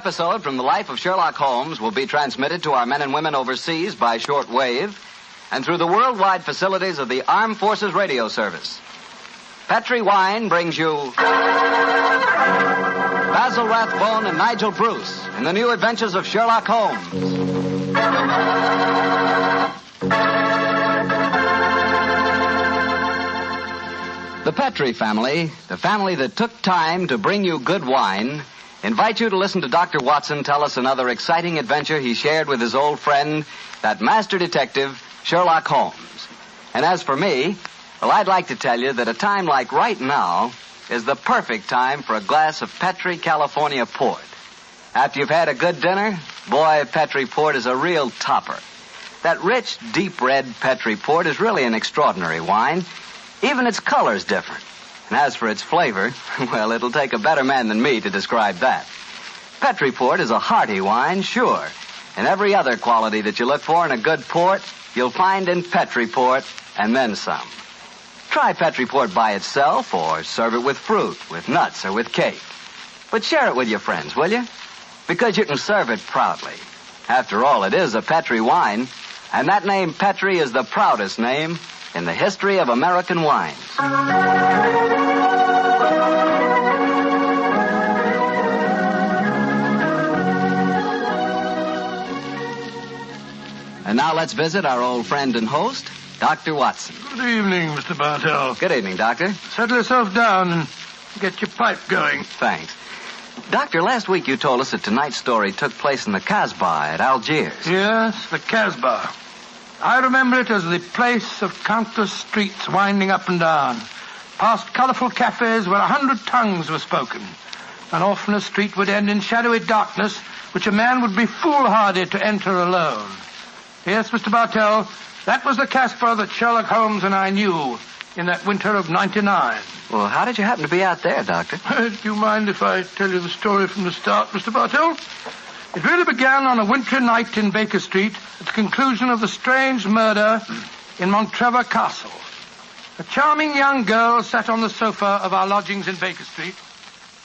Episode from the life of Sherlock Holmes will be transmitted to our men and women overseas by short wave and through the worldwide facilities of the Armed Forces Radio Service. Petri Wine brings you Basil Rathbone and Nigel Bruce in the new adventures of Sherlock Holmes. The Petri family, the family that took time to bring you good wine, invite you to listen to Dr. Watson tell us another exciting adventure he shared with his old friend, that master detective, Sherlock Holmes. And as for me, well, I'd like to tell you that a time like right now is the perfect time for a glass of Petri California port. After you've had a good dinner, boy, Petri port is a real topper. That rich, deep red Petri port is really an extraordinary wine. Even its color's different. And as for its flavor, well, it'll take a better man than me to describe that. Petri port is a hearty wine, sure. And every other quality that you look for in a good port, you'll find in Petri port, and then some. Try Petri port by itself, or serve it with fruit, with nuts, or with cake. But share it with your friends, will you? Because you can serve it proudly. After all, it is a Petri wine, and that name Petri is the proudest name in the history of American wines. And now let's visit our old friend and host, Dr. Watson. Good evening, Mr. Bartell. Good evening, Doctor. Settle yourself down and get your pipe going. Thanks. Doctor, last week you told us that tonight's story took place in the Casbah at Algiers. Yes, the Casbah. I remember it as the place of countless streets winding up and down, past colorful cafes where 100 tongues were spoken. And often a street would end in shadowy darkness, which a man would be foolhardy to enter alone. Yes, Mr. Bartell, that was the Casbah that Sherlock Holmes and I knew in that winter of '99. Well, how did you happen to be out there, Doctor? Do you mind if I tell you the story from the start, Mr. Bartell? It really began on a wintry night in Baker Street at the conclusion of the strange murder in Montrevor Castle. A charming young girl sat on the sofa of our lodgings in Baker Street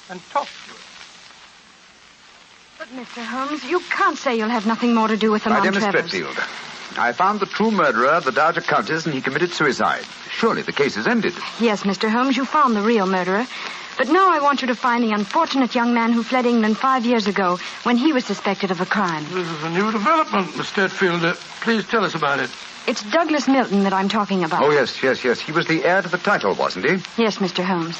and talked to us. But, Mr. Holmes, you can't say you'll have nothing more to do with the My dear Miss Montrevors. Stretfield, I found the true murderer of the Dowager Countess, and he committed suicide. Surely the case is ended. Yes, Mr. Holmes, you found the real murderer. But now I want you to find the unfortunate young man who fled England 5 years ago when he was suspected of a crime. This is a new development, Miss Stretfield. Please tell us about it. It's Douglas Milton that I'm talking about. Oh, yes. He was the heir to the title, wasn't he? Yes, Mr. Holmes.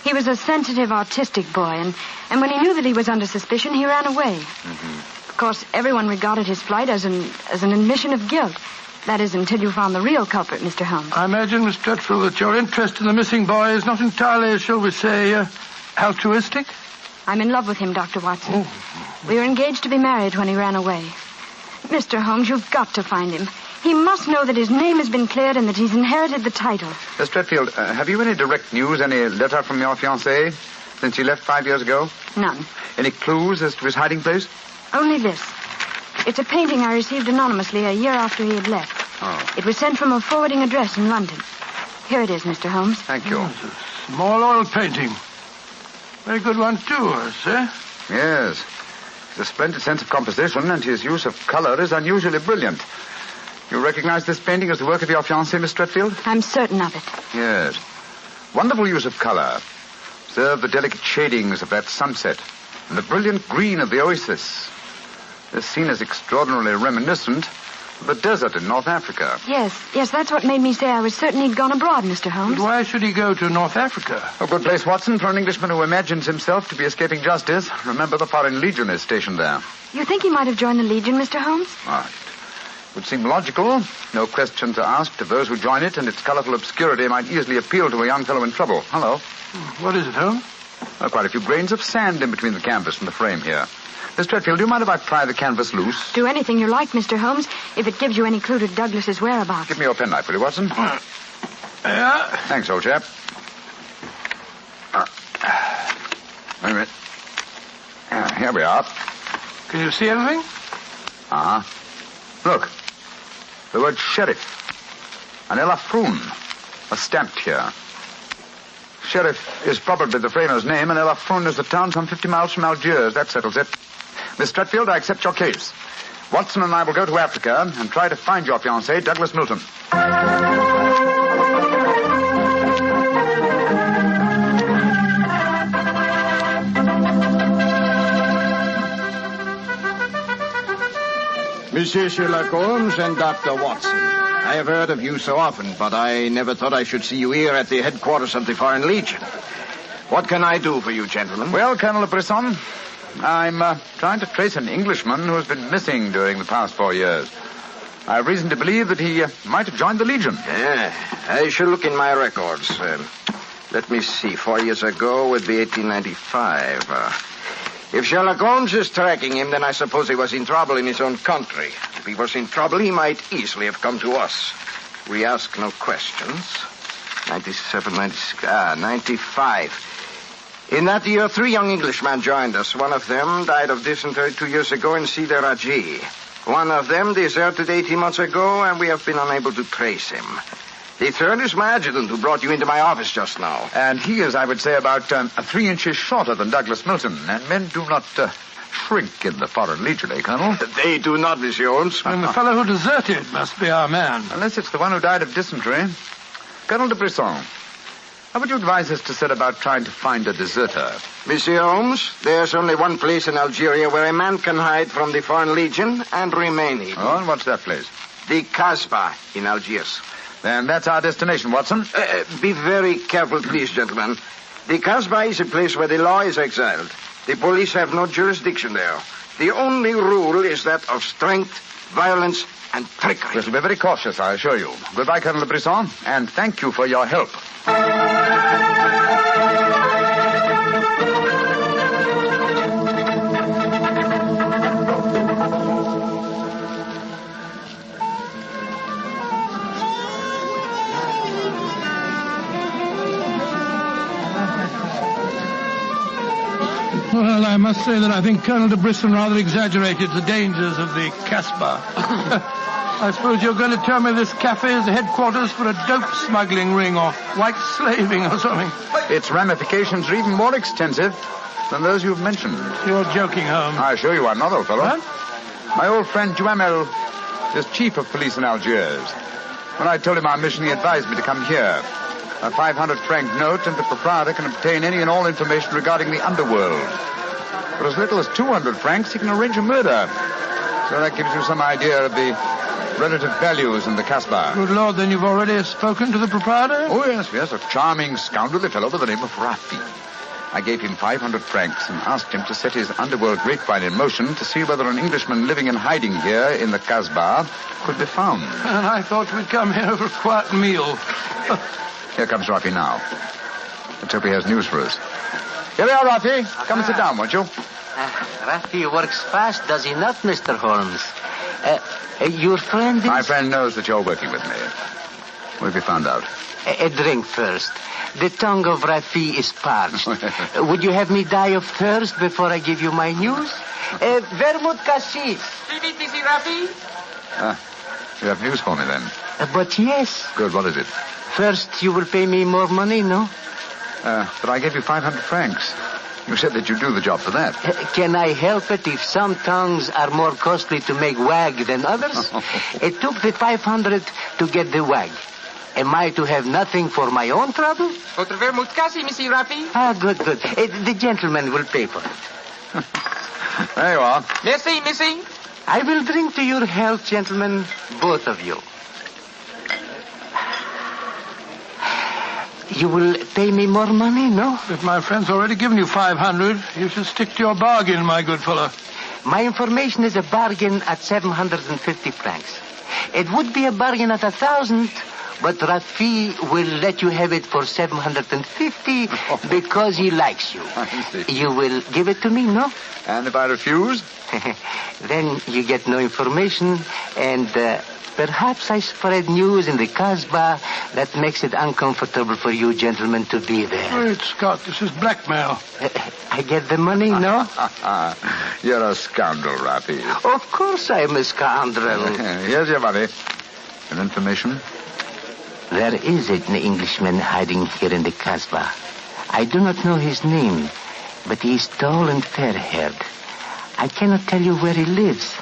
He was a sensitive, artistic boy, and when he knew that he was under suspicion, he ran away. Mm-hmm. Of course, everyone regarded his flight as an admission of guilt. That is, until you found the real culprit, Mr. Holmes. I imagine, Miss Stretfield, that your interest in the missing boy is not entirely, shall we say, altruistic? I'm in love with him, Dr. Watson. Oh. We were engaged to be married when he ran away. Mr. Holmes, you've got to find him. He must know that his name has been cleared and that he's inherited the title. Miss Stretfield, have you any direct news, any letter from your fiancé since he left 5 years ago? None. Any clues as to his hiding place? Only this. It's a painting I received anonymously a year after he had left. Oh. It was sent from a forwarding address in London. Here it is, Mr. Holmes. Thank you. Yes, a small oil painting. Very good one, too, I say. Yes. He's a splendid sense of composition, and his use of color is unusually brilliant. You recognize this painting as the work of your fiancé, Miss Stretfield? I'm certain of it. Yes. Wonderful use of color. Observe the delicate shadings of that sunset and the brilliant green of the oasis. This scene is extraordinarily reminiscent of the desert in North Africa. Yes, that's what made me say I was certain he'd gone abroad, Mr. Holmes. But why should he go to North Africa? A good place, Watson, for an Englishman who imagines himself to be escaping justice. Remember, the Foreign Legion is stationed there. You think he might have joined the Legion, Mr. Holmes? Right. Would seem logical. No questions are asked of those who join it, and its colourful obscurity might easily appeal to a young fellow in trouble. Hello. What is it, Holmes? Quite a few grains of sand in between the canvas and the frame here. Miss Tretfield, do you mind if I pry the canvas loose? Do anything you like, Mr. Holmes, if it gives you any clue to Douglas's whereabouts. Give me your penknife, will you, Watson? Yeah. Thanks, old chap. Wait a minute. Here we are. Can you see anything? Uh-huh. Look. The word sheriff. And Elafroun are stamped here. Sheriff is probably the framer's name, and Elafroun is the town some 50 miles from Algiers. That settles it. Miss Tretfield, I accept your case. Watson and I will go to Africa and try to find your fiancé, Douglas Milton. Monsieur Sherlock Holmes and Dr. Watson. I have heard of you so often, but I never thought I should see you here at the headquarters of the Foreign Legion. What can I do for you, gentlemen? Well, Colonel Brisson, I'm trying to trace an Englishman who has been missing during the past 4 years. I have reason to believe that he might have joined the Legion. Yeah, I shall look in my records. Let me see. 4 years ago would be 1895. If Sherlock Holmes is tracking him, then I suppose he was in trouble in his own country. If he was in trouble, he might easily have come to us. We ask no questions. 97, 96, 95. In that year, 3 young Englishmen joined us. One of them died of dysentery 2 years ago in Cedar Raji. One of them deserted 18 months ago, and we have been unable to trace him. The third is my adjutant who brought you into my office just now. And he is, I would say, about 3 inches shorter than Douglas Milton. And men do not shrink in the Foreign Legion, eh, Colonel? They do not, Monsieur Holmes. And the fellow who deserted must be our man. Unless it's the one who died of dysentery. Colonel de Brisson, how would you advise us to set about trying to find a deserter? Monsieur Holmes, there's only one place in Algeria where a man can hide from the Foreign Legion and remain hidden. Oh, and what's that place? The Casbah in Algiers. Then that's our destination, Watson. Be very careful, please, gentlemen. The Casbah is a place where the law is exiled. The police have no jurisdiction there. The only rule is that of strength, violence, and trickery. We shall be very cautious, I assure you. Goodbye, Colonel de Brisson, and thank you for your help. Well, I must say that I think Colonel de Brisson rather exaggerated the dangers of the Casbah. I suppose you're going to tell me this cafe is the headquarters for a dope smuggling ring or white slaving or something. Its ramifications are even more extensive than those you've mentioned. You're joking, Holmes. I assure you I'm not, old fellow. What? My old friend Duhamel is chief of police in Algiers. When I told him our mission, he advised me to come here. A 500-franc note, and the proprietor can obtain any and all information regarding the underworld. For as little as 200 francs, he can arrange a murder. So that gives you some idea of the relative values in the Casbah. Good Lord, then you've already spoken to the proprietor? Oh, yes, a charming scoundrelly fellow by the name of Rafi. I gave him 500 francs and asked him to set his underworld grapevine in motion to see whether an Englishman living and hiding here in the Casbah could be found. And I thought we'd come here for a quiet meal. Here comes Rafi now. Let's hope he has news for us. Here we are, Rafi. Come and sit down, won't you? Rafi works fast, does he not, Mr. Holmes? Your friend is... My friend knows that you're working with me. We'll be found out. A drink first. The tongue of Rafi is parched. Would you have me die of thirst before I give you my news? Vermouth cassis. Missy Rafi? You have news for me, then? But yes. Good, what is it? First, you will pay me more money, no? But I gave you 500 francs. You said that you'd do the job for that. Can I help it if some tongues are more costly to make wag than others? It took the 500 to get the wag. Am I to have nothing for my own trouble? Votre vermouth cassis, Missy Rafi? Ah, good. The gentleman will pay for it. There you are. Merci, Missy. I will drink to your health, gentlemen, both of you. You will pay me more money, no? If my friend's already given you 500, you should stick to your bargain, my good fellow. My information is a bargain at 750 francs. It would be a bargain at 1,000, but Rafi will let you have it for 750 because he likes you. I see. You will give it to me, no? And if I refuse? Then you get no information, and perhaps I spread news in the Casbah that makes it uncomfortable for you gentlemen to be there. Great Scott, this is blackmail. I get the money, no? You're a scoundrel, Rafi. Of course I am a scoundrel. Here's your money. And information? There is an Englishman hiding here in the Casbah. I do not know his name, but he is tall and fair-haired. I cannot tell you where he lives,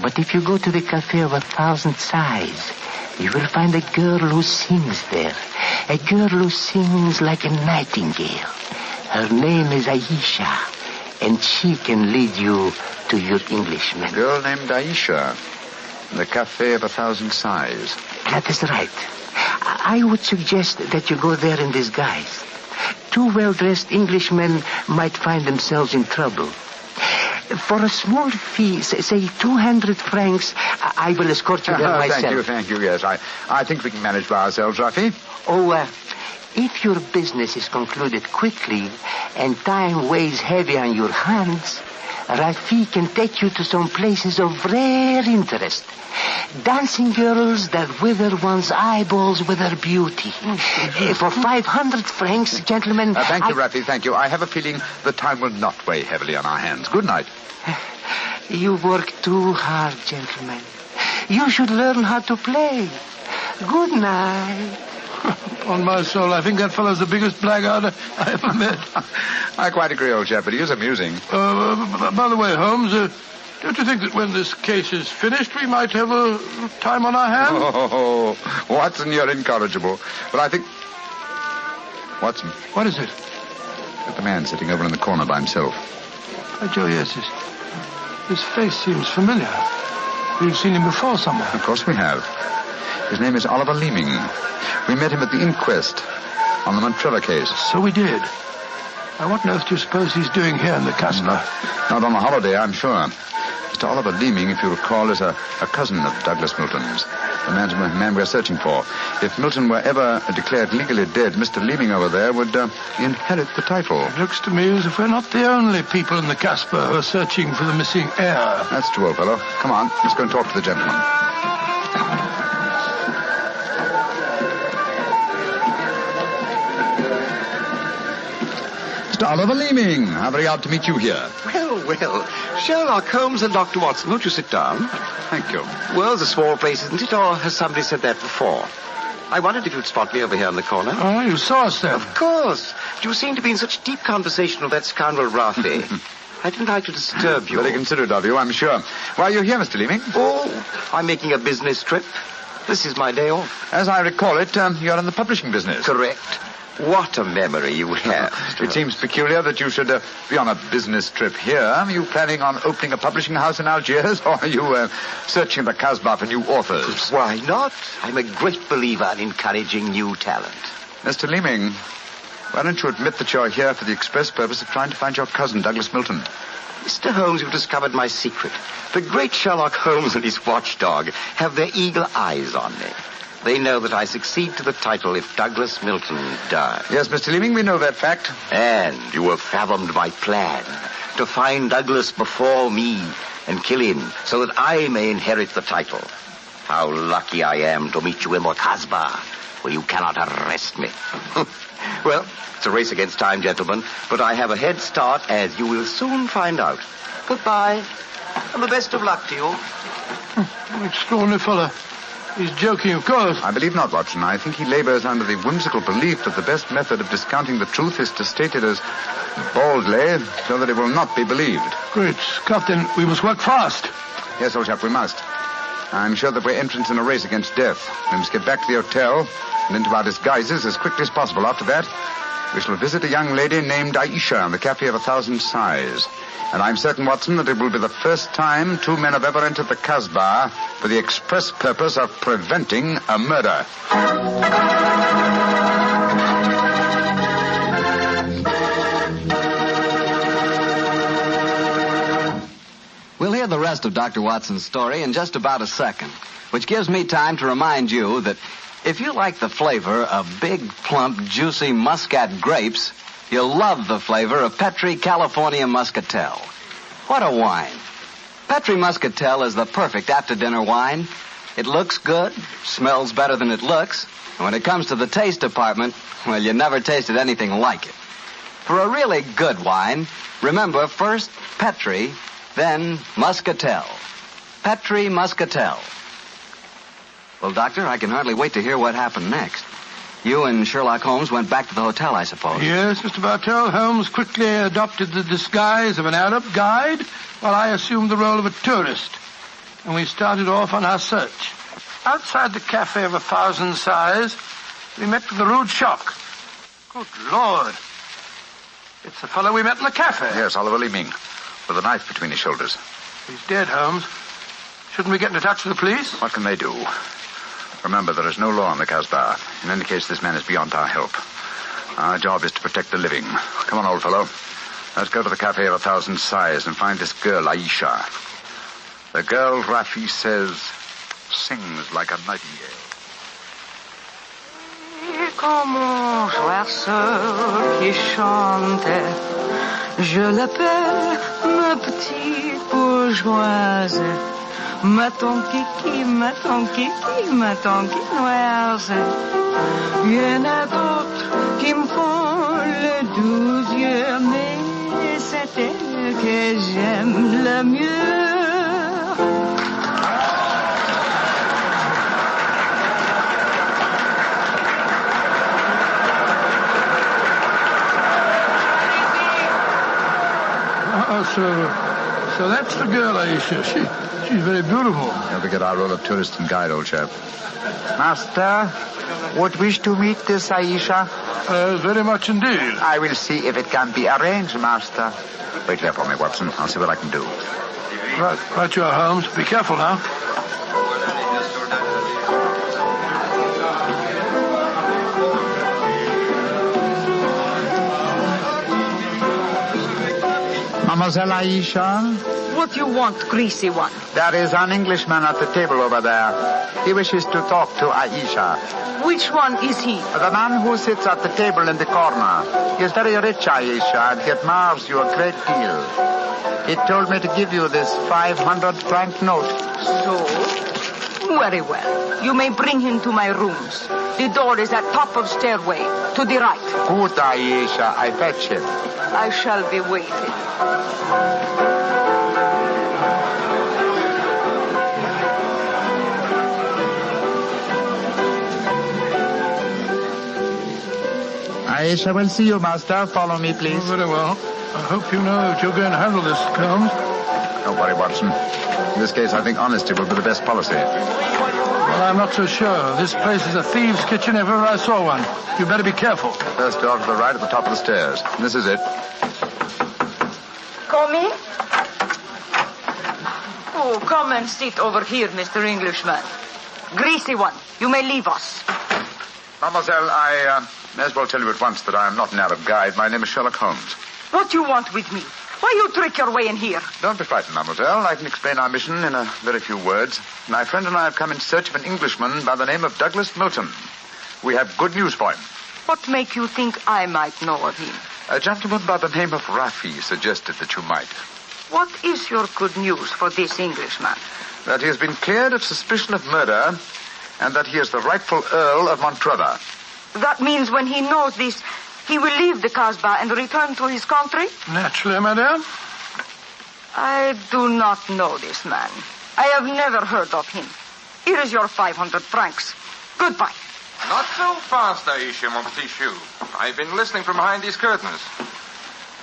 but if you go to the Cafe of 1,000 Sighs, you will find a girl who sings there. A girl who sings like a nightingale. Her name is Aisha, and she can lead you to your Englishman. A girl named Aisha. The Cafe of 1,000 Sighs. That is right. I would suggest that you go there in disguise. 2 well-dressed Englishmen might find themselves in trouble. For a small fee, say 200 francs, I will escort you there myself. Thank you, yes. I think we can manage by ourselves, Rafi. Oh, if your business is concluded quickly and time weighs heavy on your hands, Rafi can take you to some places of rare interest. Dancing girls that wither one's eyeballs with their beauty. For 500 francs, gentlemen... Thank you, Rafi, thank you. I have a feeling the time will not weigh heavily on our hands. Good night. You work too hard, gentlemen. You should learn how to play. Good night. On my soul, I think that fellow's the biggest blackguard I ever met. I quite agree, old chap, but he is amusing. By the way, Holmes, don't you think that when this case is finished, we might have a time on our hands? Oh, Watson, you're incorrigible. But I think... Watson. What is it? Look at the man sitting over in the corner by himself. Oh, Joe, yes, his face seems familiar. We've seen him before somewhere. Of course we have. His name is Oliver Leeming. We met him at the inquest on the Montrella case. So we did. Now, what on earth do you suppose he's doing here in the Casbah? Not on a holiday, I'm sure. Mr. Oliver Leeming, if you recall, is a cousin of Douglas Milton's. The man we're searching for. If Milton were ever declared legally dead, Mr. Leeming over there would inherit the title. It looks to me as if we're not the only people in the Casbah who are searching for the missing heir. That's true, old fellow. Come on, let's go and talk to the gentleman. Mr. Oliver Leeming, how very odd to meet you here. Well, Sherlock Holmes and Dr. Watson, won't you sit down? Thank you. World's a small place, isn't it? Or has somebody said that before? I wondered if you'd spot me over here in the corner. Oh, you saw us then? Of course. You seem to be in such deep conversation with that scoundrel Rafi. I didn't like to disturb you. Very considerate of you, I'm sure. Why are you here, Mr. Leeming? Oh, I'm making a business trip. This is my day off. As I recall it, you're in the publishing business. Correct. What a memory you have. It seems peculiar that you should be on a business trip here. Are you planning on opening a publishing house in Algiers, or are you searching the Casbah for new authors? Why not? I'm a great believer in encouraging new talent. Mr. Leeming, why don't you admit that you're here for the express purpose of trying to find your cousin, Douglas Milton? Mr. Holmes, you've discovered my secret. The great Sherlock Holmes and his watchdog have their eagle eyes on me. They know that I succeed to the title if Douglas Milton dies. Yes, Mr. Leeming, we know that fact. And you have fathomed my plan to find Douglas before me and kill him so that I may inherit the title. How lucky I am to meet you in the Casbah, where you cannot arrest me. Well, it's a race against time, gentlemen, but I have a head start, as you will soon find out. Goodbye, and the best of luck to you. Extraordinary fellow. He's joking, of course. I believe not, Watson. I think he labors under the whimsical belief that the best method of discounting the truth is to state it as boldly so that it will not be believed. Great Scott, then we must work fast. Yes, old chap, we must. I'm sure that we're entrants in a race against death. We must get back to the hotel and into our disguises as quickly as possible. After that, we shall visit a young lady named Aisha in the Cafe of 1,000 Sighs. And I'm certain, Watson, that it will be the first time 2 men have ever entered the Casbah for the express purpose of preventing a murder. We'll hear the rest rest of Dr. Watson's story in just about a second, which gives me time to remind you that if you like the flavor of big, plump, juicy Muscat grapes, you'll love the flavor of Petri California Muscatel. What a wine. Petri Muscatel is the perfect after-dinner wine. It looks good, smells better than it looks, and when it comes to the taste department, well, you never tasted anything like it. For a really good wine, remember first Petri, then Muscatel. Petri Muscatel. Well, Doctor, I can hardly wait to hear what happened next. You and Sherlock Holmes went back to the hotel, I suppose. Yes, Mr. Bartell. Holmes quickly adopted the disguise of an Arab guide, while I assumed the role of a tourist. And we started off on our search. Outside the Cafe of 1,000 Sighs, we met with a rude shock. Good Lord. It's the fellow we met in the cafe. Yes, Oliver Leeming, with a knife between his shoulders. He's dead, Holmes. Shouldn't we get into touch with the police? What can they do? Remember, there is no law in the Casbah. In any case, this man is beyond our help. Our job is to protect the living. Come on, old fellow. Let's go to the Cafe of 1,000 Sighs and find this girl, Aisha. The girl, Rafi says, sings like a nightingale. Comme un oiseau qui chante, je l'appelle ma petite bourgeoise. Ma ton kiki, ma ton kiki, ma ton quinoise. Il y en a d'autres qui me font le doux yeux, mais c'est elle que j'aime le mieux. So that's the girl, Aisha. She's very beautiful. Don't forget our role of tourist and guide, old chap. Master, would wish to meet this Aisha? Very much indeed. I will see if it can be arranged, Master. Wait here for me, Watson. I'll see what I can do. Right you are, Holmes. Be careful now. Mademoiselle Aisha? What you want, greasy one? There is an Englishman at the table over there. He wishes to talk to Aisha. Which one is he? The man who sits at the table in the corner. He is very rich, Aisha, and he admires you a great deal. He told me to give you this 500-franc note. So? Very well. You may bring him to my rooms. The door is at top of stairway, to the right. Good, Aisha. I fetch him. I shall be waiting. Aisha will see you, Master. Follow me, please. Oh, very well. I hope you know that you're going to handle this, Holmes. Don't worry, Watson. In this case, I think honesty will be the best policy. Well, I'm not so sure. This place is a thieves' kitchen if ever I saw one. You better be careful. First door to the right at the top of the stairs. This is it. Come in. Oh, come and sit over here, Mr. Englishman. Greasy one, you may leave us. Mademoiselle, I may as well tell you at once that I am not an Arab guide. My name is Sherlock Holmes. What you want with me? Why you trick your way in here? Don't be frightened, mademoiselle. I can explain our mission in a very few words. My friend and I have come in search of an Englishman by the name of Douglas Milton. We have good news for him. What make you think I might know of him? A gentleman by the name of Rafi suggested that you might. What is your good news for this Englishman? That he has been cleared of suspicion of murder and that he is the rightful Earl of Montrevor. That means when he knows this, he will leave the Casbah and return to his country? Naturally, madame. I do not know this man. I have never heard of him. Here is your 500 francs. Goodbye. Not so fast, Aisha, mon petit chou. I've been listening from behind these curtains.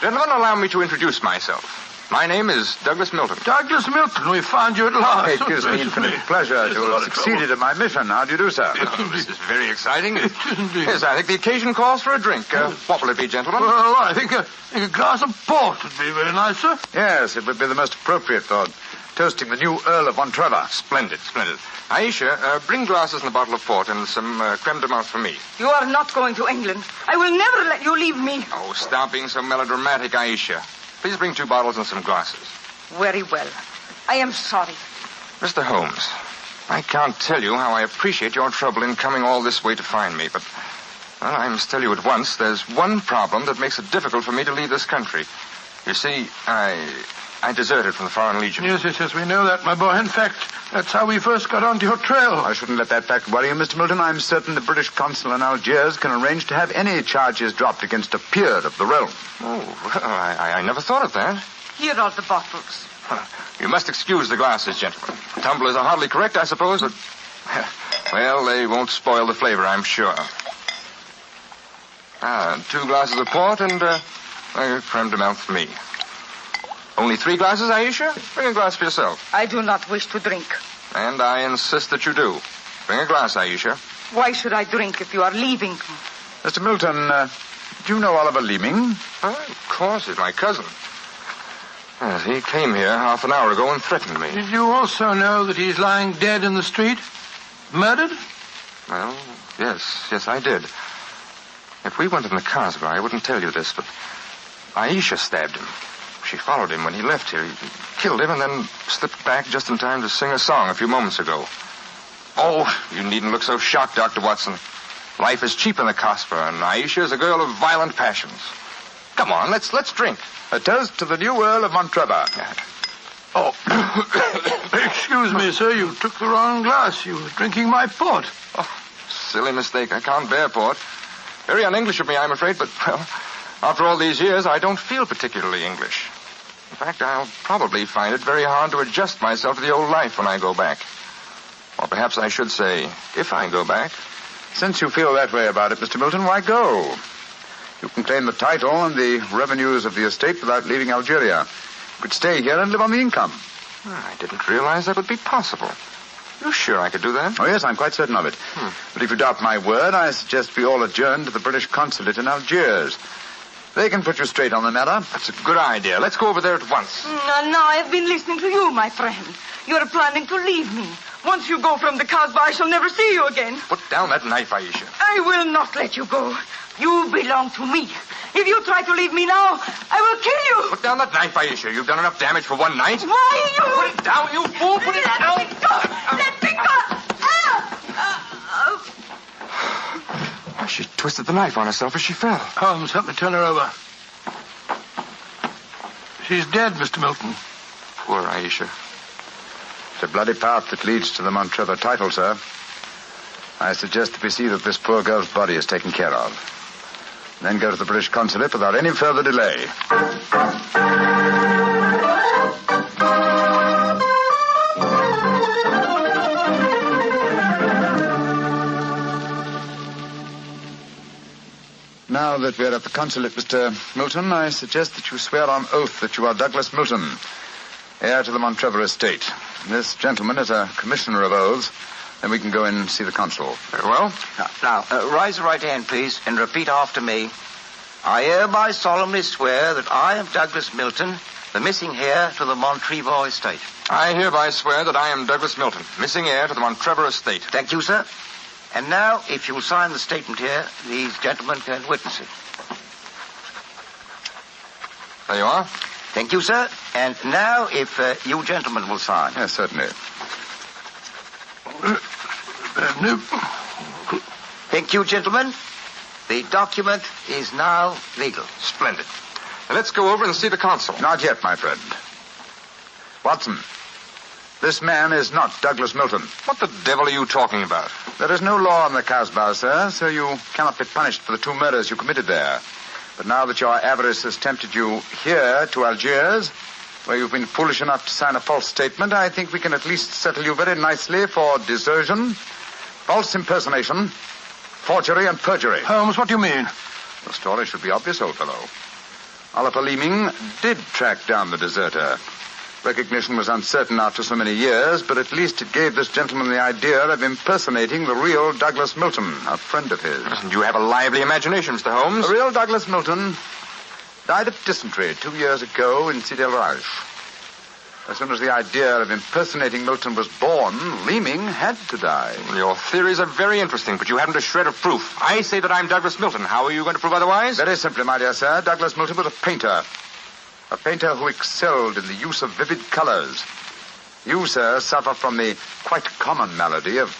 Gentlemen, allow me to introduce myself. My name is Douglas Milton. Douglas Milton, we found you at last. It gives me infinite pleasure to have succeeded in my mission. How do you do, sir? Oh, this is very exciting. Yes, I think the occasion calls for a drink. What will it be, gentlemen? Well, I think a glass of port would be very nice, sir. Yes, it would be the most appropriate for toasting the new Earl of Montrevor. Splendid, splendid. Aisha, bring glasses and a bottle of port and some creme de menthe for me. You are not going to England. I will never let you leave me. Oh, stop being so melodramatic, Aisha. Please bring 2 bottles and some glasses. Very well. I am sorry. Mr. Holmes, I can't tell you how I appreciate your trouble in coming all this way to find me, but, well, I must tell you at once, there's one problem that makes it difficult for me to leave this country. You see, I deserted from the Foreign Legion. Yes, we know that, my boy. In fact, that's how we first got onto your trail. I shouldn't let that fact worry you, Mr. Milton. I'm certain the British consul in Algiers can arrange to have any charges dropped against a peer of the realm. Oh, well, I never thought of that. Here are the bottles. You must excuse the glasses, gentlemen. Tumblers are hardly correct, I suppose, but... Well, they won't spoil the flavor, I'm sure. 2 glasses of port and a creme de menthe for me. Only 3 glasses, Aisha? Bring a glass for yourself. I do not wish to drink. And I insist that you do. Bring a glass, Aisha. Why should I drink if you are leaving? Mr. Milton, do you know Oliver Leeming? Of course, he's my cousin. Yes, he came here half an hour ago and threatened me. Did you also know that he's lying dead in the street? Murdered? Well, yes, I did. If we went in the Casbah, I wouldn't tell you this, but Aisha stabbed him. She followed him when he left here. He killed him and then slipped back just in time to sing a song a few moments ago. Oh, you needn't look so shocked, Dr. Watson. Life is cheap in the Casbah, and Aisha is a girl of violent passions. Come on, let's drink. A toast to the new Earl of Montrevor. Oh, excuse me, sir. You took the wrong glass. You were drinking my port. Oh, silly mistake. I can't bear port. Very un-English of me, I'm afraid, but, well, after all these years, I don't feel particularly English. In fact, I'll probably find it very hard to adjust myself to the old life when I go back. Or perhaps I should say, if I go back. Since you feel that way about it, Mr. Milton, why go? You can claim the title and the revenues of the estate without leaving Algeria. You could stay here and live on the income. I didn't realize that would be possible. You sure I could do that? Oh, yes, I'm quite certain of it. But if you doubt my word, I suggest we all adjourn to the British consulate in Algiers. They can put you straight on the matter. That's a good idea. Let's go over there at once. Now I've been listening to you, my friend. You're planning to leave me. Once you go from the Casbah, I shall never see you again. Put down that knife, Aisha. I will not let you go. You belong to me. If you try to leave me now, I will kill you. Put down that knife, Aisha. You've done enough damage for one night. Why you... Put it down, you fool. Put it down. Let me go. Let me go. She twisted the knife on herself as she fell. Holmes, help me turn her over. She's dead, Mr. Milton. Poor Aisha. It's a bloody path that leads to the Montrevor title, sir. I suggest that we see that this poor girl's body is taken care of. Then go to the British consulate without any further delay. Now that we're at the consulate, Mr. Milton, I suggest that you swear on oath that you are Douglas Milton, heir to the Montrevor estate. This gentleman is a commissioner of oaths. Then we can go in and see the consul. Very well. Now, raise your right hand, please, and repeat after me. I hereby solemnly swear that I am Douglas Milton, the missing heir to the Montrevor estate. I hereby swear that I am Douglas Milton, missing heir to the Montrevor estate. Thank you, sir. And now, if you'll sign the statement here, these gentlemen can witness it. There you are. Thank you, sir. And now, if you gentlemen will sign. Yes, certainly. Thank you, gentlemen. The document is now legal. Splendid. Now let's go over and see the consul. Not yet, my friend. Watson, this man is not Douglas Milton. What the devil are you talking about? There is no law in the Casbah, sir, so you cannot be punished for the 2 murders you committed there. But now that your avarice has tempted you here to Algiers, where you've been foolish enough to sign a false statement, I think we can at least settle you very nicely for desertion, false impersonation, forgery, and perjury. Holmes, what do you mean? The story should be obvious, old fellow. Oliver Leeming did track down the deserter. Recognition was uncertain after so many years, but at least it gave this gentleman the idea of impersonating the real Douglas Milton, a friend of his. You have a lively imagination, Mr. Holmes. The real Douglas Milton died of dysentery 2 years ago in Sidi El Raj. As soon as the idea of impersonating Milton was born, Leeming had to die. Your theories are very interesting, but you haven't a shred of proof. I say that I'm Douglas Milton. How are you going to prove otherwise? Very simply, my dear sir. Douglas Milton was a painter. A painter who excelled in the use of vivid colors. You, sir, suffer from the quite common malady of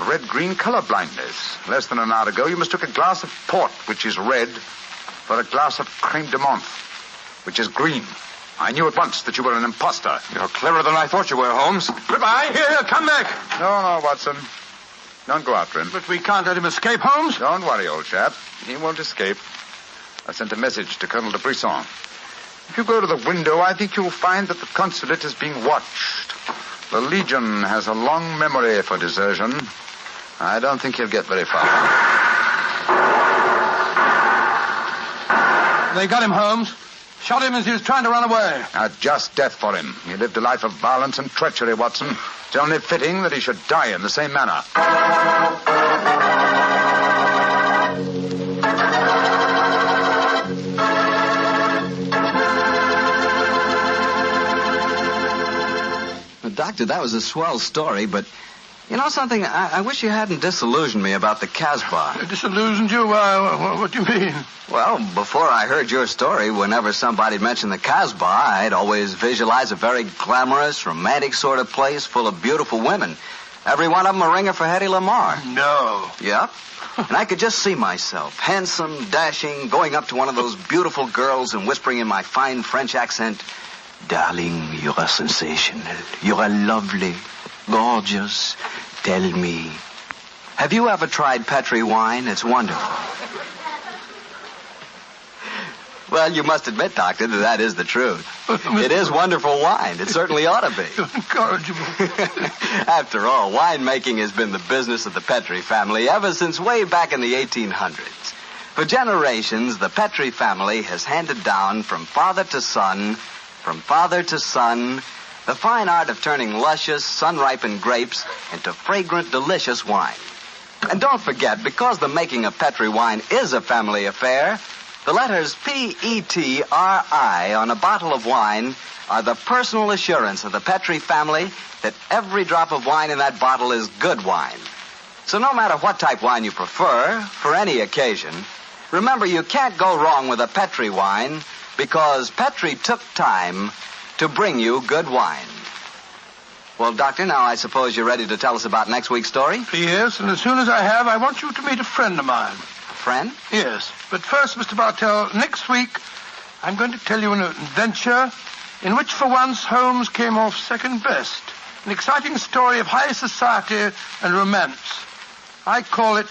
red-green color blindness. Less than an hour ago, you mistook a glass of port, which is red, for a glass of creme de menthe, which is green. I knew at once that you were an imposter. You're cleverer than I thought you were, Holmes. Goodbye. Here, come back. No, Watson. Don't go after him. But we can't let him escape, Holmes. Don't worry, old chap. He won't escape. I sent a message to Colonel de Brisson. If you go to the window, I think you'll find that the consulate is being watched. The Legion has a long memory for desertion. I don't think he'll get very far. They got him, Holmes. Shot him as he was trying to run away. A just death for him. He lived a life of violence and treachery, Watson. It's only fitting that he should die in the same manner. Doctor, that was a swell story, but you know something? I wish you hadn't disillusioned me about the Casbah. Disillusioned you? What do you mean? Well, before I heard your story, whenever somebody mentioned the Casbah, I'd always visualize a very glamorous, romantic sort of place full of beautiful women. Every one of them a ringer for Hedy Lamarr. No. Yep. And I could just see myself, handsome, dashing, going up to one of those beautiful girls and whispering in my fine French accent, "Darling, you're a sensational. You're lovely, gorgeous. Tell me, have you ever tried Petri wine? It's wonderful." Well, you must admit, Doctor, that is the truth. It is wonderful wine. It certainly ought to be. You're incorrigible. After all, winemaking has been the business of the Petri family ever since way back in the 1800s. For generations, the Petri family has handed down from father to son, the fine art of turning luscious, sun-ripened grapes into fragrant, delicious wine. And don't forget, because the making of Petri wine is a family affair, the letters P-E-T-R-I on a bottle of wine are the personal assurance of the Petri family that every drop of wine in that bottle is good wine. So no matter what type wine you prefer, for any occasion, remember you can't go wrong with a Petri wine because Petri took time to bring you good wine. Well, Doctor, now I suppose you're ready to tell us about next week's story? Yes, and as soon as I have, I want you to meet a friend of mine. A friend? Yes, but first, Mr. Bartell, next week, I'm going to tell you an adventure in which, for once, Holmes came off second best. An exciting story of high society and romance. I call it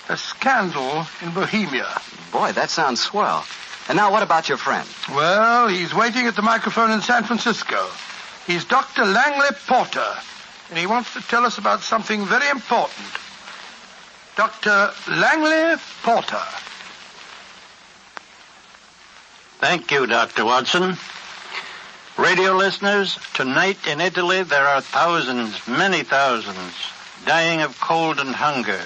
A Scandal in Bohemia. Boy, that sounds swell. And now what about your friend? Well, he's waiting at the microphone in San Francisco. He's Dr. Langley Porter, and he wants to tell us about something very important. Dr. Langley Porter. Thank you, Dr. Watson. Radio listeners, tonight in Italy there are thousands, many thousands, dying of cold and hunger.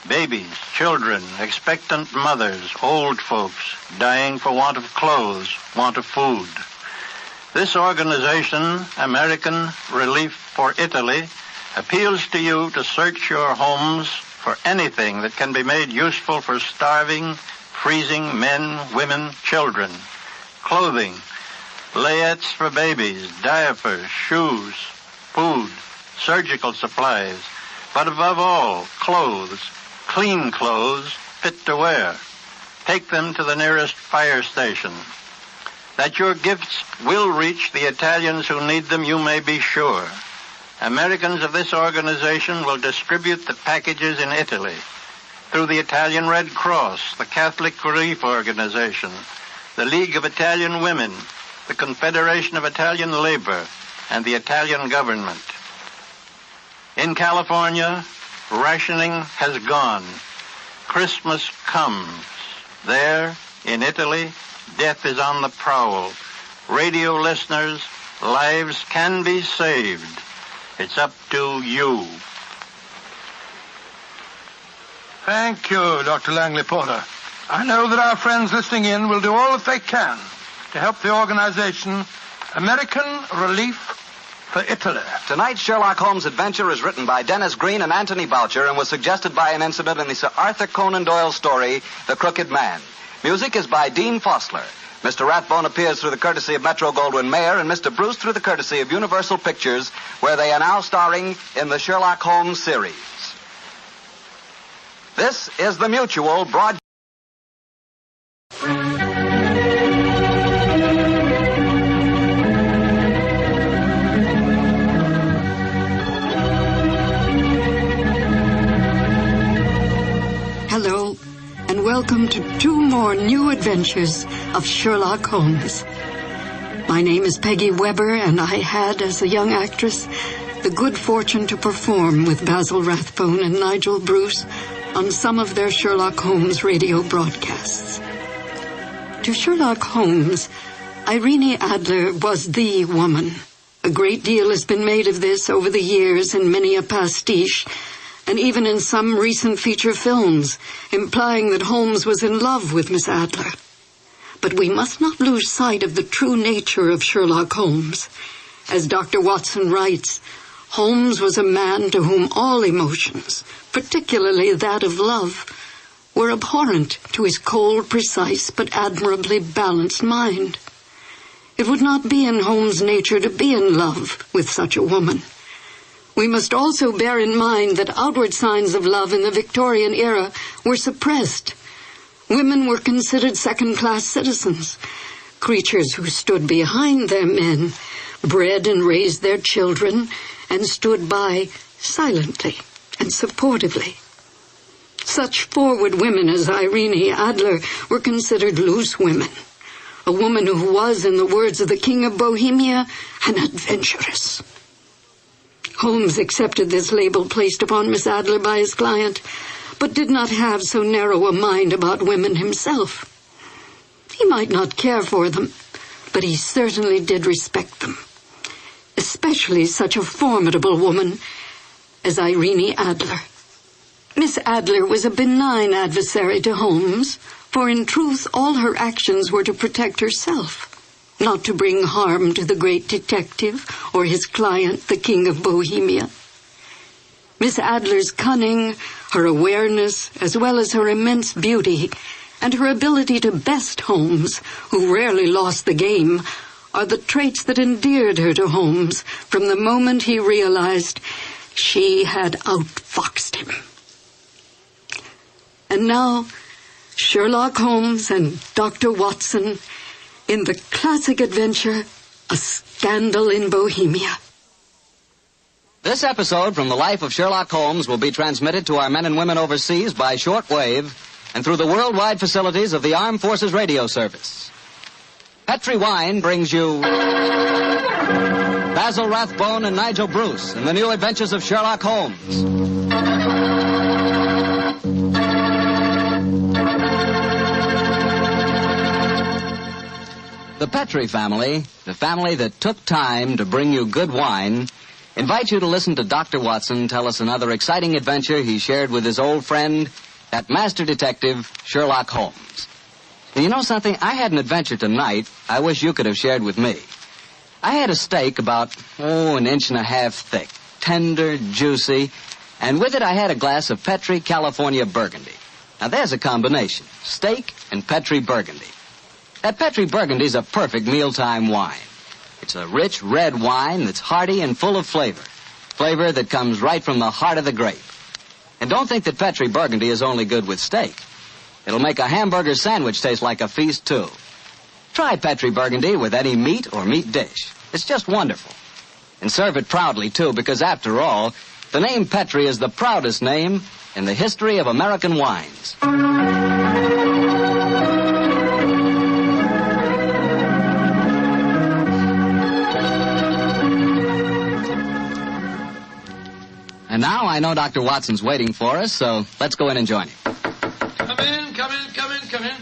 Babies, children, expectant mothers, old folks, dying for want of clothes, want of food. This organization, American Relief for Italy, appeals to you to search your homes for anything that can be made useful for starving, freezing men, women, children. Clothing, layettes for babies, diapers, shoes, food, surgical supplies, but above all, clothes, clean clothes, fit to wear. Take them to the nearest fire station. That your gifts will reach the Italians who need them, you may be sure. Americans of this organization will distribute the packages in Italy through the Italian Red Cross, the Catholic Relief Organization, the League of Italian Women, the Confederation of Italian Labor, and the Italian government. In California, rationing has gone. Christmas comes. There, in Italy, death is on the prowl. Radio listeners, lives can be saved. It's up to you. Thank you, Dr. Langley Porter. I know that our friends listening in will do all that they can to help the organization American Relief for Italy. Tonight's Sherlock Holmes adventure is written by Dennis Green and Anthony Boucher and was suggested by an incident in the Sir Arthur Conan Doyle story, The Crooked Man. Music is by Dean Fossler. Mr. Rathbone appears through the courtesy of Metro-Goldwyn-Mayer and Mr. Bruce through the courtesy of Universal Pictures, where they are now starring in the Sherlock Holmes series. This is the Mutual Broadcast. Hello, and welcome to 2 more new adventures of Sherlock Holmes. My name is Peggy Webber, and I had, as a young actress, the good fortune to perform with Basil Rathbone and Nigel Bruce on some of their Sherlock Holmes radio broadcasts. To Sherlock Holmes, Irene Adler was the woman. A great deal has been made of this over the years in many a pastiche, and even in some recent feature films, implying that Holmes was in love with Miss Adler. But we must not lose sight of the true nature of Sherlock Holmes. As Dr. Watson writes, Holmes was a man to whom all emotions, particularly that of love, were abhorrent to his cold, precise, but admirably balanced mind. It would not be in Holmes' nature to be in love with such a woman. We must also bear in mind that outward signs of love in the Victorian era were suppressed. Women were considered second-class citizens, creatures who stood behind their men, bred and raised their children, and stood by silently and supportively. Such forward women as Irene Adler were considered loose women, a woman who was, in the words of the King of Bohemia, an adventuress. Holmes accepted this label placed upon Miss Adler by his client, but did not have so narrow a mind about women himself. He might not care for them, but he certainly did respect them, especially such a formidable woman as Irene Adler. Miss Adler was a benign adversary to Holmes, for in truth all her actions were to protect herself, not to bring harm to the great detective or his client, the King of Bohemia. Miss Adler's cunning, her awareness, as well as her immense beauty, and her ability to best Holmes, who rarely lost the game, are the traits that endeared her to Holmes from the moment he realized she had outfoxed him. And now, Sherlock Holmes and Dr. Watson in the classic adventure, A Scandal in Bohemia. This episode from the life of Sherlock Holmes will be transmitted to our men and women overseas by shortwave and through the worldwide facilities of the Armed Forces Radio Service. Petri Wine brings you Basil Rathbone and Nigel Bruce in the new adventures of Sherlock Holmes. The Petri family, the family that took time to bring you good wine, invite you to listen to Dr. Watson tell us another exciting adventure he shared with his old friend, that master detective, Sherlock Holmes. And you know something? I had an adventure tonight I wish you could have shared with me. I had a steak about, an inch and a half thick, tender, juicy, and with it I had a glass of Petri California Burgundy. Now there's a combination, steak and Petri Burgundy. That Petri Burgundy's a perfect mealtime wine. It's a rich red wine that's hearty and full of flavor. Flavor that comes right from the heart of the grape. And don't think that Petri Burgundy is only good with steak. It'll make a hamburger sandwich taste like a feast, too. Try Petri Burgundy with any meat or meat dish. It's just wonderful. And serve it proudly, too, because after all, the name Petri is the proudest name in the history of American wines. And now I know Dr. Watson's waiting for us, so let's go in and join him. Come in.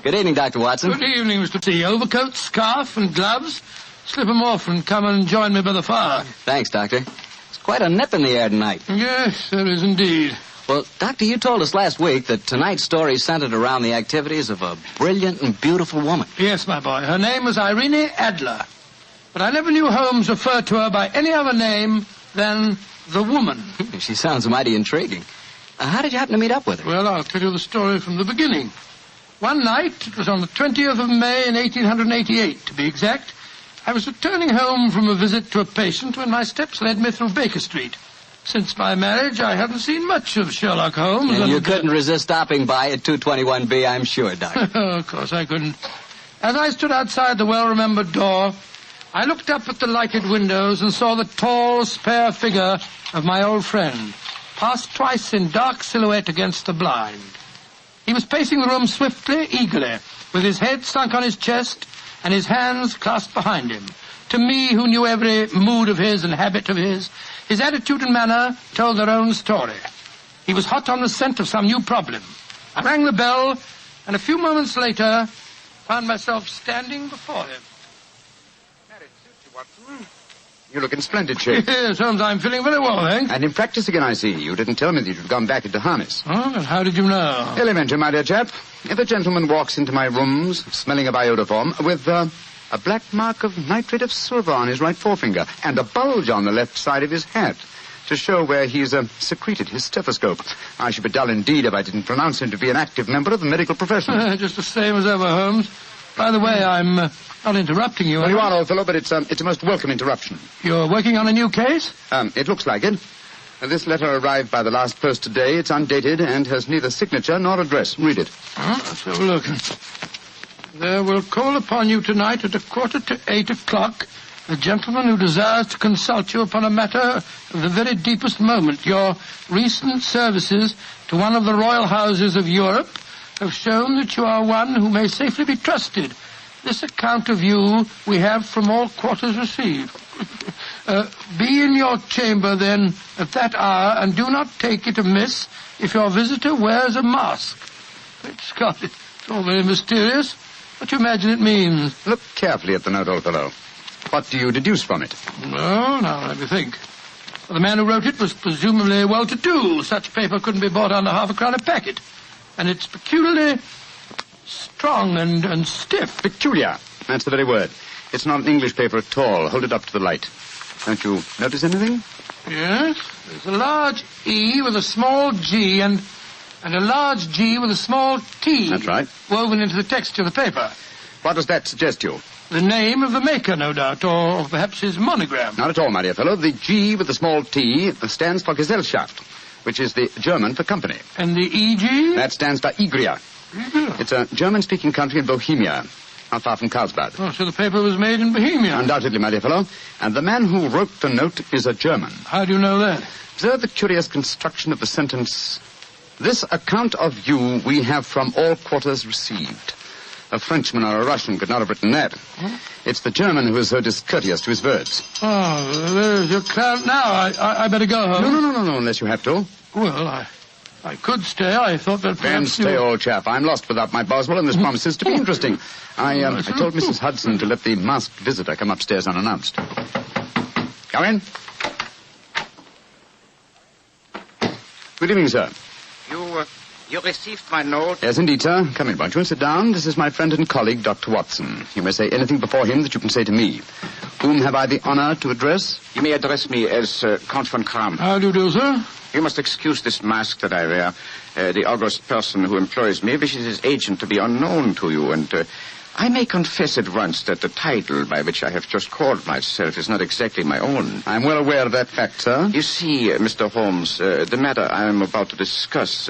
Good evening, Dr. Watson. Good evening, Mr. T. Overcoat, scarf, and gloves. Slip 'em off and come and join me by the fire. Thanks, Doctor. It's quite a nip in the air tonight. Yes, there is indeed. Well, Doctor, you told us last week that tonight's story centered around the activities of a brilliant and beautiful woman. Yes, my boy. Her name was Irene Adler. But I never knew Holmes referred to her by any other name than the woman. She sounds mighty intriguing. How did you happen to meet up with her? Well, I'll tell you the story from the beginning. One night, it was on the 20th of May in 1888, to be exact, I was returning home from a visit to a patient when my steps led me through Baker Street. Since my marriage, I haven't seen much of Sherlock Holmes. And you couldn't resist stopping by at 221B, I'm sure, Doctor. Of course I couldn't. As I stood outside the well-remembered door, I looked up at the lighted windows and saw the tall, spare figure of my old friend, pass twice in dark silhouette against the blind. He was pacing the room swiftly, eagerly, with his head sunk on his chest and his hands clasped behind him. To me, who knew every mood of his and habit of his attitude and manner told their own story. He was hot on the scent of some new problem. I rang the bell, and a few moments later found myself standing before him. You look in splendid shape. Yes, Holmes, I'm feeling very well, thanks. And in practice again, I see. You didn't tell me that you'd gone back into harness. Oh, and how did you know? Elementary, my dear chap. If a gentleman walks into my rooms, smelling of iodoform, with a black mark of nitrate of silver on his right forefinger, and a bulge on the left side of his hat, to show where he's secreted his stethoscope, I should be dull indeed if I didn't pronounce him to be an active member of the medical profession. Just the same as ever, Holmes. By the way, I'm not interrupting you. Well, you are, old fellow, but it's a most welcome interruption. You're working on a new case? It looks like it. This letter arrived by the last post today. It's undated and has neither signature nor address. Read it. Let's have a look. There will call upon you tonight at 7:45 a gentleman who desires to consult you upon a matter of the very deepest moment. Your recent services to one of the royal houses of Europe have shown that you are one who may safely be trusted. This account of you we have from all quarters received. Be in your chamber, then, at that hour, and do not take it amiss if your visitor wears a mask. Great Scott, it's all very mysterious. What do you imagine it means? Look carefully at the note, old fellow. What do you deduce from it? Well, now, let me think. Well, the man who wrote it was presumably well-to-do. Such paper couldn't be bought under half a crown a packet. And it's peculiarly strong and stiff. Peculiar. That's the very word. It's not an English paper at all. Hold it up to the light. Don't you notice anything? Yes. There's a large E with a small G and a large G with a small T. That's right. Woven into the texture of the paper. What does that suggest to you? The name of the maker, no doubt, or perhaps his monogram. Not at all, my dear fellow. The G with the small T stands for Gesellschaft, which is the German for company. And the EG? That stands for Igria. It's a German-speaking country in Bohemia, not far from Carlsbad. Oh, so the paper was made in Bohemia? Undoubtedly, my dear fellow. And the man who wrote the note is a German. How do you know that? Observe the curious construction of the sentence. This account of you we have from all quarters received. A Frenchman or a Russian could not have written that. Huh? It's the German who is so discourteous to his words. Oh, there's your client now. I better go home. No, unless you have to. Well, I could stay. I thought that perhaps Then stay, old chap. I'm lost without my Boswell, and this promises to be interesting. I told Mrs. Hudson to let the masked visitor come upstairs unannounced. Come in. Good evening, sir. You received my note? Yes, indeed, sir. Come in, won't you? Sit down. This is my friend and colleague, Dr. Watson. You may say anything before him that you can say to me. Whom have I the honor to address? You may address me as Count von Kram. How do you do, sir? You must excuse this mask that I wear. The august person who employs me wishes his agent to be unknown to you, and I may confess at once that the title by which I have just called myself is not exactly my own. I'm well aware of that fact, sir. You see, Mr. Holmes, the matter I am about to discuss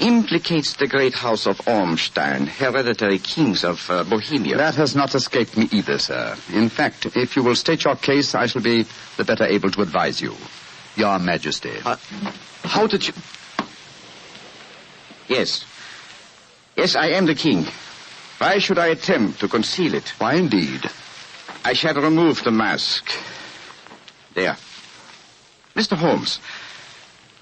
implicates the great house of Ormstein, hereditary kings of Bohemia. That has not escaped me either, sir. In fact, if you will state your case, I shall be the better able to advise you. Your Majesty. How did you... Yes, I am the king. Why should I attempt to conceal it? Why, indeed? I shall remove the mask. There. Mr. Holmes,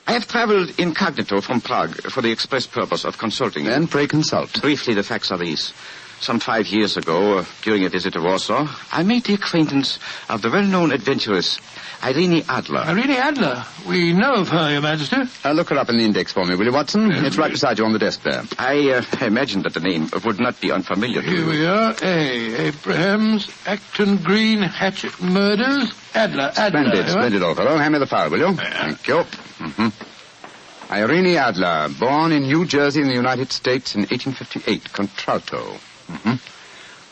I have traveled incognito from Prague for the express purpose of consulting you. Then pray consult. Briefly, the facts are these. Some 5 years ago, during a visit to Warsaw, I made the acquaintance of the well-known adventuress Irene Adler. Irene Adler? We know of her, Your Majesty. Look her up in the index for me, will you, Watson? It's right beside you on the desk there. I imagined that the name would not be unfamiliar to you. Here we are. Abrahams, Acton Green, Hatchet Murders, Adler. Splendid, old fellow. Hand me the file, will you? Thank you. Irene Adler, born in New Jersey in the United States in 1858, contralto.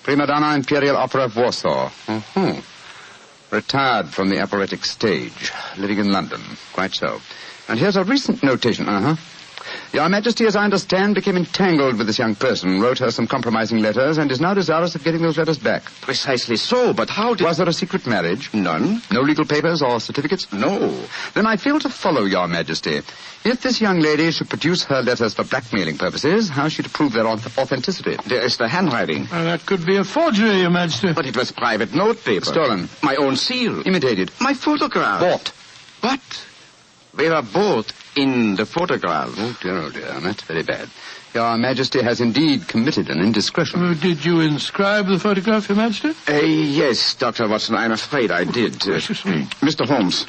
Prima donna Imperial Opera of Warsaw. Retired from the operatic stage, living in London. Quite so. And here's a recent notation. Your Majesty, as I understand, became entangled with this young person, wrote her some compromising letters, and is now desirous of getting those letters back. Precisely so, but how did... Was there a secret marriage? None. No legal papers or certificates? No. Then I fail to follow, Your Majesty. If this young lady should produce her letters for blackmailing purposes, how is she to prove their authenticity? There is the handwriting. That could be a forgery, Your Majesty. But it was private note paper. Stolen. My own seal. Imitated. My photograph. Bought. What? They were both in the photograph. Oh, dear. That's very bad. Your Majesty has indeed committed an indiscretion. Did you inscribe the photograph, Your Majesty? Yes, Dr. Watson, I'm afraid I did. Mr. Holmes,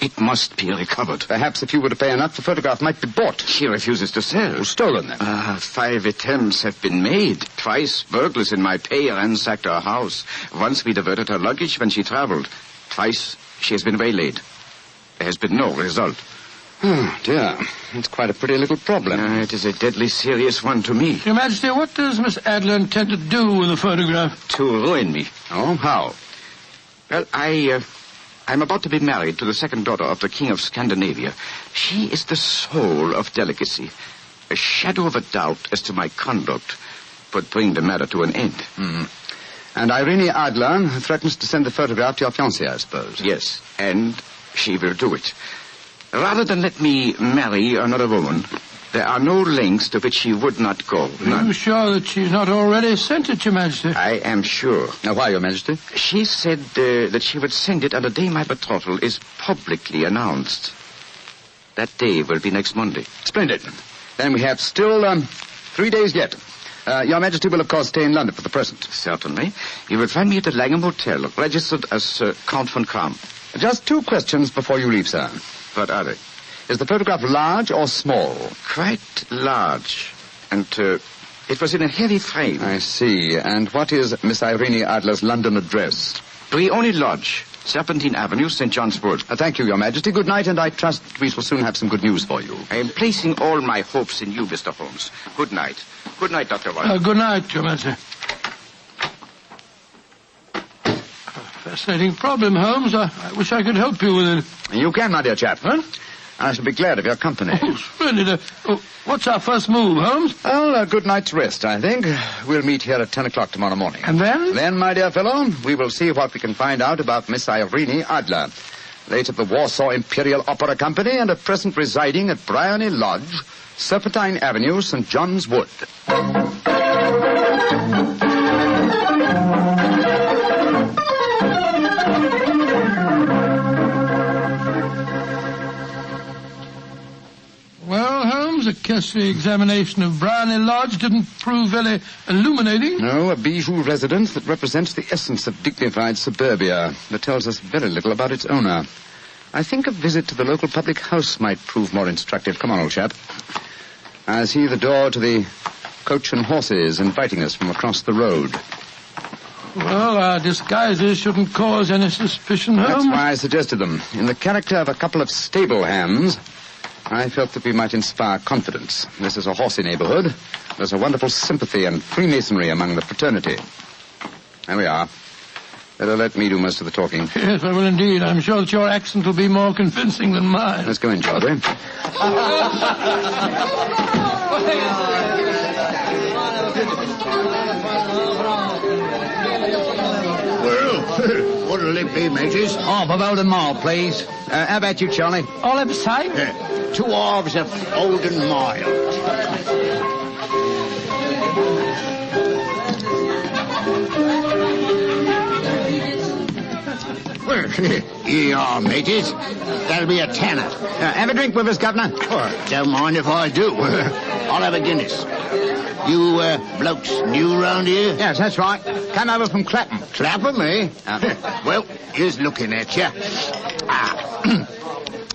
it must be recovered. Perhaps if you were to pay enough, the photograph might be bought. She refuses to sell. Oh, stolen, then. 5 attempts have been made. Twice burglars in my pay ransacked her house. Once we diverted her luggage when she traveled. Twice she has been waylaid. There has been no result. Oh, dear. It's quite a pretty little problem. It is a deadly serious one to me. Your Majesty, what does Miss Adler intend to do with the photograph? To ruin me. Oh, how? Well, I'm about to be married to the second daughter of the King of Scandinavia. She is the soul of delicacy. A shadow of a doubt as to my conduct would bring the matter to an end. And Irene Adler threatens to send the photograph to your fiancée, I suppose. Yes, and she will do it. Rather than let me marry another woman, there are no lengths to which she would not go. Are you sure that she's not already sent it, Your Majesty? I am sure. Now, why, Your Majesty? She said that she would send it on the day my betrothal is publicly announced. That day will be next Monday. Splendid. Then we have still 3 days yet. Your Majesty will, of course, stay in London for the present. Certainly. You will find me at the Langham Hotel, registered as Count von Kram. Just 2 questions before you leave, sir. What are they? Is the photograph large or small? Quite large. And it was in a heavy frame. I see. And what is Miss Irene Adler's London address? Briony Lodge, Serpentine Avenue, St. John's Wood. Thank you, Your Majesty. Good night, and I trust we shall soon have some good news for you. I am placing all my hopes in you, Mr. Holmes. Good night. Good night, Dr. Watson. Good night, Your Majesty. Fascinating problem, Holmes. I wish I could help you with it. You can, my dear chap. Huh? I shall be glad of your company. Oh, splendid. What's our first move, Holmes? Well, a good night's rest, I think. We'll meet here at 10 o'clock tomorrow morning. And then? Then, my dear fellow, we will see what we can find out about Miss Irene Adler, late of the Warsaw Imperial Opera Company and at present residing at Briony Lodge, Serpentine Avenue, St. John's Wood. Well, Holmes, a cursory examination of Briony Lodge didn't prove very illuminating. No, a bijou residence that represents the essence of dignified suburbia, but tells us very little about its owner. I think a visit to the local public house might prove more instructive. Come on, old chap. I see the door to the Coach and Horses inviting us from across the road. Well, our disguises shouldn't cause any suspicion, Holmes. That's why I suggested them. In the character of a couple of stable hands, I felt that we might inspire confidence. This is a horsey neighborhood. There's a wonderful sympathy and freemasonry among the fraternity. There we are. Better let me do most of the talking. Yes, I will indeed. I'm sure that your accent will be more convincing than mine. Let's go in, Chaudhry. Well, what'll it be, Majors? Half of Oldham Mile, please. How about you, Charlie? All I'm saying? 2 halves of Oldham Mile. Well, here you are, Majors. That'll be a tenner. Have a drink with us, Governor. Oh, don't mind if I do. I'll have a Guinness. You blokes new round here? Yes, that's right. Come over from Clapham. Clapham, eh? Well, here's looking at you.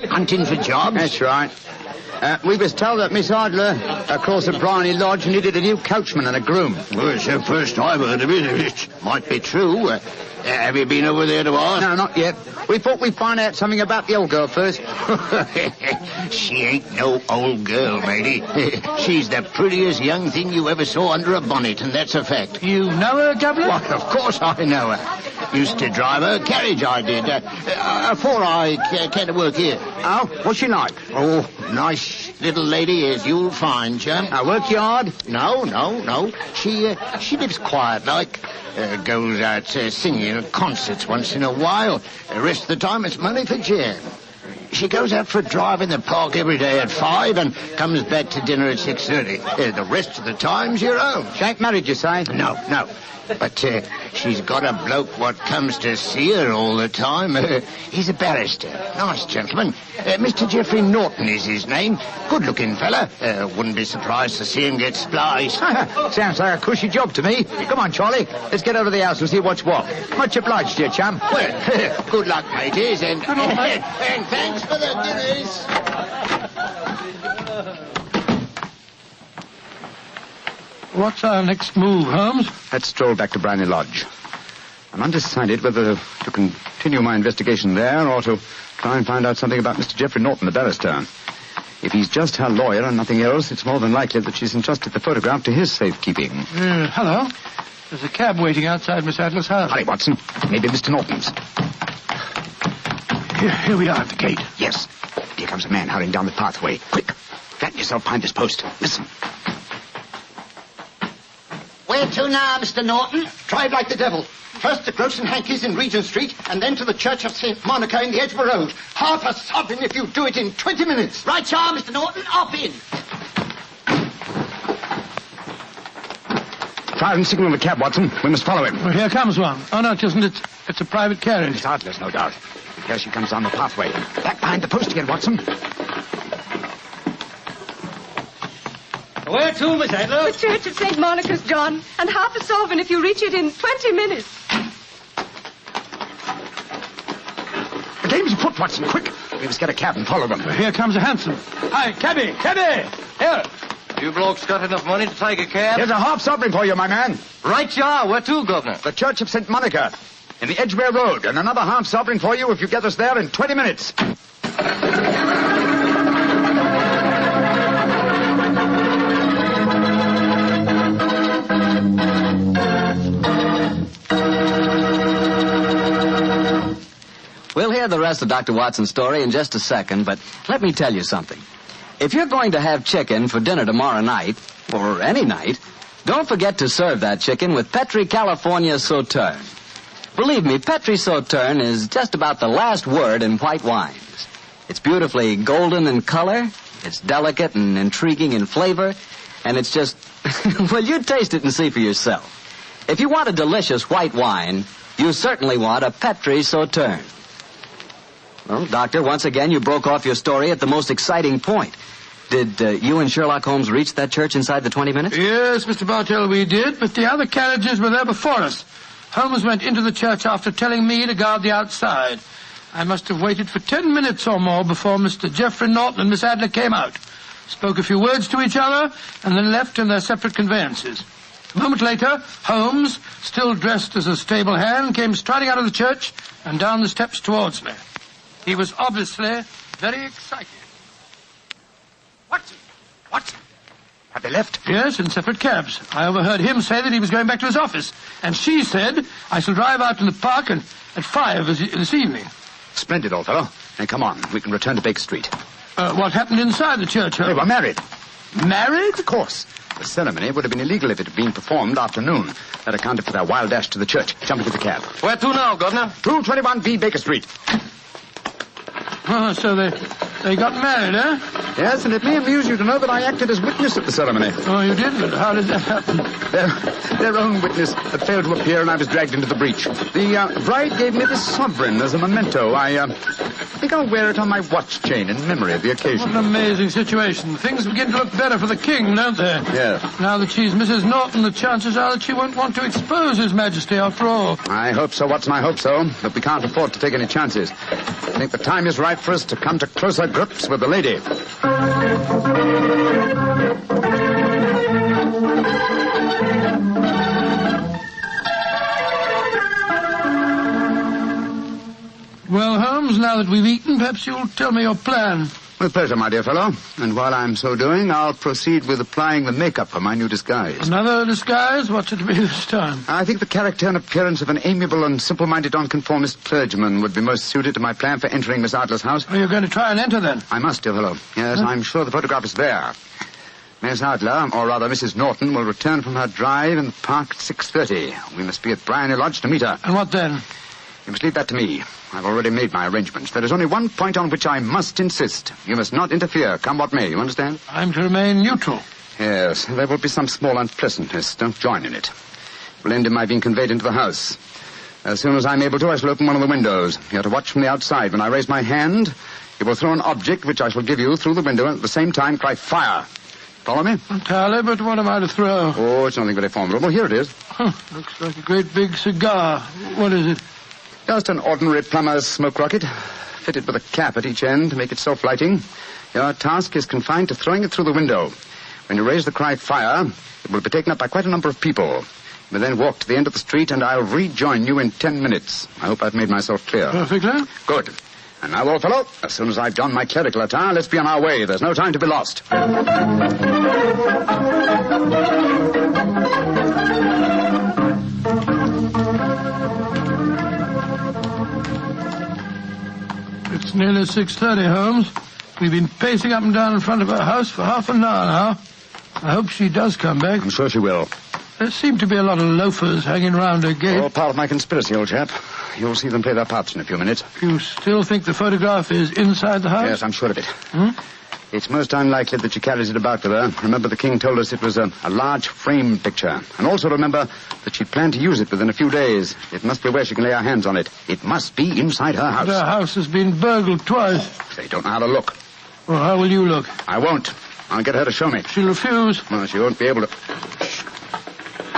Hunting for jobs? That's right. We was told that Miss Adler, across at Briony Lodge, needed a new coachman and a groom. Well, it's the first I've heard of it. It might be true. Have you been over there to ask? No, not yet. We thought we'd find out something about the old girl first. She ain't no old girl, matey. She's the prettiest young thing you ever saw under a bonnet, and that's a fact. You know her, Governor? Why, of course I know her. Used to drive her carriage, I did. Before I came to work here. Oh, what's she like? Oh, nice little lady, as you'll find, chum. Work hard? No. She lives quiet like. Goes out singing at concerts once in a while. The rest of the time it's money for jam. She goes out for a drive in the park every day at 5 and comes back to dinner at 6:30. The rest of the time's your own. She ain't married, you say? No. But she's got a bloke what comes to see her all the time. He's a barrister. Nice gentleman. Mr. Geoffrey Norton is his name. Good-looking fella. Wouldn't be surprised to see him get spliced. Sounds like a cushy job to me. Come on, Charlie. Let's get over to the house and see what's what. Much obliged to you, chum. Well, good luck, mateys, and thanks for the dinners. What's our next move, Holmes? Let's stroll back to Briony Lodge. I'm undecided whether to continue my investigation there or to try and find out something about Mr. Geoffrey Norton, the barrister. If he's just her lawyer and nothing else, it's more than likely that she's entrusted the photograph to his safekeeping. Hello. There's a cab waiting outside Miss Adler's house. Hurry, Watson. Maybe Mr. Norton's. Here we are at the gate. Yes. Here comes a man hurrying down the pathway. Quick. Flatten yourself behind this post. Listen. Where to now, Mr. Norton? Drive like the devil. First to Gross and Hankey's in Regent Street, and then to the Church of St. Monica in the Edgware Road. Half a sovereign if you do it in 20 minutes. Right, you are, Mr. Norton. Up in. Fire and signal the cab, Watson. We must follow him. Well, here comes one. Oh, no, it isn't. It's a private carriage. Miss Adler's, no doubt. Here she comes down the pathway. Back behind the post again, Watson. Where to, Miss Adler? The Church of St. Monica's, John, and half a sovereign if you reach it in 20 minutes. The game's afoot, Watson. Quick. We must get a cab and follow them. Well, here comes a hansom. Hi, cabby! Here! You blokes got enough money to take a cab? Here's a half sovereign for you, my man. Right you are. Where to, Governor? The Church of St. Monica, in the Edgware Road, and another half sovereign for you if you get us there in 20 minutes. We'll hear the rest of Dr. Watson's story in just a second, but let me tell you something. If you're going to have chicken for dinner tomorrow night, or any night, don't forget to serve that chicken with Petri California Sauterne. Believe me, Petri Sauterne is just about the last word in white wines. It's beautifully golden in color, it's delicate and intriguing in flavor, and it's just... well, you taste it and see for yourself. If you want a delicious white wine, you certainly want a Petri Sauterne. Well, Doctor, once again, you broke off your story at the most exciting point. Did you and Sherlock Holmes reach that church inside the 20 minutes? Yes, Mr. Bartell, we did, but the other carriages were there before us. Holmes went into the church after telling me to guard the outside. I must have waited for 10 minutes or more before Mr. Geoffrey Norton and Miss Adler came out, spoke a few words to each other, and then left in their separate conveyances. A moment later, Holmes, still dressed as a stable hand, came striding out of the church and down the steps towards me. He was obviously very excited. Watson! Have they left? Yes, in separate cabs. I overheard him say that he was going back to his office. And she said, I shall drive out in the park at 5 this evening. Splendid, old fellow. Then come on. We can return to Baker Street. What happened inside the church? They were married. Married? Of course. The ceremony would have been illegal if it had been performed after noon. That accounted for their wild dash to the church. Jump into the cab. Where to now, Governor? 221B Baker Street. Oh, so they got married, eh? Yes, and it may amuse you to know that I acted as witness at the ceremony. Oh, you did? But how did that happen? Their own witness had failed to appear, and I was dragged into the breach. The bride gave me this sovereign as a memento. I think I'll wear it on my watch chain in memory of the occasion. What an amazing situation. Things begin to look better for the king, don't they? Yes. Now that she's Mrs. Norton, the chances are that she won't want to expose His Majesty after all. I hope so, Watson, I hope so. But we can't afford to take any chances. I think the time is right for us to come to closer grips with the lady. Well, Holmes, now that we've eaten, perhaps you'll tell me your plan. With pleasure, my dear fellow. And while I'm so doing, I'll proceed with applying the makeup for my new disguise. Another disguise? What's it to be this time? I think the character and appearance of an amiable and simple-minded nonconformist clergyman would be most suited to my plan for entering Miss Adler's house. Are you going to try and enter, then? I must, dear fellow. Yes, I'm sure the photograph is there. Miss Adler, or rather Mrs. Norton, will return from her drive in the park at 6:30. We must be at Briony Lodge to meet her. And what then? You must leave that to me. I've already made my arrangements. There is only one point on which I must insist. You must not interfere, come what may. You understand? I'm to remain neutral. Yes, there will be some small unpleasantness. Don't join in it. It will end in my being conveyed into the house. As soon as I'm able to, I shall open one of the windows. You are to watch from the outside. When I raise my hand, you will throw an object which I shall give you through the window and at the same time cry fire. Follow me? Entirely, but what am I to throw? Oh, it's nothing very formidable. Here it is. Looks like a great big cigar. What is it? Just an ordinary plumber's smoke rocket, fitted with a cap at each end to make it self-lighting. Your task is confined to throwing it through the window. When you raise the cry fire, it will be taken up by quite a number of people. You may then walk to the end of the street, and I'll rejoin you in 10 minutes. I hope I've made myself clear. Perfectly. Good. And now, old fellow, as soon as I've donned my clerical attire, let's be on our way. There's no time to be lost. It's nearly 6:30, Holmes. We've been pacing up and down in front of her house for half an hour now. I hope she does come back. I'm sure she will. There seem to be a lot of loafers hanging around her gate. All part of my conspiracy, old chap. You'll see them play their parts in a few minutes. You still think the photograph is inside the house? Yes, I'm sure of it. It's most unlikely that she carries it about with her. Remember, the king told us it was a large frame picture. And also remember that she planned to use it within a few days. It must be where she can lay her hands on it. It must be inside her house. Her house has been burgled twice. They don't know how to look. Well, how will you look? I won't. I'll get her to show me. She'll refuse. Well, she won't be able to. Shh.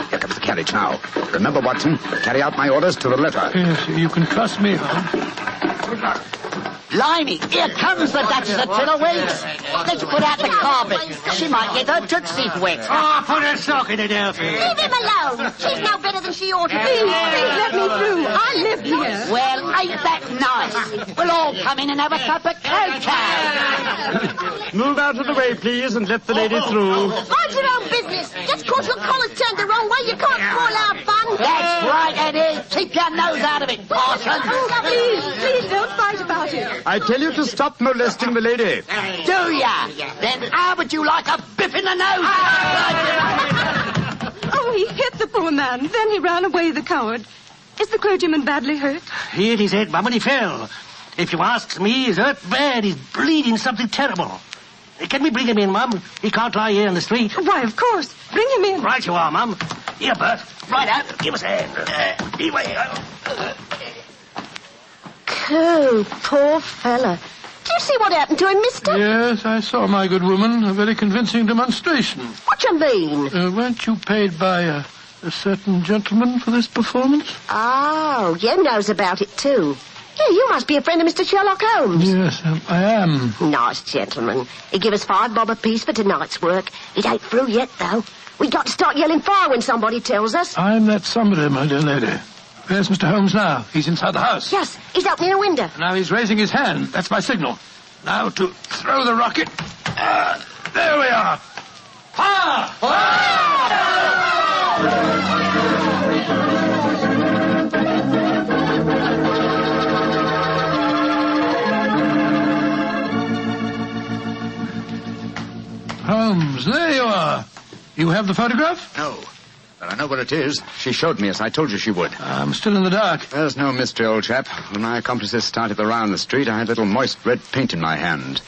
Here comes the carriage now. Remember, Watson, carry out my orders to the letter. Yes, you can trust me, Holmes. Good luck. Blimey, here comes the Duchess of Tiddlewinks. Let's put out the carpet. She might get her tootsies wet. Oh, put a sock in it, Elfie. Leave him alone. She's no better than she ought to be. Please let me through. I live here. Well, ain't that nice? We'll all come in and have a cup of cocoa. Move out of the way, please, and let the lady through. Mind your own business. Just cause your collar's turned the wrong way, you can't spoil our fun. That's right, Eddie. Keep your nose out of it, Parson. Please don't fight about it. I tell you to stop molesting the lady. Do ya? Then how would you like a biff in the nose? Oh, he hit the poor man. Then he ran away, the coward. Is the clergyman badly hurt? He hit his head, Mum, and he fell. If you ask me, he's hurt bad. He's bleeding something terrible. Can we bring him in, Mum? He can't lie here in the street. Why, of course. Bring him in. Right you are, Mum. Here, Bert. Right out. Give us a hand. Beware. Oh, poor fella. Do you see what happened to him, mister? Yes, I saw, my good woman. A very convincing demonstration. What you mean? Weren't you paid by a certain gentleman for this performance? Oh, you knows about it, too. Yeah, you must be a friend of Mr. Sherlock Holmes. Yes, I am. Nice gentleman. He give us $5 bob apiece for tonight's work. It ain't through yet, though. We got to start yelling fire when somebody tells us. I'm that somebody, my dear lady. Where's Mr. Holmes now? He's inside the house. Yes, he's opening a window. Now he's raising his hand. That's my signal. Now to throw the rocket. There we are. Fire! Holmes, there you are. You have the photograph? No. But I know what it is. She showed me, as I told you she would. I'm still in the dark. There's no mystery, old chap. When my accomplices started around the street, I had a little moist red paint in my hand.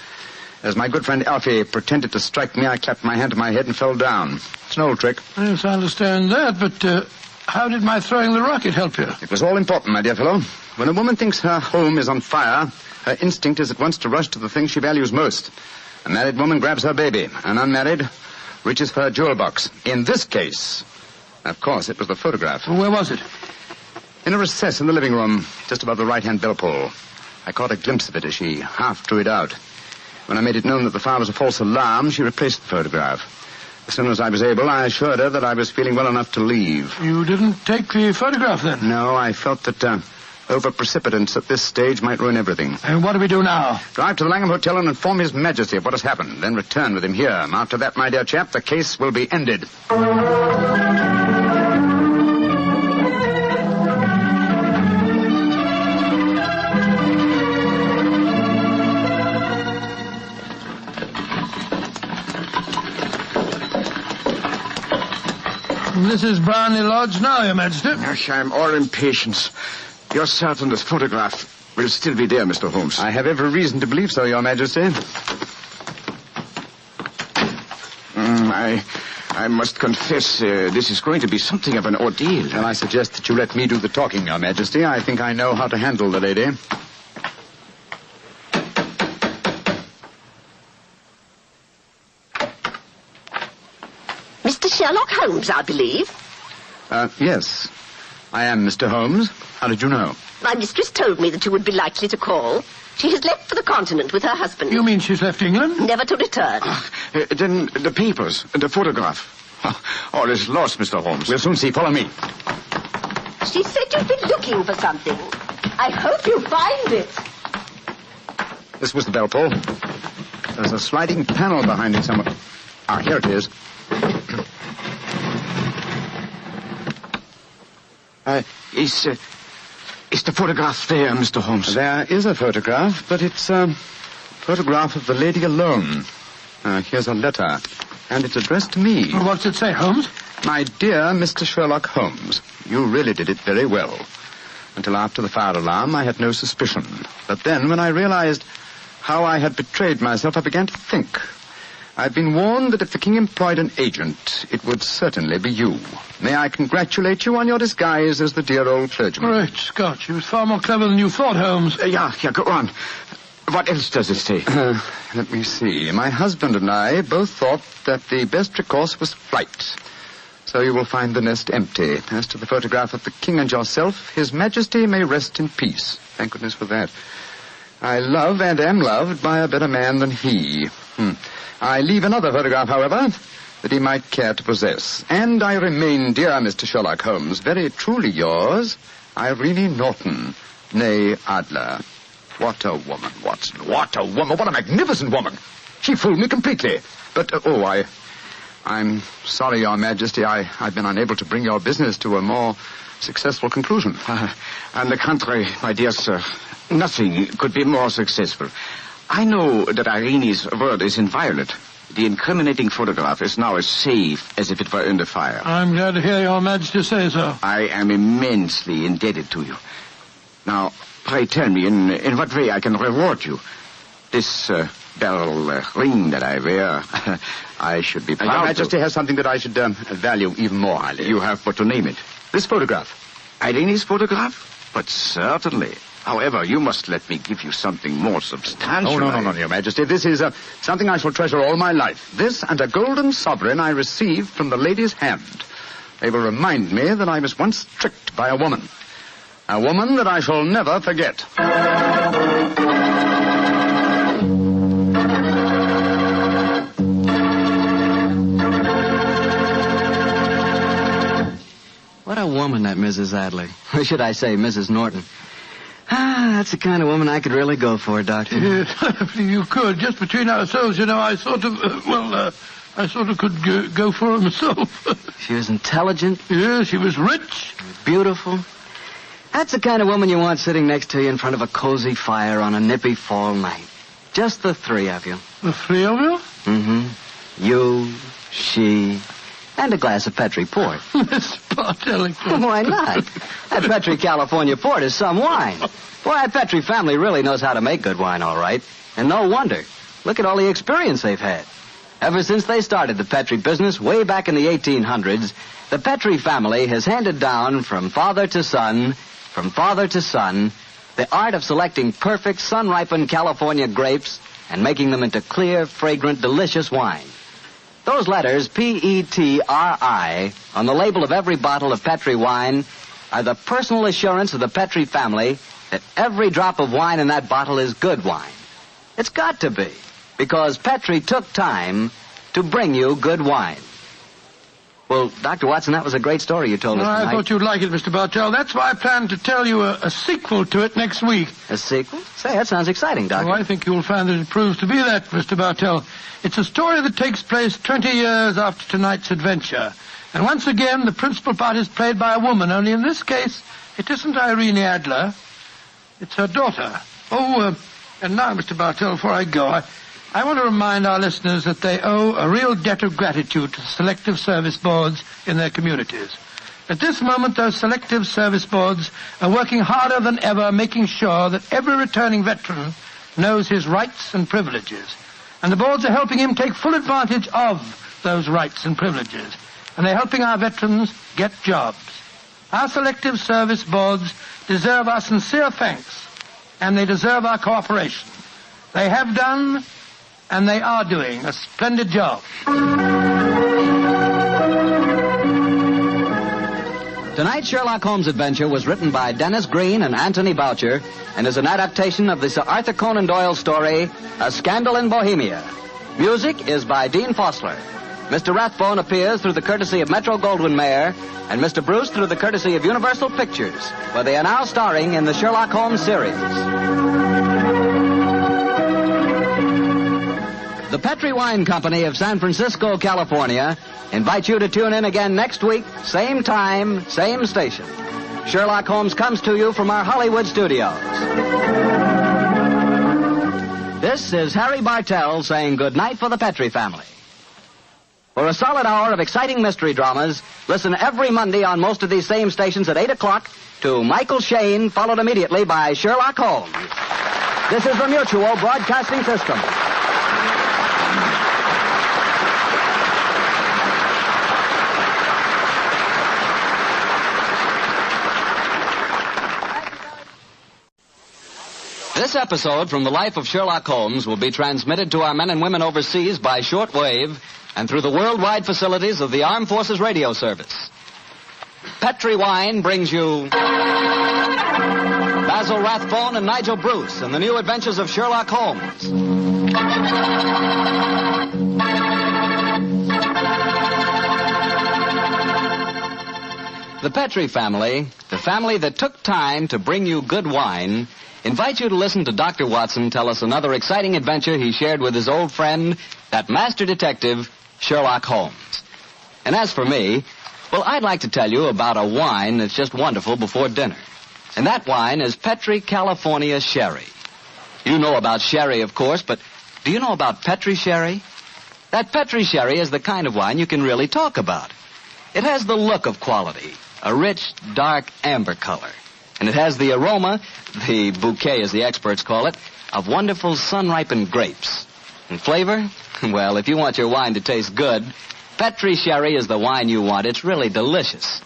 As my good friend Alfie pretended to strike me, I clapped my hand to my head and fell down. It's an old trick. Yes, I understand that, but how did my throwing the rocket help you? It was all important, my dear fellow. When a woman thinks her home is on fire, her instinct is at once to rush to the thing she values most. A married woman grabs her baby. An unmarried reaches for her jewel box. In this case, of course, it was the photograph. Where was it? In a recess in the living room, just above the right-hand bell pull. I caught a glimpse of it as she half drew it out. When I made it known that the fire was a false alarm, she replaced the photograph. As soon as I was able, I assured her that I was feeling well enough to leave. You didn't take the photograph, then? No, I felt that over-precipitance at this stage might ruin everything. And what do we do now? Drive to the Langham Hotel and inform His Majesty of what has happened, then return with him here. After that, my dear chap, the case will be ended. This is Briony Lodge now, Your Majesty. I'm all impatience. You're certain this photograph will still be there, Mr. Holmes? I have every reason to believe so, Your Majesty. I must confess, this is going to be something of an ordeal. Well, I suggest that you let me do the talking, Your Majesty. I think I know how to handle the lady. Mr. Sherlock Holmes, I believe. Yes. I am Mr. Holmes. How did you know? My mistress told me that you would be likely to call. She has left for the continent with her husband. You mean she's left England? Never to return. Then the papers, the photograph. All is lost, Mr. Holmes. We'll soon see. Follow me. She said you'd been looking for something. I hope you find it. This was the bell pull. There's a sliding panel behind it somewhere. Ah, here it is. Is the photograph there, Mr. Holmes? There is a photograph, but it's a photograph of the lady alone. Here's a letter, and it's addressed to me. Well, what's it say, Holmes? My dear Mr. Sherlock Holmes, you really did it very well. Until after the fire alarm, I had no suspicion. But then, when I realized how I had betrayed myself, I began to think. I'd been warned that if the king employed an agent, it would certainly be you. May I congratulate you on your disguise as the dear old clergyman? Great Scott, you was far more clever than you thought, Holmes. Yeah, go on. What else does it say? Let me see. My husband and I both thought that the best recourse was flight. So you will find the nest empty. As to the photograph of the king and yourself, His Majesty may rest in peace. Thank goodness for that. I love and am loved by a better man than he. I leave another photograph, however, that he might care to possess. And I remain, dear Mr. Sherlock Holmes, very truly yours, Irene Norton, née Adler. What a woman, Watson. What a woman. What a magnificent woman. She fooled me completely. But, I'm sorry, Your Majesty. I've been unable to bring your business to a more successful conclusion. On the contrary, my dear sir, nothing could be more successful. I know that Irene's word is inviolate. The incriminating photograph is now as safe as if it were under fire. I'm glad to hear Your Majesty say so. I am immensely indebted to you. Now, pray tell me in what way I can reward you. This beryl ring that I wear, I should be proud Your Majesty has something that I should value even more highly. You have but to name it. This photograph. Irene's photograph? But certainly. However, you must let me give you something more substantial. Oh, no, Your Majesty. This is something I shall treasure all my life. This and a golden sovereign I received from the lady's hand. They will remind me that I was once tricked by a woman. A woman that I shall never forget. What a woman, that Mrs. Adler. Or should I say, Mrs. Norton. That's the kind of woman I could really go for, Doctor. Yes, you could. Just between ourselves, you know, I sort of could go for her myself. She was intelligent. Yeah, she was rich. Beautiful. That's the kind of woman you want sitting next to you in front of a cozy fire on a nippy fall night. Just the three of you. The three of you? Mm-hmm. You, she, and a glass of Petri port. Miss Bartelli. Why not? That Petri California port is some wine. Boy, that Petri family really knows how to make good wine, all right. And no wonder. Look at all the experience they've had. Ever since they started the Petri business way back in the 1800s, the Petri family has handed down from father to son, the art of selecting perfect sun-ripened California grapes and making them into clear, fragrant, delicious wine. Those letters, P-E-T-R-I, on the label of every bottle of Petri wine are the personal assurance of the Petri family that every drop of wine in that bottle is good wine. It's got to be. because Petri took time to bring you good wine. Well, Dr. Watson, that was a great story you told us tonight. I thought you'd like it, Mr. Bartell. That's why I plan to tell you a sequel to it next week. A sequel? Say, that sounds exciting, Doctor. Oh, I think you'll find that it proves to be that, Mr. Bartell. It's a story that takes place 20 years after tonight's adventure. And once again, the principal part is played by a woman, only in this case, it isn't Irene Adler. It's her daughter. And now, Mr. Bartell, before I go, I want to remind our listeners that they owe a real debt of gratitude to selective service boards in their communities. At this moment, those selective service boards are working harder than ever, making sure that every returning veteran knows his rights and privileges. And the boards are helping him take full advantage of those rights and privileges. And they're helping our veterans get jobs. Our selective service boards deserve our sincere thanks, and they deserve our cooperation. They have done, and they are doing, a splendid job. Tonight's Sherlock Holmes adventure was written by Dennis Green and Anthony Boucher and is an adaptation of the Sir Arthur Conan Doyle story, A Scandal in Bohemia. Music is by Dean Fossler. Mr. Rathbone appears through the courtesy of Metro-Goldwyn-Mayer and Mr. Bruce through the courtesy of Universal Pictures, where they are now starring in the Sherlock Holmes series. The Petri Wine Company of San Francisco, California, invites you to tune in again next week, same time, same station. Sherlock Holmes comes to you from our Hollywood studios. This is Harry Bartell saying good night for the Petri family. For a solid hour of exciting mystery dramas, listen every Monday on most of these same stations at 8 o'clock to Michael Shayne, followed immediately by Sherlock Holmes. This is the Mutual Broadcasting System. This episode from the life of Sherlock Holmes will be transmitted to our men and women overseas by shortwave and through the worldwide facilities of the Armed Forces Radio Service. Petri Wine brings you Basil Rathbone and Nigel Bruce in the new adventures of Sherlock Holmes. The Petri family, the family that took time to bring you good wine, invite you to listen to Dr. Watson tell us another exciting adventure he shared with his old friend, that master detective, Sherlock Holmes. And as for me, well, I'd like to tell you about a wine that's just wonderful before dinner. And that wine is Petri California Sherry. You know about sherry, of course, but do you know about Petri Sherry? That Petri Sherry is the kind of wine you can really talk about. It has the look of quality, a rich, dark amber color. And it has the aroma, the bouquet as the experts call it, of wonderful sun-ripened grapes. And flavor? Well, if you want your wine to taste good, Petri Sherry is the wine you want. It's really delicious.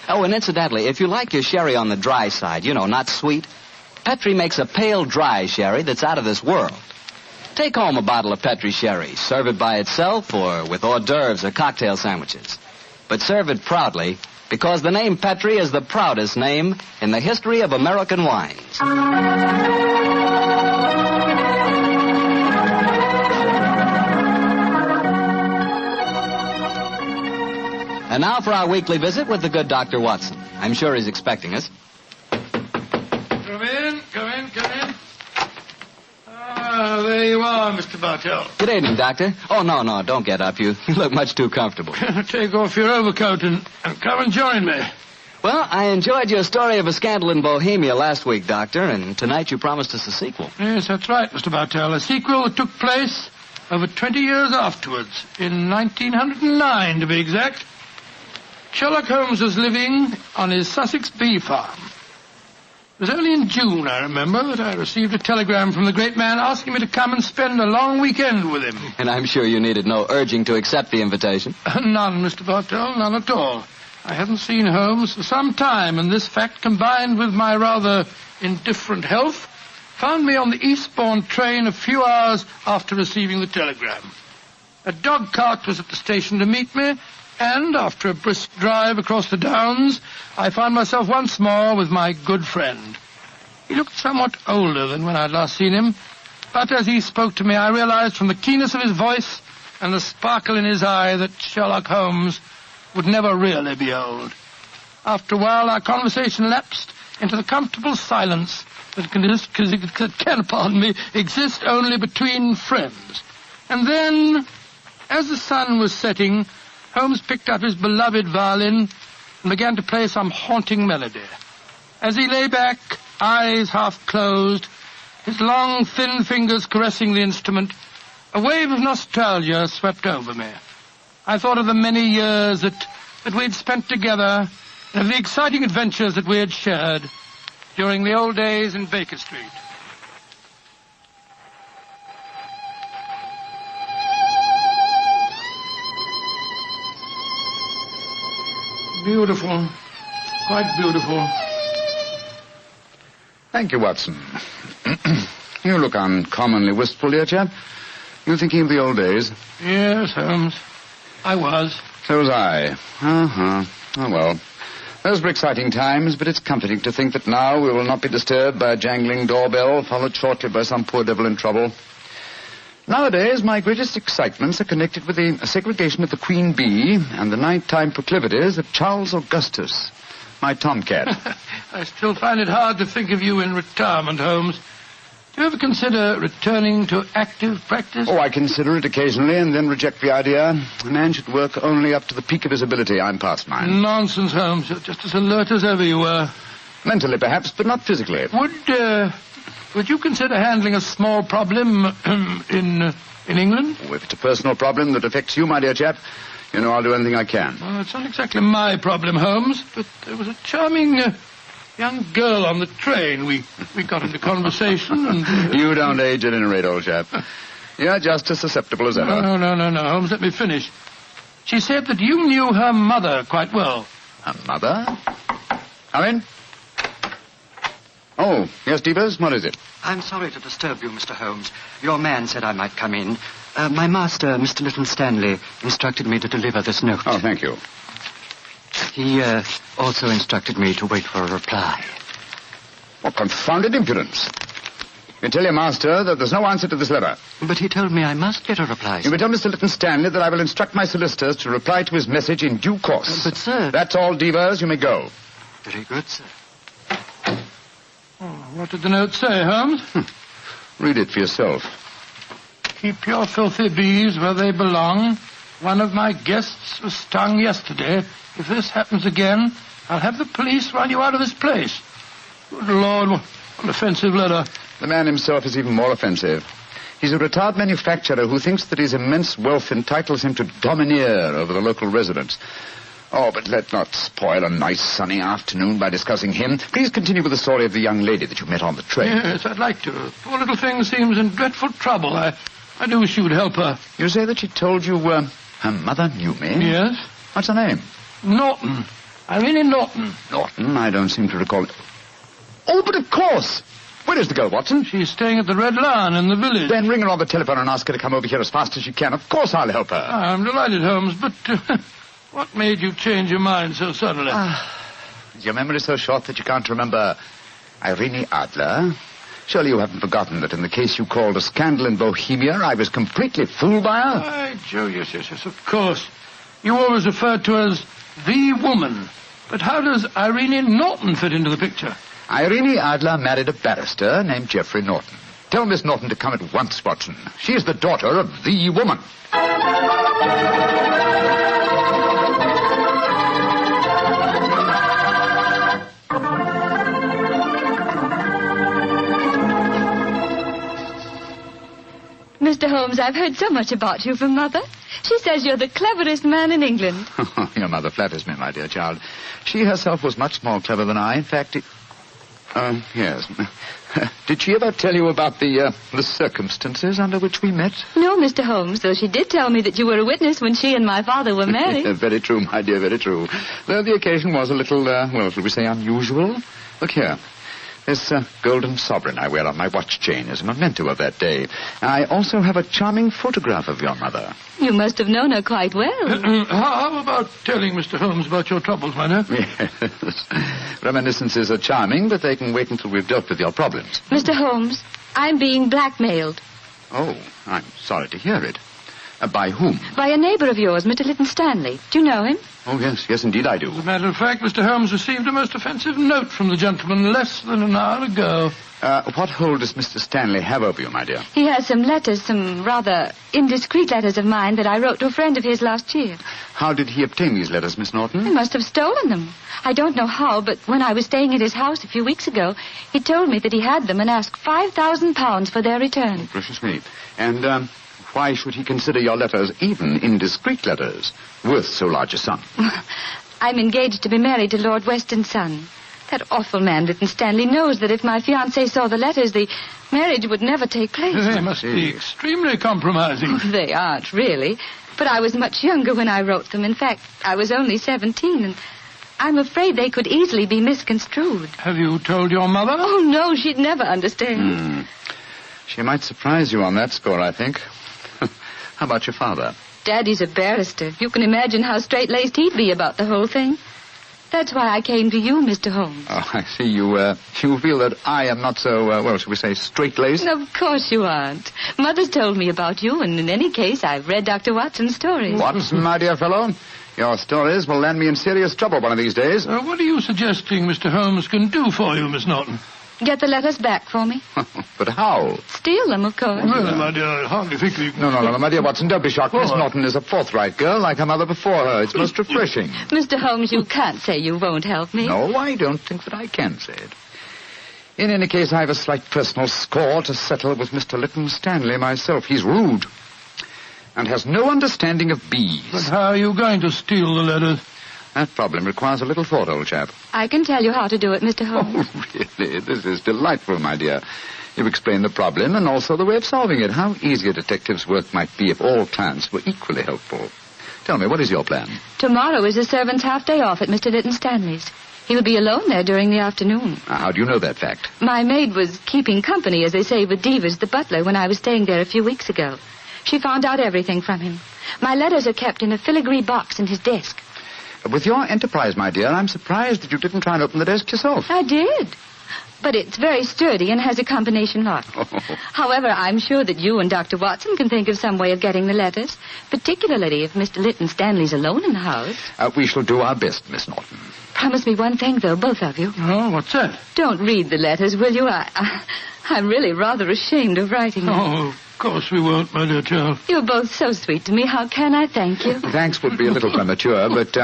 Oh, and incidentally, if you like your sherry on the dry side, not sweet, Petri makes a pale, dry sherry that's out of this world. Take home a bottle of Petri Sherry. Serve it by itself or with hors d'oeuvres or cocktail sandwiches. But serve it proudly, because the name Petri is the proudest name in the history of American wines. And now for our weekly visit with the good Dr. Watson. I'm sure he's expecting us. Come in. Ah, there you are, Mr. Bartell. Good evening, Doctor. Oh, no, don't get up. You look much too comfortable. Take off your overcoat and come and join me. Well, I enjoyed your story of A Scandal in Bohemia last week, Doctor, and tonight you promised us a sequel. Yes, that's right, Mr. Bartell. A sequel that took place over 20 years afterwards, in 1909 to be exact. Sherlock Holmes was living on his Sussex bee farm. It was only in June, I remember, that I received a telegram from the great man asking me to come and spend a long weekend with him. And I'm sure you needed no urging to accept the invitation. None, Mr. Bartell, none at all. I hadn't seen Holmes for some time, and this fact, combined with my rather indifferent health, found me on the Eastbourne train a few hours after receiving the telegram. A dog cart was at the station to meet me, and after a brisk drive across the downs, I found myself once more with my good friend. He looked somewhat older than when I'd last seen him, But as he spoke to me, I realized from the keenness of his voice and the sparkle in his eye that Sherlock Holmes would never really be old. After a while, our conversation lapsed into the comfortable silence that can exist only between friends. And then, as the sun was setting, Holmes picked up his beloved violin and began to play some haunting melody. As he lay back, eyes half closed, his long, thin fingers caressing the instrument, a wave of nostalgia swept over me. I thought of the many years that we'd spent together, and of the exciting adventures that we had shared during the old days in Baker Street. Beautiful. Quite beautiful. Thank you, Watson. You look uncommonly wistful, dear chap. You thinking of the old days? Yes, Holmes. I was. So was I. Uh-huh. Oh, well. Those were exciting times, but it's comforting to think that now we will not be disturbed by a jangling doorbell, followed shortly by some poor devil in trouble. Nowadays, my greatest excitements are connected with the segregation of the Queen Bee and the nighttime proclivities of Charles Augustus, my tomcat. I still find it hard to think of you in retirement, Holmes. Do you ever consider returning to active practice? Oh, I consider it occasionally and then reject the idea. A man should work only up to the peak of his ability. I'm past mine. Nonsense, Holmes. You're just as alert as ever you were. Mentally, perhaps, but not physically. Would you consider handling a small problem in England? Oh, if it's a personal problem that affects you, my dear chap, you know I'll do anything I can. Well, it's not exactly my problem, Holmes, but there was a charming young girl on the train. We got into conversation and... You don't age at any rate, old chap. You're just as susceptible as ever. No, Holmes, let me finish. She said that you knew her mother quite well. Her mother? Come in. Oh, yes, Devers, what is it? I'm sorry to disturb you, Mr. Holmes. Your man said I might come in. My master, Mr. Lytton Stanley, instructed me to deliver this note. Oh, thank you. He also instructed me to wait for a reply. What confounded impudence. You tell your master that there's no answer to this letter. But he told me I must get a reply, sir. You may tell Mr. Lytton Stanley that I will instruct my solicitors to reply to his message in due course. But, sir... That's all, Devers. You may go. Very good, sir. Oh, what did the note say, Holmes? Read it for yourself. Keep your filthy bees where they belong. One of my guests was stung yesterday. If this happens again, I'll have the police run you out of this place. Good Lord, what an offensive letter. The man himself is even more offensive. He's a retired manufacturer who thinks that his immense wealth entitles him to domineer over the local residents. Oh, but let's not spoil a nice sunny afternoon by discussing him. Please continue with the story of the young lady that you met on the train. Yes, I'd like to. Poor little thing seems in dreadful trouble. I do wish you would help her. You say that she told you her mother knew me? Yes. What's her name? Norton. Irene Norton. Norton? I don't seem to recall it. Oh, but of course. Where is the girl, Watson? She's staying at the Red Lion in the village. Then ring her on the telephone and ask her to come over here as fast as she can. Of course I'll help her. I'm delighted, Holmes, but what made you change your mind so suddenly? Is your memory so short that you can't remember Irene Adler? Surely you haven't forgotten that in the case you called a scandal in Bohemia, I was completely fooled by her? Why, Joe, yes, of course. You always referred to her as the woman. But how does Irene Norton fit into the picture? Irene Adler married a barrister named Geoffrey Norton. Tell Miss Norton to come at once, Watson. She is the daughter of the woman. Mr. Holmes, I've heard so much about you from Mother. She says you're the cleverest man in England. Your mother flatters me, my dear child. She herself was much more clever than I. In fact, yes. Did she ever tell you about the circumstances under which we met? No, Mr. Holmes, though she did tell me that you were a witness when she and my father were married. Very true, my dear, very true. Though the occasion was a little, shall we say, unusual. Look here. This golden sovereign I wear on my watch chain is a memento of that day. I also have a charming photograph of your mother. You must have known her quite well. How about telling Mr. Holmes about your troubles, my dear? Yes. Reminiscences are charming, but they can wait until we've dealt with your problems. Mr. Holmes, I'm being blackmailed. Oh, I'm sorry to hear it. By whom? By a neighbor of yours, Mr. Lytton Stanley. Do you know him? Oh, yes, indeed I do. As a matter of fact, Mr. Holmes received a most offensive note from the gentleman less than an hour ago. What hold does Mr. Stanley have over you, my dear? He has some letters, some rather indiscreet letters of mine that I wrote to a friend of his last year. How did he obtain these letters, Miss Norton? He must have stolen them. I don't know how, but when I was staying at his house a few weeks ago, he told me that he had them and asked £5,000 for their return. Oh, gracious me. And, why should he consider your letters, even indiscreet letters, worth so large a sum? I'm engaged to be married to Lord Weston's son. That awful man, Lytton Stanley, knows that if my fiancé saw the letters, the marriage would never take place. They must be extremely compromising. Oh, they aren't, really. But I was much younger when I wrote them. In fact, I was only 17, and I'm afraid they could easily be misconstrued. Have you told your mother? Oh, no, she'd never understand. She might surprise you on that score, I think. How about your father? Daddy's a barrister. You can imagine how straight-laced he'd be about the whole thing. That's why I came to you, Mr. Holmes. Oh, I see. You feel that I am not so, shall we say, straight-laced? Of course you aren't. Mother's told me about you, and in any case, I've read Dr. Watson's stories. Watson, my dear fellow, your stories will land me in serious trouble one of these days. What are you suggesting Mr. Holmes can do for you, Miss Norton? Get the letters back for me. But how? Steal them, of course. Well, my dear, I hardly think you can... No, my dear Watson, don't be shocked. Miss Norton is a forthright girl, like her mother before her. It's most refreshing. Mr. Holmes, you can't say you won't help me. No, I don't think that I can say it. In any case, I have a slight personal score to settle with Mr. Lytton Stanley myself. He's rude and has no understanding of bees. But how are you going to steal the letters? That problem requires a little thought, old chap. I can tell you how to do it, Mr. Holmes. Oh, really? This is delightful, my dear. You explain the problem and also the way of solving it. How easy a detective's work might be if all clients were equally helpful. Tell me, what is your plan? Tomorrow is the servant's half-day off at Mr. Lytton Stanley's. He will be alone there during the afternoon. How do you know that fact? My maid was keeping company, as they say, with Devers, the butler, when I was staying there a few weeks ago. She found out everything from him. My letters are kept in a filigree box in his desk. With your enterprise, my dear, I'm surprised that you didn't try and open the desk yourself. I did. But it's very sturdy and has a combination lock. However, I'm sure that you and Dr. Watson can think of some way of getting the letters, particularly if Mr. Lytton Stanley's alone in the house. We shall do our best, Miss Norton. Promise me one thing, though, both of you. Oh, what's that? Don't read the letters, will you? I'm really rather ashamed of writing them. Oh, of course we won't, my dear child. You're both so sweet to me. How can I thank you? Thanks would be a little premature, but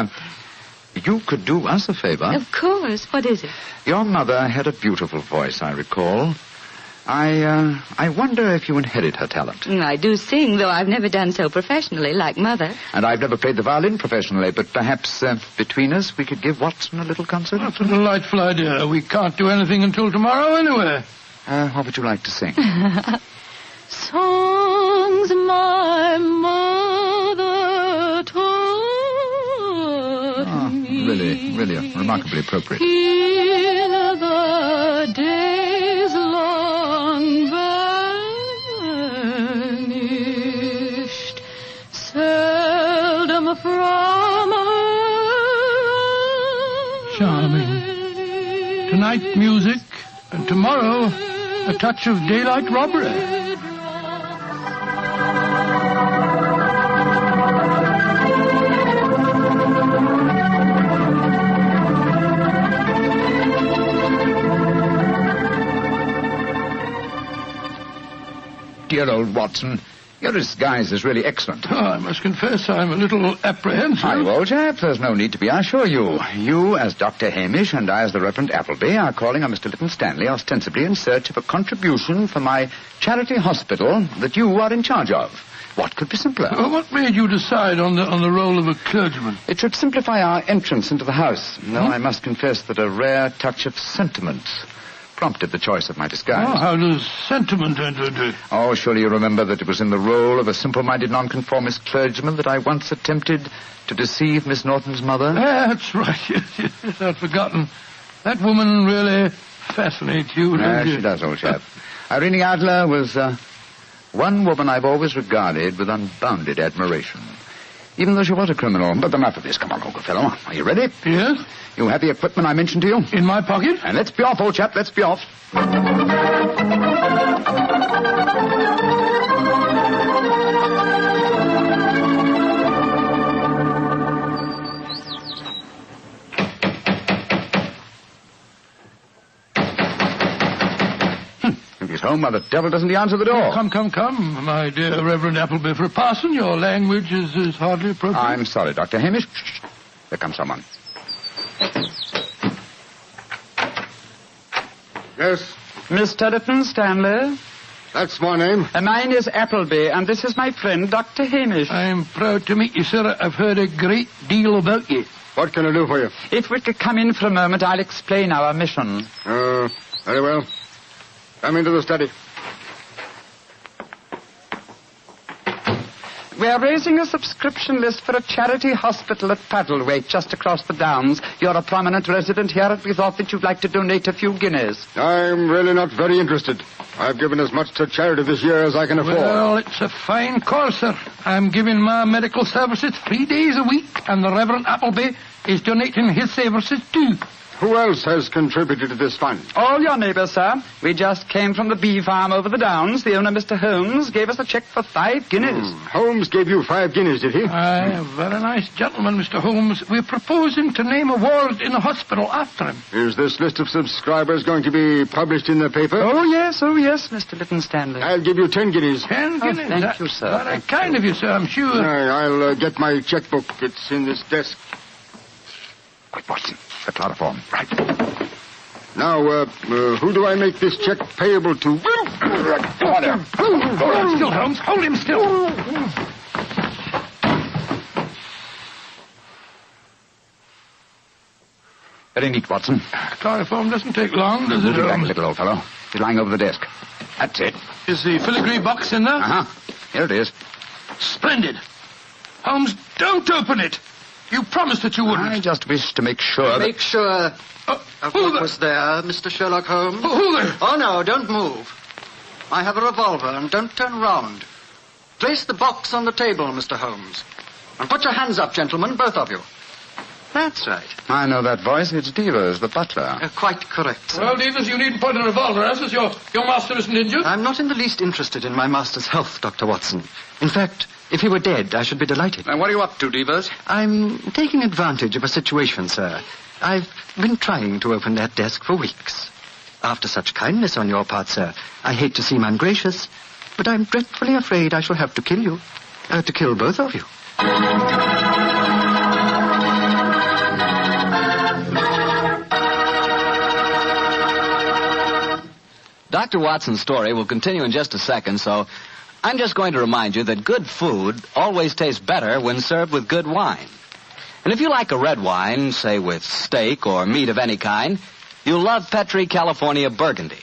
you could do us a favor. Of course. What is it? Your mother had a beautiful voice, I recall. I wonder if you inherit her talent. I do sing, though I've never done so professionally like Mother. And I've never played the violin professionally, but perhaps between us we could give Watson a little concert. That's a delightful idea. We can't do anything until tomorrow anyway. What would you like to sing? Songs my mother taught me. Really remarkably appropriate. In the days long vanished, seldom from her. Charming. Tonight, music, and tomorrow, a touch of daylight robbery. Dear old Watson, your disguise is really excellent. Oh, I must confess I'm a little apprehensive. Hi, old chap. There's no need to be, I assure you. You, as Dr. Hamish, and I, as the Reverend Appleby, are calling on Mr. Lytton Stanley, ostensibly in search of a contribution for my charity hospital that you are in charge of. What could be simpler? Well, what made you decide on the role of a clergyman? It should simplify our entrance into the house. Though I must confess that a rare touch of sentiment prompted the choice of my disguise. Oh, how does sentiment enter into it? Oh, surely you remember that it was in the role of a simple-minded nonconformist clergyman that I once attempted to deceive Miss Norton's mother. That's right. Yes, I'd forgotten. That woman really fascinates you, doesn't She it? does, old chap. Irene Adler was one woman I've always regarded with unbounded admiration. Even though she was a criminal. But enough of this. Come on, old fellow. Are you ready? Yes? You have the equipment I mentioned to you? In my pocket? And let's be off, old chap. Let's be off. He's home, why the devil doesn't he answer the door? Come, my dear Reverend Appleby. For a parson, your language is hardly appropriate. I'm sorry, Dr. Hamish. Shh. There comes someone. Yes? Mr. Lytton Stanley? That's my name. Mine is Appleby, and this is my friend, Dr. Hamish. I'm proud to meet you, sir. I've heard a great deal about you. What can I do for you? If we could come in for a moment, I'll explain our mission. Very well. Come into the study. We are raising a subscription list for a charity hospital at Paddlewaite, just across the Downs. You're a prominent resident here, and we thought that you'd like to donate a few guineas. I'm really not very interested. I've given as much to charity this year as I can afford. Well, it's a fine cause, sir. I'm giving my medical services 3 days a week, and the Reverend Appleby is donating his services too. Who else has contributed to this fund? All your neighbours, sir. We just came from the bee farm over the Downs. The owner, Mr. Holmes, gave us a cheque for 5 guineas. Holmes gave you 5 guineas, did he? Aye, a very nice gentleman, Mr. Holmes. We're proposing to name a ward in the hospital after him. Is this list of subscribers going to be published in the paper? Oh, yes, Mr. Lytton Stanley. I'll give you 10 guineas. 10 guineas? Thank you, sir. Very kind of you, sir, I'm sure. I'll get my checkbook. It's in this desk. Quick, Watson. The chloroform. Right. Now, who do I make this check payable to? Hold him still, Holmes. Hold him still. Very neat, Watson. Chloroform doesn't take long, does it, Back a Holmes? little, old fellow. He's lying over the desk. That's it. Is the filigree box in there? Uh-huh. Here it is. Splendid. Holmes, don't open it. You promised that you wouldn't. I just wish to make sure Make sure of what was there, Mr. Sherlock Holmes. Who there? Oh, no, don't move. I have a revolver, and don't turn round. Place the box on the table, Mr. Holmes. And put your hands up, gentlemen, both of you. That's right. I know that voice. It's Devers, the butler. Quite correct, sir. Well, Devers, you needn't point a revolver at us. Your master isn't injured. I'm not in the least interested in my master's health, Dr. Watson. In fact, if he were dead, I should be delighted. Now, what are you up to, Devers? I'm taking advantage of a situation, sir. I've been trying to open that desk for weeks. After such kindness on your part, sir, I hate to seem ungracious, but I'm dreadfully afraid I shall have to kill you. To kill both of you. Dr. Watson's story will continue in just a second, so I'm just going to remind you that good food always tastes better when served with good wine. And if you like a red wine, say with steak or meat of any kind, you'll love Petri California Burgundy.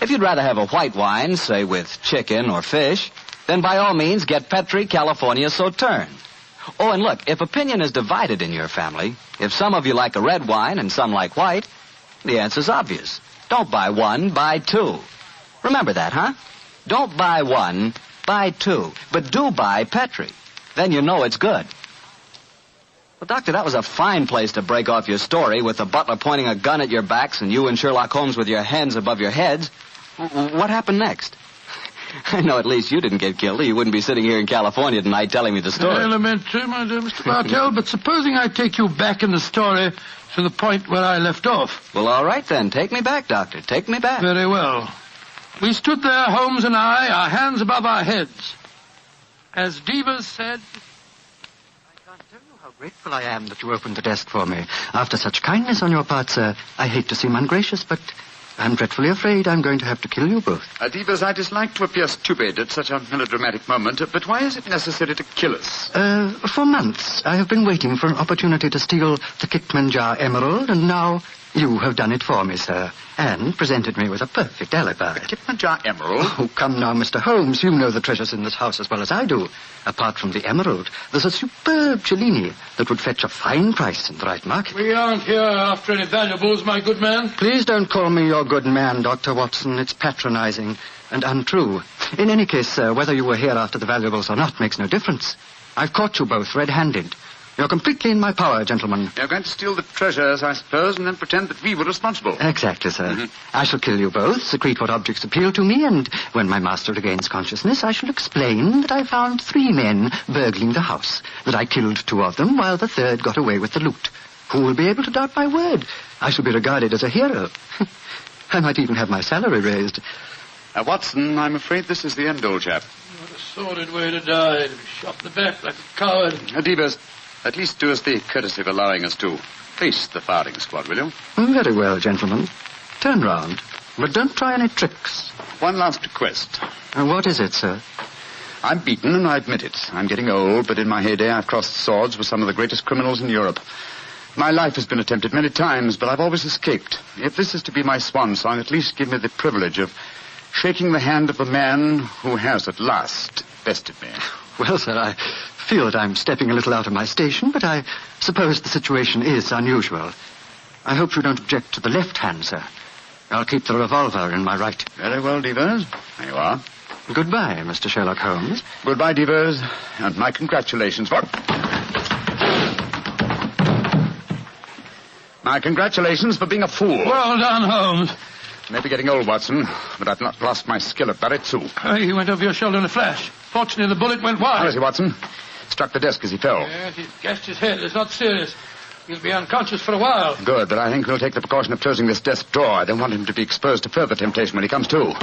If you'd rather have a white wine, say with chicken or fish, then by all means get Petri California Sauterne. Oh, and look, if opinion is divided in your family, if some of you like a red wine and some like white, the answer's obvious. Don't buy one, buy two. Remember that, huh? Don't buy one, buy two. But do buy Petri. Then you know it's good. Well, Doctor, that was a fine place to break off your story with the butler pointing a gun at your backs and you and Sherlock Holmes with your hands above your heads. What happened next? I know at least you didn't get killed, or you wouldn't be sitting here in California tonight telling me the story. Elementary, my dear Mr. Bartell, but supposing I take you back in the story to the point where I left off. Well, all right then. Take me back, Doctor. Take me back. Very well. We stood there, Holmes and I, our hands above our heads. As Devers said... I can't tell you how grateful I am that you opened the desk for me. After such kindness on your part, sir, I hate to seem ungracious, but I'm dreadfully afraid I'm going to have to kill you both. Devers, I dislike to appear stupid at such a melodramatic moment, but why is it necessary to kill us? For months, I have been waiting for an opportunity to steal the Kitmanjar emerald, and now You have done it for me, sir, and presented me with a perfect alibi. Kidman Jar emerald? Oh, come now, Mr. Holmes. You know the treasures in this house as well as I do. Apart from the emerald, there's a superb Cellini that would fetch a fine price in the right market. We aren't here after any valuables, my good man. Please don't call me your good man, Dr. Watson. It's patronizing and untrue. In any case, sir, whether you were here after the valuables or not makes no difference. I've caught you both red-handed. You're completely in my power, gentlemen. You're going to steal the treasures, I suppose, and then pretend that we were responsible. Exactly, sir. I shall kill you both, secrete what objects appeal to me, and when my master regains consciousness, I shall explain that I found 3 men burgling the house, that I killed 2 of them while the 3rd got away with the loot. Who will be able to doubt my word? I shall be regarded as a hero. I might even have my salary raised. Watson, I'm afraid this is the end, old chap. What a sordid way to die, to be shot in the back like a coward. Devers, at least do us the courtesy of allowing us to face the firing squad, will you? Very well, gentlemen. Turn round, but don't try any tricks. One last request. What is it, sir? I'm beaten, and I admit it. I'm getting old, but in my heyday I've crossed swords with some of the greatest criminals in Europe. My life has been attempted many times, but I've always escaped. If this is to be my swan song, at least give me the privilege of shaking the hand of the man who has at last bested me. Well, sir, I feel that I'm stepping a little out of my station, but I suppose the situation is unusual. I hope you don't object to the left hand, sir. I'll keep the revolver in my right. Very well, Devers. There you are. Goodbye, Mr. Sherlock Holmes. Goodbye, Devers, and my congratulations for... My congratulations for being a fool. Well done, Holmes. Maybe getting old, Watson, but I've not lost my skill at Baritsu. He went over your shoulder in a flash. Fortunately, the bullet went wide. How is he, Watson? Struck the desk as he fell. Yes, he gashed his head. It's not serious. He'll be unconscious for a while. Good, but I think we'll take the precaution of closing this desk drawer. I don't want him to be exposed to further temptation when he comes to.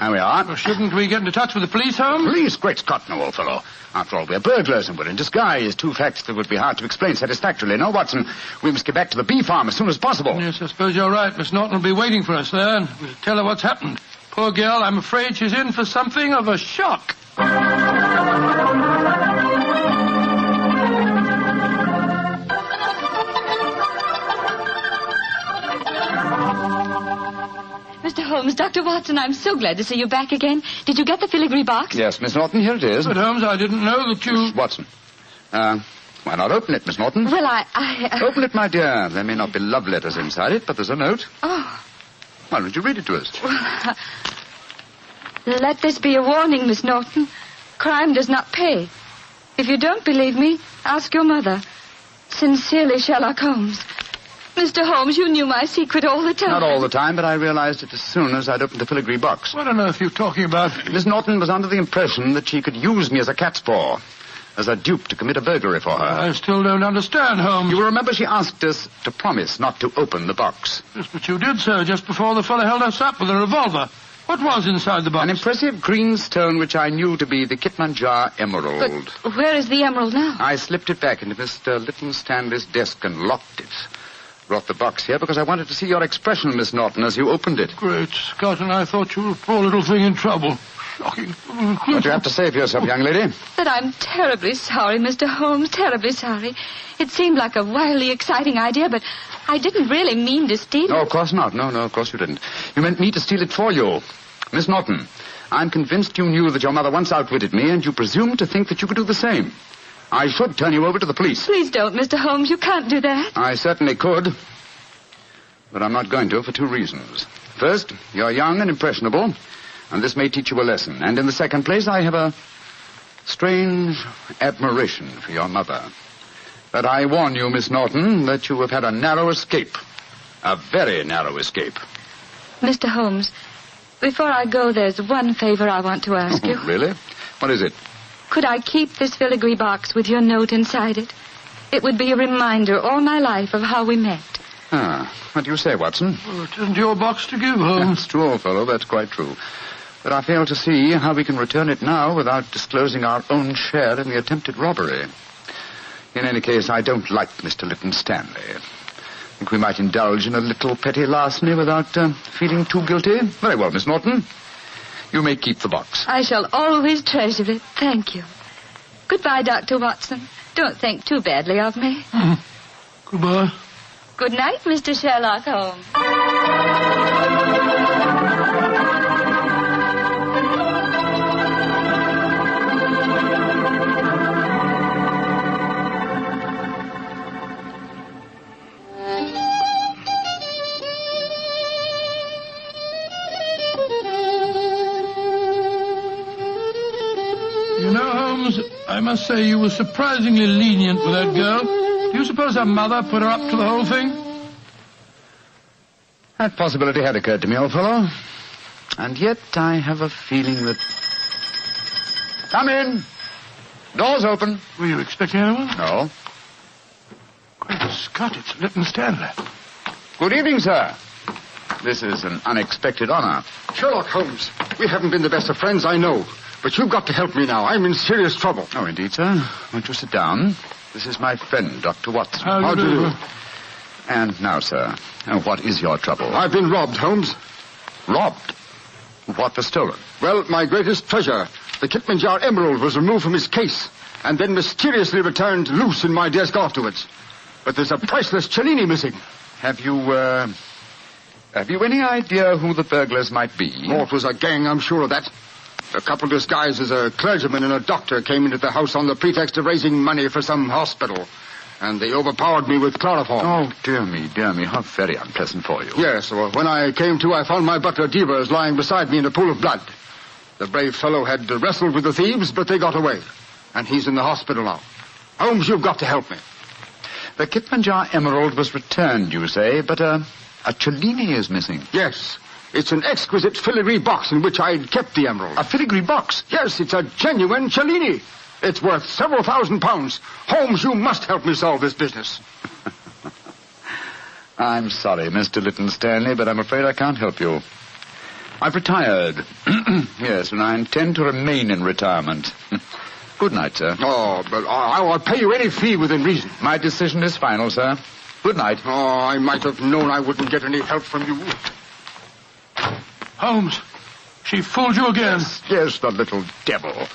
There we are. Well, shouldn't we get into touch with the police, Holmes? Police? Great Scott, no, old fellow. After all, we're burglars and we're in disguise. 2 facts that would be hard to explain satisfactorily. No, Watson, we must get back to the bee farm as soon as possible. Yes, I suppose you're right. Miss Norton will be waiting for us there, and we'll tell her what's happened. Poor girl, I'm afraid she's in for something of a shock. Mr. Holmes, Dr. Watson, I'm so glad to see you back again. Did you get the filigree box? Yes, Miss Norton, here it is. But, Holmes, I didn't know that you... Watson, why not open it, Miss Norton? Well, I Open it, my dear. There may not be love letters inside it, but there's a note. Oh. Why don't you read it to us? Well, let this be a warning, Miss Norton. Crime does not pay. If you don't believe me, ask your mother. Sincerely, Sherlock Holmes. Mr. Holmes, you knew my secret all the time. Not all the time, but I realized it as soon as I'd opened the filigree box. What on earth are you talking about? Miss Norton was under the impression that she could use me as a cat's paw, as a dupe to commit a burglary for her. I still don't understand, Holmes. You will remember she asked us to promise not to open the box. Yes, but you did, sir, just before the fellow held us up with a revolver. What was inside the box? An impressive green stone which I knew to be the Kitmanjar emerald. But where is the emerald now? I slipped it back into Mr. Lytton Stanley's desk and locked it. Brought the box here because I wanted to see your expression, Miss Norton, as you opened it. Great Scott, and I thought you were a poor little thing in trouble. Shocking. What do you have to say for yourself, young lady? That I'm terribly sorry, Mr. Holmes, terribly sorry. It seemed like a wildly exciting idea, but I didn't really mean to steal it. No, of course not. No, of course you didn't. You meant me to steal it for you. Miss Norton, I'm convinced you knew that your mother once outwitted me, and you presumed to think that you could do the same. I should turn you over to the police. Please don't, Mr. Holmes. You can't do that. I certainly could. But I'm not going to for 2 reasons. First, you're young and impressionable, and this may teach you a lesson. And in the second place, I have a strange admiration for your mother. But I warn you, Miss Norton, that you have had a narrow escape. A very narrow escape. Mr. Holmes, before I go, there's one favor I want to ask you. Really? What is it? Could I keep this filigree box with your note inside it? It would be a reminder all my life of how we met. What do you say, Watson? Well, it isn't your box to give, Holmes. That's true, old fellow. That's quite true. But I fail to see how we can return it now without disclosing our own share in the attempted robbery. In any case, I don't like Mr. Lytton Stanley. I think we might indulge in a little petty larceny without feeling too guilty. Very well, Miss Norton. You may keep the box. I shall always treasure it. Thank you. Goodbye, Dr. Watson. Don't think too badly of me. Goodbye. Good night, Mr. Sherlock Holmes. You know, Holmes, I must say you were surprisingly lenient with that girl. Do you suppose her mother put her up to the whole thing? That possibility had occurred to me, old fellow. And yet I have a feeling that... Come in. Door's open. Were you expecting anyone? No. Great Scott, it's Lytton Stanley. Good evening, sir. This is an unexpected honor. Sherlock Holmes, we haven't been the best of friends, I know. But you've got to help me now. I'm in serious trouble. Oh, indeed, sir. Won't you sit down? This is my friend, Dr. Watson. How do you do? And now, sir, what is your trouble? I've been robbed, Holmes. Robbed? What was stolen? Well, my greatest treasure, the Kitmanjar emerald, was removed from his case and then mysteriously returned loose in my desk afterwards. But there's a priceless Cellini missing. Have you any idea who the burglars might be? Oh, it was a gang, I'm sure of that. A couple disguised as a clergyman and a doctor came into the house on the pretext of raising money for some hospital. And they overpowered me with chloroform. Oh, dear me. How very unpleasant for you. Yes, well, when I came to, I found my butler, Devers, lying beside me in a pool of blood. The brave fellow had wrestled with the thieves, but they got away. And he's in the hospital now. Holmes, you've got to help me. The Kitmanjar emerald was returned, you say, but a Cellini is missing. Yes. It's an exquisite filigree box in which I'd kept the emerald. A filigree box? Yes, it's a genuine Cellini. It's worth several £1,000s. Holmes, you must help me solve this business. I'm sorry, Mr. Lytton Stanley, but I'm afraid I can't help you. I've retired. Yes, and I intend to remain in retirement. Good night, sir. Oh, but I'll pay you any fee within reason. My decision is final, sir. Good night. Oh, I might have known I wouldn't get any help from you. Holmes, she fooled you again. Yes, the little devil.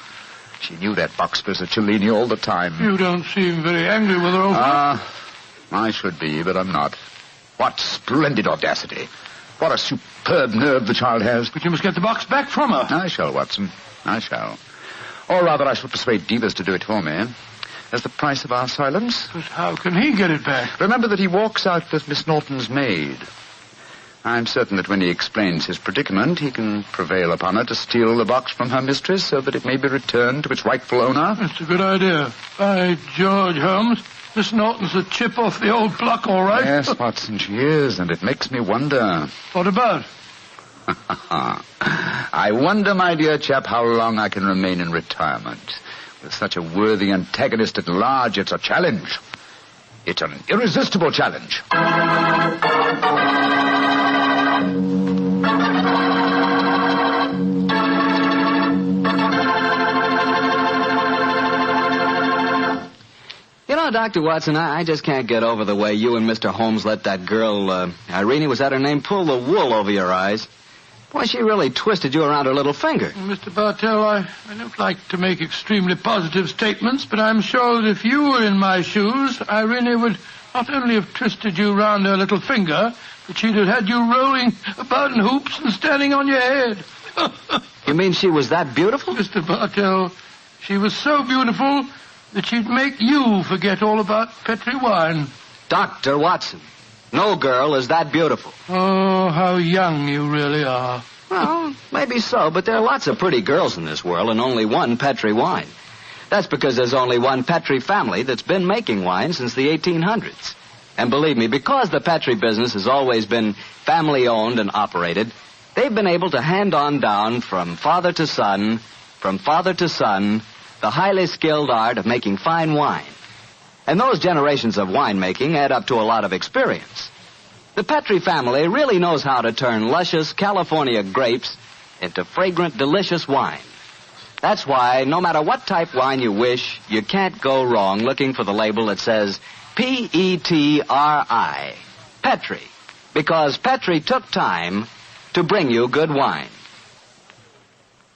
She knew that box was a Cellini all the time. You don't seem very angry with her, old fellow. I should be, but I'm not. What splendid audacity. What a superb nerve the child has. But you must get the box back from her. I shall, Watson. I shall. Or rather, I shall persuade Devers to do it for me. As the price of our silence. But how can he get it back? Remember that he walks out with Miss Norton's maid. I'm certain that when he explains his predicament, he can prevail upon her to steal the box from her mistress so that it may be returned to its rightful owner. That's a good idea. By George, Holmes, Miss Norton's a chip off the old block, all right. Yes, Watson, she is, and it makes me wonder. What about? I wonder, my dear chap, how long I can remain in retirement. With such a worthy antagonist at large, it's a challenge. It's an irresistible challenge. You know, Dr. Watson, I just can't get over the way you and Mr. Holmes let that girl, Irene, was that her name, pull the wool over your eyes. Boy, she really twisted you around her little finger. Mr. Bartell, I don't like to make extremely positive statements, but I'm sure that if you were in my shoes, Irene would not only have twisted you round her little finger, but she'd have had you rolling about in hoops and standing on your head. You mean she was that beautiful? Mr. Bartell, she was so beautiful that she'd make you forget all about Petri wine. Dr. Watson, no girl is that beautiful. Oh, how young you really are. Well, maybe so, but there are lots of pretty girls in this world and only one Petri wine. That's because there's only one Petri family that's been making wine since the 1800s. And believe me, because the Petri business has always been family-owned and operated, they've been able to hand on down from father to son, the highly skilled art of making fine wine. And those generations of winemaking add up to a lot of experience. The Petri family really knows how to turn luscious California grapes into fragrant, delicious wine. That's why, no matter what type wine you wish, you can't go wrong looking for the label that says Petri. Petri. Because Petri took time to bring you good wine.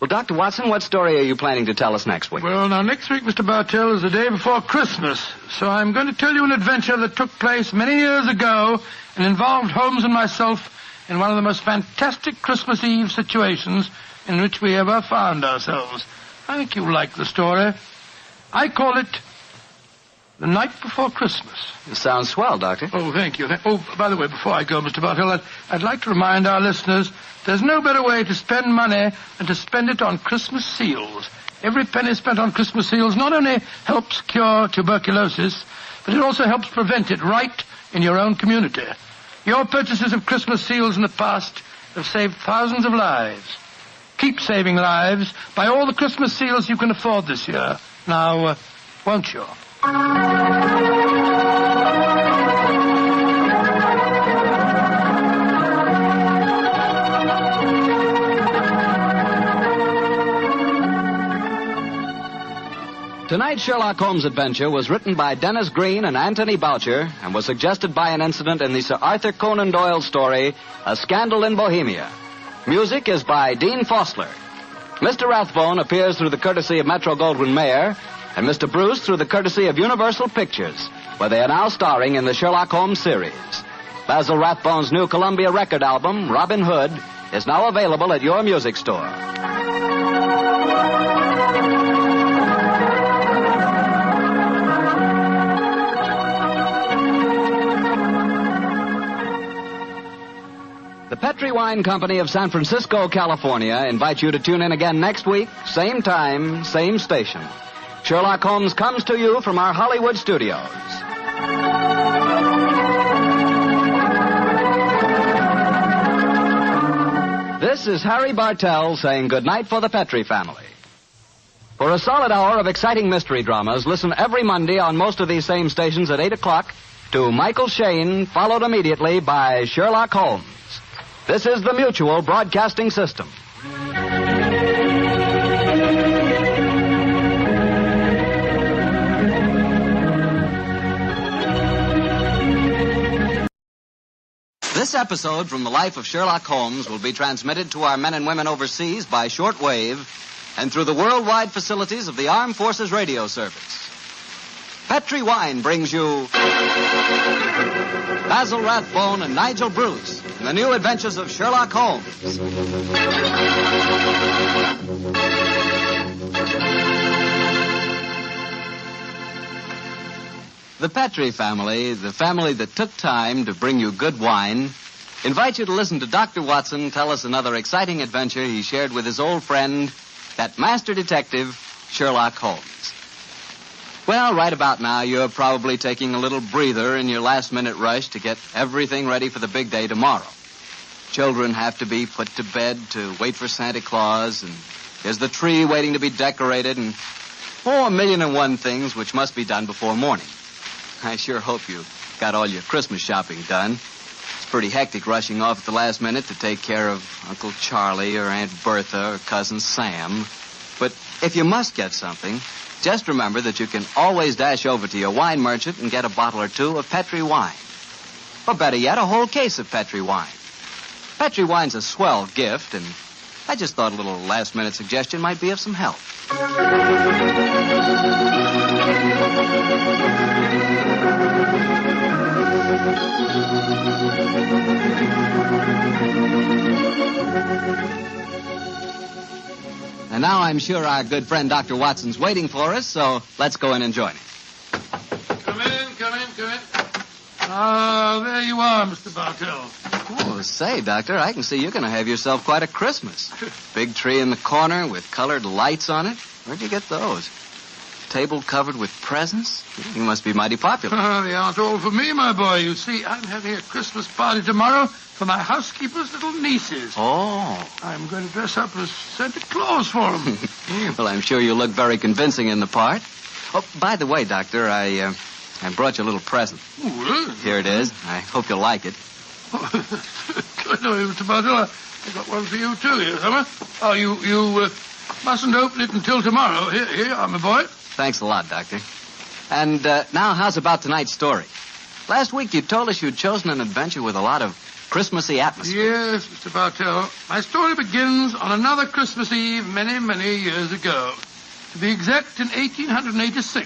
Well, Dr. Watson, what story are you planning to tell us next week? Well, now, next week, Mr. Bartell, is the day before Christmas. So I'm going to tell you an adventure that took place many years ago and involved Holmes and myself in one of the most fantastic Christmas Eve situations in which we ever found ourselves. I think you'll like the story. I call it The Night Before Christmas. It sounds swell, Doctor. Oh, thank you. Oh, by the way, before I go, Mr. Bartell, I'd like to remind our listeners there's no better way to spend money than to spend it on Christmas seals. Every penny spent on Christmas seals not only helps cure tuberculosis, but it also helps prevent it right in your own community. Your purchases of Christmas seals in the past have saved thousands of lives. Keep saving lives by all the Christmas seals you can afford this year. Now, won't you? Tonight's Sherlock Holmes adventure was written by Dennis Green and Anthony Boucher and was suggested by an incident in the Sir Arthur Conan Doyle story, A Scandal in Bohemia. Music is by Dean Fossler. Mr. Rathbone appears through the courtesy of Metro-Goldwyn-Mayer, and Mr. Bruce through the courtesy of Universal Pictures, where they are now starring in the Sherlock Holmes series. Basil Rathbone's new Columbia record album, Robin Hood, is now available at your music store. The Petri Wine Company of San Francisco, California, invites you to tune in again next week, same time, same station. Sherlock Holmes comes to you from our Hollywood studios. This is Harry Bartell saying goodnight for the Petri family. For a solid hour of exciting mystery dramas, listen every Monday on most of these same stations at 8 o'clock to Michael Shayne, followed immediately by Sherlock Holmes. This is the Mutual Broadcasting System. This episode from the life of Sherlock Holmes will be transmitted to our men and women overseas by shortwave and through the worldwide facilities of the Armed Forces Radio Service. Petri Wine brings you Basil Rathbone and Nigel Bruce in the new adventures of Sherlock Holmes. The Petri family, the family that took time to bring you good wine, invite you to listen to Dr. Watson tell us another exciting adventure he shared with his old friend, that master detective, Sherlock Holmes. Well, right about now, you're probably taking a little breather in your last-minute rush to get everything ready for the big day tomorrow. Children have to be put to bed to wait for Santa Claus, and there's the tree waiting to be decorated, and 1,000,001 things which must be done before morning. I sure hope you got all your Christmas shopping done. It's pretty hectic rushing off at the last minute to take care of Uncle Charlie or Aunt Bertha or Cousin Sam. But if you must get something, just remember that you can always dash over to your wine merchant and get a bottle or two of Petri wine. Or better yet, a whole case of Petri wine. Petri wine's a swell gift, and I just thought a little last-minute suggestion might be of some help. And now I'm sure our good friend Dr. Watson's waiting for us, so let's go in and join him. Come in. Ah, there you are, Mr. Bartell. Oh, say, Doctor, I can see you're going to have yourself quite a Christmas. Big tree in the corner with colored lights on it. Where'd you get those? Table covered with presents? You must be mighty popular. They aren't all for me, my boy. You see, I'm having a Christmas party tomorrow for my housekeeper's little nieces. Oh. I'm going to dress up as Santa Claus for them. Well, I'm sure you look very convincing in the part. Oh, by the way, Doctor, I brought you a little present. Oh, really? Here it is. I hope you'll like it. No, Mr. Bartell, I got one for you, too, here, Summer. Oh, you mustn't open it until tomorrow. Here, my boy. Thanks a lot, Doctor. And now, how's about tonight's story? Last week you told us you'd chosen an adventure with a lot of Christmassy atmosphere. Yes, Mr. Bartell. My story begins on another Christmas Eve many, many years ago. To be exact, in 1886.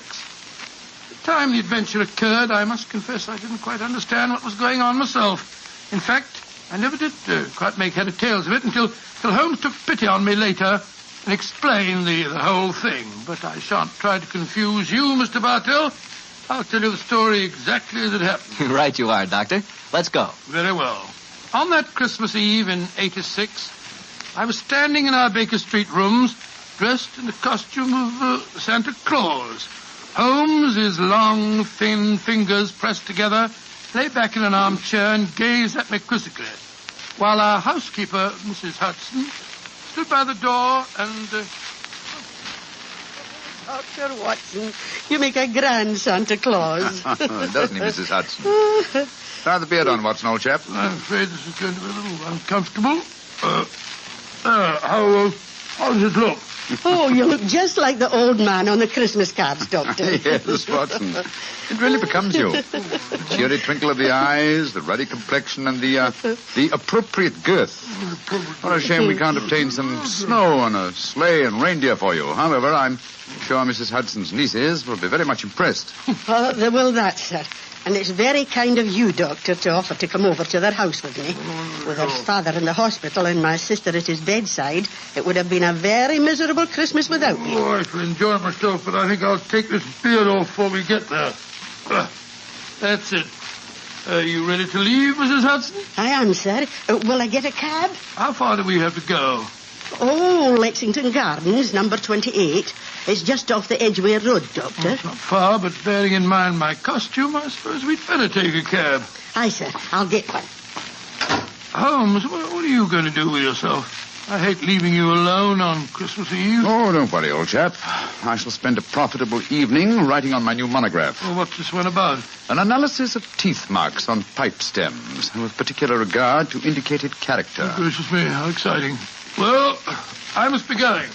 At the time the adventure occurred, I must confess I didn't quite understand what was going on myself. In fact, I never did quite make head or tails of it until Holmes took pity on me later and explained the whole thing. But I shan't try to confuse you, Mr. Bartell. I'll tell you the story exactly as it happened. Right you are, Doctor. Let's go. Very well. On that Christmas Eve in 86, I was standing in our Baker Street rooms, dressed in the costume of Santa Claus. Holmes, his long, thin fingers pressed together, lay back in an armchair and gazed at me quizzically, while our housekeeper, Mrs. Hudson, stood by the door and... Dr. Watson, you make a grand Santa Claus. Doesn't he, Mrs. Hudson? Try the beard on, Watson, old chap. I'm afraid this is going to be a little uncomfortable. How does it look? Oh, you look just like the old man on the Christmas cards, Doctor. Yes, Watson. It really becomes you. The cheery twinkle of the eyes, the ruddy complexion, and the appropriate girth. What a shame we can't obtain some snow on a sleigh and reindeer for you. However, I'm sure Mrs. Hudson's nieces will be very much impressed. Well, that's sir. And it's very kind of you, Doctor, to offer to come over to their house with me. With her father in the hospital and my sister at his bedside, it would have been a very miserable Christmas without me. Oh, I shall enjoy myself, but I think I'll take this beard off before we get there. That's it. Are you ready to leave, Mrs. Hudson? I am, sir. Will I get a cab? How far do we have to go? Oh, Lexington Gardens, number 28. It's just off the Edgware Road, Doctor. It's not far, but bearing in mind my costume, I suppose we'd better take a cab. Aye, sir. I'll get one. Holmes, what are you going to do with yourself? I hate leaving you alone on Christmas Eve. Oh, don't worry, old chap. I shall spend a profitable evening writing on my new monograph. Well, what's this one about? An analysis of teeth marks on pipe stems, with particular regard to indicated character. Oh, gracious me, how exciting. Well, I must be going.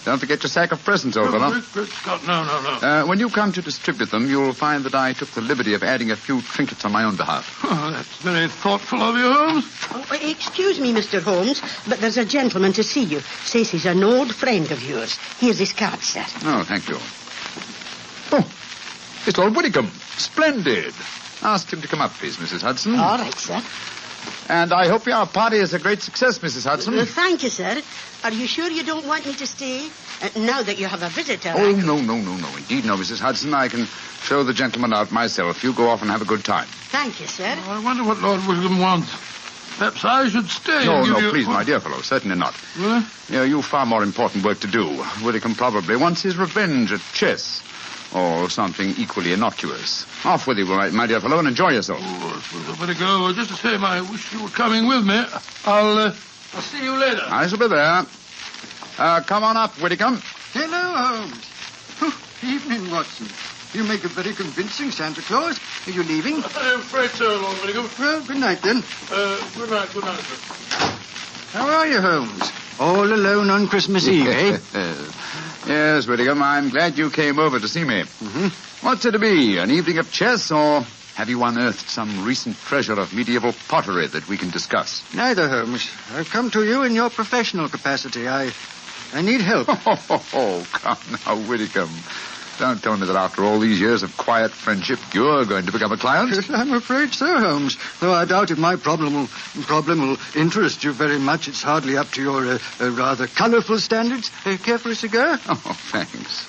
Don't forget your sack of presents, old fellow. Great Scott, no. When you come to distribute them, you'll find that I took the liberty of adding a few trinkets on my own behalf. Oh, that's very thoughtful of you, Holmes. Oh, excuse me, Mr. Holmes, but there's a gentleman to see you. Says he's an old friend of yours. Here's his card, sir. Oh, thank you. Oh, it's Lord Whitcomb. Splendid. Ask him to come up, please, Mrs. Hudson. All right, sir. And I hope your party is a great success, Mrs. Hudson. Thank you, sir. Are you sure you don't want me to stay? Now that you have a visitor. Oh, no. Indeed, no, Mrs. Hudson. I can show the gentleman out myself. You go off and have a good time. Thank you, sir. I wonder what Lord William wants. Perhaps I should stay. No, please, my dear fellow. Certainly not. Really? You've far more important work to do. Whitcomb probably wants his revenge at chess. Or something equally innocuous. Off with you, my dear fellow, and enjoy yourself. Oh, I suppose I better go. Just the same, I wish you were coming with me. I'll see you later. I shall be there. Come on up, Whitcomb. Hello, Holmes. Evening, Watson. You make a very convincing Santa Claus. Are you leaving? I'm afraid so, Lord Whitcomb. Well, good night, then. Good night, sir. How are you, Holmes? All alone on Christmas Eve, eh? Yes, Whitcomb, I'm glad you came over to see me. Mm-hmm. What's it to be, an evening of chess, or have you unearthed some recent treasure of medieval pottery that we can discuss? Neither, Holmes. I've come to you in your professional capacity. I need help. Oh, come now, Whitcomb. Don't tell me that after all these years of quiet friendship, you're going to become a client. I'm afraid so, Holmes. Though I doubt if my problem will interest you very much. It's hardly up to your rather colourful standards. Care for a cigar? Oh, thanks.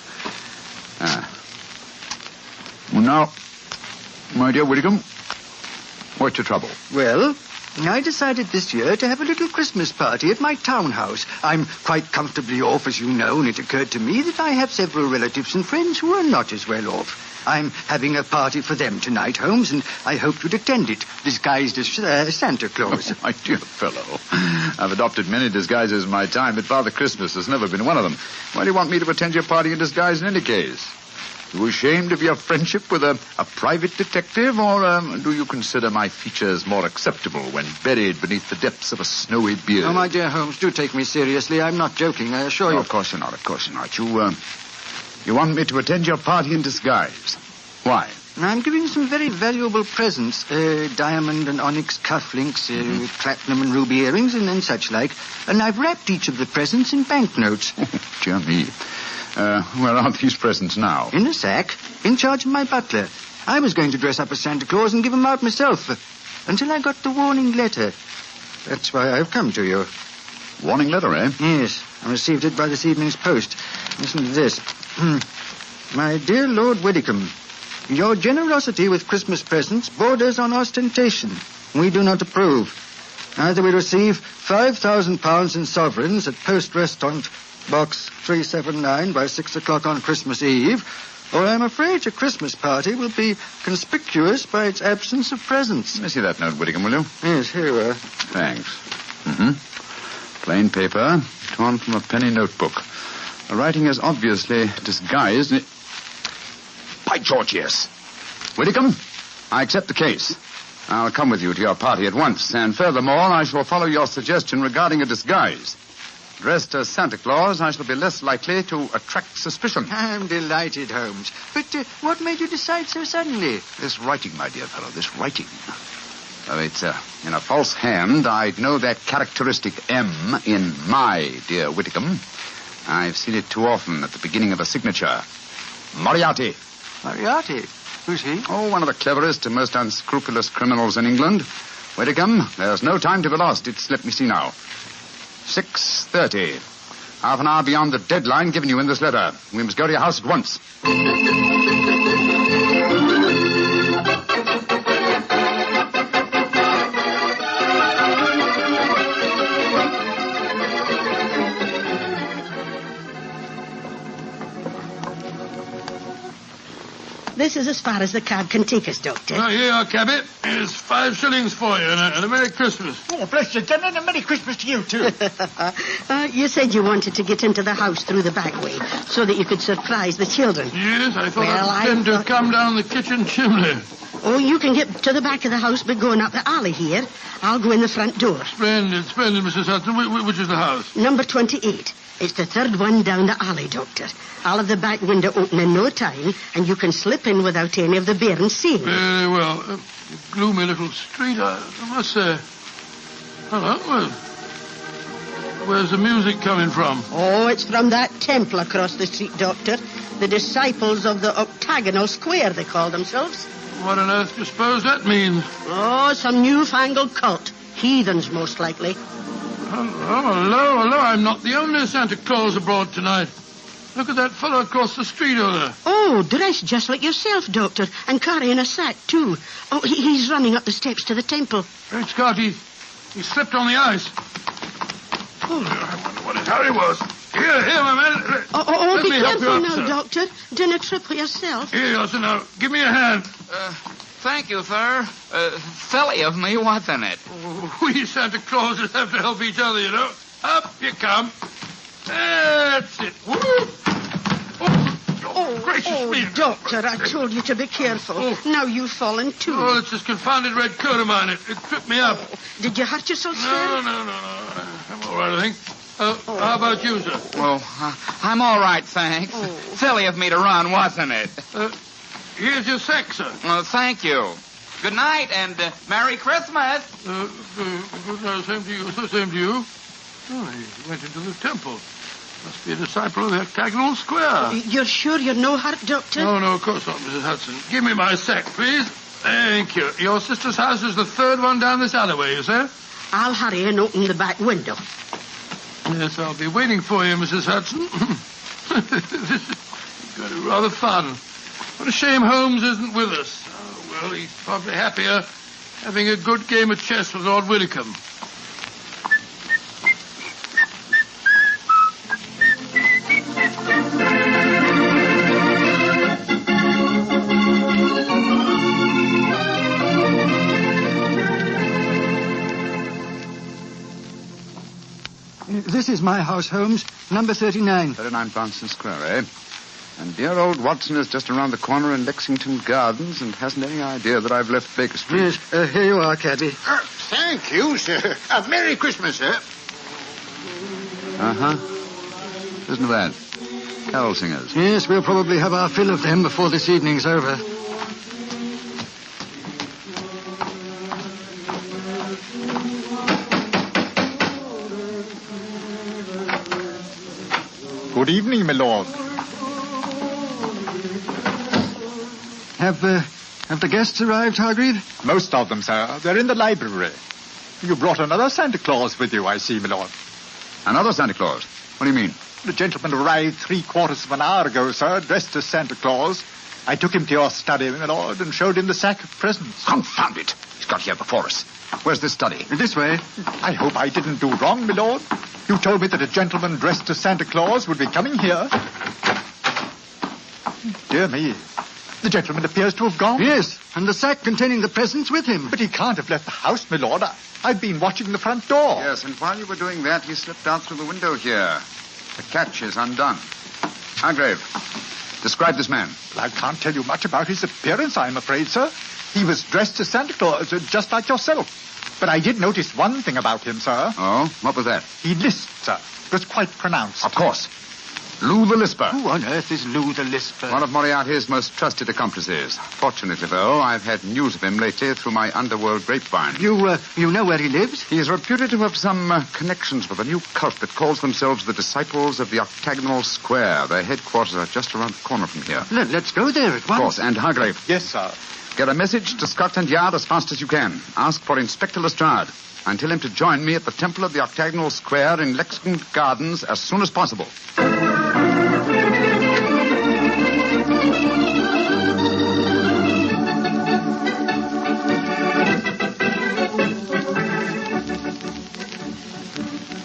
Well, now, my dear Whitcomb, what's your trouble? Well, I decided this year to have a little Christmas party at my townhouse. I'm quite comfortably off, as you know, and it occurred to me that I have several relatives and friends who are not as well off. I'm having a party for them tonight, Holmes, and I hope you'd attend it, disguised as Santa Claus. Oh, my dear fellow, I've adopted many disguises in my time, but Father Christmas has never been one of them. Why do you want me to attend your party in disguise in any case? You ashamed of your friendship with a private detective, or do you consider my features more acceptable when buried beneath the depths of a snowy beard? Oh, my dear Holmes, do take me seriously. I'm not joking, I assure you. Of course you're not, You want me to attend your party in disguise. Why? I'm giving some very valuable presents. Diamond and onyx cufflinks, platinum and ruby earrings, and such like. And I've wrapped each of the presents in banknotes. Dear me. Where are these presents now? In a sack, in charge of my butler. I was going to dress up as Santa Claus and give them out myself, until I got the warning letter. That's why I've come to you. Warning letter, eh? Yes, I received it by this evening's post. Listen to this. My dear Lord Widdicombe, your generosity with Christmas presents borders on ostentation. We do not approve. Either we receive £5,000 in sovereigns at Post Restaurant, Box 379 by 6 o'clock on Christmas Eve, or I'm afraid your Christmas party will be conspicuous by its absence of presents. Let me see that note, Whittingham, will you? Yes, here you are. Thanks. Plain paper, torn from a penny notebook. The writing is obviously disguised. By George, yes. Whittingham, I accept the case. I'll come with you to your party at once, and furthermore, I shall follow your suggestion regarding a disguise. Dressed as Santa Claus, I shall be less likely to attract suspicion. I'm delighted, Holmes. But what made you decide so suddenly? This writing, my dear fellow, this writing. Oh, it's in a false hand. I'd know that characteristic M in my dear Whittingham. I've seen it too often at the beginning of a signature. Moriarty. Moriarty? Who's he? Oh, one of the cleverest and most unscrupulous criminals in England. Whittingham, there's no time to be lost. Let me see now. 6:30. Half an hour beyond the deadline given you in this letter. We must go to your house at once. This is as far as the cab can take us, Doctor. Oh, here you are, cabby. Here's 5 shillings for you and a Merry Christmas. Oh, bless you, General, and a Merry Christmas to you, too. You said you wanted to get into the house through the back way so that you could surprise the children. Yes, I thought I'd pretend to come down the kitchen chimney. Oh, you can get to the back of the house by going up the alley here. I'll go in the front door. Splendid, Mrs. Hudson. Which is the house? Number 28. It's the third one down the alley, Doctor. I'll have the back window open in no time, and you can slip in without any of the bairns seeing. Very well. Gloomy little street, I must say. Hello, well, where's the music coming from? Oh, it's from that temple across the street, Doctor. The disciples of the octagonal square, they call themselves. What on earth do you suppose that means? Oh, some newfangled cult. Heathens, most likely. Hello. I'm not the only Santa Claus abroad tonight. Look at that fellow across the street over there. Oh, dressed just like yourself, Doctor, and carrying a sack, too. Oh, he's running up the steps to the temple. Great Scott, he slipped on the ice. Oh, I wonder what his hurry was. Here, my man. Oh, be careful now, Doctor. Don't trip yourself. Here you are, sir. Now, give me a hand. Thank you, sir. Silly of me, wasn't it? We Santa Clauses have to help each other, you know. Up you come. That's it. Whoop. Oh, gracious me. Doctor, I told you to be careful. Oh. Now you've fallen, too. Oh, it's this confounded red coat of mine. It tripped me up. Did you hurt yourself, sir? No. I'm all right, I think. How about you, sir? Oh, I'm all right, thanks. Oh. Silly of me to run, wasn't it? Here's your sack, sir. Well, thank you. Good night, and Merry Christmas. Good night, same to you. Same to you. Oh, he went into the temple. Must be a disciple of the octagonal square. You're sure you're no hurt, Doctor? No, of course not, Mrs. Hudson. Give me my sack, please. Thank you. Your sister's house is the third one down this alleyway, you say? I'll hurry and open the back window. Yes, I'll be waiting for you, Mrs. Hudson. This is going to be rather fun. What a shame Holmes isn't with us. Oh, well, he's probably happier having a good game of chess with Lord Widdicombe. This is my house, Holmes. Number 39. 39 Branston Square, eh? And dear old Watson is just around the corner in Lexington Gardens and hasn't any idea that I've left Baker Street. Yes, here you are, cabby. Thank you, sir. Merry Christmas, sir. Isn't bad. Carol singers. Yes, we'll probably have our fill of them before this evening's over. Good evening, my lord. Have the guests arrived, Hargreave? Most of them, sir. They're in the library. You brought another Santa Claus with you, I see, my lord. Another Santa Claus? What do you mean? The gentleman arrived 3/4 of an hour ago, sir, dressed as Santa Claus. I took him to your study, my lord, and showed him the sack of presents. Confound it! He's got here before us. Where's this study? This way. I hope I didn't do wrong, my lord. You told me that a gentleman dressed as Santa Claus would be coming here. Dear me. The gentleman appears to have gone. Yes, and the sack containing the presents with him. But he can't have left the house, my lord. I've been watching the front door. Yes, and while you were doing that, he slipped out through the window here. The catch is undone. Hargrave, describe this man. I can't tell you much about his appearance, I'm afraid, sir. He was dressed as Santa Claus, just like yourself. But I did notice one thing about him, sir. Oh? What was that? He lisped, sir. It was quite pronounced. Of course. Lou the Lisper. Who on earth is Lou the Lisper? One of Moriarty's most trusted accomplices. Fortunately, though, I've had news of him lately through my underworld grapevine. You know where he lives? He is reputed to have some connections with a new cult that calls themselves the Disciples of the Octagonal Square. Their headquarters are just around the corner from here. Let's go there at once. Of course, and Hargrave. Yes, sir. Get a message to Scotland Yard as fast as you can. Ask for Inspector Lestrade. And tell him to join me at the Temple of the Octagonal Square in Lexington Gardens as soon as possible.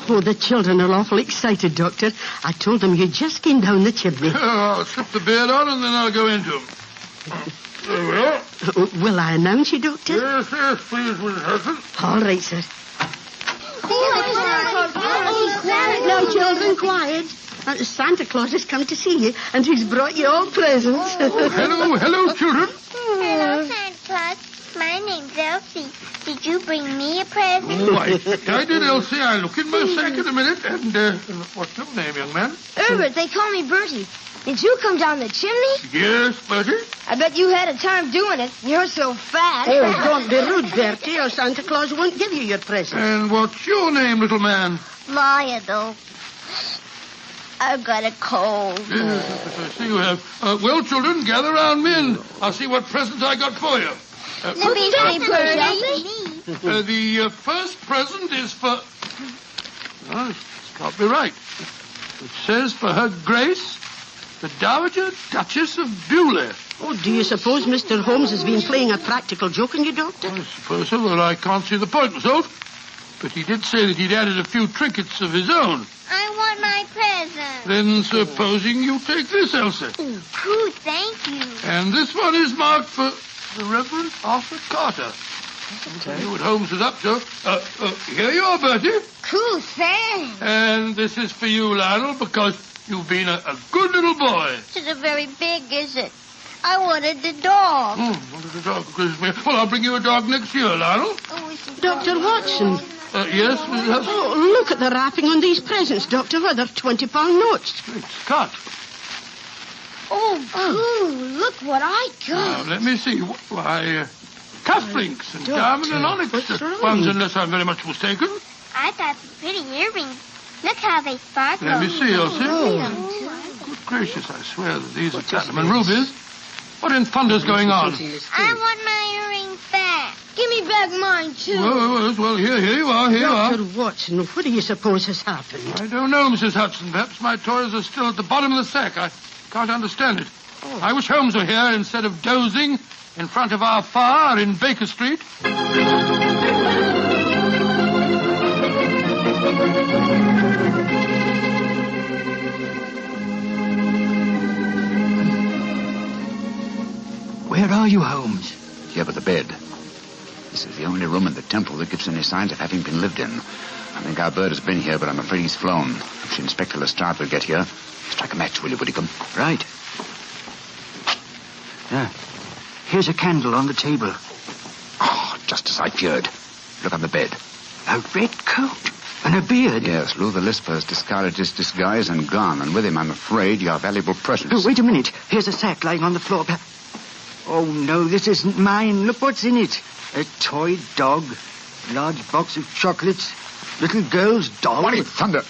Oh, the children are awful excited, Doctor. I told them you just came down the chimney. I'll slip the beard on and then I'll go into them. There we are. Will I announce you, Doctor? Yes, please, Mrs. Hudson. All right, sir. Now, children, quiet. Santa Claus has come to see you, and he's brought you all presents. Hello, children. Hello, Santa Claus. My name's Elsie. Did you bring me a present? Oh, I did, Elsie. I'll look in my sack in a minute. And what's your name, young man? Herbert, they call me Bertie. Did you come down the chimney? Yes, Bertie. I bet you had a time doing it. You're so fat. Oh, don't be rude, Bertie, or Santa Claus won't give you your present. And what's your name, little man? Maya, though. I've got a cold. Yes, I see you have. Well, children, gather round me and I'll see what present I got for you. Let me see, Bertie. The first present is for... Oh, it's got me right. It says for Her Grace, the Dowager Duchess of Bewley. Oh, do you suppose Mr. Holmes has been playing a practical joke on you, Doctor? I suppose so, but I can't see the point myself. But he did say that he'd added a few trinkets of his own. I want my present. Then supposing you take this, Elsa. Cool, thank you. And this one is marked for the Reverend Arthur Carter. I knew what Holmes was up to. Here you are, Bertie. Cool, thanks. And this is for you, Lionel, because you've been a good little boy. This isn't very big, is it? I wanted the dog. Wanted the dog for Christmas. Well, I'll bring you a dog next year, Lionel. Dr. Watson. Yes, Mrs. Hudson? Oh, look at the wrapping on these presents, Doctor. Well, they're £20 notes. Great Scott. Oh, cool. Look what I got. Now, let me see. Why, cufflinks and Doctor, diamond and onyx what's wrong? ones, unless I'm very much mistaken. I got some pretty earrings. Look how they sparkle. Let me see, Elsie. Good gracious, I swear that these are platinum and rubies. What in thunder's going on? I want my earrings back. Give me back mine, too. Well, here you are, here you are. Dr. Watson, what do you suppose has happened? I don't know, Mrs. Hudson. Perhaps my toys are still at the bottom of the sack. I can't understand it. I wish Holmes were here instead of dozing in front of our fire in Baker Street. Where are you, Holmes? Here by the bed. This is the only room in the temple that gives any signs of having been lived in. I think our bird has been here, but I'm afraid he's flown. If Inspector Lestrade will get here, strike a match, will you, Whitcomb? Right. Yeah. Here's a candle on the table. Oh, just as I feared. Look on the bed. A red coat and a beard. Yes, Lou the Lisper has discarded his disguise and gone, and with him, I'm afraid, your valuable presents. Oh, wait a minute. Here's a sack lying on the floor. Oh, no, this isn't mine. Look what's in it. A toy dog, large box of chocolates, little girl's doll. What in thunder?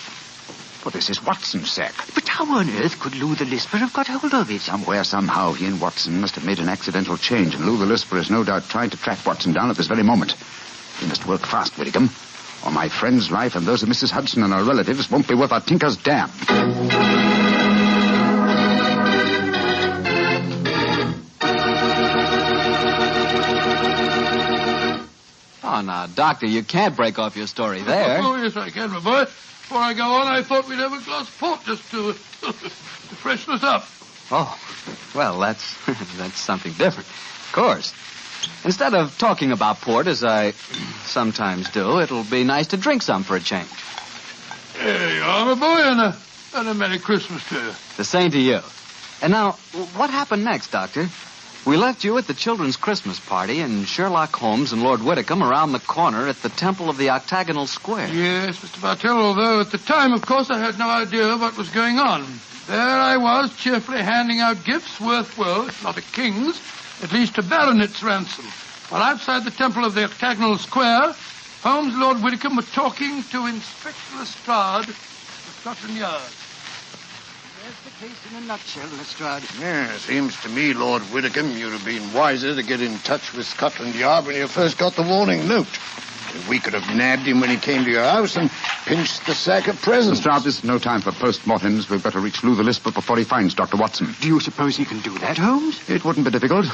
Well, this is Watson's sack. But how on earth could Lou the Lisper have got hold of it? Somewhere, somehow, he and Watson must have made an accidental change, and Lou the Lisper is no doubt trying to track Watson down at this very moment. We must work fast, Whittingham, or my friend's life and those of Mrs. Hudson and her relatives won't be worth a tinker's dam. Oh, now, Doctor, you can't break off your story there. Oh, yes, I can, my boy. Before I go on, I thought we'd have a glass of port just to freshen us up. Oh, well, that's something different. Of course. Instead of talking about port, as I sometimes do, it'll be nice to drink some for a change. There you are, my boy, and a Merry Christmas to you. The same to you. And now, what happened next, Doctor? We left you at the children's Christmas party, and Sherlock Holmes and Lord Whittingham around the corner at the Temple of the Octagonal Square. Yes, Mr. Bartell, although at the time, of course, I had no idea what was going on. There I was, cheerfully handing out gifts worth, well, if not a king's, at least a baronet's ransom. While outside the Temple of the Octagonal Square, Holmes and Lord Whittingham were talking to Inspector Lestrade of Scotland Yard. There's the case in a nutshell, Lestrade. Yeah, seems to me, Lord Whittingham, you'd have been wiser to get in touch with Scotland Yard when you first got the warning note. We could have nabbed him when he came to your house and pinched the sack of presents. Lestrade, this is no time for post-mortems. We've got to reach Lou the Lisper before he finds Dr. Watson. Do you suppose he can do that, Holmes? It wouldn't be difficult.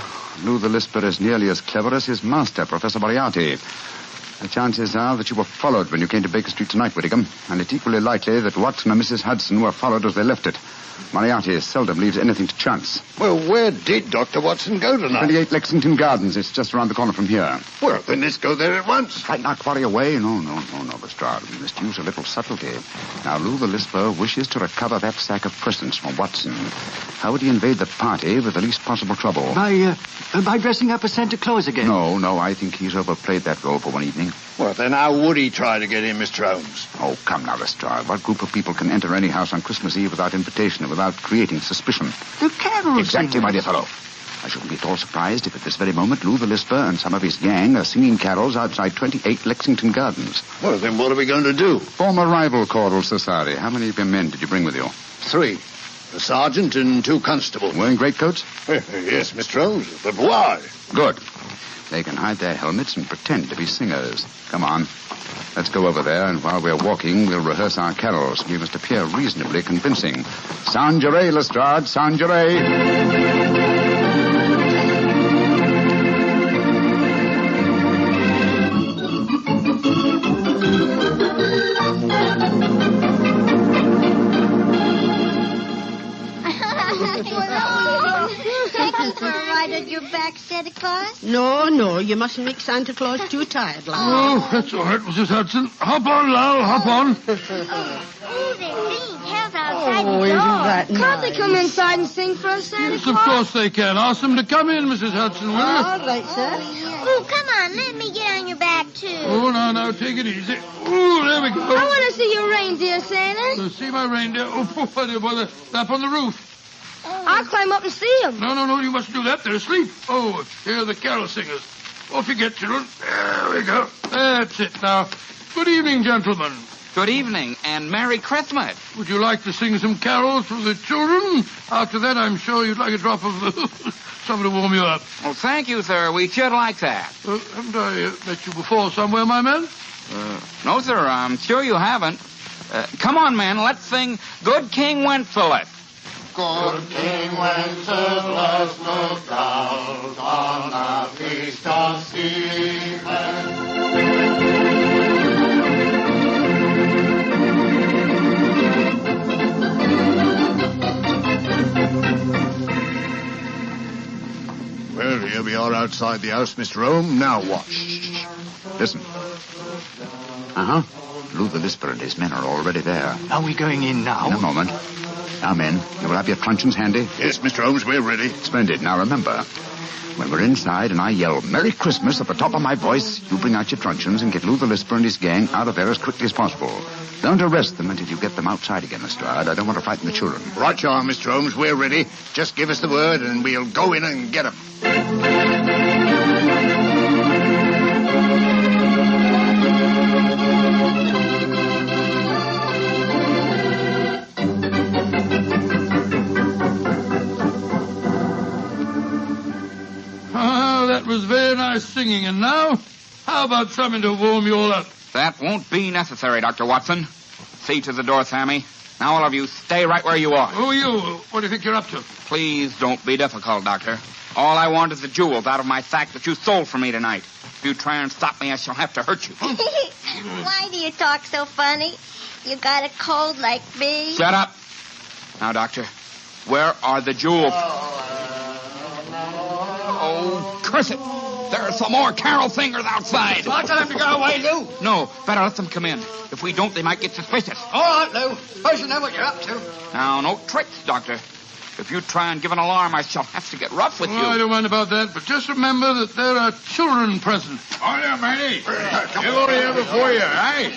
Lou the Lisper is nearly as clever as his master, Professor Moriarty. The chances are that you were followed when you came to Baker Street tonight, Whittingham, and it's equally likely that Watson and Mrs. Hudson were followed as they left it. Moriarty seldom leaves anything to chance. Well, where did Dr. Watson go tonight? 28 Lexington Gardens. It's just around the corner from here. Well, then let's go there at once. Frighten our quarry away? No, Lestrade. We must use a little subtlety. Now, Lou the Lisper wishes to recover that sack of presents from Watson. How would he invade the party with the least possible trouble? By dressing up as Santa Claus again? No, I think he's overplayed that role for one evening. Well, then how would he try to get in, Mr. Holmes? Oh, come now, Lestrade. What group of people can enter any house on Christmas Eve without invitation and without creating suspicion? The carols. Exactly, my dear fellow. I shouldn't be at all surprised if at this very moment Lou the Lisper and some of his gang are singing carols outside 28 Lexington Gardens. Well, then what are we going to do? Form a rival choral society. How many of your men did you bring with you? 3. A sergeant and 2 constables. Wearing greatcoats? Yes, Mr. Holmes. But why? Good. They can hide their helmets and pretend to be singers. Come on. Let's go over there, and while we're walking, we'll rehearse our carols. We must appear reasonably convincing. Sanjare, Lestrade, Sanjare. For a ride on your back, Santa Claus? No, you mustn't make Santa Claus too tired, lad. Oh, that's all right, Mrs. Hudson. Hop on, Lal, hop on. Oh, they're singing carols outside the door. Isn't that Can't nice? they come inside and sing for us, Santa Yes, Claus? of course they can. Ask them to come in, Mrs. Hudson, will you? All right, sir. Oh, come on, let me get on your back, too. Oh, now, take it easy. Oh, there we go. I want to see your reindeer, Santa. See my reindeer? Oh, they're up on the roof. I'll climb up and see them. No, you mustn't do that. They're asleep. Oh, here are the carol singers. Off you get, children. There we go. That's it now. Good evening, gentlemen. Good evening, and Merry Christmas. Would you like to sing some carols for the children? After that, I'm sure you'd like a drop of something to warm you up. Oh, thank you, sir. We should like that. Haven't I met you before somewhere, my man? No, sir, I'm sure you haven't. Come on, man, let's sing Good King Wenceslas. Good King Wenceslas looked out on the feast of Stephen. Well, here we are outside the house, Mr. Holmes. Now what? Listen. Uh-huh. Lou the Lisper and his men are already there. Are we going in now? In a moment. Now, men, you will have your truncheons handy? Yes, Mr. Holmes, we're ready. Splendid. Now, remember, when we're inside and I yell Merry Christmas at the top of my voice, you bring out your truncheons and get Lou the Lisper and his gang out of there as quickly as possible. Don't arrest them until you get them outside again, Lestrade. I don't want to frighten the children. Right you are, Mr. Holmes. We're ready. Just give us the word and we'll go in and get them. singing, and now, how about something to warm you all up? That won't be necessary, Dr. Watson. See to the door, Sammy. Now all of you stay right where you are. Who are you? What do you think you're up to? Please don't be difficult, Doctor. All I want is the jewels out of my sack that you stole from me tonight. If you try and stop me, I shall have to hurt you. Why do you talk so funny? You got a cold like me? Shut up. Now, Doctor, where are the jewels? Oh, curse it. There are some more carol singers outside. Shall I tell them to go away, Lou? No, better let them come in. If we don't, they might get suspicious. All right, Lou. Suppose you know what you're up to. Now, no tricks, Doctor. If you try and give an alarm, I shall have to get rough with you. I don't mind about that, but just remember that there are children present. Oh, yeah, Manny. You're over here before you, eh?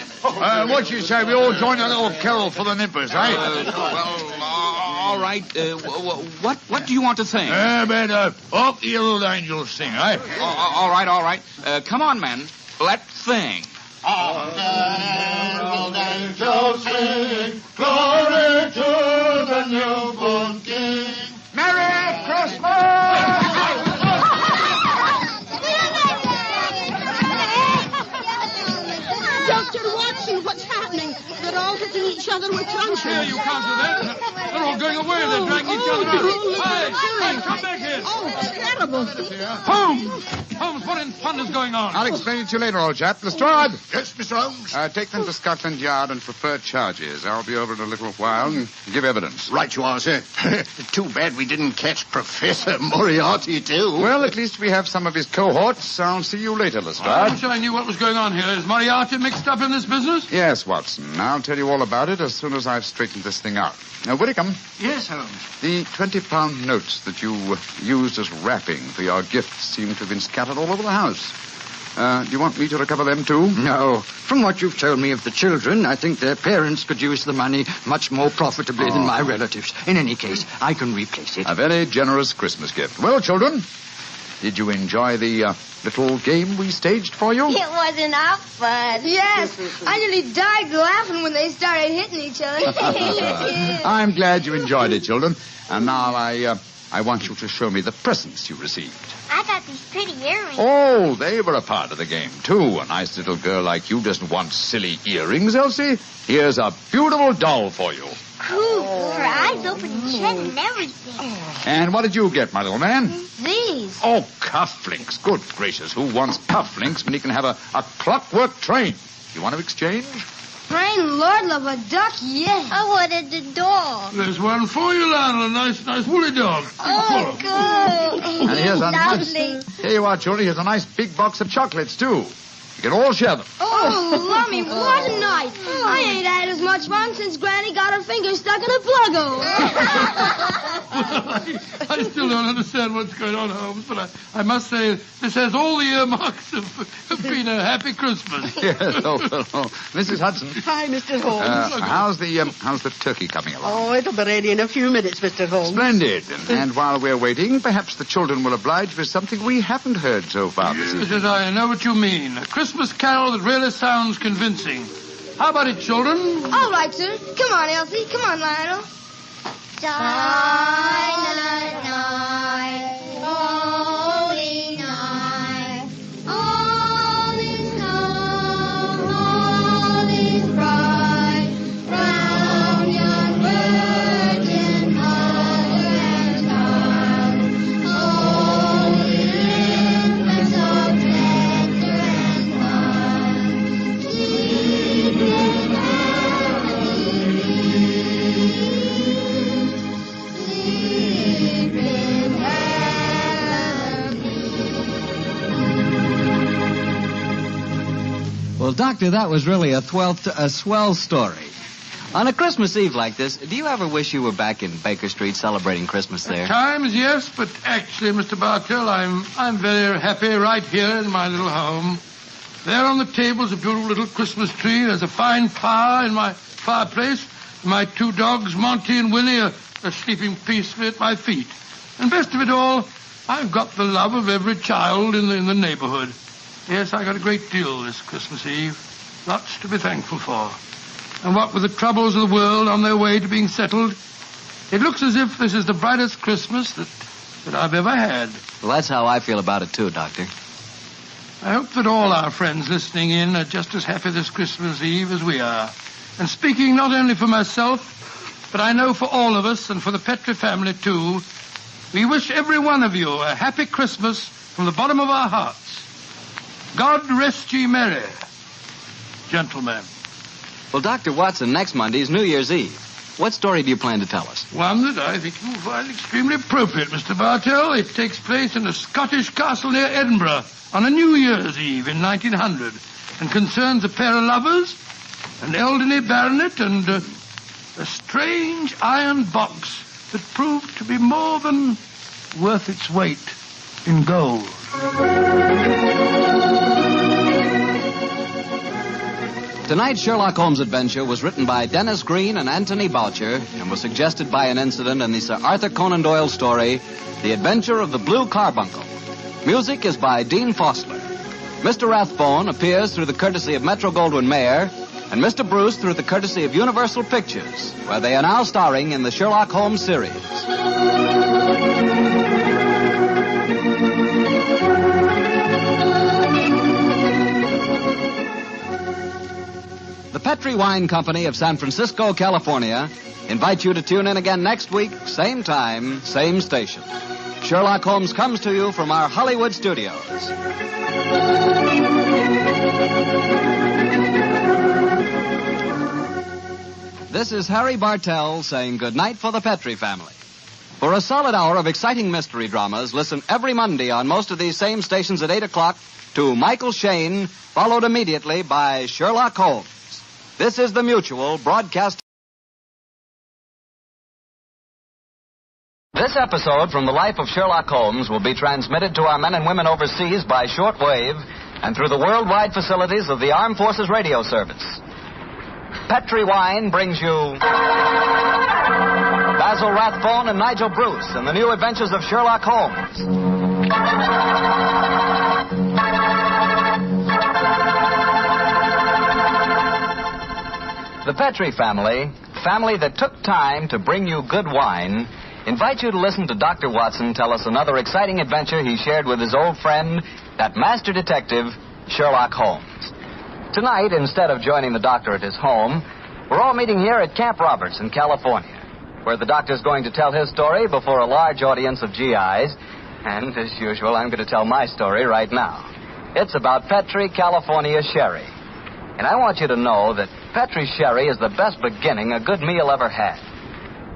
What you say, we all join a little carol for the nippers, eh? All right. What do you want to sing? Up the old angels sing, eh? All right. Come on, men. Let's sing. Old angels sing, glory to the newborn King. Merry Christmas! Dr. Watson, what's happening? They're all hitting each other with truncheons. Here, you can't do that. They're all going away. They're dragging each other out. Hey, come back here. Oh, terrible. Holmes, what in thunder is going on? I'll explain it to you later, old chap. Lestrade. Yes, Mr. Holmes? Take them to Scotland Yard and prefer charges. I'll be over in a little while and give evidence. Right you are, sir. Too bad we didn't catch Professor Moriarty, too. Well, at least we have some of his cohorts. I'll see you later, Lestrade. I wish I knew what was going on here. Is Moriarty mixed up in this business? Yes, Watson. I'll tell you all about it as soon as I've straightened this thing out. Now, Whitcomb. Yes, Holmes. The 20-pound notes that you used as wrapping for your gifts seem to have been scattered all over the house. Do you want me to recover them, too? No. From what you've told me of the children, I think their parents could use the money much more profitably than my relatives. In any case, I can replace it. A very generous Christmas gift. Well, children, did you enjoy the little game we staged for you? It was enough fun. Yes. I nearly died laughing when they started hitting each other. I'm glad you enjoyed it, children. And now I want you to show me the presents you received. I got these pretty earrings. Oh, they were a part of the game, too. A nice little girl like you doesn't want silly earrings, Elsie. Here's a beautiful doll for you. Cool. Her eyes open and shut and everything. And what did you get, my little man? These. Oh, cufflinks. Good gracious. Who wants cufflinks when he can have a clockwork train? You want to exchange? Train, Lord love a duck, yes. I wanted the dog. There's one for you, Lionel. A nice woolly dog. Oh, good. And here's a Lovely. Here you are, children. Here's a nice big box of chocolates, too. You can all share them. Oh, lummy, what a night. I ain't had as much fun since Granny got her finger stuck in a plug hole. I still don't understand what's going on, Holmes, but I must say this has all the earmarks of being a happy Christmas. Yes, oh. Mrs. Hudson. Hi, Mr. Holmes. How's the turkey coming along? Oh, it'll be ready in a few minutes, Mr. Holmes. Splendid. And while we're waiting, perhaps the children will oblige with something we haven't heard so far this evening. Yes, I know what you mean. A Christmas carol that really sounds convincing. How about it, children? All right, sir. Come on, Elsie. Come on, Lionel. Silent night, holy night, all is calm, all is bright, round yon virgin mother and child, holy infants of tender and mild, sleep in Well, Doctor, that was really a swell story. On a Christmas Eve like this, do you ever wish you were back in Baker Street celebrating Christmas there? At times, yes, but actually, Mr. Bartell, I'm very happy right here in my little home. There on the table is a beautiful little Christmas tree. There's a fine fire in my fireplace. My two dogs, Monty and Winnie, are sleeping peacefully at my feet. And best of it all, I've got the love of every child in the neighborhood. Yes, I got a great deal this Christmas Eve. Lots to be thankful for. And what with the troubles of the world on their way to being settled, it looks as if this is the brightest Christmas that I've ever had. Well, that's how I feel about it, too, Doctor. I hope that all our friends listening in are just as happy this Christmas Eve as we are. And speaking not only for myself, but I know for all of us and for the Petri family too, we wish every one of you a happy Christmas from the bottom of our hearts. God rest ye merry, gentlemen. Well, Dr. Watson, next Monday is New Year's Eve. What story do you plan to tell us? One that I think you will find extremely appropriate, Mr. Bartell. It takes place in a Scottish castle near Edinburgh on a New Year's Eve in 1900 and concerns a pair of lovers, an elderly baronet, and a strange iron box that proved to be more than worth its weight in gold. Tonight's Sherlock Holmes adventure was written by Dennis Green and Anthony Boucher and was suggested by an incident in the Sir Arthur Conan Doyle story, The Adventure of the Blue Carbuncle. Music is by Dean Fostler. Mr. Rathbone appears through the courtesy of Metro-Goldwyn-Mayer, and Mr. Bruce through the courtesy of Universal Pictures, where they are now starring in the Sherlock Holmes series. The Petri Wine Company of San Francisco, California, invites you to tune in again next week, same time, same station. Sherlock Holmes comes to you from our Hollywood studios. This is Harry Bartell saying goodnight for the Petri family. For a solid hour of exciting mystery dramas, listen every Monday on most of these same stations at 8 o'clock to Michael Shayne, followed immediately by Sherlock Holmes. This is the Mutual broadcast. This episode from the life of Sherlock Holmes will be transmitted to our men and women overseas by shortwave and through the worldwide facilities of the Armed Forces Radio Service. Petri Wine brings you Basil Rathbone and Nigel Bruce in the new adventures of Sherlock Holmes. The Petri family that took time to bring you good wine, invite you to listen to Dr. Watson tell us another exciting adventure he shared with his old friend, that master detective, Sherlock Holmes. Tonight, instead of joining the doctor at his home, we're all meeting here at Camp Roberts in California, where the doctor's going to tell his story before a large audience of GIs, and as usual, I'm going to tell my story right now. It's about Petri, California sherry. And I want you to know that Petri sherry is the best beginning a good meal ever had.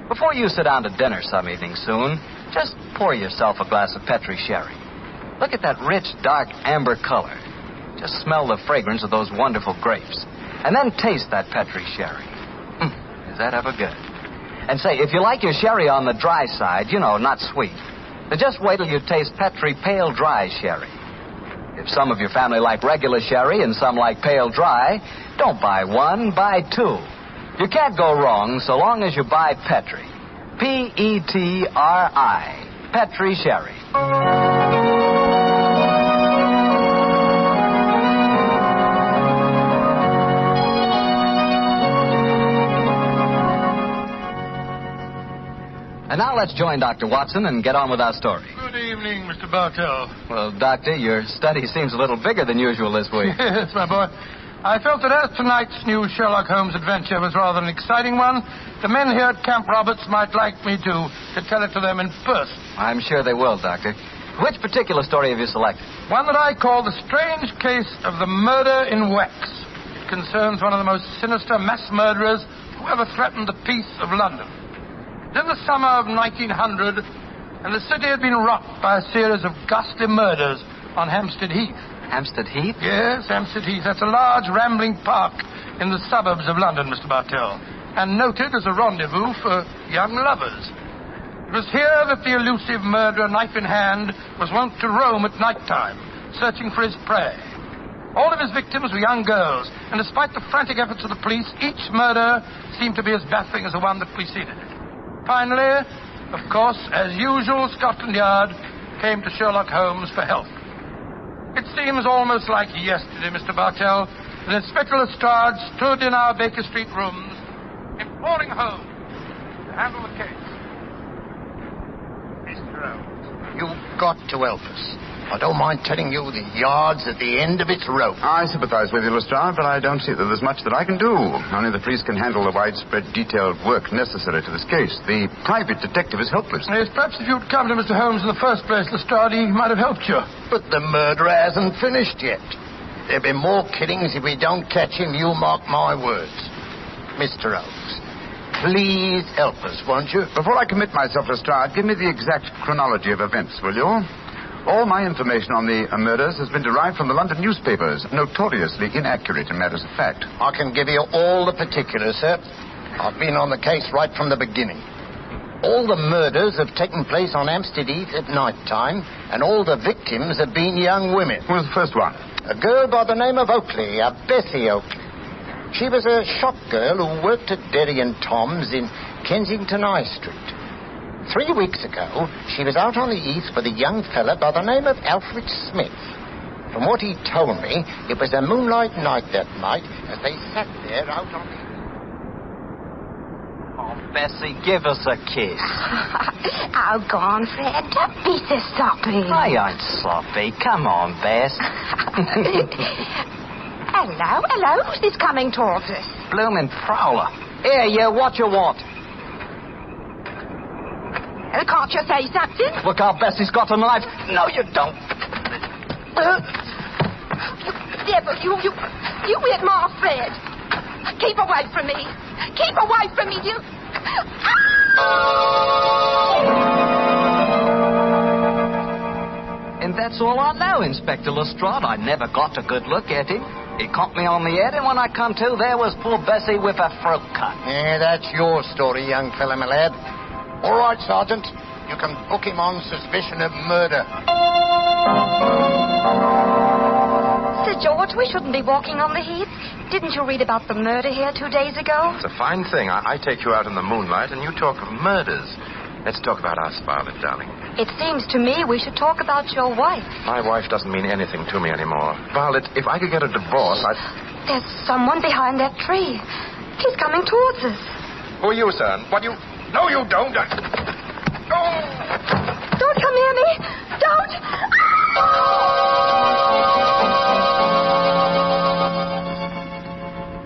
Before you sit down to dinner some evening soon, just pour yourself a glass of Petri sherry. Look at that rich, dark amber color. Just smell the fragrance of those wonderful grapes. And then taste that Petri sherry. Is that ever good? And say, if you like your sherry on the dry side, not sweet, then just wait till you taste Petri pale dry sherry. If some of your family like regular sherry and some like pale dry, don't buy one, buy two. You can't go wrong so long as you buy Petri. Petri. Petri sherry. And now let's join Dr. Watson and get on with our story. Good evening, Mr. Bartell. Well, Doctor, your study seems a little bigger than usual this week. Yes, my boy. I felt that as tonight's new Sherlock Holmes adventure was rather an exciting one, the men here at Camp Roberts might like me to tell it to them in person. I'm sure they will, Doctor. Which particular story have you selected? One that I call The Strange Case of the Murder in Wax. It concerns one of the most sinister mass murderers who ever threatened the peace of London. It was in the summer of 1900, and the city had been rocked by a series of ghastly murders on Hampstead Heath. Hampstead Heath? Yes, Hampstead Heath. That's a large rambling park in the suburbs of London, Mr. Bartell, and noted as a rendezvous for young lovers. It was here that the elusive murderer, knife in hand, was wont to roam at night time, searching for his prey. All of his victims were young girls, and despite the frantic efforts of the police, each murder seemed to be as baffling as the one that preceded it. Finally, of course, as usual, Scotland Yard came to Sherlock Holmes for help. It seems almost like yesterday, Mr. Bartell, that Inspector Lestrade stood in our Baker Street rooms, imploring Holmes to handle the case. Mr. Holmes, you've got to help us. I don't mind telling you the yard's at the end of its rope. I sympathize with you, Lestrade, but I don't see that there's much that I can do. Only the police can handle the widespread detailed work necessary to this case. The private detective is helpless. Yes, perhaps if you'd come to Mr. Holmes in the first place, Lestrade, he might have helped you. But the murderer hasn't finished yet. There'll be more killings if we don't catch him, you mark my words. Mr. Holmes, please help us, won't you? Before I commit myself, Lestrade, give me the exact chronology of events, will you? All my information on the murders has been derived from the London newspapers, notoriously inaccurate in matters of fact. I can give you all the particulars, sir. I've been on the case right from the beginning. All the murders have taken place on Hampstead Heath at night time, and all the victims have been young women. Who was the first one? A girl by the name of Oakley, Bessie Oakley. She was a shop girl who worked at Derry and Tom's in Kensington High Street. 3 weeks ago, she was out on the heath with a young fella by the name of Alfred Smith. From what he told me, it was a moonlight night that night as they sat there out on the... Oh, Bessie, give us a kiss. Oh, go on, Fred. Don't be so soppy. I ain't sloppy. Come on, Bess. Hello. Who's this coming towards us? Bloomin' prowler. Here, you, what you want? Can't you say something? Look out, Bessie's got a knife. No, you don't. Devil, you hit my Fred. Keep away from me. Keep away from me, you... And that's all I know, Inspector Lestrade. I never got a good look at him. He caught me on the head, and when I come to, there was poor Bessie with a throat cut. Yeah, that's your story, young fella, my lad. All right, Sergeant. You can book him on suspicion of murder. Sir George, we shouldn't be walking on the heath. Didn't you read about the murder here 2 days ago? It's a fine thing. I take you out in the moonlight, and you talk of murders. Let's talk about us, Violet, darling. It seems to me we should talk about your wife. My wife doesn't mean anything to me anymore. Violet, if I could get a divorce, I'd... There's someone behind that tree. He's coming towards us. Who are you, son? What do you... No, you don't. Don't come near me. Don't.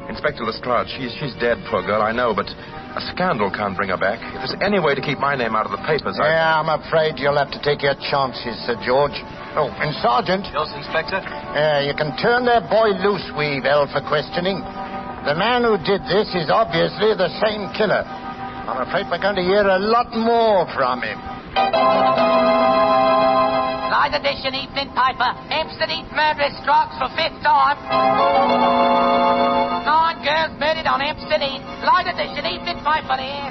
Inspector Lestrade, she's dead, poor girl, I know, but a scandal can't bring her back. If there's any way to keep my name out of the papers, Yeah, I'm afraid you'll have to take your chances, Sir George. Oh, and Sergeant... Yes, Inspector? You can turn that boy loose, Weevil, for questioning. The man who did this is obviously the same killer. I'm afraid we're going to hear a lot more from him. Light edition evening paper. Hampstead Heath murderess strikes for 5th time. 9 girls murdered on Hampstead Heath. Light edition evening paper here.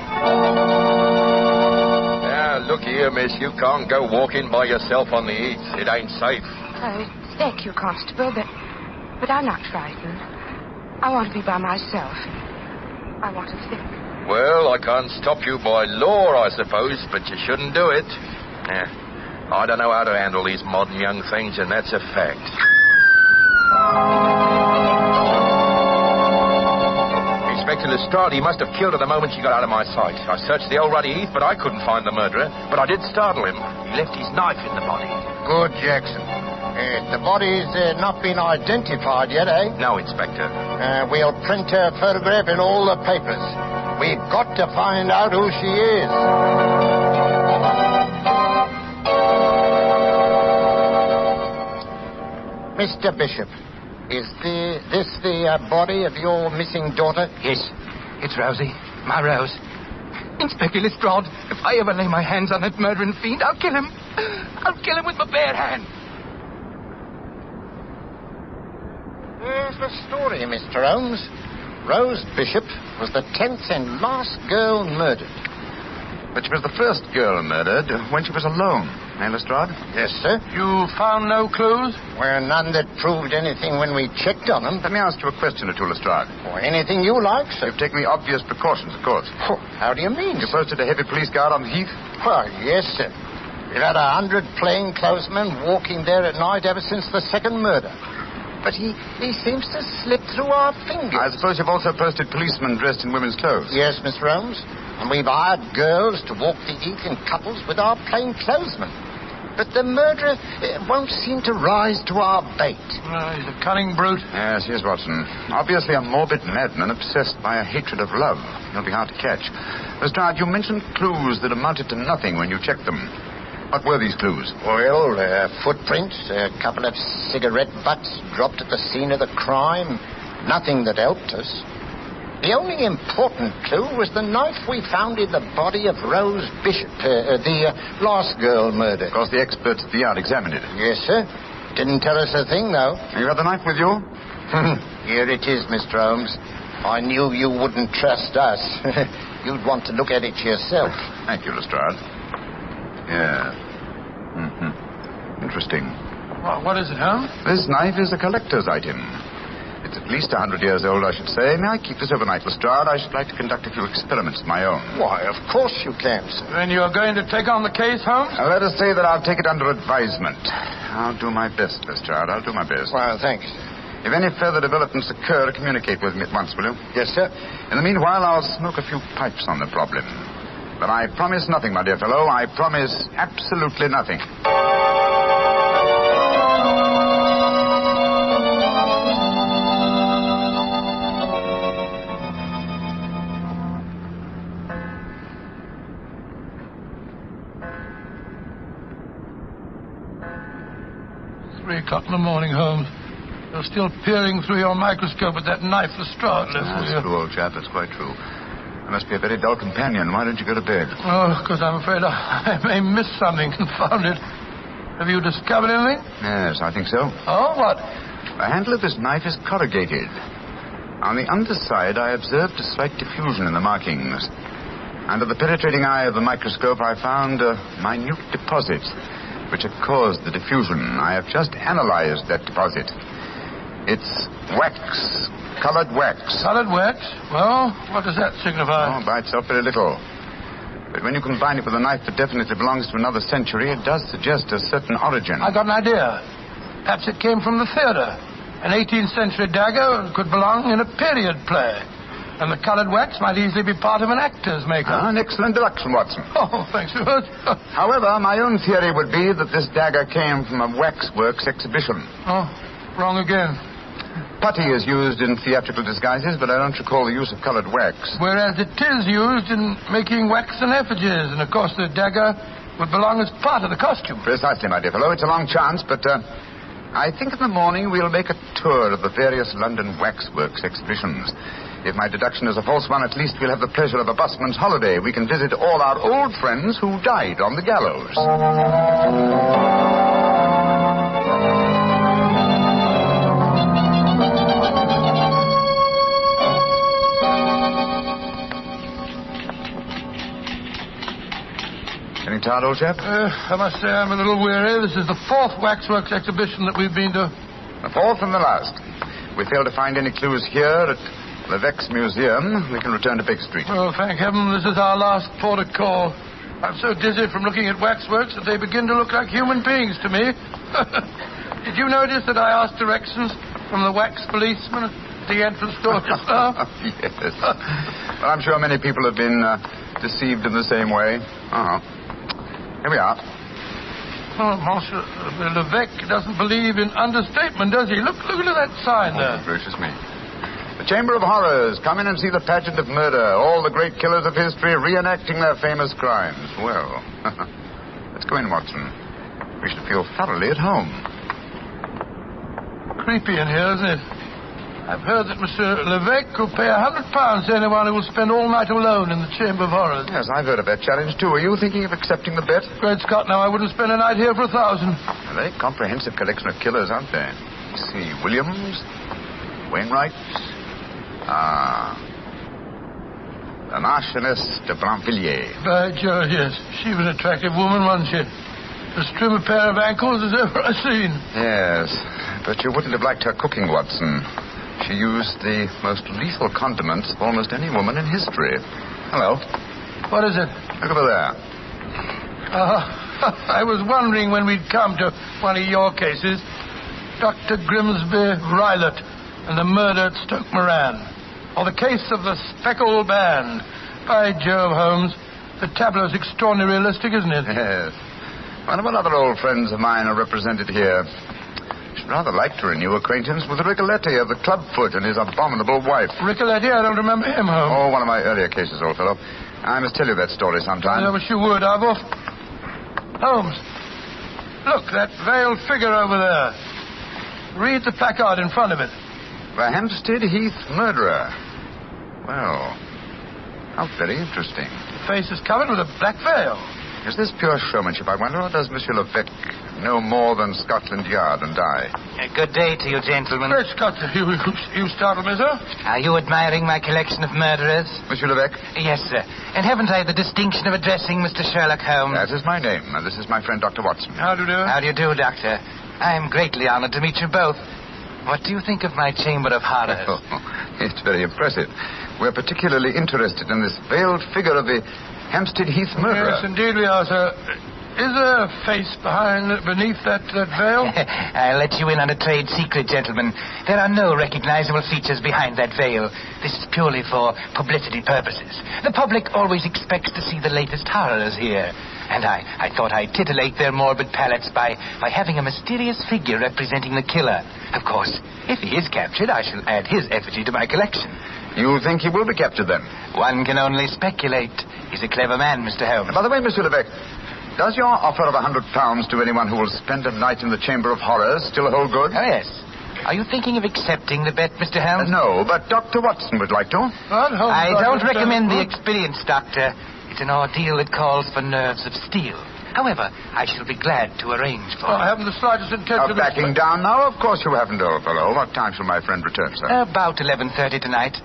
Now, look here, miss. You can't go walking by yourself on the heath. It ain't safe. Oh, thank you, Constable, but I'm not frightened. I want to be by myself. I want to think. Well, I can't stop you by law, I suppose, but you shouldn't do it. I don't know how to handle these modern young things, and that's a fact. Inspector Lestrade, he must have killed her the moment she got out of my sight. I searched the old ruddy heath, but I couldn't find the murderer. But I did startle him. He left his knife in the body. Good, Jackson. The body's not been identified yet, eh? No, Inspector. We'll print her photograph in all the papers. We've got to find out who she is. Mr. Bishop, is this the body of your missing daughter? Yes, it's Rosie, my Rose. Inspector Lestrade, if I ever lay my hands on that murdering fiend, I'll kill him. I'll kill him with my bare hand. Here's the story, Mr. Holmes. Rose Bishop was the 10th and last girl murdered. But she was the first girl murdered when she was alone. Eh, Lestrade? Yes, sir. You found no clues? Well, none that proved anything when we checked on them. Let me ask you a question or two, Lestrade. Or anything you like, sir. You've taken the obvious precautions, of course. How do you mean? You posted a heavy police guard on the heath? Well, yes, sir. We've had 100 plainclothesmen walking there at night ever since the second murder. But he seems to slip through our fingers. I suppose you've also posted policemen dressed in women's clothes. Yes, Mr. Holmes. And we've hired girls to walk the heath in couples with our plainclothesmen. But the murderer won't seem to rise to our bait. He's a cunning brute. Yes, he is, Watson. Obviously a morbid madman obsessed by a hatred of love. He'll be hard to catch. Lestrade, you mentioned clues that amounted to nothing when you checked them. What were these clues? Well, footprints, a couple of cigarette butts dropped at the scene of the crime. Nothing that helped us. The only important clue was the knife we found in the body of Rose Bishop, the last girl murdered. Of course, the experts at the yard examined it. Yes, sir. Didn't tell us a thing, though. You got the knife with you? Here it is, Mr. Holmes. I knew you wouldn't trust us. You'd want to look at it yourself. Thank you, Lestrade. Yeah. Interesting. What is it, Holmes? This knife is a collector's item. It's at least 100 years old, I should say. May I keep this overnight, Lestrade? I should like to conduct a few experiments of my own. Why, of course you can, sir. Then you're going to take on the case, Holmes? Let us say that I'll take it under advisement. I'll do my best, Lestrade. I'll do my best. Well, thanks. If any further developments occur, communicate with me at once, will you? Yes, sir. In the meanwhile, I'll smoke a few pipes on the problem. But I promise nothing, my dear fellow. I promise absolutely nothing. 3 o'clock in the morning, Holmes. You're still peering through your microscope at that knife Lestrade left for you. That's true, old chap. That's quite true. You must be a very dull companion. Why don't you go to bed? Oh, because I'm afraid I may miss something. Confound it. Have you discovered anything? Yes, I think so. Oh, what? The handle of this knife is corrugated. On the underside, I observed a slight diffusion in the markings. Under the penetrating eye of the microscope, I found a minute deposit which had caused the diffusion. I have just analyzed that deposit. It's wax, colored wax. Colored wax? Well, what does that signify? Oh, by itself, very little. But when you combine it with a knife that definitely belongs to another century, it does suggest a certain origin. I got an idea. Perhaps it came from the theater. An 18th century dagger could belong in a period play. And the colored wax might easily be part of an actor's makeup. An excellent deduction, Watson. Oh, thanks so much. However, my own theory would be that this dagger came from a waxworks exhibition. Oh, wrong again. Putty is used in theatrical disguises, but I don't recall the use of colored wax. Whereas it is used in making waxen effigies, and of course the dagger would belong as part of the costume. Precisely, my dear fellow. It's a long chance, but I think in the morning we'll make a tour of the various London waxworks exhibitions. If my deduction is a false one, at least we'll have the pleasure of a busman's holiday. We can visit all our old friends who died on the gallows. Getting tired, old chap? I must say I'm a little weary. This is the 4th waxworks exhibition that we've been to. The 4th and the last. We fail to find any clues here at Levesque's Museum. We can return to Baker Street. Oh, thank heaven, this is our last port of call. I'm so dizzy from looking at waxworks that they begin to look like human beings to me. Did you notice that I asked directions from the wax policeman at the entrance door just now? Yes. Well, I'm sure many people have been deceived in the same way. Here we are. Oh, Monsieur Levesque doesn't believe in understatement, does he? Look at that sign there. Oh, gracious me. The Chamber of Horrors. Come in and see the pageant of murder. All the great killers of history reenacting their famous crimes. Well, let's go in, Watson. We should feel thoroughly at home. Creepy in here, isn't it? I've heard that Monsieur Levesque will pay £100 to anyone who will spend all night alone in the Chamber of Horrors. Yes, I've heard of that challenge, too. Are you thinking of accepting the bet? Great Scott, now I wouldn't spend a night here for 1,000. A very comprehensive collection of killers, aren't they? Let's see. Williams, Wainwright. The Marchioness de Blainvilliers. By George, yes. She was an attractive woman, wasn't she? As trim a pair of ankles as ever I've seen. Yes, but you wouldn't have liked her cooking, Watson. She used the most lethal condiments of almost any woman in history. Hello. What is it? Look over there. I was wondering when we'd come to one of your cases. Dr. Grimsby Rylott and the murder at Stoke Moran. Or the case of the Speckled Band. By Jove, Holmes, the tableau's extraordinarily realistic, isn't it? Yes. What other old friends of mine are represented here? Should rather like to renew acquaintance with Ricoletti of the Clubfoot and his abominable wife. Ricoletti? I don't remember him, Holmes. Oh, one of my earlier cases, old fellow. I must tell you that story sometime. I wish you would. Holmes, look, that veiled figure over there. Read the placard in front of it. The Hampstead Heath murderer. Well, how very interesting. The face is covered with a black veil. Is this pure showmanship, I wonder, or does Monsieur Levesque know more than Scotland Yard and I? Good day to you, gentlemen. Great Scott, you startled me, sir. Are you admiring my collection of murderers? Monsieur Levesque? Yes, sir. And haven't I the distinction of addressing Mr. Sherlock Holmes? That is my name, and this is my friend, Dr. Watson. How do you do? How do you do, Doctor? I am greatly honored to meet you both. What do you think of my Chamber of Horrors? Oh, it's very impressive. We're particularly interested in this veiled figure of the Hampstead Heath murderer. Yes, indeed we are, sir. Is there a face beneath that veil? I'll let you in on a trade secret, gentlemen. There are no recognizable features behind that veil. This is purely for publicity purposes. The public always expects to see the latest horrors here. And I thought I'd titillate their morbid palates by having a mysterious figure representing the killer. Of course, if he is captured, I shall add his effigy to my collection. You think he will be captured, then? One can only speculate. He's a clever man, Mr. Holmes. By the way, Monsieur Levesque, does your offer of £100 to anyone who will spend a night in the Chamber of Horrors still hold good? Oh, yes. Are you thinking of accepting the bet, Mr. Holmes? No, but Dr. Watson would like to. I don't recommend the experience, Doctor. It's an ordeal that calls for nerves of steel. However, I shall be glad to arrange for it. I haven't the slightest intention of backing down now? Of course you haven't, old fellow. What time shall my friend return, sir? About 11:30 tonight.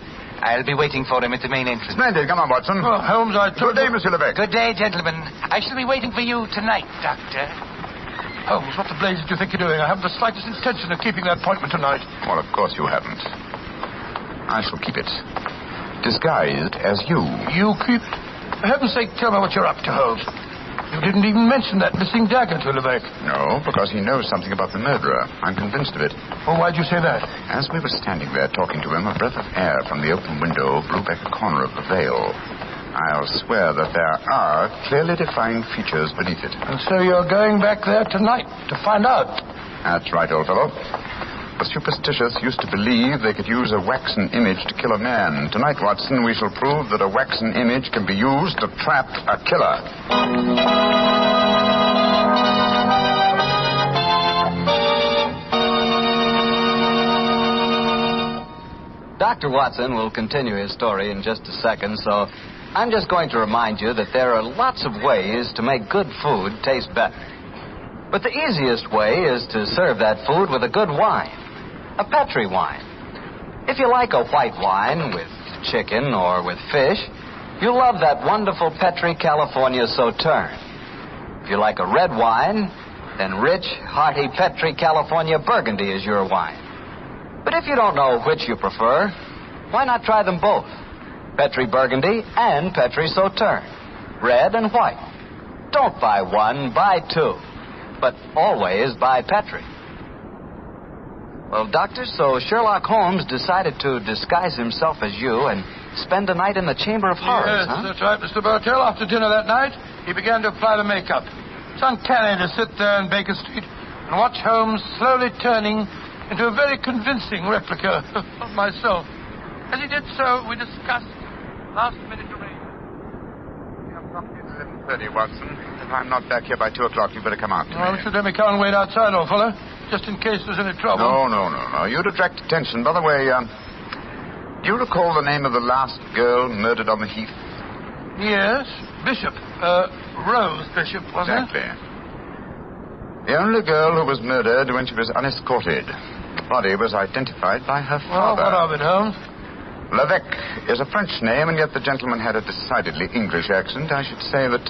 I'll be waiting for him at the main entrance. Splendid. Come on, Watson. Well, Holmes, Good day, Monsieur Levesque. Good day, gentlemen. I shall be waiting for you tonight, Doctor. Holmes, what the blazes do you think you're doing? I haven't the slightest intention of keeping that appointment tonight. Well, of course you haven't. I shall keep it. Disguised as you. You keep it? For heaven's sake, tell me what you're up to, Holmes. You didn't even mention that missing dagger to Levesque. No, because he knows something about the murderer. I'm convinced of it. Well, why'd you say that? As we were standing there talking to him, a breath of air from the open window blew back a corner of the veil. I'll swear that there are clearly defined features beneath it. And so you're going back there tonight to find out? That's right, old fellow. The superstitious used to believe they could use a waxen image to kill a man. Tonight, Watson, we shall prove that a waxen image can be used to trap a killer. Dr. Watson will continue his story in just a second, so I'm just going to remind you that there are lots of ways to make good food taste better. But the easiest way is to serve that food with a good wine. A Petri wine. If you like a white wine with chicken or with fish, you'll love that wonderful Petri California Sauterne. If you like a red wine, then rich, hearty Petri California Burgundy is your wine. But if you don't know which you prefer, why not try them both? Petri Burgundy and Petri Sauterne. Red and white. Don't buy one, buy two. But always buy Petri. Well, Doctor, so Sherlock Holmes decided to disguise himself as you and spend a night in the Chamber of Horrors, yes, that's right, Mr. Bartell. After dinner that night, he began to apply the makeup. It's uncanny to sit there in Baker Street and watch Holmes slowly turning into a very convincing replica of myself. As he did so, we discussed last-minute arrangements. 11:30, Watson. If I'm not back here by 2 o'clock, you better come out to me. Mr. Demican, wait outside, old fellow, just in case there's any trouble. No. You'd attract attention. By the way, do you recall the name of the last girl murdered on the heath? Yes, Bishop. Rose Bishop, wasn't it? Exactly. The only girl who was murdered when she was unescorted. The body was identified by her father. Well, what of it, Holmes? Levesque is a French name, and yet the gentleman had a decidedly English accent. I should say that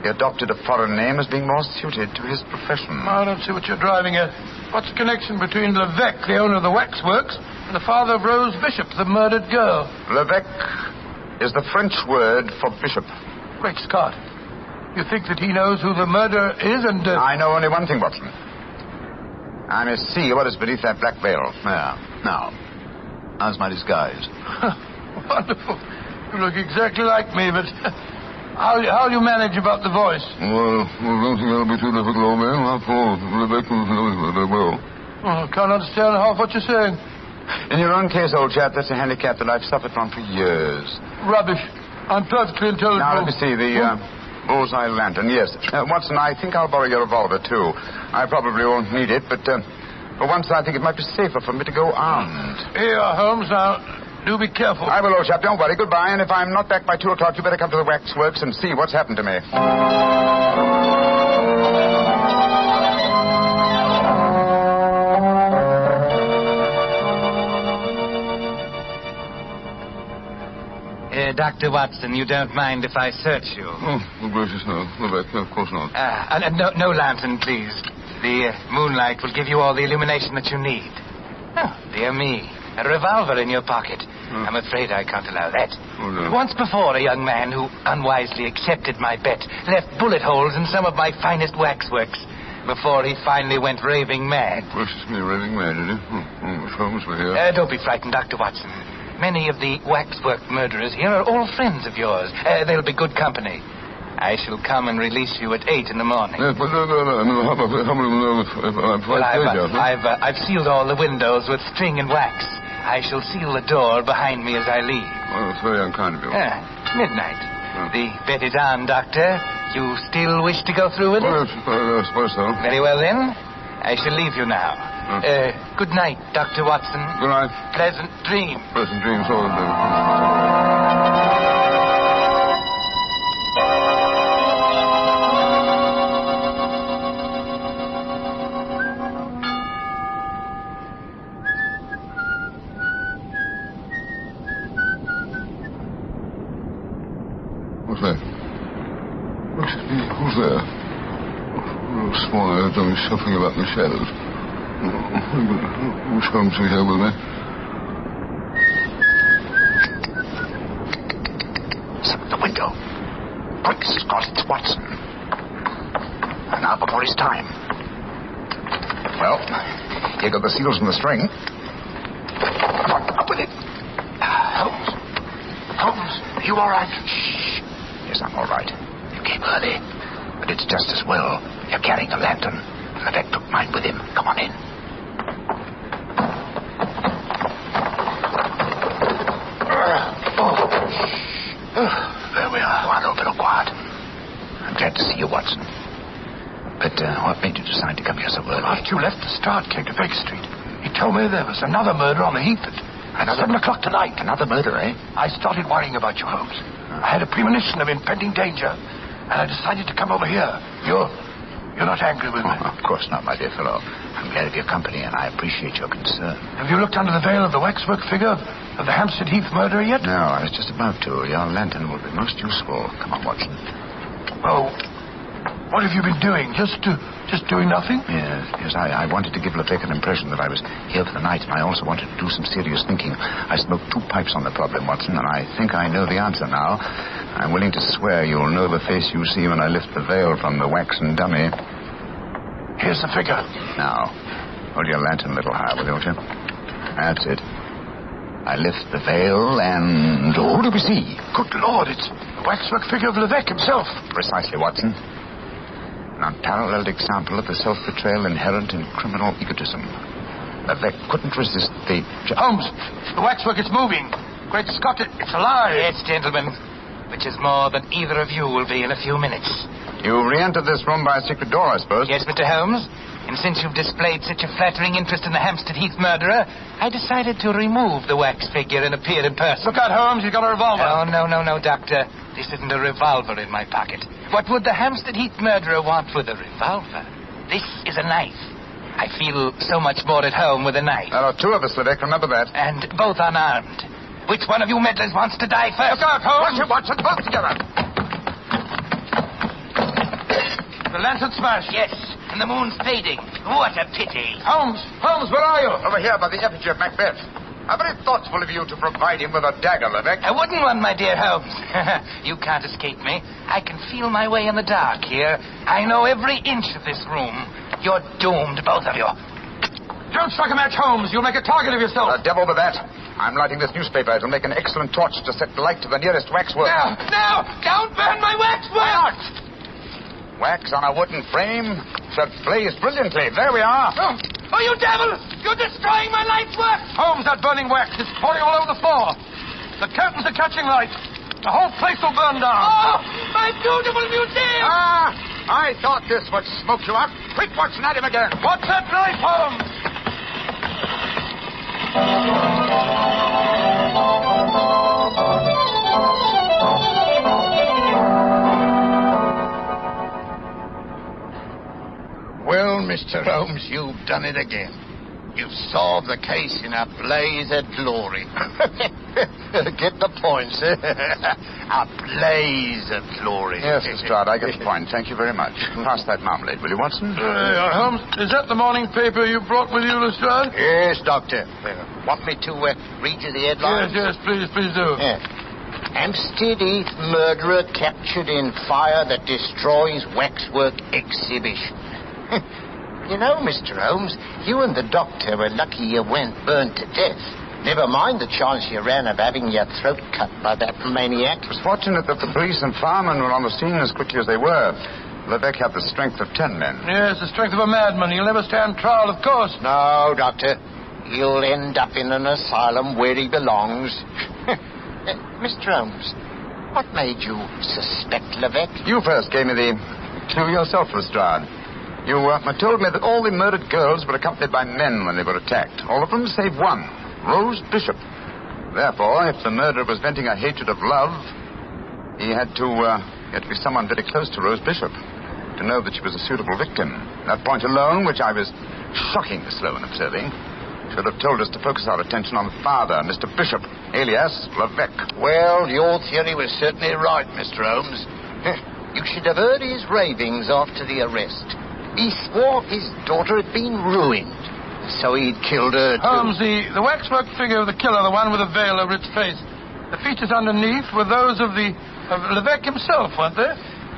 he adopted a foreign name as being more suited to his profession. I don't see what you're driving at. What's the connection between Levesque, the owner of the waxworks, and the father of Rose Bishop, the murdered girl? Levesque is the French word for bishop. Great Scott. You think that he knows who the murderer is and... I know only one thing, Watson. I must see what is beneath that black veil. There. Now, how's my disguise? Wonderful. You look exactly like me, but How'll you manage about the voice? Well, I don't think that'll be too difficult, old man. After all, Rebecca knows it very well. I can't understand half what you're saying. In your own case, old chap, that's a handicap that I've suffered from for years. Rubbish. I'm perfectly intelligent. Now, let me see. The bullseye lantern, yes. Watson, I think I'll borrow your revolver, too. I probably won't need it, but for once I think it might be safer for me to go armed. Here, Holmes. Now, do be careful. I will, old chap. Don't worry. Goodbye. And if I'm not back by 2 o'clock, you better come to the waxworks and see what's happened to me. Dr. Watson, you don't mind if I search you? Oh, gracious, no. Rebecca, of course not. No lantern, please. The moonlight will give you all the illumination that you need. Oh, dear me. A revolver in your pocket. I'm afraid I can't allow that. Oh, no. Once before, a young man who unwisely accepted my bet left bullet holes in some of my finest waxworks before he finally went raving mad. Gracious me, raving mad, did he? Miss Holmes, we're here. Don't be frightened, Dr. Watson. Many of the waxwork murderers here are all friends of yours. They'll be good company. I shall come and release you at 8 in the morning. Yes, but no. How many will know if I'm I've sealed all the windows with string and wax. I shall seal the door behind me as I leave. Well, it's very unkind of you. Midnight. The bet is on, Doctor. You still wish to go through with it? Well, I suppose so. Very well, then. I shall leave you now. Good night, Dr. Watson. Good night. Pleasant dreams. Pleasant dreams, all of them. What's that? Who's there? Sworn I heard something shuffling about in the shadows. Miss Holmes is here with me. The window. Quick, Scott, it's Watson. And now before his time. Well, here go the seals and the string. Come on, up with it. Holmes, are you all right? Shh. Yes, I'm all right. You came early, but it's just as well. You're carrying a lantern. Levesque took mine with him. Come on in. There we are. Go on over, quiet. I'm glad to see you, Watson. But what made you decide to come here so early? After you left the start, came to Baker Street. He told me there was another murder on the Heath at 7 o'clock tonight. Another murder, eh? I started worrying about you, Holmes. I had a premonition of impending danger, and I decided to come over here. You're not angry with me? Of course not, my dear fellow. I'm glad of your company, and I appreciate your concern. Have you looked under the veil of the waxwork figure of the Hampstead Heath murderer yet? No, I was just about to. Your lantern will be most useful. Come on, Watson. Oh, what have you been doing? Just doing nothing? Yes. I wanted to give Levesque an impression that I was here for the night, and I also wanted to do some serious thinking. I smoked 2 pipes on the problem, Watson, and I think I know the answer now. I'm willing to swear you'll know the face you see when I lift the veil from the waxen dummy. Here's the figure. Now, hold your lantern a little higher, will you? That's it. I lift the veil, and who do we see? Good Lord, it's the waxwork figure of Levesque himself. Precisely, Watson. An unparalleled example of the self-betrayal inherent in criminal egotism. Levesque couldn't resist the... Holmes, the waxwork is moving. Great Scott, it's alive. Yes, gentlemen. Which is more than either of you will be in a few minutes. You re-entered this room by a secret door, I suppose? Yes, Mr. Holmes. And since you've displayed such a flattering interest in the Hampstead Heath murderer, I decided to remove the wax figure and appear in person. Look out, Holmes, you've got a revolver. Oh, no, Doctor. This isn't a revolver in my pocket. What would the Hampstead Heath murderer want with a revolver? This is a knife. I feel so much more at home with a knife. There are 2 of us, Levesque, remember that. And both unarmed. Which one of you meddlers wants to die first? Look out, Holmes! Watson, both together. The lantern smashed. Yes, and the moon's fading. What a pity. Holmes, where are you? Over here by the effigy of Macbeth. How very thoughtful of you to provide him with a dagger, Levesque. A wooden one, my dear Holmes. You can't escape me. I can feel my way in the dark here. I know every inch of this room. You're doomed, both of you. Don't strike a match, Holmes. You'll make a target of yourself. The devil with that. I'm lighting this newspaper. It'll make an excellent torch to set light to the nearest waxwork. Now! Don't burn my waxwork! Why not? Wax on a wooden frame should blaze brilliantly. There we are. Oh, you devil! You're destroying my life's work! Holmes, that burning wax is pouring all over the floor. The curtains are catching light. The whole place will burn down. Oh, my beautiful museum! I thought this would smoke you out. Quick, Watson, at him again. What's that knife, Holmes? Well, Mr. Holmes, you've done it again. You've solved the case in a blaze of glory. Get the point, sir. A blaze of glory. Yes, Lestrade, I get the point. Thank you very much. Pass that marmalade, will you, Watson? Holmes, is that the morning paper you brought with you, Lestrade? Yes, Doctor. Want me to read you the headlines? Yes, please do. Yeah. Hampstead Heath murderer captured in fire that destroys waxwork exhibition. You know, Mr. Holmes, you and the doctor were lucky you weren't burned to death. Never mind the chance you ran of having your throat cut by that maniac. It was fortunate that the police and firemen were on the scene as quickly as they were. Lebec had the strength of 10 men. Yes, the strength of a madman. He'll never stand trial, of course. No, Doctor. He'll end up in an asylum where he belongs. Mr. Holmes, what made you suspect Lebec? You first gave me the clue yourself, Lestrade. You told me that all the murdered girls were accompanied by men when they were attacked. All of them save one, Rose Bishop. Therefore, if the murderer was venting a hatred of love, he had to be someone very close to Rose Bishop to know that she was a suitable victim. That point alone, which I was shockingly slow in observing, should have told us to focus our attention on the father, Mr. Bishop, alias Lebec. Well, your theory was certainly right, Mr. Holmes. You should have heard his ravings after the arrest. He swore his daughter had been ruined, so he'd killed her too. Holmes, the waxwork figure of the killer, the one with a veil over its face, the features underneath were those of Lebec himself, weren't they?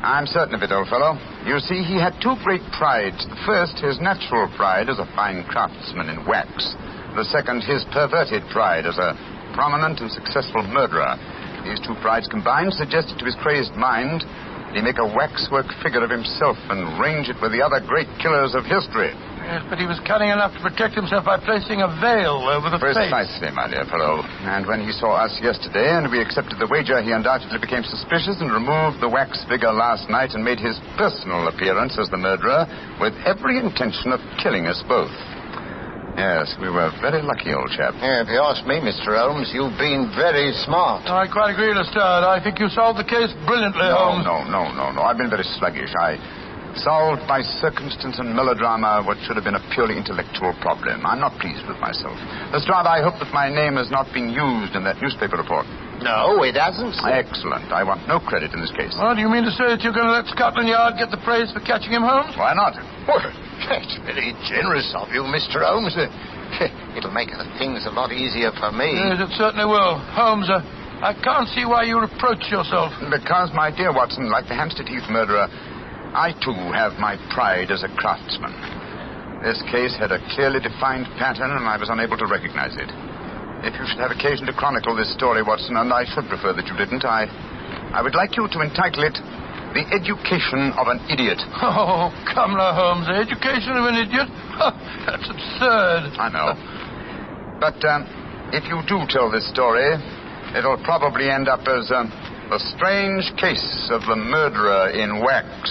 I'm certain of it, old fellow. You see, he had two great prides. The first, his natural pride as a fine craftsman in wax. The second, his perverted pride as a prominent and successful murderer. These two prides combined suggested to his crazed mind that he make a waxwork figure of himself and range it with the other great killers of history. Yes, but he was cunning enough to protect himself by placing a veil over the face. Precisely, my dear fellow. And when he saw us yesterday and we accepted the wager, he undoubtedly became suspicious and removed the wax figure last night and made his personal appearance as the murderer with every intention of killing us both. Yes, we were very lucky, old chap. Yeah, if you ask me, Mr. Holmes, you've been very smart. I quite agree, Lestrade. I think you solved the case brilliantly, Holmes. No. I've been very sluggish. I solved by circumstance and melodrama what should have been a purely intellectual problem. I'm not pleased with myself. Lestrade, I hope that my name has not been used in that newspaper report. No, it hasn't. Excellent. I want no credit in this case. Well, do you mean to say that you're going to let Scotland Yard get the praise for catching him, Holmes? Why not? Well, that's very generous of you, Mr. Holmes. It'll make things a lot easier for me. Yes, it certainly will. Holmes, I can't see why you reproach yourself. Because, my dear Watson, like the Hampstead Heath murderer, I, too, have my pride as a craftsman. This case had a clearly defined pattern, and I was unable to recognize it. If you should have occasion to chronicle this story, Watson, and I should prefer that you didn't, I would like you to entitle it The Education of an Idiot. Oh, come now, Holmes. The education of an idiot? That's absurd. I know. But if you do tell this story, it'll probably end up as The Strange Case of the Murderer in Wax.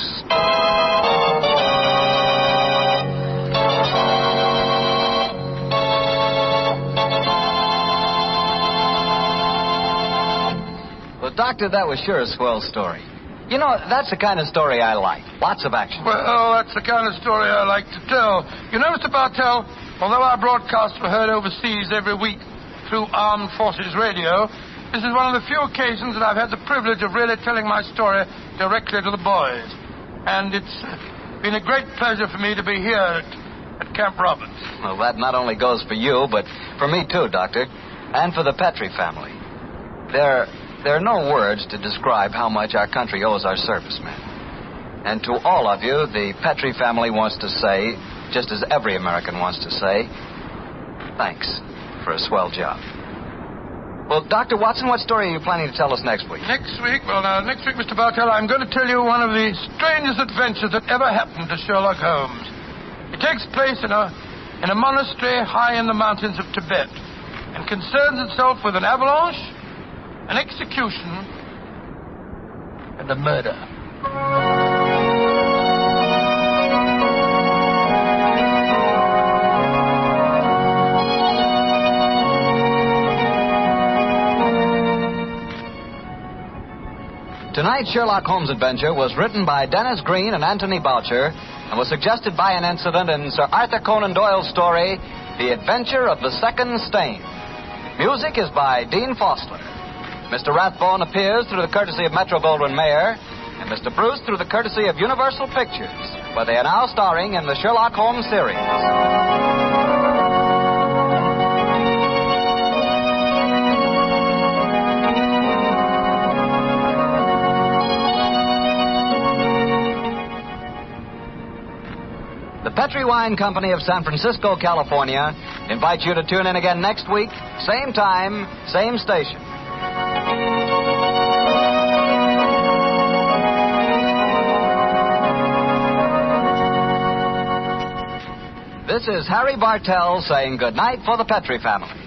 Well, Doctor, that was sure a swell story. You know, that's the kind of story I like. Lots of action. Well, that's the kind of story I like to tell. You know, Mr. Bartell, although our broadcasts were heard overseas every week through Armed Forces Radio, this is one of the few occasions that I've had the privilege of really telling my story directly to the boys. And it's been a great pleasure for me to be here at Camp Roberts. Well, that not only goes for you, but for me too, Doctor, and for the Petri family. There are no words to describe how much our country owes our servicemen. And to all of you, the Petri family wants to say, just as every American wants to say, Thanks for a swell job. Well, Dr. Watson, what story are you planning to tell us next week? Next week, Mr. Bartell, I'm going to tell you one of the strangest adventures that ever happened to Sherlock Holmes. It takes place in a monastery high in the mountains of Tibet and concerns itself with an avalanche, an execution, and a murder. Tonight's Sherlock Holmes adventure was written by Dennis Green and Anthony Boucher and was suggested by an incident in Sir Arthur Conan Doyle's story, The Adventure of the Second Stain. Music is by Dean Fossler. Mr. Rathbone appears through the courtesy of Metro-Goldwyn-Mayer, and Mr. Bruce through the courtesy of Universal Pictures, where they are now starring in the Sherlock Holmes series. The Petri Wine Company of San Francisco, California, invites you to tune in again next week, same time, same station. This is Harry Bartell saying goodnight for the Petri family.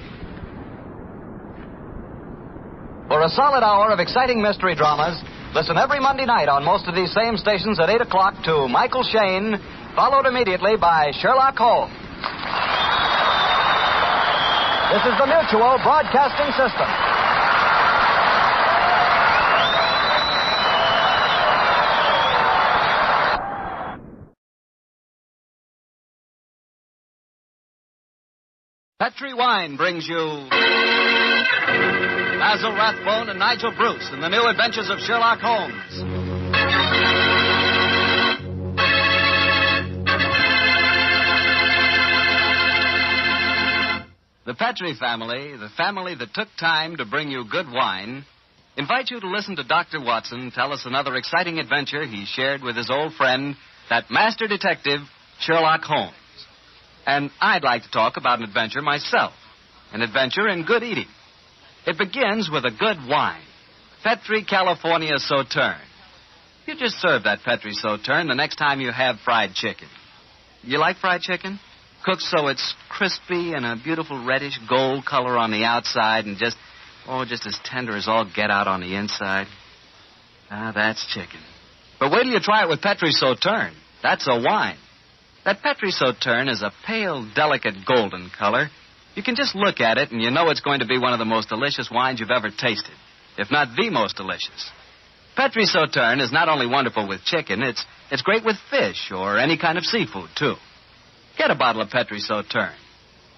For a solid hour of exciting mystery dramas, listen every Monday night on most of these same stations at 8 o'clock to Michael Shayne, followed immediately by Sherlock Holmes. This is the Mutual Broadcasting System. Petri Wine brings you Basil Rathbone and Nigel Bruce in the new adventures of Sherlock Holmes. The Petri family, the family that took time to bring you good wine, invite you to listen to Dr. Watson tell us another exciting adventure he shared with his old friend, that master detective, Sherlock Holmes. And I'd like to talk about an adventure myself, an adventure in good eating. It begins with a good wine, Petri California Sauterne. You just serve that Petri Sauterne the next time you have fried chicken. You like fried chicken? Cooked so it's crispy and a beautiful reddish gold color on the outside and just as tender as all get out on the inside. Ah, that's chicken. But wait till you try it with Petri Sauterne. That's a wine. That Petri Sauterne is a pale, delicate golden color. You can just look at it and you know it's going to be one of the most delicious wines you've ever tasted, if not the most delicious. Petri Sauterne is not only wonderful with chicken, it's great with fish or any kind of seafood, too. Get a bottle of Petri Sauterne.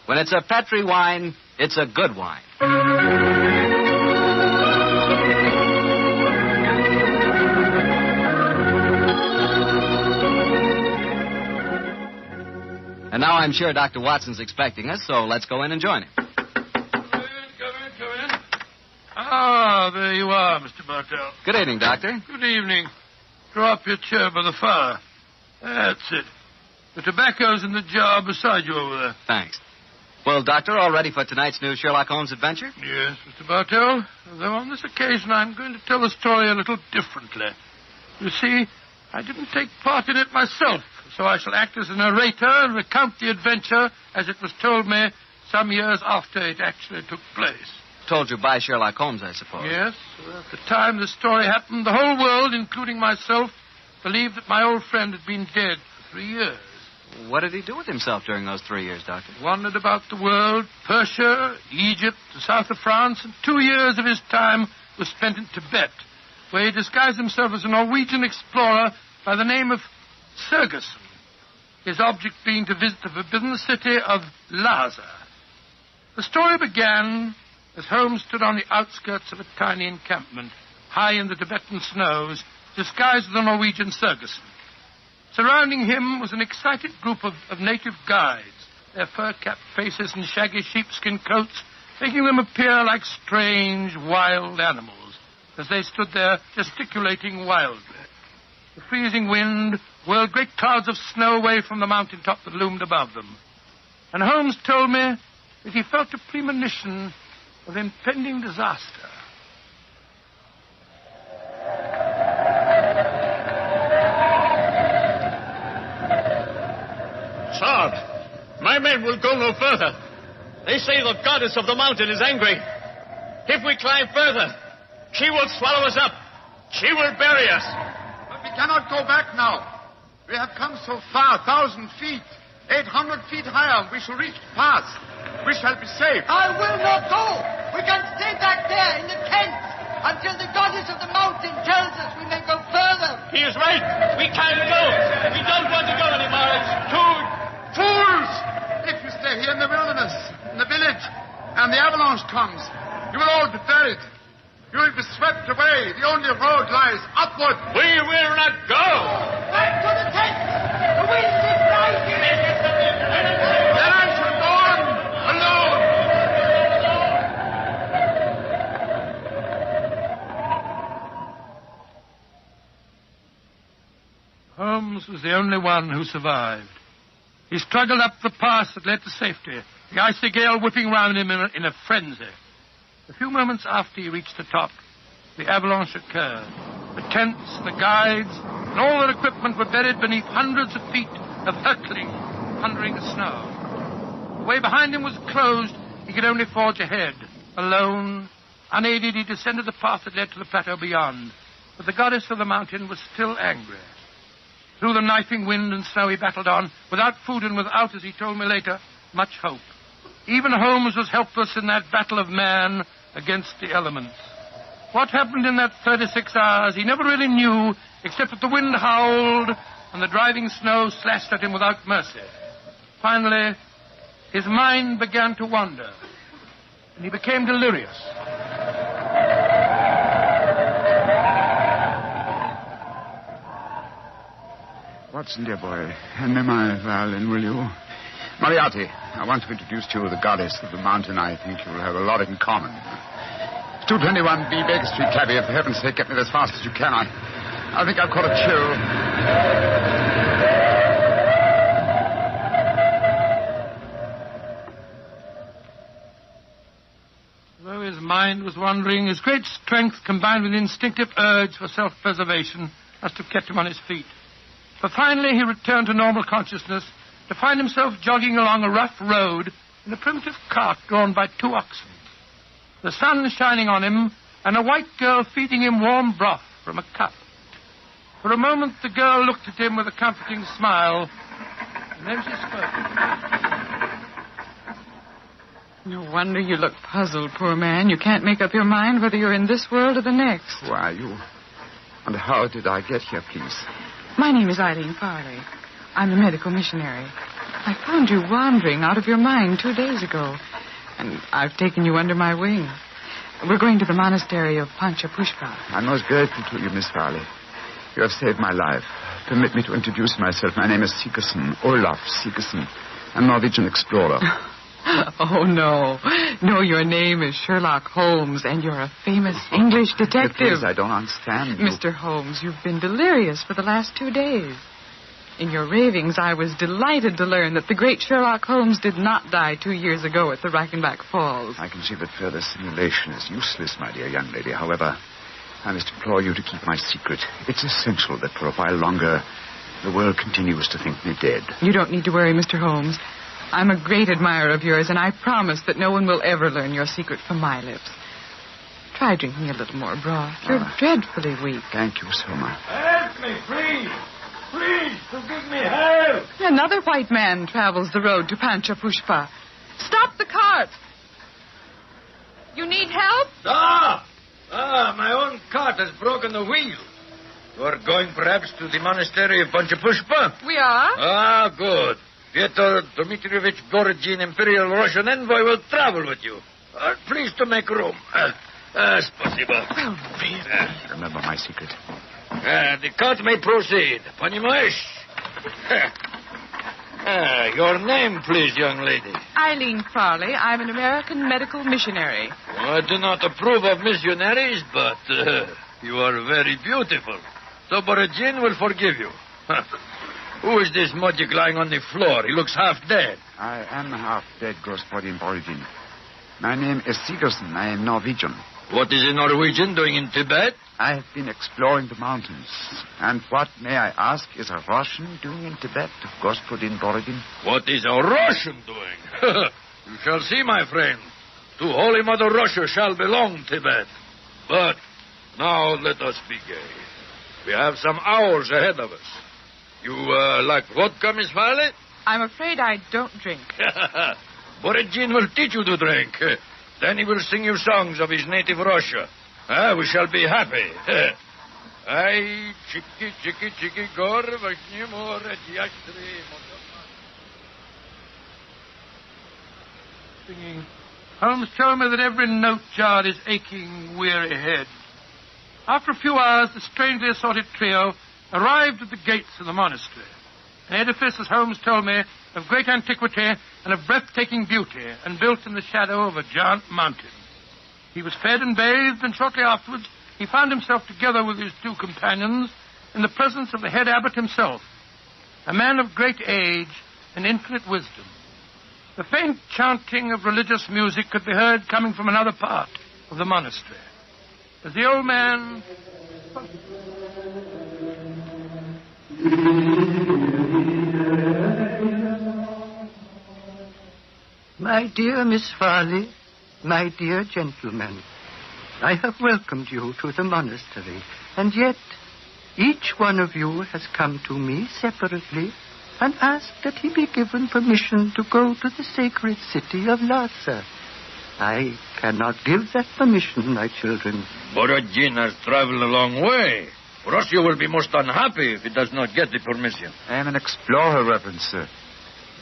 When it's a Petri wine, it's a good wine. And now I'm sure Dr. Watson's expecting us, so let's go in and join him. Come in. Ah, there you are, Mr. Bartell. Good evening, Doctor. Good evening. Draw up your chair by the fire. That's it. The tobacco's in the jar beside you over there. Thanks. Well, Doctor, all ready for tonight's new Sherlock Holmes adventure? Yes, Mr. Bartell. Though on this occasion I'm going to tell the story a little differently. You see, I didn't take part in it myself, so I shall act as a narrator and recount the adventure as it was told me some years after it actually took place. Told you by Sherlock Holmes, I suppose. Yes. At the time the story happened, the whole world, including myself, believed that my old friend had been dead for 3 years. What did he do with himself during those 3 years, Doctor? Wandered about the world, Persia, Egypt, the south of France, and 2 years of his time was spent in Tibet, where he disguised himself as a Norwegian explorer by the name of Sergerson, his object being to visit the forbidden city of Lhasa. The story began as Holmes stood on the outskirts of a tiny encampment, high in the Tibetan snows, disguised as a Norwegian Sergerson. Surrounding him was an excited group of native guides, their fur-capped faces and shaggy sheepskin coats making them appear like strange, wild animals as they stood there gesticulating wildly. The freezing wind whirled great clouds of snow away from the mountaintop that loomed above them. And Holmes told me that he felt a premonition of impending disaster. Sir, my men will go no further. They say the goddess of the mountain is angry. If we climb further, she will swallow us up. She will bury us. But we cannot go back now. We have come so far, 1,000 feet, 800 feet higher. We shall reach the pass. We shall be safe. I will not go. We can stay back there in the tent until the goddess of the mountain tells us we may go further. He is right. We can't go. We don't want to go anymore. It's too... Fools! If you stay here in the wilderness, in the village, and the avalanche comes, you will all be buried. You will be swept away. The only road lies upward. We will not go. Back to the tent. The wind is rising. Then I shall go on alone. Holmes was the only one who survived. He struggled up the pass that led to safety, the icy gale whipping round him in a frenzy. A few moments after he reached the top, the avalanche occurred. The tents, the guides, and all their equipment were buried beneath hundreds of feet of hurtling, thundering snow. The way behind him was closed. He could only forge ahead. Alone, unaided, he descended the path that led to the plateau beyond. But the goddess of the mountain was still angry. Through the knifing wind and snow he battled on, without food and without, as he told me later, much hope. Even Holmes was helpless in that battle of man against the elements. What happened in that 36 hours he never really knew, except that the wind howled and the driving snow slashed at him without mercy. Finally, his mind began to wander, and he became delirious. Watson, dear boy, hand me my violin, will you? Moriarty, I want to introduce to you the goddess of the mountain. I think you will have a lot in common. 221B Baker Street, cabby. For heaven's sake, get me as fast as you can. I think I've caught a chill. Though his mind was wandering, his great strength combined with instinctive urge for self-preservation must have kept him on his feet. But finally he returned to normal consciousness to find himself jogging along a rough road in a primitive cart drawn by 2 oxen. The sun shining on him and a white girl feeding him warm broth from a cup. For a moment the girl looked at him with a comforting smile, and then she spoke. No wonder you look puzzled, poor man. You can't make up your mind whether you're in this world or the next. Who are you? And how did I get here, please? My name is Irene Farley. I'm a medical missionary. I found you wandering out of your mind 2 days ago, and I've taken you under my wing. We're going to the monastery of Panchapushpa. I'm most grateful to you, Miss Farley. You have saved my life. Permit me to introduce myself. My name is Sigerson, Olaf Sigerson. I'm a Norwegian explorer. Oh, no. No, your name is Sherlock Holmes, and you're a famous English detective. Please, I don't understand you. Mr. Holmes, you've been delirious for the last 2 days. In your ravings, I was delighted to learn that the great Sherlock Holmes did not die 2 years ago at the Reichenbach Falls. I can see that further simulation is useless, my dear young lady. However, I must implore you to keep my secret. It's essential that for a while longer the world continues to think me dead. You don't need to worry, Mr. Holmes. I'm a great admirer of yours, and I promise that no one will ever learn your secret from my lips. Try drinking a little more broth. You're dreadfully weak. Thank you so much. Help me, please. Please, forgive me, help. Another white man travels the road to Panchapushpa. Stop the cart. You need help? My own cart has broken the wheel. You're going perhaps to the monastery of Panchapushpa? We are. Good. Pyotr Dmitrievich Gorogin, Imperial Russian envoy, will travel with you. Please to make room. Spasibo. Well, really? Remember my secret. The cart may proceed. Понимаешь? Your name, please, young lady. Irene Farley. I'm an American medical missionary. I do not approve of missionaries, but you are very beautiful. So Borogin will forgive you. Who is this mujik lying on the floor? He looks half dead. I am half dead, Gospodin Borodin. My name is Sigerson. I am Norwegian. What is a Norwegian doing in Tibet? I have been exploring the mountains. And what, may I ask, is a Russian doing in Tibet, Gospodin Borodin? What is a Russian doing? You shall see, my friend. To Holy Mother Russia shall belong Tibet. But now let us be gay. We have some hours ahead of us. You like vodka, Miss Violet? I'm afraid I don't drink. Borodin will teach you to drink. Then he will sing you songs of his native Russia. We shall be happy. Ay, chiki, chiki, chiki, gor, vashni more, yashtri. Singing. Holmes told me that every note jarred his aching, weary head. After a few hours, the strangely assorted trio arrived at the gates of the monastery. An edifice, as Holmes told me, of great antiquity and of breathtaking beauty, and built in the shadow of a giant mountain. He was fed and bathed, and shortly afterwards he found himself together with his two companions in the presence of the head abbot himself, a man of great age and infinite wisdom. The faint chanting of religious music could be heard coming from another part of the monastery. As the old man... My dear Miss Farley, my dear gentlemen, I have welcomed you to the monastery, and yet each one of you has come to me separately and asked that he be given permission to go to the sacred city of Lhasa. I cannot give that permission, my children. Borodin has traveled a long way. Russia will be most unhappy if it does not get the permission. I am an explorer, Reverend Sir.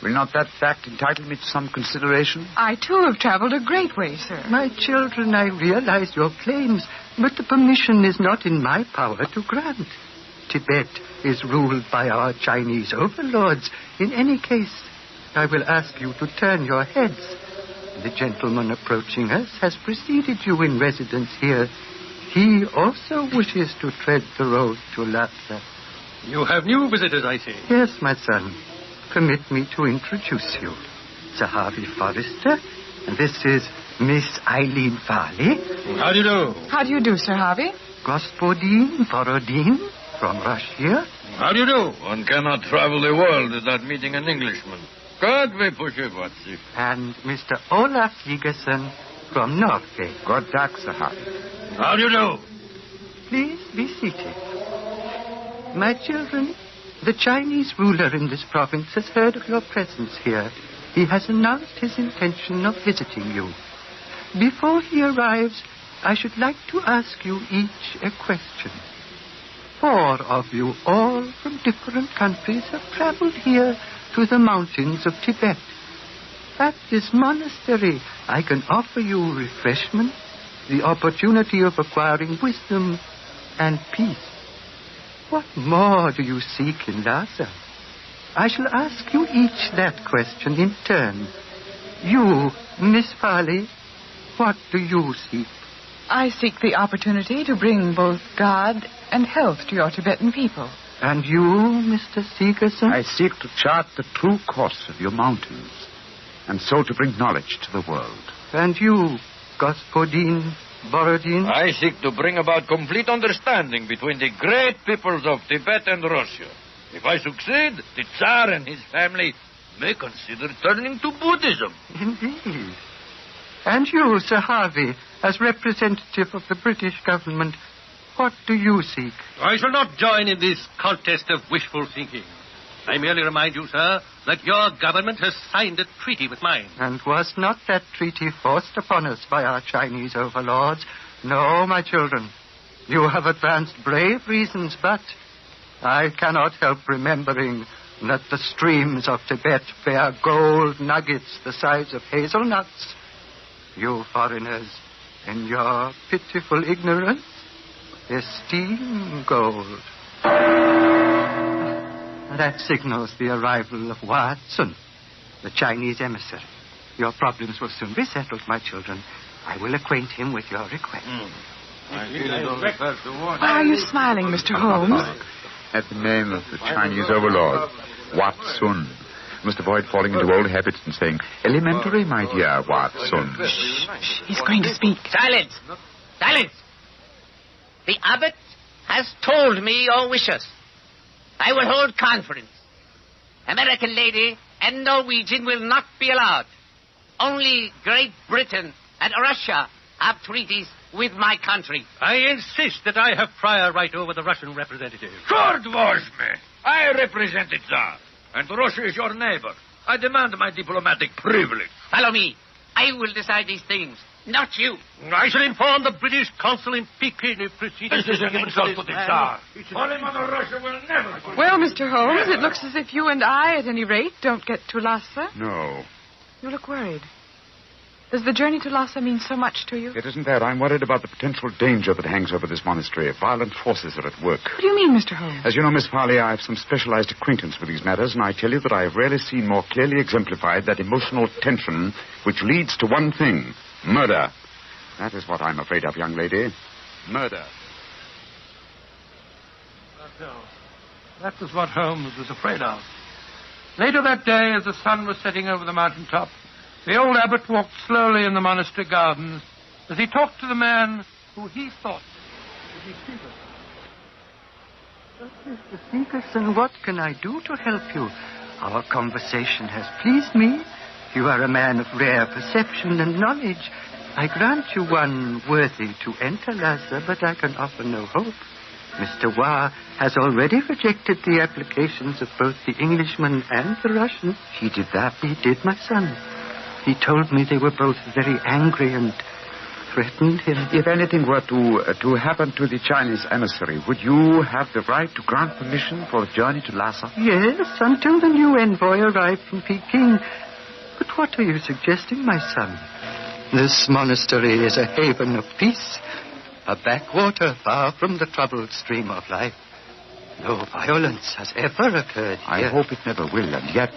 Will not that fact entitle me to some consideration? I, too, have traveled a great way, sir. My children, I realize your claims, but the permission is not in my power to grant. Tibet is ruled by our Chinese overlords. In any case, I will ask you to turn your heads. The gentleman approaching us has preceded you in residence here. He also wishes to tread the road to Lhasa. You have new visitors, I see. Yes, my son. Permit me to introduce you. Sir Harvey Forrester, and this is Miss Eileen Farley. How do you do? How do you do, Sir Harvey? Gospodin Borodin from Russia. How do you do? One cannot travel the world without meeting an Englishman. God we push it, what's And Mr. Olaf Sigerson from Norway. God dag, Sir Harvey. How do you do? Please be seated. My children, the Chinese ruler in this province has heard of your presence here. He has announced his intention of visiting you. Before he arrives, I should like to ask you each a question. 4 of you, all from different countries, have traveled here to the mountains of Tibet. At this monastery, I can offer you refreshment, the opportunity of acquiring wisdom and peace. What more do you seek in Lhasa? I shall ask you each that question in turn. You, Miss Farley, what do you seek? I seek the opportunity to bring both God and health to your Tibetan people. And you, Mr. Sigerson? I seek to chart the true course of your mountains, and so to bring knowledge to the world. And you, Gospodin Borodin? I seek to bring about complete understanding between the great peoples of Tibet and Russia. If I succeed, the Tsar and his family may consider turning to Buddhism. Indeed. And you, Sir Harvey, as representative of the British government, what do you seek? I shall not join in this contest of wishful thinking. I merely remind you, sir, that your government has signed a treaty with mine. And was not that treaty forced upon us by our Chinese overlords? No, my children. You have advanced brave reasons, but I cannot help remembering that the streams of Tibet bear gold nuggets the size of hazelnuts. You foreigners, in your pitiful ignorance, esteem gold. That signals the arrival of Watson, the Chinese emissary. Your problems will soon be settled, my children. I will acquaint him with your request. Why are you smiling, Mr. Holmes? At the name of the Chinese overlord, Watson. Must avoid falling into old habits and saying, elementary, my dear Watson. Shh. He's going to speak. Silence! Silence! The abbot has told me your wishes. I will hold conference. American lady and Norwegian will not be allowed. Only Great Britain and Russia have treaties with my country. I insist that I have prior right over the Russian representative. Short was me. I represent the Tsar, and Russia is your neighbor. I demand my diplomatic privilege. Follow me. I will decide these things, not you. I shall inform the British consul in Peking if proceedings... This is an insult to the Tsar. Holy Mother Russia will never... Well, Mr. Holmes, it looks as if you and I, at any rate, don't get to Lhasa. No. You look worried. Does the journey to Lhasa mean so much to you? It isn't that. I'm worried about the potential danger that hangs over this monastery. Violent forces are at work. What do you mean, Mr. Holmes? As you know, Miss Farley, I have some specialized acquaintance with these matters, and I tell you that I have rarely seen more clearly exemplified that emotional tension which leads to one thing, murder. That is what I'm afraid of, young lady. Murder. That was what Holmes was afraid of. Later that day, as the sun was setting over the mountaintop, the old abbot walked slowly in the monastery gardens as he talked to the man who he thought would be Stevenson. Mr. Stevenson, what can I do to help you? Our conversation has pleased me. You are a man of rare perception and knowledge. I grant you one worthy to enter Lhasa, but I can offer no hope. Mr. Wah has already rejected the applications of both the Englishman and the Russian. He did that. He did, my son. He told me they were both very angry and threatened him. If anything were to happen to the Chinese emissary, would you have the right to grant permission for a journey to Lhasa? Yes, until the new envoy arrived from Peking. But what are you suggesting, my son? This monastery is a haven of peace, a backwater far from the troubled stream of life. No violence has ever occurred here. I hope it never will, and yet...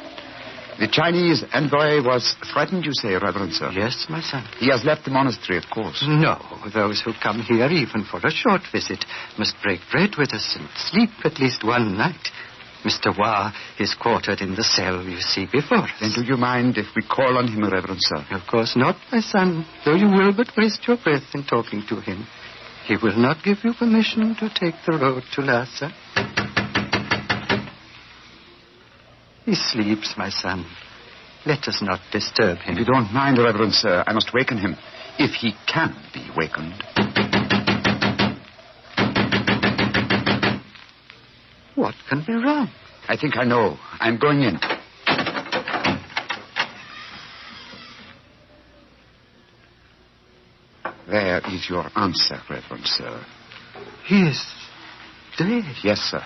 The Chinese envoy was threatened, you say, Reverend Sir? Yes, my son. He has left the monastery, of course. No, those who come here, even for a short visit, must break bread with us and sleep at least one night. Mr. Wah is quartered in the cell you see before us. Then do you mind if we call on him, Reverend Sir? Of course not, my son, though you will but waste your breath in talking to him. He will not give you permission to take the road to Lhasa. He sleeps, my son. Let us not disturb him. If you don't mind, Reverend Sir, I must waken him, if he can be wakened. What can be wrong? I think I know. I'm going in. There is your answer, Reverend Sir. He is dead? Yes, sir.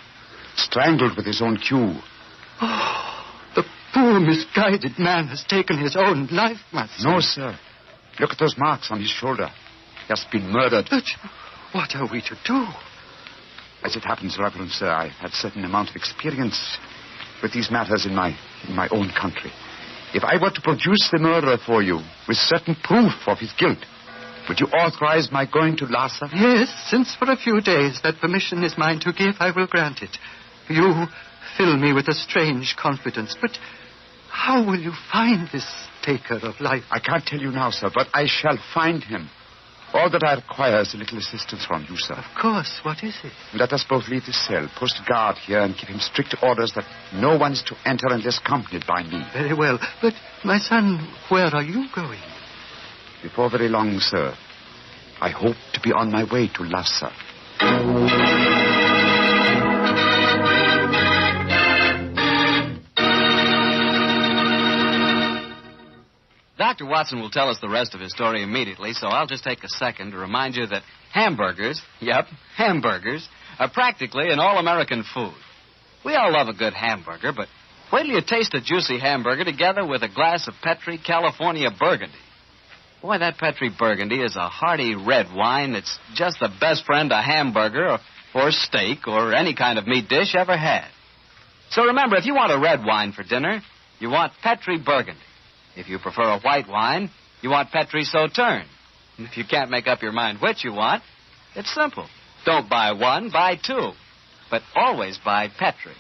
Strangled with his own cue. Oh, the poor, misguided man has taken his own life, my son. No, sir. Look at those marks on his shoulder. He has been murdered. But what are we to do? As it happens, Reverend Sir, I've had a certain amount of experience with these matters in my own country. If I were to produce the murderer for you with certain proof of his guilt, would you authorize my going to Lhasa? Yes, since for a few days that permission is mine to give, I will grant it. You fill me with a strange confidence, but how will you find this taker of life? I can't tell you now, sir, but I shall find him. All that I require is a little assistance from you, sir. Of course. What is it? Let us both leave the cell, post a guard here, and give him strict orders that no one is to enter unless accompanied by me. Very well. But, my son, where are you going? Before very long, sir, I hope to be on my way to Lhasa. Dr. Watson will tell us the rest of his story immediately, so I'll just take a second to remind you that hamburgers, hamburgers, are practically an all-American food. We all love a good hamburger, but wait till you taste a juicy hamburger together with a glass of Petri California Burgundy. Boy, that Petri Burgundy is a hearty red wine that's just the best friend a hamburger or steak or any kind of meat dish ever had. So remember, if you want a red wine for dinner, you want Petri Burgundy. If you prefer a white wine, you want Petri Sauterne. And if you can't make up your mind which you want, it's simple. Don't buy one, buy two. but always by Petri.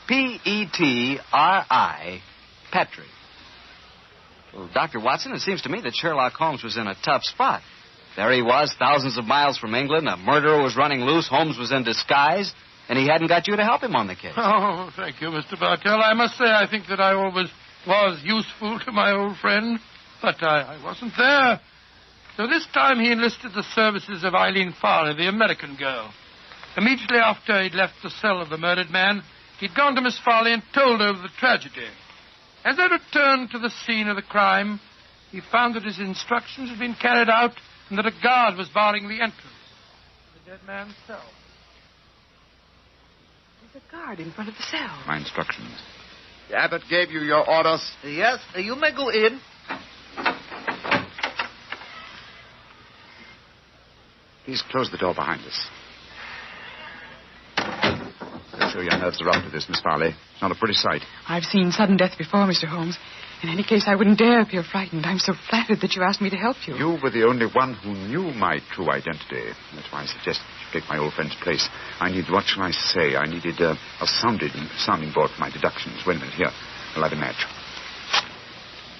Petri, Petri. Well, Dr. Watson, it seems to me that Sherlock Holmes was in a tough spot. There he was, thousands of miles from England. A murderer was running loose. Holmes was in disguise. And he hadn't got you to help him on the case. Oh, thank you, Mr. Bartell. I must say I think that I always was useful to my old friend. But I wasn't there. So this time he enlisted the services of Irene Farley, the American girl. Immediately after he'd left the cell of the murdered man, he'd gone to Miss Farley and told her of the tragedy. As they returned to the scene of the crime, he found that his instructions had been carried out and that a guard was barring the entrance to the dead man's cell. There's a guard in front of the cell. My instructions. The abbot gave you your orders. Yes, you may go in. Please close the door behind us. I'm sure your nerves are up to this, Miss Farley. It's not a pretty sight. I've seen sudden death before, Mr. Holmes. In any case, I wouldn't dare appear frightened. I'm so flattered that you asked me to help you. You were the only one who knew my true identity. That's why I suggested you take my old friend's place. I need, what shall I say? I needed a sounding board for my deductions. Wait a minute, here. I'll light a match.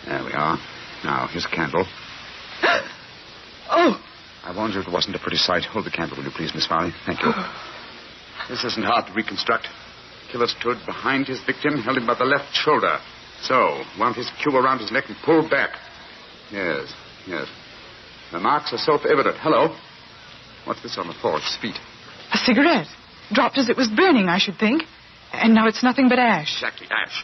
There we are. Now, here's a candle. Oh! I warned you it wasn't a pretty sight. Hold the candle, will you please, Miss Farley? Thank you. This isn't hard to reconstruct. The killer stood behind his victim, held him by the left shoulder. So, wound his cue around his neck and pulled back. Yes. The marks are self-evident. Hello? What's this on the floor? It's feet. A cigarette. Dropped as it was burning, I should think. And now it's nothing but ash. Exactly, ash.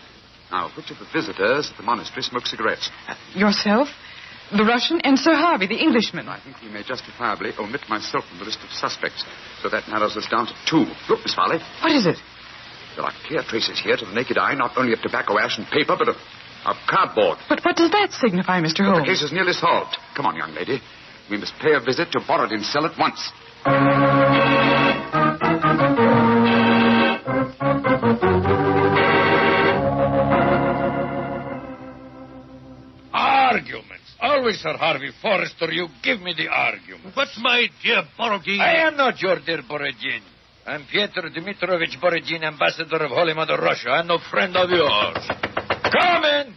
Now, which of the visitors at the monastery smoke cigarettes? Yourself, the Russian, and Sir Harvey, the Englishman. I think we may justifiably omit myself from the list of suspects. So that narrows us down to 2. Look, Miss Farley. What is it? There are clear traces here to the naked eye, not only of tobacco ash and paper, but of cardboard. But what does that signify, Mr. Holmes? The case is nearly solved. Come on, young lady. We must pay a visit to Borodin's cell at once. Arguments. Always, Sir Harvey Forrester, you give me the argument. But, my dear Borodin... I am not your dear Borodin. I'm Pyotr Dmitrovich Borodin, ambassador of Holy Mother Russia, and no friend of yours. Come in.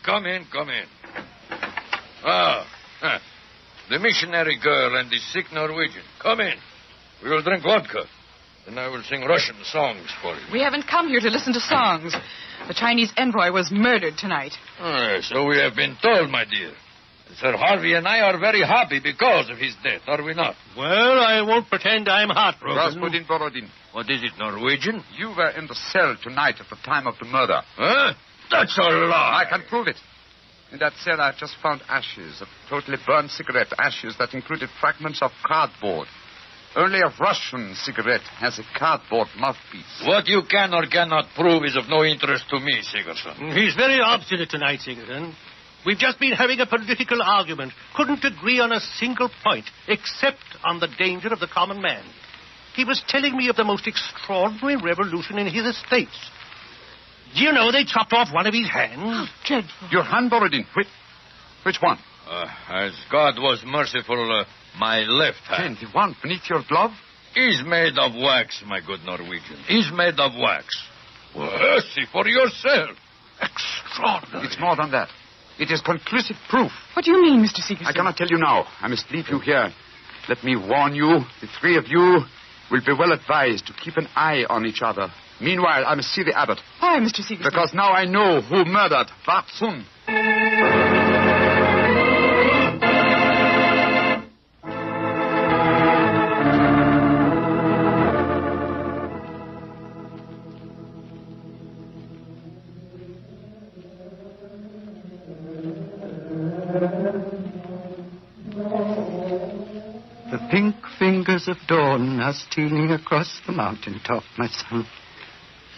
The missionary girl and the sick Norwegian. Come in. We will drink vodka. Then I will sing Russian songs for you. We haven't come here to listen to songs. The Chinese envoy was murdered tonight. So we have been told, my dear. Sir Harvey and I are very happy because of his death, are we not? Well, I won't pretend I'm heartbroken. Rasputin Borodin. What is it, Norwegian? You were in the cell tonight at the time of the murder. Huh? That's a lie. I can prove it. In that cell, I've just found ashes of totally burned cigarette ashes that included fragments of cardboard. Only a Russian cigarette has a cardboard mouthpiece. What you can or cannot prove is of no interest to me, Sigerson. He's very obstinate tonight, Sigerson. We've just been having a political argument. Couldn't agree on a single point, except on the danger of the common man. He was telling me of the most extraordinary revolution in his estates. Do you know they chopped off one of his hands? Oh, dreadful. Your hand, Borodin. Which one? As God was merciful, my left hand. The one beneath your glove? Is made of wax, my good Norwegian. Is made of wax. Well, see for yourself. Extraordinary. It's more than that. It is conclusive proof. What do you mean, Mr. Sigerson? I cannot tell you now. I must leave you here. Let me warn you, the 3 of you will be well advised to keep an eye on each other. Meanwhile, I must see the abbot. Why, Mr. Sigerson? Because now I know who murdered Watson. The pink fingers of dawn are stealing across the mountaintop, my son.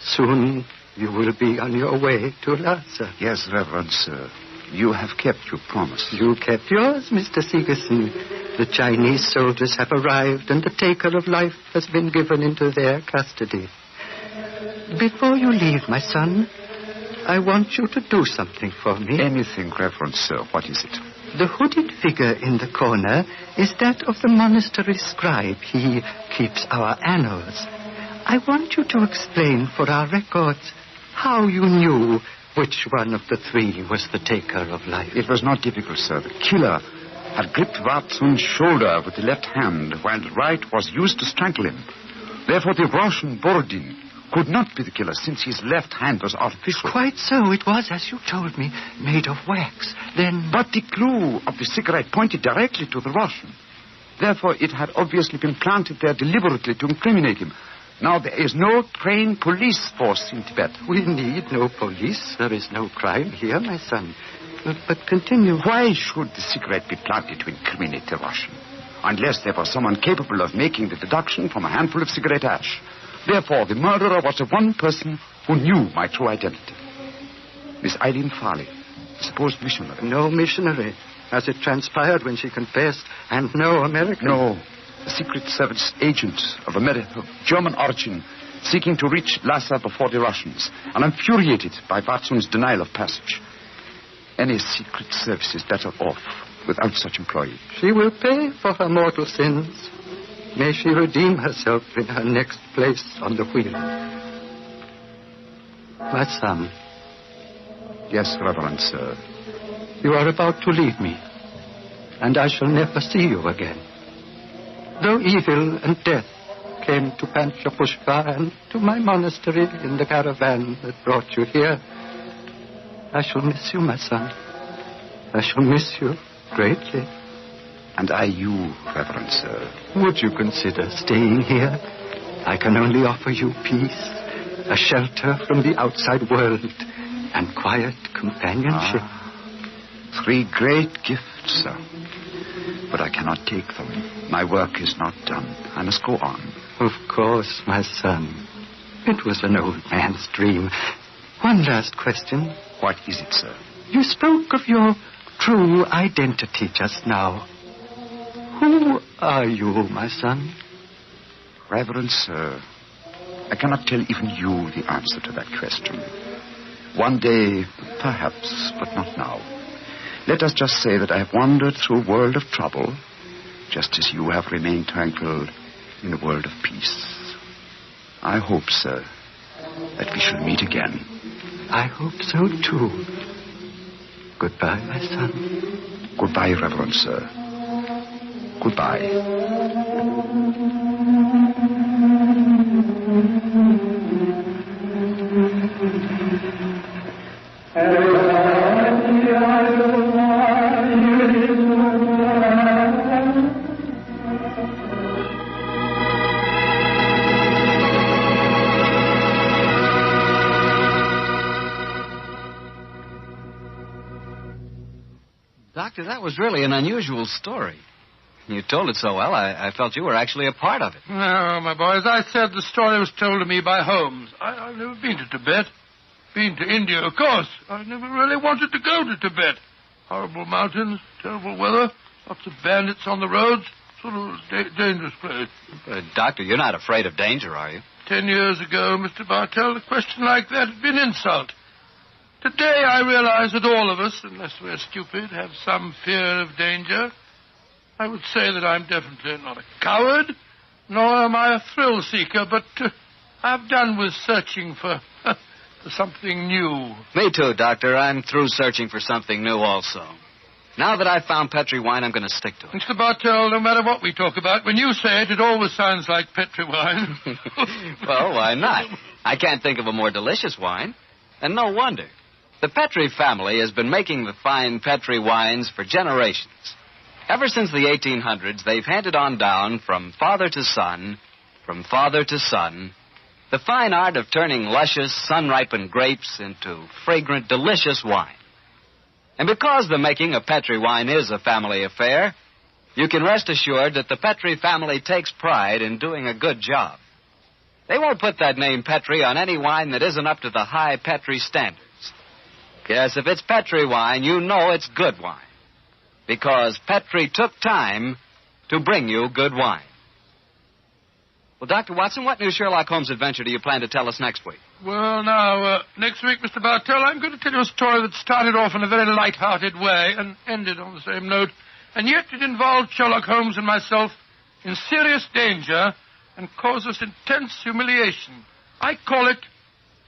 Soon you will be on your way to Lhasa. Yes, Reverend Sir. You have kept your promise. You kept yours, Mr. Sigerson. The Chinese soldiers have arrived, and the taker of life has been given into their custody. Before you leave, my son, I want you to do something for me. Anything, Reverend Sir. What is it? The hooded figure in the corner is that of the monastery scribe. He keeps our annals. I want you to explain for our records how you knew which one of the three was the taker of life. It was not difficult, sir. The killer had gripped Watson's shoulder with the left hand, while the right was used to strangle him. Therefore, the Russian Borodin could not be the killer, since his left hand was artificial. Quite so. It was, as you told me, made of wax. Then... But the clue of the cigarette pointed directly to the Russian. Therefore, it had obviously been planted there deliberately to incriminate him. Now, there is no trained police force in Tibet. We need no police. There is no crime here, my son. But continue. Why should the cigarette be planted to incriminate the Russian? Unless there was someone capable of making the deduction from a handful of cigarette ash. Therefore, the murderer was the one person who knew my true identity. Miss Eileen Farley, the supposed missionary. No missionary, as it transpired when she confessed, and no American. No, a Secret Service agent of German origin, seeking to reach Lhasa before the Russians, and infuriated by Watson's denial of passage. Any Secret Service is better off without such employee. She will pay for her mortal sins. May she redeem herself in her next place on the wheel. My son. Yes, Reverend Sir. You are about to leave me, and I shall never see you again. Though evil and death came to Panchapushpa and to my monastery in the caravan that brought you here, I shall miss you, my son. I shall miss you greatly. And I you, Reverend Sir. Would you consider staying here? I can only offer you peace, a shelter from the outside world, and quiet companionship. Three great gifts, sir. But I cannot take them. My work is not done. I must go on. Of course, my son. It was an old man's dream. One last question. What is it, sir? You spoke of your true identity just now. Who are you, my son? Reverend Sir, I cannot tell even you the answer to that question. One day, perhaps, but not now. Let us just say that I have wandered through a world of trouble, just as you have remained tranquil in a world of peace. I hope, sir, that we shall meet again. I hope so, too. Goodbye, my son. Goodbye, Reverend Sir. Goodbye. Doctor, that was really an unusual story. You told it so well, I felt you were actually a part of it. No, my boy, as I said, the story was told to me by Holmes. I've never been to Tibet. Been to India, of course. I never really wanted to go to Tibet. Horrible mountains, terrible weather, lots of bandits on the roads. Sort of dangerous place. Doctor, you're not afraid of danger, are you? 10 years ago, Mr. Bartell, a question like that had been insult. Today I realize that all of us, unless we're stupid, have some fear of danger. I would say that I'm definitely not a coward, nor am I a thrill seeker, but I've done with searching for something new. Me too, Doctor. I'm through searching for something new also. Now that I've found Petri wine, I'm going to stick to it. Mr. Bartell, no matter what we talk about, when you say it, it always sounds like Petri wine. Well, why not? I can't think of a more delicious wine. And no wonder. The Petri family has been making the fine Petri wines for generations. Ever since the 1800s, they've handed on down from father to son, the fine art of turning luscious, sun-ripened grapes into fragrant, delicious wine. And because the making of Petri wine is a family affair, you can rest assured that the Petri family takes pride in doing a good job. They won't put that name Petri on any wine that isn't up to the high Petri standards. Yes, if it's Petri wine, you know it's good wine. Because Petri took time to bring you good wine. Well, Dr. Watson, what new Sherlock Holmes adventure do you plan to tell us next week? Well, now, next week, Mr. Bartell, I'm going to tell you a story that started off in a very light-hearted way and ended on the same note. And yet it involved Sherlock Holmes and myself in serious danger and cause us intense humiliation. I call it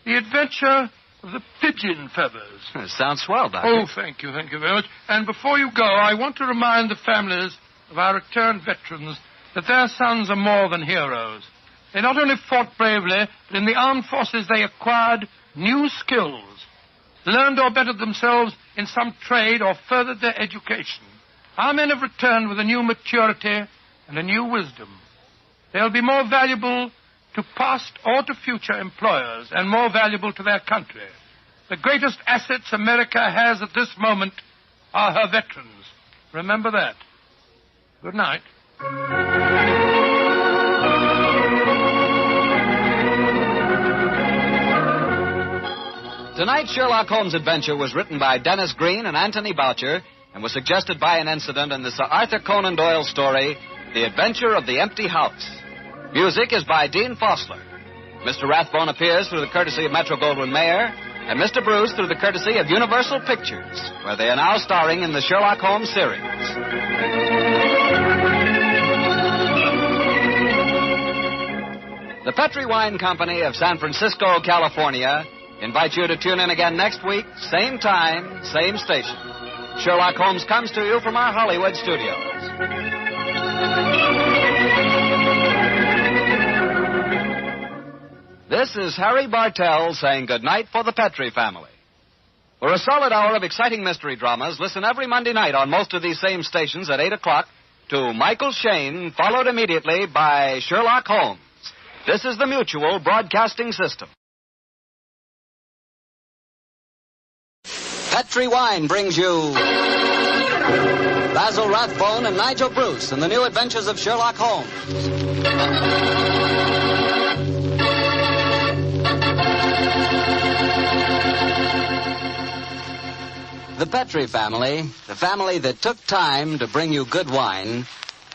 The Adventure of the Pigeon Feathers. Sounds swell, Doctor. Oh, thank you very much. And before you go, I want to remind the families of our returned veterans that their sons are more than heroes. They not only fought bravely, but in the armed forces they acquired new skills, learned or bettered themselves in some trade or furthered their education. Our men have returned with a new maturity and a new wisdom. They'll be more valuable to past or to future employers and more valuable to their country. The greatest assets America has at this moment are her veterans. Remember that. Good night. Tonight's Sherlock Holmes adventure was written by Dennis Green and Anthony Boucher and was suggested by an incident in the Sir Arthur Conan Doyle story, The Adventure of the Empty House. Music is by Dean Fosler. Mr. Rathbone appears through the courtesy of Metro-Goldwyn-Mayer, and Mr. Bruce through the courtesy of Universal Pictures, where they are now starring in the Sherlock Holmes series. The Petri Wine Company of San Francisco, California, invite you to tune in again next week, same time, same station. Sherlock Holmes comes to you from our Hollywood studios. This is Harry Bartell saying goodnight for the Petri family. For a solid hour of exciting mystery dramas, listen every Monday night on most of these same stations at 8 o'clock to Michael Shayne, followed immediately by Sherlock Holmes. This is the Mutual Broadcasting System. Petri Wine brings you Basil Rathbone and Nigel Bruce in the new adventures of Sherlock Holmes. The Petri family, the family that took time to bring you good wine,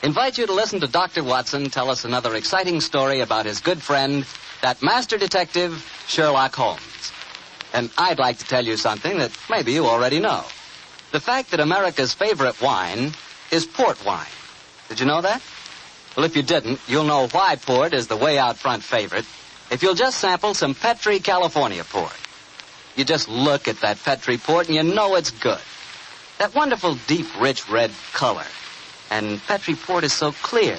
invite you to listen to Dr. Watson tell us another exciting story about his good friend, that master detective, Sherlock Holmes. And I'd like to tell you something that maybe you already know. The fact that America's favorite wine is port wine. Did you know that? Well, if you didn't, you'll know why port is the way out front favorite if you'll just sample some Petri California port. You just look at that Petri port and you know it's good. That wonderful, deep, rich red color. And Petri port is so clear.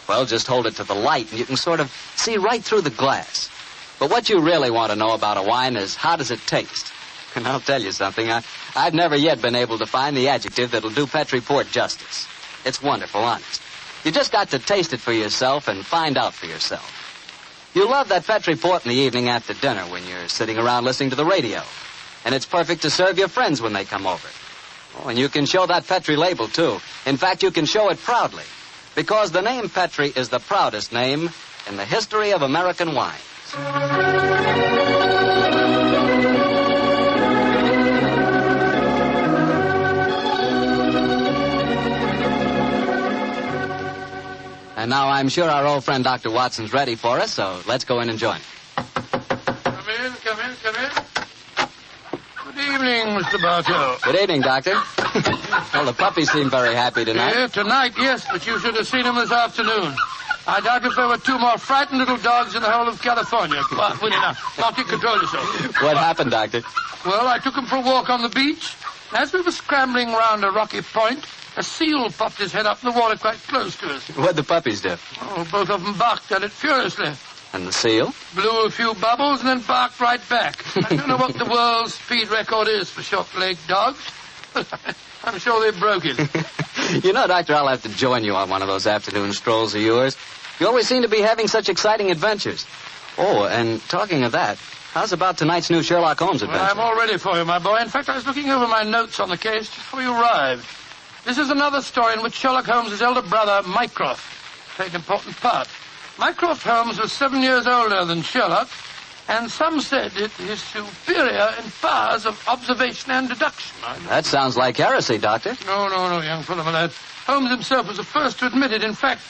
Well, just hold it to the light and you can sort of see right through the glass. But what you really want to know about a wine is how does it taste? And I'll tell you something, I've never yet been able to find the adjective that'll do Petri port justice. It's wonderful, honest. You just got to taste it for yourself and find out for yourself. You love that Petri port in the evening after dinner when you're sitting around listening to the radio. And it's perfect to serve your friends when they come over. Oh, and you can show that Petri label, too. In fact, you can show it proudly. Because the name Petri is the proudest name in the history of American wines. And now I'm sure our old friend Dr. Watson's ready for us, so let's go in and join him. Come in. Good evening, Mr. Bartell. Good evening, Doctor. Well, the puppies seem very happy tonight. Yeah, tonight, yes, but you should have seen them this afternoon. I doubt if there were two more frightened little dogs in the whole of California. Well, now, Marty, control yourself. What happened, Doctor? Well, I took them for a walk on the beach. As we were scrambling round a rocky point, a seal popped his head up in the water quite close to us. What'd the puppies do? Oh, both of them barked at it furiously. And the seal? Blew a few bubbles and then barked right back. I don't know what the world's speed record is for short-legged dogs. I'm sure they broke it. You know, Doctor, I'll have to join you on one of those afternoon strolls of yours. You always seem to be having such exciting adventures. Oh, and talking of that, how's about tonight's new Sherlock Holmes adventure? Well, I'm all ready for you, my boy. In fact, I was looking over my notes on the case just before you arrived. This is another story in which Sherlock Holmes' elder brother, Mycroft, played an important part. Mycroft Holmes was 7 years older than Sherlock, and some said it is superior in powers of observation and deduction. That sounds like heresy, Doctor. No, young fellow, my lad. Holmes himself was the first to admit it. In fact,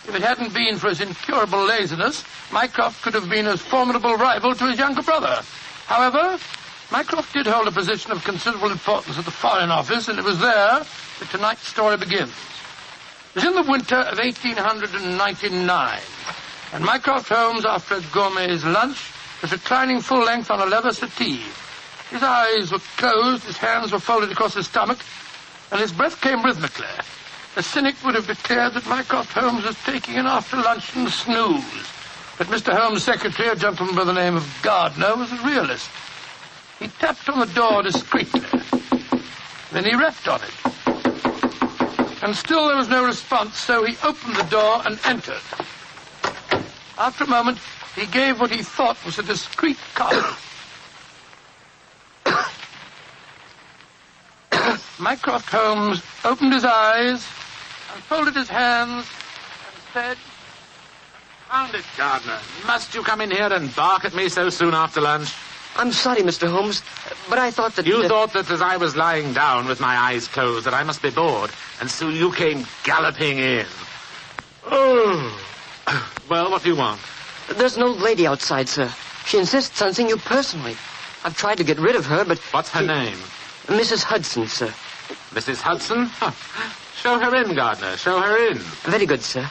if it hadn't been for his incurable laziness, Mycroft could have been a formidable rival to his younger brother. However, Mycroft did hold a position of considerable importance at the Foreign Office, and it was there that tonight's story begins. It was in the winter of 1899. And Mycroft Holmes, after a gourmet's lunch, was reclining full length on a leather settee. His eyes were closed, his hands were folded across his stomach, and his breath came rhythmically. A cynic would have declared that Mycroft Holmes was taking an after-luncheon snooze. But Mr. Holmes' secretary, a gentleman by the name of Gardner, was a realist. He tapped on the door discreetly. Then he rapped on it. And still there was no response, so he opened the door and entered. After a moment, he gave what he thought was a discreet cough. Mycroft Holmes opened his eyes and folded his hands and said, "Found it, Gardner. Must you come in here and bark at me so soon after lunch?" I'm sorry, Mr. Holmes, but I thought that... You thought that as I was lying down with my eyes closed that I must be bored, and so you came galloping in. Oh. Well, what do you want? There's an old lady outside, sir. She insists on seeing you personally. I've tried to get rid of her, but... What's her name? Mrs. Hudson, sir. Mrs. Hudson? Huh. Show her in, Gardner. Show her in. Very good, sir.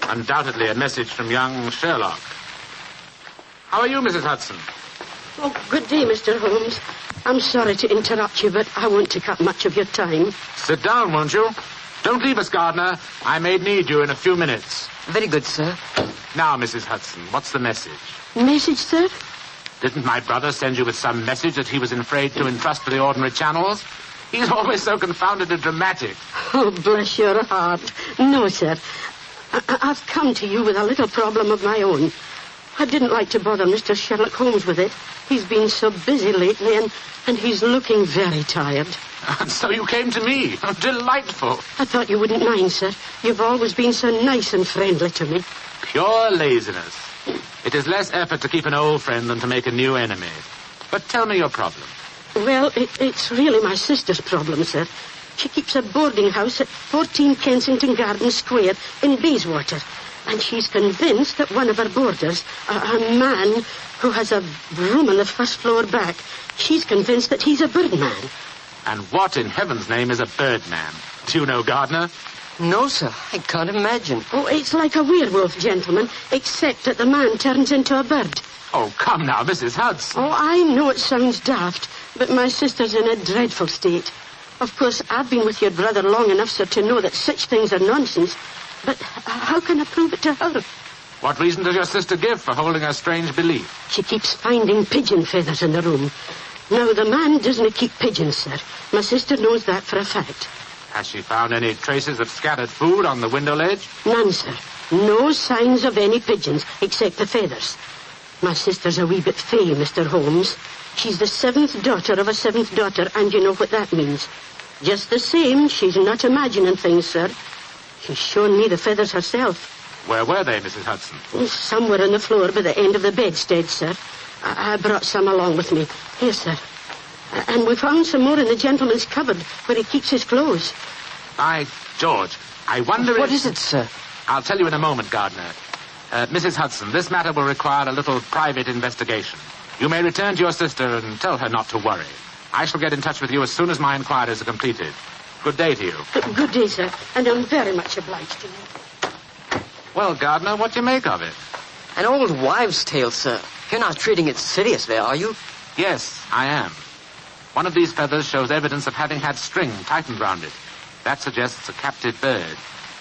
Undoubtedly a message from young Sherlock. How are you, Mrs. Hudson? Oh, good day, Mr. Holmes. I'm sorry to interrupt you, but I won't take up much of your time. Sit down, won't you? Don't leave us, Gardner. I may need you in a few minutes. Very good, sir. Now, Mrs. Hudson, what's the message? Message, sir? Didn't my brother send you with some message that he was afraid to entrust to the ordinary channels? He's always so confounded and dramatic. Oh, bless your heart. No, sir. I've come to you with a little problem of my own. I didn't like to bother Mr. Sherlock Holmes with it. He's been so busy lately, and he's looking very tired. And so you came to me. Delightful. I thought you wouldn't mind, sir. You've always been so nice and friendly to me. Pure laziness. It is less effort to keep an old friend than to make a new enemy. But tell me your problem. Well, it's really my sister's problem, sir. She keeps a boarding house at 14 Kensington Gardens Square in Bayswater. And she's convinced that one of her boarders, a man who has a room on the first floor back, she's convinced that he's a birdman. And what in heaven's name is a birdman? Do you know, Gardner? No, sir. I can't imagine. Oh, it's like a werewolf, gentlemen, except that the man turns into a bird. Oh, come now, Mrs. Hudson. Oh, I know it sounds daft, but my sister's in a dreadful state. Of course, I've been with your brother long enough, sir, to know that such things are nonsense. But how can I prove it to her? What reason does your sister give for holding a strange belief? She keeps finding pigeon feathers in the room. Now, the man doesn't keep pigeons, sir. My sister knows that for a fact. Has she found any traces of scattered food on the window ledge? None, sir. No signs of any pigeons, except the feathers. My sister's a wee bit fey, Mr. Holmes. She's the 7th daughter of a 7th daughter, and you know what that means. Just the same, she's not imagining things, sir. She's shown me the feathers herself. Where were they, Mrs. Hudson? Somewhere on the floor by the end of the bedstead, sir. I brought some along with me. Here, sir. And we found some more in the gentleman's cupboard where he keeps his clothes. By George, I wonder What is it, sir? I'll tell you in a moment, Gardner. Mrs. Hudson, this matter will require a little private investigation. You may return to your sister and tell her not to worry. I shall get in touch with you as soon as my inquiries are completed. Good day to you. Good day, sir. And I'm very much obliged to you. Well, Gardner, what do you make of it? An old wives' tale, sir. You're not treating it seriously, are you? Yes, I am. One of these feathers shows evidence of having had string tightened round it. That suggests a captive bird.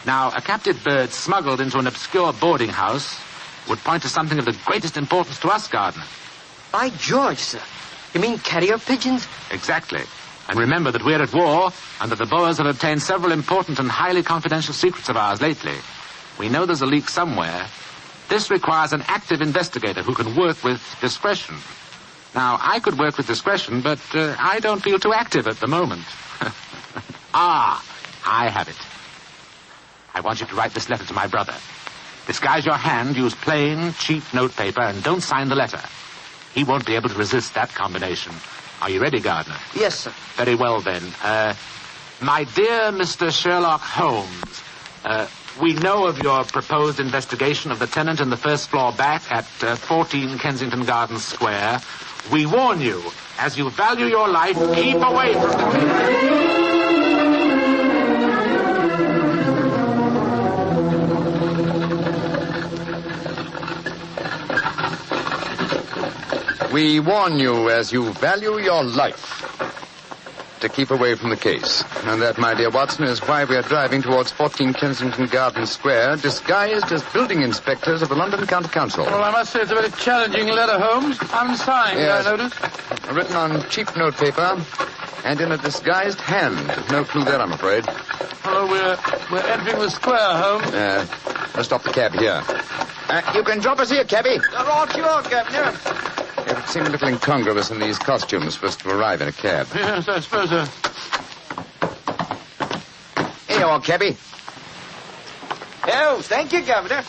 Now, a captive bird smuggled into an obscure boarding house would point to something of the greatest importance to us, Gardner. By George, sir. You mean carrier pigeons? Exactly. And remember that we're at war and that the Boers have obtained several important and highly confidential secrets of ours lately. We know there's a leak somewhere. This requires an active investigator who can work with discretion. Now, I could work with discretion, but I don't feel too active at the moment. I have it. I want you to write this letter to my brother. Disguise your hand, use plain, cheap notepaper, and don't sign the letter. He won't be able to resist that combination. Are you ready, Gardner? Yes, sir. Very well, then. My dear Mr. Sherlock Holmes, we know of your proposed investigation of the tenant in the first floor back at 14 Kensington Gardens Square. We warn you, as you value your life, keep away from the... We warn you, as you value your life, to keep away from the case. And that, my dear Watson, is why we are driving towards 14 Kensington Garden Square, disguised as building inspectors of the London County Council. Well, I must say it's a very challenging letter, Holmes. Unsigned, Yes. I notice. Written on cheap notepaper and in a disguised hand. No clue there, I'm afraid. Hello, we're entering the square, Holmes. Let's stop the cab here. You can drop us here, cabby. Right, you are, Governor. It would seem a little incongruous in these costumes for us to arrive in a cab. Yes, I suppose so. Here you are, cabby. Oh, thank you, Governor.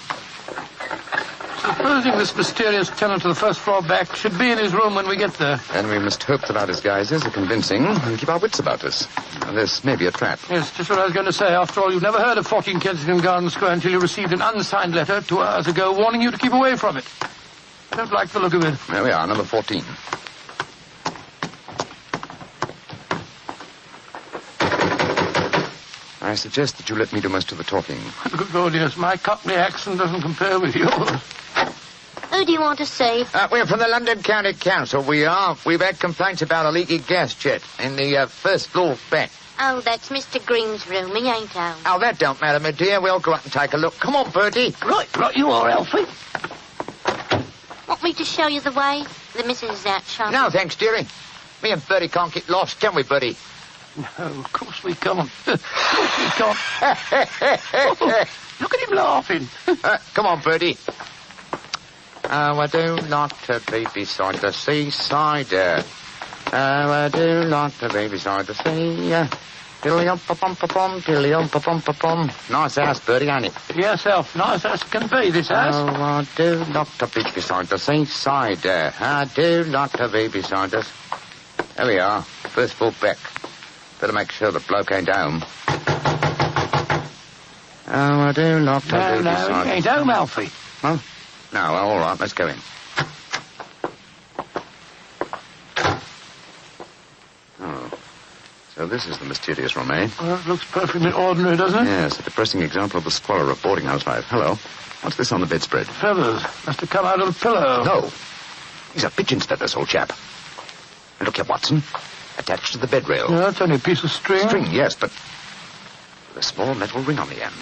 Supposing this mysterious tenant of the first floor back should be in his room when we get there. And we must hope that our disguises are convincing and keep our wits about us. This may be a trap. Yes, just what I was going to say. After all, you've never heard of 14 Kensington Garden Square until you received an unsigned letter 2 hours ago warning you to keep away from it. I don't like the look of it. There we are, number 14. I suggest that you let me do most of the talking. Good God, yes. My Cockney accent doesn't compare with yours. Who do you want to see? We're from the London County Council, we are. We've had complaints about a leaky gas jet in the first floor back. Oh, that's Mr. Green's room. He ain't home. Oh, that don't matter, my dear. We'll go up and take a look. Come on, Bertie. Right, you are, Alfie. Want me to show you the way? The missus is out shopping. No, thanks, dearie. Me and Bertie can't get lost, can we, Bertie? No, of course we can't. Of course we can't. Look at him laughing. Come on, Bertie. Oh, I do like to be beside the seaside. Oh, I do like to be beside the sea. Dilly-um-pa-pum-pa-pum, dilly-um-pa-pum-pa-pum. Nice house, Bertie, ain't it? Yes, Elf. Nice as can be, this house. Oh, I do like to be beside the seaside. I do like to be beside us. There we are. First floor back. Better make sure the bloke ain't home. Oh, I do like to be beside... No, he ain't home, Alfie. Huh? No, well, all right, let's go in. Oh. So this is the mysterious room, eh? Well, it looks perfectly ordinary, doesn't it? Yes, a depressing example of the squalor of boarding house life. Hello. What's this on the bedspread? Feathers. Must have come out of the pillow. No. These are pigeon's feathers, old chap. And look here, Watson. Attached to the bed rail. No, it's only a piece of string. String, yes, but with a small metal ring on the end.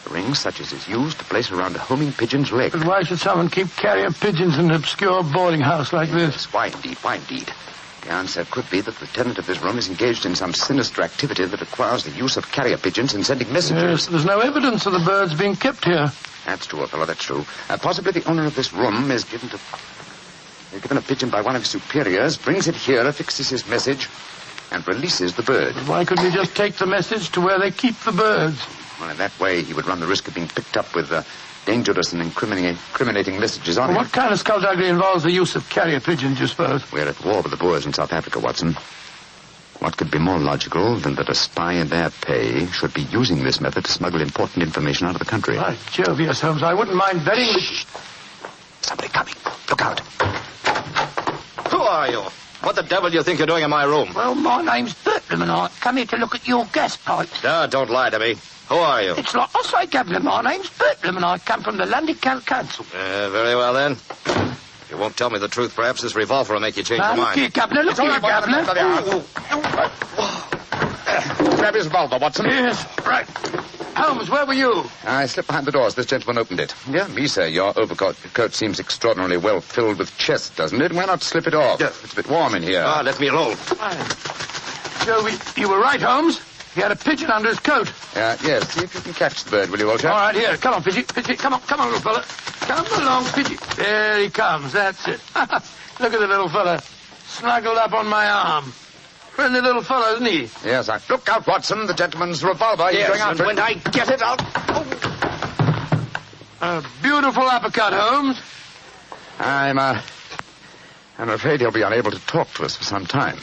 A ring such as is used to place around a homing pigeon's leg. But why should someone keep carrier pigeons in an obscure boarding house like this? Yes, why indeed? The answer could be that the tenant of this room is engaged in some sinister activity that requires the use of carrier pigeons in sending messages. Yes, there's no evidence of the birds being kept here. That's true, fellow, that's true. Possibly the owner of this room is given a pigeon by one of his superiors, brings it here, affixes his message, and releases the bird. But why couldn't he just take the message to where they keep the birds? Well, in that way, he would run the risk of being picked up with dangerous and incriminating messages on him. What kind of skullduggery involves the use of carrier pigeons, you suppose? We're at war with the Boers in South Africa, Watson. What could be more logical than that a spy in their pay should be using this method to smuggle important information out of the country? By Jove, yes, Holmes, I wouldn't mind betting that... Shh! Somebody coming. Look out. Who are you? What the devil do you think you're doing in my room? Well, my name's Bertram, and I come here to look at your gas pipes. No, don't lie to me. Who are you? It's like I say, Governor, my name's Bertram, and I come from the London County Council. Very well, then. If you won't tell me the truth, perhaps this revolver will make you change your mind. Look here, Governor, look here, Governor. Grab his revolver, Watson. Yes, right. Holmes, where were you? I slipped behind the doors. This gentleman opened it. Yeah, me, sir. Your overcoat coat seems extraordinarily well filled with chest, doesn't it? Why not slip it off? Yeah. It's a bit warm in here. Let me alone. Joe, you were right, Holmes. He had a pigeon under his coat. Yes. See if you can catch the bird, will you, old chap? All right, here. Come on, Pidgey. Pidgey, come on, little fella. Come along, Pidgey. There he comes. That's it. Look at the little fella. Snuggled up on my arm. Friendly little fellow, isn't he? Yes, Look out, Watson. The gentleman's revolver. He's going after it. When I get it, I'll... A beautiful uppercut, Holmes. I'm afraid he'll be unable to talk to us for some time.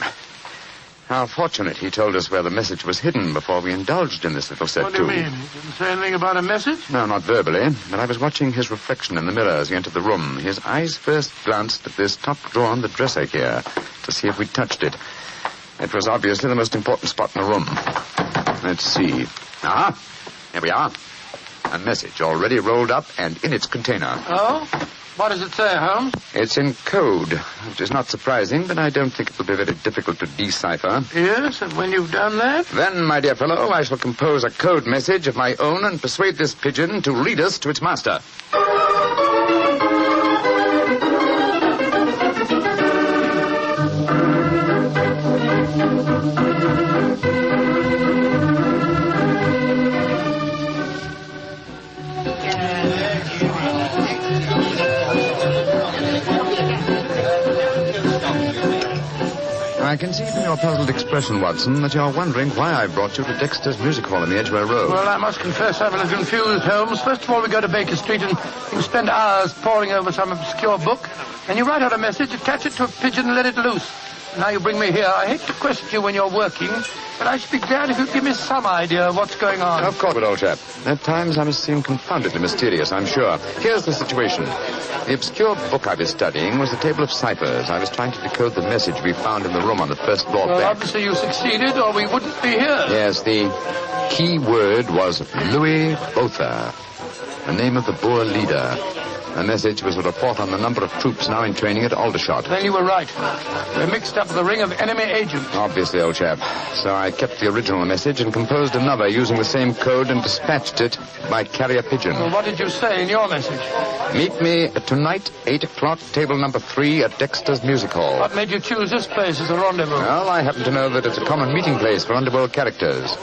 How fortunate he told us where the message was hidden before we indulged in this little set, What do you mean? He didn't say anything about a message? No, not verbally. But I was watching his reflection in the mirror as he entered the room. His eyes first glanced at this top drawer on the dresser here to see if we'd touched it. It was obviously the most important spot in the room. Let's see. Here we are. A message already rolled up and in its container. Oh? What does it say, Holmes? It's in code, which is not surprising, but I don't think it will be very difficult to decipher. Yes, and when you've done that? Then, my dear fellow, I shall compose a code message of my own and persuade this pigeon to lead us to its master. I can see from your puzzled expression, Watson, that you're wondering why I brought you to Dexter's Music Hall in the Edgware Road. Well, I must confess I'm a little confused, Holmes. First of all, we go to Baker Street and you spend hours poring over some obscure book, and you write out a message, attach it to a pigeon, and let it loose. Now you bring me here. I hate to question you when you're working, but I should be glad if you'd give me some idea of what's going on. Of course, old chap. At times I must seem confoundedly mysterious, I'm sure. Here's the situation. The obscure book I was studying was the table of ciphers. I was trying to decode the message we found in the room on the first floor Well, back. obviously you succeeded, or we wouldn't be here. Yes, the key word was Louis Botha, the name of the Boer leader. The message was a report on the number of troops now in training at Aldershot. Then you were right. We're mixed up with a ring of enemy agents. Obviously, old chap. So I kept the original message and composed another using the same code and dispatched it by carrier pigeon. Well, what did you say in your message? Meet me tonight, 8 o'clock, table number 3 at Dexter's Music Hall. What made you choose this place as a rendezvous? Well, I happen to know that it's a common meeting place for underworld characters.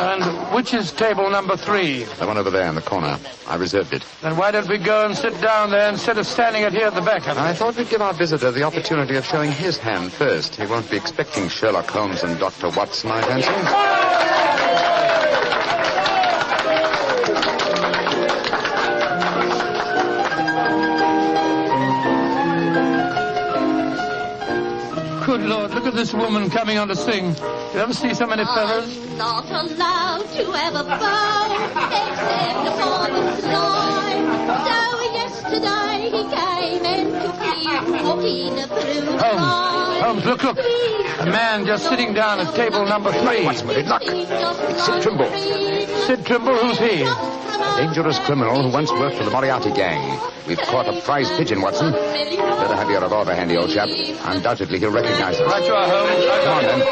And which is table number 3? The one over there in the corner. I reserved it. Then why don't we go and sit down there instead of standing it here at the back of it? I thought we'd give our visitor the opportunity of showing his hand first. He won't be expecting Sherlock Holmes and Dr. Watson, I fancy. Good Lord, look at this woman coming on to sing. You ever see so many fellows? I'm not allowed to have a bow except upon the sly. So yesterday he came and took me walking through the Holmes, Holmes, look. A man just sitting down at table number 3. What's with it? Look. Sid Trimble. Sid Trimble, who's he? A dangerous criminal who once worked for the Moriarty gang. We've caught a prize pigeon, Watson. Better have your revolver handy, old chap. Undoubtedly he'll recognize us. Right you are, Holmes. Come on, then.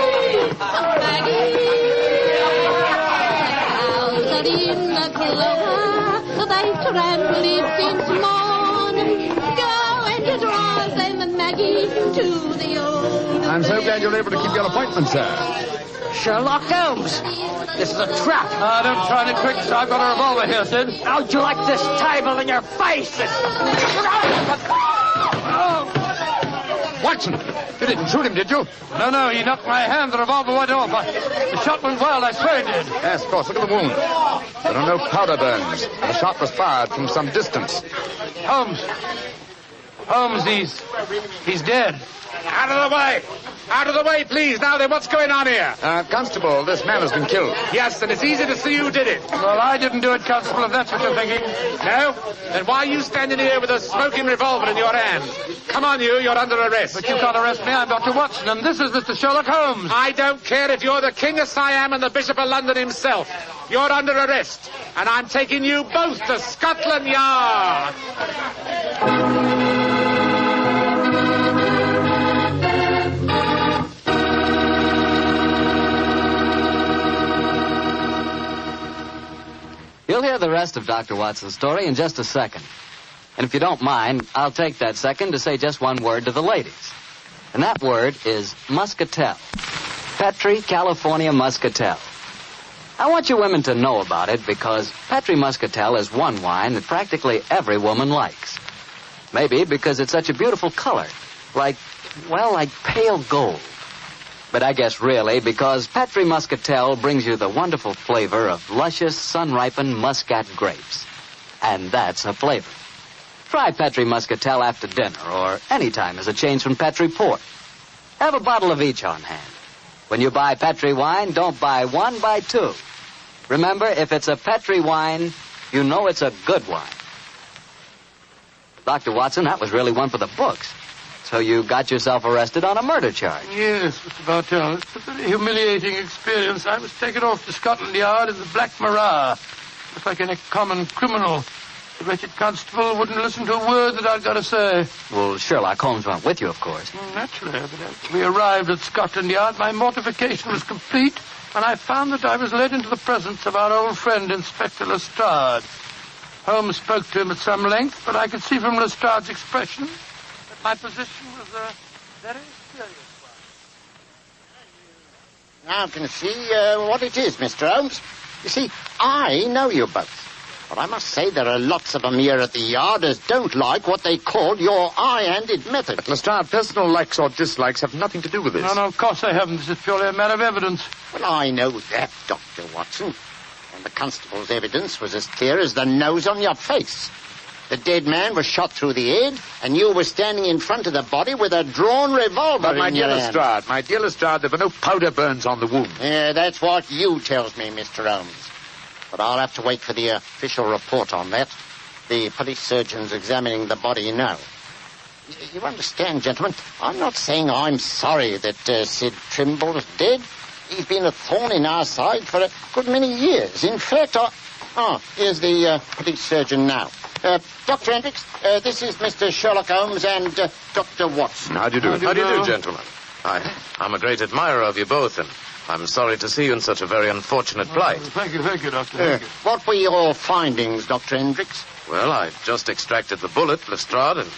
in the clover, they trample it since morning. Go and drive them, Maggie, to the old. I'm so glad you're able to keep your appointment, sir. Sherlock Holmes. This is a trap. Don't try any tricks. I've got a revolver here, Sid. How'd you like this table in your face? Watson, you didn't shoot him, did you? No, he knocked my hand. The revolver went off. The shot went wild. I swear it did. Yes, of course. Look at the wound. There are no powder burns. The shot was fired from some distance. Holmes, he's dead. Out of the way! Out of the way, please. Now then, what's going on here? Constable, this man has been killed. Yes, and it's easy to see who did it. Well, I didn't do it, Constable, if that's what you're thinking. No? Then why are you standing here with a smoking revolver in your hand? Come on, you're under arrest. But you can't arrest me. I'm Dr. Watson, and this is Mr. Sherlock Holmes. I don't care if you're the King of Siam and the Bishop of London himself. You're under arrest, and I'm taking you both to Scotland Yard. You'll hear the rest of Dr. Watson's story in just a second. And if you don't mind, I'll take that second to say just one word to the ladies. And that word is muscatel. Petri, California muscatel. I want you women to know about it because Petri muscatel is one wine that practically every woman likes. Maybe because it's such a beautiful color, like pale gold. But I guess really because Petri muscatel brings you the wonderful flavor of luscious, sun-ripened muscat grapes. And that's a flavor. Try Petri muscatel after dinner or any time as a change from Petri port. Have a bottle of each on hand. When you buy Petri wine, don't buy one, buy two. Remember, if it's a Petri wine, you know it's a good wine. Dr. Watson, that was really one for the books. So you got yourself arrested on a murder charge? Yes, Mr. Bartell. It's a very humiliating experience. I was taken off to Scotland Yard in the Black Marat. Just like any common criminal. The wretched constable wouldn't listen to a word that I'd got to say. Well, Sherlock Holmes went with you, of course. Naturally, but as we arrived at Scotland Yard, my mortification was complete, and I found that I was led into the presence of our old friend, Inspector Lestrade. Holmes spoke to him at some length, but I could see from Lestrade's expression that my position was a very serious one. Now I can see what it is, Mr. Holmes. You see, I know you both. But I must say there are lots of them here at the Yard as don't like what they call your high-handed method. But, Lestrade, personal likes or dislikes have nothing to do with this. No, of course they haven't. This is purely a matter of evidence. Well, I know that, Dr. Watson. And the constable's evidence was as clear as the nose on your face. The dead man was shot through the head, and you were standing in front of the body with a drawn revolver in your hand. But, my dear Lestrade, there were no powder burns on the wound. Yeah, that's what you tells me, Mr. Holmes. But I'll have to wait for the official report on that. The police surgeon's examining the body now. You understand, gentlemen, I'm not saying I'm sorry that Sid Trimble is dead. He's been a thorn in our side for a good many years. In fact, here's the police surgeon now. Dr. Hendricks, this is Mr. Sherlock Holmes and Dr. Watson. How do you do? How do you do, gentlemen? I'm a great admirer of you both, and I'm sorry to see you in such a very unfortunate plight. Thank you, Doctor. Thank you. What were your findings, Dr. Hendricks? Well, I've just extracted the bullet, Lestrade, and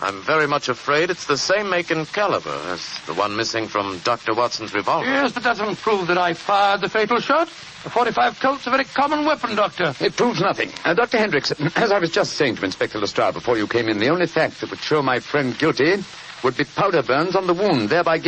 I'm very much afraid it's the same make and caliber as the one missing from Dr. Watson's revolver. Yes, but that doesn't prove that I fired the fatal shot. A .45 Colt's a very common weapon, Doctor. It proves nothing. Dr. Hendricks, as I was just saying to Inspector Lestrade before you came in, the only fact that would show my friend guilty would be powder burns on the wound, thereby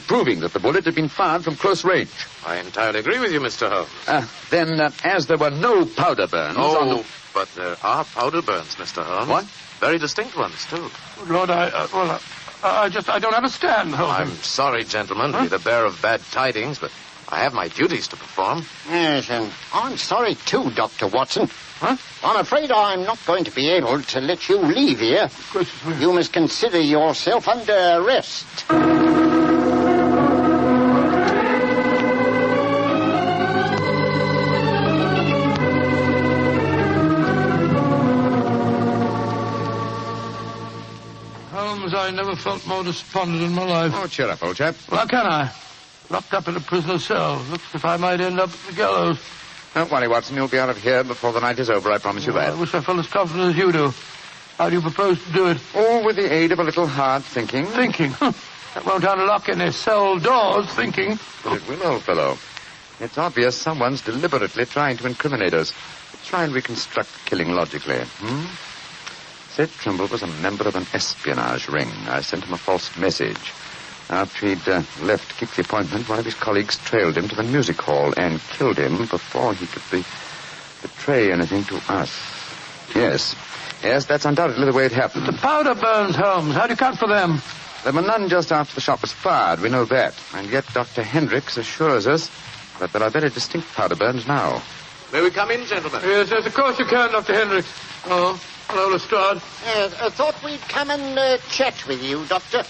proving that the bullet had been fired from close range. I entirely agree with you, Mr. Holmes. Then, as there were no powder burns on the... but there are powder burns, Mr. Holmes. What? Very distinct ones, too. Good Lord, I don't understand, Holmes. I'm sorry, gentlemen, to be the bearer of bad tidings, but I have my duties to perform. Yes, and I'm sorry, too, Dr. Watson. I'm afraid I'm not going to be able to let you leave here. You must consider yourself under arrest. Holmes, I never felt more despondent in my life. Oh, cheer up, old chap. Well, how can I? Locked up in a prisoner's cell. Looks as if I might end up at the gallows. Don't worry, Watson. You'll be out of here before the night is over. I promise you that. I wish I felt as confident as you do. How do you propose to do it? Oh, with the aid of a little hard thinking. Thinking? That won't unlock any cell doors, thinking. But it will, old fellow. It's obvious someone's deliberately trying to incriminate us. Let's try and reconstruct the killing logically. Sid Trimble was a member of an espionage ring. I sent him a false message. After he'd left to keep the appointment, one of his colleagues trailed him to the music hall and killed him before he could betray anything to us. Yes, that's undoubtedly the way it happened. The powder burns, Holmes. How do you account for them? There were none just after the shot was fired. We know that. And yet Dr. Hendricks assures us that there are very distinct powder burns now. May we come in, gentlemen? Yes, of course you can, Dr. Hendricks. Oh, hello, Lestrade. I thought we'd come and chat with you, Doctor.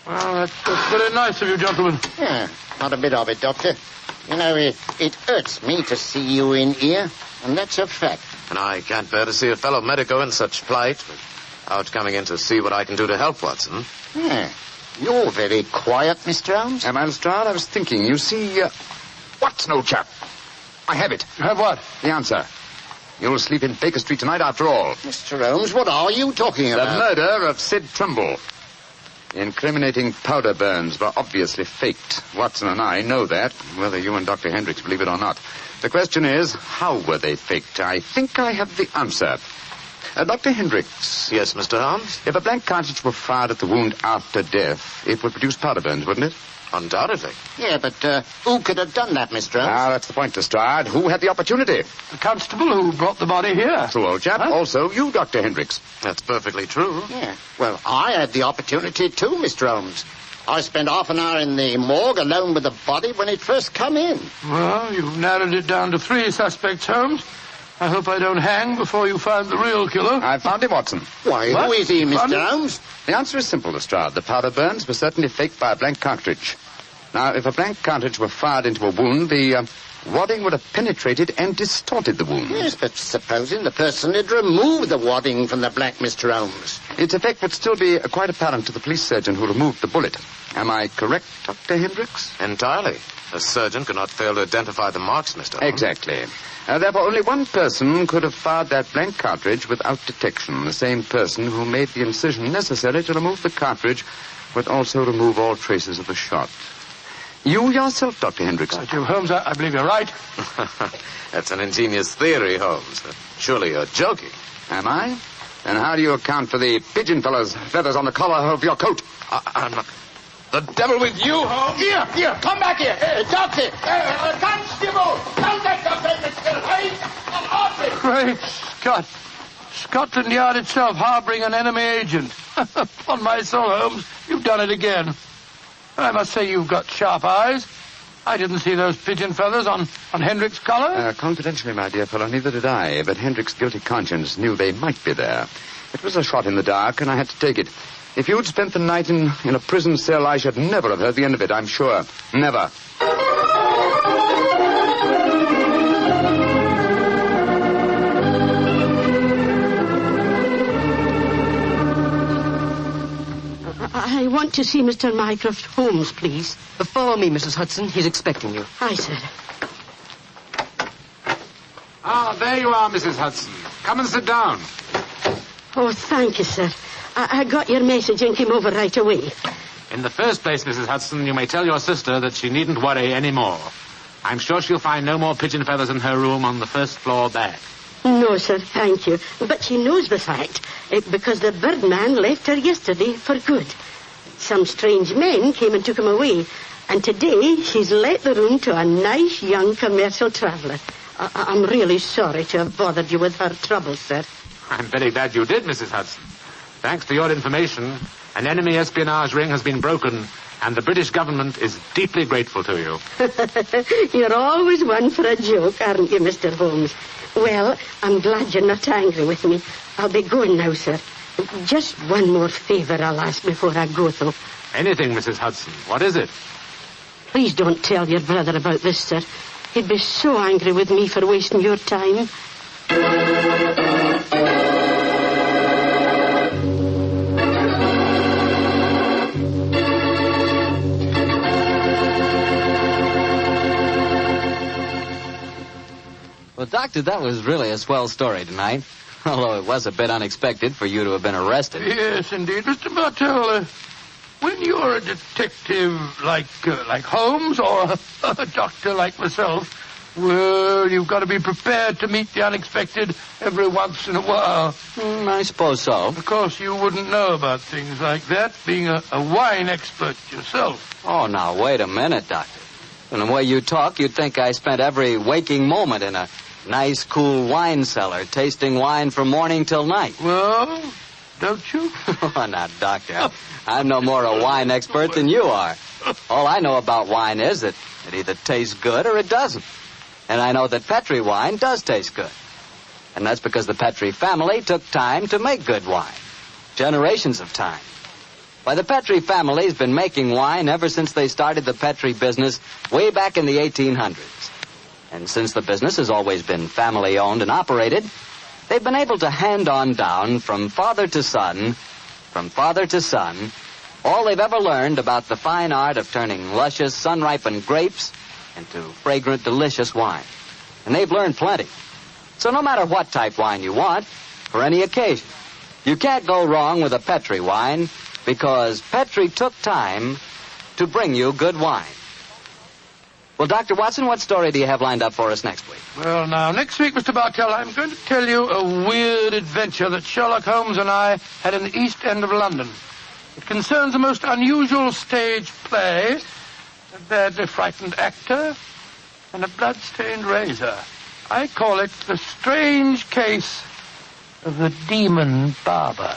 Well, that's very nice of you, gentlemen. Yeah, not a bit of it, Doctor. You know, it hurts me to see you in here, and that's a fact. And I can't bear to see a fellow medico in such plight, without coming in to see what I can do to help, Watson. Yeah, you're very quiet, Mr. Holmes. Am I, Lestrade? I was thinking, you see, Watson, old chap. I have it. You have what? The answer. You'll sleep in Baker Street tonight after all. Mr. Holmes, what are you talking about? The murder of Sid Trimble. The incriminating powder burns were obviously faked. Watson and I know that, whether you and Dr. Hendricks believe it or not. The question is, how were they faked? I think I have the answer. Dr. Hendricks. Yes, Mr. Holmes? If a blank cartridge were fired at the wound after death, it would produce powder burns, wouldn't it? Undoubtedly. Yeah, but who could have done that, Mr. Holmes? That's the point, Lestrade. Who had the opportunity? The constable who brought the body here. True, old chap. Huh? Also, you, Dr. Hendricks. That's perfectly true. Yeah. Well, I had the opportunity too, Mr. Holmes. I spent half an hour in the morgue alone with the body when it first come in. Well, you've narrowed it down to 3 suspects, Holmes. I hope I don't hang before you find the real killer. I found him, Watson. Why, who is he, Mr. Holmes? The answer is simple, Lestrade. The powder burns were certainly faked by a blank cartridge. Now, if a blank cartridge were fired into a wound, the wadding would have penetrated and distorted the wound. Yes, but supposing the person had removed the wadding from the blank, Mr. Holmes. Its effect would still be quite apparent to the police surgeon who removed the bullet. Am I correct, Dr. Hendricks? Entirely. A surgeon cannot fail to identify the marks, Mr. Holmes. Exactly. Therefore, only one person could have fired that blank cartridge without detection. The same person who made the incision necessary to remove the cartridge would also remove all traces of the shot. You yourself, Dr. Hendricks. Jim Holmes, I believe you're right. That's an ingenious theory, Holmes. Surely you're joking. Am I? Then how do you account for the pigeon feathers on the collar of your coat? I'm not... The devil with you, Holmes! Here, come back here. Doctor, Constable, come back, Doctor, Mr. Holmes. Great Scott. Scotland Yard itself harboring an enemy agent. Upon my soul, Holmes, you've done it again. I must say you've got sharp eyes. I didn't see those pigeon feathers on Hendrick's collar. Confidentially, my dear fellow, neither did I. But Hendrick's guilty conscience knew they might be there. It was a shot in the dark, and I had to take it. If you'd spent the night in a prison cell, I should never have heard the end of it, I'm sure. Never. I want to see Mr. Mycroft Holmes, please. Follow me, Mrs. Hudson. He's expecting you. Aye, sir. Ah, there you are, Mrs. Hudson. Come and sit down. Oh, thank you, sir. I got your message and came over right away. In the first place, Mrs. Hudson, you may tell your sister that she needn't worry any more. I'm sure she'll find no more pigeon feathers in her room on the first floor back. No, sir, thank you. But she knows the fact, because the birdman left her yesterday for good. Some strange men came and took him away, and today she's let the room to a nice young commercial traveller. I'm really sorry to have bothered you with her troubles, sir. I'm very glad you did, Mrs. Hudson. Thanks to your information, an enemy espionage ring has been broken, and the British government is deeply grateful to you. You're always one for a joke, aren't you, Mr. Holmes? Well, I'm glad you're not angry with me. I'll be going now, sir. Just one more favour I'll ask before I go, though. Anything, Mrs. Hudson. What is it? Please don't tell your brother about this, sir. He'd be so angry with me for wasting your time. Well, Doctor, that was really a swell story tonight. Although it was a bit unexpected for you to have been arrested. Yes, indeed. Mr. Bartell, when you're a detective like Holmes or a doctor like myself, well, you've got to be prepared to meet the unexpected every once in a while. I suppose so. Of course, you wouldn't know about things like that, being a wine expert yourself. Oh, now, wait a minute, Doctor. From the way you talk, you'd think I spent every waking moment in a nice, cool wine cellar, tasting wine from morning till night. Well, don't you? Oh, now, Doctor, I'm no more a wine expert than you are. All I know about wine is that it either tastes good or it doesn't. And I know that Petri wine does taste good. And that's because the Petri family took time to make good wine. Generations of time. Why, the Petri family's been making wine ever since they started the Petri business way back in the 1800s. And since the business has always been family-owned and operated, they've been able to hand on down from father to son, all they've ever learned about the fine art of turning luscious, sun-ripened grapes into fragrant, delicious wine. And they've learned plenty. So no matter what type wine you want, for any occasion, you can't go wrong with a Petri wine, because Petri took time to bring you good wine. Well, Dr. Watson, what story do you have lined up for us next week? Well, now, next week, Mr. Bartell, I'm going to tell you a weird adventure that Sherlock Holmes and I had in the East End of London. It concerns a most unusual stage play, a badly frightened actor, and a blood-stained razor. I call it The Strange Case of the Demon Barber.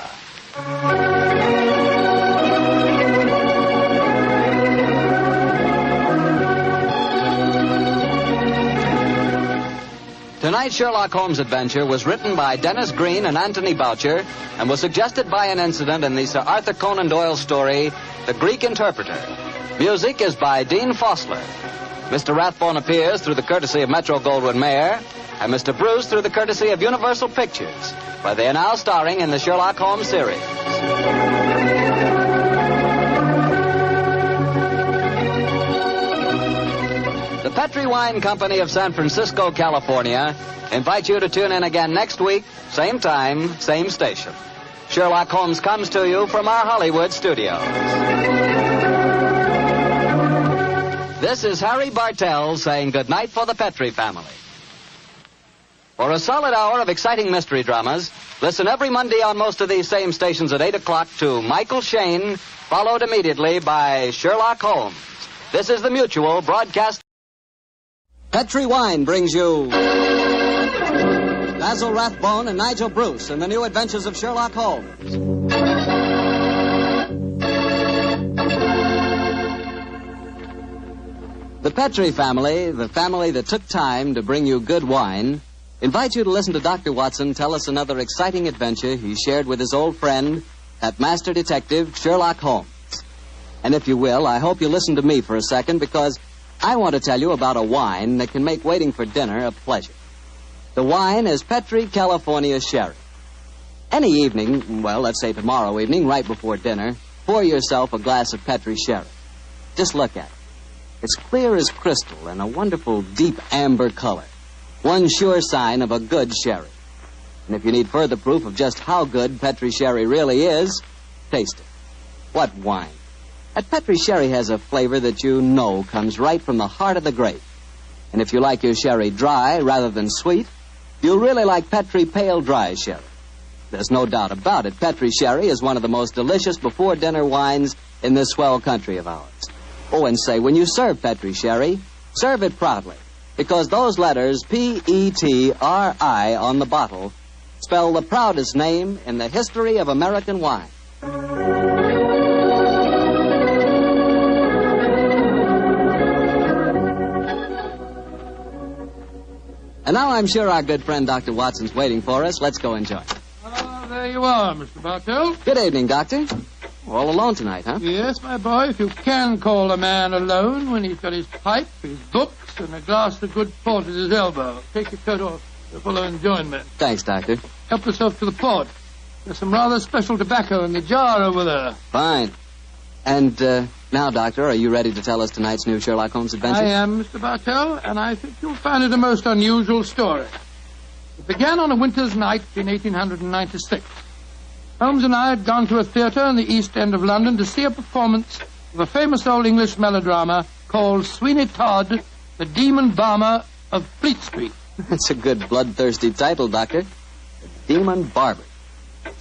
Tonight Tonight's Sherlock Holmes adventure was written by Dennis Green and Anthony Boucher and was suggested by an incident in the Sir Arthur Conan Doyle story, The Greek Interpreter. Music is by Dean Fossler. Mr. Rathbone appears through the courtesy of Metro-Goldwyn-Mayer, and Mr. Bruce through the courtesy of Universal Pictures, where they are now starring in the Sherlock Holmes series. The Petri Wine Company of San Francisco, California, invites you to tune in again next week, same time, same station. Sherlock Holmes comes to you from our Hollywood studios. This is Harry Bartell saying goodnight for the Petri family. For a solid hour of exciting mystery dramas, listen every Monday on most of these same stations at 8 o'clock to Michael Shayne, followed immediately by Sherlock Holmes. This is the Mutual Broadcast. Petri Wine brings you Basil Rathbone and Nigel Bruce in the new adventures of Sherlock Holmes. The Petri family, the family that took time to bring you good wine, invite you to listen to Dr. Watson tell us another exciting adventure he shared with his old friend, that master detective, Sherlock Holmes. And if you will, I hope you listen to me for a second, because I want to tell you about a wine that can make waiting for dinner a pleasure. The wine is Petri California Sherry. Any evening, well, let's say tomorrow evening, right before dinner, pour yourself a glass of Petri Sherry. Just look at it. It's clear as crystal and a wonderful deep amber color. One sure sign of a good sherry. And if you need further proof of just how good Petri Sherry really is, taste it. What wine? That Petri Sherry has a flavor that you know comes right from the heart of the grape. And if you like your sherry dry rather than sweet, you'll really like Petri Pale Dry Sherry. There's no doubt about it. Petri Sherry is one of the most delicious before-dinner wines in this swell country of ours. Oh, and say, when you serve Petri Sherry, serve it proudly. Because those letters, P-E-T-R-I, on the bottle, spell the proudest name in the history of American wine. And now I'm sure our good friend Dr. Watson's waiting for us. Let's go enjoy. There you are, Mr. Bartell. Good evening, Doctor. All alone tonight, huh? Yes, my boy, if you can call a man alone when he's got his pipe, his books, and a glass of good port at his elbow. Take your coat off. The fellow enjoyment. Thanks, Doctor. Help yourself to the port. There's some rather special tobacco in the jar over there. Fine. And now, Doctor, are you ready to tell us tonight's new Sherlock Holmes adventure? I am, Mr. Bartell, and I think you'll find it a most unusual story. It began on a winter's night in 1896. Holmes and I had gone to a theatre in the East End of London to see a performance of a famous old English melodrama called Sweeney Todd, the Demon Barber of Fleet Street. That's a good bloodthirsty title, Doctor. The Demon Barber.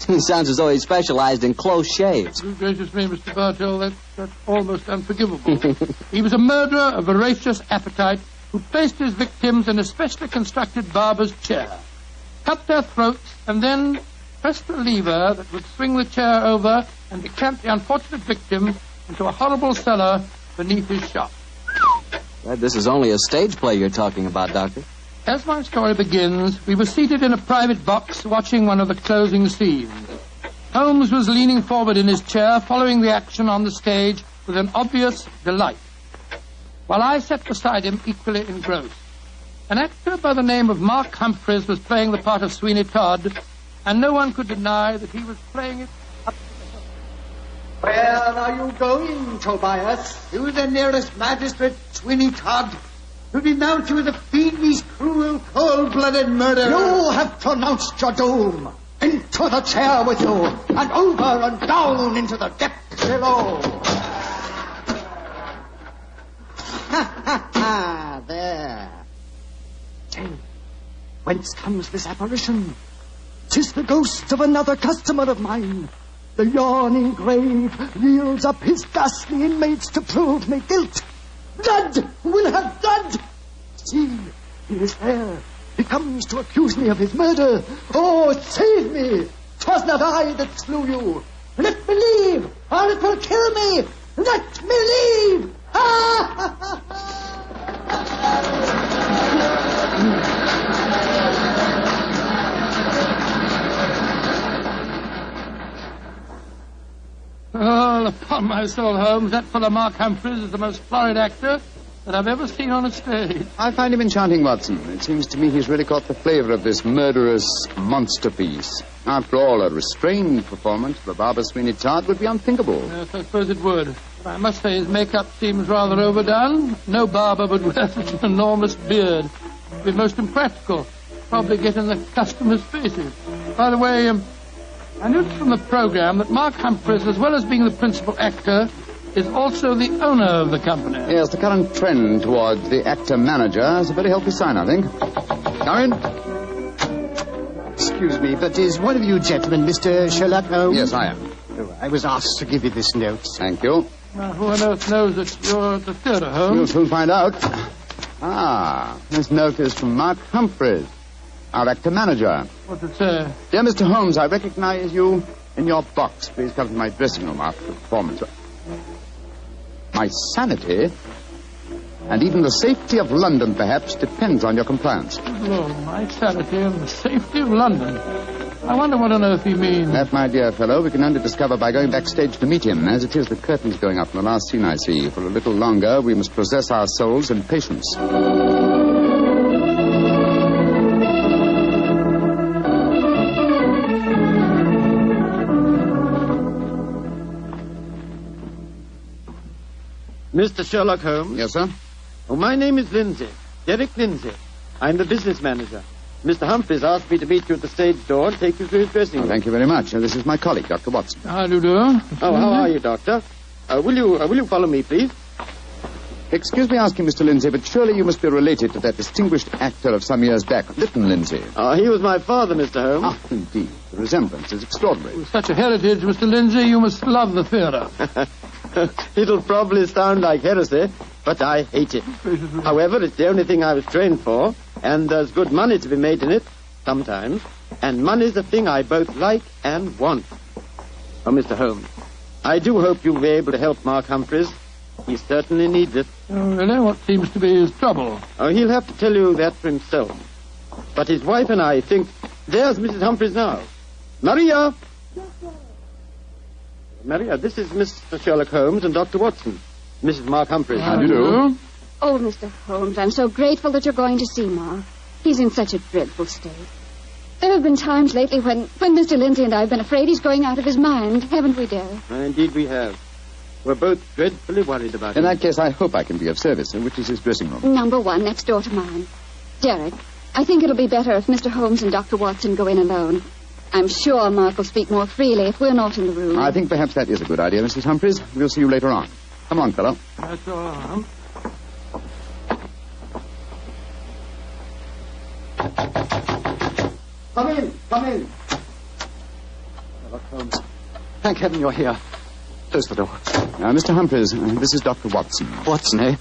He sounds as though he specialized in close shaves. Good gracious me, Mr. Bartell, that's almost unforgivable. He was a murderer of voracious appetite who placed his victims in a specially constructed barber's chair, cut their throats, and then pressed a lever that would swing the chair over and decamp the unfortunate victim into a horrible cellar beneath his shop. Glad this is only a stage play you're talking about, Doctor. As my story begins, we were seated in a private box watching one of the closing scenes. Holmes was leaning forward in his chair, following the action on the stage with an obvious delight, while I sat beside him equally engrossed. An actor by the name of Mark Humphreys was playing the part of Sweeney Todd, and no one could deny that he was playing it up to the hilt. Where are you going, Tobias? To the nearest magistrate, Sweeney Todd, to denounce you as a fiendish, cruel, cold-blooded murderer. You have pronounced your doom. Into the chair with you, and over and down into the depths below. Ha, there. Say, whence comes this apparition? 'Tis the ghost of another customer of mine. The yawning grave yields up his ghastly inmates to prove me guilt. Blood will have blood. See, he is there. He comes to accuse me of his murder. Oh, save me. 'Twas not I that slew you. Let me leave, or it will kill me. Let me leave. Ha, ha, ha, ha. my soul, Holmes, that fellow Mark Humphreys is the most florid actor that I've ever seen on a stage. I find him enchanting, Watson. It seems to me he's really caught the flavor of this murderous monster piece. After all, a restrained performance of the Barber Sweeney Todd would be unthinkable. Yes, I suppose it would. But I must say his makeup seems rather overdone. No barber would wear such an enormous beard. It would be most impractical. Probably get in the customers' faces. By the way, I noticed from the program that Mark Humphreys, as well as being the principal actor, is also the owner of the company. Yes, the current trend towards the actor-manager is a very healthy sign, I think. Come in. Excuse me, but is one of you gentlemen Mr. Sherlock Holmes? Yes, I am. Oh, I was asked to give you this note. Thank you. Who on earth knows that you're at the theatre, Holmes? You'll soon find out. This note is from Mark Humphreys, our actor-manager. What's it say? Dear Mr. Holmes, I recognize you in your box. Please come to my dressing room after the performance. My sanity, and even the safety of London, perhaps, depends on your compliance. Oh, my sanity and the safety of London. I wonder what on earth he means. That, my dear fellow, we can only discover by going backstage to meet him. As it is, the curtain's going up in the last scene I see. For a little longer, we must possess our souls in patience. Mr. Sherlock Holmes? Yes, sir? Oh, my name is Lindsay. Derek Lindsay. I'm the business manager. Mr. Humphreys asked me to meet you at the stage door and take you to his dressing room. Thank you very much. This is my colleague, Dr. Watson. How do you do? Oh, how are you, Doctor? Will you follow me, please? Excuse me asking, Mr. Lindsay, but surely you must be related to that distinguished actor of some years back, Lytton Lindsay. He was my father, Mr. Holmes. Indeed. The resemblance is extraordinary. With such a heritage, Mr. Lindsay, you must love the theatre. It'll probably sound like heresy, but I hate it. However, it's the only thing I was trained for, and there's good money to be made in it, sometimes. And money's a thing I both like and want. Oh, Mr. Holmes, I do hope you'll be able to help Mark Humphreys. He certainly needs it. Oh, really? What seems to be his trouble? Oh, he'll have to tell you that for himself. But his wife and I think... There's Mrs. Humphreys now. Maria! Maria, this is Mr. Sherlock Holmes and Dr. Watson. Mrs. Mark Humphreys. How do you do? Oh, Mr. Holmes, I'm so grateful that you're going to see Mark. He's in such a dreadful state. There have been times lately when Mr. Lindsay and I have been afraid he's going out of his mind, haven't we, Derek? Indeed we have. We're both dreadfully worried about him. In that case, I hope I can be of service. Which is his dressing room? Number 1, next door to mine. Derek, I think it'll be better if Mr. Holmes and Dr. Watson go in alone. I'm sure Mark will speak more freely if we're not in the room. I think perhaps that is a good idea, Mrs. Humphreys. We'll see you later on. Come on, fellow. That's all. Come in. Sherlock Holmes. Thank heaven you're here. Close the door. Mr. Humphreys, this is Dr. Watson. Watson, eh?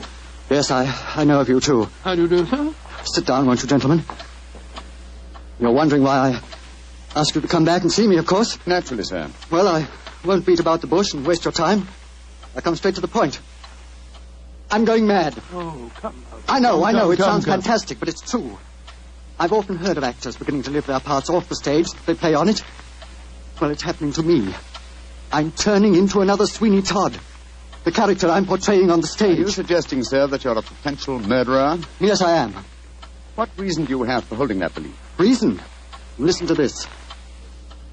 Yes, I know of you, too. How do you do, sir? Sit down, won't you, gentlemen? You're wondering why I asked you to come back and see me, of course. Naturally, sir. Well, I won't beat about the bush and waste your time. I come straight to the point. I'm going mad. Oh, come on. I know. It sounds fantastic, but it's true. I've often heard of actors beginning to live their parts off the stage. They play on it. Well, it's happening to me. I'm turning into another Sweeney Todd. The character I'm portraying on the stage. Are you suggesting, sir, that you're a potential murderer? Yes, I am. What reason do you have for holding that belief? Reason? Listen to this.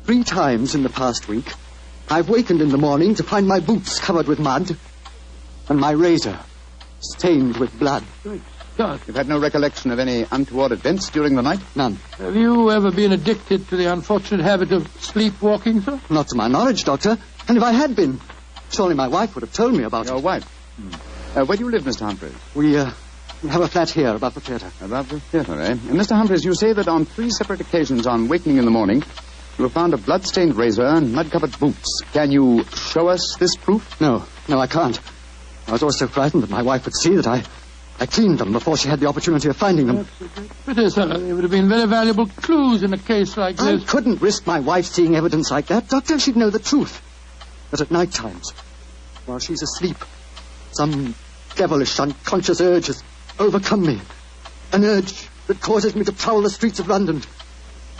3 times in the past week, I've wakened in the morning to find my boots covered with mud and my razor stained with blood. God. You've had no recollection of any untoward events during the night? None. Have you ever been addicted to the unfortunate habit of sleepwalking, sir? Not to my knowledge, Doctor. And if I had been, surely my wife would have told me about it. Your wife? Where do you live, Mr. Humphreys? We have a flat here above the theatre. Above the theatre, eh? And Mr. Humphreys, you say that on 3 separate occasions on wakening in the morning, you have found a blood-stained razor and mud-covered boots. Can you show us this proof? No, I can't. I was always so frightened that my wife would see that I cleaned them before she had the opportunity of finding them. Pity, sir. They would have been very valuable clues in a case like this. I couldn't risk my wife seeing evidence like that, Doctor. She'd know the truth. But at night times, while she's asleep, some devilish, unconscious urge has overcome me. An urge that causes me to prowl the streets of London,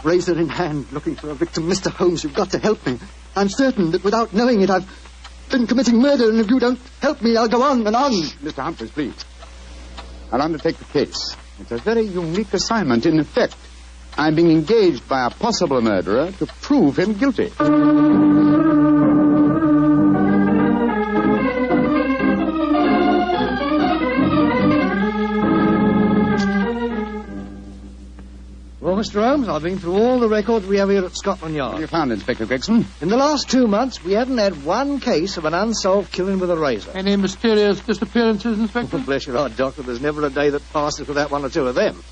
razor in hand, looking for a victim. Mr. Holmes, you've got to help me. I'm certain that without knowing it, I've been committing murder, and if you don't help me, I'll go on and on. Mr. Humphreys, please. I'll undertake the case. It's a very unique assignment. In effect, I'm being engaged by a possible murderer to prove him guilty. Well, Mr. Holmes, I've been through all the records we have here at Scotland Yard. What have you found, Inspector Gregson? In the last 2 months, we haven't had one case of an unsolved killing with a razor. Any mysterious disappearances, Inspector? Oh, bless your heart, Doctor. There's never a day that passes without one or two of them.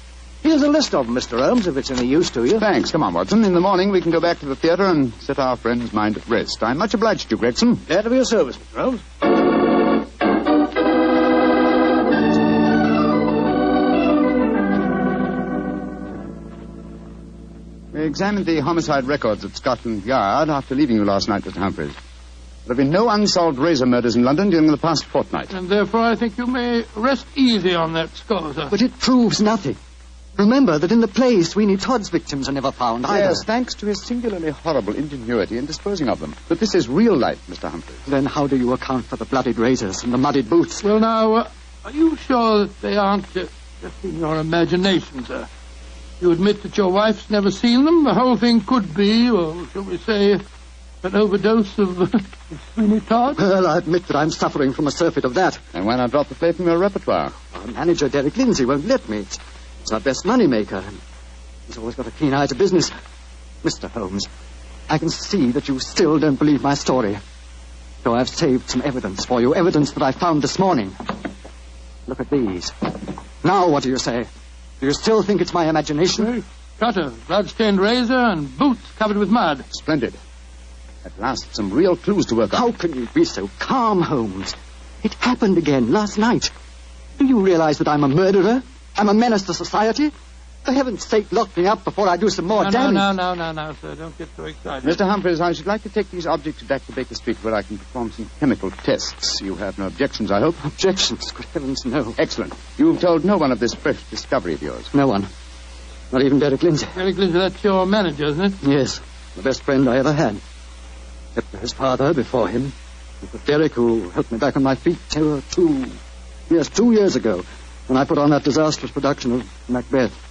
Here's a list of them, Mr. Holmes, if it's any use to you. Thanks. Come on, Watson. In the morning, we can go back to the theatre and set our friend's mind at rest. I'm much obliged to you, Gregson. Glad to be of service, Mr. Holmes. We examined the homicide records at Scotland Yard after leaving you last night, Mr. Humphreys. There have been no unsolved razor murders in London during the past fortnight. And therefore I think you may rest easy on that score, sir. But it proves nothing. Remember that in the play, Sweeney Todd's victims are never found either. Yes, thanks to his singularly horrible ingenuity in disposing of them. But this is real life, Mr. Humphreys. Then how do you account for the bloodied razors and the muddied boots? Well, now, are you sure that they aren't just in your imagination, sir? You admit that your wife's never seen them? The whole thing could be, or shall we say, an overdose of Sweeney Todd? Well, I admit that I'm suffering from a surfeit of that. And why not drop the play from your repertoire? Our manager, Derek Lindsay, won't let me. It's our best money-maker. He's always got a keen eye to business. Mr. Holmes, I can see that you still don't believe my story. So I've saved some evidence for you, evidence that I found this morning. Look at these. Now what do you say? Do you still think it's my imagination? Cutter, blood-stained razor, and boots covered with mud. Splendid. At last, some real clues to work on. How can you be so calm, Holmes? It happened again last night. Do you realize that I'm a murderer? I'm a menace to society? For heaven's sake, lock me up before I do some more damage. No, sir. Don't get so excited. Mr. Humphreys, I should like to take these objects back to Baker Street where I can perform some chemical tests. You have no objections, I hope? Objections? Good heavens, no. Excellent. You've told no one of this fresh discovery of yours? No one. Not even Derek Lindsay. Derek Lindsay, that's your manager, isn't it? Yes. The best friend I ever had. Except for his father before him. It was Derek who helped me back on my feet 2 years ago, when I put on that disastrous production of Macbeth.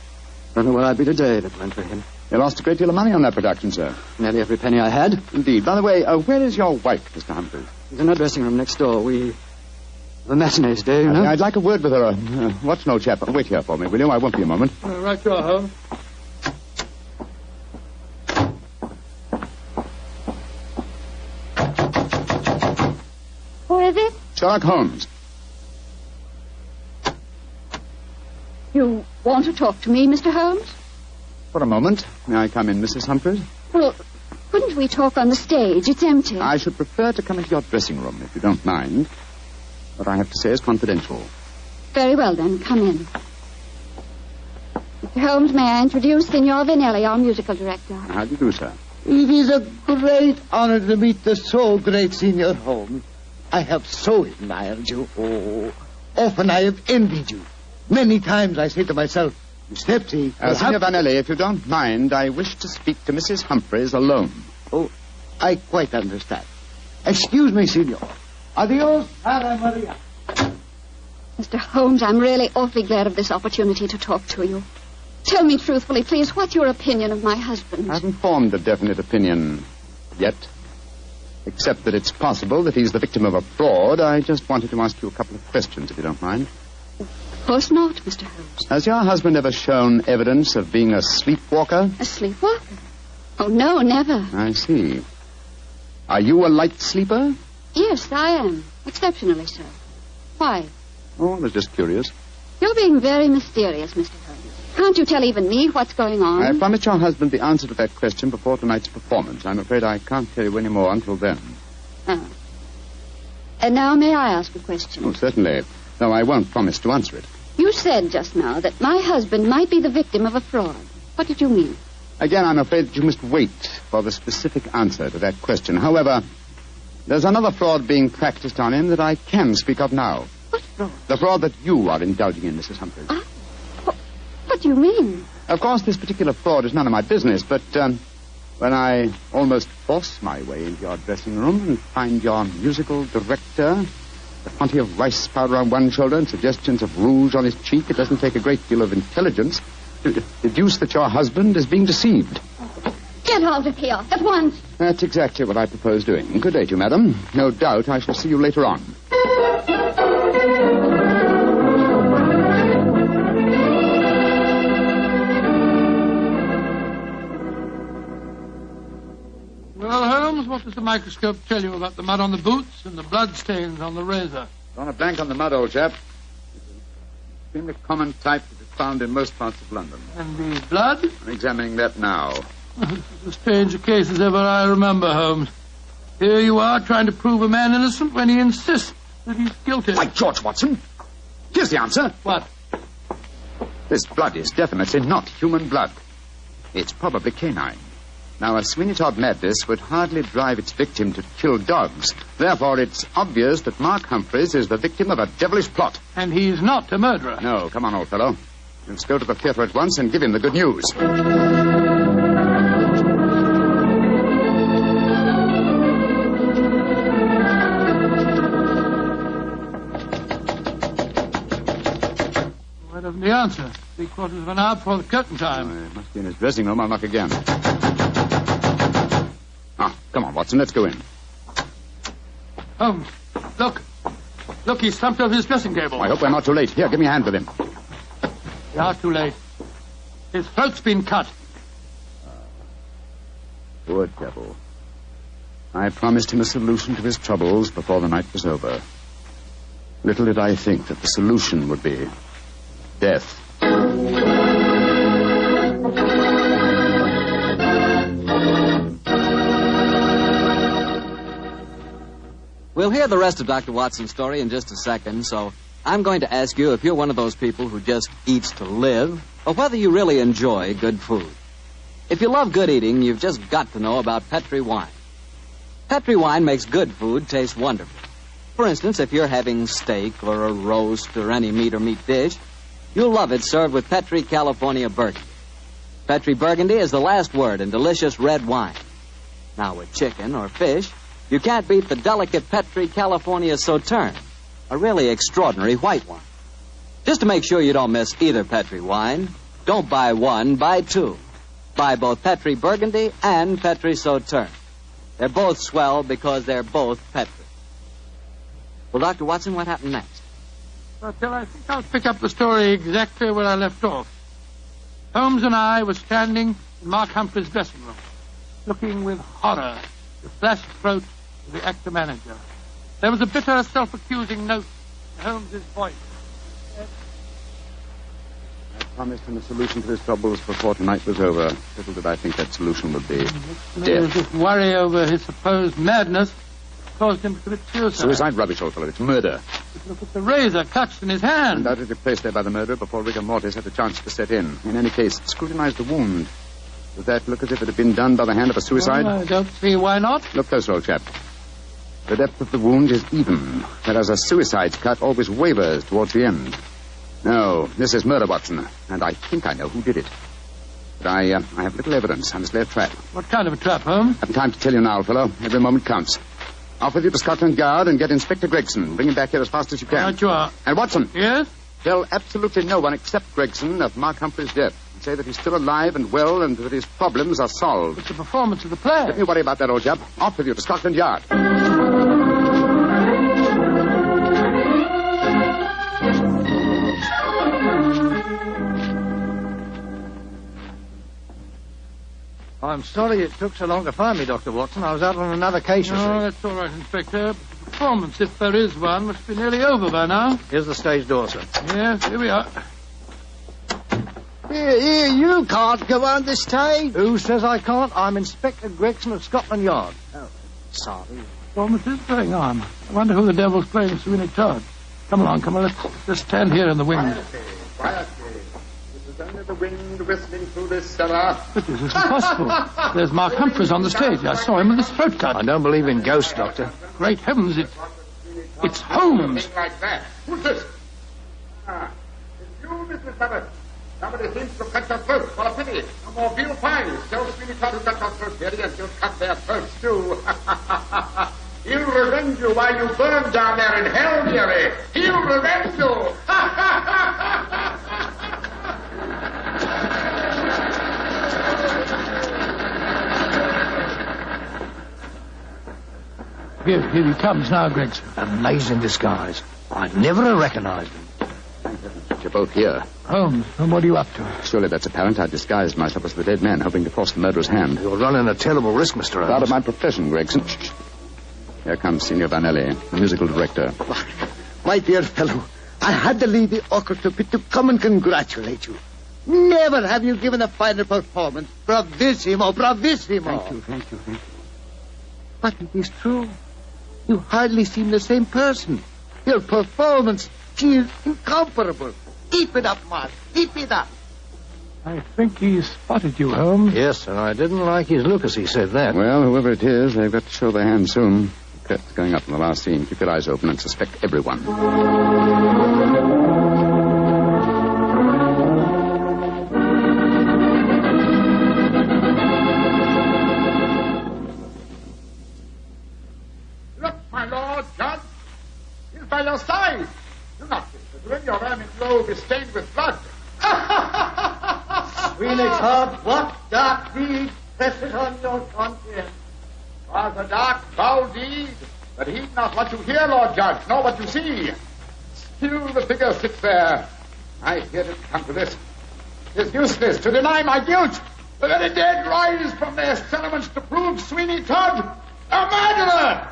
Don't know where I'd be today if it weren't for him. You lost a great deal of money on that production, sir. Nearly every penny I had. Indeed. By the way, where is your wife, Mr. Humphreys? She's in her dressing room next door. The matinee today, you know. I'd like a word with her. Watson, old chap. Wait here for me, will you? I won't be a moment. Right you are, Holmes. Who is it? Sherlock Holmes. You want to talk to me, Mr. Holmes? For a moment. May I come in, Mrs. Humphreys? Well, couldn't we talk on the stage? It's empty. I should prefer to come into your dressing room, if you don't mind. What I have to say is confidential. Very well, then. Come in. Mr. Holmes, may I introduce Signor Vinelli, our musical director? How do you do, sir? It is a great honor to meet the so great Signor Holmes. I have so admired you. Oh, often I have envied you. Many times I say to myself, Snipsy... Signor Vanelli, if you don't mind, I wish to speak to Mrs. Humphreys alone. Oh, I quite understand. Excuse me, Signor. Adios, Sara Maria. Mr. Holmes, I'm really awfully glad of this opportunity to talk to you. Tell me truthfully, please, what's your opinion of my husband? I haven't formed a definite opinion yet. Except that it's possible that he's the victim of a fraud. I just wanted to ask you a couple of questions, if you don't mind. Of course not, Mr. Holmes. Has your husband ever shown evidence of being a sleepwalker? A sleepwalker? Oh, no, never. I see. Are you a light sleeper? Yes, I am. Exceptionally so. Why? Oh, I was just curious. You're being very mysterious, Mr. Holmes. Can't you tell even me what's going on? I promised your husband the answer to that question before tonight's performance. I'm afraid I can't tell you any more until then. Oh. And now may I ask a question? Oh, certainly. Though I won't promise to answer it. You said just now that my husband might be the victim of a fraud. What did you mean? Again, I'm afraid that you must wait for the specific answer to that question. However, there's another fraud being practiced on him that I can speak of now. What fraud? The fraud that you are indulging in, Mrs. Humphreys. What do you mean? Of course, this particular fraud is none of my business, but when I almost force my way into your dressing room and find your musical director with plenty of rice powder on one shoulder and suggestions of rouge on his cheek, it doesn't take a great deal of intelligence to deduce that your husband is being deceived. Get out of here at once. That's exactly what I propose doing. Good day to you, madam. No doubt I shall see you later on. Well, Holmes, what does the microscope tell you about the mud on the boots and the blood stains on the razor? Drawn a blank on the mud, old chap. It's an extremely common type that is found in most parts of London. And the blood? I'm examining that now. This is as strange a case as ever I remember, Holmes. Here you are trying to prove a man innocent when he insists that he's guilty. By George, Watson. Here's the answer. What? This blood is definitely not human blood. It's probably canine. Now, a Sweeney Todd madness would hardly drive its victim to kill dogs. Therefore, it's obvious that Mark Humphreys is the victim of a devilish plot. And he's not a murderer. No, come on, old fellow. Let's go to the theater at once and give him the good news. Why doesn't he answer? 3/4 of an hour before the curtain time. Oh, it must be in his dressing room. I'll knock again. Come on, Watson, let's go in. Holmes, look. Look, he's slumped over his dressing table. I hope we're not too late. Here, give me a hand with him. We are too late. His throat's been cut. Poor devil. I promised him a solution to his troubles before the night was over. Little did I think that the solution would be death. We'll hear the rest of Dr. Watson's story in just a second, so I'm going to ask you if you're one of those people who just eats to live, or whether you really enjoy good food. If you love good eating, you've just got to know about Petri wine. Petri wine makes good food taste wonderful. For instance, if you're having steak or a roast or any meat or meat dish, you'll love it served with Petri California Burgundy. Petri Burgundy is the last word in delicious red wine. Now, with chicken or fish, you can't beat the delicate Petri California Sauterne, a really extraordinary white wine. Just to make sure you don't miss either Petri wine, don't buy one, buy two. Buy both Petri Burgundy and Petri Sauterne. They're both swell because they're both Petri. Well, Dr. Watson, what happened next? Well, I think I'll pick up the story exactly where I left off. Holmes and I were standing in Mark Humphrey's dressing room, looking with horror at the flashed throat of the actor manager. There was a bitter, self-accusing note in Holmes's voice. I promised him a solution to his troubles before tonight was over. Little did I think that solution would be death. This worry over his supposed madness caused him to commit suicide. Suicide? Rubbish, old fellow. It's murder. But look at the razor clutched in his hand. Undoubtedly placed there by the murderer before rigor mortis had a chance to set in. In any case, scrutinize the wound. Does that look as if it had been done by the hand of a suicide? Well, I don't see why not. Look closer, old chap. The depth of the wound is even, whereas a suicide's cut always wavers towards the end. No, this is murder, Watson, and I think I know who did it. But I have little evidence. I must lay a trap. What kind of a trap, Holmes? I have time to tell you now, old fellow. Every moment counts. Off with you to Scotland Yard and get Inspector Gregson. Bring him back here as fast as you can. Right you are. And Watson. Yes? Tell absolutely no one except Gregson of Mark Humphrey's death. And say that he's still alive and well and that his problems are solved. It's the performance of the play. Don't you worry about that, old chap. Off with you to Scotland Yard. I'm sorry it took so long to find me, Dr. Watson. I was out on another case, you see. Oh, that's all right, Inspector. But the performance, if there is one, must be nearly over by now. Here's the stage door, sir. Yes, here we are. Here, you can't go on the stage. Who says I can't? I'm Inspector Gregson of Scotland Yard. Oh, sorry. Performance is going on. I wonder who the devil's playing Sweeney Todd. Come along, let's just stand here in the wings. Quietly. This is only the wind whistling through this cellar. But this isn't possible. There's Mark Humphreys on the stage. I saw him with his throat cut. I don't believe in ghosts, Doctor. Great heavens, it's Holmes. Like that. Who's this? It's you, Mr. Summers. Somebody seems to cut your throat while a Rafi. No more veal pies. Tell Sweeney Todd who got that first berry and he'll cut their throats, too. He'll revenge you while you burn down there in hell, dearie. He'll revenge you. Here he comes now, Gregson. Amazing disguise. I'd never have recognized him. You're both here. Holmes, and what are you up to? Surely that's apparent. I disguised myself as the dead man, hoping to force the murderer's hand. You're running a terrible risk, Mr. Holmes. Out of my profession, Gregson. Shh. Here comes Signor Vanelli, the musical director. My dear fellow, I had to leave the orchestra pit to come and congratulate you. Never have you given a finer performance. Bravissimo, bravissimo. Thank you. But it is true. You hardly seem the same person. Your performance, she is incomparable. Keep it up, Mark. Keep it up. I think he spotted you, Holmes. Yes, and I didn't like his look as he said that. Well, whoever it is, they've got to show their hand soon. The curtain's going up in the last scene. Keep your eyes open and suspect everyone. Look, my lord, Judge. He's by your side. Do not consider your ermine robe is stained with blood. Sweeney Todd, what dark deed presses on your conscience? Was a dark, foul deed, but heed not what you hear, Lord Judge, nor what you see. Still the figure sits there. I hear it come to this. It is useless to deny my guilt. The very dead rise from their settlements to prove Sweeney Todd a murderer.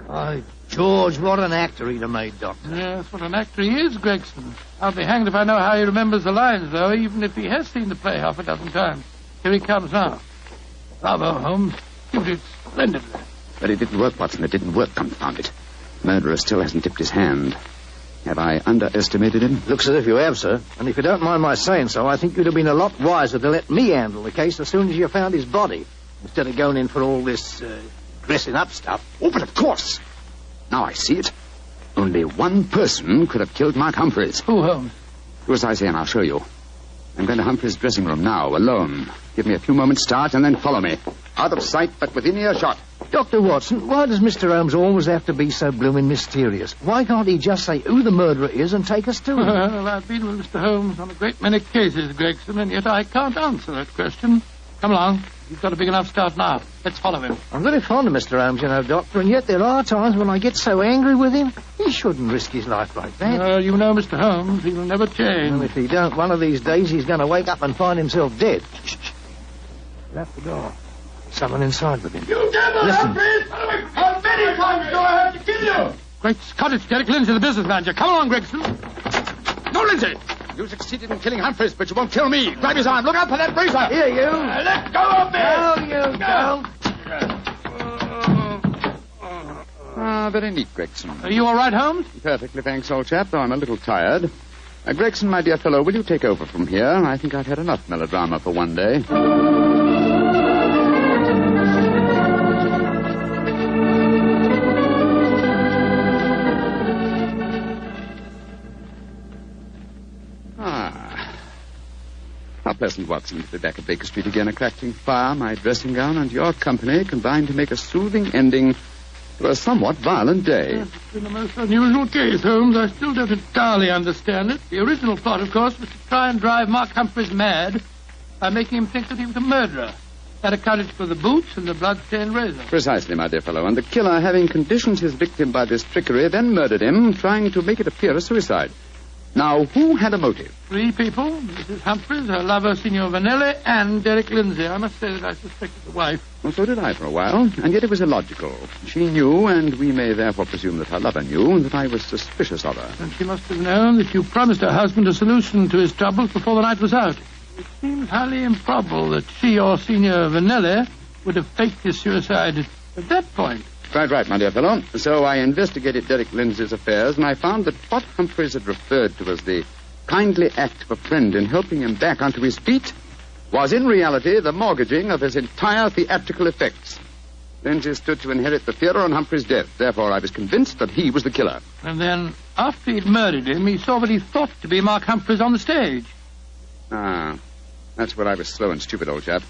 By George, what an actor he'd have made, Doctor. Yes, what an actor he is, Gregson. I'll be hanged if I know how he remembers the lines, though, even if he has seen the play half a dozen times. Here he comes now. Bravo, Holmes. You did splendidly. But it didn't work, Watson. It didn't work, confound it. Murderer still hasn't tipped his hand. Have I underestimated him? Looks as if you have, sir. And if you don't mind my saying so, I think you'd have been a lot wiser to let me handle the case as soon as you found his body, instead of going in for all this dressing up stuff. Oh, but of course. Now I see it. Only one person could have killed Mark Humphreys. Who, Holmes? Do as I say, and I'll show you. I'm going to Humphreys' dressing room now, alone. Give me a few moments' start, and then follow me. Out of sight, but within earshot. Dr. Watson, why does Mr. Holmes always have to be so blooming mysterious? Why can't he just say who the murderer is and take us to him? Well, I've been with Mr. Holmes on a great many cases, Gregson, and yet I can't answer that question. Come along. You've got a big enough start now. Let's follow him. I'm very fond of Mr. Holmes, you know, Doctor, and yet there are times when I get so angry with him. He shouldn't risk his life like that. Well, you know Mr. Holmes. He will never change. Well, if he don't, one of these days he's going to wake up and find himself dead. Shh. Shut the door. Someone inside with him. You devil! Listen. How many times do I have to kill you? Great Scott, it's Derek Lindsay, the business manager. Come along, Gregson. No, Lindsay! You succeeded in killing Humphreys, but you won't kill me. Grab his arm. Look out for that razor. Here, you. Let go of me! No, you don't. Ah, very neat, Gregson. Are you all right, Holmes? Perfectly, thanks, old chap, though I'm a little tired. Gregson, my dear fellow, will you take over from here? I think I've had enough melodrama for one day. How pleasant, Watson, to be back at Baker Street again. A crackling fire, my dressing gown, and your company combined to make a soothing ending to a somewhat violent day. Yes, it's been a most unusual case, Holmes. I still don't entirely understand it. The original plot, of course, was to try and drive Mark Humphreys mad by making him think that he was a murderer. That accounted for the boots and the blood-stained razor. Precisely, my dear fellow. And the killer, having conditioned his victim by this trickery, then murdered him, trying to make it appear a suicide. Now, who had a motive? 3 people. Mrs. Humphreys, her lover, Signor Vanelli, and Derek Lindsay. I must say that I suspected the wife. Well, so did I for a while, and yet it was illogical. She knew, and we may therefore presume that her lover knew, that I was suspicious of her. And she must have known that you promised her husband a solution to his troubles before the night was out. It seems highly improbable that she or Signor Vanelli would have faked his suicide at that point. Quite right, my dear fellow. So I investigated Derek Lindsay's affairs, and I found that what Humphreys had referred to as the kindly act of a friend in helping him back onto his feet was in reality the mortgaging of his entire theatrical effects. Then she stood to inherit the theatre on Humphrey's death. Therefore, I was convinced that he was the killer. And then, after he'd murdered him, he saw what he thought to be Mark Humphreys on the stage. Ah, that's where I was slow and stupid, old chap.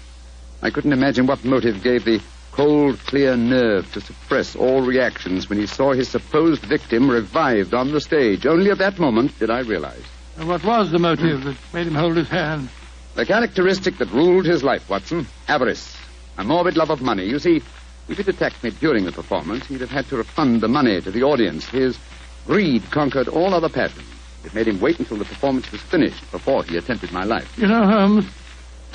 I couldn't imagine what motive gave the cold, clear nerve to suppress all reactions when he saw his supposed victim revived on the stage. Only at that moment did I realize. And what was the motive that made him hold his hand? The characteristic that ruled his life, Watson. Avarice. A morbid love of money. You see, if he'd attacked me during the performance, he'd have had to refund the money to the audience. His greed conquered all other passions. It made him wait until the performance was finished before he attempted my life. You know, Holmes,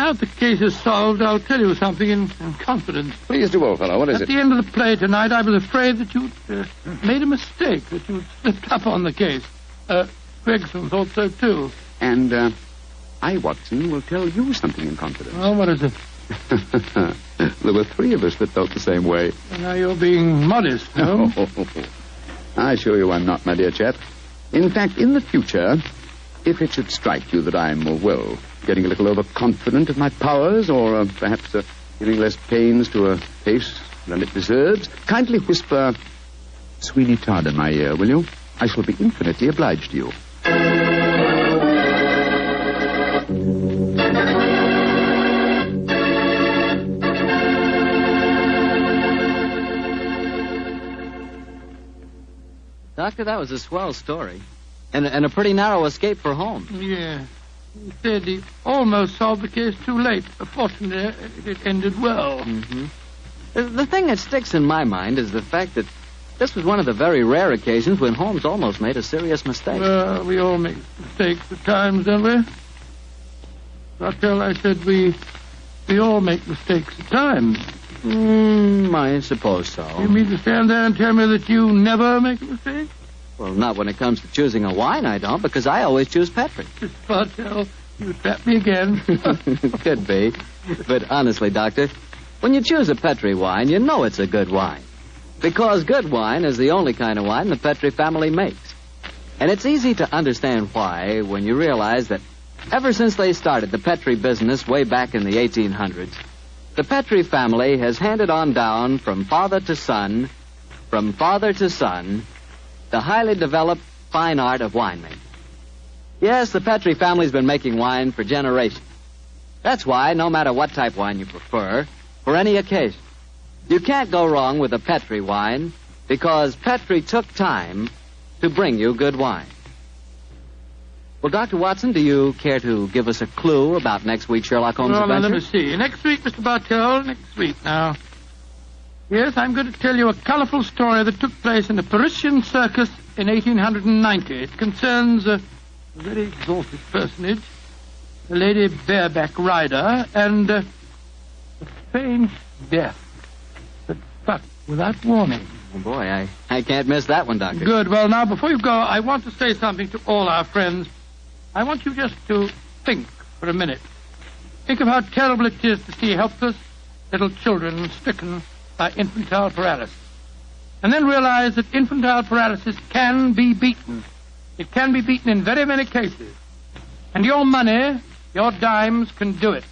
now that the case is solved, I'll tell you something in confidence. Please do, old fellow. What is it? At the end of the play tonight, I was afraid that you'd made a mistake, that you'd slipped up on the case. Gregson thought so, too. And, I, Watson, will tell you something in confidence. Oh, what is it? There were 3 of us that felt the same way. Well, now you're being modest, no? I assure you I'm not, my dear chap. In fact, in the future, if it should strike you that I'm, getting a little overconfident of my powers, or perhaps giving less pains to a face than it deserves, kindly whisper Sweeney Todd in my ear, will you? I shall be infinitely obliged to you. Doctor, that was a swell story. And a pretty narrow escape for Holmes. Yeah. He said he almost solved the case too late. Fortunately, it ended well. Mm-hmm. The thing that sticks in my mind is the fact that this was one of the very rare occasions when Holmes almost made a serious mistake. Well, we all make mistakes at times, don't we? Raquel, I said we all make mistakes at times. I suppose so. You mean to stand there and tell me that you never make a mistake? Well, not when it comes to choosing a wine, I don't, because I always choose Petri. Bartell, you trapped me again. Could be. But honestly, Doctor, when you choose a Petri wine, you know it's a good wine. Because good wine is the only kind of wine the Petri family makes. And it's easy to understand why when you realize that ever since they started the Petri business way back in the 1800s, the Petri family has handed on down from father to son, the highly developed fine art of winemaking. Yes, the Petri family's been making wine for generations. That's why, no matter what type wine you prefer, for any occasion, you can't go wrong with a Petri wine because Petri took time to bring you good wine. Well, Dr. Watson, do you care to give us a clue about next week's Sherlock Holmes adventure? Let me see. Next week, Mr. Bartell, next week now. Yes, I'm going to tell you a colorful story that took place in a Parisian circus in 1890. It concerns a very exalted personage, a lady bareback rider, and a strange death that struck without warning. Oh, boy, I can't miss that one, Doctor. Good. Well, now, before you go, I want to say something to all our friends. I want you just to think for a minute. Think of how terrible it is to see helpless little children stricken by infantile paralysis. And then realize that infantile paralysis can be beaten. It can be beaten in very many cases. And your money, your dimes, can do it.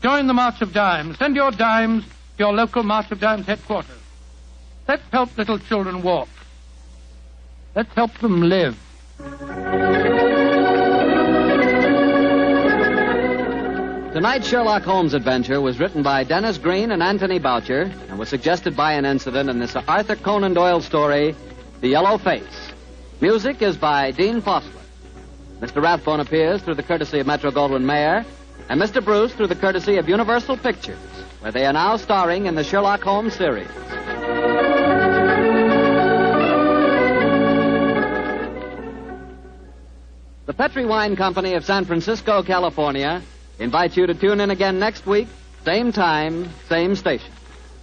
Join the March of Dimes. Send your dimes to your local March of Dimes headquarters. Let's help little children walk. Let's help them live. Tonight's Sherlock Holmes adventure was written by Dennis Green and Anthony Boucher and was suggested by an incident in this Arthur Conan Doyle story, The Yellow Face. Music is by Dean Fossler. Mr. Rathbone appears through the courtesy of Metro-Goldwyn-Mayer, and Mr. Bruce through the courtesy of Universal Pictures, where they are now starring in the Sherlock Holmes series. The Petri Wine Company of San Francisco, California, invites you to tune in again next week, same time, same station.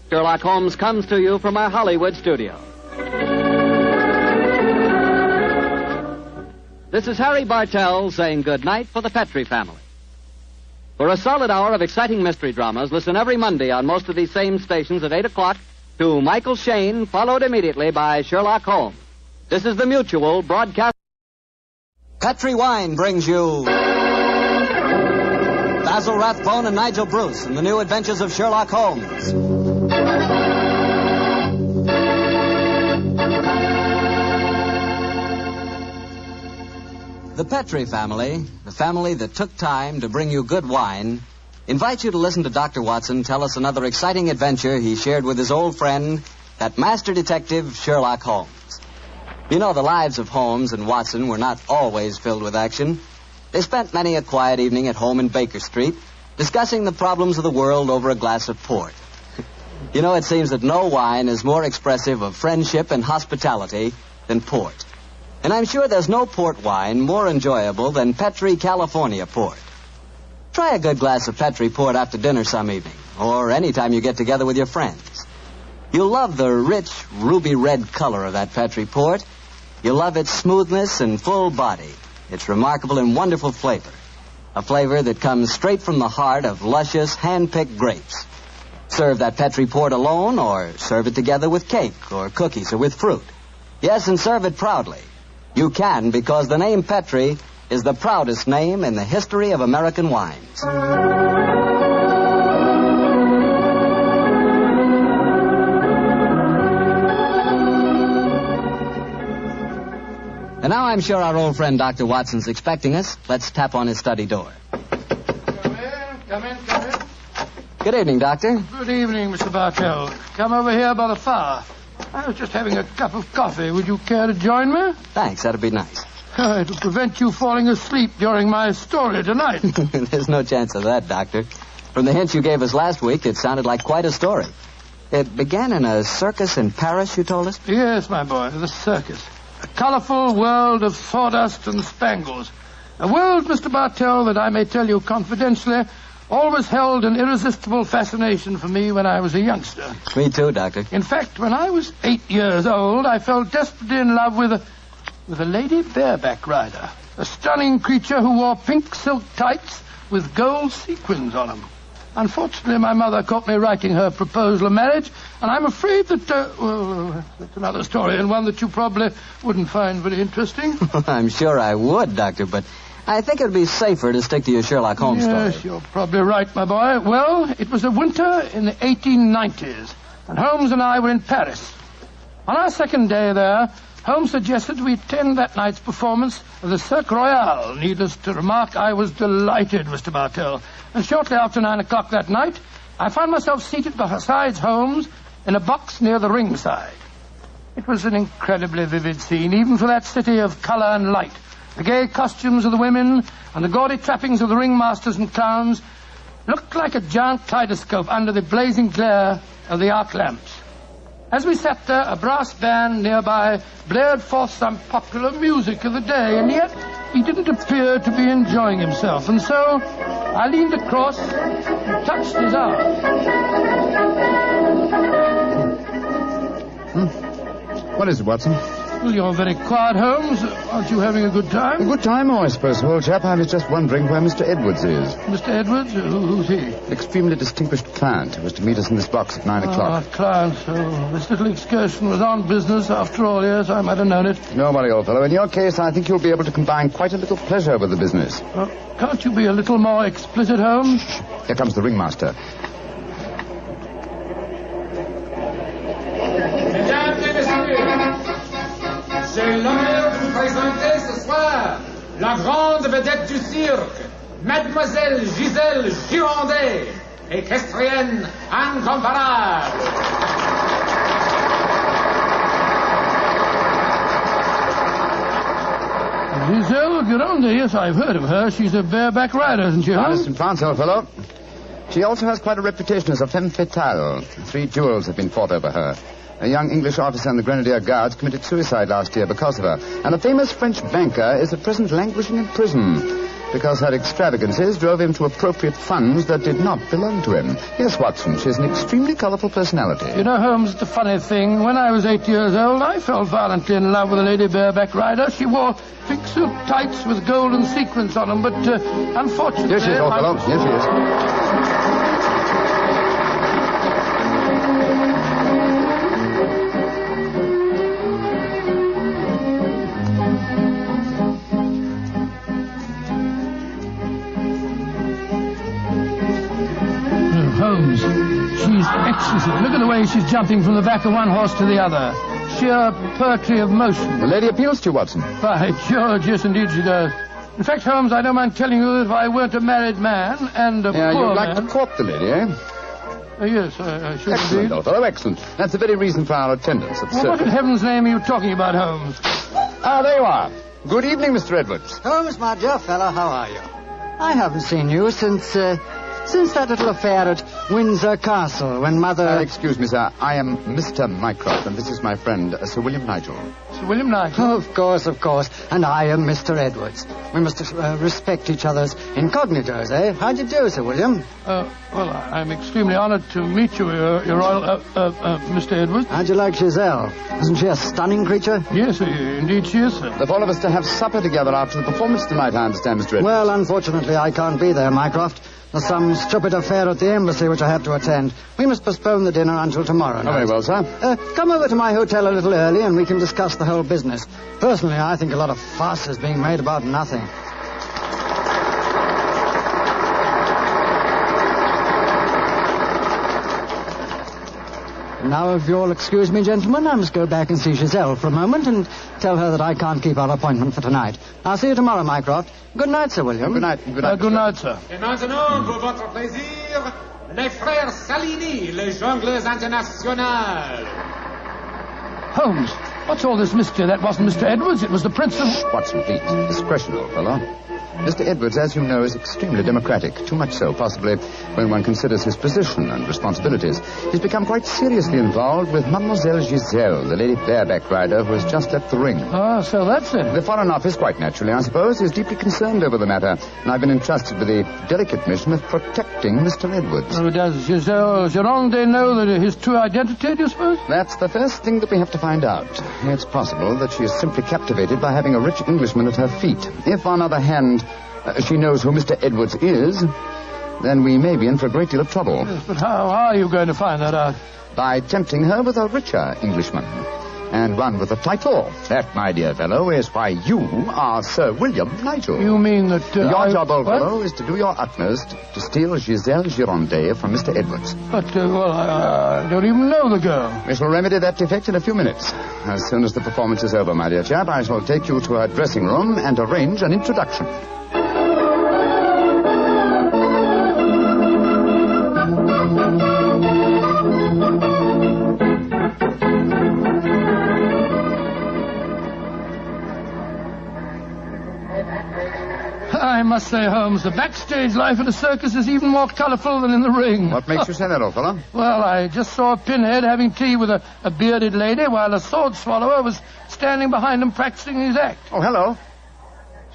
Sherlock Holmes comes to you from our Hollywood studio. This is Harry Bartell saying good night for the Petri family. For a solid hour of exciting mystery dramas, listen every Monday on most of these same stations at 8 o'clock to Michael Shayne, followed immediately by Sherlock Holmes. This is the Mutual Broadcast. Petri Wine brings you Basil Rathbone and Nigel Bruce in the new adventures of Sherlock Holmes. The Petri family, the family that took time to bring you good wine, invites you to listen to Dr. Watson tell us another exciting adventure he shared with his old friend, that master detective, Sherlock Holmes. You know, the lives of Holmes and Watson were not always filled with action. They spent many a quiet evening at home in Baker Street, discussing the problems of the world over a glass of port. You know, it seems that no wine is more expressive of friendship and hospitality than port. And I'm sure there's no port wine more enjoyable than Petri California port. Try a good glass of Petri port after dinner some evening, or any time you get together with your friends. You'll love the rich, ruby red color of that Petri port. You'll love its smoothness and full body, its remarkable and wonderful flavor. A flavor that comes straight from the heart of luscious, hand-picked grapes. Serve that Petri port alone, or serve it together with cake or cookies or with fruit. Yes, and serve it proudly. You can, because the name Petri is the proudest name in the history of American wines. And now I'm sure our old friend Dr. Watson's expecting us. Let's tap on his study door. Come in. Good evening, Doctor. Good evening, Mr. Bartell. Come over here by the fire. I was just having a cup of coffee. Would you care to join me? Thanks, that'd be nice. It'll prevent you falling asleep during my story tonight. There's no chance of that, Doctor. From the hints you gave us last week, it sounded like quite a story. It began in a circus in Paris, you told us? Yes, my boy, the circus. A colorful world of sawdust and spangles. A world, Mr. Bartell, that I may tell you confidentially, always held an irresistible fascination for me when I was a youngster. Me too, Doctor. In fact, when I was 8 years old, I fell desperately in love with a lady bareback rider. A stunning creature who wore pink silk tights with gold sequins on them. Unfortunately, my mother caught me writing her proposal of marriage, and I'm afraid that, that's another story, and one that you probably wouldn't find very interesting. I'm sure I would, Doctor, but I think it would be safer to stick to your Sherlock Holmes story. Yes, you're probably right, my boy. Well, it was a winter in the 1890s, and Holmes and I were in Paris. On our second day there, Holmes suggested we attend that night's performance of the Cirque Royale. Needless to remark, I was delighted, Mr. Bartell. And shortly after 9 o'clock that night, I found myself seated beside Holmes in a box near the ringside. It was an incredibly vivid scene, even for that city of color and light. The gay costumes of the women and the gaudy trappings of the ringmasters and clowns looked like a giant kaleidoscope under the blazing glare of the arc lamps. As we sat there, a brass band nearby blared forth some popular music of the day, and yet he didn't appear to be enjoying himself. And so I leaned across and touched his arm. What is it, Watson? Well, you're very quiet, Holmes. Aren't you having a good time? A good time? Oh, I suppose so, old chap. I was just wondering where Mr. Edwards is. Mr. Edwards? Who's he? Extremely distinguished client who was to meet us in this box at 9 o'clock. Client. So this little excursion was on business after all. Yes, I might have known it. No worry, old fellow. In your case, I think you'll be able to combine quite a little pleasure with the business. Can't you be a little more explicit, Holmes? Here comes the ringmaster. J'ai l'honneur de vous présenter ce soir la grande vedette du cirque, Mademoiselle Gisèle Girondet, équestrienne incomparable. Gisèle Girondet, yes, I've heard of her. She's a bareback rider, isn't she? Honest in France, old fellow. She also has quite a reputation as a femme fatale. 3 duels have been fought over her. A young English officer in the Grenadier Guards committed suicide last year because of her. And a famous French banker is at present languishing in prison because her extravagances drove him to appropriate funds that did not belong to him. Yes, Watson, she's an extremely colorful personality. You know, Holmes, the funny thing, when I was 8 years old, I fell violently in love with a lady bareback rider. She wore pink silk tights with golden sequins on them, but unfortunately... Here she is, old fellow. Here she is. Holmes, she's exquisite. Look at the way she's jumping from the back of one horse to the other. sheer poetry of motion. The lady appeals to you, Watson. By George, yes, indeed she does. In fact, Holmes, I don't mind telling you that if I weren't a married man and a poor you'd like man... to court the lady, eh? Yes, I should Excellent, indeed. old fellow, excellent. That's the very reason for our attendance at the Well, what in circus. heaven's name are you talking about, Holmes? Ah, there you are. Good evening, Mr. Edwards. Holmes, my dear fellow, how are you? I haven't seen you since that little affair at Windsor Castle when Mother... Excuse me, sir. I am Mr. Mycroft, and this is my friend, Sir William Nigel. Sir William Nigel? Of course. And I am Mr. Edwards. We must respect each other's incognitos, eh? How do you do, Sir William? Well, I'm extremely honored to meet you, Your Royal... Mr. Edwards. How'd you like Giselle? Isn't she a stunning creature? Yes, indeed she is, sir. The four of us to have supper together after the performance tonight, I understand, Mr. Edwards. Well, unfortunately, I can't be there, Mycroft. There's some stupid affair at the embassy which I have to attend. We must postpone the dinner until tomorrow night. Very well, sir. Come over to my hotel a little early and we can discuss the whole business. Personally, I think a lot of fuss is being made about nothing. Now, if you'll excuse me, gentlemen, I must go back and see Giselle for a moment and tell her that I can't keep our appointment for tonight. I'll see you tomorrow, Mycroft. Good night, Sir William. Good night. Good night, sir. Et maintenant, pour votre plaisir, les frères Salini, les jongleurs internationaux. Holmes, what's all this mystery? That wasn't Mr. Edwards, it was the Prince of... Watson, please. Discretion, old fellow. Mr. Edwards, as you know, is extremely democratic. Too much so, possibly, when one considers his position and responsibilities. He's become quite seriously involved with Mademoiselle Giselle, the lady bareback rider who has just left the ring. Ah, so that's it. The Foreign Office, quite naturally, I suppose, is deeply concerned over the matter, and I've been entrusted with the delicate mission of protecting Mr. Edwards. Oh, does Giselle Gironde know that his true identity, do you suppose? That's the first thing that we have to find out. It's possible that she is simply captivated by having a rich Englishman at her feet. If, on the other hand, she knows who Mr. Edwards is, then we may be in for a great deal of trouble. Yes, but how are you going to find that out? By tempting her with a richer Englishman. And one with a title. That, my dear fellow, is why you are Sir William Nigel. You mean that... your job, old fellow, is to do your utmost to steal Giselle Gironde from Mr. Edwards. But, I don't even know the girl. We shall remedy that defect in a few minutes. As soon as the performance is over, my dear chap, I shall take you to her dressing room and arrange an introduction. I must say, Holmes, the backstage life at a circus is even more colourful than in the ring. What makes you say that, old fellow? Well, I just saw a pinhead having tea with a bearded lady while a sword swallower was standing behind him practicing his act. Oh, hello.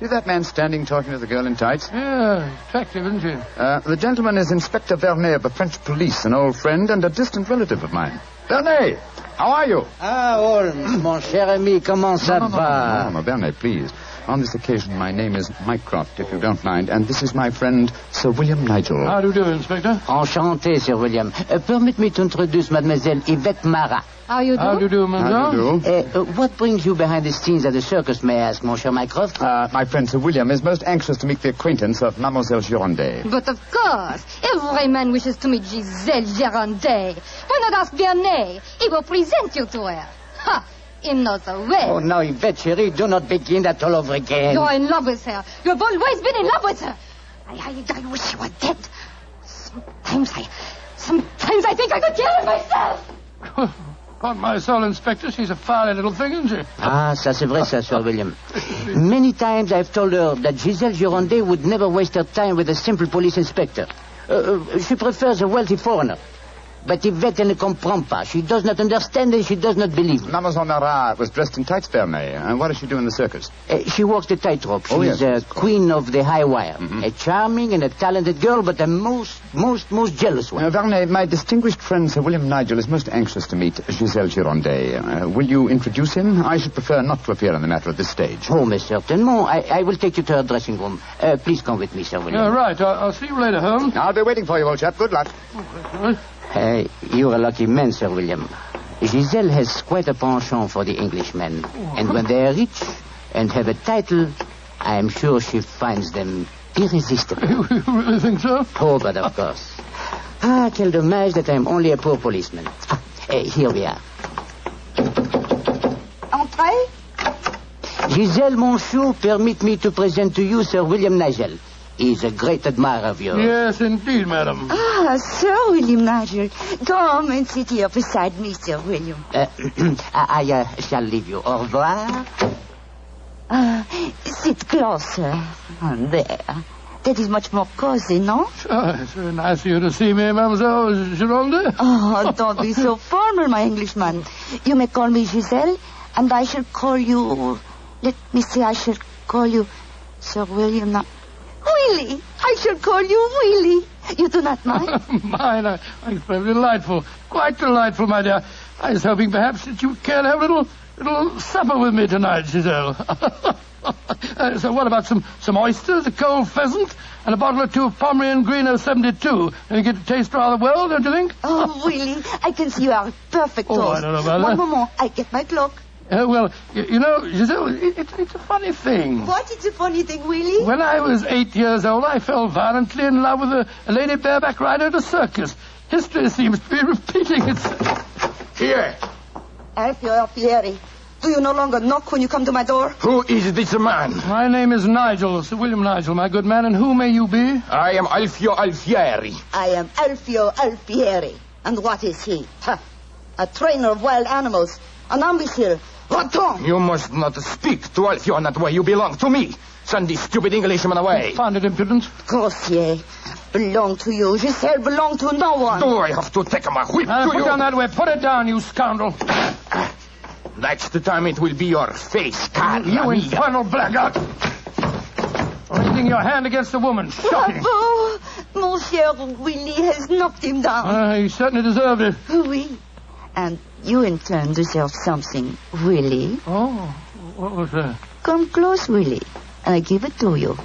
See that man standing talking to the girl in tights? Yeah, attractive, isn't she? The gentleman is Inspector Vernet of the French police, an old friend and a distant relative of mine. Vernet, how are you? Ah, Holmes, mon cher ami, comment ça va? No, Vernet, please. On this occasion, my name is Mycroft, if you don't mind, and this is my friend, Sir William Nigel. How do you do, Inspector? Enchanté, Sir William. Permit me to introduce Mademoiselle Yvette Marat. How you do? How do you do, Mademoiselle? How do you do? What brings you behind the scenes at the circus, may I ask, mon cher Mycroft? My friend Sir William is most anxious to make the acquaintance of Mademoiselle Gironde. But of course, every man wishes to meet Giselle Gironde. Why not ask Bernet? He will present you to her. Ha! Him knows the way. Oh, now, Yvette, chérie, do not begin that all over again. You're in love with her. You've always been in love with her. I wish you were dead. Sometimes I think I could kill her myself. Upon my soul, Inspector, she's a fiery little thing, isn't she? Ah, ça c'est vrai, ça, Sir William. Many times I've told her that Giselle Gironde would never waste her time with a simple police inspector. She prefers a wealthy foreigner. But Yvette ne comprend pas. She does not understand and she does not believe. Mademoiselle Marat was dressed in tights, Vernet. And what does she do in the circus? She walks the tightrope. She's yes. Queen of the high wire. Mm-hmm. A charming and a talented girl, but a most jealous one. Vernet, my distinguished friend Sir William Nigel is most anxious to meet Giselle Gironde. Will you introduce him? I should prefer not to appear in the matter at this stage. Oh, mais certainement. I will take you to her dressing room. Please come with me, Sir William. Right. I'll see you later, Holmes. I'll be waiting for you, old chap. Good luck. You're a lucky man, Sir William. Giselle has quite a penchant for the Englishmen. And when they are rich and have a title, I am sure she finds them irresistible. You really think so? Oh, but of course. Quel dommage that I'm only a poor policeman. Here we are. Hi. Giselle Monsieur, permit me to present to you Sir William Nigel. He's a great admirer of yours. Yes, indeed, madam. Ah, Sir William Nigel. Come and sit here beside me, Sir William. I shall leave you. Au revoir. Sit closer. There. That is much more cozy, no? It's very nice of you to see me, Mademoiselle Gironde. Oh, don't be so formal, my Englishman. You may call me Giselle, and I shall call you... Let me see, I shall call you Sir William... Willie! I shall call you Willie. You do not mind? Mine, I'm very delightful. Quite delightful, my dear. I was hoping perhaps that you care to have a little supper with me tonight, Giselle. So what about some oysters, a cold pheasant, and a bottle or two of Pomeranian Green 072? And you get to taste rather well, don't you think? Oh, Willie, I can see you are a perfect host. I don't know about One that. moment, I get my cloak. Well, you know, Giselle, it's a funny thing. What is a funny thing, Willie? When I was 8 years old, I fell violently in love with a lady bareback rider at a circus. History seems to be repeating itself. Here. Alfieri, do you no longer knock when you come to my door? Who is this man? My name is Nigel, Sir William Nigel, my good man, and who may you be? I am Alfio Alfieri. I am Alfio Alfieri. And what is he? A trainer of wild animals, an imbecile. What? You must not speak to Alfio in that way. You belong to me. Send this stupid Englishman away. Founded impudence. Grossier. Belong to you. Giselle belong to no one. Do I have to take my whip to Put you? down that way. Put it down, you scoundrel. Next time it will be your face, Carla. You infernal blackguard. Raising your hand against a woman. Shocking. Bravo! Monsieur Willie has knocked him down. He certainly deserved it. Oui. And you in turn deserve something, Willie. Oh, what was that? Come close, Willie, and I give it to you.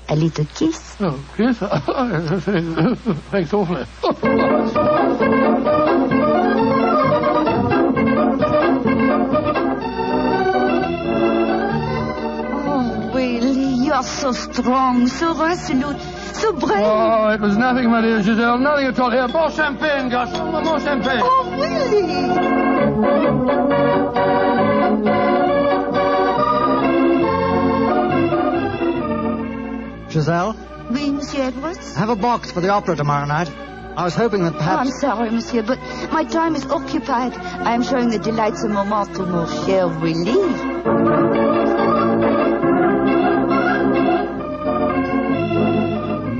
A little kiss. Oh, kiss? Thanks awfully. Oh, Willie, you are so strong, so resolute, so brave. Oh, it was nothing, my dear Giselle. Nothing at all. Here, more champagne, garçon. More champagne. Oh, Willie! Giselle? Oui, Monsieur Edwards? Have a box for the opera tomorrow night. I was hoping that Oh, perhaps... I'm sorry, Monsieur, but my time is occupied. I am showing the delightsome moment to mon cher Willie.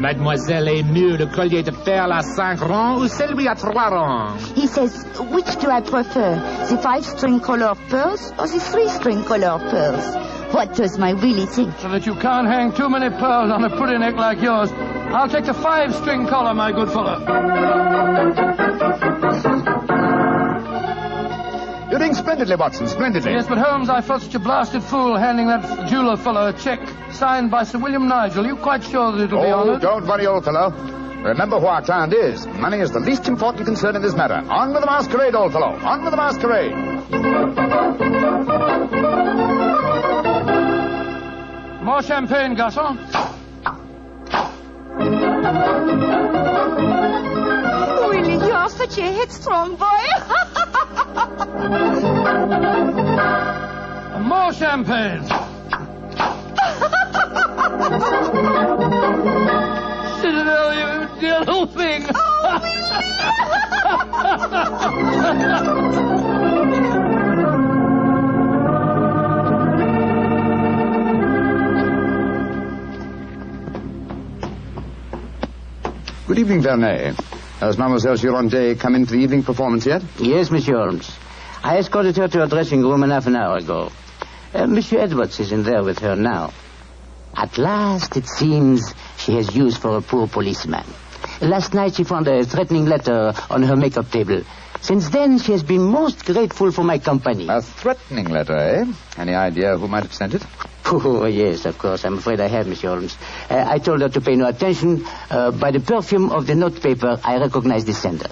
Mademoiselle aime mieux le collier de perles à 5 rangs ou celui à 3 rangs? He says, which do I prefer, the 5-string color of pearls or the 3-string color of pearls? What does my Willie think? So that you can't hang too many pearls on a pretty neck like yours. I'll take the 5-string collar, my good fellow. You're doing splendidly, Watson, splendidly. Yes, but Holmes, I felt such a blasted fool handing that jeweler fellow a check signed by Sir William Nigel. You quite sure that it'll be honoured? Don't worry, old fellow. Remember who our client is. Money is the least important concern in this matter. On with the masquerade, old fellow. On with the masquerade. More champagne, garçon. Willie, you are such a headstrong boy. More champagne. Citadel, you dear little thing. Good evening, Vernet. Has Mademoiselle Gironde come in for the evening performance yet? Yes, Monsieur Holmes. I escorted her to her dressing room half an hour ago. Monsieur Edwards is in there with her now. At last, it seems, she has used for a poor policeman. Last night, she found a threatening letter on her makeup table. Since then, she has been most grateful for my company. A threatening letter, eh? Any idea who might have sent it? Oh, yes, of course. I'm afraid I have, Monsieur Holmes. I told her to pay no attention. By the perfume of the notepaper, I recognized the sender.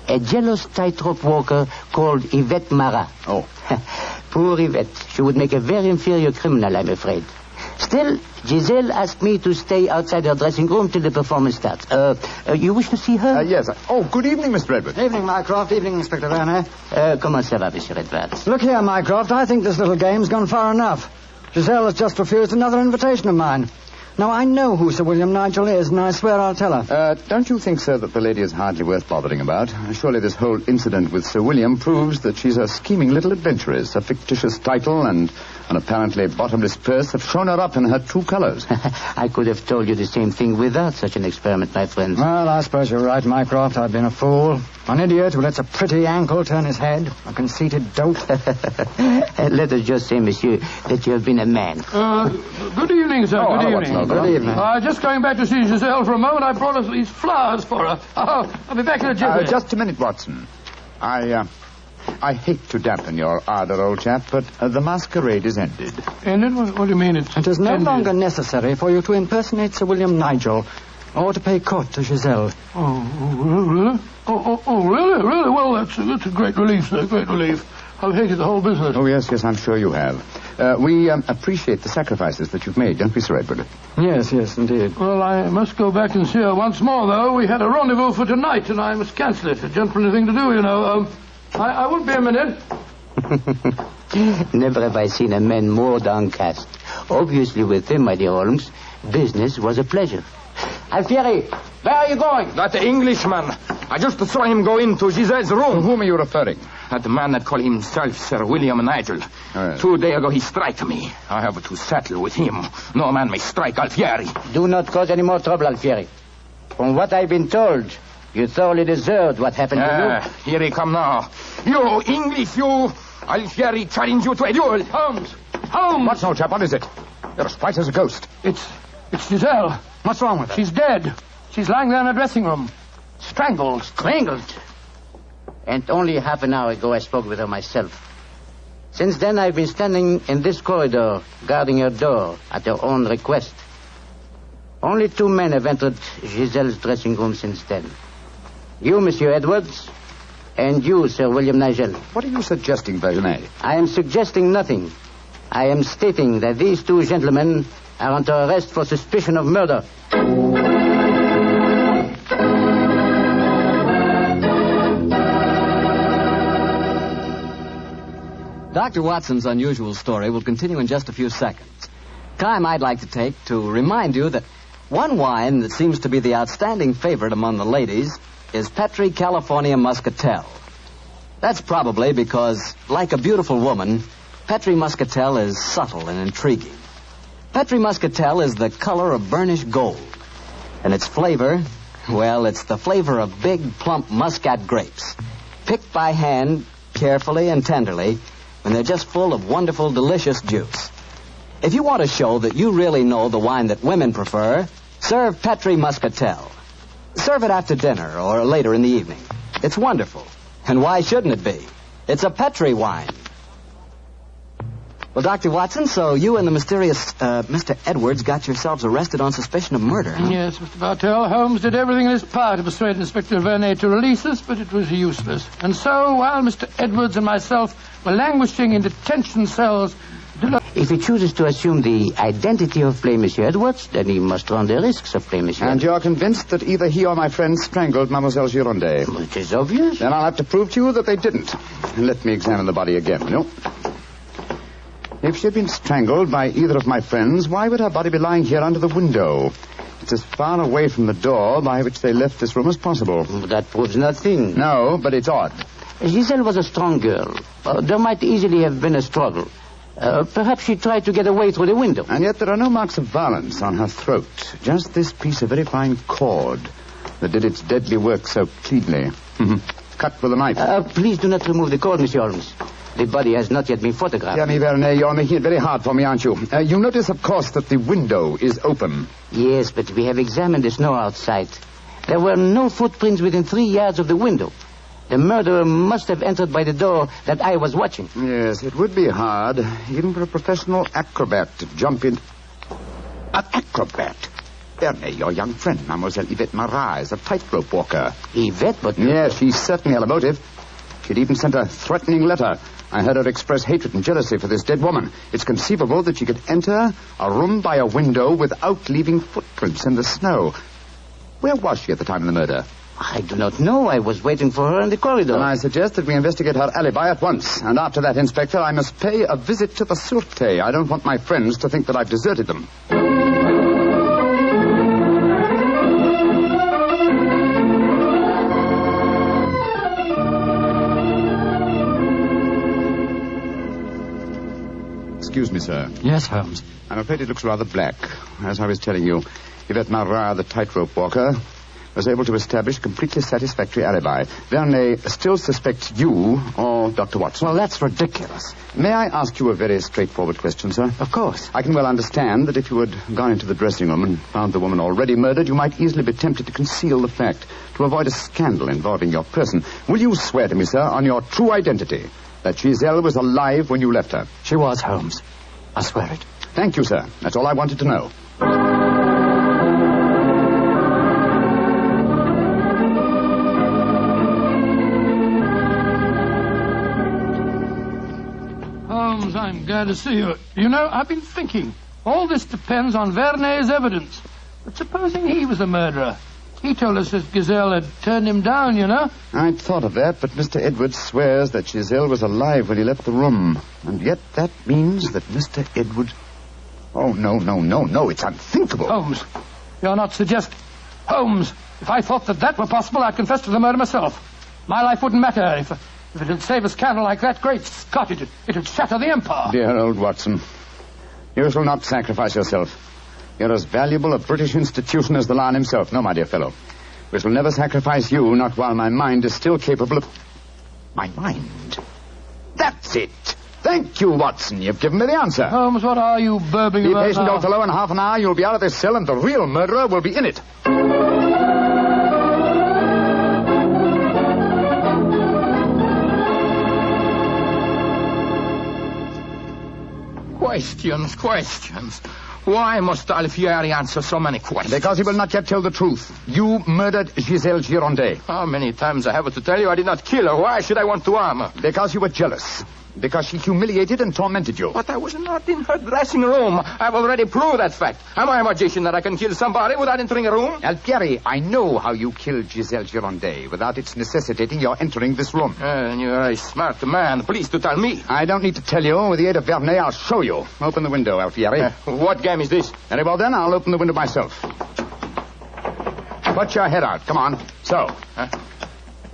A jealous tightrope walker called Yvette Marat. Oh. Poor Yvette. She would make a very inferior criminal, I'm afraid. Still, Giselle asked me to stay outside her dressing room till the performance starts. You wish to see her? Yes. Oh, good evening, Mr. Edwards. Evening, Mycroft. Evening, Inspector Werner. Comment ça va, Monsieur Edwards? Look here, Mycroft. I think this little game's gone far enough. Giselle has just refused another invitation of mine. Now, I know who Sir William Nigel is, and I swear I'll tell her. Don't you think, sir, that the lady is hardly worth bothering about? Surely this whole incident with Sir William proves that she's a scheming little adventuress. A fictitious title and an apparently bottomless purse have shown her up in her true colors. I could have told you the same thing without such an experiment, my friend. Well, I suppose you're right, Mycroft. I've been a fool. An idiot who lets a pretty ankle turn his head. A conceited dolt. Let us just say, monsieur, that you have been a man. Good evening, sir. Good evening. Good evening. Just going back to see Giselle for a moment, I brought us these flowers for her. I'll be back in a jiffy. Just a minute, Watson. I hate to dampen your ardor, old chap, but the masquerade is ended. Ended? What do you mean it's It is no ended? longer necessary for you to impersonate Sir William Nigel or to pay court to Giselle. Really? Really? Well, that's a great relief, sir. Great relief. I've hated the whole business. Oh, yes, I'm sure you have. We appreciate the sacrifices that you've made, don't we, Sir Edward? Yes, indeed. Well, I must go back and see her once more, though. We had a rendezvous for tonight, and I must cancel it. A gentlemanly thing to do, you know. I won't be a minute. Never have I seen a man more downcast. Obviously, with him, my dear Holmes, business was a pleasure. Alfieri, where are you going? That Englishman. I just saw him go into Giselle's room. To whom are you referring? That man that called himself Sir William Nigel. Yes. 2 days ago he struck me. I have to settle with him. No man may strike Alfieri. Do not cause any more trouble, Alfieri. From what I've been told, you thoroughly deserved what happened to you. Here he come now. You, English, you. Alfieri challenge you to a duel. Holmes! What's no, chap? What is it? You're as white as a ghost. It's Giselle. What's wrong with her? She's dead. She's lying there in her dressing room. Strangled. Strangled? And only half an hour ago I spoke with her myself. Since then I've been standing in this corridor, guarding her door at her own request. Only 2 men have entered Giselle's dressing room since then. You, Monsieur Edwards, and you, Sir William Nigel. What are you suggesting, Briony? I am suggesting nothing. I am stating that these 2 gentlemen are under arrest for suspicion of murder. Dr. Watson's unusual story will continue in just a few seconds. Time I'd like to take to remind you that one wine that seems to be the outstanding favorite among the ladies is Petri California Muscatel. That's probably because, like a beautiful woman, Petri Muscatel is subtle and intriguing. Petri Muscatel is the color of burnished gold. And its flavor, well, it's the flavor of big, plump Muscat grapes, picked by hand, carefully and tenderly, when they're just full of wonderful, delicious juice. If you want to show that you really know the wine that women prefer, serve Petri Muscatel. Serve it after dinner or later in the evening. It's wonderful. And why shouldn't it be? It's a Petri wine. Well, Dr. Watson, so you and the mysterious Mr. Edwards got yourselves arrested on suspicion of murder, huh? Yes, Mr. Bartell. Holmes did everything in his power to persuade Inspector Vernet to release us, but it was useless. And so, while Mr. Edwards and myself were languishing in detention cells... If he chooses to assume the identity of plain Monsieur Edwards, then he must run the risks of plain Monsieur And you're convinced that either he or my friend strangled Mademoiselle Girondet? It is obvious. Then I'll have to prove to you that they didn't. Let me examine the body again, will you? If she had been strangled by either of my friends, why would her body be lying here under the window? It's as far away from the door by which they left this room as possible. That proves nothing. No, but it's odd. Giselle was a strong girl. There might easily have been a struggle. Perhaps she tried to get away through the window. And yet there are no marks of violence on her throat. Just this piece of very fine cord that did its deadly work so cleanly. Cut with a knife. Please do not remove the cord, Monsieur Holmes. The body has not yet been photographed. Jeremy Vernet, you're making it very hard for me, aren't you? You notice, of course, that the window is open. Yes, but we have examined the snow outside. There were no footprints within 3 yards of the window. The murderer must have entered by the door that I was watching. Yes, it would be hard, even for a professional acrobat to jump in. An acrobat? Vernet, your young friend, Mademoiselle Yvette Marat, is a tightrope walker. Yvette, but... Yes, she certainly had a motive. She'd even sent a threatening letter. I heard her express hatred and jealousy for this dead woman. It's conceivable that she could enter a room by a window without leaving footprints in the snow. Where was she at the time of the murder? I do not know. I was waiting for her in the corridor. And I suggest that we investigate her alibi at once. And after that, Inspector, I must pay a visit to the Sûreté. I don't want my friends to think that I've deserted them. Excuse me, sir. Yes, Holmes. I'm afraid it looks rather black. As I was telling you, Yvette Marat, the tightrope walker, was able to establish a completely satisfactory alibi. Vernet still suspects you or Dr. Watson. Well, that's ridiculous. May I ask you a very straightforward question, sir? Of course. I can well understand that if you had gone into the dressing room and found the woman already murdered, you might easily be tempted to conceal the fact, to avoid a scandal involving your person. Will you swear to me, sir, on your true identity, that Giselle was alive when you left her? She was, Holmes. I swear it. Thank you, sir. That's all I wanted to know. Holmes, I'm glad to see you. You know, I've been thinking. All this depends on Vernet's evidence. But supposing he was the murderer? He told us that Giselle had turned him down, you know. I'd thought of that, but Mr. Edwards swears that Giselle was alive when he left the room. And yet that means that Mr. Edwards... Oh, no, it's unthinkable. Holmes, you're not suggesting... Holmes, if I thought that were possible, I'd confess to the murder myself. My life wouldn't matter if it had saved a scandal like that. Great Scott, it'd shatter the empire. Dear old Watson, you shall not sacrifice yourself. You're as valuable a British institution as the Lion himself. No, my dear fellow. We shall never sacrifice you, not while my mind is still capable of... My mind? That's it. Thank you, Watson. You've given me the answer. Holmes, what are you burbling Be about patient, now? old fellow. In half an hour, you'll be out of this cell, and the real murderer will be in it. Questions. Why must Alfieri answer so many questions? Because he will not yet tell the truth. You murdered Giselle Girondet. How many times I have to tell you I did not kill her? Why should I want to harm her? Because you were jealous. Because she humiliated and tormented you. But I was not in her dressing room. I've already proved that fact. Am I a magician that I can kill somebody without entering a room? Alfieri, I know how you killed Giselle Girondet without its necessitating your entering this room. You're a smart man. Please to tell me. I don't need to tell you. With the aid of Vernet, I'll show you. Open the window, Alfieri. What game is this? Very well, then. I'll open the window myself. Put your head out. Come on. So.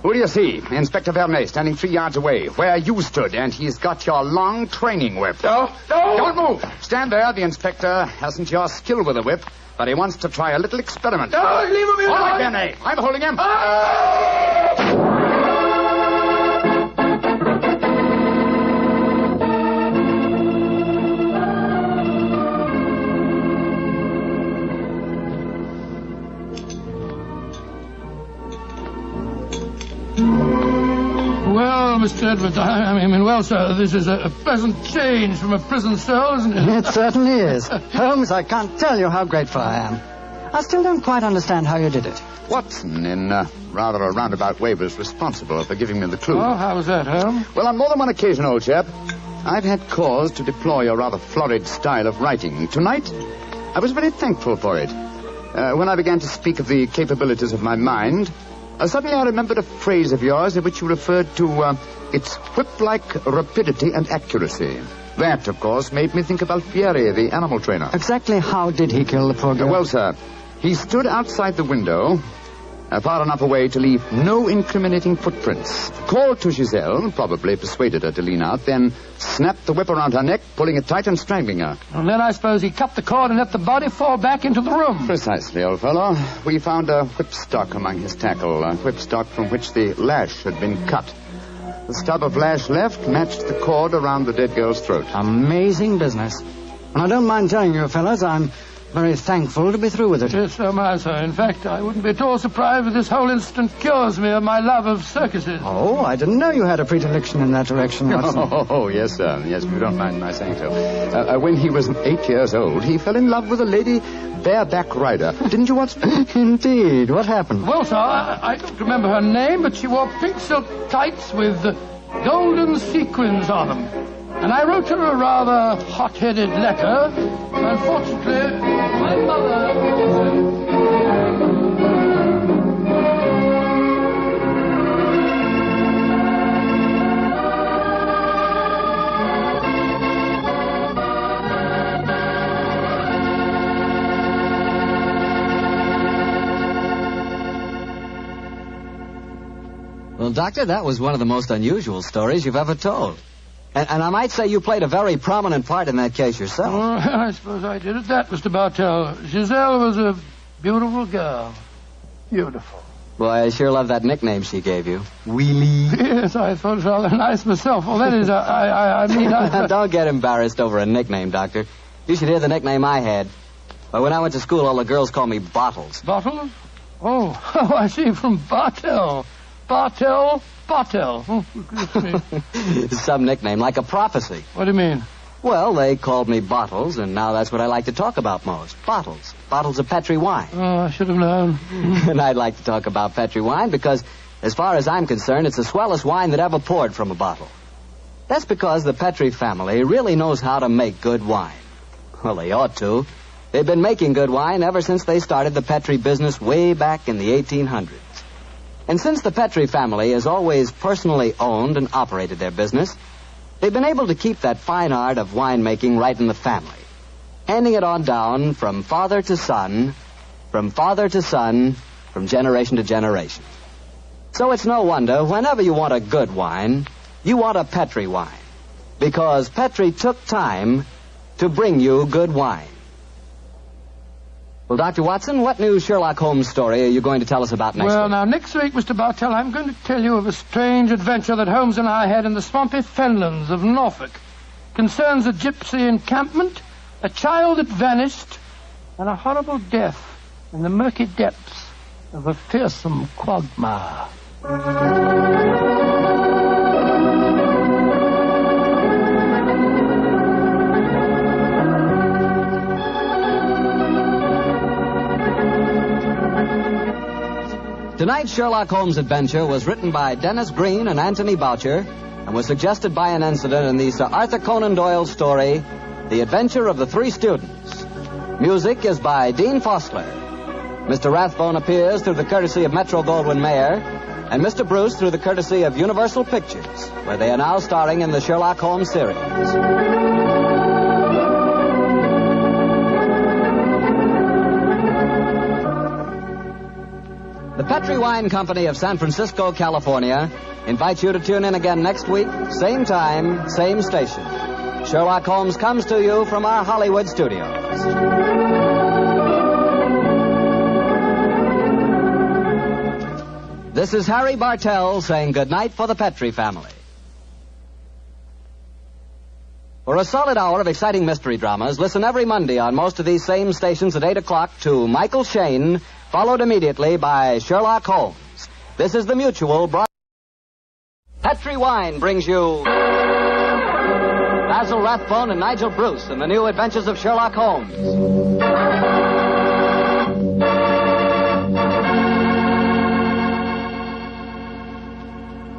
Who do you see? Inspector Vernet standing 3 yards away, where you stood, and he's got your long training whip. No! Don't move! Stand there. The inspector hasn't your skill with a whip, but he wants to try a little experiment. No, leave him alone! All right, Vernet. I'm holding him. Well, Mr. Edwards, well, sir, this is a pleasant change from a prison cell, isn't it? It certainly is. Holmes, I can't tell you how grateful I am. I still don't quite understand how you did it. Watson, in rather a roundabout way, was responsible for giving me the clue. Oh, how was that, Holmes? Well, on more than one occasion, old chap, I've had cause to deplore your rather florid style of writing. Tonight, I was very thankful for it. When I began to speak of the capabilities of my mind... suddenly I remembered a phrase of yours in which you referred to its whip-like rapidity and accuracy. That, of course, made me think of Alfieri, the animal trainer. Exactly how did he kill the poor girl? Well, sir, he stood outside the window, far enough away to leave no incriminating footprints. Called to Giselle, probably persuaded her to lean out, then snapped the whip around her neck, pulling it tight and strangling her. And then I suppose he cut the cord and let the body fall back into the room. Precisely, old fellow. We found a whipstock among his tackle, a whipstock from which the lash had been cut. The stub of lash left matched the cord around the dead girl's throat. Amazing business. And I don't mind telling you, fellas, I'm very thankful to be through with it. Yes, so am I, sir. In fact, I wouldn't be at all surprised if this whole incident cures me of my love of circuses. Oh, I didn't know you had a predilection in that direction, Watson. Oh, yes, sir. Yes, if you don't mind my saying so. When he was 8 years old, he fell in love with a lady bareback rider. Didn't you, Watson? Indeed. What happened? Well, sir, I don't remember her name, but she wore pink silk tights with golden sequins on them. And I wrote her a rather hot-headed letter. Unfortunately, my mother... Well, Doctor, that was one of the most unusual stories you've ever told. And I might say you played a very prominent part in that case yourself. Oh, I suppose I did at that, Mr. Bartell. Giselle was a beautiful girl. Beautiful. Boy, I sure love that nickname she gave you. Wheelie. Yes, I thought it was rather nice myself. Well, that is, I mean... Don't get embarrassed over a nickname, Doctor. You should hear the nickname I had. Well, when I went to school, all the girls called me Bottles. Bottles? Oh, I see, from Bartell. Bartell. Oh, some nickname, like a prophecy. What do you mean? Well, they called me Bottles, and now that's what I like to talk about most. Bottles. Bottles of Petri wine. Oh, I should have known. And I'd like to talk about Petri wine because, as far as I'm concerned, it's the swellest wine that ever poured from a bottle. That's because the Petri family really knows how to make good wine. Well, they ought to. They've been making good wine ever since they started the Petri business way back in the 1800s. And since the Petri family has always personally owned and operated their business, they've been able to keep that fine art of winemaking right in the family, handing it on down from father to son, from generation to generation. So it's no wonder, whenever you want a good wine, you want a Petri wine, because Petri took time to bring you good wine. Well, Dr. Watson, what new Sherlock Holmes story are you going to tell us about next week? Well, now, next week, Mr. Bartell, I'm going to tell you of a strange adventure that Holmes and I had in the swampy fenlands of Norfolk. Concerns a gypsy encampment, a child that vanished, and a horrible death in the murky depths of a fearsome quagmire. Tonight's Sherlock Holmes adventure was written by Dennis Green and Anthony Boucher and was suggested by an incident in the Sir Arthur Conan Doyle story, The Adventure of the Three Students. Music is by Dean Fosler. Mr. Rathbone appears through the courtesy of Metro-Goldwyn-Mayer, and Mr. Bruce through the courtesy of Universal Pictures, where they are now starring in the Sherlock Holmes series. The Petri Wine Company of San Francisco, California, invites you to tune in again next week, same time, same station. Sherlock Holmes comes to you from our Hollywood studios. This is Harry Bartell saying goodnight for the Petri family. For a solid hour of exciting mystery dramas, listen every Monday on most of these same stations at 8 o'clock to Michael Shayne, followed immediately by Sherlock Holmes. This is the Mutual broadcast. Petri Wine brings you Basil Rathbone and Nigel Bruce in the new adventures of Sherlock Holmes.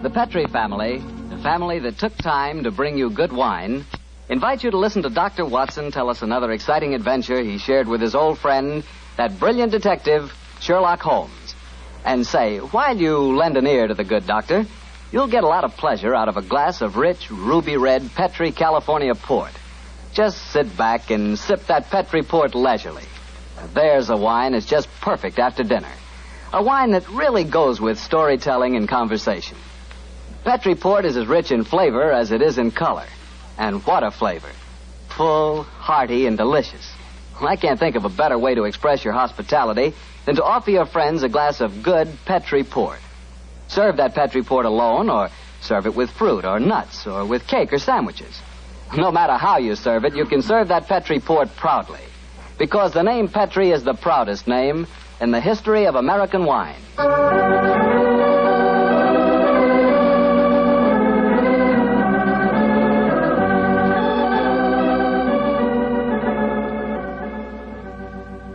The Petri family, the family that took time to bring you good wine, invites you to listen to Dr. Watson tell us another exciting adventure he shared with his old friend, that brilliant detective, Sherlock Holmes. And say, while you lend an ear to the good doctor, you'll get a lot of pleasure out of a glass of rich, ruby-red Petri California port. Just sit back and sip that Petri port leisurely. There's a wine that's just perfect after dinner. A wine that really goes with storytelling and conversation. Petri port is as rich in flavor as it is in color. And what a flavor. Full, hearty, and delicious. Well, I can't think of a better way to express your hospitality than to offer your friends a glass of good Petri port. Serve that Petri port alone, or serve it with fruit or nuts, or with cake or sandwiches. No matter how you serve it, you can serve that Petri port proudly. because the name Petri is the proudest name in the history of American wine.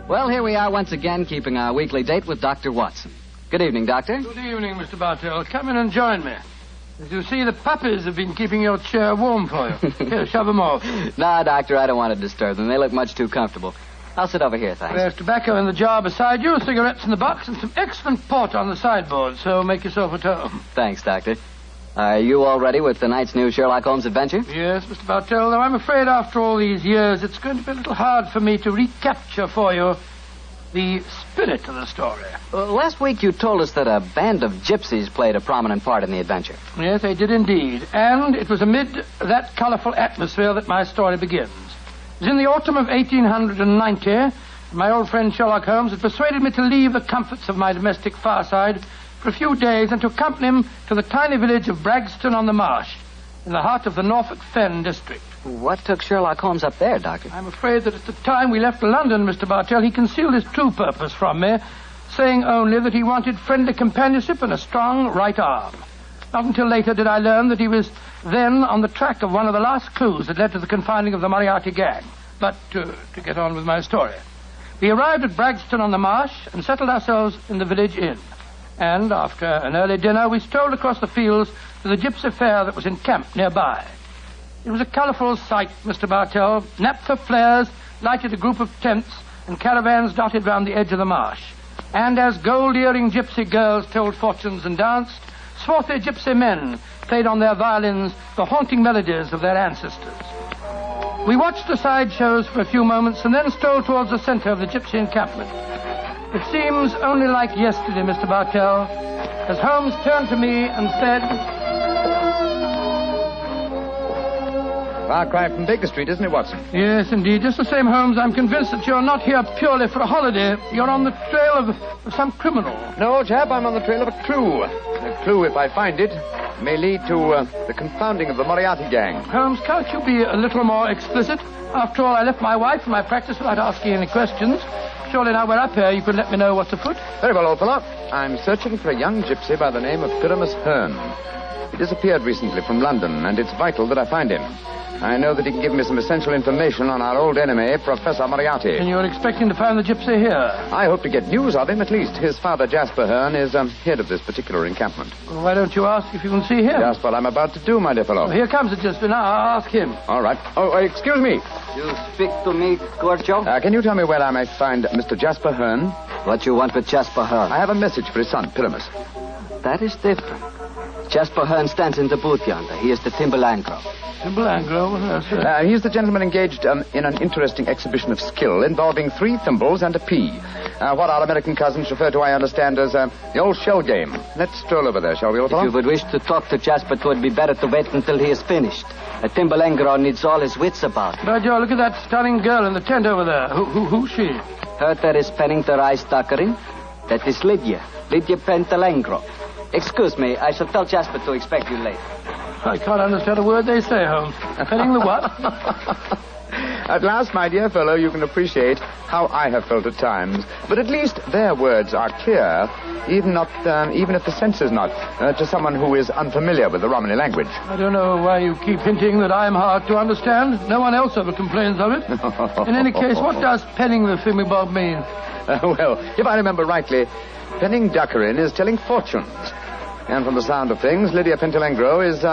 Well, here we are once again, keeping our weekly date with Dr. Watson. Good evening, Doctor. Good evening, Mr. Bartell. Come in and join me. As you see, the puppies have been keeping your chair warm for you. Here, shove them off. No, Doctor, I don't want to disturb them. They look much too comfortable. I'll sit over here, thanks. There's tobacco in the jar beside you, cigarettes in the box, and some excellent port on the sideboard, so make yourself at home. Thanks, Doctor. Are you all ready with tonight's new Sherlock Holmes adventure? Yes, Mr. Bartell, though I'm afraid after all these years it's going to be a little hard for me to recapture for you the spirit of the story. Last week you told us that a band of gypsies played a prominent part in the adventure. Yes, they did indeed. And it was amid that colourful atmosphere that my story begins. It was in the autumn of 1890. My old friend Sherlock Holmes had persuaded me to leave the comforts of my domestic fireside for a few days and to accompany him to the tiny village of Bragston-on-the-Marsh, in the heart of the Norfolk Fen district. What took Sherlock Holmes up there, Doctor? I'm afraid that at the time we left London, Mr. Bartell, he concealed his true purpose from me, saying only that he wanted friendly companionship and a strong right arm. Not until later did I learn that he was then on the track of one of the last clues that led to the confining of the Moriarty gang. But to get on with my story. We arrived at Bragston-on-the-Marsh and settled ourselves in the village inn. And after an early dinner, we strolled across the fields to the gypsy fair that was encamped nearby. It was a colourful sight, Mr. Bartell. Naphtha flares lighted a group of tents and caravans dotted round the edge of the marsh. And as gold-earring gypsy girls told fortunes and danced, swarthy gypsy men played on their violins the haunting melodies of their ancestors. We watched the sideshows for a few moments and then strolled towards the centre of the gypsy encampment. It seems only like yesterday, Mr. Bartell, as Holmes turned to me and said... Far cry from Baker Street, isn't it, Watson? Yes, indeed. Just the same, Holmes, I'm convinced that you're not here purely for a holiday. You're on the trail of some criminal. No, old chap, I'm on the trail of a clue. A clue, if I find it, may lead to the confounding of the Moriarty gang. Holmes, can't you be a little more explicit? After all, I left my wife and my practice without asking any questions. Surely now we're up here, you could let me know what's afoot. Very well, old fellow. I'm searching for a young gypsy by the name of Pyramus Hearn. He disappeared recently from London, and it's vital that I find him. I know that he can give me some essential information on our old enemy, Professor Moriarty. And you're expecting to find the gypsy here? I hope to get news of him, at least. His father, Jasper Hearn, is head of this particular encampment. Well, why don't you ask if you can see him? Just what I'm about to do, my dear fellow. Well, here comes the gypsy. Now, I'll ask him. All right. Oh, excuse me. You speak to me, Gorcho? Can you tell me where I may find Mr. Jasper Hearn? What you want with Jasper Hearn? I have a message for his son, Pyramus. That is different. Jasper Hearn stands in the booth yonder. He is the Timbalangro. Timbalangro? Yes, sir. He's the gentleman engaged in an interesting exhibition of skill involving 3 thimbles and a pea. What our American cousins refer to, I understand, as the old shell game. Let's stroll over there, shall we, old fellow? If you would wish to talk to Jasper, it would be better to wait until he is finished. A Timbalangro needs all his wits about him. By Joe, look at that stunning girl in the tent over there. Who's she? Her that is penning the rice tuckering. That is Lydia Pentalangro. Excuse me, I shall tell Jasper to expect you late. I can't understand a word they say, Holmes. Penning the what? At last, my dear fellow, you can appreciate how I have felt at times. But at least their words are clear, even if the sense is not, to someone who is unfamiliar with the Romany language. I don't know why you keep hinting that I'm hard to understand. No one else ever complains of it. In any case, what does penning the thingamabob mean? Well, if I remember rightly, penning duckerin is telling fortunes. And from the sound of things, Lydia Pentalangro is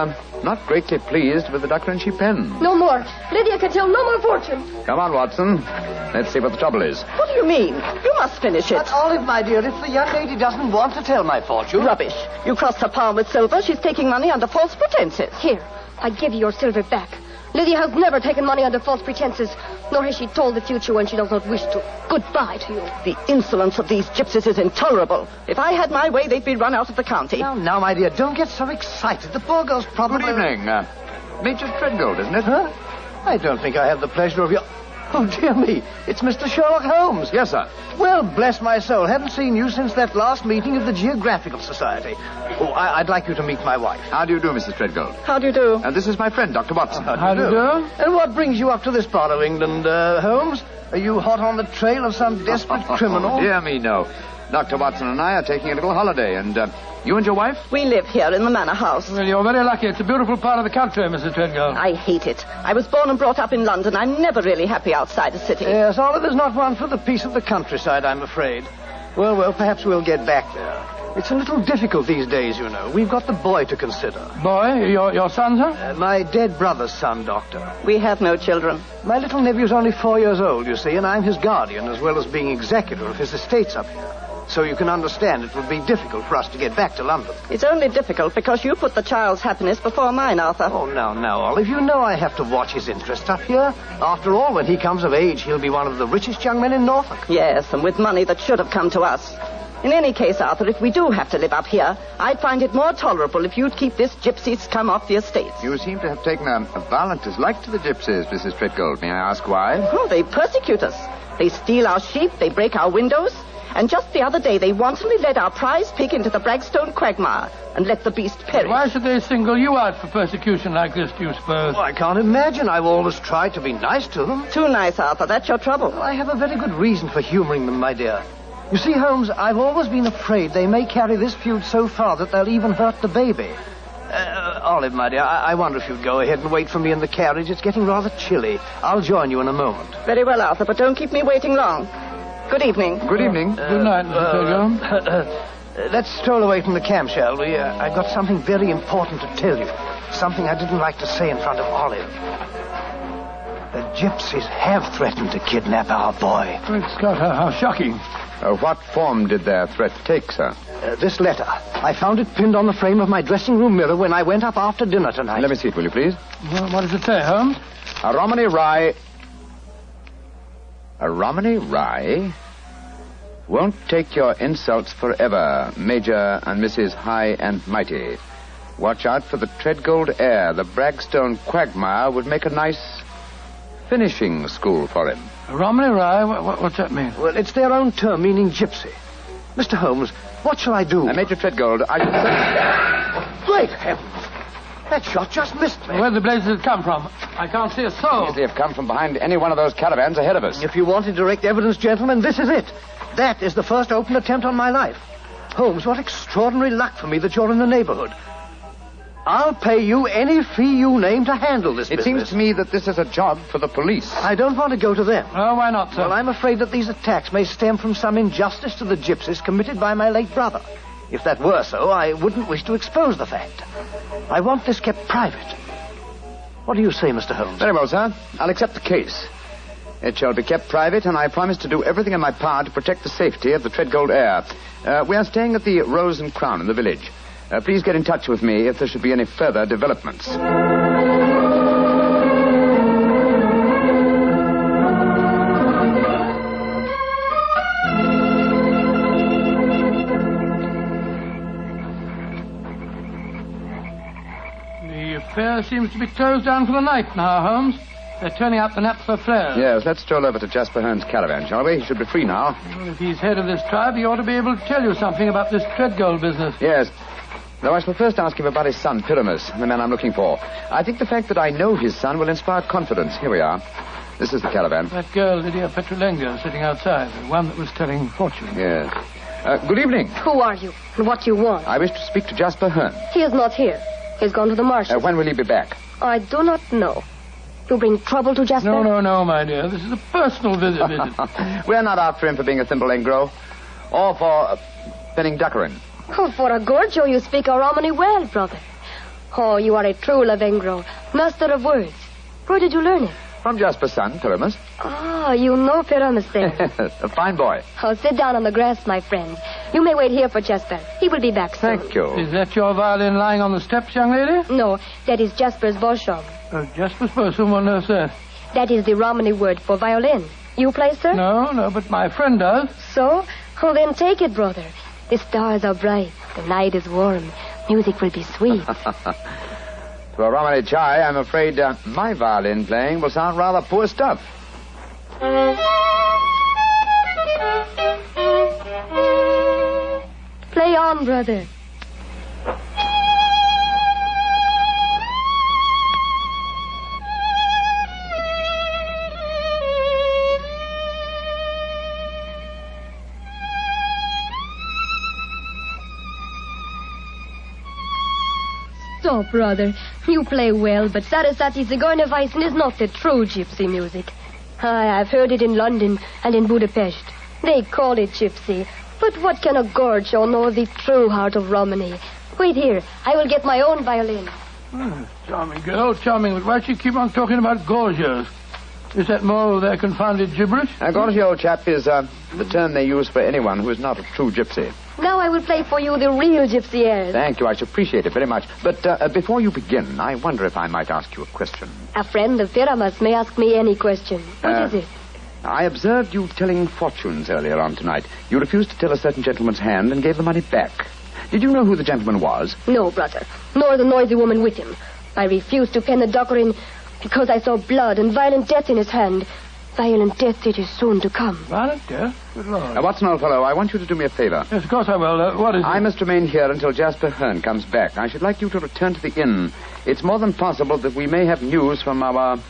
not greatly pleased with the duckerin she pens. No more. Lydia can tell no more fortune. Come on, Watson. Let's see what the trouble is. What do you mean? You must finish it. But Olive, my dear, if the young lady doesn't want to tell my fortune... Rubbish. You crossed her palm with silver. She's taking money under false pretenses. Here, I give you your silver back. Lydia has never taken money under false pretenses, nor has she told the future when she does not wish to. Goodbye to you. The insolence of these gypsies is intolerable. If I had my way, they'd be run out of the county. Now, my dear, don't get so excited. The poor girl's probably... Good evening. Major Treadgold, isn't it? Huh? I don't think I have the pleasure of your... Oh, dear me. It's Mr. Sherlock Holmes. Yes, sir. Well, bless my soul. Haven't seen you since that last meeting of the Geographical Society. Oh, I'd like you to meet my wife. How do you do, Mrs. Treadgold? How do you do? This is my friend, Dr. Watson. How do you do? And what brings you up to this part of England, Holmes? Are you hot on the trail of some desperate criminal? Oh, dear me, no. Dr. Watson and I are taking a little holiday, and you and your wife? We live here in the manor house. Well, you're very lucky. It's a beautiful part of the country, Mrs. Treadgold. I hate it. I was born and brought up in London. I'm never really happy outside the city. Yes, Oliver's not one for the peace of the countryside, I'm afraid. Well, perhaps we'll get back there. It's a little difficult these days, you know. We've got the boy to consider. Boy? Your son, sir? My dead brother's son, Doctor. We have no children. My little nephew's only 4 years old, you see, and I'm his guardian as well as being executor of his estates up here. So you can understand it would be difficult for us to get back to London. It's only difficult because you put the child's happiness before mine, Arthur. Oh, now, Olive, you know I have to watch his interests up here. After all, when he comes of age, he'll be one of the richest young men in Norfolk. Yes, and with money that should have come to us. In any case, Arthur, if we do have to live up here, I'd find it more tolerable if you'd keep this gypsy scum off the estate. You seem to have taken a violent dislike to the gypsies, Mrs. Treadgold. May I ask why? Oh, they persecute us. They steal our sheep, they break our windows. And just the other day, they wantonly led our prize pig into the Bragstone quagmire and let the beast perish. Why should they single you out for persecution like this, do you suppose? Oh, I can't imagine. I've always tried to be nice to them. Too nice, Arthur. That's your trouble. I have a very good reason for humoring them, my dear. You see, Holmes, I've always been afraid they may carry this feud so far that they'll even hurt the baby. Olive, my dear, I wonder if you'd go ahead and wait for me in the carriage. It's getting rather chilly. I'll join you in a moment. Very well, Arthur, but don't keep me waiting long. Good evening. Good evening. Good night, Mr. Treadgold. Let's stroll away from the camp, shall we? I've got something very important to tell you. Something I didn't like to say in front of Olive. The gypsies have threatened to kidnap our boy. Great Scott, how shocking. What form did their threat take, sir? This letter. I found it pinned on the frame of my dressing room mirror when I went up after dinner tonight. Let me see it, will you, please? Well, what does it say, Holmes? A Romany Rye... A Romany Rye won't take your insults forever, Major and Mrs. High and Mighty. Watch out for the Treadgold heir. The Bragstone quagmire would make a nice finishing school for him. Romany Rye? What's that mean? Well, it's their own term, meaning gypsy. Mr. Holmes, what shall I do? Major Treadgold, Great heavens! That shot just missed me. Where the blazes did it come from? I can't see a soul. They have come from behind any one of those caravans ahead of us. If you wanted direct evidence, gentlemen, this is it. That is the first open attempt on my life. Holmes, what extraordinary luck for me that you're in the neighborhood. I'll pay you any fee you name to handle this business. It seems to me that this is a job for the police. I don't want to go to them. Oh, why not, sir? Well, I'm afraid that these attacks may stem from some injustice to the gypsies committed by my late brother. If that were so, I wouldn't wish to expose the fact. I want this kept private. What do you say, Mr. Holmes? Very well, sir. I'll accept the case. It shall be kept private, and I promise to do everything in my power to protect the safety of the Treadgold heir. We are staying at the Rose and Crown in the village. Please get in touch with me if there should be any further developments. The affair seems to be closed down for the night now, Holmes. They're turning out the naphtha flares. Yes, let's stroll over to Jasper Hearn's caravan, shall we? He should be free now. Well, if he's head of this tribe, he ought to be able to tell you something about this Treadgold business. Yes. Though I shall first ask him about his son, Pyramus, the man I'm looking for. I think the fact that I know his son will inspire confidence. Here we are. This is the caravan. That girl, Lydia Petrulenga, sitting outside, the one that was telling fortunes. Yes. Good evening. Who are you and what do you want? I wish to speak to Jasper Hearn. He is not here. He's gone to the marshes. When will he be back? I do not know. You bring trouble to Jasper? No, my dear. This is a personal visit. We're not after him for being a thimble engro or for penning duckerin. Oh, for a Gorgio, you speak a Romany well, brother. Oh, you are a true Lavengro, master of words. Where did you learn it? From Jasper's son, Pyramus. Ah, you know Pyramus then. A fine boy. Oh, sit down on the grass, my friend. You may wait here for Jasper. He will be back soon. Thank you. Is that your violin lying on the steps, young lady? No, that is Jasper's bosham. Jasper's bosham? What on earth, sir? That is the Romany word for violin. You play, sir? No, but my friend does. So? Oh, then take it, brother. The stars are bright. The night is warm. Music will be sweet. To a Romany chai, I'm afraid my violin playing will sound rather poor stuff. Play on, brother. stop, brother. You play well, but Sarasate Zigeunerweisen is not the true gypsy music. I've heard it in London and in Budapest. They call it gypsy. But what can a gorgio know of the true heart of Romany? Wait here. I will get my own violin. Charming girl, charming. But why do you keep on talking about gorgios? Is that more of their confounded gibberish? A gorgio, old chap, is the term they use for anyone who is not a true gypsy. Now I will play for you the real gypsy airs. Thank you. I should appreciate it very much. But before you begin, I wonder if I might ask you a question. A friend of Pyramus may ask me any question. What is it? I observed you telling fortunes earlier on tonight. You refused to tell a certain gentleman's hand and gave the money back. Did you know who the gentleman was? No, brother. Nor the noisy woman with him. I refused to pen the dockerin because I saw blood and violent death in his hand. Violent death it is soon to come. Violent death? Good Lord. Watson, old fellow, I want you to do me a favor. Yes, of course I will. What is it? I must remain here until Jasper Hearn comes back. I should like you to return to the inn. It's more than possible that we may have news from our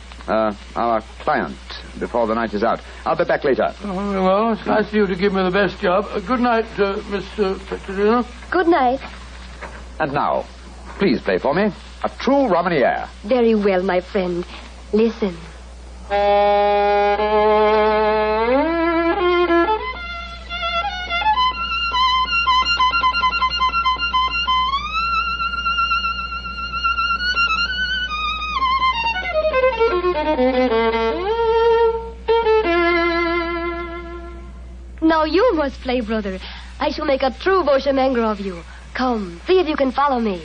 client before the night is out. I'll be back later. Oh, well, it's nice of you to give me the best job. Good night, Miss Petri. Good night. And now, please play for me a true Romany air. Very well, my friend. Listen. Now you must play, brother. I shall make a true Boshamanger of you. Come, see if you can follow me.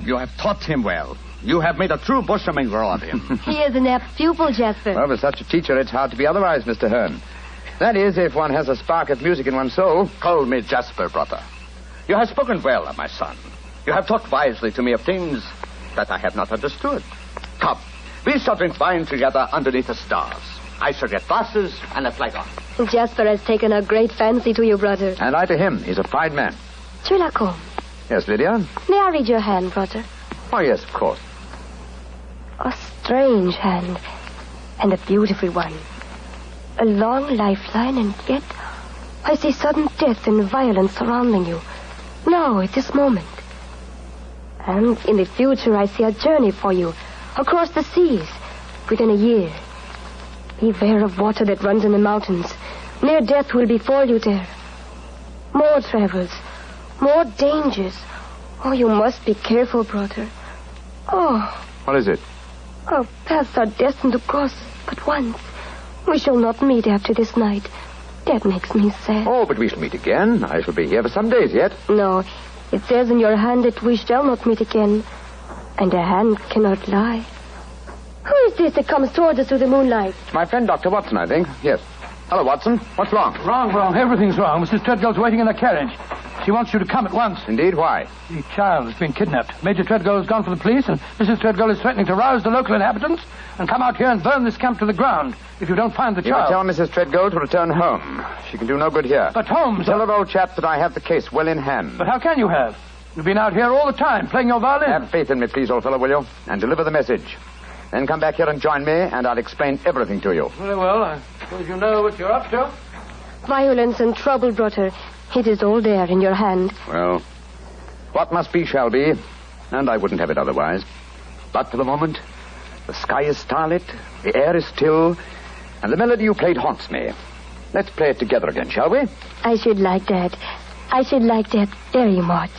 You have taught him well. You have made a true bushmanger of him. He is an apt pupil, Jasper. Well, with such a teacher, it's hard to be otherwise, Mr. Hearn. That is, if one has a spark of music in one's soul. Call me Jasper, brother. You have spoken well of my son. You have talked wisely to me of things that I have not understood. Come, we shall drink wine together underneath the stars. I shall get glasses and a flagon. Jasper has taken a great fancy to you, brother. And I to him. He's a fine man. Sherlock Holmes. Yes, Lydia? May I read your hand, brother? Oh, yes, of course. A strange hand, and a beautiful one. A long lifeline, and yet I see sudden death and violence surrounding you. Now, at this moment. And in the future, I see a journey for you, across the seas, within a year. Beware of water that runs in the mountains. Near death will befall you there. More travels. More dangers. Oh, you must be careful, brother. Oh. What is it? Our paths are destined to cross but once. We shall not meet after this night. That makes me sad. Oh, but we shall meet again. I shall be here for some days yet. No, it says in your hand that we shall not meet again. And a hand cannot lie. Who is this that comes towards us through the moonlight? It's my friend, Dr. Watson, I think. Yes. Hello, Watson. What's wrong? Wrong. Everything's wrong. Mrs. Treadgold's waiting in the carriage. She wants you to come at once. Indeed? Why? The child has been kidnapped. Major Treadgold has gone for the police, and Mrs. Treadgold is threatening to rouse the local inhabitants and come out here and burn this camp to the ground if you don't find the You child. tell Mrs. Treadgold to return home. She can do no good here. But Holmes... Tell her, old chap, that I have the case well in hand. But how can you have? You've been out here all the time, playing your violin. Have faith in me, please, old fellow, will you? And deliver the message. Then come back here and join me, and I'll explain everything to you. Very well. I suppose you know what you're up to. Violence and trouble, brother. It is all there in your hand. Well, what must be shall be, and I wouldn't have it otherwise. But for the moment, the sky is starlit, the air is still, and the melody you played haunts me. Let's play it together again, shall we? I should like that. I should like that very much.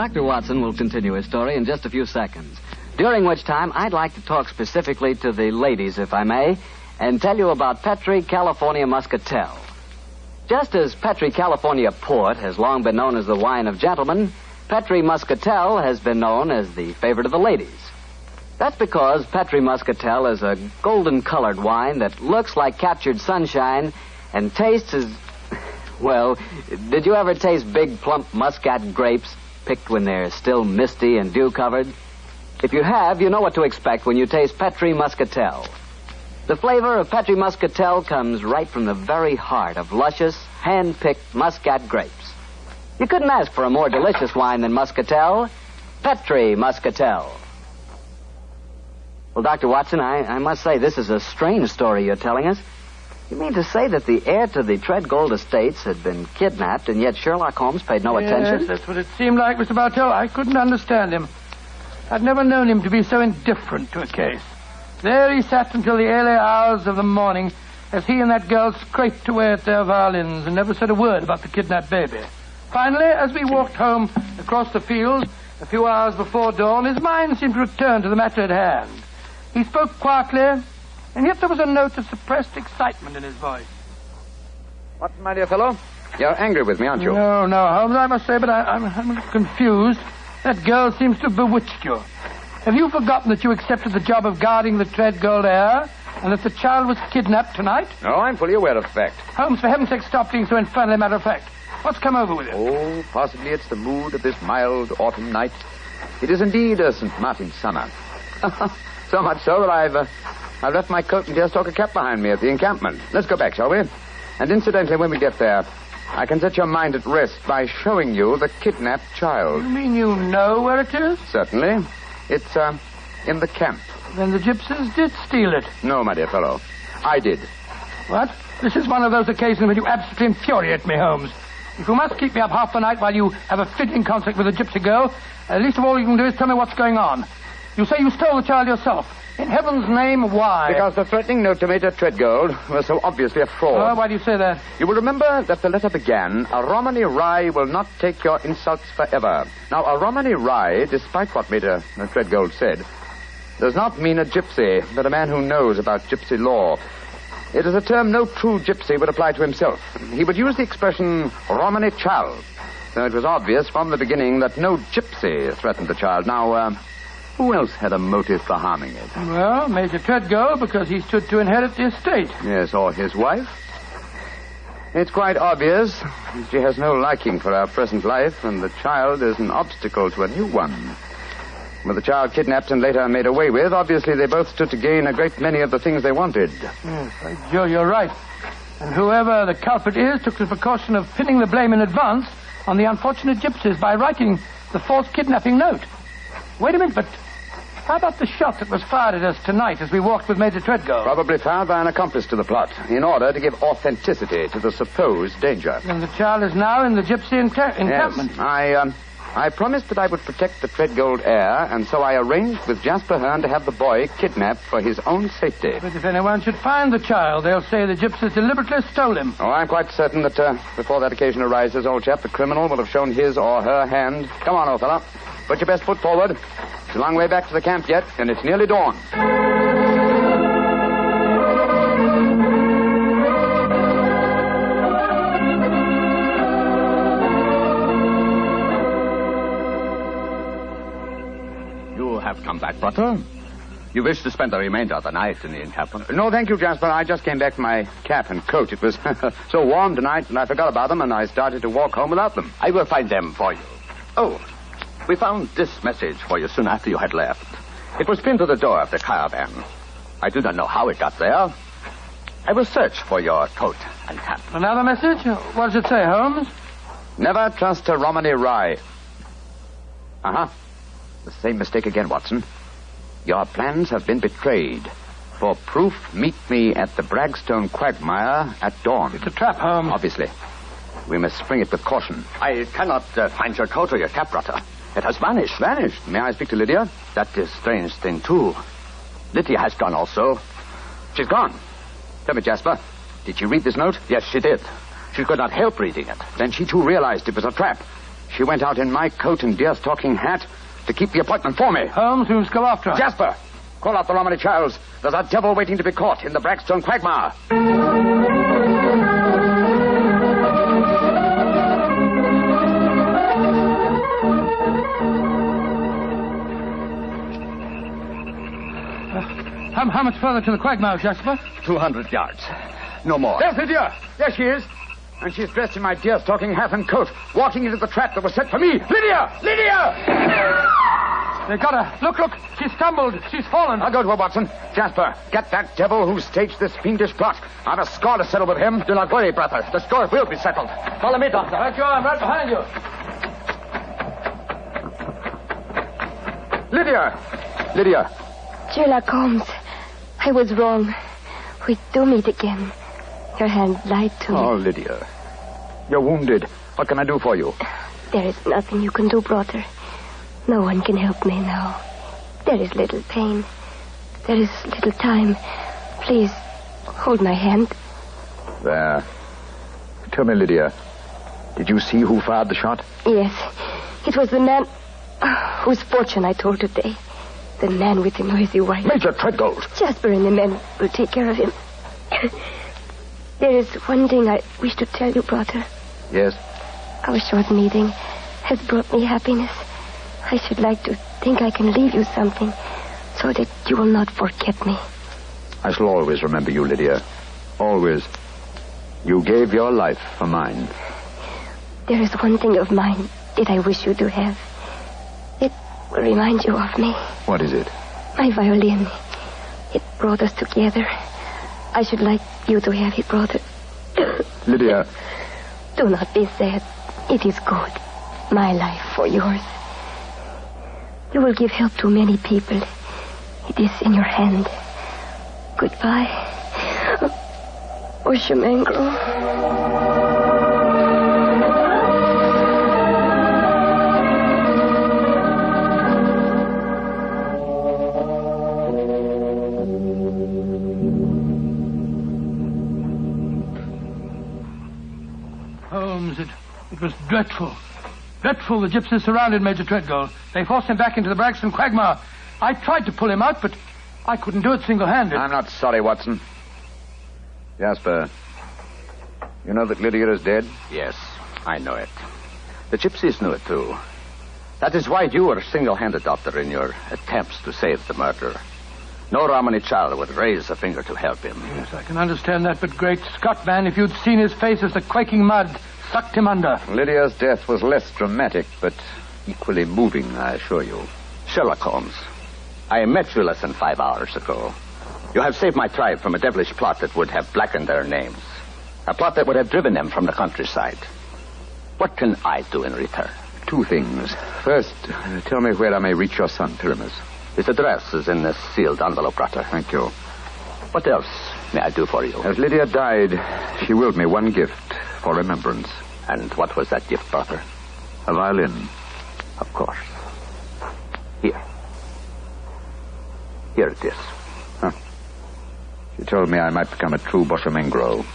Dr. Watson will continue his story in just a few seconds, during which time I'd like to talk specifically to the ladies, if I may, and tell you about Petri California Muscatel. Just as Petri California Port has long been known as the wine of gentlemen, Petri Muscatel has been known as the favorite of the ladies. That's because Petri Muscatel is a golden-colored wine that looks like captured sunshine and tastes as... Well, did you ever taste big, plump muscat grapes picked when they're still misty and dew-covered? If you have, you know what to expect when you taste Petri Muscatel. The flavor of Petri Muscatel comes right from the very heart of luscious, hand-picked muscat grapes. You couldn't ask for a more delicious wine than Muscatel. Petri Muscatel. Well, Dr. Watson, I must say this is a strange story you're telling us. You mean to say that the heir to the Treadgold estates had been kidnapped, and yet Sherlock Holmes paid no attention? Yes, that's what it seemed like, Mr. Bartell. I couldn't understand him. I'd never known him to be so indifferent to a case. There he sat until the early hours of the morning as he and that girl scraped away at their violins and never said a word about the kidnapped baby. Finally, as we walked home across the fields a few hours before dawn, his mind seemed to return to the matter at hand. He spoke quietly, and yet there was a note of suppressed excitement in his voice. What, my dear fellow? You're angry with me, aren't you? No, Holmes, I must say, but I'm a little confused. That girl seems to have bewitched you. Have you forgotten that you accepted the job of guarding the Treadgold heir, and that the child was kidnapped tonight? No, I'm fully aware of the fact. Holmes, for heaven's sake, stop being so infernally matter-of-fact. What's come over with you? Oh, possibly it's the mood of this mild autumn night. It is indeed a St. Martin's summer. So much so that I've left my coat and deerstalker cap behind me at the encampment. Let's go back, shall we? And incidentally, when we get there, I can set your mind at rest by showing you the kidnapped child. You mean you know where it is? Certainly. It's, in the camp. Then the gypsies did steal it. No, my dear fellow. I did. What? This is one of those occasions when you absolutely infuriate me, Holmes. If you must keep me up half the night while you have a fitting concert with a gypsy girl, least of all you can do is tell me what's going on. You say you stole the child yourself. In heaven's name, why? Because the threatening note to Major Treadgold was so obviously a fraud. Oh, why do you say that? You will remember that the letter began, "A Romany Rye will not take your insults forever." Now, a Romany Rye, despite what Major Treadgold said, does not mean a gypsy, but a man who knows about gypsy law. It is a term no true gypsy would apply to himself. He would use the expression Romany child. So it was obvious from the beginning that no gypsy threatened the child. Now, who else had a motive for harming it? Well, Major Treadgold, because he stood to inherit the estate. Yes, or his wife. It's quite obvious she has no liking for our present life, and the child is an obstacle to a new one. With the child kidnapped and later made away with, obviously they both stood to gain a great many of the things they wanted. Yes, by Joe, you're right. And whoever the culprit is took the precaution of pinning the blame in advance on the unfortunate gypsies by writing the false kidnapping note. Wait a minute, but how about the shot that was fired at us tonight as we walked with Major Treadgold? Probably fired by an accomplice to the plot, in order to give authenticity to the supposed danger. And the child is now in the gypsy encampment. Yes, I promised that I would protect the Treadgold heir, and so I arranged with Jasper Hearn to have the boy kidnapped for his own safety. But if anyone should find the child, they'll say the gypsies deliberately stole him. Oh, I'm quite certain that before that occasion arises, old chap, the criminal will have shown his or her hand. Come on, old fella. Put your best foot forward. It's a long way back to the camp yet, and it's nearly dawn. You have come back, Butter. You wish to spend the remainder of the night in the encampment? No, thank you, Jasper. I just came back for my cap and coat. It was so warm tonight, and I forgot about them, and I started to walk home without them. I will find them for you. Oh, we found this message for you soon after you had left. It was pinned to the door of the caravan. I do not know how it got there. I will search for your coat and cap. Another message? What does it say, Holmes? Never trust a Romany Rye. Uh-huh. The same mistake again, Watson. Your plans have been betrayed. For proof, meet me at the Bragstone quagmire at dawn. It's a trap, Holmes. Obviously. We must spring it with caution. I cannot find your coat or your cap, Rutter. It has vanished. Vanished? May I speak to Lydia? That is a strange thing, too. Lydia has gone also. She's gone. Tell me, Jasper, did she read this note? Yes, she did. She could not help reading it. Then she, too, realized it was a trap. She went out in my coat and deer-stalking hat to keep the appointment for me. Holmes, we must go after her. Jasper, call out the Romany Charles. There's a devil waiting to be caught in the Braxton quagmire. How much further to the quagmire, Jasper? 200 yards. No more. There's Lydia. There she is. And she's dressed in my deer-stalking hat and coat, walking into the trap that was set for me. Lydia! Lydia! They got her. Look. She stumbled. She's fallen. I'll go to her, Watson. Jasper, get that devil who staged this fiendish plot. I've a score to settle with him. Do not worry, brother. The score will be settled. Follow me, Doctor. Right you are. I'm right behind you. Lydia! Sherlock Holmes, I was wrong. We do meet again. Your hand lied to me. Oh, Lydia. You're wounded. What can I do for you? There is nothing you can do, brother. No one can help me now. There is little pain. There is little time. Please, hold my hand. There. Tell me, Lydia, did you see who fired the shot? Yes. It was the man whose fortune I told today. The man with the noisy wife. Major Treadgold. Jasper and the men will take care of him. There is one thing I wish to tell you, brother. Yes? Our short meeting has brought me happiness. I should like to think I can leave you something so that you will not forget me. I shall always remember you, Lydia. Always. You gave your life for mine. There is one thing of mine that I wish you to have. It will remind you of me. What is it? My violin. It brought us together. I should like you to have it, brother. Lydia. Do not be sad. It is good. My life for yours. You will give help to many people. It is in your hand. Goodbye. Oshimengro. Holmes, it was dreadful. Dreadful. The gypsies surrounded Major Treadgold. They forced him back into the Braxton quagmire. I tried to pull him out, but I couldn't do it single-handed. I'm not sorry, Watson. Jasper, you know that Lydia is dead? Yes, I know it. The gypsies knew it, too. That is why you were single-handed, Doctor, in your attempts to save the murderer. No Romany child would raise a finger to help him. Yes, I can understand that, but great Scott, man, if you'd seen his face as the quaking mud sucked him under. Lydia's death was less dramatic, but equally moving, I assure you. Sherlock Holmes, I met you less than 5 hours ago. You have saved my tribe from a devilish plot that would have blackened their names. A plot that would have driven them from the countryside. What can I do in return? 2 things. First, tell me where I may reach your son, Pyramus. His address is in this sealed envelope, brother. Thank you. What else may I do for you? As Lydia died, she willed me one gift for remembrance. And what was that gift, brother? A violin. Of course. Here. Here it is. Huh. She told me I might become a true Boshemengro.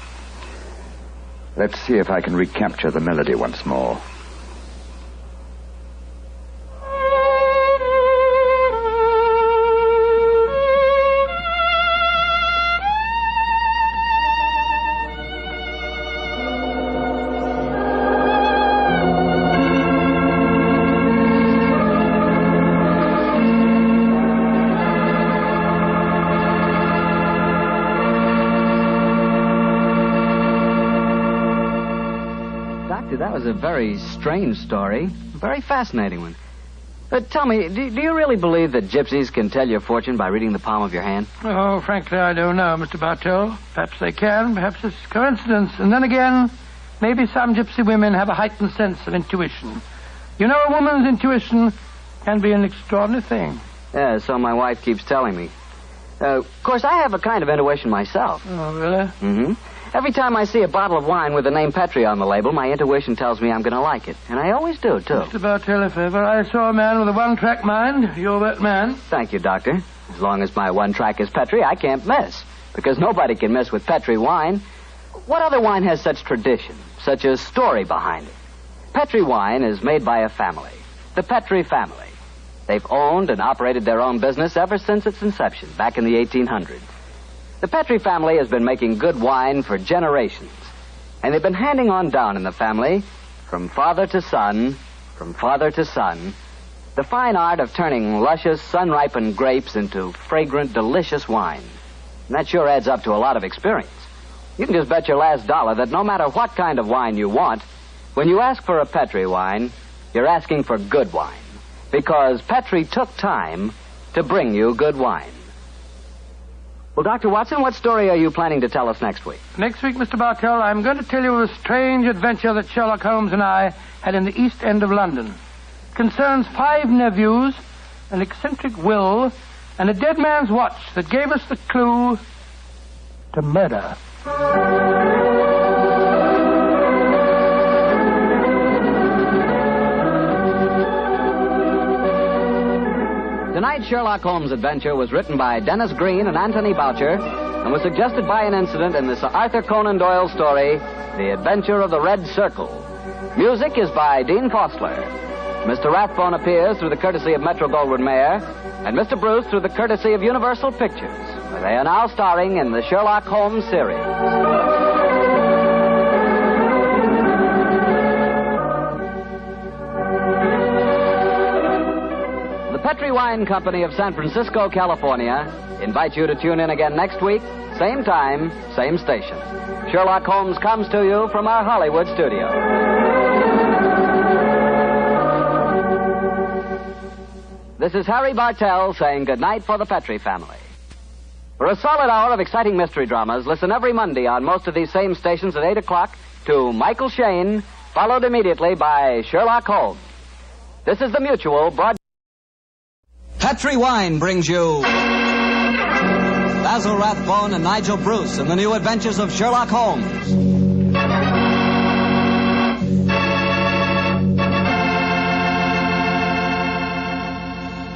Let's see if I can recapture the melody once more. That was a very strange story. A very fascinating one. But tell me, do you really believe that gypsies can tell your fortune by reading the palm of your hand? Oh, frankly, I don't know, Mr. Bartell. Perhaps they can. Perhaps it's coincidence. And then again, maybe some gypsy women have a heightened sense of intuition. You know, a woman's intuition can be an extraordinary thing. Yeah, so my wife keeps telling me. Of course, I have a kind of intuition myself. Oh, really? Mm-hmm. Every time I see a bottle of wine with the name Petri on the label, my intuition tells me I'm going to like it. And I always do, too. Mr. Bartell, if ever I saw a man with a one-track mind, you're that man. Thank you, Doctor. As long as my one track is Petri, I can't miss. Because nobody can miss with Petri wine. What other wine has such tradition, such a story behind it? Petri wine is made by a family, the Petri family. They've owned and operated their own business ever since its inception, back in the 1800s. The Petri family has been making good wine for generations, and they've been handing on down in the family, from father to son, the fine art of turning luscious, sun-ripened grapes into fragrant, delicious wine. And that sure adds up to a lot of experience. You can just bet your last dollar that no matter what kind of wine you want, when you ask for a Petri wine, you're asking for good wine. Because Petri took time to bring you good wine. Well, Dr. Watson, what story are you planning to tell us next week? Next week, Mr. Bartell, I'm going to tell you of a strange adventure that Sherlock Holmes and I had in the East End of London. It concerns 5 nephews, an eccentric will, and a dead man's watch that gave us the clue to murder. Tonight's Sherlock Holmes adventure was written by Dennis Green and Anthony Boucher and was suggested by an incident in the Sir Arthur Conan Doyle story, The Adventure of the Red Circle. Music is by Dean Fostler. Mr. Rathbone appears through the courtesy of Metro-Goldwyn-Mayer, and Mr. Bruce through the courtesy of Universal Pictures, where they are now starring in the Sherlock Holmes series. The Petri Wine Company of San Francisco, California, invites you to tune in again next week, same time, same station. Sherlock Holmes comes to you from our Hollywood studio. This is Harry Bartell saying goodnight for the Petri family. For a solid hour of exciting mystery dramas, listen every Monday on most of these same stations at 8 o'clock to Michael Shayne, followed immediately by Sherlock Holmes. This is the Mutual broadcast. Petri Wine brings you Basil Rathbone and Nigel Bruce in the new adventures of Sherlock Holmes.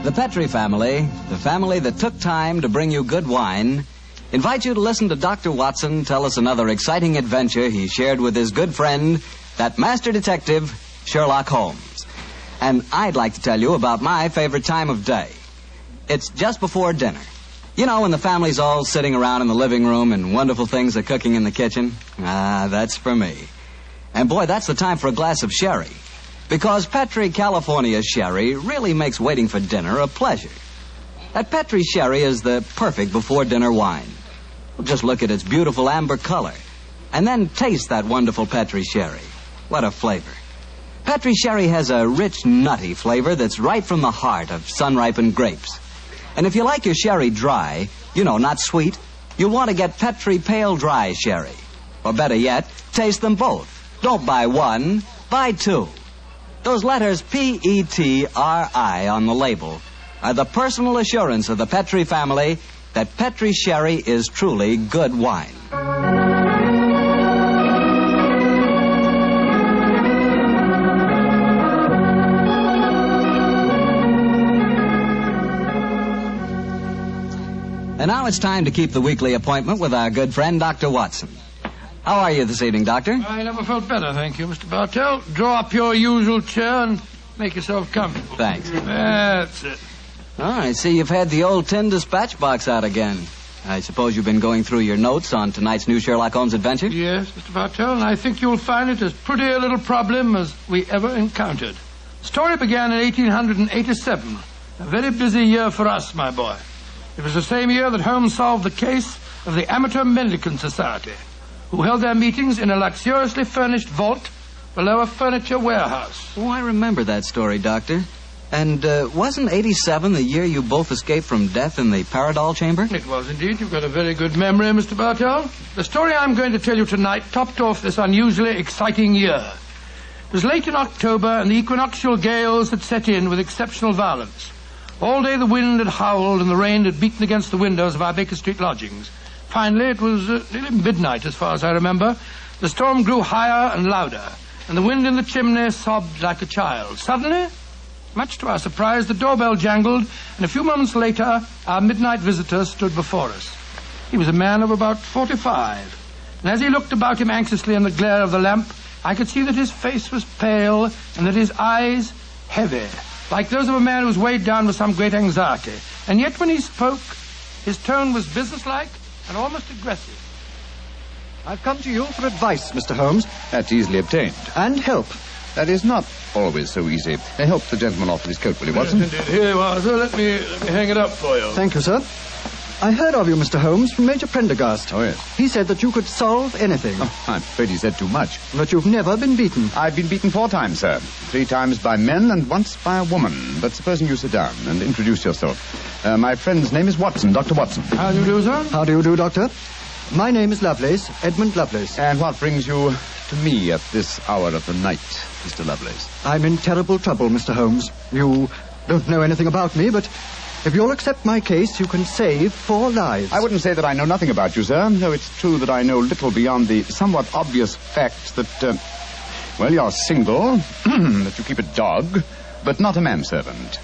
The Petri family, the family that took time to bring you good wine, invite you to listen to Dr. Watson tell us another exciting adventure he shared with his good friend, that master detective, Sherlock Holmes. And I'd like to tell you about my favorite time of day. It's just before dinner. You know, when the family's all sitting around in the living room and wonderful things are cooking in the kitchen? Ah, that's for me. And boy, that's the time for a glass of sherry. Because Petri California sherry really makes waiting for dinner a pleasure. That Petri sherry is the perfect before-dinner wine. Just look at its beautiful amber color. And then taste that wonderful Petri sherry. What a flavor. Petri sherry has a rich, nutty flavor that's right from the heart of sun-ripened grapes. And if you like your sherry dry, you know, not sweet, you'll want to get Petri Pale Dry Sherry. Or better yet, taste them both. Don't buy one, buy 2. Those letters P-E-T-R-I on the label are the personal assurance of the Petri family that Petri sherry is truly good wine. And now it's time to keep the weekly appointment with our good friend, Dr. Watson. How are you this evening, Doctor? I never felt better, thank you, Mr. Bartell. Draw up your usual chair and make yourself comfortable. Thanks. That's it. Oh, I see you've had the old tin dispatch box out again. I suppose you've been going through your notes on tonight's new Sherlock Holmes adventure? Yes, Mr. Bartell, and I think you'll find it as pretty a little problem as we ever encountered. The story began in 1887. A very busy year for us, my boy. It was the same year that Holmes solved the case of the Amateur Mendicant Society, who held their meetings in a luxuriously furnished vault below a furniture warehouse. Oh, I remember that story, Doctor. And wasn't 87 the year you both escaped from death in the Paradol chamber? It was indeed. You've got a very good memory, Mr. Bartell. The story I'm going to tell you tonight topped off this unusually exciting year. It was late in October, and the equinoctial gales had set in with exceptional violence. All day the wind had howled and the rain had beaten against the windows of our Baker Street lodgings. Finally, it was nearly midnight, as far as I remember. The storm grew higher and louder, and the wind in the chimney sobbed like a child. Suddenly, much to our surprise, the doorbell jangled, and a few moments later, our midnight visitor stood before us. He was a man of about 45, and as he looked about him anxiously in the glare of the lamp, I could see that his face was pale and that his eyes heavy, like those of a man who's weighed down with some great anxiety. And yet when he spoke, his tone was businesslike and almost aggressive. I've come to you for advice, Mr. Holmes. That's easily obtained. And help. That is not always so easy. Help the gentleman off with his coat, will you, Watson? Yes, indeed. Here you are, sir. Let me hang it up for you. Thank you, sir. I heard of you, Mr. Holmes, from Major Prendergast. Oh, yes. He said that you could solve anything. Oh, I'm afraid he said too much. But you've never been beaten. I've been beaten 4 times, sir. 3 times by men and once by a woman. But supposing you sit down and introduce yourself. My friend's name is Watson, Dr. Watson. How do you do, sir? How do you do, Doctor? My name is Lovelace, Edmund Lovelace. And what brings you to me at this hour of the night, Mr. Lovelace? I'm in terrible trouble, Mr. Holmes. You don't know anything about me, but if you'll accept my case, you can save 4 lives. I wouldn't say that I know nothing about you, sir, though it's true that I know little beyond the somewhat obvious fact that, you're single, that you keep a dog, but not a manservant,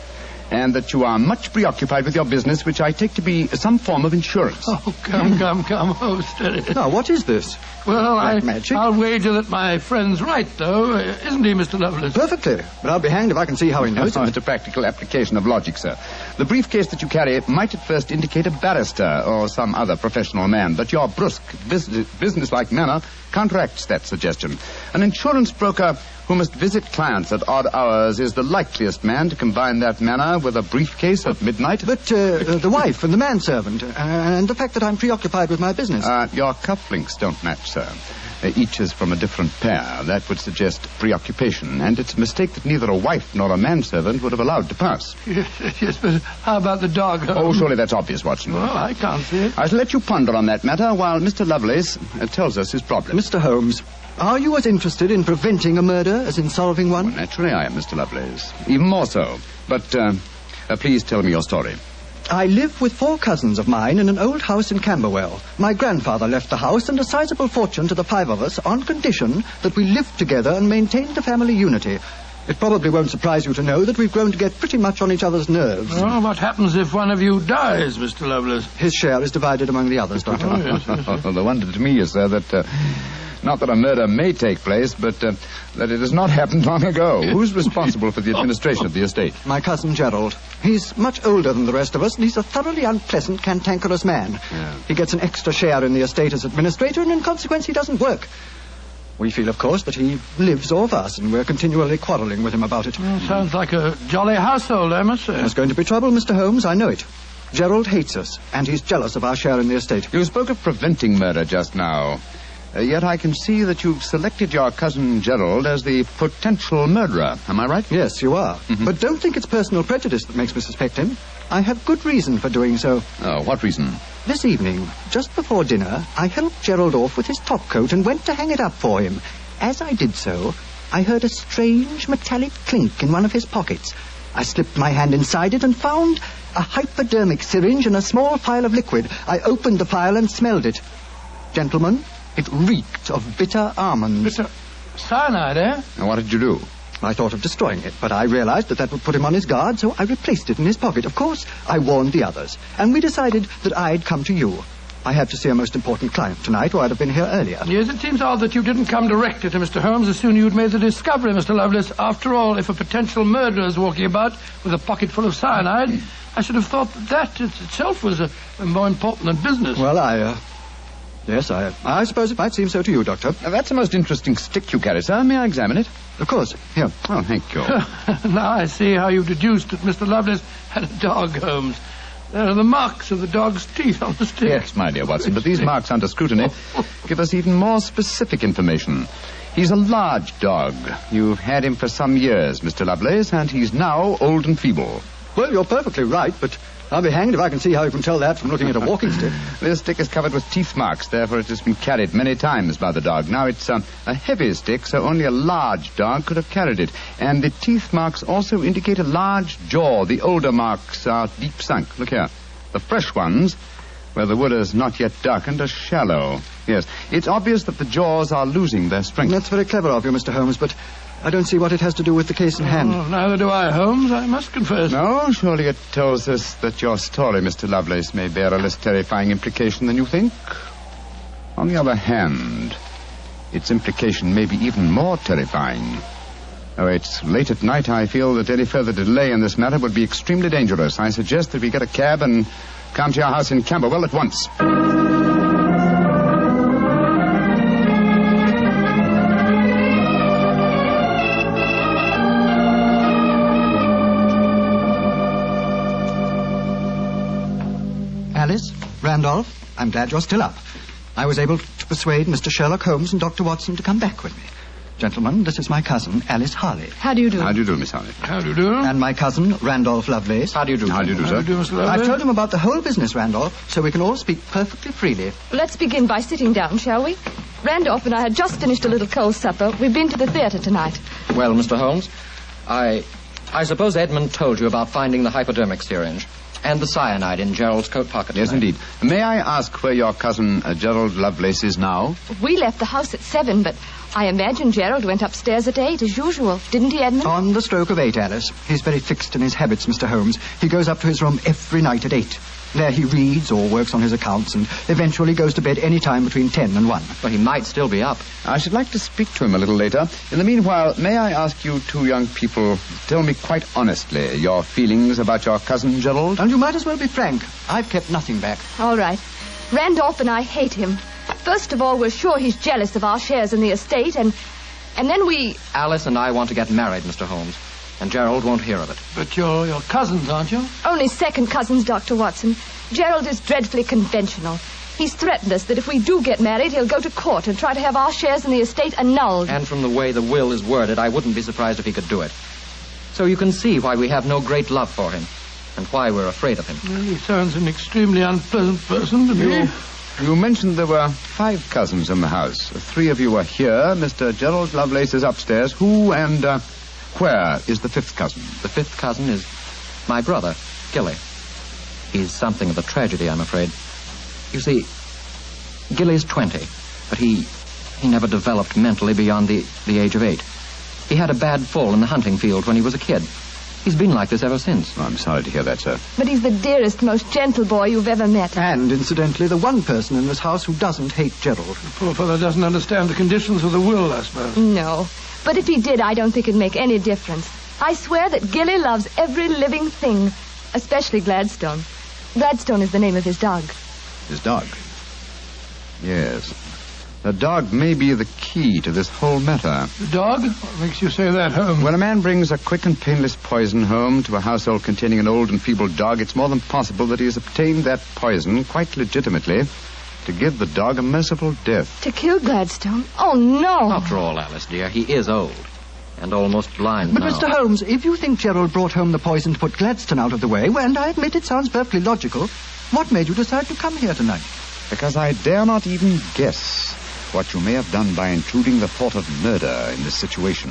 and that you are much preoccupied with your business, which I take to be some form of insurance. Oh, come. Oh, steady. Now, what is this? Well, magic? I'll wager that my friend's right, though. Isn't he, Mr. Lovelace? Perfectly. But I'll be hanged if I can see how he knows it. It's a practical application of logic, sir. The briefcase that you carry might at first indicate a barrister or some other professional man, but your brusque, businesslike manner counteracts that suggestion. An insurance broker who must visit clients at odd hours is the likeliest man to combine that manner with a briefcase at midnight. But the wife and the manservant, and the fact that I'm preoccupied with my business. Your cufflinks don't match, sir. Each is from a different pair. That would suggest preoccupation, and it's a mistake that neither a wife nor a manservant would have allowed to pass. Yes, but how about the dog? Oh, surely that's obvious, Watson. Well, I can't see it. I shall let you ponder on that matter while Mr. Lovelace tells us his problem. Mr. Holmes, are you as interested in preventing a murder as in solving one? Well, naturally I am, Mr. Lovelace. Even more so. But please tell me your story. I live with 4 cousins of mine in an old house in Camberwell. My grandfather left the house and a sizable fortune to the 5 of us on condition that we lived together and maintained the family unity. It probably won't surprise you to know that we've grown to get pretty much on each other's nerves. Oh, what happens if one of you dies, Mr. Lovelace? His share is divided among the others, Doctor. Yes. The wonder to me is, sir, that not that a murder may take place, but that it has not happened long ago. Who's responsible for the administration of the estate? My cousin Gerald. He's much older than the rest of us, and he's a thoroughly unpleasant, cantankerous man. Yeah. He gets an extra share in the estate as administrator, and in consequence he doesn't work. We feel, of course, that he lives off us, and we're continually quarrelling with him about it. Well, sounds like a jolly household, I must say. There's going to be trouble, Mr. Holmes, I know it. Gerald hates us, and he's jealous of our share in the estate. You spoke of preventing murder just now. Yet I can see that you've selected your cousin Gerald as the potential murderer. Am I right? Yes, you are. Mm-hmm. But don't think it's personal prejudice that makes me suspect him. I have good reason for doing so. Oh, what reason? This evening, just before dinner, I helped Gerald off with his top coat and went to hang it up for him. As I did so, I heard a strange metallic clink in one of his pockets. I slipped my hand inside it and found a hypodermic syringe and a small phial of liquid. I opened the phial and smelled it. Gentlemen, it reeked of bitter almonds. Bitter cyanide, eh? And what did you do? I thought of destroying it, but I realized that would put him on his guard, so I replaced it in his pocket. Of course, I warned the others, and we decided that I'd come to you. I have to see a most important client tonight, or I'd have been here earlier. Yes, it seems odd that you didn't come directly to Mr. Holmes as soon as you'd made the discovery, Mr. Lovelace. After all, if a potential murderer is walking about with a pocket full of cyanide, I should have thought that itself was more important than business. Well, Yes, I suppose it might seem so to you, Doctor. Now, that's a most interesting stick you carry, sir. May I examine it? Of course. Here. Oh, thank you. Now I see how you deduced that Mr. Lovelace had a dog, Holmes. There are the marks of the dog's teeth on the stick. Yes, my dear Watson, but these marks under scrutiny give us even more specific information. He's a large dog. You've had him for some years, Mr. Lovelace, and he's now old and feeble. Well, you're perfectly right, but I'll be hanged if I can see how you can tell that from looking at a walking stick. This stick is covered with teeth marks, therefore it has been carried many times by the dog. Now, it's a heavy stick, so only a large dog could have carried it. And the teeth marks also indicate a large jaw. The older marks are deep sunk. Look here. The fresh ones, where the wood is not yet darkened, are shallow. Yes, it's obvious that the jaws are losing their strength. That's very clever of you, Mr. Holmes, but I don't see what it has to do with the case in hand. Oh, neither do I, Holmes, I must confess. No, surely it tells us that your story, Mr. Lovelace, may bear a less terrifying implication than you think. On the other hand, its implication may be even more terrifying. Oh, it's late at night. I feel that any further delay in this matter would be extremely dangerous. I suggest that we get a cab and come to your house in Camberwell at once. Alice, Randolph, I'm glad you're still up. I was able to persuade Mr. Sherlock Holmes and Dr. Watson to come back with me. Gentlemen, this is my cousin, Alice Harley. How do you do? How do you do, Miss Harley? How do you do? And my cousin, Randolph Lovelace. How do you do? How do you do, sir? How do you do, Mr. Lovelace? I've told him about the whole business, Randolph, so we can all speak perfectly freely. Let's begin by sitting down, shall we? Randolph and I had just finished a little cold supper. We've been to the theater tonight. Well, Mr. Holmes, I suppose Edmund told you about finding the hypodermic syringe and the cyanide in Gerald's coat pocket. Yes, indeed. May I ask where your cousin Gerald Lovelace is now? We left the house at 7, but I imagine Gerald went upstairs at 8, as usual. Didn't he, Edmund? On the stroke of 8, Alice. He's very fixed in his habits, Mr. Holmes. He goes up to his room every night at 8. There he reads or works on his accounts and eventually goes to bed any time between 10 and 1. But he might still be up. I should like to speak to him a little later. In the meanwhile, may I ask you two young people to tell me quite honestly your feelings about your cousin Gerald? And you might as well be frank. I've kept nothing back. All right. Randolph and I hate him. First of all, we're sure he's jealous of our shares in the estate, and then we... Alice and I want to get married, Mr. Holmes, and Gerald won't hear of it. But you're your cousins, aren't you? Only second cousins, Dr. Watson. Gerald is dreadfully conventional. He's threatened us that if we do get married, he'll go to court and try to have our shares in the estate annulled. And from the way the will is worded, I wouldn't be surprised if he could do it. So you can see why we have no great love for him, and why we're afraid of him. Well, he sounds an extremely unpleasant person to me. You mentioned there were 5 cousins in the house. 3 of you are here. Mr. Gerald Lovelace is upstairs. Who and where is the 5th cousin? The 5th cousin is my brother, Gilly. He's something of a tragedy, I'm afraid. You see, Gilly's 20, but he never developed mentally beyond the age of 8. He had a bad fall in the hunting field when he was a kid. He's been like this ever since. Oh, I'm sorry to hear that, sir. But he's the dearest, most gentle boy you've ever met. And, incidentally, the one person in this house who doesn't hate Gerald. The poor fellow doesn't understand the conditions of the will, I suppose. No. But if he did, I don't think it'd make any difference. I swear that Gilly loves every living thing, especially Gladstone. Gladstone is the name of his dog. His dog? Yes. The dog may be the key to this whole matter. The dog? What makes you say that, Holmes? When a man brings a quick and painless poison home to a household containing an old and feeble dog, it's more than possible that he has obtained that poison quite legitimately to give the dog a merciful death. To kill Gladstone? Oh, no. After all, Alice, dear, he is old and almost blind But, now. Mr. Holmes, if you think Gerald brought home the poison to put Gladstone out of the way, well, and I admit it sounds perfectly logical, what made you decide to come here tonight? Because I dare not even guess what you may have done by intruding the thought of murder in this situation.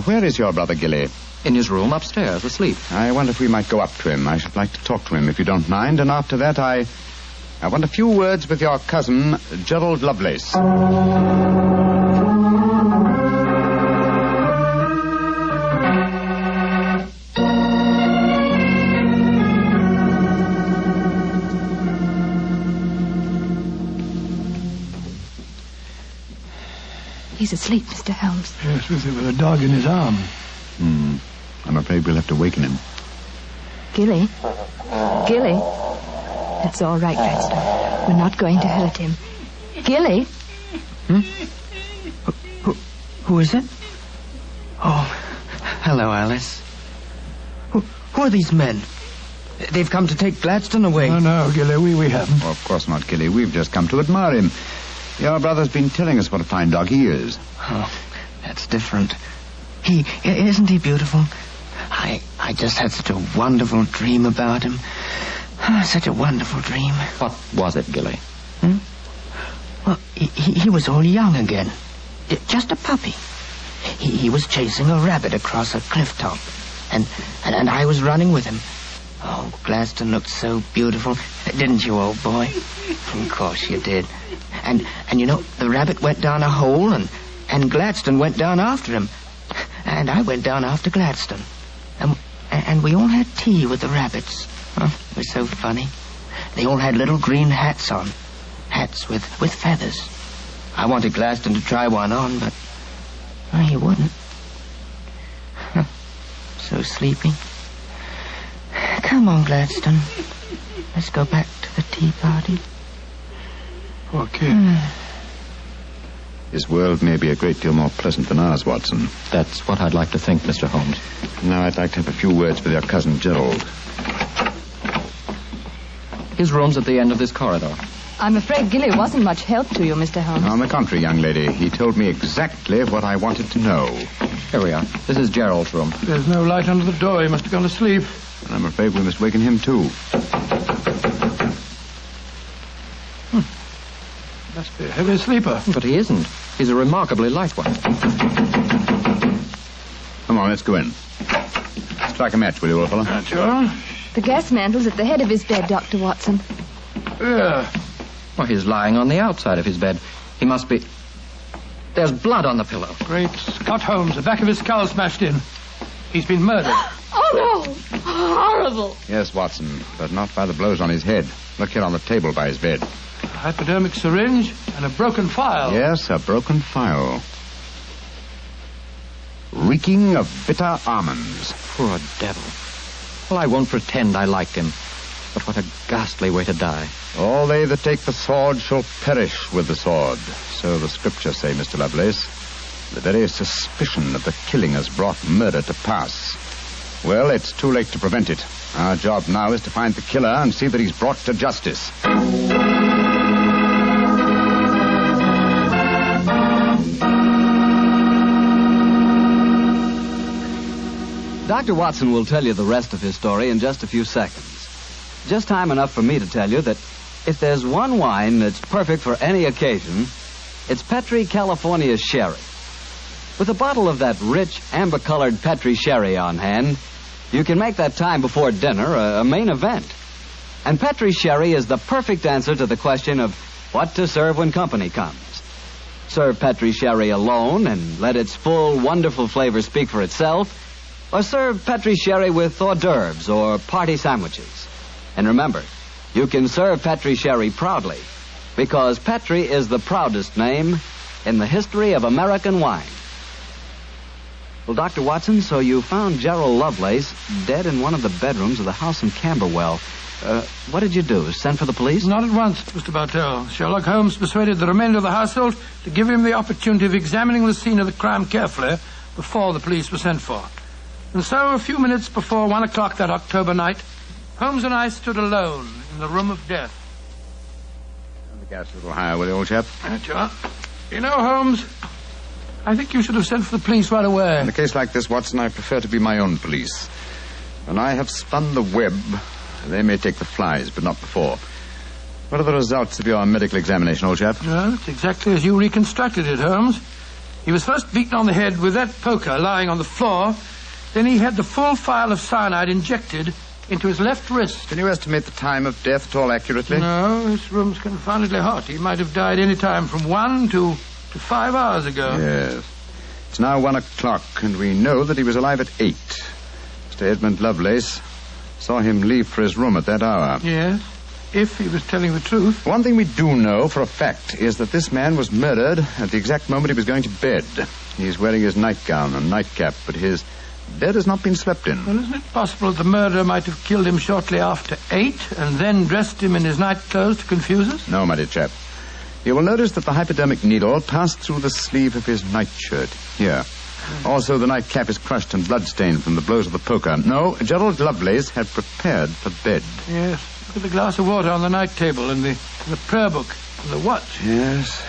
Where is your brother Gilly? In his room upstairs, asleep. I wonder if we might go up to him. I should like to talk to him, if you don't mind. And after that, I want a few words with your cousin, Gerald Lovelace. He's asleep, Mr. Holmes. Yes, with a dog in his arm. I'm afraid we'll have to waken him. Gilly? Gilly? That's all right, Gladstone. We're not going to hurt him. Gilly? Who is it? Oh, hello, Alice. Who are these men? They've come to take Gladstone away. No, Gilly, we haven't. Oh, of course not, Gilly. We've just come to admire him. Your brother's been telling us what a fine dog he is. Oh, that's different. Isn't he beautiful? I just had such a wonderful dream about him. Such a wonderful dream. What was it, Gilly? Well, he was all young again. Just a puppy. He was chasing a rabbit across a cliff top. And I was running with him. Oh, Gladstone looked so beautiful. Didn't you, old boy? Of course you did. And you know, the rabbit went down a hole, and Gladstone went down after him. And I went down after Gladstone. And we all had tea with the rabbits. Oh, it was so funny. They all had little green hats on. Hats with feathers. I wanted Gladstone to try one on, but he wouldn't. So sleepy. Come on, Gladstone. Let's go back to the tea party. Poor kid. His world may be a great deal more pleasant than ours, Watson. That's what I'd like to think, Mr. Holmes. Now I'd like to have a few words with your cousin Gerald. His room's at the end of this corridor. I'm afraid Gilly wasn't much help to you, Mr. Holmes. On the contrary, young lady, he told me exactly what I wanted to know. Here we are. This is Gerald's room. There's no light under the door. He must have gone to sleep. And I'm afraid we must waken him, too. Must be a heavy sleeper. But he isn't. He's a remarkably light one. Come on, let's go in. Strike a match, will you, old fellow? Sure. The gas mantle's at the head of his bed, Dr. Watson. Yeah. Well, he's lying on the outside of his bed. He must be... There's blood on the pillow. Great Scott Holmes, the back of his skull smashed in. He's been murdered. Oh, no! Horrible! Yes, Watson, but not by the blows on his head. Look here on the table by his bed. A hypodermic syringe and a broken file. Yes, a broken file. Reeking of bitter almonds. Poor devil. Well, I won't pretend I liked him. But what a ghastly way to die. All they that take the sword shall perish with the sword. So the scriptures say, Mr. Lovelace. The very suspicion of the killing has brought murder to pass. Well, it's too late to prevent it. Our job now is to find the killer and see that he's brought to justice. Dr. Watson will tell you the rest of his story in just a few seconds. Just time enough for me to tell you that if there's one wine that's perfect for any occasion, it's Petri California Sherry. With a bottle of that rich, amber-colored Petri Sherry on hand, you can make that time before dinner a main event. And Petri Sherry is the perfect answer to the question of what to serve when company comes. Serve Petri Sherry alone and let its full, wonderful flavor speak for itself, or serve Petri Sherry with hors d'oeuvres or party sandwiches. And remember, you can serve Petri Sherry proudly, because Petri is the proudest name in the history of American wine. Well, Dr. Watson, so you found Gerald Lovelace dead in one of the bedrooms of the house in Camberwell. What did you do? Send for the police? Not at once, Mr. Bartell. Sherlock Holmes persuaded the remainder of the household to give him the opportunity of examining the scene of the crime carefully before the police were sent for. And so, a few minutes before 1 o'clock that October night, Holmes and I stood alone in the room of death. Turn the gas a little higher, will you, old chap? Right you are. You know, Holmes, I think you should have sent for the police right away. In a case like this, Watson, I prefer to be my own police. When I have spun the web, they may take the flies, but not before. What are the results of your medical examination, old chap? Well, it's exactly as you reconstructed it, Holmes. He was first beaten on the head with that poker lying on the floor. Then he had the full vial of cyanide injected into his left wrist. Can you estimate the time of death at all accurately? No, this room's confoundedly hot. He might have died any time from 1 to 5 hours ago. Yes. It's now 1 o'clock, and we know that he was alive at 8. Mr. Edmund Lovelace saw him leave for his room at that hour. Yes, if he was telling the truth. One thing we do know for a fact is that this man was murdered at the exact moment he was going to bed. He's wearing his nightgown and nightcap, but his bed has not been slept in. Well, isn't it possible that the murderer might have killed him shortly after 8 and then dressed him in his night clothes to confuse us? No, my dear chap. You will notice that the hypodermic needle passed through the sleeve of his nightshirt. Here. Also, the nightcap is crushed and bloodstained from the blows of the poker. No, Gerald Lovelace had prepared for bed. Yes. Look at the glass of water on the night table and the prayer book and the watch. Yes.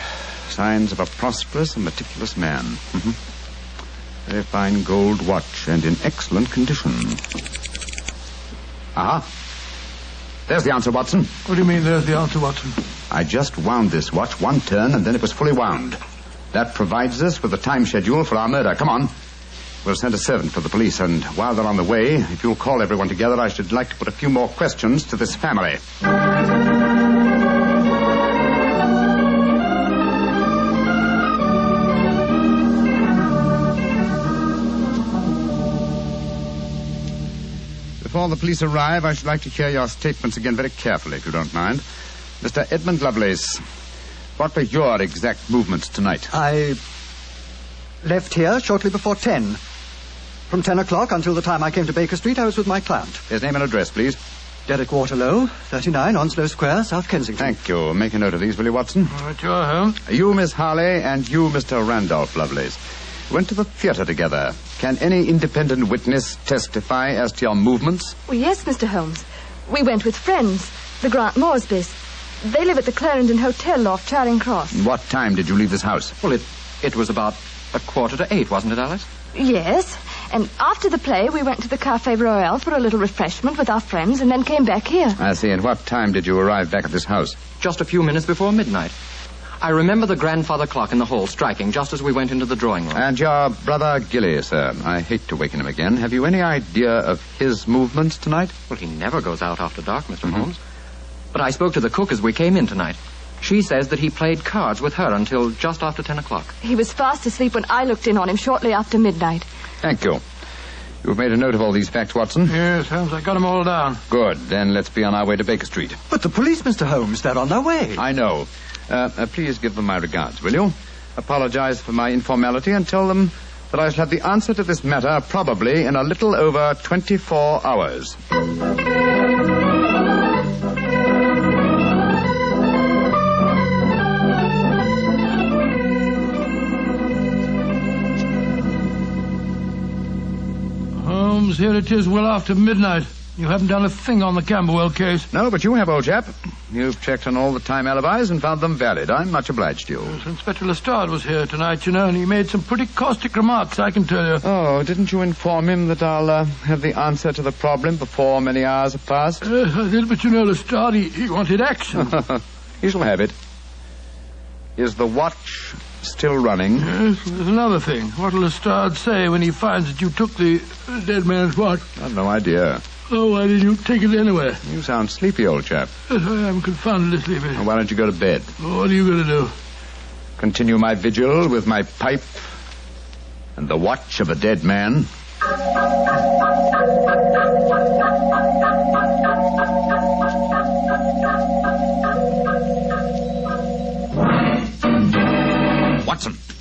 Signs of a prosperous and meticulous man. Mm-hmm. Very fine gold watch and in excellent condition. Aha. There's the answer, Watson. What do you mean, there's the answer, Watson? I just wound this watch 1 turn, and then it was fully wound. That provides us with the time schedule for our murder. Come on. We'll send a servant for the police, and while they're on the way, if you'll call everyone together, I should like to put a few more questions to this family. Before the police arrive, I should like to hear your statements again very carefully, if you don't mind. Mr. Edmund Lovelace, What were your exact movements tonight? I left here shortly before 10. From 10 o'clock until the time I came to Baker Street, I was with my client. His name and address, please. Derek Waterlow, 39 Onslow Square, South Kensington. Thank you. Make a note of these, will you, Watson? All right, you're home. You, Miss Harley, and you, Mr. Randolph Lovelace, went to the theatre together. Can any independent witness testify as to your movements? Well, yes, Mr. Holmes. We went with friends, the Grant Moresbys. They live at the Clarendon Hotel off Charing Cross. What time did you leave this house? Well, it was about 7:45, wasn't it, Alice? Yes, and after the play, we went to the Café Royal for a little refreshment with our friends and then came back here. I see. And what time did you arrive back at this house? Just a few minutes before midnight. I remember the grandfather clock in the hall striking just as we went into the drawing room. And your brother Gilly, sir. I hate to waken him again. Have you any idea of his movements tonight? Well, he never goes out after dark, Mr. Holmes. But I spoke to the cook as we came in tonight. She says that he played cards with her until just after 10 o'clock. He was fast asleep when I looked in on him shortly after midnight. Thank you. You've made a note of all these facts, Watson? Yes, Holmes, I got them all down. Good. Then let's be on our way to Baker Street. But the police, Mr. Holmes, they're on their way. I know. Please give them my regards, will you? Apologize for my informality and tell them that I shall have the answer to this matter probably in a little over 24 hours. Holmes, here it is well after midnight. You haven't done a thing on the Camberwell case. No, but you have, old chap. You've checked on all the time alibis and found them valid. I'm much obliged to you. Yes, Inspector Lestrade was here tonight, you know, and he made some pretty caustic remarks, I can tell you. Oh, didn't you inform him that I'll have the answer to the problem before many hours have passed? Yes, I did, but you know, Lestrade, he wanted action. He shall have it. Is the watch still running? Yes, there's another thing. What'll Lestrade say when he finds that you took the dead man's watch? I've no idea. Oh, why did you take it anyway? You sound sleepy, old chap. Yes, I am confoundedly sleepy. Well, why don't you go to bed? Oh, what are you going to do? Continue my vigil with my pipe and the watch of a dead man.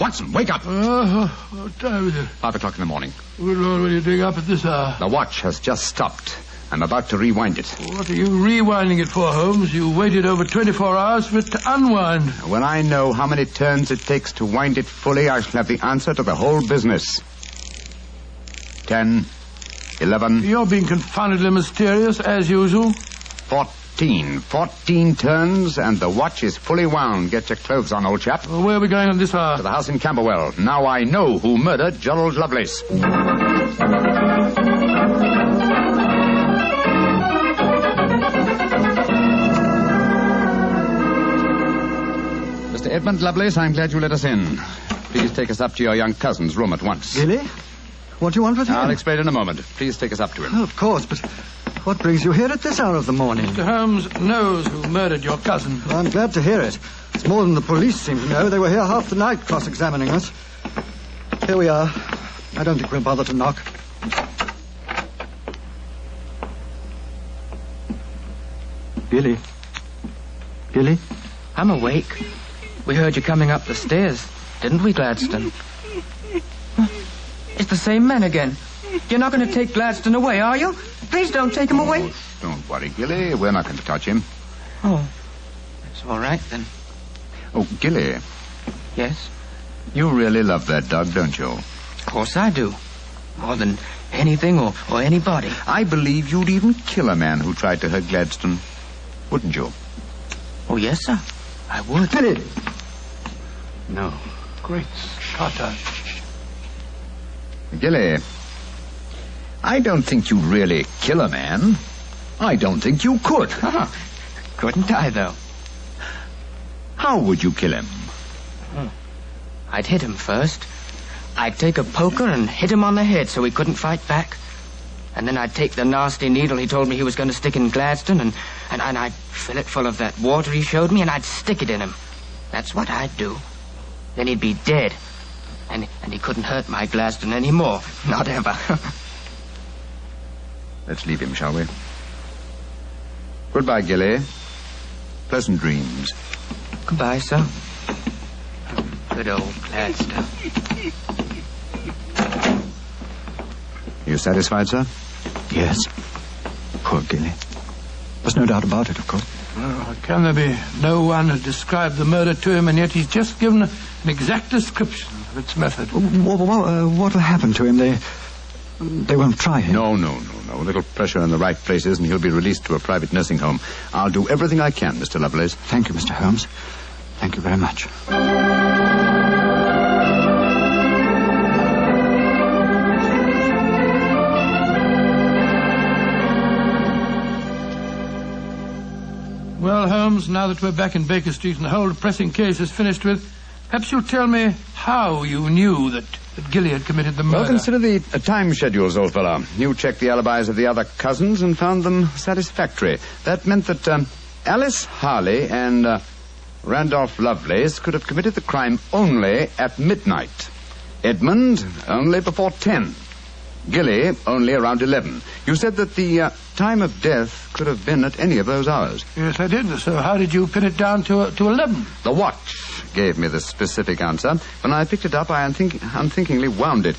Watson, wake up. What time is it? 5 o'clock in the morning. Good Lord, will you dig up at this hour? The watch has just stopped. I'm about to rewind it. What are you rewinding it for, Holmes? You waited over 24 hours for it to unwind. When I know how many turns it takes to wind it fully, I shall have the answer to the whole business. 10, 11... You're being confoundedly mysterious, as usual. 14 turns, and the watch is fully wound. Get your clothes on, old chap. Well, where are we going on this hour? To the house in Camberwell. Now I know who murdered Gerald Lovelace. Mr. Edmund Lovelace, I'm glad you let us in. Please take us up to your young cousin's room at once. Really? What do you want with him? I'll explain in a moment. Please take us up to him. Oh, of course, but what brings you here at this hour of the morning? Mr. Holmes knows who murdered your cousin. Well, I'm glad to hear it. It's more than the police seem to know. They were here half the night cross-examining us. Here we are. I don't think we'll bother to knock. Billy? Billy? I'm awake. We heard you coming up the stairs, didn't we, Gladstone? It's the same man again. You're not going to take Gladstone away, are you? Please don't take him away. Don't worry, Gilly. We're not going to touch him. Oh, that's all right, then. Oh, Gilly. Yes? You really love that dog, don't you? Of course I do. More than anything or anybody. I believe you'd even kill a man who tried to hurt Gladstone. Wouldn't you? Oh, yes, sir. I would. Billy! No. Great Scott. Gilly, I don't think you'd really kill a man. I don't think you could. Couldn't I, though? How would you kill him? I'd hit him first. I'd take a poker and hit him on the head so he couldn't fight back. And then I'd take the nasty needle he told me he was going to stick in Gladstone and I'd fill it full of that water he showed me and I'd stick it in him. That's what I'd do. Then he'd be dead. And he couldn't hurt my Gladstone anymore. Not ever. Let's leave him, shall we? Goodbye, Gilly. Pleasant dreams. Goodbye, sir. Good old Gladstone. You satisfied, sir? Yes. Poor Gilly. There's no doubt about it, of course. Oh, can there be no one who described the murder to him, and yet he's just given an exact description of its method? What'll happen to him? They won't try him. No. A little pressure in the right places, and he'll be released to a private nursing home. I'll do everything I can, Mr. Lovelace. Thank you, Mr. Holmes. Thank you very much. Well, Holmes, now that we're back in Baker Street and the whole depressing case is finished with, perhaps you'll tell me how you knew that Gilly had committed the murder. Well, consider the time schedules, old fellow. You checked the alibis of the other cousins and found them satisfactory. That meant that Alice Harley and Randolph Lovelace could have committed the crime only at midnight. Edmund only before 10. Gilly only around 11. You said that the time of death could have been at any of those hours. Yes, I did. So how did you pin it down to 11? The watch gave me the specific answer. When I picked it up, I unthinkingly wound it.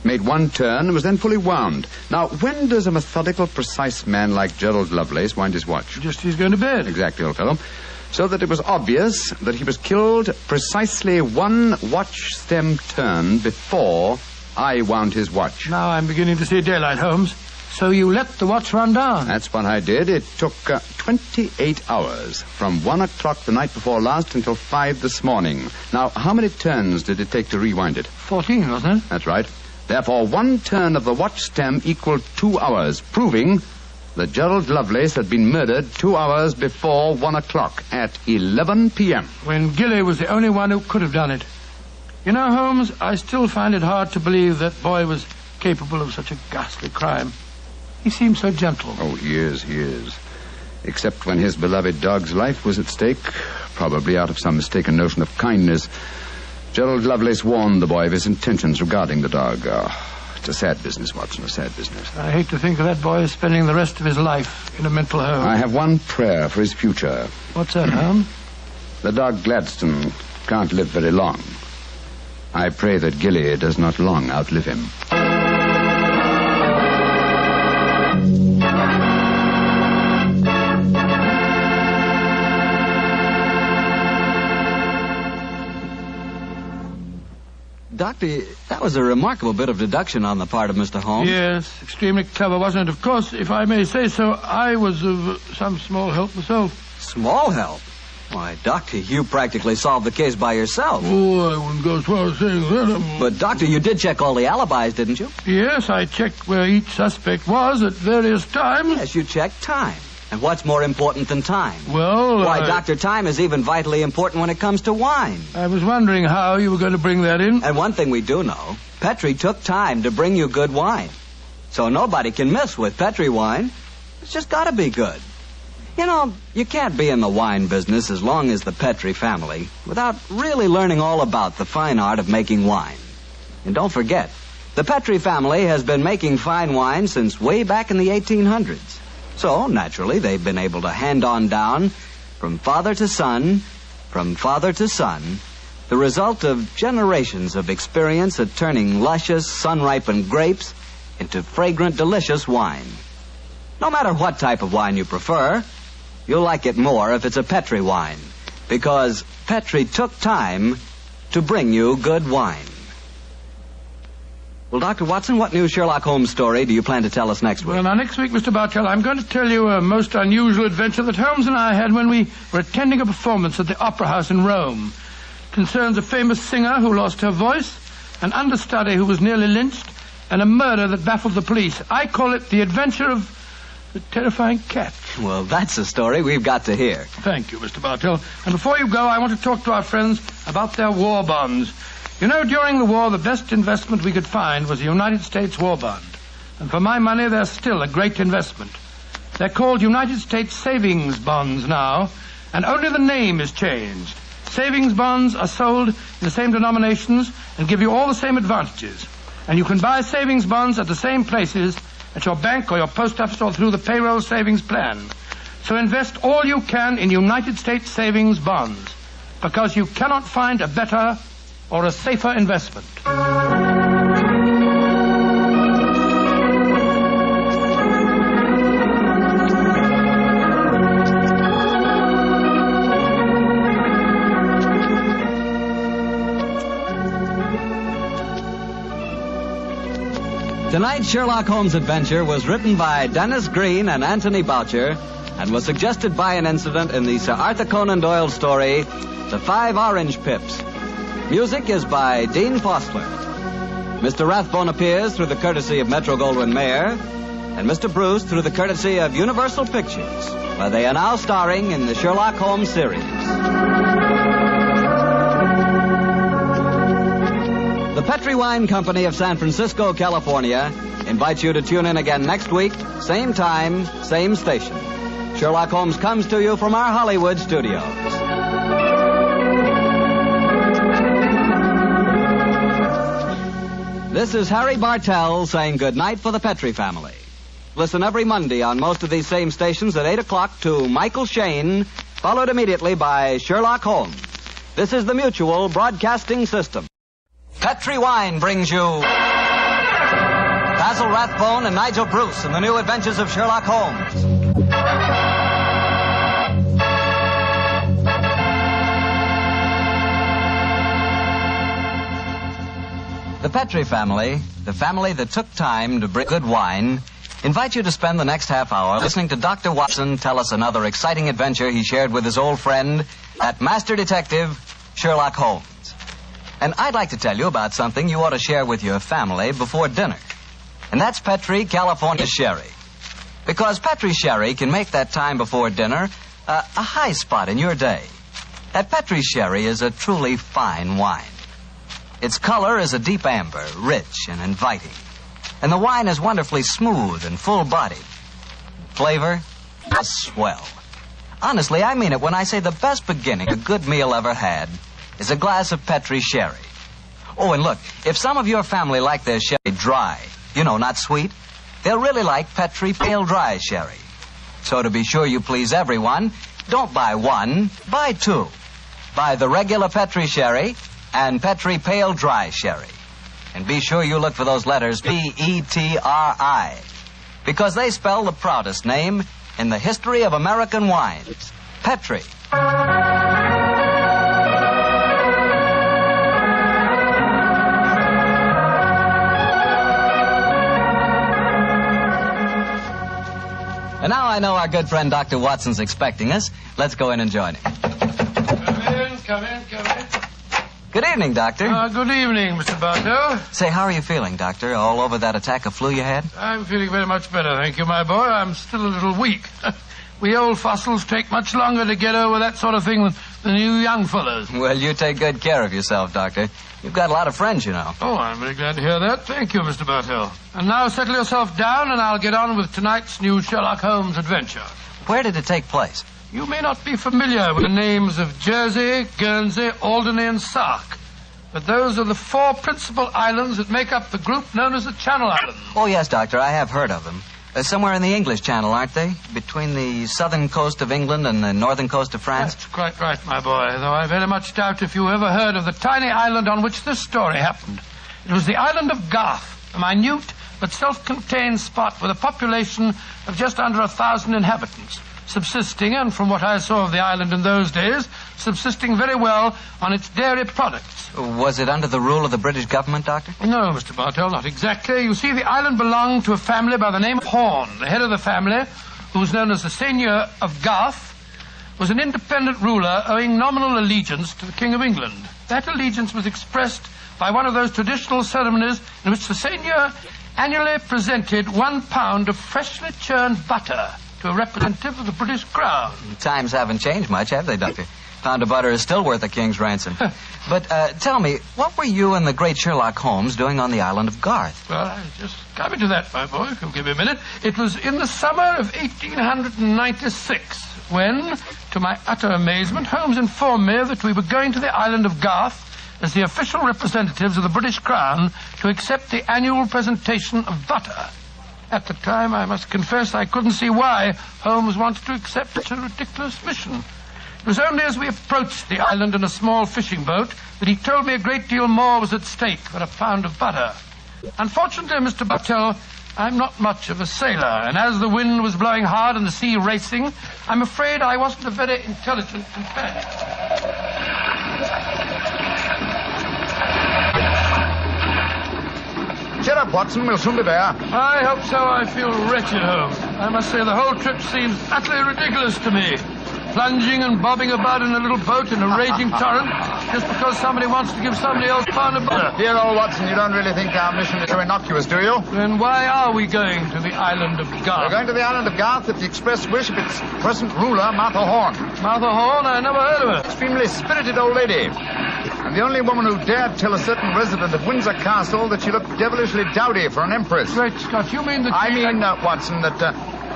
Made one turn and was then fully wound. Now, when does a methodical, precise man like Gerald Lovelace wind his watch? Just as he's going to bed. Exactly, old fellow. So that it was obvious that he was killed precisely one watch stem turn before I wound his watch. Now I'm beginning to see daylight, Holmes. So you let the watch run down? That's what I did. It took 28 hours, from 1 o'clock the night before last until 5 this morning. Now, how many turns did it take to rewind it? 14, wasn't it? That's right. Therefore, one turn of the watch stem equaled 2 hours, proving that Gerald Lovelace had been murdered 2 hours before 1 o'clock at 11 p.m. When Gilly was the only one who could have done it. You know, Holmes, I still find it hard to believe that boy was capable of such a ghastly crime. He seems so gentle. Oh, he is. Except when his beloved dog's life was at stake, probably out of some mistaken notion of kindness. Gerald Lovelace warned the boy of his intentions regarding the dog. It's a sad business, Watson, a sad business. I hate to think of that boy spending the rest of his life in a mental home. I have one prayer for his future. What's that, Holmes? The dog Gladstone can't live very long. I pray that Gilly does not long outlive him. Doctor, that was a remarkable bit of deduction on the part of Mr. Holmes. Yes, extremely clever, wasn't it? Of course, if I may say so, I was of some small help myself. Small help? Why, Doctor, you practically solved the case by yourself. Oh, I wouldn't go as far as saying that. But, Doctor, you did check all the alibis, didn't you? Yes, I checked where each suspect was at various times. Yes, you checked time. And what's more important than time? Well, Why, Doctor, time is even vitally important when it comes to wine. I was wondering how you were going to bring that in. And one thing we do know, Petri took time to bring you good wine. So nobody can miss with Petri wine. It's just got to be good. You know, you can't be in the wine business as long as the Petri family without really learning all about the fine art of making wine. And don't forget, the Petri family has been making fine wine since way back in the 1800s. So, naturally, they've been able to hand on down, from father to son, the result of generations of experience at turning luscious, sun-ripened grapes into fragrant, delicious wine. No matter what type of wine you prefer, you'll like it more if it's a Petri wine, because Petri took time to bring you good wine. Well, Dr. Watson, what new Sherlock Holmes story do you plan to tell us next week? Well, now, next week, Mr. Bartell, I'm going to tell you a most unusual adventure that Holmes and I had when we were attending a performance at the Opera House in Rome. It concerns a famous singer who lost her voice, an understudy who was nearly lynched, and a murder that baffled the police. I call it The Adventure of the Terrifying Cat. Well, that's a story we've got to hear. Thank you, Mr. Bartell. And before you go, I want to talk to our friends about their war bonds. You know, during the war, the best investment we could find was the United States war bond. And for my money, they're still a great investment. They're called United States savings bonds now, and only the name is changed. Savings bonds are sold in the same denominations and give you all the same advantages. And you can buy savings bonds at the same places at your bank or your post office or through the payroll savings plan. So invest all you can in United States savings bonds, because you cannot find a better or a safer investment? Tonight's Sherlock Holmes adventure was written by Dennis Green and Anthony Boucher and was suggested by an incident in the Sir Arthur Conan Doyle story, The 5 Orange Pips. Music is by Dean Fostler. Mr. Rathbone appears through the courtesy of Metro-Goldwyn-Mayer, and Mr. Bruce through the courtesy of Universal Pictures, where they are now starring in the Sherlock Holmes series. The Petri Wine Company of San Francisco, California, invites you to tune in again next week, same time, same station. Sherlock Holmes comes to you from our Hollywood studios. This is Harry Bartell saying good night for the Petri family. Listen every Monday on most of these same stations at 8 o'clock to Michael Shayne, followed immediately by Sherlock Holmes. This is the Mutual Broadcasting System. Petri Wine brings you Basil Rathbone and Nigel Bruce in the new adventures of Sherlock Holmes. The Petri family, the family that took time to bring good wine, invite you to spend the next half hour listening to Dr. Watson tell us another exciting adventure he shared with his old friend, that master detective, Sherlock Holmes. And I'd like to tell you about something you ought to share with your family before dinner. And that's Petri California Sherry. Because Petri Sherry can make that time before dinner a high spot in your day. That Petri Sherry is a truly fine wine. Its color is a deep amber, rich and inviting. And the wine is wonderfully smooth and full-bodied. Flavor, a swell. Honestly, I mean it when I say the best beginning a good meal ever had is a glass of Petri Sherry. Oh, and look, if some of your family like their sherry dry, you know, not sweet, they'll really like Petri Pale Dry Sherry. So to be sure you please everyone, don't buy one, buy two. Buy the regular Petri Sherry and Petri Pale Dry Sherry. And be sure you look for those letters P-E-T-R-I, because they spell the proudest name in the history of American wine, Petri. And now I know our good friend Dr. Watson's expecting us. Let's go in and join him. Come in. Good evening, Doctor. Good evening, Mr. Bartell. Say, how are you feeling, Doctor? All over that attack of flu you had? I'm feeling very much better, thank you, my boy. I'm still a little weak. We old fossils take much longer to get over that sort of thing than you young fellas. Well, you take good care of yourself, Doctor. You've got a lot of friends, you know. Oh, I'm very glad to hear that. Thank you, Mr. Bartell. And now settle yourself down, and I'll get on with tonight's new Sherlock Holmes adventure. Where did it take place? You may not be familiar with the names of Jersey, Guernsey, Alderney, and Sark, but those are the 4 principal islands that make up the group known as the Channel Islands. Oh, yes, Doctor, I have heard of them. Somewhere in the English Channel, aren't they? Between the southern coast of England and the northern coast of France? That's quite right, my boy, though I very much doubt if you ever heard of the tiny island on which this story happened. It was the island of Garth, a minute but self-contained spot with a population of just under 1,000 inhabitants, subsisting, and from what I saw of the island in those days, subsisting very well on its dairy products. Was it under the rule of the British government, Doctor? No, Mr. Bartell, not exactly. You see, the island belonged to a family by the name of Horn. The head of the family, who was known as the Seigneur of Garth, was an independent ruler owing nominal allegiance to the King of England. That allegiance was expressed by one of those traditional ceremonies in which the Seigneur annually presented 1 pound of freshly churned butter to a representative of the British Crown. Times haven't changed much, have they, Doctor? Pound of butter is still worth a king's ransom. But tell me, what were you and the great Sherlock Holmes doing on the island of Garth? Well, I just coming to that, my boy, if you'll give me a minute. It was in the summer of 1896 when, to my utter amazement, Holmes informed me that we were going to the island of Garth as the official representatives of the British Crown to accept the annual presentation of butter. At the time, I must confess, I couldn't see why Holmes wanted to accept such a ridiculous mission. It was only as we approached the island in a small fishing boat that he told me a great deal more was at stake than a pound of butter. Unfortunately, Mr. Bucktel, I'm not much of a sailor, and as the wind was blowing hard and the sea racing, I'm afraid I wasn't a very intelligent companion. Cheer up, Watson. We'll soon be there. I hope so. I feel wretched, Holmes. I must say the whole trip seems utterly ridiculous to me. Plunging and bobbing about in a little boat in a raging torrent just because somebody wants to give somebody else a pound of butter. Dear old Watson, you don't really think our mission is so innocuous, do you? Then why are we going to the island of Garth? We're going to the island of Garth at the express wish of its present ruler, Martha Horn. Martha Horn? I never heard of her. Extremely spirited old lady. And the only woman who dared tell a certain resident of Windsor Castle that she looked devilishly dowdy for an empress. Great Scott, you mean that Watson, that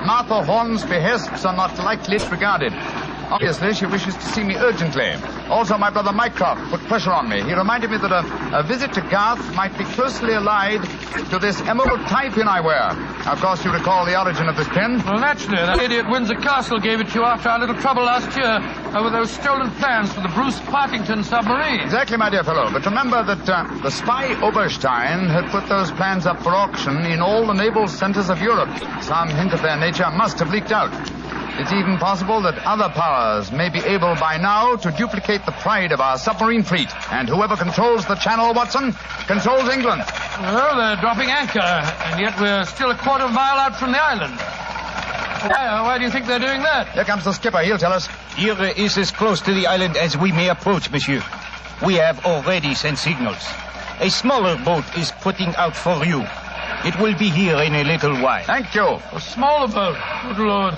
Martha Horn's behests are not lightly disregarded. Obviously, she wishes to see me urgently. Also, my brother Mycroft put pressure on me. He reminded me that a visit to Garth might be closely allied to this emerald tie pin I wear. Of course, you recall the origin of this pin? Well, naturally. That lady at Windsor Castle gave it to you after our little trouble last year over those stolen plans for the Bruce Partington submarine. Exactly, my dear fellow. But remember that the spy Oberstein had put those plans up for auction in all the naval centers of Europe. Some hint of their nature must have leaked out. It's even possible that other powers may be able by now to duplicate the pride of our submarine fleet. And whoever controls the channel, Watson, controls England. Well, they're dropping anchor, and yet we're still a quarter mile out from the island. Why do you think they're doing that? Here comes the skipper. He'll tell us. Here is as close to the island as we may approach, monsieur. We have already sent signals. A smaller boat is putting out for you. It will be here in a little while. Thank you. A smaller boat? Good Lord.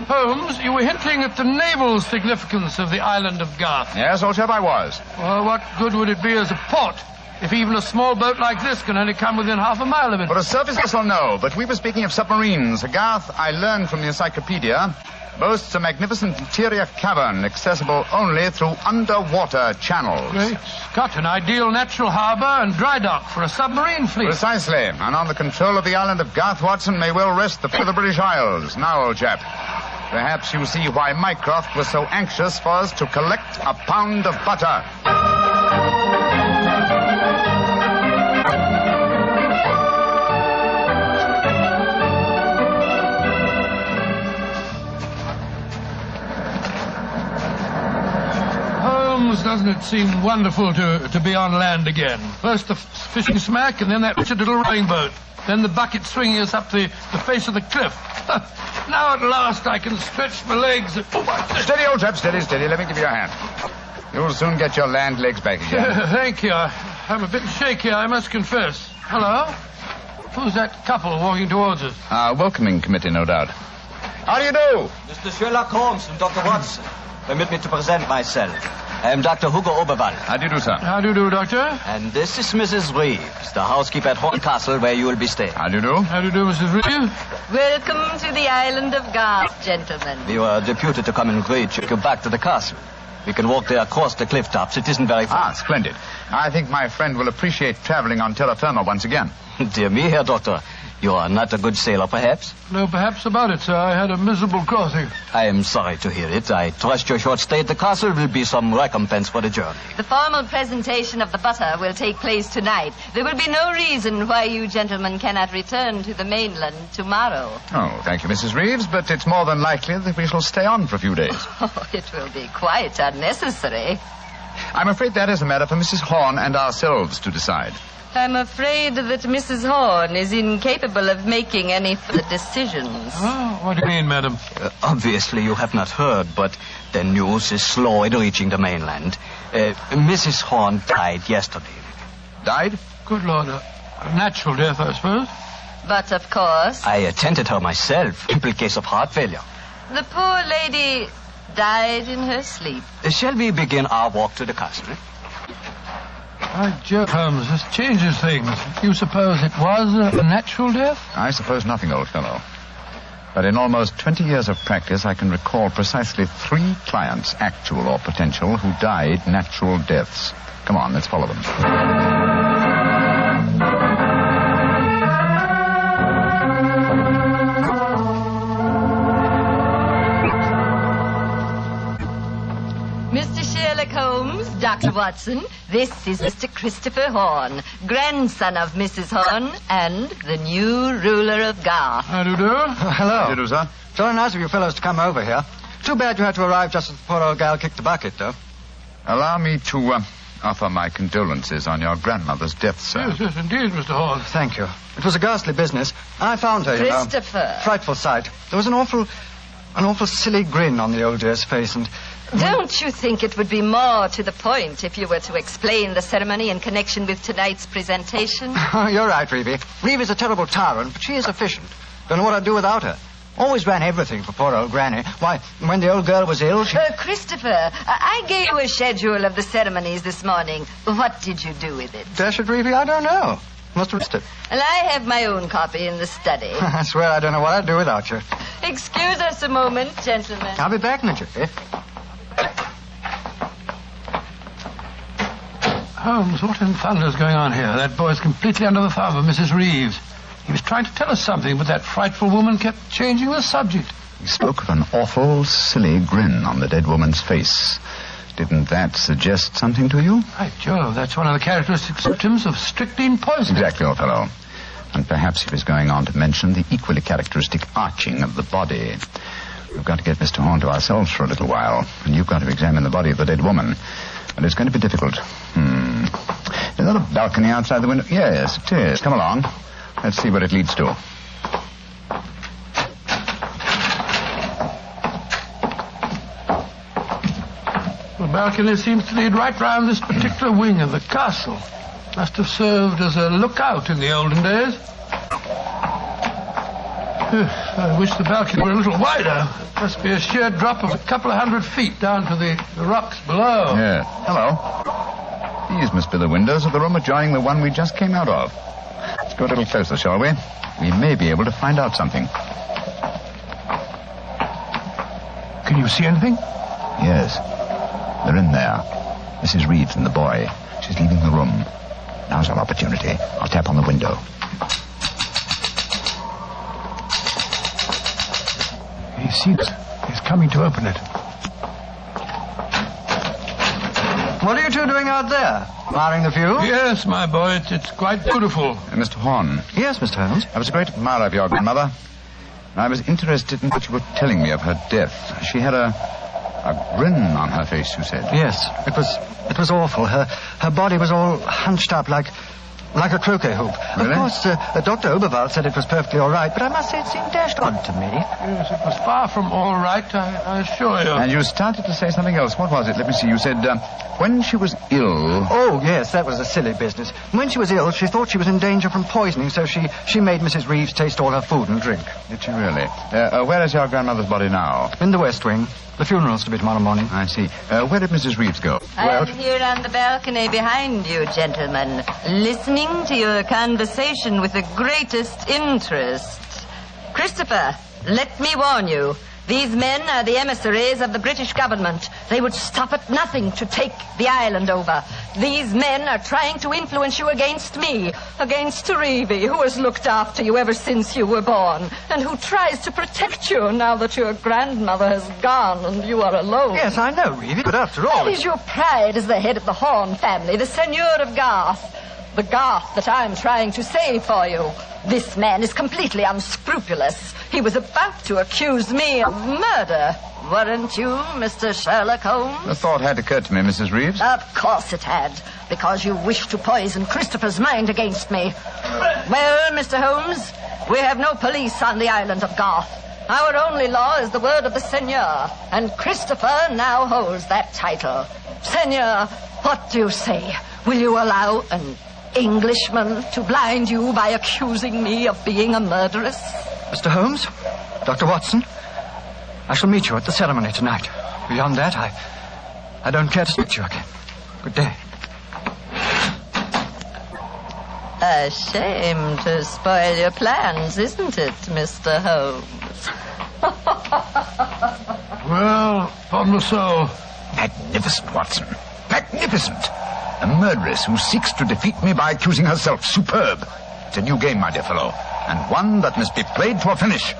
Holmes, you were hinting at the naval significance of the island of Garth. Yes, old chap, I was. Well, what good would it be as a port if even a small boat like this can only come within half a mile of it? For a surface vessel, no. But we were speaking of submarines. Garth, I learned from the encyclopedia, boasts a magnificent interior cavern accessible only through underwater channels. Great Scott, an ideal natural harbor and dry dock for a submarine fleet. Precisely. And on the control of the island of Garth, Watson, may well rest the fate of the British Isles. Now, old chap, perhaps you see why Mycroft was so anxious for us to collect a pound of butter. Holmes, doesn't it seem wonderful to be on land again? First the fishing smack, and then that wretched little rowing boat. Then the bucket swinging us up the face of the cliff. Now at last I can stretch my legs. Steady, old chap, steady, steady. Let me give you a hand. You'll soon get your land legs back again. Thank you. I'm a bit shaky, I must confess. Hello? Who's that couple walking towards us? Our welcoming committee, no doubt. How do you do? Mr. Sherlock Holmes and Dr. Watson. Permit me to present myself. I am Dr. Hugo Oberwald. How do you do, sir? How do you do, Doctor? And this is Mrs. Reeves, the housekeeper at Horn Castle, where you will be staying. How do you do? How do you do, Mrs. Reeves? Welcome to the island of Garth, gentlemen. We were deputed to come and greet you back to the castle. We can walk there across the cliff tops. It isn't very far. Ah, splendid. I think my friend will appreciate traveling on terra firma once again. Dear me, Herr Doctor. You are not a good sailor, perhaps? No, perhaps about it, sir. I had a miserable crossing. I am sorry to hear it. I trust your short stay at the castle will be some recompense for the journey. The formal presentation of the butter will take place tonight. There will be no reason why you gentlemen cannot return to the mainland tomorrow. Oh, thank you, Mrs. Reeves, but it's more than likely that we shall stay on for a few days. Oh, it will be quite unnecessary. I'm afraid that is a matter for Mrs. Horn and ourselves to decide. I'm afraid that Mrs. Horn is incapable of making any further decisions. Oh, what do you mean, madam? Obviously, you have not heard, but the news is slow in reaching the mainland. Mrs. Horn died yesterday. Died? Good Lord. A natural death, I suppose. But, of course... I attended her myself. Simple case of heart failure. The poor lady died in her sleep. Shall we begin our walk to the castle? By Jove, Holmes, this changes things. You suppose it was a natural death? I suppose nothing, old fellow. But in almost 20 years of practice, I can recall precisely 3 clients, actual or potential, who died natural deaths. Come on, let's follow them. Holmes, Dr. Watson, this is Mr. Christopher Horn, grandson of Mrs. Horn and the new ruler of Garth. How do you do? Hello. How do you do, sir? Very nice of you fellows to come over here. Too bad you had to arrive just as the poor old gal kicked the bucket, though. Allow me to offer my condolences on your grandmother's death, sir. Yes, indeed, Mr. Horn. Thank you. It was a ghastly business. I found her, Christopher. Frightful sight. There was an awful silly grin on the old dear's face, and... Don't you think it would be more to the point if you were to explain the ceremony in connection with tonight's presentation? Oh, you're right, Reeve. Reeve is a terrible tyrant, but she is efficient. Don't know what I'd do without her. Always ran everything for poor old Granny. Why, when the old girl was ill, she... Christopher, I gave you a schedule of the ceremonies this morning. What did you do with it? Dash it, Reeve, I don't know. Must have missed it. Well, I have my own copy in the study. I swear I don't know what I'd do without you. Excuse us a moment, gentlemen. I'll be back in a jiffy. Holmes, what in thunder's going on here? That boy's completely under the thumb of Mrs. Reeves. He was trying to tell us something, but that frightful woman kept changing the subject. He spoke of an awful, silly grin on the dead woman's face. Didn't that suggest something to you? By Jove, that's one of the characteristic symptoms of strychnine poisoning. Exactly, old fellow. And perhaps he was going on to mention the equally characteristic arching of the body. We've got to get Mr. Horn to ourselves for a little while, and you've got to examine the body of the dead woman. And it's going to be difficult. Is that a balcony outside the window? Yes, it is. Come along. Let's see what it leads to. The balcony seems to lead right round this particular wing of the castle. Must have served as a lookout in the olden days. I wish the balcony were a little wider. It must be a sheer drop of a couple of 100 feet down to the rocks below. Yeah. Hello. These must be the windows of the room adjoining the one we just came out of. Let's go a little closer, shall we? We may be able to find out something. Can you see anything? Yes. They're in there. Mrs. Reeves and the boy. She's leaving the room. Now's our opportunity. I'll tap on the window. He sees. He's coming to open it. What are you two doing out there? Admiring the view? Yes, my boy. It's quite beautiful. Mr. Horn. Yes, Mr. Holmes. I was a great admirer of your grandmother. I was interested in what you were telling me of her death. She had a grin on her face, you said. Yes, it was awful. Her body was all hunched up like a croquet hoop. Really? Of course, Dr. Oberwald said it was perfectly all right, but I must say it seemed dashed odd to me. Yes, it was far from all right, I assure you. And you started to say something else. What was it? Let me see. You said, when she was ill... Oh, yes, that was a silly business. When she was ill, she thought she was in danger from poisoning, so she made Mrs. Reeves taste all her food and drink. Did she really? Where is your grandmother's body now? In the West Wing. The funeral's to be tomorrow morning. I see. Where did Mrs. Reeves go? I'm here on the balcony behind you, gentlemen, listening to your conversation with the greatest interest. Christopher, let me warn you. These men are the emissaries of the British government. They would stop at nothing to take the island over. These men are trying to influence you against me, against Reeve, who has looked after you ever since you were born, and who tries to protect you now that your grandmother has gone and you are alone. Yes, I know, Reeve, but after all... That is your pride as the head of the Horn family, the Seigneur of Garth. The Garth that I'm trying to save for you. This man is completely unscrupulous. He was about to accuse me of murder. Weren't you, Mr. Sherlock Holmes? The thought had occurred to me, Mrs. Reeves. Of course it had, because you wished to poison Christopher's mind against me. Well, Mr. Holmes, we have no police on the island of Garth. Our only law is the word of the Seigneur, and Christopher now holds that title. Seigneur, what do you say? Will you allow an Englishman to blind you by accusing me of being a murderess? Mr. Holmes, Dr. Watson, I shall meet you at the ceremony tonight. Beyond that, I don't care to speak to you again. Good day. A shame to spoil your plans, isn't it, Mr. Holmes? Well, upon my soul. Magnificent, Watson. Magnificent. A murderess who seeks to defeat me by accusing herself. Superb. It's a new game, my dear fellow, and one that must be played to a finish.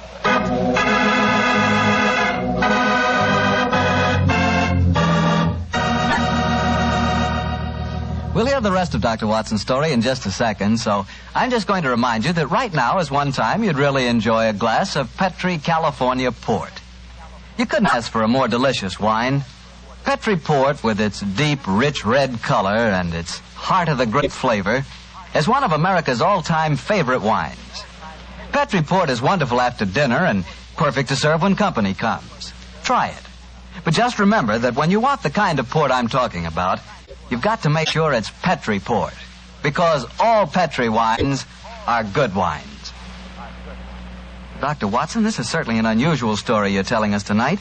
We'll hear the rest of Dr. Watson's story in just a second, so I'm just going to remind you that right now is one time you'd really enjoy a glass of Petri California Port. You couldn't ask for a more delicious wine. Petri Port, with its deep, rich red color and its heart of the grape flavor, is one of America's all-time favorite wines. Petri Port is wonderful after dinner and perfect to serve when company comes. Try it. But just remember that when you want the kind of port I'm talking about, you've got to make sure it's Petri Port, because all Petri wines are good wines. Dr. Watson, this is certainly an unusual story you're telling us tonight.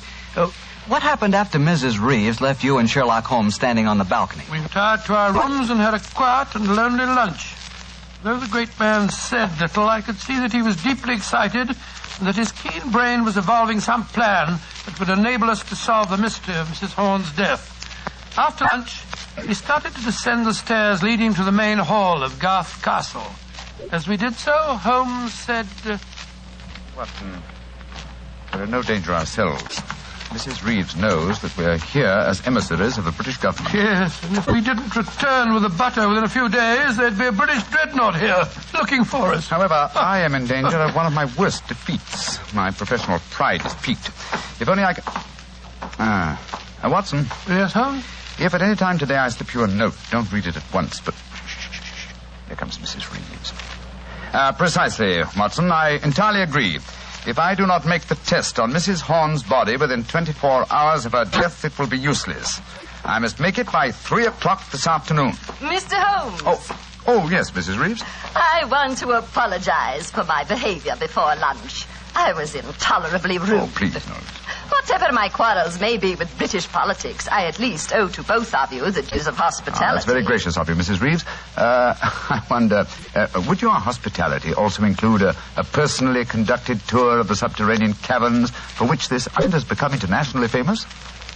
What happened after Mrs. Reeves left you and Sherlock Holmes standing on the balcony? We retired to our rooms and had a quiet and lonely lunch. Though the great man said little, I could see that he was deeply excited and that his keen brain was evolving some plan that would enable us to solve the mystery of Mrs. Horne's death. After lunch, we started to descend the stairs leading to the main hall of Garth Castle. As we did so, Holmes said... Watson, we're in no danger ourselves. Mrs. Reeves knows that we're here as emissaries of the British government. Yes, and if we didn't return with the butter within a few days, there'd be a British dreadnought here looking for us. However, I am in danger of one of my worst defeats. My professional pride is piqued. If only I could... Watson. Yes, Holmes? If at any time today I slip you a note, don't read it at once, but... Shh. Here comes Mrs. Reeves. Precisely, Watson. I entirely agree. If I do not make the test on Mrs. Horne's body within 24 hours of her death, it will be useless. I must make it by 3 o'clock this afternoon. Mr. Holmes. Oh, yes, Mrs. Reeves. I want to apologize for my behavior before lunch. I was intolerably rude. Oh, please, no. Whatever my quarrels may be with British politics, I at least owe to both of you the dues of hospitality. That's very gracious of you, Mrs. Reeves. I wonder, would your hospitality also include a personally conducted tour of the subterranean caverns for which this island has become internationally famous?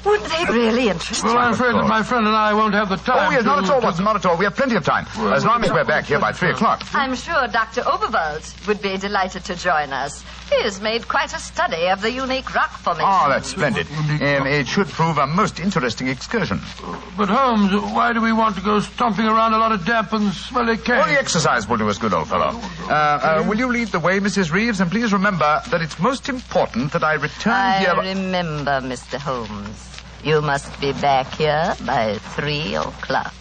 Would they really interest you? Well, I'm afraid that my friend and I won't have the time. Oh, yes, not at all, Watson, not at all. We have plenty of time, as long as we're back here by 3 o'clock. I'm sure Dr. Oberwald would be delighted to join us. He has made quite a study of the unique rock formation. Oh, that's splendid. It should prove a most interesting excursion. But, Holmes, why do we want to go stomping around a lot of damp and smelly caves? Well, the exercise will do us good, old fellow. Will you lead the way, Mrs. Reeves? And please remember that it's most important that I return here... I remember, Mr. Holmes. You must be back here by 3 o'clock.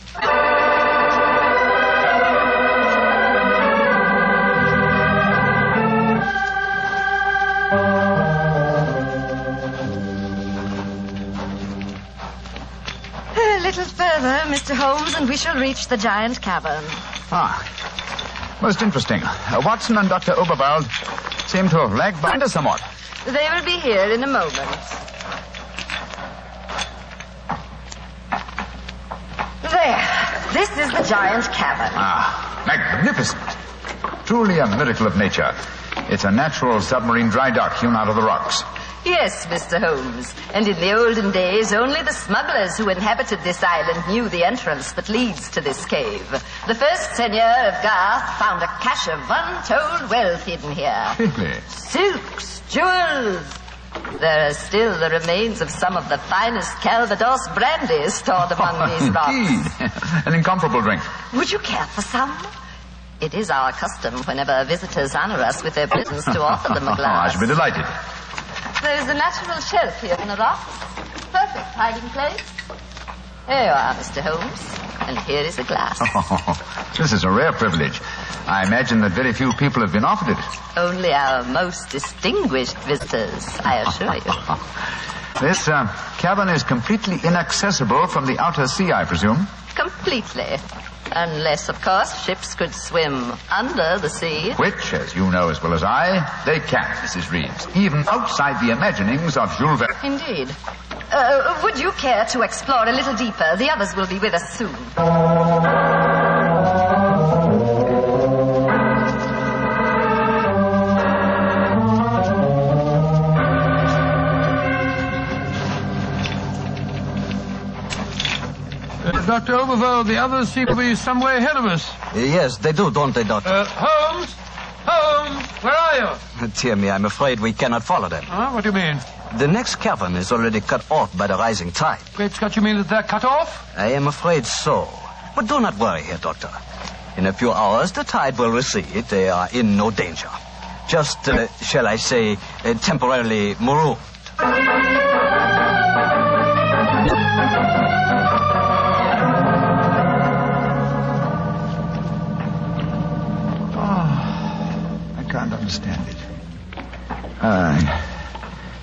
A little further, Mr. Holmes, and we shall reach the giant cavern. Most interesting. Watson and Dr. Oberwald seem to have lagged behind us somewhat. They will be here in a moment. There. This is the giant cavern. Magnificent. Truly a miracle of nature. It's a natural submarine dry dock hewn out of the rocks. Yes, Mr. Holmes. And in the olden days, only the smugglers who inhabited this island knew the entrance that leads to this cave. The first seigneur of Garth found a cache of untold wealth hidden here. Really? Silks, jewels. There are still the remains of some of the finest Calvados brandy stored among these rocks. Indeed. An incomparable drink. Would you care for some? It is our custom whenever visitors honor us with their presence to offer them a glass. I should be delighted. There is a natural shelf here in the rocks. Perfect hiding place. Here you are, Mr. Holmes. And here is a glass. This is a rare privilege. I imagine that very few people have been offered it. Only our most distinguished visitors, I assure you. This cavern is completely inaccessible from the outer sea, I presume. Completely. Unless, of course, ships could swim under the sea. Which, as you know as well as I, they can, Mrs. Reeves. Even outside the imaginings of Jules Verne. Indeed. Would you care to explore a little deeper? The others will be with us soon. Dr. Oberwald, the others seem to be some way ahead of us. Yes, they do, don't they, Doctor? Holmes! Holmes! Where are you? Dear me, I'm afraid we cannot follow them. What do you mean? The next cavern is already cut off by the rising tide. Great Scott, you mean that they're cut off? I am afraid so. But do not worry, Herr Doctor. In a few hours, the tide will recede. They are in no danger. Just, shall I say, temporarily marooned. I can't understand it.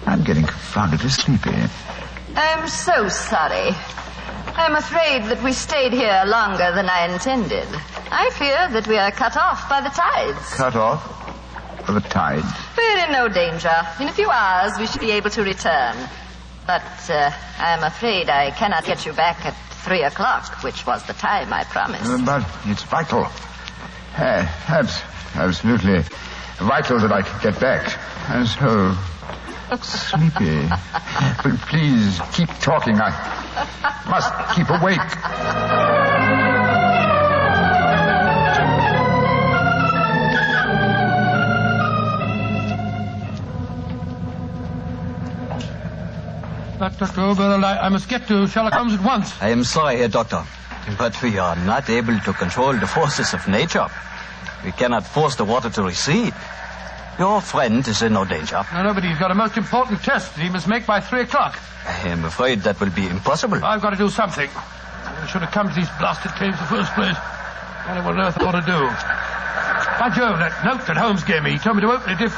I'm getting confoundedly sleepy. I'm so sorry. I'm afraid that we stayed here longer than I intended. I fear that we are cut off by the tides. Cut off? For the tide? We're in no danger. In a few hours, we should be able to return. But I'm afraid I cannot get you back at 3 o'clock, which was the time I promised. But it's vital. Absolutely vital that I can get back. I'm so sleepy. But please, keep talking. I must keep awake. Dr. Oberl, I must get to Sherlock Holmes at once. I am sorry, Herr Doctor, but we are not able to control the forces of nature. We cannot force the water to recede. Your friend is in no danger. No, but he's got a most important test that he must make by 3 o'clock. I am afraid that will be impossible. I've got to do something. I should have come to these blasted caves in the first place. I don't know what on earth I ought to do. By Jove, that note that Holmes gave me, he told me to open it if...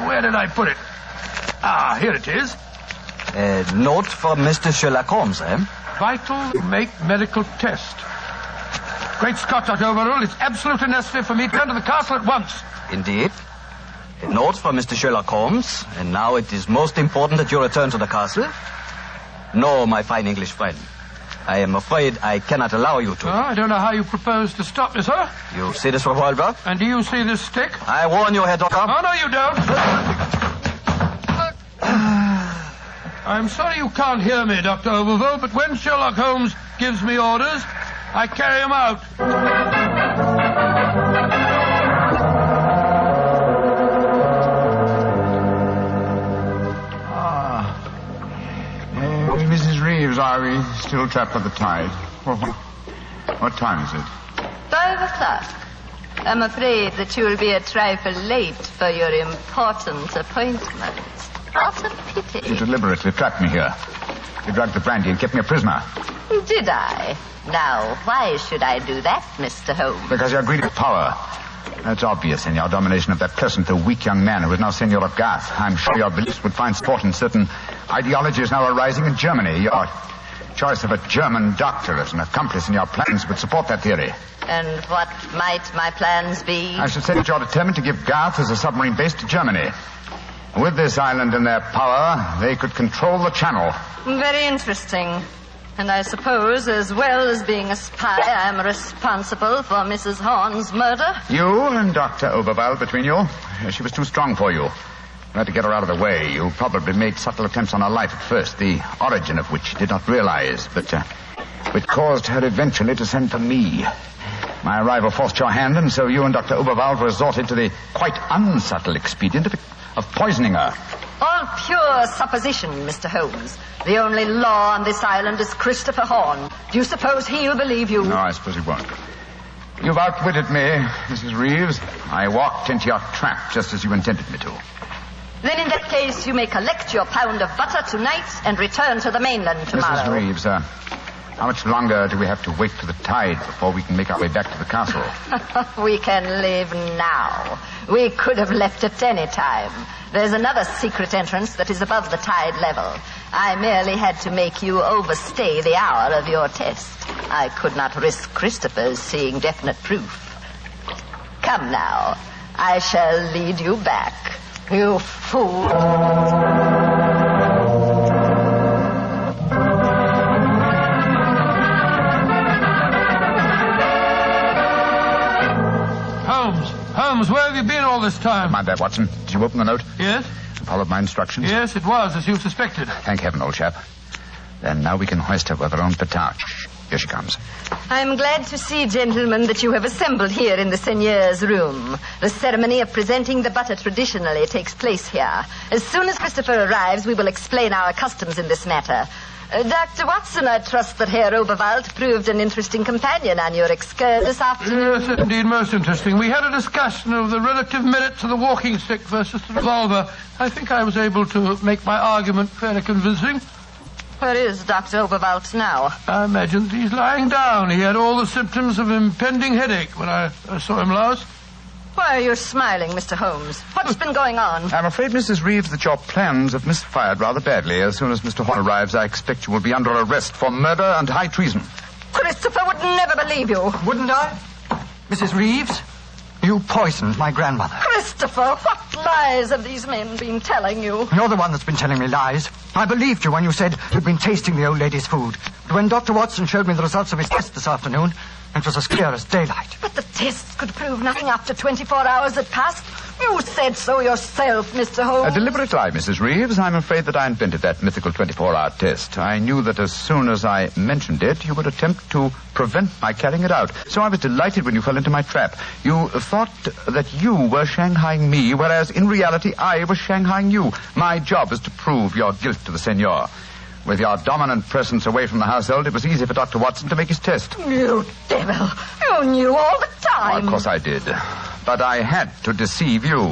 where did I put it? Ah, here it is. A note for Mr. Sherlock Holmes, eh? Vital make medical test. Great Scott, Dr. Overall, it's absolutely necessary for me to come to the castle at once. Indeed. A note for Mr. Sherlock Holmes, and now it is most important that you return to the castle. No, my fine English friend. I am afraid I cannot allow you to. Oh, I don't know how you propose to stop me, sir. You see this revolver? And do you see this stick? I warn you, Herr Doctor. Oh, no, you don't. I'm sorry you can't hear me, Dr. Overville, but when Sherlock Holmes gives me orders, I carry them out. Mrs. Reeves, are we still trapped by the tide? What time is it? 5 o'clock. I'm afraid that you will be a trifle late for your important appointment. What a pity. You deliberately trapped me here. You drugged the brandy and kept me a prisoner. Did I? Now, why should I do that, Mr. Holmes? Because you're greedy of power. That's obvious in your domination of that pleasant though weak young man who is now Senor of Garth. I'm sure your beliefs would find support in certain ideologies now arising in Germany. Your choice of a German doctor as an accomplice in your plans would support that theory. And what might my plans be? I should say that you're determined to give Garth as a submarine base to Germany. With this island in their power, they could control the channel. Very interesting. And I suppose, as well as being a spy, I'm responsible for Mrs. Horn's murder? You and Dr. Oberwald between you. She was too strong for you. You had to get her out of the way. You probably made subtle attempts on her life at first, the origin of which you did not realize, but which caused her eventually to send for me. My arrival forced your hand, and so you and Dr. Oberwald resorted to the quite unsubtle expedient of poisoning her. All pure supposition, Mr. Holmes. The only law on this island is Christopher Horn. Do you suppose he'll believe you? No, I suppose he won't. You've outwitted me, Mrs. Reeves. I walked into your trap just as you intended me to. Then in that case, you may collect your pound of butter tonight and return to the mainland tomorrow. Mrs. Reeves, how much longer do we have to wait for the tide before we can make our way back to the castle? We can leave now. We could have left at any time. There's another secret entrance that is above the tide level. I merely had to make you overstay the hour of your test. I could not risk Christopher's seeing definite proof. Come now. I shall lead you back. You fool. Holmes, where have you been all this time? Mind that, Watson. Did you open the note? Yes. Followed my instructions? Yes, it was, as you suspected. Thank heaven, old chap. Then now we can hoist her with our own petard. Here she comes. I'm glad to see, gentlemen, that you have assembled here in the seigneur's room. The ceremony of presenting the butter traditionally takes place here. As soon as Christopher arrives, we will explain our customs in this matter. Dr. Watson, I trust that Herr Oberwald proved an interesting companion on your excursion this afternoon. Yes, indeed, most interesting. We had a discussion of the relative merits of the walking stick versus the revolver. I think I was able to make my argument fairly convincing. Where is Dr. Oberwald now? I imagine he's lying down. He had all the symptoms of impending headache when I saw him last. Why are you smiling, Mr. Holmes? What's been going on? I'm afraid, Mrs. Reeves, that your plans have misfired rather badly. As soon as Mr. Horn arrives, I expect you will be under arrest for murder and high treason. Christopher would never believe you. Wouldn't I? Mrs. Reeves, you poisoned my grandmother. Christopher, what lies have these men been telling you? You're the one that's been telling me lies. I believed you when you said you'd been tasting the old lady's food. But when Dr. Watson showed me the results of his test this afternoon, it was as clear as daylight. But the tests could prove nothing after 24 hours had passed. You said so yourself, Mr. Holmes. A deliberate lie, Mrs. Reeves. I'm afraid that I invented that mythical 24-hour test. I knew that as soon as I mentioned it, you would attempt to prevent my carrying it out. So I was delighted when you fell into my trap. You thought that you were shanghaiing me, whereas in reality I was shanghaiing you. My job is to prove your guilt to the senor. With your dominant presence away from the household, it was easy for Dr. Watson to make his test. You devil. You knew all the time. Oh, of course I did. But I had to deceive you.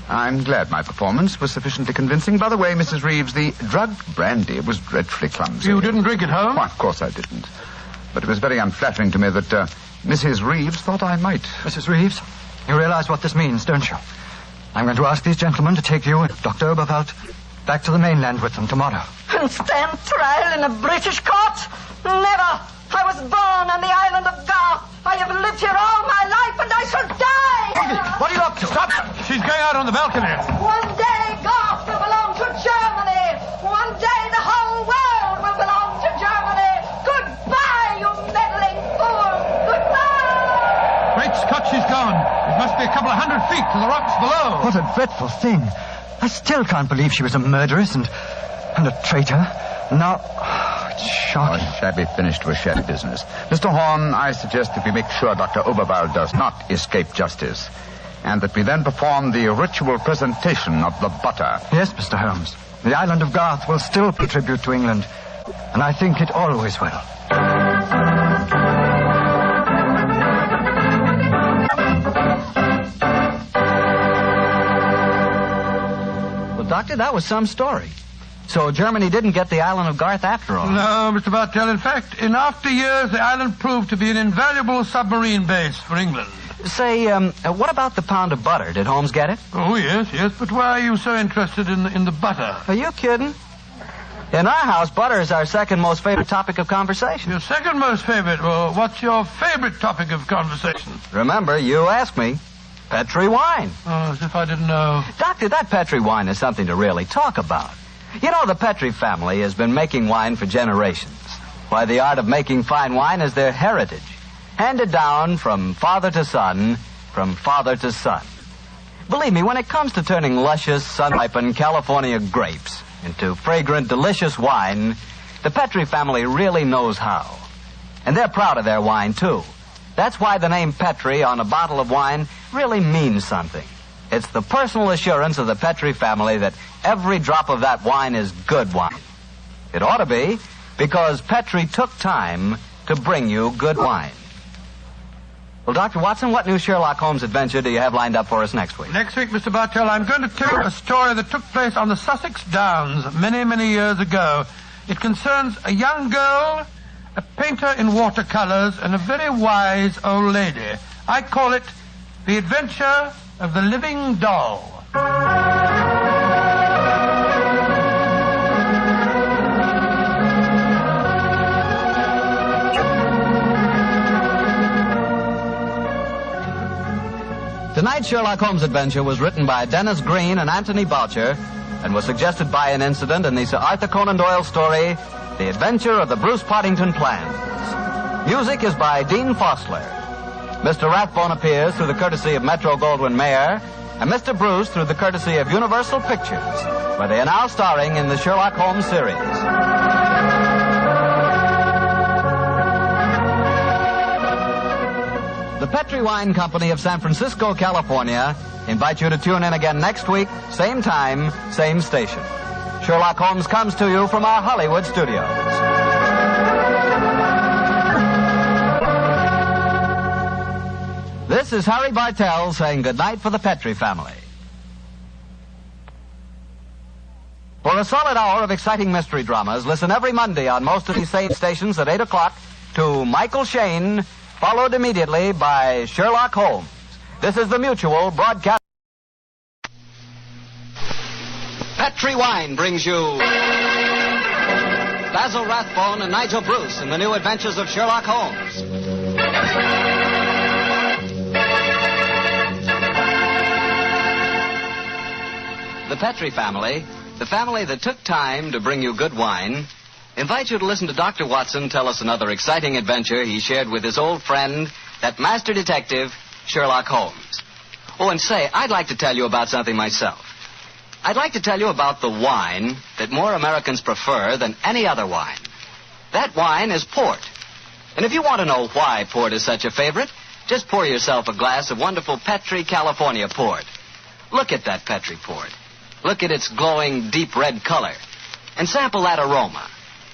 I'm glad my performance was sufficiently convincing. By the way, Mrs. Reeves, the drugged brandy was dreadfully clumsy. You didn't drink it home? Why, of course I didn't. But it was very unflattering to me that Mrs. Reeves thought I might. Mrs. Reeves, you realize what this means, don't you? I'm going to ask these gentlemen to take you and Dr. Oberwald back to the mainland with them tomorrow. And stand trial in a British court? Never. I was born on the island of Garth. I have lived here all my life, and I shall die. What are you up to? Stop! She's going out on the balcony. One day, Garth will belong to Germany. One day, the whole world will belong to Germany. Goodbye, you meddling fool. Goodbye. Great Scott, she's gone. It must be a couple of 100 feet to the rocks below. What a dreadful thing. I still can't believe she was a murderess and a traitor. Now, it's shocking. A shabby finish to a shabby business. Mr. Horn, I suggest that we make sure Dr. Oberwald does not escape justice, and that we then perform the ritual presentation of the butter. Yes, Mr. Holmes. The island of Garth will still pay tribute to England, and I think it always will. Doctor, that was some story. So Germany didn't get the island of Garth after all. No, Mr. Bartell. In fact, in after years, the island proved to be an invaluable submarine base for England. Say, what about the pound of butter? Did Holmes get it? Oh, yes. But why are you so interested in the butter? Are you kidding? In our house, butter is our second most favorite topic of conversation. Your second most favorite? Well, what's your favorite topic of conversation? Remember, you asked me. Petri wine. Oh, as if I didn't know. Doctor, that Petri wine is something to really talk about. You know, the Petri family has been making wine for generations. Why, the art of making fine wine is their heritage, handed down from father to son, from father to son. Believe me, when it comes to turning luscious, sun-ripened California grapes into fragrant, delicious wine, the Petri family really knows how. And they're proud of their wine, too. That's why the name Petri on a bottle of wine really means something. It's the personal assurance of the Petri family that every drop of that wine is good wine. It ought to be, because Petri took time to bring you good wine. Well, Dr. Watson, what new Sherlock Holmes adventure do you have lined up for us next week? Next week, Mr. Bartell, I'm going to tell you a story that took place on the Sussex Downs many, many years ago. It concerns a young girl, a painter in watercolors, and a very wise old lady. I call it The Adventure of the Living Doll. Tonight's Sherlock Holmes adventure was written by Dennis Green and Anthony Boucher and was suggested by an incident in the Sir Arthur Conan Doyle story, The Adventure of the Bruce Partington Plans. Music is by Dean Fosler. Mr. Rathbone appears through the courtesy of Metro-Goldwyn-Mayer, and Mr. Bruce through the courtesy of Universal Pictures, where they are now starring in the Sherlock Holmes series. The Petri Wine Company of San Francisco, California, invite you to tune in again next week, same time, same station. Sherlock Holmes comes to you from our Hollywood studios. This is Harry Bartell saying goodnight for the Petri family. For a solid hour of exciting mystery dramas, listen every Monday on most of these same stations at 8 o'clock to Michael Shayne, followed immediately by Sherlock Holmes. This is the Mutual Broadcast. Petri Wine brings you Basil Rathbone and Nigel Bruce in the new adventures of Sherlock Holmes. The Petri family, the family that took time to bring you good wine, invite you to listen to Dr. Watson tell us another exciting adventure he shared with his old friend, that master detective, Sherlock Holmes. Oh, and say, I'd like to tell you about something myself. I'd like to tell you about the wine that more Americans prefer than any other wine. That wine is port. And if you want to know why port is such a favorite, just pour yourself a glass of wonderful Petri California port. Look at that Petri port. Look at its glowing, deep red color. And sample that aroma.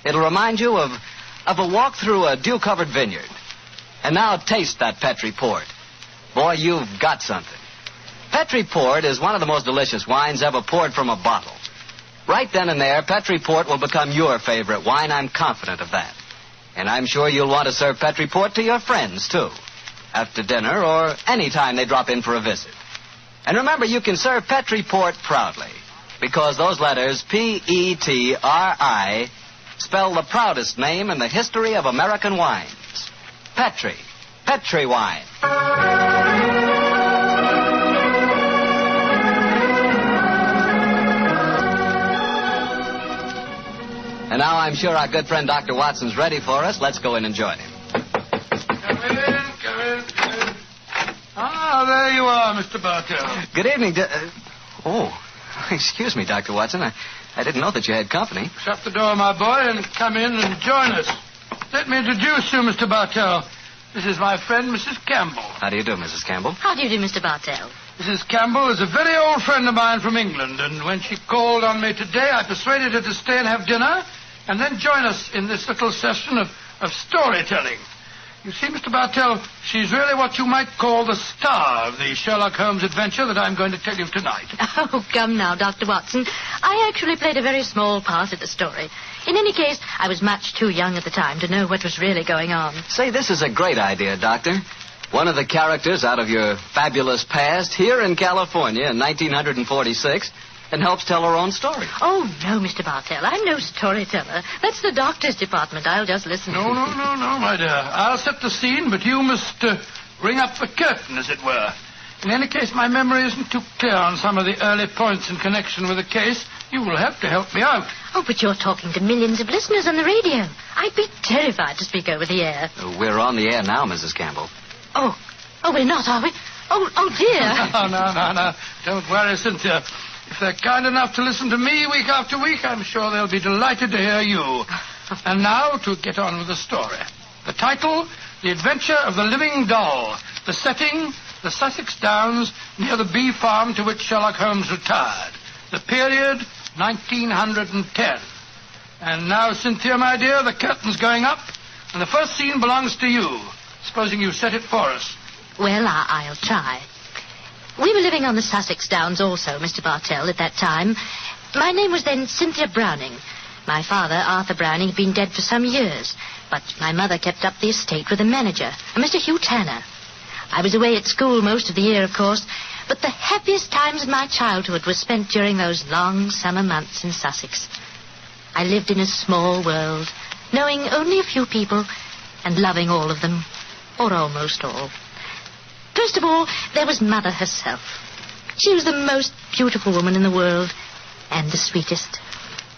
It'll remind you of a walk through a dew-covered vineyard. And now taste that Petri port. Boy, you've got something. Petri port is one of the most delicious wines ever poured from a bottle. Right then and there, Petri port will become your favorite wine. I'm confident of that. And I'm sure you'll want to serve Petri port to your friends, too. After dinner or any time they drop in for a visit. And remember, you can serve Petri port proudly, because those letters, P-E-T-R-I, spell the proudest name in the history of American wines. Petri. Petri wine. And now I'm sure our good friend Dr. Watson's ready for us. Let's go in and join him. Come in. Ah, there you are, Mr. Bartell. Good evening. Excuse me, Dr. Watson. I didn't know that you had company. Shut the door, my boy, and come in and join us. Let me introduce you, Mr. Bartell. This is my friend, Mrs. Campbell. How do you do, Mrs. Campbell? How do you do, Mr. Bartell? Mrs. Campbell is a very old friend of mine from England, and when she called on me today, I persuaded her to stay and have dinner, and then join us in this little session of storytelling. You see, Mr. Bartell, she's really what you might call the star of the Sherlock Holmes adventure that I'm going to tell you tonight. Oh, come now, Dr. Watson. I actually played a very small part in the story. In any case, I was much too young at the time to know what was really going on. Say, this is a great idea, Doctor. One of the characters out of your fabulous past here in California in 1946 and helps tell her own story. Oh, no, Mr. Bartell. I'm no storyteller. That's the doctor's department. I'll just listen. No, my dear. I'll set the scene, but you must ring up the curtain, as it were. In any case, my memory isn't too clear on some of the early points in connection with the case. You will have to help me out. Oh, but you're talking to millions of listeners on the radio. I'd be terrified to speak over the air. We're on the air now, Mrs. Campbell. Oh, we're not, are we? Oh, dear. No. Don't worry, Cynthia. If they're kind enough to listen to me week after week, I'm sure they'll be delighted to hear you. And now, to get on with the story. The title, The Adventure of the Living Doll. The setting, the Sussex Downs, near the bee farm to which Sherlock Holmes retired. The period, 1910. And now, Cynthia, my dear, the curtain's going up, and the first scene belongs to you. Supposing you set it for us. Well, I'll try. We were living on the Sussex Downs also, Mr. Bartell, at that time. My name was then Cynthia Browning. My father, Arthur Browning, had been dead for some years, but my mother kept up the estate with a manager, a Mr. Hugh Tanner. I was away at school most of the year, of course, but the happiest times of my childhood were spent during those long summer months in Sussex. I lived in a small world, knowing only a few people and loving all of them, or almost all. First of all, there was Mother herself. She was the most beautiful woman in the world, and the sweetest.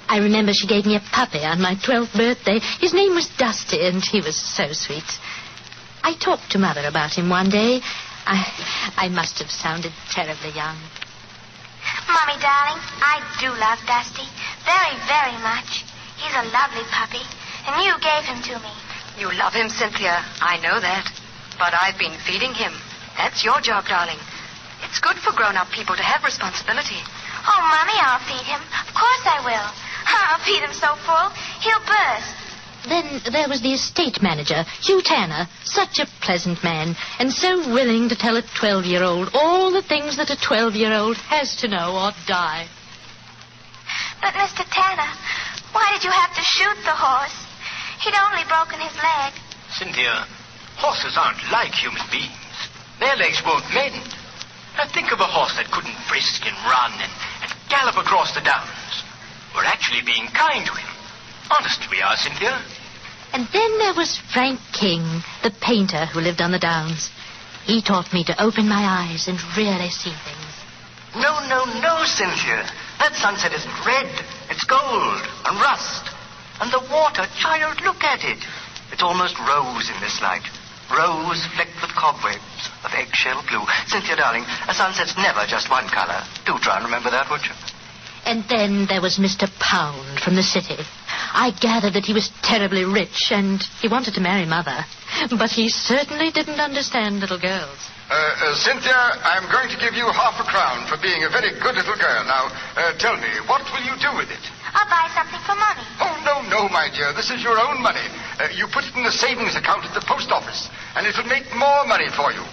I remember she gave me a puppy on my 12th birthday. His name was Dusty, and he was so sweet. I talked to Mother about him one day. I must have sounded terribly young. Mommy, darling, I do love Dusty. Very, very much. He's a lovely puppy, and you gave him to me. You love him, Cynthia. I know that. But I've been feeding him. That's your job, darling. It's good for grown-up people to have responsibility. Oh, Mommy, I'll feed him. Of course I will. I'll feed him so full, he'll burst. Then there was the estate manager, Hugh Tanner, such a pleasant man, and so willing to tell a 12-year-old all the things that a 12-year-old has to know or die. But, Mr. Tanner, why did you have to shoot the horse? He'd only broken his leg. Cynthia, horses aren't like human beings. Their legs won't mend. Now think of a horse that couldn't frisk and run and gallop across the downs. We're actually being kind to him. Honest we are, Cynthia. And then there was Frank King, the painter who lived on the downs. He taught me to open my eyes and really see things. No, Cynthia. That sunset isn't red. It's gold and rust. And the water, child, look at it. It's almost rose in this light. Rose flecked with cobwebs of eggshell blue. Cynthia, darling, a sunset's never just one color. Do try and remember that, won't you? And then there was Mr. Pound from the city. I gathered that he was terribly rich and he wanted to marry Mother. But he certainly didn't understand little girls. Cynthia, I'm going to give you half a crown for being a very good little girl. Now, tell me, what will you do with it? I'll buy something for Mommy. Oh, no, my dear. This is your own money. You put it in the savings account at the post office, and it will make more money for you.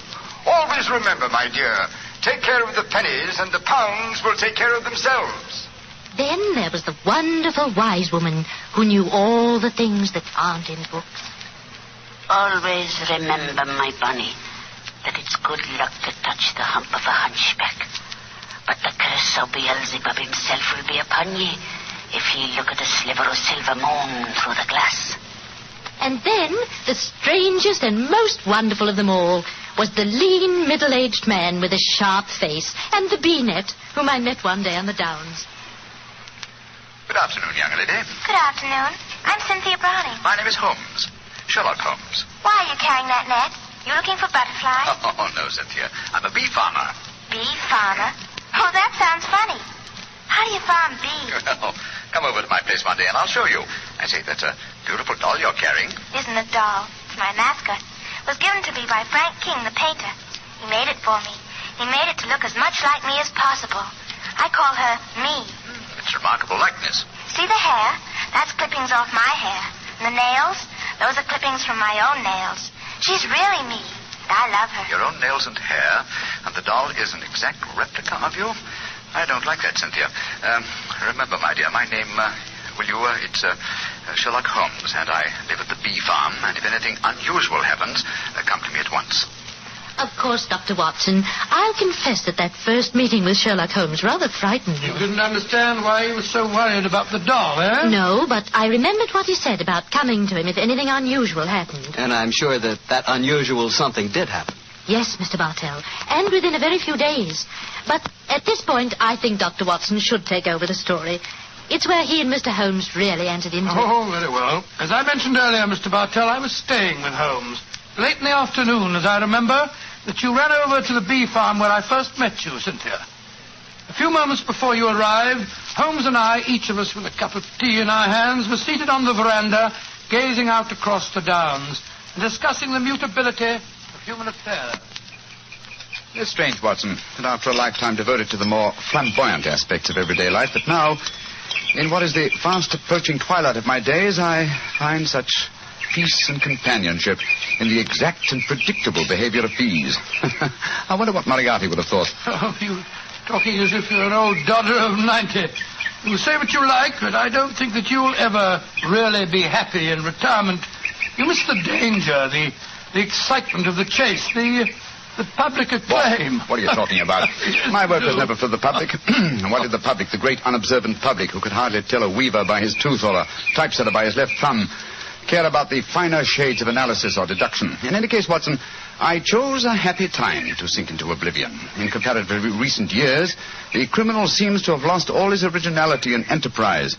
Always remember, my dear, take care of the pennies, and the pounds will take care of themselves. Then there was the wonderful wise woman who knew all the things that aren't in books. Always remember, my bunny, that it's good luck to touch the hump of a hunchback. But the curse of Beelzebub himself will be upon ye if ye look at a sliver of silver moon through the glass. And then the strangest and most wonderful of them all was the lean, middle-aged man with a sharp face and the bee-net whom I met one day on the downs. Good afternoon, young lady. Good afternoon. I'm Cynthia Browning. My name is Holmes. Sherlock Holmes. Why are you carrying that net? You looking for butterflies? Oh, no, Cynthia. I'm a bee farmer. Bee farmer? Oh, that sounds funny. How do you farm bees? Well, come over to my place one day and I'll show you. I say, that's a beautiful doll you're carrying. Isn't a doll. It's my mascot. It was given to me by Frank King, the painter. He made it for me. He made it to look as much like me as possible. I call her me. It's remarkable likeness. See the hair? That's clippings off my hair. And the nails? Those are clippings from my own nails. She's really me. I love her. Your own nails and hair, and the doll is an exact replica of you? I don't like that, Cynthia. Remember, my dear, my name, it's Sherlock Holmes, and I live at the bee farm, and if anything unusual happens, come to me at once. Of course, Dr. Watson, I'll confess that first meeting with Sherlock Holmes rather frightened me. You didn't understand why he was so worried about the doll, eh? No, but I remembered what he said about coming to him if anything unusual happened. And I'm sure that unusual something did happen. Yes, Mr. Bartell, and within a very few days. But at this point, I think Dr. Watson should take over the story. It's where he and Mr. Holmes really entered into it. Oh, very well. As I mentioned earlier, Mr. Bartell, I was staying with Holmes. Late in the afternoon, as I remember, that you ran over to the bee farm where I first met you, Cynthia. A few moments before you arrived, Holmes and I, each of us with a cup of tea in our hands, were seated on the veranda, gazing out across the downs and discussing the mutability of human affairs. It's strange, Watson, that after a lifetime devoted to the more flamboyant aspects of everyday life, that now, in what is the fast approaching twilight of my days, I find such peace and companionship in the exact and predictable behavior of bees. I wonder what Moriarty would have thought. Oh, you talking as if you're an old dodger of 90. You say what you like, but I don't think that you'll ever really be happy in retirement. You miss the danger, the excitement of the chase, the public acclaim. What are you talking about? My work was never for the public. What did the public, the great unobservant public, who could hardly tell a weaver by his tooth or a typesetter by his left thumb, care about the finer shades of analysis or deduction? In any case, Watson, I chose a happy time to sink into oblivion. In comparatively recent years, the criminal seems to have lost all his originality and enterprise.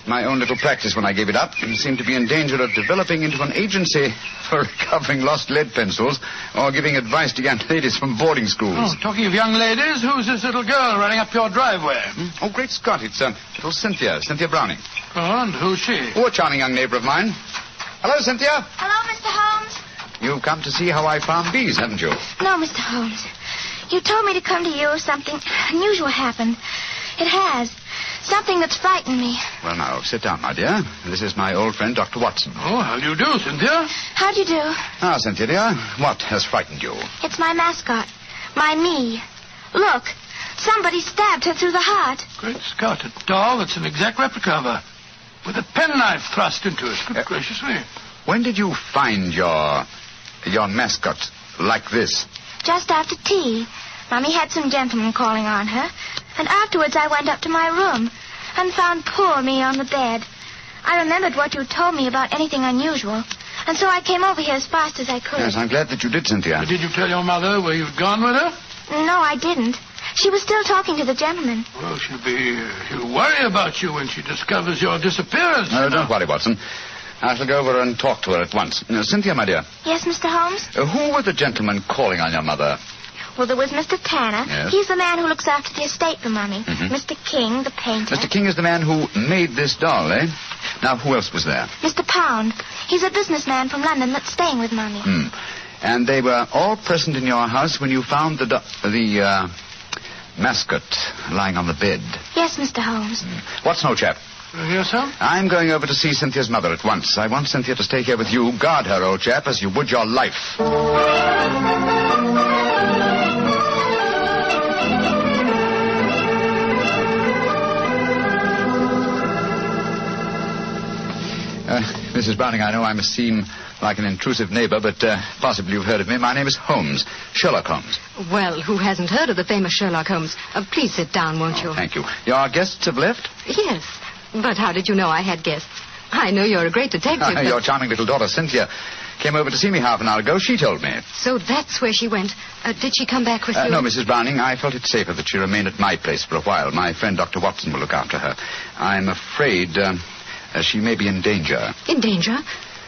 My own little practice, when I gave it up, seemed to be in danger of developing into an agency for recovering lost lead pencils or giving advice to young ladies from boarding schools. Oh, talking of young ladies, who's this little girl running up your driveway? Oh, great Scott, it's little Cynthia Browning. Oh, and who's she? Oh, a charming young neighbor of mine. Hello, Cynthia. Hello, Mr. Holmes. You've come to see how I farm bees, haven't you? No, Mr. Holmes. You told me to come to you if something unusual happened. It has. Something that's frightened me. Well, now, sit down, my dear. This is my old friend, Dr. Watson. Oh, how do you do, Cynthia? How do you do? Now, Cynthia, dear, what has frightened you? It's my mascot. My me. Look. Somebody stabbed her through the heart. Great Scott, a doll that's an exact replica of her. With a penknife thrust into it. Good gracious me. When did you find your mascot like this? Just after tea. Mommy had some gentlemen calling on her. And afterwards I went up to my room and found poor me on the bed. I remembered what you told me about anything unusual. And so I came over here as fast as I could. Yes, I'm glad that you did, Cynthia. Did you tell your mother where you'd gone with her? No, I didn't. She was still talking to the gentleman. Well, she'll worry about you when she discovers your disappearance. No, don't worry, Watson. I shall go over and talk to her at once. Cynthia, my dear. Yes, Mr. Holmes? Who were the gentlemen calling on your mother? Well, there was Mr. Tanner. Yes. He's the man who looks after the estate for Mommy. Mm-hmm. Mr. King, the painter. Mr. King is the man who made this doll, eh? Now, who else was there? Mr. Pound. He's a businessman from London that's staying with Mommy. And they were all present in your house when you found the mascot lying on the bed. Yes, Mr. Holmes. Watson, old chap. Yes, sir? I'm going over to see Cynthia's mother at once. I want Cynthia to stay here with you. Guard her, old chap, as you would your life. Mrs. Browning, I know I must seem like an intrusive neighbor, but possibly you've heard of me. My name is Holmes, Sherlock Holmes. Well, who hasn't heard of the famous Sherlock Holmes? Please sit down, won't you? Thank you. Your guests have left? Yes. But how did you know I had guests? I know you're a great detective. But... Your charming little daughter, Cynthia, came over to see me half an hour ago. She told me. So that's where she went. Did she come back with you? No, Mrs. Browning. I felt it safer that she remain at my place for a while. My friend, Dr. Watson, will look after her. I'm afraid she may be in danger. In danger?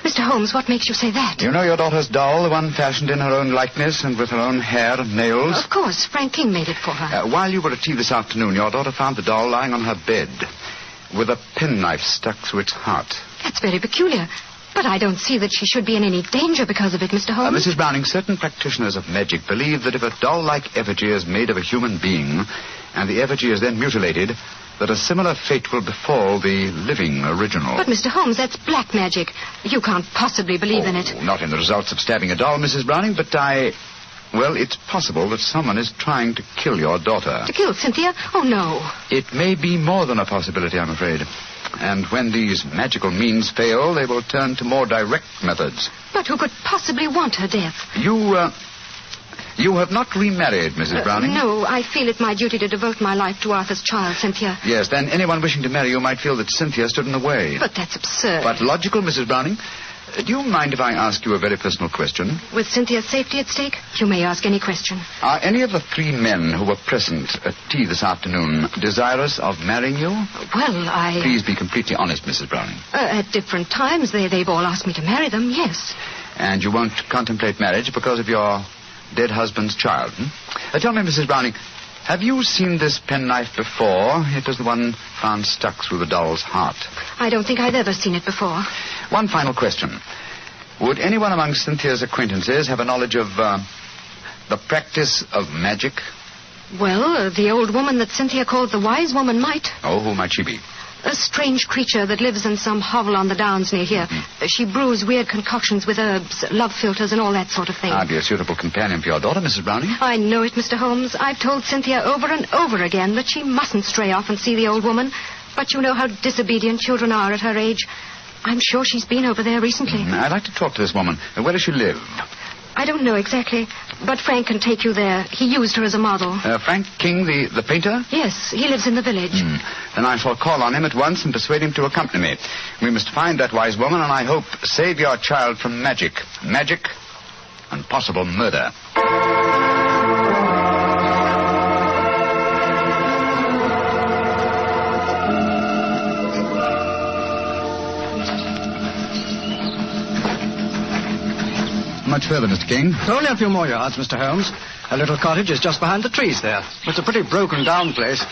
Mr. Holmes, what makes you say that? You know your daughter's doll, the one fashioned in her own likeness and with her own hair and nails? Of course. Frank King made it for her. While you were at tea this afternoon, your daughter found the doll lying on her bed with a penknife stuck through its heart. That's very peculiar. But I don't see that she should be in any danger because of it, Mr. Holmes. Mrs. Browning, certain practitioners of magic believe that if a doll like effigy is made of a human being and the effigy is then mutilated, that a similar fate will befall the living original. But, Mr. Holmes, that's black magic. You can't possibly believe in it. Not in the results of stabbing a doll, Mrs. Browning, but well, it's possible that someone is trying to kill your daughter. To kill Cynthia? Oh, no. It may be more than a possibility, I'm afraid. And when these magical means fail, they will turn to more direct methods. But who could possibly want her death? You have not remarried, Mrs. Browning? No, I feel it my duty to devote my life to Arthur's child, Cynthia. Yes, then anyone wishing to marry you might feel that Cynthia stood in the way. But that's absurd. But logical, Mrs. Browning. Do you mind if I ask you a very personal question? With Cynthia's safety at stake, you may ask any question. Are any of the three men who were present at tea this afternoon desirous of marrying you? Well, Please be completely honest, Mrs. Browning. At different times, they've all asked me to marry them, yes. And you won't contemplate marriage because of your dead husband's child, Tell me, Mrs. Browning, have you seen this penknife before? It was the one found stuck through the doll's heart. I don't think I've ever seen it before. One final question. Would anyone among Cynthia's acquaintances have a knowledge of the practice of magic? Well, the old woman that Cynthia called the wise woman might. Oh, who might she be? A strange creature that lives in some hovel on the downs near here. She brews weird concoctions with herbs, love philters, and all that sort of thing. I'd be a suitable companion for your daughter, Mrs. Browning. I know it, Mr. Holmes. I've told Cynthia over and over again that she mustn't stray off and see the old woman. But you know how disobedient children are at her age. I'm sure she's been over there recently. I'd like to talk to this woman. Where does she live? I don't know exactly, but Frank can take you there. He used her as a model. Frank King, the painter? Yes, he lives in the village. Then I shall call on him at once and persuade him to accompany me. We must find that wise woman and I hope save your child from magic. Magic and possible murder. Much further, Mr. King? Only a few more yards, Mr. Holmes. A little cottage is just behind the trees there. It's a pretty broken-down place.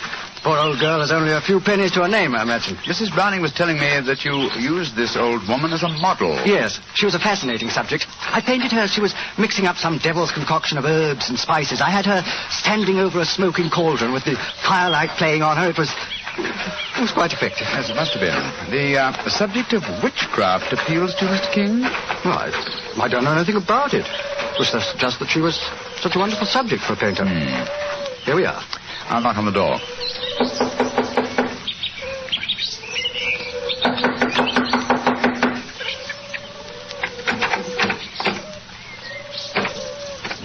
Poor old girl has only a few pennies to her name, I imagine. Mrs. Browning was telling me that you used this old woman as a model. Yes, she was a fascinating subject. I painted her as she was mixing up some devil's concoction of herbs and spices. I had her standing over a smoking cauldron with the firelight playing on her. It was quite effective. Yes, it must have been. The subject of witchcraft appeals to you, Mr. King? Well, I don't know anything about it. It was just that she was such a wonderful subject for a painter. Here we are. I'll knock on the door.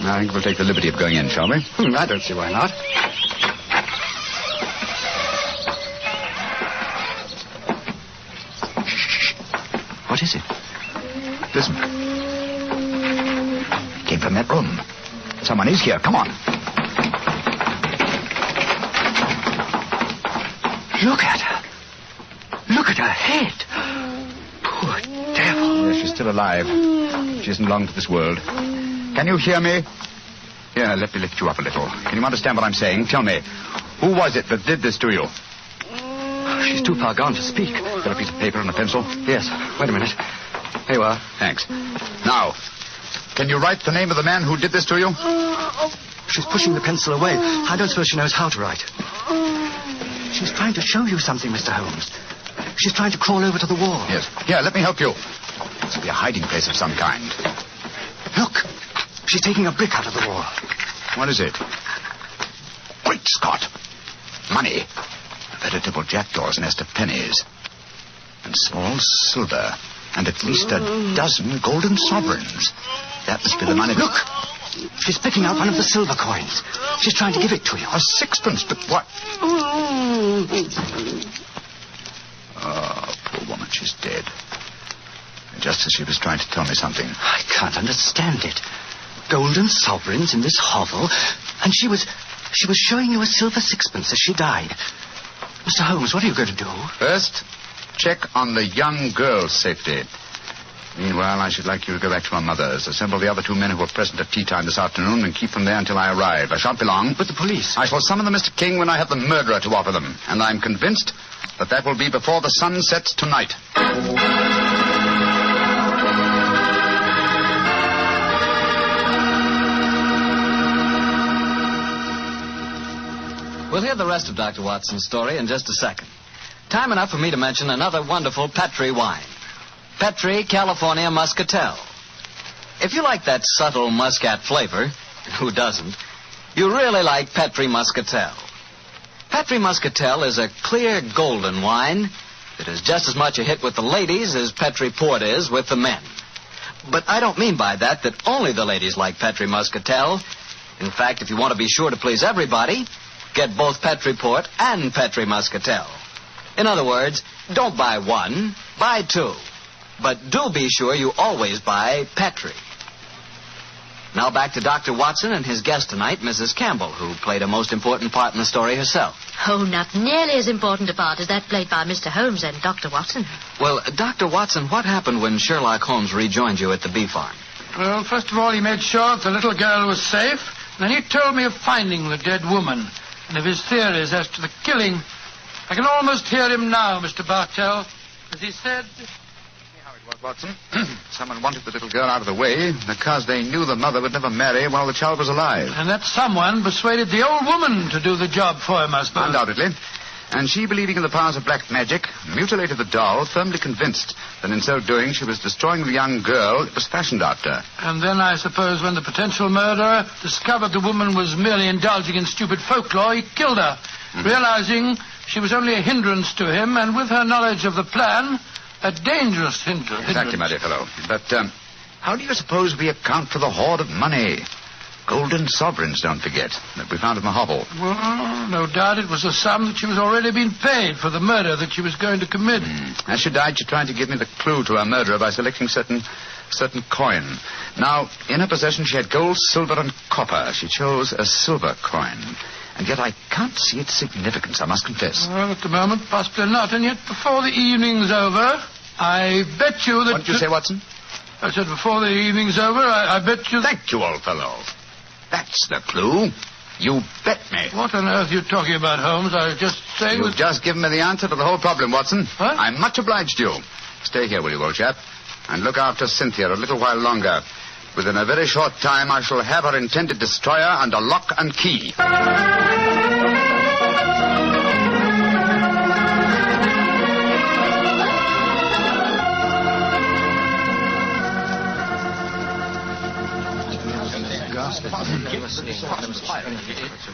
I think we'll take the liberty of going in, shall we? I don't see why not. Shh. What is it? Listen. Came from that room. Someone is here. Come on. Look at her. Look at her head. Poor devil. Yes, she's still alive. She isn't long to this world. Can you hear me? Here, let me lift you up a little. Can you understand what I'm saying? Tell me, who was it that did this to you? She's too far gone to speak. Got a piece of paper and a pencil? Yes. Wait a minute. Here you are. Thanks. Now, can you write the name of the man who did this to you? She's pushing the pencil away. I don't suppose she knows how to write. She's trying to show you something, Mr. Holmes. She's trying to crawl over to the wall. Yes. Here, let me help you. This will be a hiding place of some kind. Look. She's taking a brick out of the wall. What is it? Great Scott. Money. A veritable jackdaw's nest of pennies. And small silver. And at least a dozen golden sovereigns. That must be the money. Look! She's picking out one of the silver coins. She's trying to give it to you. A sixpence, but what? Oh, poor woman, she's dead. Just as she was trying to tell me something. I can't understand it. Golden sovereigns in this hovel, and she was showing you a silver sixpence as she died. Mr. Holmes, what are you going to do? First, check on the young girl's safety. Meanwhile, I should like you to go back to my mother's. Assemble the other two men who were present at tea time this afternoon and keep them there until I arrive. I shan't be long. But the police? I shall summon them, Mr. King, when I have the murderer to offer them. And I'm convinced that will be before the sun sets tonight. We'll hear the rest of Dr. Watson's story in just a second. Time enough for me to mention another wonderful Petri wine. Petri California Muscatel. If you like that subtle muscat flavor, who doesn't, you really like Petri Muscatel. Petri Muscatel is a clear golden wine that is just as much a hit with the ladies as Petri Port is with the men. But I don't mean by that only the ladies like Petri Muscatel. In fact, if you want to be sure to please everybody, get both Petri Port and Petri Muscatel. In other words, don't buy one, buy two. But do be sure you always buy Petri. Now back to Dr. Watson and his guest tonight, Mrs. Campbell, who played a most important part in the story herself. Oh, not nearly as important a part as that played by Mr. Holmes and Dr. Watson. Well, Dr. Watson, what happened when Sherlock Holmes rejoined you at the bee farm? Well, first of all, he made sure that the little girl was safe. Then he told me of finding the dead woman and of his theories as to the killing. I can almost hear him now, Mr. Bartell, as he said... Watson. Someone wanted the little girl out of the way because they knew the mother would never marry while the child was alive. And that someone persuaded the old woman to do the job for him, I suppose. Undoubtedly. And she, believing in the powers of black magic, mutilated the doll, firmly convinced that in so doing she was destroying the young girl it was fashioned after. And then, I suppose, when the potential murderer discovered the woman was merely indulging in stupid folklore, he killed her, realizing she was only a hindrance to him, and with her knowledge of the plan... a dangerous hindrance. Exactly, my dear fellow. But how do you suppose we account for the hoard of money? Golden sovereigns, don't forget, that we found in the hovel. Well, no doubt it was a sum that she was already being paid for the murder that she was going to commit. As she died, she tried to give me the clue to her murderer by selecting certain coin. Now, in her possession, she had gold, silver, and copper. She chose a silver coin. And yet I can't see its significance, I must confess. Well, at the moment, possibly not. And yet, before the evening's over, I bet you that... What did you say, Watson? I said before the evening's over, I bet you... Thank you, old fellow. That's the clue. You bet me. What on earth are you talking about, Holmes? I was just saying... You've just given me the answer to the whole problem, Watson. What? I'm much obliged to you. Stay here, will you, old chap? And look after Cynthia a little while longer. Within a very short time, I shall have her intended destroyer under lock and key.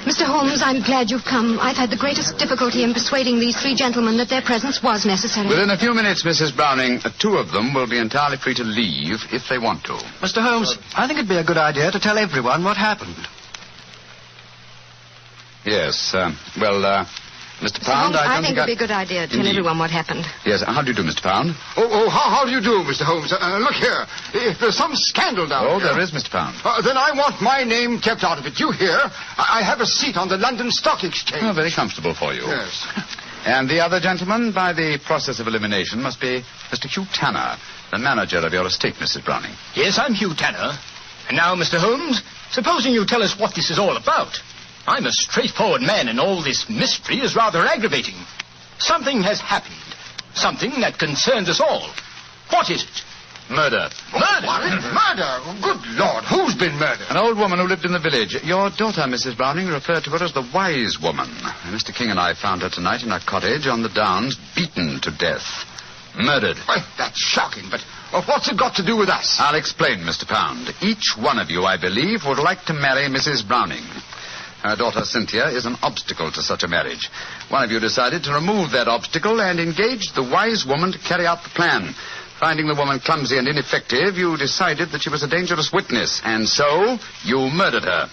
Mr. Holmes, I'm glad you've come. I've had the greatest difficulty in persuading these three gentlemen that their presence was necessary. Within a few minutes, Mrs. Browning, two of them will be entirely free to leave if they want to. Mr. Holmes, I think it'd be a good idea to tell everyone what happened. Yes, Mr. Mr. Pound, Holmes, I I don't think it'd be a good idea to tell Indeed. everyone what happened. Yes, how do you do, Mr. Pound? How do you do, Mr. Holmes? Look here. If there's some scandal down here... there is, Mr. Pound. Then I want my name kept out of it. You hear? I have a seat on the London Stock Exchange. Oh, very comfortable for you. Yes. And the other gentleman, by the process of elimination, must be Mr. Hugh Tanner, the manager of your estate, Mrs. Browning. Yes, I'm Hugh Tanner. And now, Mr. Holmes, supposing you tell us what this is all about. I'm a straightforward man, and all this mystery is rather aggravating. Something has happened. Something that concerns us all. What is it? Murder. Murder? Murder? Good Lord, who's been murdered? An old woman who lived in the village. Your daughter, Mrs. Browning, referred to her as the wise woman. Mr. King and I found her tonight in her cottage on the Downs, beaten to death. Murdered. Well, that's shocking, but what's it got to do with us? I'll explain, Mr. Pound. Each one of you, I believe, would like to marry Mrs. Browning. Her daughter, Cynthia, is an obstacle to such a marriage. One of you decided to remove that obstacle and engaged the wise woman to carry out the plan. Finding the woman clumsy and ineffective, you decided that she was a dangerous witness, and so you murdered her.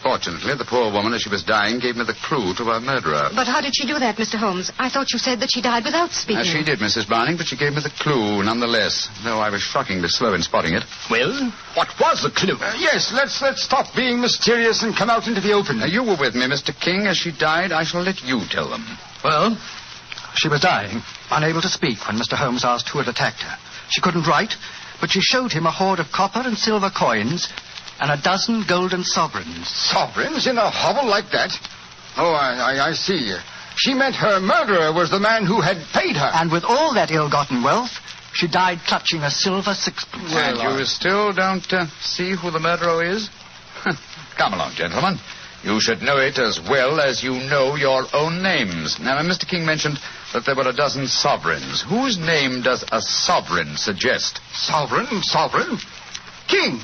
Fortunately, the poor woman, as she was dying, gave me the clue to her murderer. But how did she do that, Mr. Holmes? I thought you said that she died without speaking. She did, Mrs. Browning, but she gave me the clue nonetheless, though I was shockingly slow in spotting it. Well, what was the clue? Yes, let's stop being mysterious and come out into the open. You were with me, Mr. King. As she died, I shall let you tell them. Well, she was dying, unable to speak when Mr. Holmes asked who had attacked her. She couldn't write, but she showed him a hoard of copper and silver coins and a dozen golden sovereigns. Sovereigns in a hovel like that? Oh, I see. She meant her murderer was the man who had paid her. And with all that ill-gotten wealth, she died clutching a silver sixpence. And you still don't see who the murderer is? Come along, gentlemen. You should know it as well as you know your own names. Now, Mr. King mentioned that there were a dozen sovereigns. Whose name does a sovereign suggest? Sovereign? King!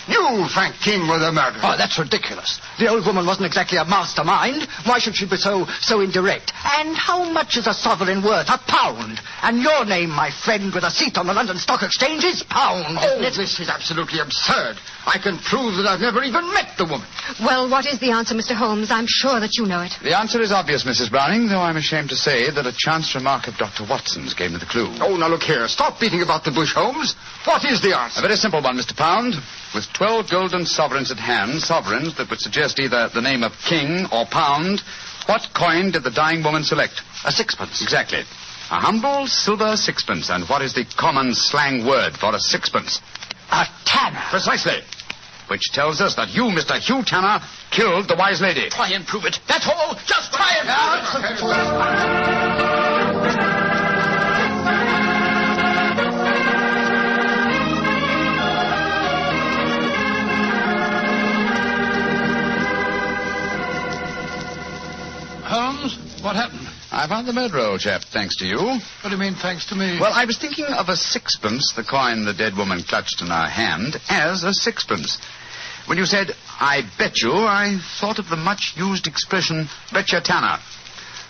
You, Frank King, were the murderer. Oh, that's ridiculous. The old woman wasn't exactly a mastermind. Why should she be so indirect? And how much is a sovereign worth? £1. And your name, my friend, with a seat on the London Stock Exchange is Pound. Oh, this is absolutely absurd. I can prove that I've never even met the woman. Well, what is the answer, Mr. Holmes? I'm sure that you know it. The answer is obvious, Mrs. Browning, though I'm ashamed to say that a chance remark of Dr. Watson's gave me the clue. Oh, now look here. Stop beating about the bush, Holmes. What is the answer? A very simple one, Mr. Pound. With 12 golden sovereigns at hand, sovereigns that would suggest either the name of King or Pound, what coin did the dying woman select? A sixpence. Exactly. A humble silver sixpence. And what is the common slang word for a sixpence? A tanner. Precisely. Which tells us that you, Mr. Hugh Tanner, killed the wise lady. Try and prove it. That's all. Just try and prove it. Holmes, what happened? I found the murderer, old chap, thanks to you. What do you mean, thanks to me? Well, I was thinking of a sixpence, the coin the dead woman clutched in her hand, as a sixpence. When you said, I bet you, I thought of the much-used expression, betcha Tanner.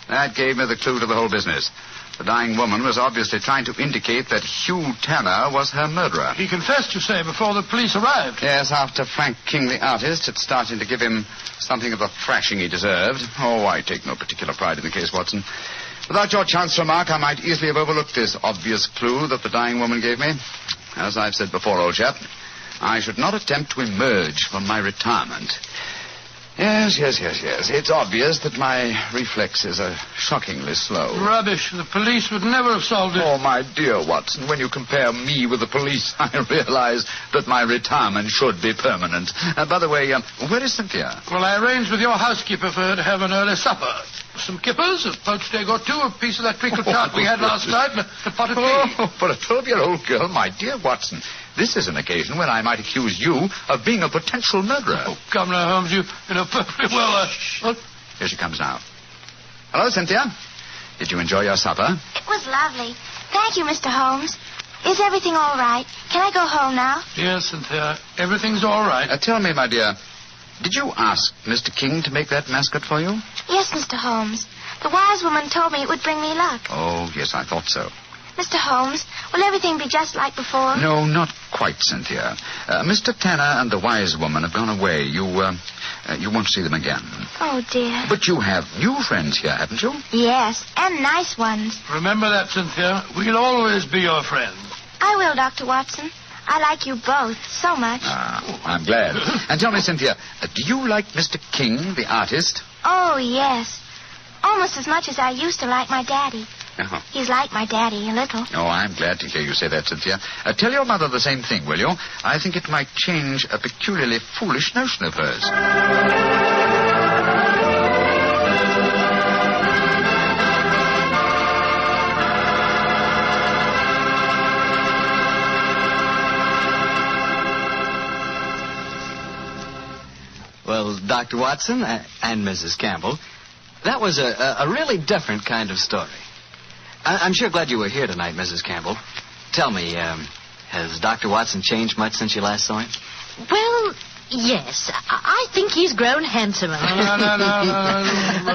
That gave me the clue to the whole business. The dying woman was obviously trying to indicate that Hugh Tanner was her murderer. He confessed, you say, before the police arrived. Yes, after Frank King, the artist, had started to give him something of the thrashing he deserved. Oh, I take no particular pride in the case, Watson. Without your chance remark, I might easily have overlooked this obvious clue that the dying woman gave me. As I've said before, old chap, I should not attempt to emerge from my retirement. Yes. It's obvious that my reflexes are shockingly slow. Rubbish. The police would never have solved it. Oh, my dear Watson, when you compare me with the police, I realize that my retirement should be permanent. By the way, where is Cynthia? Well, I arranged with your housekeeper for her to have an early supper. Some kippers, a poached egg or two, a piece of that treacle tart we had last night, and a pot of tea. Oh, for a 12-year-old girl, my dear Watson, this is an occasion when I might accuse you of being a potential murderer. Oh, come now, Holmes, you know perfectly well. Here she comes now. Hello, Cynthia. Did you enjoy your supper? It was lovely. Thank you, Mr. Holmes. Is everything all right? Can I go home now? Yes, Cynthia. Everything's all right. Tell me, my dear, did you ask Mr. King to make that mascot for you? Yes, Mr. Holmes. The wise woman told me it would bring me luck. Oh, yes, I thought so. Mr. Holmes, will everything be just like before? No, not quite, Cynthia. Mr. Tanner and the wise woman have gone away. You won't see them again. Oh, dear. But you have new friends here, haven't you? Yes, and nice ones. Remember that, Cynthia. We'll always be your friends. I will, Dr. Watson. I like you both so much. Ah, I'm glad. And tell me, Cynthia, do you like Mr. King, the artist? Oh, yes. Almost as much as I used to like my daddy. Oh. He's like my daddy, a little. Oh, I'm glad to hear you say that, Cynthia. Tell your mother the same thing, will you? I think it might change a peculiarly foolish notion of hers. Well, Dr. Watson and Mrs. Campbell, that was a really different kind of story. I'm sure glad you were here tonight, Mrs. Campbell. Tell me, has Dr. Watson changed much since you last saw him? Well, yes. I think he's grown handsomer. No.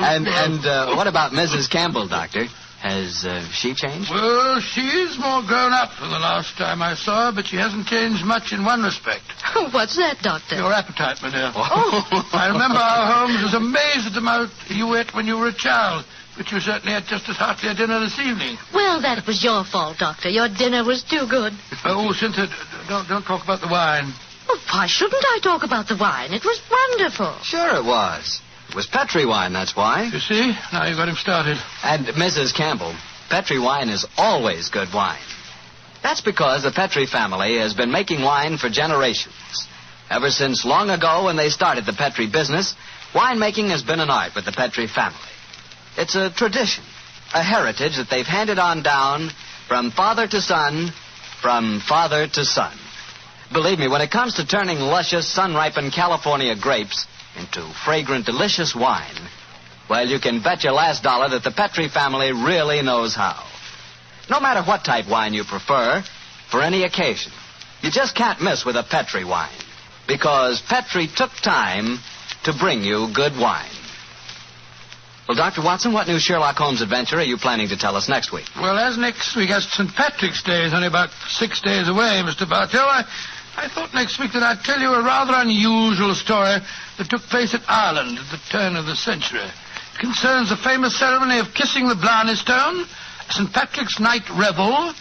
And what about Mrs. Campbell, Doctor? Has she changed? Well, she is more grown up than the last time I saw her, but she hasn't changed much in one respect. What's that, Doctor? Your appetite, my dear. Oh. I remember how Holmes was amazed at the amount you ate when you were a child, but you certainly had just as hearty a dinner this evening. Well, that was your fault, Doctor. Your dinner was too good. Oh, Cynthia, don't talk about the wine. Well, why shouldn't I talk about the wine? It was wonderful. Sure it was. It was Petri wine, that's why. You see? Now you've got him started. And Mrs. Campbell, Petri wine is always good wine. That's because the Petri family has been making wine for generations. Ever since long ago when they started the Petri business, winemaking has been an art with the Petri family. It's a tradition, a heritage that they've handed on down from father to son, from father to son. Believe me, when it comes to turning luscious, sun-ripened California grapes into fragrant, delicious wine, well, you can bet your last dollar that the Petri family really knows how. No matter what type wine you prefer, for any occasion, you just can't miss with a Petri wine, because Petri took time to bring you good wine. Well, Dr. Watson, what new Sherlock Holmes adventure are you planning to tell us next week? Well, as next week as St. Patrick's Day is only about 6 days away, Mr. Bartell, I thought next week that I'd tell you a rather unusual story that took place in Ireland at the turn of the century. It concerns the famous ceremony of kissing the Blarney Stone, St. Patrick's Night Revel,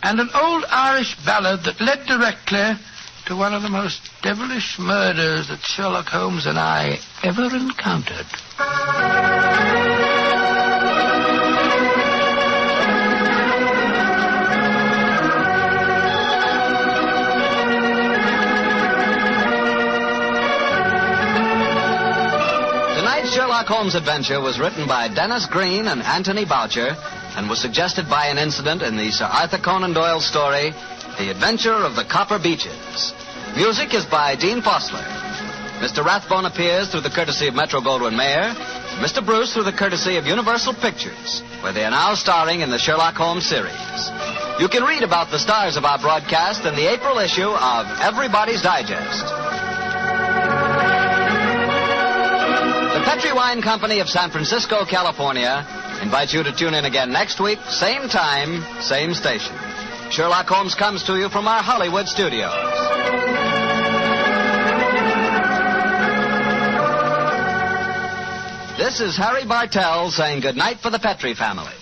and an old Irish ballad that led directly to one of the most devilish murders that Sherlock Holmes and I ever encountered. Sherlock Holmes' adventure was written by Dennis Green and Anthony Boucher and was suggested by an incident in the Sir Arthur Conan Doyle story, The Adventure of the Copper Beeches. Music is by Dean Fossler. Mr. Rathbone appears through the courtesy of Metro-Goldwyn-Mayer, Mr. Bruce through the courtesy of Universal Pictures, where they are now starring in the Sherlock Holmes series. You can read about the stars of our broadcast in the April issue of Everybody's Digest. The Petri Wine Company of San Francisco, California, invites you to tune in again next week, same time, same station. Sherlock Holmes comes to you from our Hollywood studios. This is Harry Bartell saying goodnight for the Petri family.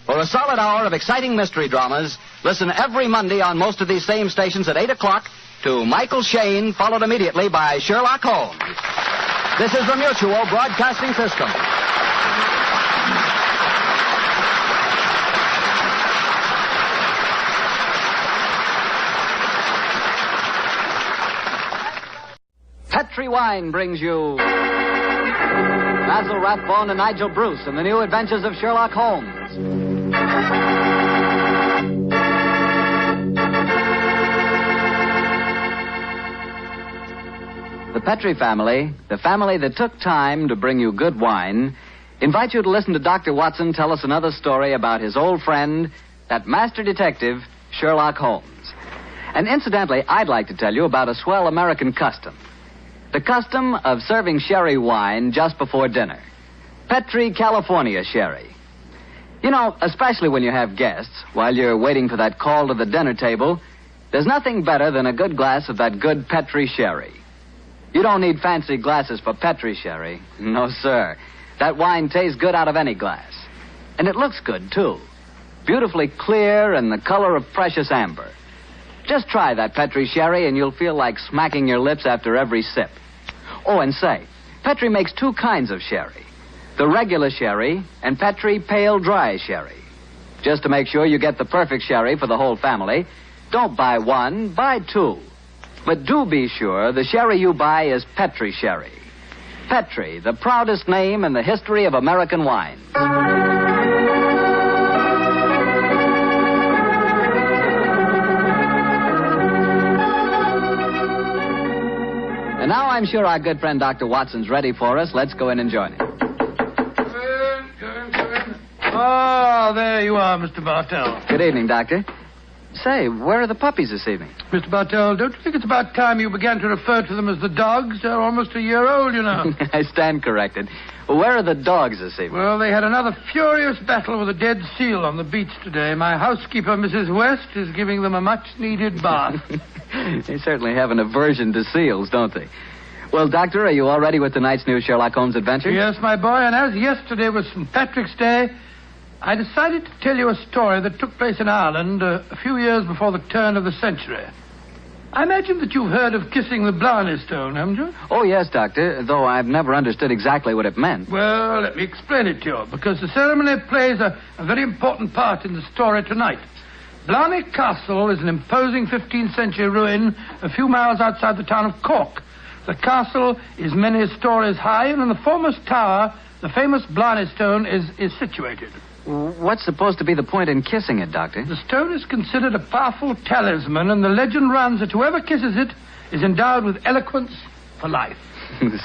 For a solid hour of exciting mystery dramas, listen every Monday on most of these same stations at 8 o'clock to Michael Shayne, followed immediately by Sherlock Holmes. This is the Mutual Broadcasting System. Petri Wine brings you Basil Rathbone and Nigel Bruce in the new adventures of Sherlock Holmes. The Petri family, the family that took time to bring you good wine, invite you to listen to Dr. Watson tell us another story about his old friend, that master detective, Sherlock Holmes. And incidentally, I'd like to tell you about a swell American custom. The custom of serving sherry wine just before dinner. Petri California sherry. You know, especially when you have guests, while you're waiting for that call to the dinner table, there's nothing better than a good glass of that good Petri sherry. You don't need fancy glasses for Petri sherry. No, sir. That wine tastes good out of any glass. And it looks good, too. Beautifully clear and the color of precious amber. Just try that Petri sherry and you'll feel like smacking your lips after every sip. Oh, and say, Petri makes two kinds of sherry. The regular sherry and Petri pale dry sherry. Just to make sure you get the perfect sherry for the whole family, don't buy one, buy two. But do be sure the sherry you buy is Petri sherry. Petri, the proudest name in the history of American wines. And now I'm sure our good friend Dr. Watson's ready for us. Let's go in and join him. Oh, there you are, Mr. Bartell. Good evening, Doctor. Say, where are the puppies this evening? Mr. Bartell, don't you think it's about time you began to refer to them as the dogs? They're almost a year old, you know. I stand corrected. Where are the dogs this evening? Well, they had another furious battle with a dead seal on the beach today. My housekeeper, Mrs. West, is giving them a much-needed bath. They certainly have an aversion to seals, don't they? Well, Doctor, are you all ready with tonight's new Sherlock Holmes adventure? Yes, my boy, and as yesterday was St. Patrick's Day, I decided to tell you a story that took place in Ireland a few years before the turn of the century. I imagine that you've heard of kissing the Blarney Stone, haven't you? Oh, yes, Doctor, though I've never understood exactly what it meant. Well, let me explain it to you, because the ceremony plays a very important part in the story tonight. Blarney Castle is an imposing 15th century ruin a few miles outside the town of Cork. The castle is many stories high, and in the foremost tower, the famous Blarney Stone is situated. What's supposed to be the point in kissing it, Doctor? The stone is considered a powerful talisman, and the legend runs that whoever kisses it is endowed with eloquence for life.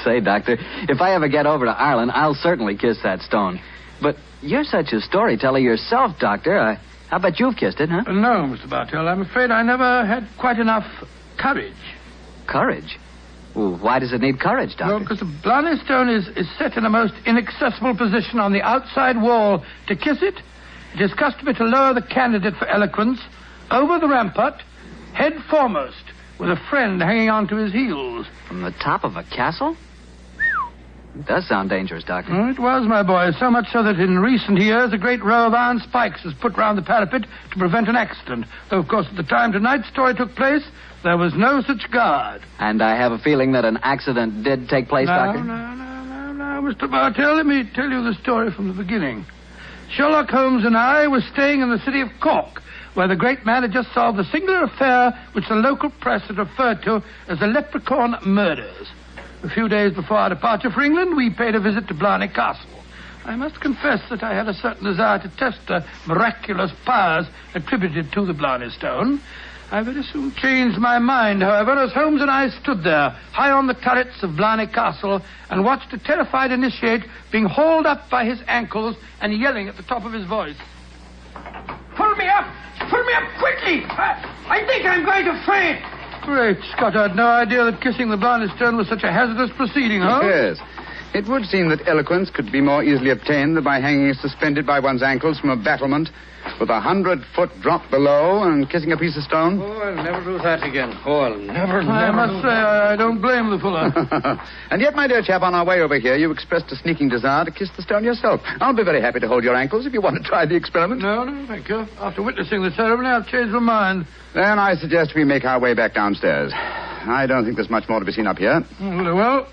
Say, Doctor, if I ever get over to Ireland, I'll certainly kiss that stone. But you're such a storyteller yourself, Doctor. I bet you've kissed it, huh? No, Mr. Bartell. I'm afraid I never had quite enough courage. Courage? Well, why does it need courage, Doctor? Well, because the Blarney Stone is set in a most inaccessible position on the outside wall. To kiss it, it is customary to lower the candidate for eloquence over the rampart, head foremost, with a friend hanging on to his heels. From the top of a castle? It does sound dangerous, Doctor. Oh, it was, my boy, so much so that in recent years a great row of iron spikes was put round the parapet to prevent an accident. Though, of course, at the time tonight's story took place, there was no such guard. And I have a feeling that an accident did take place, Doctor? No, Mr. Bartell, let me tell you the story from the beginning. Sherlock Holmes and I were staying in the city of Cork, where the great man had just solved the singular affair which the local press had referred to as the Leprechaun Murders. A few days before our departure for England, we paid a visit to Blarney Castle. I must confess that I had a certain desire to test the miraculous powers attributed to the Blarney Stone. I very soon changed my mind, however, as Holmes and I stood there, high on the turrets of Blarney Castle, and watched a terrified initiate being hauled up by his ankles and yelling at the top of his voice. Pull me up! Pull me up quickly! I think I'm going to faint! Great Scott, I had no idea that kissing the Blarney Stone was such a hazardous proceeding, huh? Yes. It would seem that eloquence could be more easily obtained than by hanging suspended by one's ankles from a battlement with 100-foot drop below and kissing a piece of stone. Oh, I'll never do that again. Oh, I'll never. I must say, I don't blame the fuller. And yet, my dear chap, on our way over here, you expressed a sneaking desire to kiss the stone yourself. I'll be very happy to hold your ankles if you want to try the experiment. No, thank you. After witnessing the ceremony, I've changed my mind. Then I suggest we make our way back downstairs. I don't think there's much more to be seen up here. Well,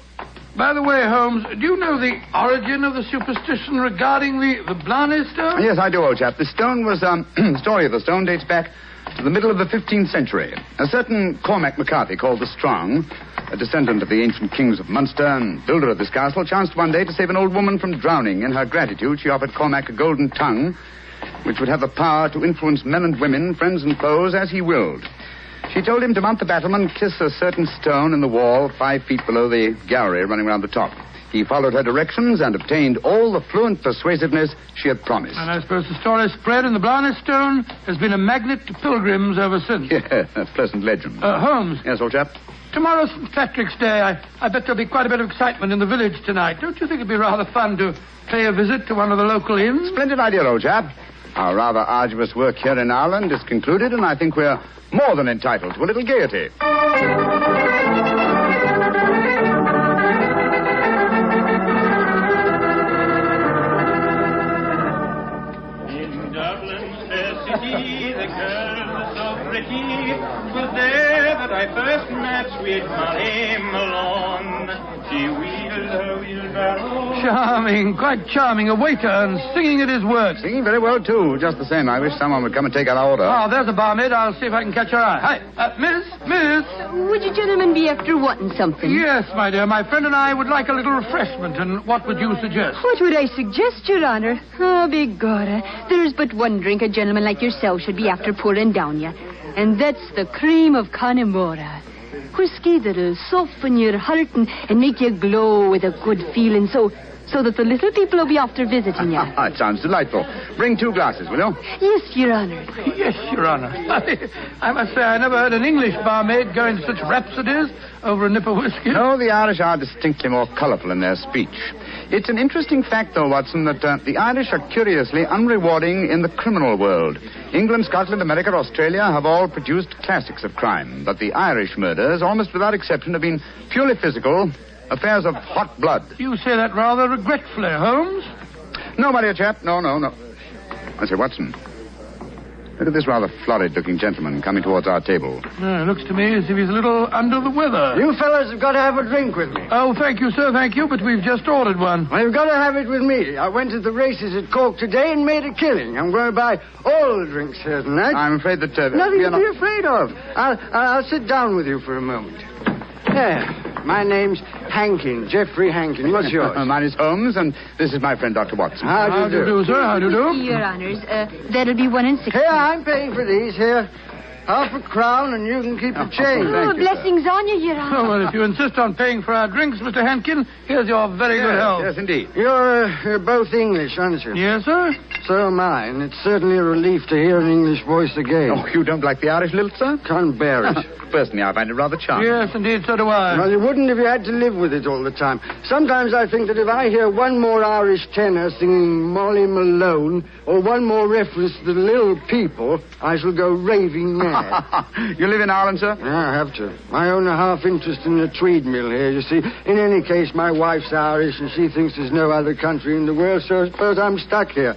by the way, Holmes, do you know the origin of the superstition regarding the Blarney stone? Yes, I do, old chap. The stone was, the story of the stone dates back to the middle of the 15th century. A certain Cormac MacCarthy, called the Strong, a descendant of the ancient kings of Munster and builder of this castle, chanced one day to save an old woman from drowning. In her gratitude, she offered Cormac a golden tongue, which would have the power to influence men and women, friends and foes, as he willed. She told him to mount the battlement, kiss a certain stone in the wall 5 feet below the gallery running round the top. He followed her directions and obtained all the fluent persuasiveness she had promised. And I suppose the story spread and the Blarney Stone has been a magnet to pilgrims ever since. Yeah, a pleasant legend. Holmes. Yes, old chap? Tomorrow's St. Patrick's Day. I bet there'll be quite a bit of excitement in the village tonight. Don't you think it'd be rather fun to pay a visit to one of the local inns? Splendid idea, old chap. Our rather arduous work here in Ireland is concluded, and I think we're more than entitled to a little gaiety. In Dublin's fair city, the girl is so pretty. 'Twas there that I first met sweet Molly Malone. She wheeled her wheelbarrow. Charming, quite charming. A waiter and singing at his work. Singing very well, too. Just the same, I wish someone would come and take our order. Oh, there's a barmaid. I'll see if I can catch her eye. Hi, Miss. Would you gentlemen be after wanting something? Yes, my dear. My friend and I would like a little refreshment, and what would you suggest? What would I suggest, Your Honor? Oh, begorra. There's but one drink a gentleman like yourself should be after pouring down you, and that's the cream of Connemara. Whiskey that'll soften your heart and make you glow with a good feeling so that the little people will be after visiting you. It sounds delightful. Bring 2 glasses, will you? Yes, Your Honor. Yes, Your Honor. I must say I never heard an English barmaid go into such rhapsodies over a nip of whiskey. No, the Irish are distinctly more colourful in their speech. It's an interesting fact, though, Watson, that the Irish are curiously unrewarding in the criminal world. England, Scotland, America, Australia have all produced classics of crime, but the Irish murders, almost without exception, have been purely physical, affairs of hot blood. You say that rather regretfully, Holmes. No, my dear chap, no. I say, Watson, look at this rather florid-looking gentleman coming towards our table. It looks to me as if he's a little under the weather. You fellas have got to have a drink with me. Oh, thank you, sir, thank you, but we've just ordered one. Well, you've got to have it with me. I went to the races at Cork today and made a killing. I'm going to buy all the drinks here tonight. I'm afraid that... Nothing to be afraid of. I'll sit down with you for a moment. There. My name's Hankin, Geoffrey Hankin. What's yours? Mine is Holmes, and this is my friend, Dr. Watson. How do you do, sir? How do you do? Your Honors, that'll be 1 and 6. Here, I'm paying for these. Here. Half a crown, and you can keep the change. Oh, blessings on you, Your Honor. Oh, well, if you insist on paying for our drinks, Mr. Hankin, here's your very good health. Yes, indeed. You're both English, aren't you? Yes, sir. So am I, and it's certainly a relief to hear an English voice again. Oh, you don't like the Irish lilt, sir? Can't bear it. Personally, I find it rather charming. Yes, indeed, so do I. Well, you wouldn't if you had to live with it all the time. Sometimes I think that if I hear one more Irish tenor singing Molly Malone, or one more reference to the little people, I shall go raving mad. You live in Ireland, sir? Yeah, I have to. I own a half interest in the Tweed mill here, you see. In any case, my wife's Irish, and she thinks there's no other country in the world, so I suppose I'm stuck here.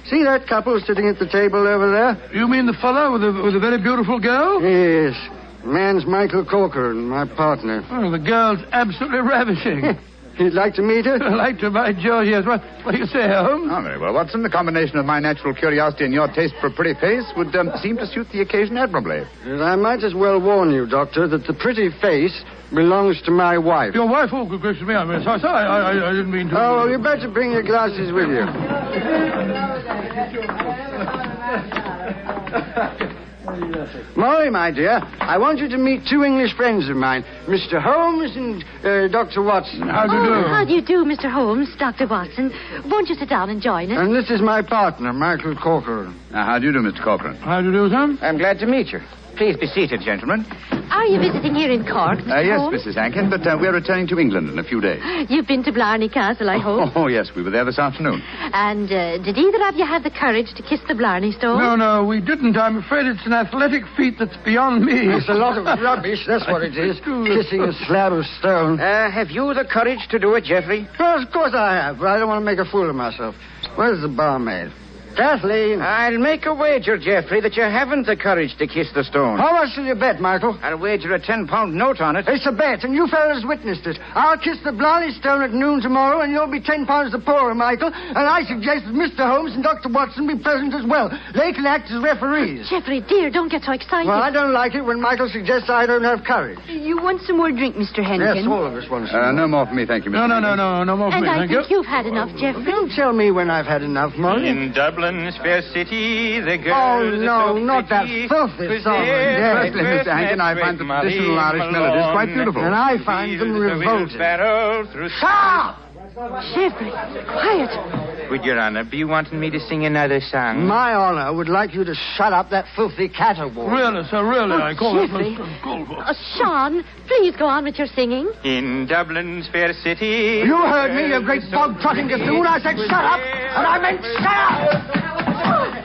See that couple sitting at the table over there? You mean the fellow with a very beautiful girl? Yes. The man's Michael Corcoran, my partner. Oh, the girl's absolutely ravishing. You'd like to meet her? I'd like to, by George, yes. What do you say, Holmes? Oh, very well, Watson. The combination of my natural curiosity and your taste for a pretty face would seem to suit the occasion admirably. I might as well warn you, Doctor, that the pretty face belongs to my wife. Your wife? Oh, good gracious me. I didn't mean to... Oh, well, you better bring your glasses with you. Molly, my dear, I want you to meet 2 English friends of mine, Mr. Holmes and Dr. Watson. How do you do? How do you do, Mr. Holmes, Dr. Watson? Won't you sit down and join us? And this is my partner, Michael Corcoran. How do you do, Mr. Corcoran? How do you do, sir? I'm glad to meet you. Please be seated, gentlemen. Are you visiting here in Cork, Mr. Yes, Holmes? Mrs. Hankin, but we're returning to England in a few days. You've been to Blarney Castle, I hope. Oh, yes, we were there this afternoon. And did either of you have the courage to kiss the Blarney Stone? No, we didn't. I'm afraid it's an athletic feat that's beyond me. It's a lot of rubbish, that's what it is. Kissing a slab of stone. Have you the courage to do it, Geoffrey? Well, of course I have, but I don't want to make a fool of myself. Where's the barmaid? Kathleen. I'll make a wager, Geoffrey, that you haven't the courage to kiss the stone. How much will you bet, Michael? I'll wager a £10 note on it. It's a bet, and you fellas witnessed it. I'll kiss the Blarney Stone at noon tomorrow, and you'll be £10 the poorer, Michael. And I suggest that Mr. Holmes and Dr. Watson be present as well. They can act as referees. Geoffrey, dear, don't get so excited. Well, I don't like it when Michael suggests I don't have courage. You want some more drink, Mr. Henkin? Yes, all of us want some. No more for me, thank you, Mr. No more for And me, I thank you. think you've had enough, Geoffrey. Don't tell me when I've had enough, Molly. In Dublin's fair city, the girls Oh, no, are so not that pretty, filthy 'twas song. there Firstly, first Mr. Hankin, I met find the with traditional Molly Irish melodies quite Malone. beautiful. And I find them revolting. Stop! Geoffrey, quiet. Would Your Honor be wanting me to sing another song? My honor would like you to shut up that filthy caterwaul. Really, sir, really, I call that Geoffrey. most uncalled. Sean, please go on with your singing. In Dublin's fair city... You heard me, you great bog-trotting buffoon. I said shut up, and I meant shut up!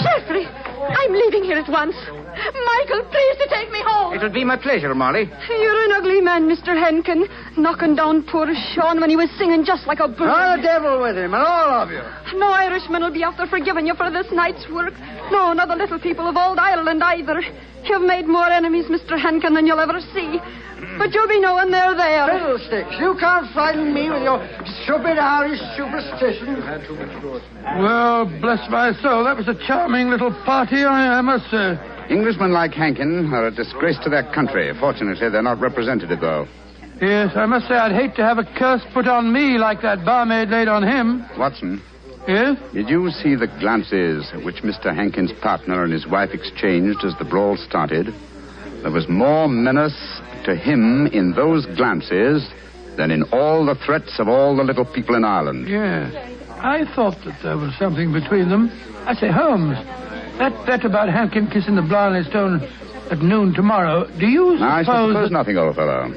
Geoffrey, I'm leaving here at once. Michael, please to take me home. It'll be my pleasure, Molly. You're an ugly man, Mr. Henkin. Knocking down poor Sean when he was singing just like a bird. Oh, the devil with him, and all of you. No Irishman will be after forgiving you for this night's work. No, not the little people of old Ireland either. You've made more enemies, Mr. Henkin, than you'll ever see. But you'll be knowing they're there. Fiddlesticks, you can't frighten me with your stupid Irish superstition. Well, bless my soul, that was a charming little party, I must say. Englishmen like Hankin are a disgrace to their country. Fortunately, they're not representative, though. Yes, I must say I'd hate to have a curse put on me like that barmaid laid on him. Watson. Yes? Did you see the glances which Mr. Hankin's partner and his wife exchanged as the brawl started? There was more menace to him in those glances than in all the threats of all the little people in Ireland. Yes. I thought that there was something between them. I say, Holmes, that bet about Hankin kissing the Blarney Stone at noon tomorrow, do you suppose... I suppose nothing, old fellow.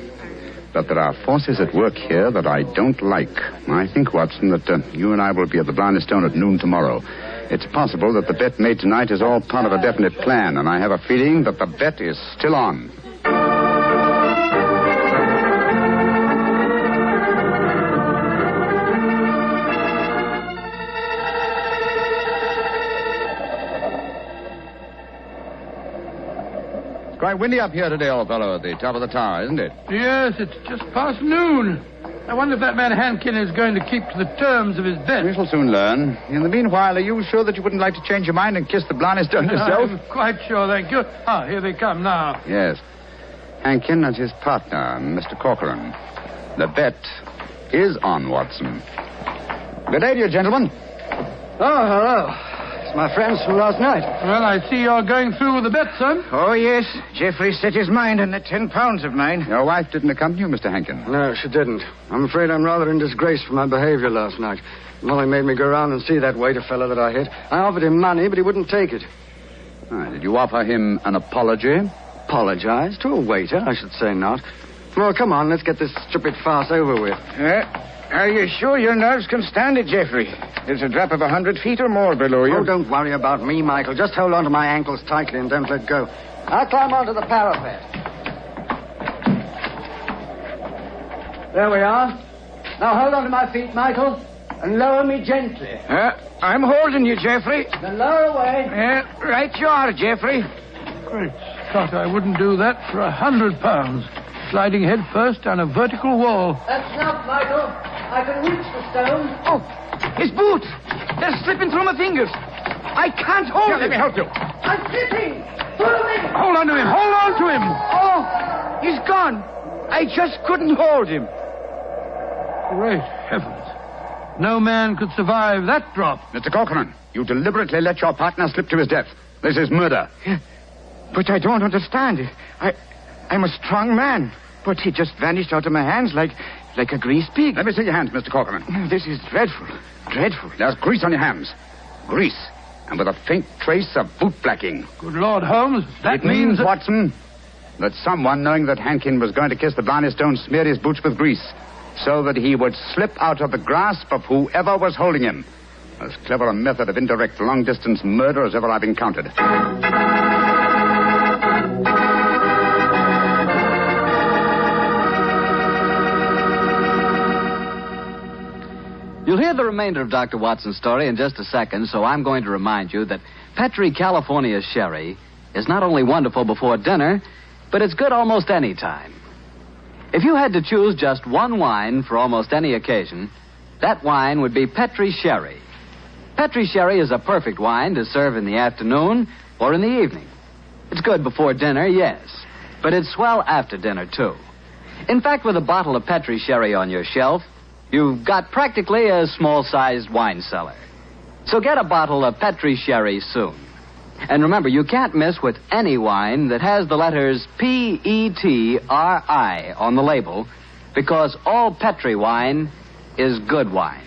But there are forces at work here that I don't like. I think, Watson, that you and I will be at the Blarney Stone at noon tomorrow. It's possible that the bet made tonight is all part of a definite plan, and I have a feeling that the bet is still on. Quite windy up here today, old fellow, at the top of the tower, isn't it? Yes, it's just past noon. I wonder if that man Hankin is going to keep to the terms of his bet. We shall soon learn. In the meanwhile, are you sure that you wouldn't like to change your mind and kiss the Blarney Stone yourself? I'm quite sure, thank you. Ah, here they come now. Yes. Hankin and his partner, Mr. Corcoran. The bet is on, Watson. Good day to you, gentlemen. Oh, hello. It's my friends from last night. Well, I see you're going through with the bet, son. Oh, yes. Geoffrey set his mind on the £10 of mine. Your wife didn't accompany you, Mr. Hankin? No, she didn't. I'm afraid I'm rather in disgrace for my behavior last night. Molly made me go round and see that waiter fellow that I hit. I offered him money, but he wouldn't take it. Did you offer him an apology? Apologize? To a waiter? I should say not. Well, come on, let's get this stupid farce over with. Are you sure your nerves can stand it, Geoffrey? There's a drop of 100 feet or more below you. Oh, don't worry about me, Michael. Just hold on to my ankles tightly and don't let go. I'll climb onto the parapet. There we are. Now hold on to my feet, Michael, and lower me gently. I'm holding you, Geoffrey. Then lower away. Right you are, Geoffrey. Great Scott, I wouldn't do that for £100. Sliding head first down a vertical wall. That's enough, Michael. I can reach the stone. Oh, his boots. They're slipping through my fingers. I can't hold him. Let me help you. I'm slipping. Pull me. Hold on to him. Hold on to him. Oh, he's gone. I just couldn't hold him. Great heavens. No man could survive that drop. Mr. Corcoran, you deliberately let your partner slip to his death. This is murder. But I don't understand it. I'm a strong man. But he just vanished out of my hands like a greased pig. Let me see your hands, Mr. Corcoran. This is dreadful. Dreadful. There's grease on your hands. Grease. And with a faint trace of boot blacking. Good Lord, Holmes. That means, Watson, that someone, knowing that Hankin was going to kiss the Blarney Stone, smeared his boots with grease so that he would slip out of the grasp of whoever was holding him. As clever a method of indirect long-distance murder as ever I've encountered. You'll hear the remainder of Dr. Watson's story in just a second, so I'm going to remind you that Petri California Sherry is not only wonderful before dinner, but it's good almost any time. If you had to choose just one wine for almost any occasion, that wine would be Petri Sherry. Petri Sherry is a perfect wine to serve in the afternoon or in the evening. It's good before dinner, yes, but it's swell after dinner, too. In fact, with a bottle of Petri Sherry on your shelf, you've got practically a small-sized wine cellar. So get a bottle of Petri Sherry soon. And remember, you can't miss with any wine that has the letters Petri on the label, because all Petri wine is good wine.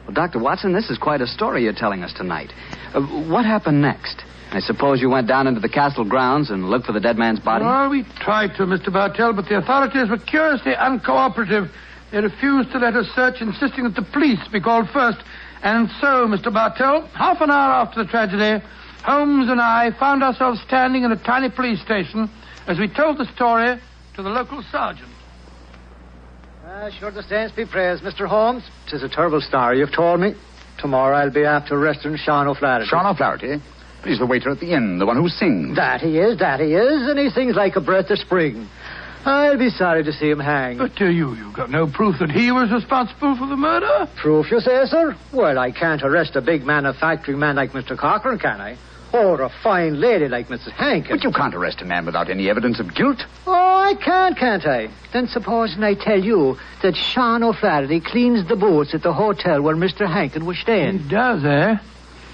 Well, Dr. Watson, this is quite a story you're telling us tonight. What happened next? I suppose you went down into the castle grounds and looked for the dead man's body? Well, we tried to, Mr. Bartell, but the authorities were curiously uncooperative. They refused to let us search, insisting that the police be called first. And so, Mr. Bartell, half an hour after the tragedy, Holmes and I found ourselves standing in a tiny police station as we told the story to the local sergeant. Sure, the saints be praised, Mr. Holmes. 'Tis a terrible story you've told me. Tomorrow I'll be after arresting Sean O'Flaherty. Sean O'Flaherty? He's the waiter at the inn, the one who sings. That he is, and he sings like a breath of spring. I'll be sorry to see him hang. But you've got no proof that he was responsible for the murder? Proof, you say, sir? Well, I can't arrest a big manufacturing man like Mr. Cochran, can I? Or a fine lady like Mrs. Hankin. But you can't arrest a man without any evidence of guilt. Oh, I can't I? Then supposing I tell you that Sean O'Flaherty cleans the boots at the hotel where Mr. Hankin was staying. He does, eh?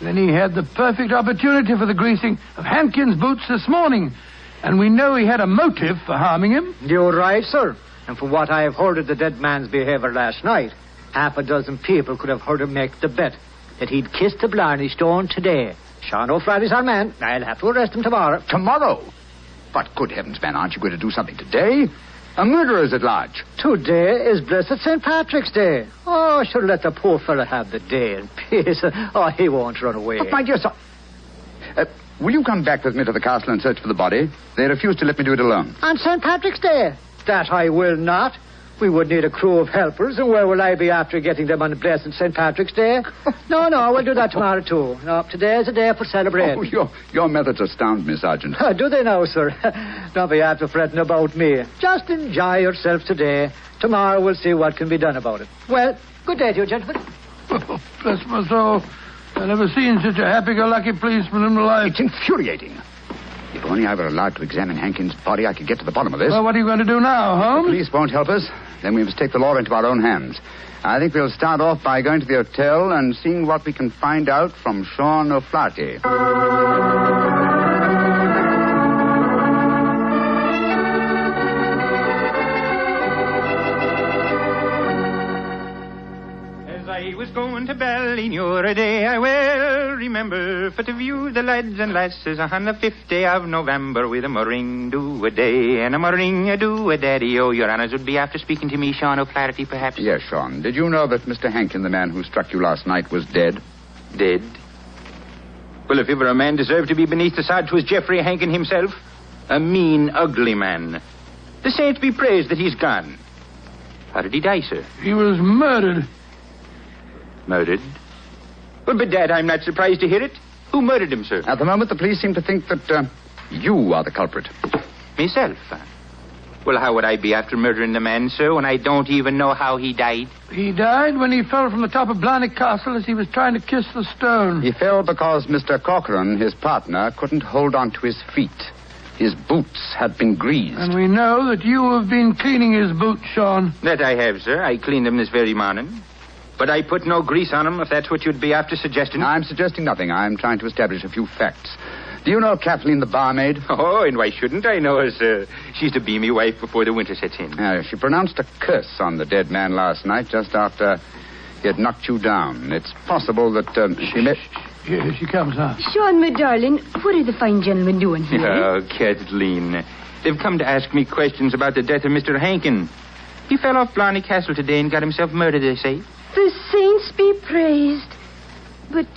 Then he had the perfect opportunity for the greasing of Hankin's boots this morning. And we know he had a motive for harming him. You're right, sir. And from what I have heard of the dead man's behavior last night, half a dozen people could have heard him make the bet that he'd kissed the Blarney Stone today. Sean O'Flaherty's our man. I'll have to arrest him tomorrow. Tomorrow? But good heavens, man, aren't you going to do something today? A murderer's at large. Today is blessed St. Patrick's Day. Oh, sure, let the poor fellow have the day in peace. Oh, he won't run away. But my dear son... will you come back with me to the castle and search for the body? They refuse to let me do it alone. On St. Patrick's Day? That I will not. We would need a crew of helpers, and where will I be after getting them on blessed St. Patrick's Day? No, we'll do that tomorrow, too. No, today's a day for celebrating. Oh, your methods astound me, Sergeant. Do they now, sir? Don't be after fretting about me. Just enjoy yourself today. Tomorrow we'll see what can be done about it. Well, good day to you, gentlemen. Oh, bless my soul. I've never seen such a happy-go-lucky policeman in my life. It's infuriating. If only I were allowed to examine Hankin's body, I could get to the bottom of this. Well, what are you going to do now, Holmes? The police won't help us. Then we must take the law into our own hands. I think we'll start off by going to the hotel and seeing what we can find out from Sean O'Flaherty. I was going to Ballynewer a day, I well remember, for to view the lads and lasses on the 5th day of November with a meringue-do-a-day and a meringue-do-a-daddy. Oh, your honours would be after speaking to me, Sean O'Flaherty, perhaps? Yes, Sean. Did you know that Mr. Hankin, the man who struck you last night, was dead? Dead? Well, if ever a man deserved to be beneath the sod, 'twas Geoffrey Hankin himself. A mean, ugly man. The saints be praised that he's gone. How did he die, sir? He was murdered. Murdered? Well, bedad, I'm not surprised to hear it. Who murdered him, sir? At the moment, the police seem to think that you are the culprit. Myself? Well, how would I be after murdering the man, sir, when I don't even know how he died? He died when he fell from the top of Blarney Castle as he was trying to kiss the stone. He fell because Mr. Cochran, his partner, couldn't hold on to his feet. His boots had been greased. And we know that you have been cleaning his boots, Sean. That I have, sir. I cleaned them this very morning. But I put no grease on them, if that's what you'd be after suggesting. I'm suggesting nothing. I'm trying to establish a few facts. Do you know Kathleen, the barmaid? Oh, and why shouldn't I know her, sir? She's to be me wife before the winter sets in. She pronounced a curse on the dead man last night, just after he had knocked you down. It's possible that she may... Here she comes now. Sean, my darling, what are the fine gentlemen doing here? Oh, Kathleen. They've come to ask me questions about the death of Mr. Hankin. He fell off Blarney Castle today and got himself murdered, they say. The saints be praised. But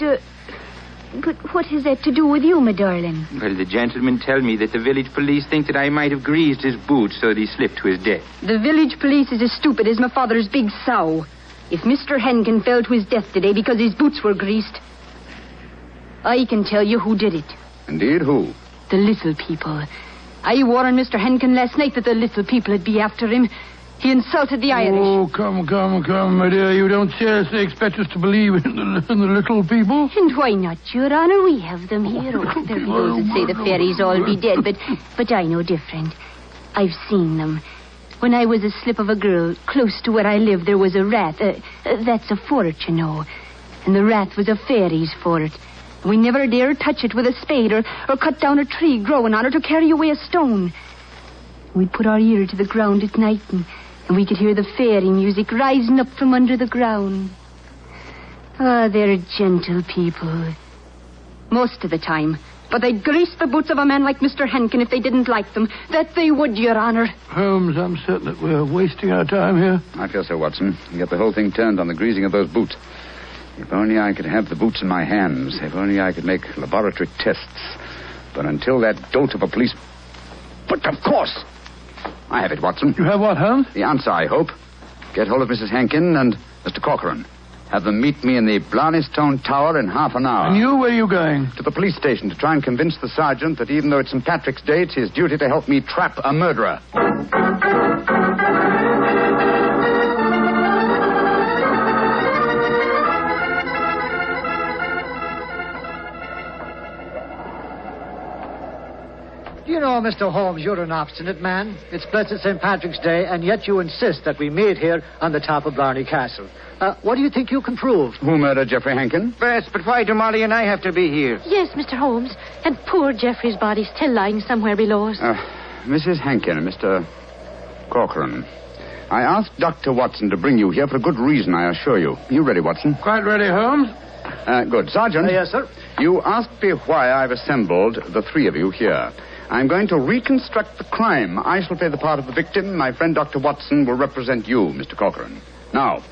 what has that to do with you, my darling? Well, the gentlemen tell me that the village police think that I might have greased his boots so that he slipped to his death. The village police is as stupid as my father's big sow. If Mr. Henkin fell to his death today because his boots were greased, I can tell you who did it. Indeed, who? The little people. I warned Mr. Henkin last night that the little people would be after him. He insulted the Irish. Oh, come, my dear. You don't seriously expect us to believe in the little people? And why not, Your Honor? We have them here. Oh, there be those that say the fairies all be dead, but I know different. I've seen them. When I was a slip of a girl, close to where I lived, there was a rat. That's a fort, you know. And the rat was a fairy's fort. We never dared touch it with a spade or cut down a tree growing on it or carry away a stone. We'd put our ear to the ground at night and we could hear the fairy music rising up from under the ground. Ah, they're gentle people. Most of the time. But they'd grease the boots of a man like Mr. Henkin if they didn't like them. That they would, Your Honor. Holmes, I'm certain that we're wasting our time here. I feel so, Watson. You get the whole thing turned on the greasing of those boots. If only I could have the boots in my hands. If only I could make laboratory tests. But until that dolt of a police... But of course! I have it, Watson. You have what, Holmes? The answer, I hope. Get hold of Mrs. Hankin and Mr. Corcoran. Have them meet me in the Blarney Stone Tower in half an hour. And you, where are you going? To the police station to try and convince the sergeant that even though it's St. Patrick's Day, it's his duty to help me trap a murderer. You know, Mr. Holmes, you're an obstinate man. It's blessed St. Patrick's Day, and yet you insist that we meet here on the top of Blarney Castle. What do you think you can prove? Who murdered Geoffrey Hankin? Bess, but why do Molly and I have to be here? Yes, Mr. Holmes. And poor Geoffrey's body still lying somewhere below us. Mrs. Hankin and Mr. Corcoran, I asked Dr. Watson to bring you here for a good reason, I assure you. You ready, Watson? Quite ready, Holmes. Good. Sergeant. Yes, sir. You asked me why I've assembled the three of you here. I'm going to reconstruct the crime. I shall play the part of the victim. My friend Dr. Watson will represent you, Mr. Corcoran. Now,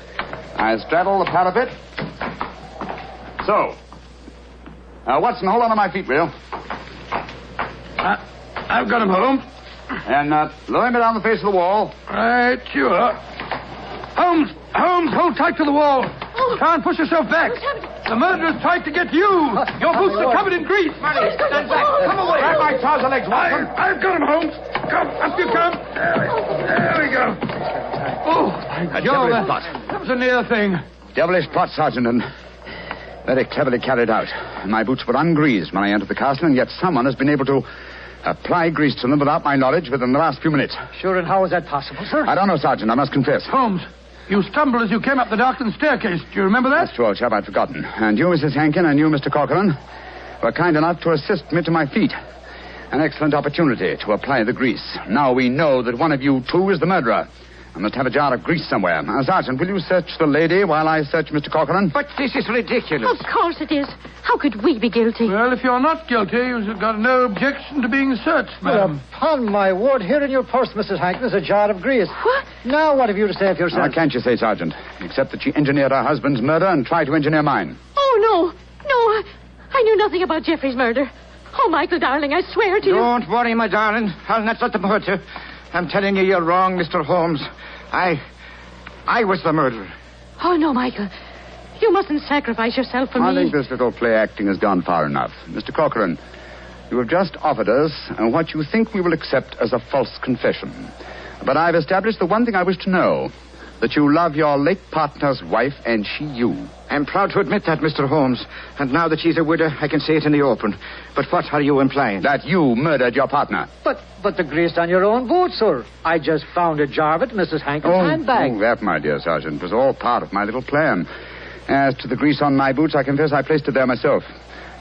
I straddle the parapet. So. Watson, hold on to my feet, will you? I've got him, Holmes. And lower me down the face of the wall. Right, sure. Holmes, hold tight to the wall. Try and push yourself back. The murderer's tried to get you. Your boots are covered in grease. Stand back. Come away. Grab my trouser legs, Watson. I've got him, Holmes. Come, up you come. There we go. Oh, devilish plot. That was a near thing. Devilish plot, Sergeant, and very cleverly carried out. My boots were ungreased when I entered the castle, and yet someone has been able to apply grease to them without my knowledge within the last few minutes. Sure, and how is that possible, sir? I don't know, Sergeant, I must confess. Holmes, you stumbled as you came up the darkened staircase. Do you remember that? That's true, old chap, I'd forgotten. And you, Mrs. Hankin, and you, Mr. Corcoran, were kind enough to assist me to my feet. An excellent opportunity to apply the grease. Now we know that one of you two is the murderer. I must have a jar of grease somewhere. Sergeant, will you search the lady while I search Mr. Corcoran? But this is ridiculous. Of course it is. How could we be guilty? Well, if you're not guilty, you've got no objection to being searched, madam. Upon my word, here in your purse, Mrs. Hankin, is a jar of grease. What? Now what have you to say of yourself? What can't you say, Sergeant? Except that she engineered her husband's murder and tried to engineer mine. Oh, no, I knew nothing about Geoffrey's murder. Oh, Michael, darling, I swear to you. Don't worry, my darling. I'll not let them hurt you. I'm telling you, you're wrong, Mr. Holmes. I was the murderer. Oh, no, Michael. You mustn't sacrifice yourself for me. I think this little play acting has gone far enough. Mr. Corcoran, you have just offered us what you think we will accept as a false confession. But I've established the one thing I wish to know, that you love your late partner's wife and she you. I'm proud to admit that, Mr. Holmes. And now that she's a widow, I can say it in the open. But what are you implying? That you murdered your partner. But the grease on your own boot, sir. I just found a jar of it in Mrs. Hankin's handbag. Oh, that, my dear Sergeant, was all part of my little plan. As to the grease on my boots, I confess I placed it there myself.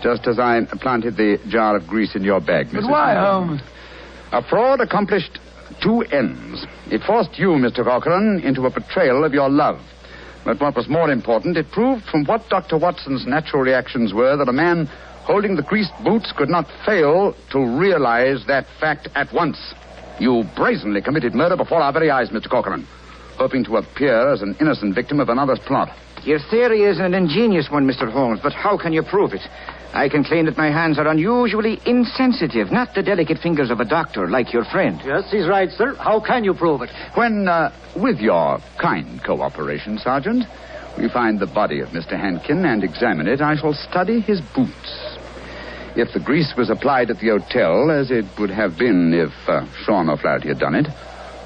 Just as I planted the jar of grease in your bag, Mrs. But why, Holmes? A fraud accomplished two ends. It forced you, Mr. Corcoran, into a betrayal of your love. But what was more important, it proved from what Dr. Watson's natural reactions were that a man holding the greased boots could not fail to realize that fact at once. You brazenly committed murder before our very eyes, Mr. Corcoran, hoping to appear as an innocent victim of another's plot. Your theory is an ingenious one, Mr. Holmes, but how can you prove it? I can claim that my hands are unusually insensitive, not the delicate fingers of a doctor like your friend. Yes, he's right, sir. How can you prove it? When, with your kind cooperation, Sergeant, we find the body of Mr. Hankin and examine it, I shall study his boots. If the grease was applied at the hotel, as it would have been if Sean O'Flaherty had done it,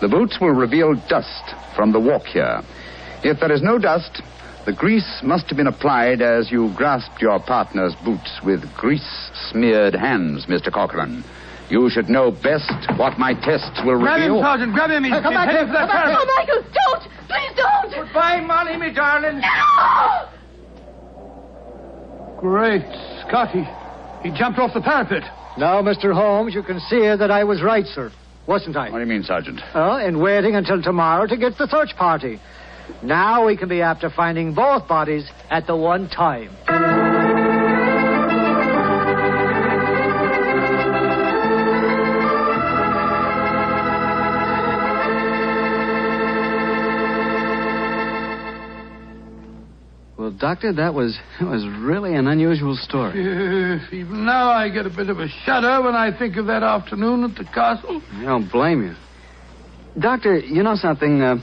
the boots will reveal dust from the walk here. If there is no dust, the grease must have been applied as you grasped your partner's boots with grease-smeared hands, Mr. Corcoran. You should know best what my tests will Grab reveal. him, Sergeant. Grab him. Come back here. Come back. Oh, Michael, don't. Please don't. Goodbye, Molly, me darling. No! Great Scotty. He jumped off the parapet. Now, Mr. Holmes, you can see that I was right, sir. Wasn't I? What do you mean, Sergeant? In waiting until tomorrow to get the search party. Now we can be after finding both bodies at the one time. Well, Doctor, that was really an unusual story. Yes, even now I get a bit of a shudder when I think of that afternoon at the castle. I don't blame you. Doctor, you know something?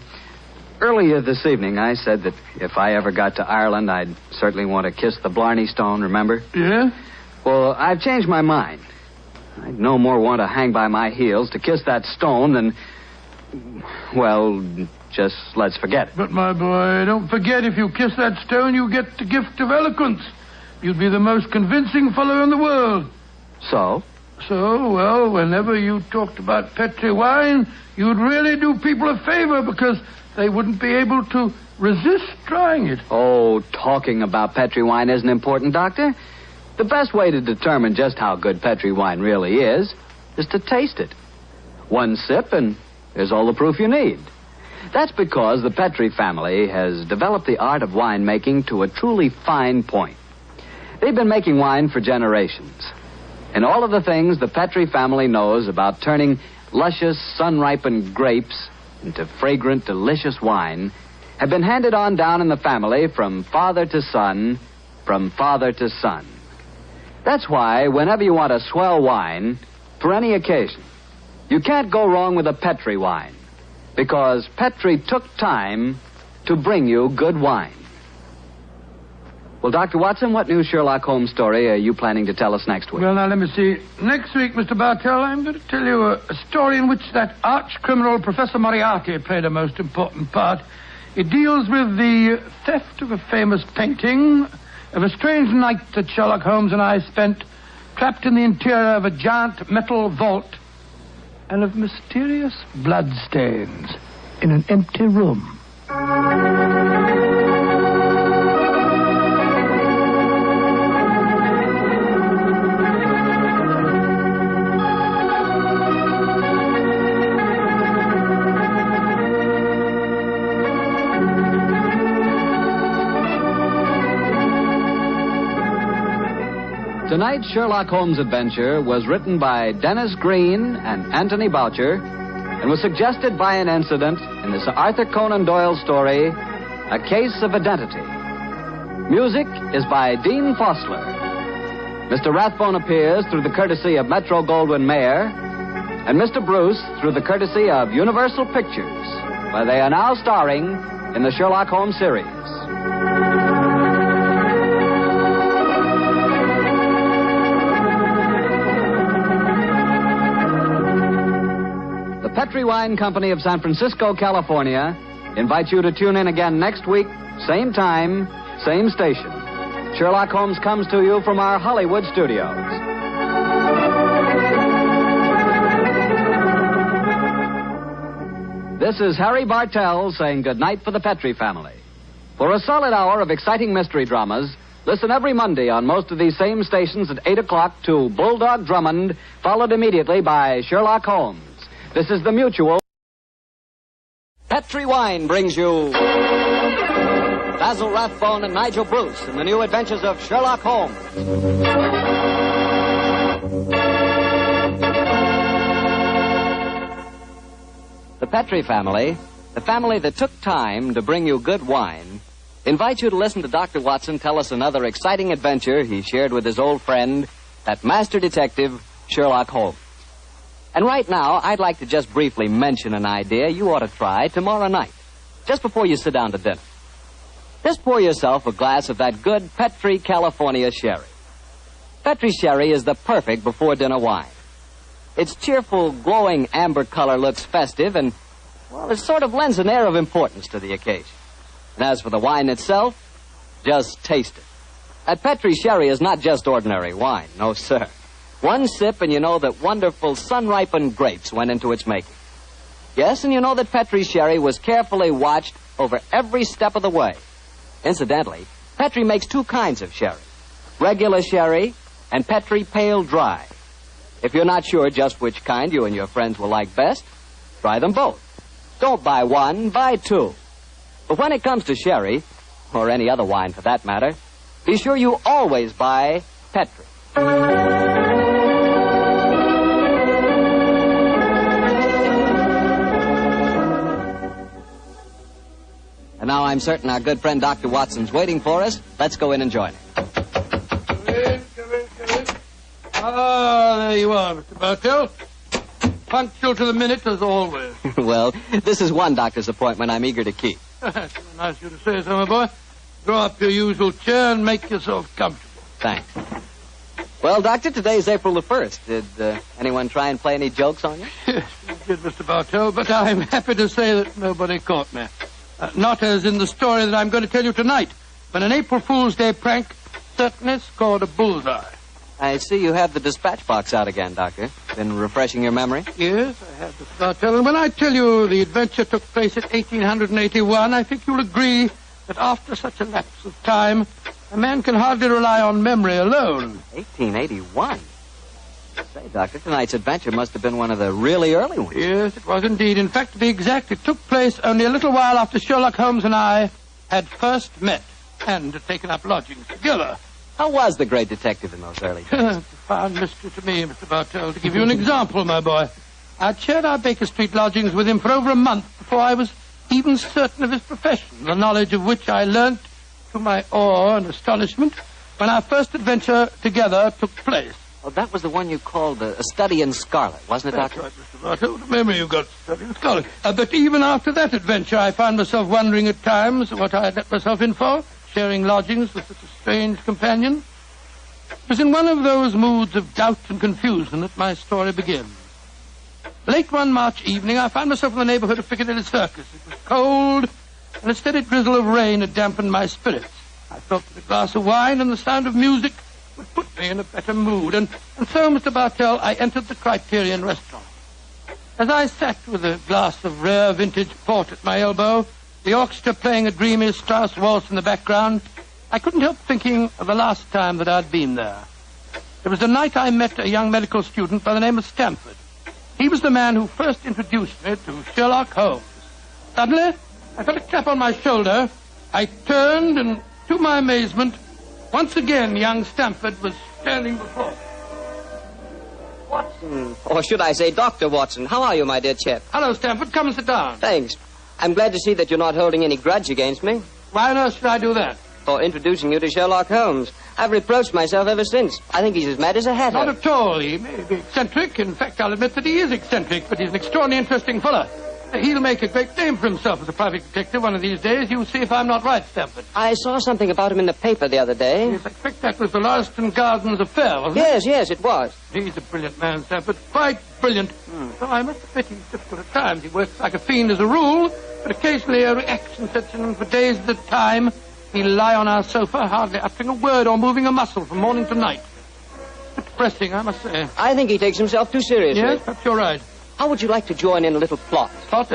Earlier this evening, I said that if I ever got to Ireland, I'd certainly want to kiss the Blarney Stone, remember? Yeah? Well, I've changed my mind. I'd no more want to hang by my heels to kiss that stone than... Well, just let's forget it. But, my boy, don't forget if you kiss that stone, you get the gift of eloquence. You'd be the most convincing fellow in the world. So? So, well, whenever you talked about Petri wine, you'd really do people a favor because they wouldn't be able to resist trying it. Oh, talking about Petri wine isn't important, Doctor. The best way to determine just how good Petri wine really is to taste it. One sip and there's all the proof you need. That's because the Petri family has developed the art of winemaking to a truly fine point. They've been making wine for generations. And all of the things the Petri family knows about turning luscious, sun-ripened grapes into fragrant, delicious wine have been handed on down in the family from father to son, from father to son. That's why whenever you want a swell wine, for any occasion, you can't go wrong with a Petri wine, because Petri took time to bring you good wine. Well, Dr. Watson, what new Sherlock Holmes story are you planning to tell us next week? Well, now, let me see. Next week, Mr. Bartell, I'm going to tell you a story in which that arch-criminal Professor Moriarty played a most important part. It deals with the theft of a famous painting, of a strange night that Sherlock Holmes and I spent trapped in the interior of a giant metal vault, and of mysterious bloodstains in an empty room. Tonight's Sherlock Holmes adventure was written by Dennis Green and Anthony Boucher and was suggested by an incident in the Sir Arthur Conan Doyle story, A Case of Identity. Music is by Dean Fosler. Mr. Rathbone appears through the courtesy of Metro-Goldwyn-Mayer, and Mr. Bruce through the courtesy of Universal Pictures, where they are now starring in the Sherlock Holmes series. Petri Wine Company of San Francisco, California, invites you to tune in again next week, same time, same station. Sherlock Holmes comes to you from our Hollywood studios. This is Harry Bartell saying goodnight for the Petri family. For a solid hour of exciting mystery dramas, listen every Monday on most of these same stations at 8 o'clock to Bulldog Drummond, followed immediately by Sherlock Holmes. This is the Mutual. Petri Wine brings you Basil Rathbone and Nigel Bruce in the new adventures of Sherlock Holmes. The Petri family, the family that took time to bring you good wine, invite you to listen to Dr. Watson tell us another exciting adventure he shared with his old friend, that master detective, Sherlock Holmes. And right now, I'd like to just briefly mention an idea you ought to try tomorrow night, just before you sit down to dinner. Just pour yourself a glass of that good Petri California sherry. Petri sherry is the perfect before-dinner wine. Its cheerful, glowing amber color looks festive and, well, it sort of lends an air of importance to the occasion. And as for the wine itself, just taste it. That Petri sherry is not just ordinary wine, no, sir. One sip and you know that wonderful sun-ripened grapes went into its making. Yes, and you know that Petri sherry was carefully watched over every step of the way. Incidentally, Petri makes two kinds of sherry. Regular sherry and Petri Pale Dry. If you're not sure just which kind you and your friends will like best, try them both. Don't buy one, buy two. But when it comes to sherry, or any other wine for that matter, be sure you always buy Petri. And now I'm certain our good friend Dr. Watson's waiting for us. Let's go in and join him. Come in. Ah, there you are, Mr. Bartell. Punctual to the minute, as always. Well, this is one doctor's appointment I'm eager to keep. That's nice of you to say so, my boy. Draw up your usual chair and make yourself comfortable. Thanks. Well, Doctor, today's April the 1st. Did anyone try and play any jokes on you? Yes, we did, Mr. Bartell, but I'm happy to say that nobody caught me. Not as in the story that I'm going to tell you tonight, when an April Fool's Day prank certainly scored a bullseye. I see you have the dispatch box out again, Doctor. Been refreshing your memory? Yes, I have, Mr. Bartell. And when I tell you the adventure took place at 1881, I think you'll agree that after such a lapse of time, a man can hardly rely on memory alone. 1881? Say, Doctor, tonight's adventure must have been one of the really early ones. Yes, it was indeed. In fact, to be exact, it took place only a little while after Sherlock Holmes and I had first met and had taken up lodgings together. How was the great detective in those early days? Profound mystery to me, Mr. Bartell. To give you an example, my boy, I'd shared our Baker Street lodgings with him for over a month before I was even certain of his profession, the knowledge of which I learnt to my awe and astonishment when our first adventure together took place. Oh, that was the one you called a study in scarlet, wasn't it, That's Doctor? right, Mr. Bartell. What a memory you've got, study in scarlet. But even after that adventure, I found myself wondering at times what I had let myself in for, sharing lodgings with such a strange companion. It was in one of those moods of doubt and confusion that my story begins. Late one March evening, I found myself in the neighborhood of Piccadilly Circus. It was cold, and a steady drizzle of rain had dampened my spirits. I felt that a glass of wine and the sound of music would put me in a better mood. And so, Mr. Bartell, I entered the Criterion restaurant. As I sat with a glass of rare vintage port at my elbow, the orchestra playing a dreamy Strauss waltz in the background, I couldn't help thinking of the last time that I'd been there. It was the night I met a young medical student by the name of Stamford. He was the man who first introduced me to Sherlock Holmes. Suddenly, I felt a clap on my shoulder. I turned, and to my amazement, once again, young Stamford was standing before me. Watson. Or should I say Dr. Watson. How are you, my dear chap? Hello, Stamford. Come and sit down. Thanks. I'm glad to see that you're not holding any grudge against me. Why on earth should I do that? For introducing you to Sherlock Holmes. I've reproached myself ever since. I think he's as mad as a hatter. Not at all. He may be eccentric. In fact, I'll admit that he is eccentric, but he's an extraordinarily interesting fellow. He'll make a great name for himself as a private detective one of these days. You'll see if I'm not right, Stamford. I saw something about him in the paper the other day. Yes, I expect that was the Lauriston Gardens affair, wasn't it? Yes, it was. He's a brilliant man, Stamford. Quite brilliant. So I must admit he's difficult at times. He works like a fiend as a rule, but occasionally a reaction sets in, and for days at a time he'll lie on our sofa, hardly uttering a word or moving a muscle from morning to night. Depressing, I must say. I think he takes himself too seriously. Yes, perhaps you're right. How would you like to join in a little plot? Plot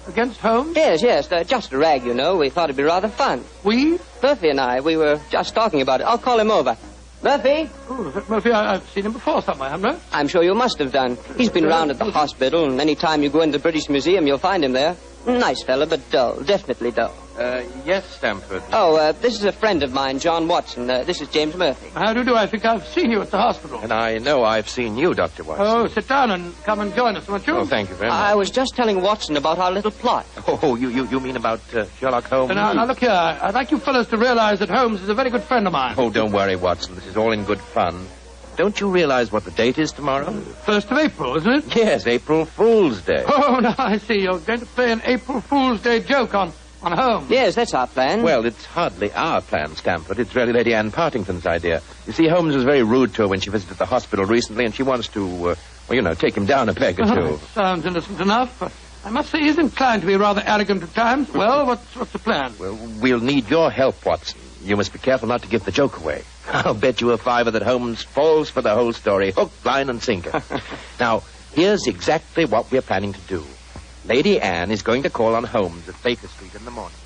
against Holmes? Yes, just a rag, you know. We thought it'd be rather fun. We? Murphy and I, we were just talking about it. I'll call him over. Murphy? Oh, Murphy, I've seen him before somewhere, haven't I? I'm sure you must have done. He's been round at the hospital, and any time you go into the British Museum, you'll find him there. Nice fella, but dull. Definitely dull. Yes, Stamford. Oh, this is a friend of mine, John Watson. This is James Murphy. How do you do? I think I've seen you at the hospital. And I know I've seen you, Dr. Watson. Oh, sit down and come and join us, won't you? Oh, thank you very much. I was just telling Watson about our little plot. Oh, you mean about Sherlock Holmes? Now, look here. I'd like you fellas to realize that Holmes is a very good friend of mine. Oh, don't worry, Watson. This is all in good fun. Don't you realize what the date is tomorrow? 1st of April, isn't it? Yes, April Fool's Day. Oh, now I see. You're going to play an April Fool's Day joke on Holmes. Yes, that's our plan. Well, it's hardly our plan, Stamford. It's really Lady Anne Partington's idea. You see, Holmes was very rude to her when she visited the hospital recently, and she wants to, take him down a peg or two. Sounds innocent enough, but I must say he's inclined to be rather arrogant at times. Well, what's the plan? Well, we'll need your help, Watson. You must be careful not to give the joke away. I'll bet you a $5 that Holmes falls for the whole story, hook, line, and sinker. Now, here's exactly what we're planning to do. Lady Anne is going to call on Holmes at Baker Street in the morning.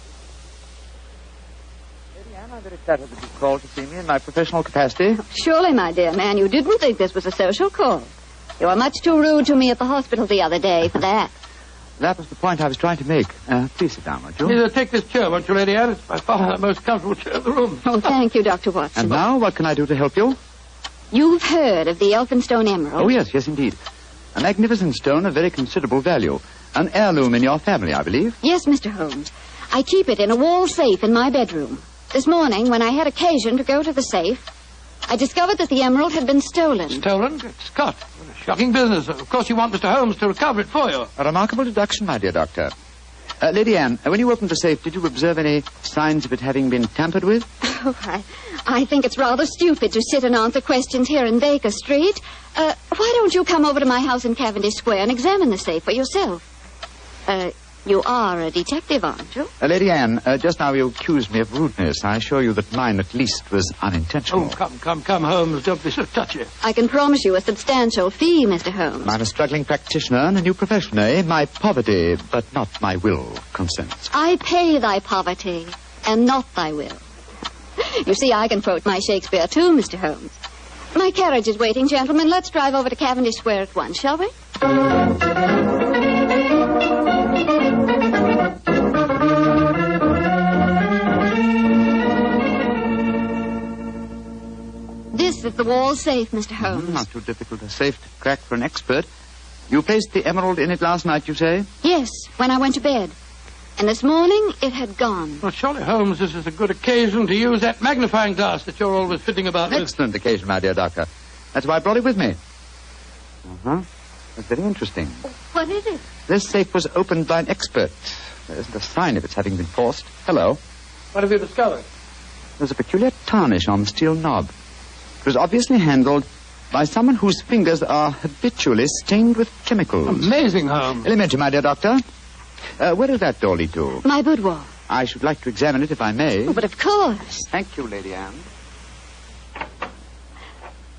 Lady Anne, I'm very flattered that you called to see me in my professional capacity. Surely, my dear man, you didn't think this was a social call. You were much too rude to me at the hospital the other day for that. That was the point I was trying to make. Please sit down, won't you? Here, take this chair, won't you, Lady Anne? It's by far the most comfortable chair in the room. Oh, thank you, Dr. Watson. And now, what can I do to help you? You've heard of the Elphinstone Emerald? Oh, yes, indeed. A magnificent stone of very considerable value. An heirloom in your family, I believe. Yes, Mr. Holmes. I keep it in a wall safe in my bedroom. This morning, when I had occasion to go to the safe, I discovered that the emerald had been stolen. Stolen? Scott, what a shocking business. Of course, you want Mr. Holmes to recover it for you. A remarkable deduction, my dear doctor. Lady Anne, when you opened the safe, did you observe any signs of it having been tampered with? Oh, I think it's rather stupid to sit and answer questions here in Baker Street. Why don't you come over to my house in Cavendish Square and examine the safe for yourself? You are a detective, aren't you? Lady Anne, just now you accused me of rudeness. I assure you that mine, at least, was unintentional. Oh, come, Holmes. Don't be so touchy. I can promise you a substantial fee, Mr. Holmes. I'm a struggling practitioner and a new profession, eh? My poverty, but not my will, consents. I pay thy poverty, and not thy will. You see, I can quote my Shakespeare, too, Mr. Holmes. My carriage is waiting, gentlemen. Let's drive over to Cavendish Square at once, shall we? This is the wall safe, Mr. Holmes. Not too difficult a safe to crack for an expert. You placed the emerald in it last night, you say? Yes, when I went to bed. And this morning, it had gone. Well, surely, Holmes, this is a good occasion to use that magnifying glass that you're always fitting about with. Excellent occasion, my dear doctor. That's why I brought it with me. Uh-huh. That's very interesting. What is it? This safe was opened by an expert. There isn't a sign of its having been forced. Hello. What have you discovered? There's a peculiar tarnish on the steel knob. It was obviously handled by someone whose fingers are habitually stained with chemicals. Amazing, Holmes. Elementary, my dear doctor. Where does that door lead to? My boudoir. I should like to examine it if I may. Oh, but of course. Thank you, Lady Anne.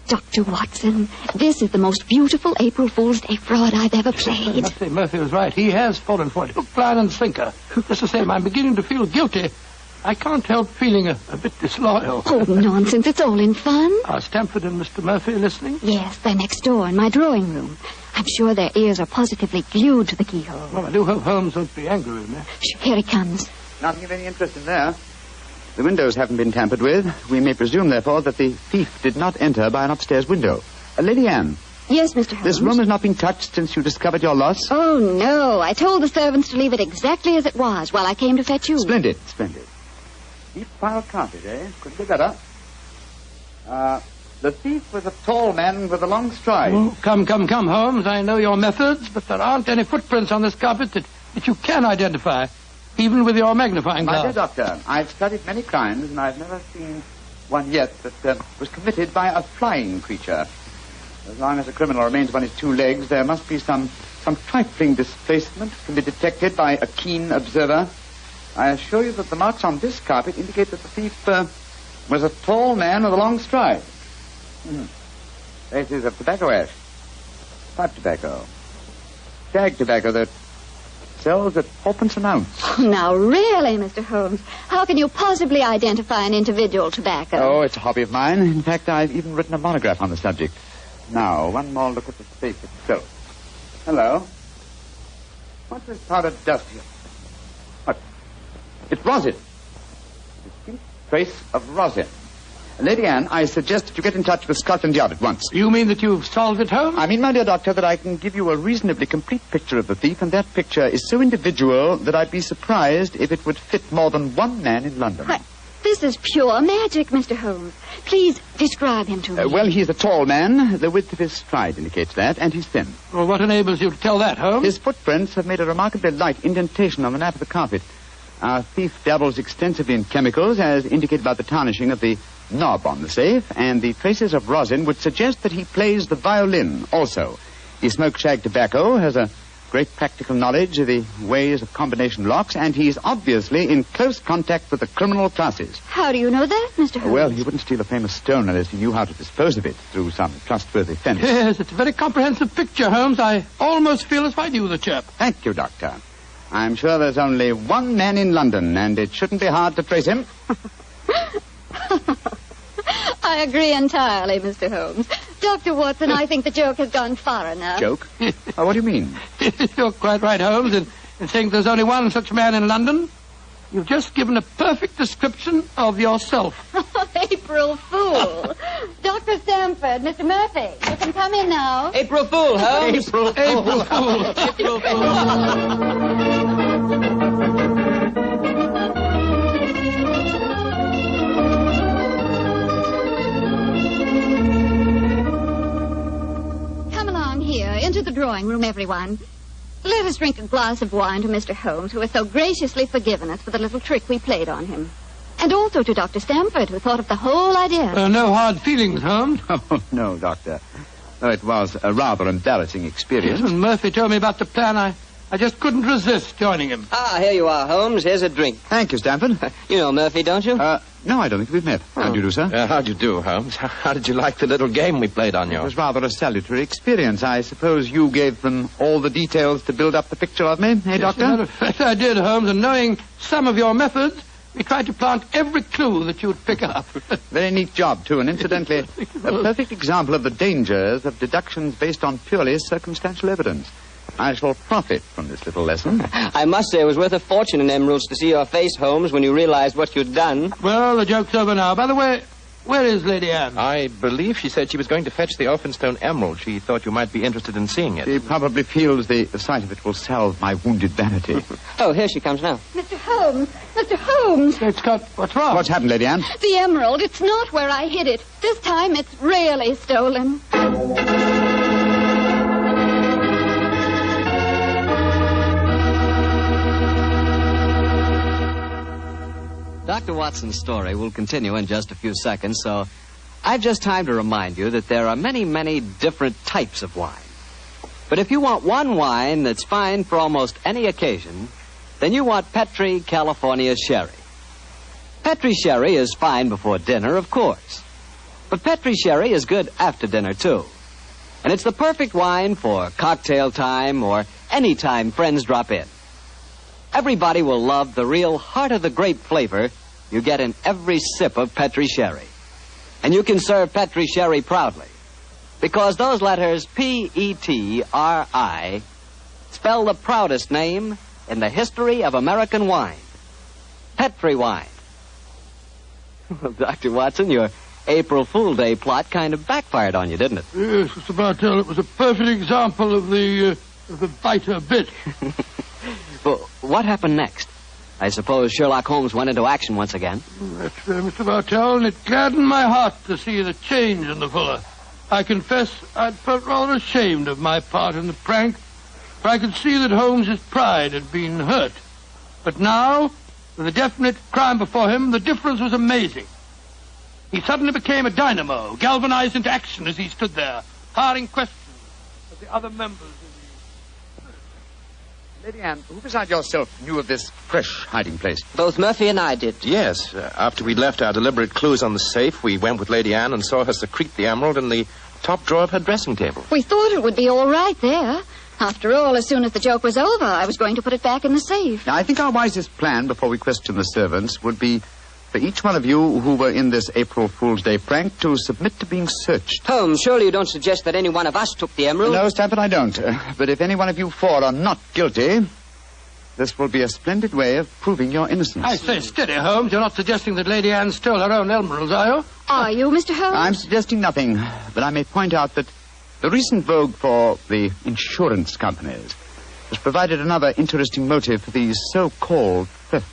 Dr. Watson, this is the most beautiful April Fool's Day fraud I've ever played. I must say, Murphy was right. He has fallen for it. Hook, line, and sinker. Just the same, I'm beginning to feel guilty. I can't help feeling a bit disloyal. Oh, nonsense. It's all in fun. Are Stamford and Mr. Murphy listening? Yes, they're next door in my drawing room. I'm sure their ears are positively glued to the keyhole. Well, I do hope Holmes won't be angry with me. Shh, here he comes. Nothing of any interest in there. The windows haven't been tampered with. We may presume, therefore, that the thief did not enter by an upstairs window. Lady Anne. Yes, Mr. Holmes? This room has not been touched since you discovered your loss? Oh, no. I told the servants to leave it exactly as it was while I came to fetch you. Splendid. Deep pile carpet, eh? Couldn't be better. The thief was a tall man with a long stride. Oh, come, Holmes. I know your methods, but there aren't any footprints on this carpet that you can identify, even with your magnifying glass. My dear doctor, I've studied many crimes, and I've never seen one yet that was committed by a flying creature. As long as a criminal remains on his two legs, there must be some trifling displacement can be detected by a keen observer. I assure you that the marks on this carpet indicate that the thief was a tall man with a long stride. Traces of tobacco ash, pipe tobacco, shag tobacco that sells at 4p an ounce. Oh, now, really, Mr. Holmes, how can you possibly identify an individual tobacco? Oh, it's a hobby of mine. In fact, I've even written a monograph on the subject. Now, one more look at the safe itself. Hello. What's this powdered dust here? It's rosin. Distinct trace of rosin. Lady Anne, I suggest that you get in touch with Scotland Yard at once. You mean that you've solved it, Holmes? I mean, my dear doctor, that I can give you a reasonably complete picture of the thief, and that picture is so individual that I'd be surprised if it would fit more than one man in London. But this is pure magic, Mr. Holmes. Please describe him to me. Well, he's a tall man. The width of his stride indicates that, and he's thin. Well, what enables you to tell that, Holmes? His footprints have made a remarkably light indentation on the nap of the carpet. Our thief dabbles extensively in chemicals, as indicated by the tarnishing of the knob on the safe, and the traces of rosin would suggest that he plays the violin also. He smokes shag tobacco, has a great practical knowledge of the ways of combination locks, and he's obviously in close contact with the criminal classes. How do you know that, Mr. Holmes? Well, he wouldn't steal a famous stone unless he knew how to dispose of it through some trustworthy fence. Yes, it's a very comprehensive picture, Holmes. I almost feel as if I knew the chap. Thank you, Doctor. I'm sure there's only one man in London, and it shouldn't be hard to trace him. I agree entirely, Mr. Holmes. Dr. Watson, I think the joke has gone far enough. Joke? What do you mean? You're quite right, Holmes, in saying there's only one such man in London. You've just given a perfect description of yourself. April Fool. Dr. Stamford, Mr. Murphy, you can come in now. April Fool, Holmes. April Fool. April Fool. Into the drawing room, everyone. Let us drink a glass of wine to Mr. Holmes, who has so graciously forgiven us for the little trick we played on him. And also to Dr. Stamford, who thought of the whole idea. No hard feelings, Holmes. Oh, no, Doctor. Though it was a rather embarrassing experience. Yes, when Murphy told me about the plan, I just couldn't resist joining him. Ah, here you are, Holmes. Here's a drink. Thank you, Stamford. You know Murphy, don't you? No, I don't think we've met. How do you do, sir? How do you do, Holmes? How did you like the little game we played on you? It was rather a salutary experience. I suppose you gave them all the details to build up the picture of me, eh, Doctor? As a matter of fact, I did, Holmes, and knowing some of your methods, we tried to plant every clue that you'd pick up. Very neat job, too, and incidentally, a perfect example of the dangers of deductions based on purely circumstantial evidence. I shall profit from this little lesson. I must say it was worth a fortune in emeralds to see your face, Holmes, when you realized what you'd done. Well, the joke's over now. By the way, where is Lady Anne? I believe she said she was going to fetch the Elphinstone emerald. She thought you might be interested in seeing it. She probably feels the sight of it will salve my wounded vanity. Oh, here she comes now. Mr. Holmes! Mr. Holmes! It's got... What's wrong? What's happened, Lady Anne? The emerald. It's not where I hid it. This time it's really stolen. Dr. Watson's story will continue in just a few seconds, so I've just time to remind you that there are many, many different types of wine. But if you want one wine that's fine for almost any occasion, then you want Petri California Sherry. Petri Sherry is fine before dinner, of course. But Petri Sherry is good after dinner, too. And it's the perfect wine for cocktail time or any time friends drop in. Everybody will love the real heart-of-the-grape flavor you get in every sip of Petri Sherry. And you can serve Petri Sherry proudly, because those letters P-E-T-R-I spell the proudest name in the history of American wine. Petri wine. Well, Dr. Watson, your April Fool Day plot kind of backfired on you, didn't it? Yes, Mr. Bartell, it was a perfect example of the biter bit. Well, what happened next? I suppose Sherlock Holmes went into action once again. That's fair, Mr. Bartell, and it gladdened my heart to see the change in the Fuller. I confess I'd felt rather ashamed of my part in the prank, for I could see that Holmes's pride had been hurt. But now, with a definite crime before him, the difference was amazing. He suddenly became a dynamo, galvanized into action as he stood there, firing questions of the other members. Lady Anne, who beside yourself knew of this fresh hiding place? Both Murphy and I did. Yes. After we'd left our deliberate clues on the safe, we went with Lady Anne and saw her secrete the emerald in the top drawer of her dressing table. We thought it would be all right there. After all, as soon as the joke was over, I was going to put it back in the safe. Now, I think our wisest plan before we question the servants would be for each one of you who were in this April Fool's Day prank to submit to being searched. Holmes, surely you don't suggest that any one of us took the emerald? No, Stamford, I don't. But if any one of you four are not guilty, This will be a splendid way of proving your innocence. I say, steady, Holmes. You're not suggesting that Lady Anne stole her own emeralds, are you? Are you, Mr. Holmes? I'm suggesting nothing, but I may point out that the recent vogue for the insurance companies has provided another interesting motive for these so-called thefts.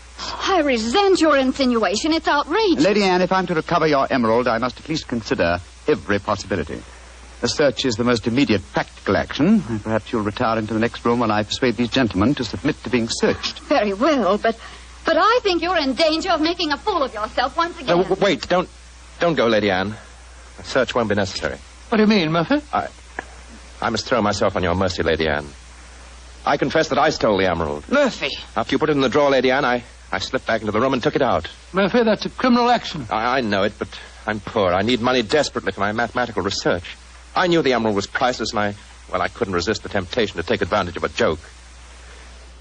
I resent your insinuation. It's outrageous. Lady Anne, if I'm to recover your emerald, I must at least consider every possibility. A search is the most immediate practical action. And perhaps you'll retire into the next room while I persuade these gentlemen to submit to being searched. Very well, but I think you're in danger of making a fool of yourself once again. Wait, don't go, Lady Anne. A search won't be necessary. What do you mean, Murphy? I must throw myself on your mercy, Lady Anne. I confess that I stole the emerald. Murphy! After you put it in the drawer, Lady Anne, I slipped back into the room and took it out. Murphy, that's a criminal action. I know it, but I'm poor. I need money desperately for my mathematical research. I knew the emerald was priceless, and I couldn't resist the temptation to take advantage of a joke.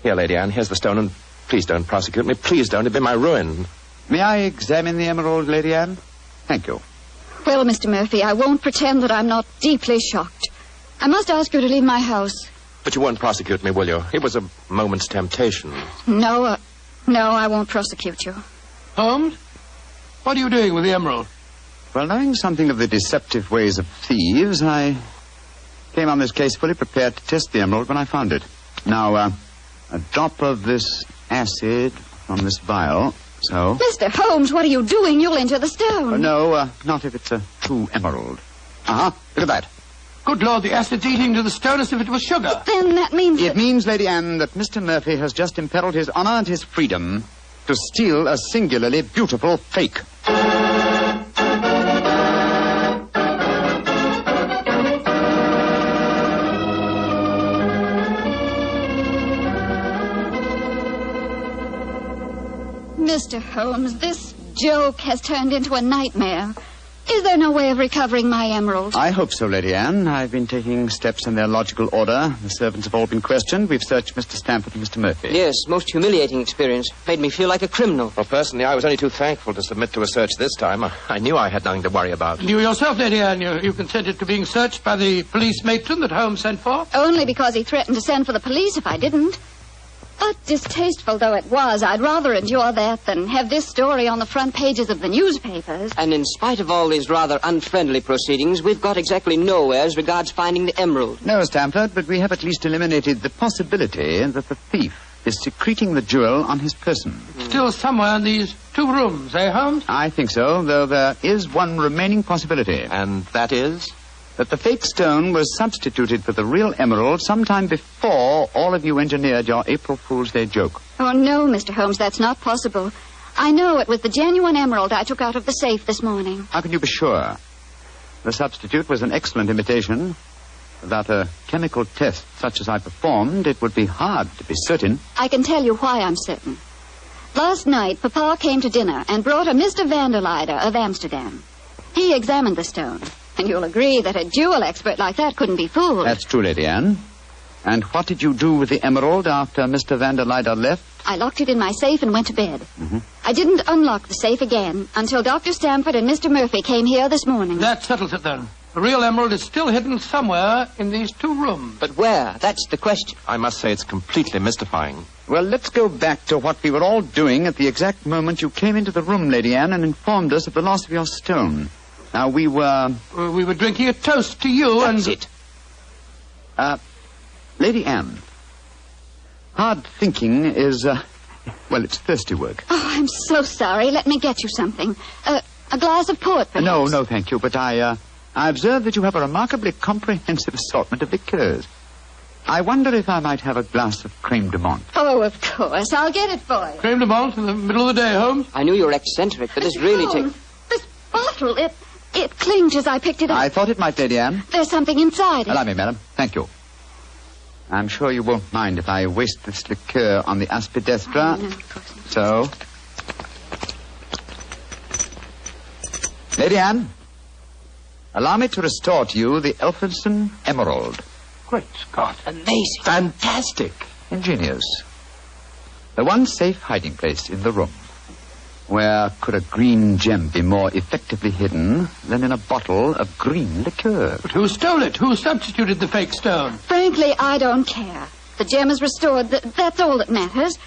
Here, Lady Anne, here's the stone, and please don't prosecute me. Please don't. It'd be my ruin. May I examine the emerald, Lady Anne? Thank you. Well, Mr. Murphy, I won't pretend that I'm not deeply shocked. I must ask you to leave my house. But you won't prosecute me, will you? It was a moment's temptation. No, I won't prosecute you. Holmes, what are you doing with the emerald? Well, knowing something of the deceptive ways of thieves, I came on this case fully prepared to test the emerald when I found it. Now, a drop of this acid from this vial, so... Mr. Holmes, what are you doing? You'll enter the stone. No, not if it's a true emerald. Look at that. Good Lord, the acid's eating to the stone as if it was sugar. But then that means... It means, Lady Anne, that Mr. Murphy has just imperiled his honor and his freedom to steal a singularly beautiful fake. Mr. Holmes, this joke has turned into a nightmare. Is there no way of recovering my emerald? I hope so, Lady Anne. I've been taking steps in their logical order. The servants have all been questioned. We've searched Mr. Stamford and Mr. Murphy. Yes, most humiliating experience. Made me feel like a criminal. Well, personally, I was only too thankful to submit to a search this time. I knew I had nothing to worry about. And you yourself, Lady Anne, you consented to being searched by the police matron that Holmes sent for? Only because he threatened to send for the police if I didn't. But distasteful though it was, I'd rather endure that than have this story on the front pages of the newspapers. And in spite of all these rather unfriendly proceedings, we've got exactly nowhere as regards finding the emerald. No, Stamford, but we have at least eliminated the possibility that the thief is secreting the jewel on his person. Still somewhere in these two rooms, eh, Holmes? I think so, though there is one remaining possibility. And that is? That the fake stone was substituted for the real emerald sometime before all of you engineered your April Fool's Day joke. Oh, no, Mr. Holmes, that's not possible. I know it was the genuine emerald I took out of the safe this morning. How can you be sure? The substitute was an excellent imitation. Without a chemical test such as I performed, it would be hard to be certain. I can tell you why I'm certain. Last night, Papa came to dinner and brought a Mr. Vanderleider of Amsterdam. He examined the stone. And you'll agree that a jewel expert like that couldn't be fooled. That's true, Lady Anne. And what did you do with the emerald after Mr. Vanderleider left? I locked it in my safe and went to bed. Mm-hmm. I didn't unlock the safe again until Dr. Stamford and Mr. Murphy came here this morning. That settles it, then. The real emerald is still hidden somewhere in these two rooms. But where? That's the question. I must say it's completely mystifying. Well, let's go back to what we were all doing at the exact moment you came into the room, Lady Anne, and informed us of the loss of your stone. Now, we were drinking a toast to you That's and... it. Lady Anne, hard thinking is, well, it's thirsty work. Oh, I'm so sorry. Let me get you something. A glass of port, perhaps? No, thank you. But I observe that you have a remarkably comprehensive assortment of liqueurs. I wonder if I might have a glass of creme de menthe. Oh, of course. I'll get it for you. Creme de menthe in the middle of the day, Holmes? I knew you were eccentric, but this really takes... This bottle, it clinged as I picked it up. I thought it might, Lady Anne. There's something inside it. Allow me, madam. Thank you. I'm sure you won't mind if I waste this liqueur on the aspidestra. No, of course not. So... Lady Anne, allow me to restore to you the Elphinstone Emerald. Great Scott. Amazing. Fantastic. Ingenious. The one safe hiding place in the room. Where could a green gem be more effectively hidden than in a bottle of green liqueur? But who stole it? Who substituted the fake stone? Frankly, I don't care. The gem is restored. That's all that matters.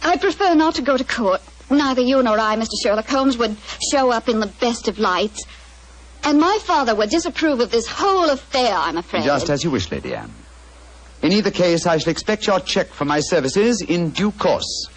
I prefer not to go to court. Neither you nor I, Mr. Sherlock Holmes, would show up in the best of lights. And my father would disapprove of this whole affair, I'm afraid. Just as you wish, Lady Anne. In either case, I shall expect your check for my services in due course.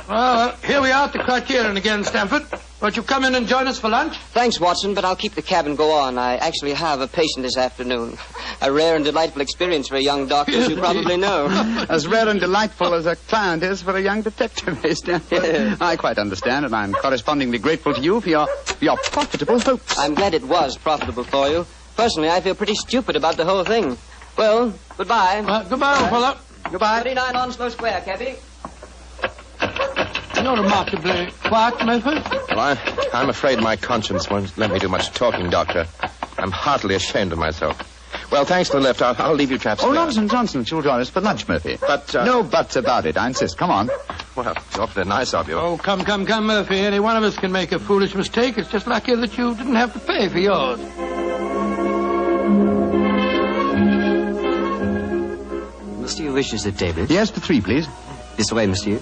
Well, here we are at the Criterion again, Stamford. Won't you come in and join us for lunch? Thanks, Watson, but I'll keep the cab and go on. I actually have a patient this afternoon. A rare and delightful experience for a young doctor, as you probably know. As rare and delightful as a client is for a young detective, eh, Stanford? I quite understand, and I'm correspondingly grateful to you for your profitable hopes. I'm glad it was profitable for you. Personally, I feel pretty stupid about the whole thing. Well, goodbye. Goodbye, old fellow. Goodbye. 39 Onslow Square, cabby. You're remarkably quiet, Murphy. Well, I'm afraid my conscience won't let me do much talking, Doctor. I'm heartily ashamed of myself. Well, thanks for the lift. I'll leave you chaps. Oh, nonsense. You'll join us for lunch, Murphy. But, No buts about it, I insist. Come on. Well, it's awfully nice of you. Oh, come, Murphy. Any one of us can make a foolish mistake. It's just lucky that you didn't have to pay for yours. Monsieur wishes a table? Yes, for 3, please. This way, monsieur.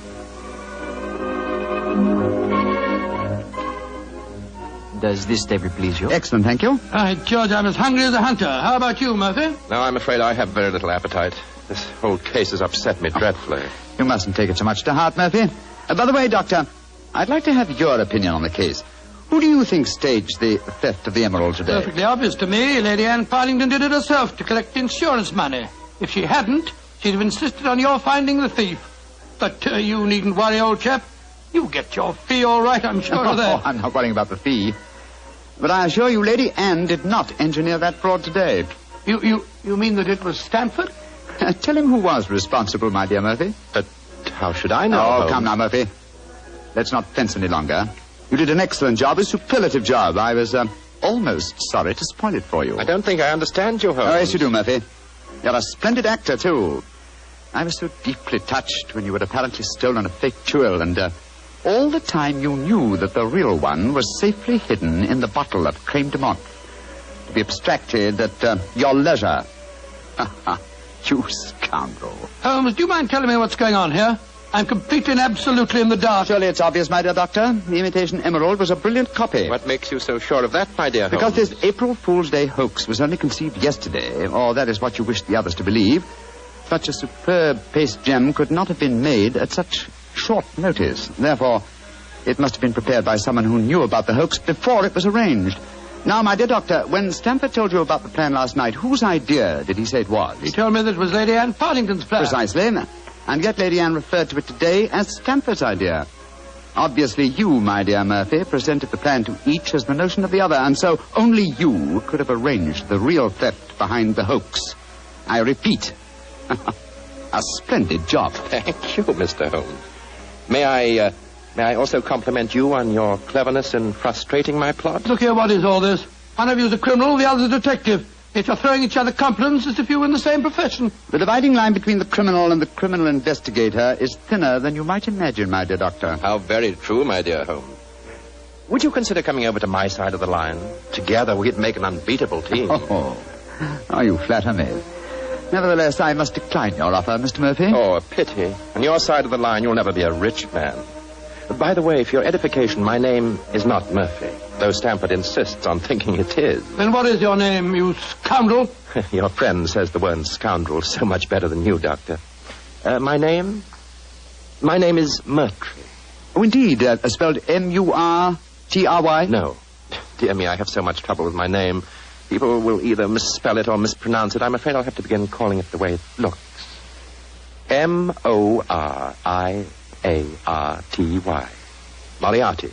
Does this table please you? Excellent, thank you. George, I'm as hungry as a hunter. How about you, Murphy? No, I'm afraid I have very little appetite. This whole case has upset me dreadfully. You mustn't take it so much to heart, Murphy. By the way, Doctor, I'd like to have your opinion on the case. Who do you think staged the theft of the emerald today? Perfectly obvious to me. Lady Anne Partington did it herself to collect insurance money. If she hadn't, she'd have insisted on your finding the thief. But you needn't worry, old chap. You'll get your fee all right, I'm sure of that. I'm not worrying about the fee. But I assure you, Lady Anne did not engineer that fraud today. You mean that it was Stamford? Tell him who was responsible, my dear Murphy. But how should I know? Oh, come now, Murphy. Let's not fence any longer. You did an excellent job, a superlative job. I was almost sorry to spoil it for you. I don't think I understand you, Holmes. Oh, yes, you do, Murphy. You're a splendid actor, too. I was so deeply touched when you had apparently stolen a fake jewel, and all the time you knew that the real one was safely hidden in the bottle of creme de menthe. To be abstracted at your leisure. You scoundrel. Holmes, do you mind telling me what's going on here? I'm completely and absolutely in the dark. Surely it's obvious, my dear doctor. The imitation emerald was a brilliant copy. What makes you so sure of that, my dear Holmes? Because this April Fool's Day hoax was only conceived yesterday, or that is what you wish the others to believe. Such a superb paste gem could not have been made at such short notice. Therefore, it must have been prepared by someone who knew about the hoax before it was arranged. Now, my dear doctor, when Stamford told you about the plan last night, whose idea did he say it was? He told me that it was Lady Anne Partington's plan. Precisely. And yet Lady Anne referred to it today as Stamford's idea. Obviously, you, my dear Murphy, presented the plan to each as the notion of the other, and so only you could have arranged the real theft behind the hoax. I repeat, a splendid job. Thank you, Mr. Holmes. May I also compliment you on your cleverness in frustrating my plot? Look here, what is all this? One of you is a criminal, the other is a detective. Yet you're throwing each other compliments as if you were in the same profession. The dividing line between the criminal and the criminal investigator is thinner than you might imagine, my dear doctor. How very true, my dear Holmes. Would you consider coming over to my side of the line? Together we'd make an unbeatable team. Oh, you flatter me. Nevertheless, I must decline your offer, Mr. Murphy. Oh, a pity. On your side of the line, you'll never be a rich man. By the way, for your edification, my name is not Murphy, though Stamford insists on thinking it is. Then what is your name, you scoundrel? Your friend says the word scoundrel so much better than you, Doctor. My name is Mertry. Oh, indeed. Spelled M-U-R-T-R-Y? No. Dear me, I have so much trouble with my name. People will either misspell it or mispronounce it. I'm afraid I'll have to begin calling it the way it looks. M-O-R-I-A-R-T-Y. Moriarty.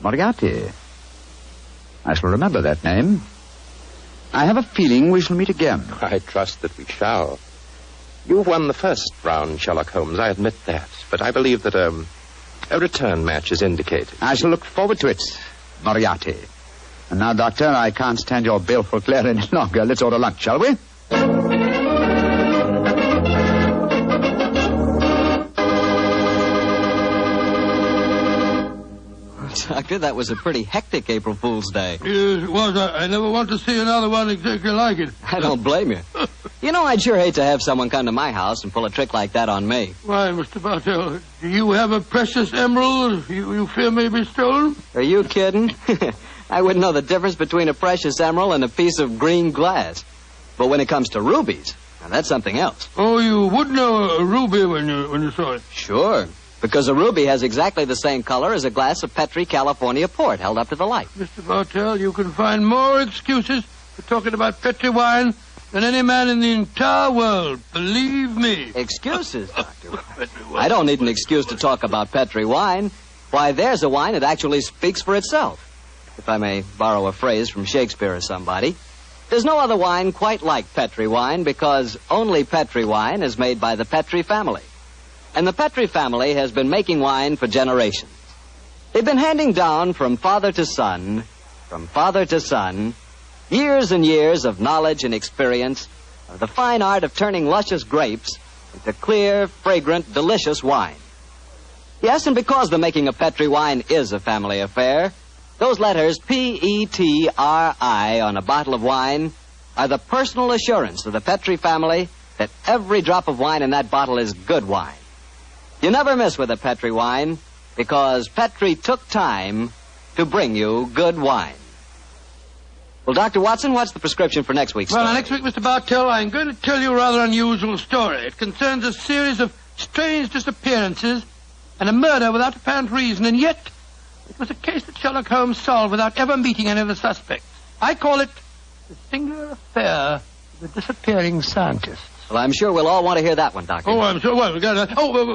Moriarty. I shall remember that name. I have a feeling we shall meet again. I trust that we shall. You've won the first round, Sherlock Holmes, I admit that. But I believe that a return match is indicated. I shall look forward to it, Moriarty. And now, Doctor, I can't stand your baleful glare any longer. Let's order lunch, shall we? Doctor, that was a pretty hectic April Fool's Day. Yes, it was. I never want to see another one exactly like it. I don't blame you. You know, I'd sure hate to have someone come to my house and pull a trick like that on me. Why, Mr. Bartell, do you have a precious emerald you fear may be stolen? Are you kidding? I wouldn't know the difference between a precious emerald and a piece of green glass. But when it comes to rubies, now that's something else. Oh, you would know a ruby when you saw it? Sure, because a ruby has exactly the same color as a glass of Petri, California port held up to the light. Mr. Bartell, you can find more excuses for talking about Petri wine than any man in the entire world. Believe me. Excuses, Doctor? I don't need an excuse to talk about Petri wine. Why, there's a wine that actually speaks for itself. If I may borrow a phrase from Shakespeare or somebody. There's no other wine quite like Petri wine because only Petri wine is made by the Petri family. And the Petri family has been making wine for generations. They've been handing down from father to son, years and years of knowledge and experience of the fine art of turning luscious grapes into clear, fragrant, delicious wine. Yes, and because the making of Petri wine is a family affair, those letters Petri on a bottle of wine are the personal assurance of the Petri family that every drop of wine in that bottle is good wine. You never miss with a Petri wine because Petri took time to bring you good wine. Well, Dr. Watson, what's the prescription for next week's story? Well, next week, Mr. Bartell, I'm going to tell you a rather unusual story. It concerns a series of strange disappearances and a murder without apparent reason, and yet it was a case that Sherlock Holmes solved without ever meeting any of the suspects. I call it the singular affair of the disappearing scientist. Well, I'm sure we'll all want to hear that one, Doctor. Oh, I'm sure. Well,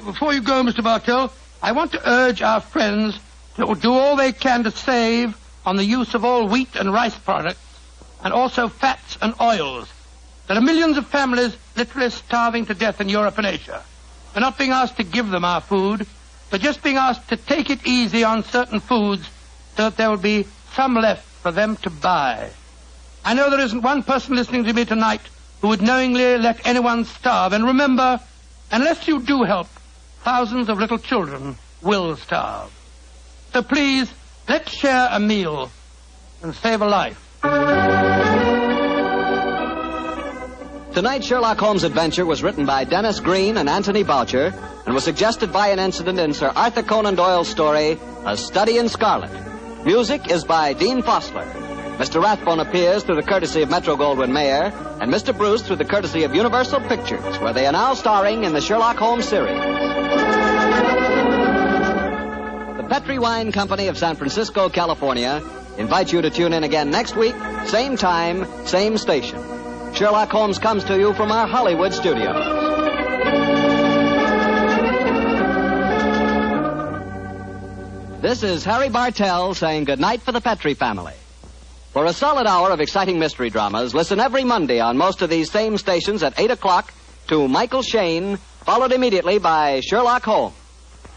before you go, Mr. Bartell, I want to urge our friends to do all they can to save on the use of all wheat and rice products, and also fats and oils. There are millions of families literally starving to death in Europe and Asia. We're not being asked to give them our food, but just being asked to take it easy on certain foods so that there will be some left for them to buy. I know there isn't one person listening to me tonight who would knowingly let anyone starve. And remember, unless you do help, thousands of little children will starve. So please, let's share a meal and save a life. Tonight's Sherlock Holmes adventure was written by Dennis Green and Anthony Boucher and was suggested by an incident in Sir Arthur Conan Doyle's story, A Study in Scarlet. Music is by Dean Fossler. Mr. Rathbone appears through the courtesy of Metro-Goldwyn-Mayer, and Mr. Bruce through the courtesy of Universal Pictures, where they are now starring in the Sherlock Holmes series. The Petri Wine Company of San Francisco, California, invites you to tune in again next week, same time, same station. Sherlock Holmes comes to you from our Hollywood studios. This is Harry Bartell saying goodnight for the Petri family. For a solid hour of exciting mystery dramas, listen every Monday on most of these same stations at 8 o'clock to Michael Shayne, followed immediately by Sherlock Holmes.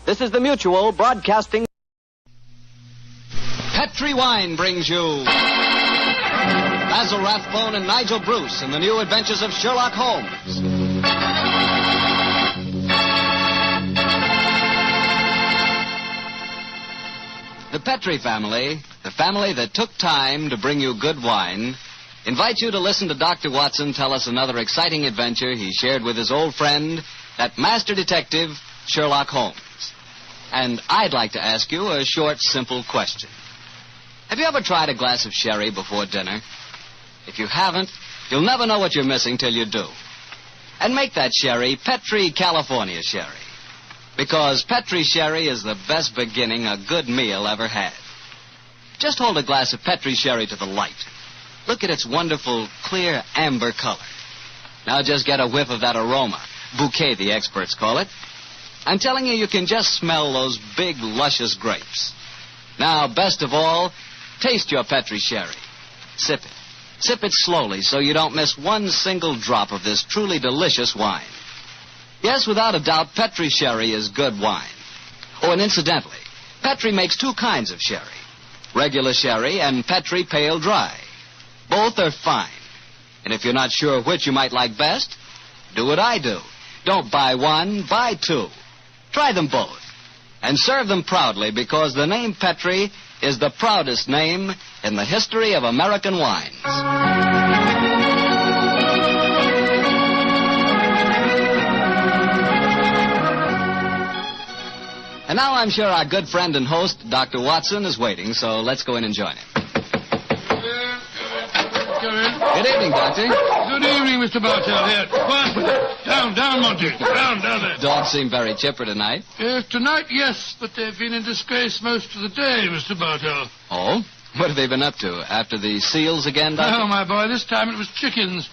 This is the Mutual Broadcasting. Petri Wine brings you Basil Rathbone and Nigel Bruce in the new adventures of Sherlock Holmes. The Petri family, the family that took time to bring you good wine, invites you to listen to Dr. Watson tell us another exciting adventure he shared with his old friend, that master detective, Sherlock Holmes. And I'd like to ask you a short, simple question. Have you ever tried a glass of sherry before dinner? If you haven't, you'll never know what you're missing till you do. And make that sherry Petri, California sherry. Because Petri sherry is the best beginning a good meal ever had. Just hold a glass of Petri sherry to the light. Look at its wonderful, clear amber color. Now just get a whiff of that aroma. Bouquet, the experts call it. I'm telling you, you can just smell those big, luscious grapes. Now, best of all, taste your Petri sherry. Sip it. Sip it slowly so you don't miss one single drop of this truly delicious wine. Yes, without a doubt, Petri sherry is good wine. Oh, and incidentally, Petri makes two kinds of sherry. Regular sherry and Petri pale dry. Both are fine. And if you're not sure which you might like best, do what I do. Don't buy one, buy two. Try them both. and serve them proudly because the name Petri is the proudest name in the history of American wines. And now I'm sure our good friend and host, Dr. Watson, is waiting, so let's go in and join him. Good evening, Doctor. Good evening, Mr. Bartell. Here. Down, Monty. Down there. Dogs seem very chipper tonight. Tonight, yes, but they've been in disgrace most of the day, Mr. Bartell. Oh? What have they been up to? After the seals again, Doctor? Oh, my boy, this time it was chickens.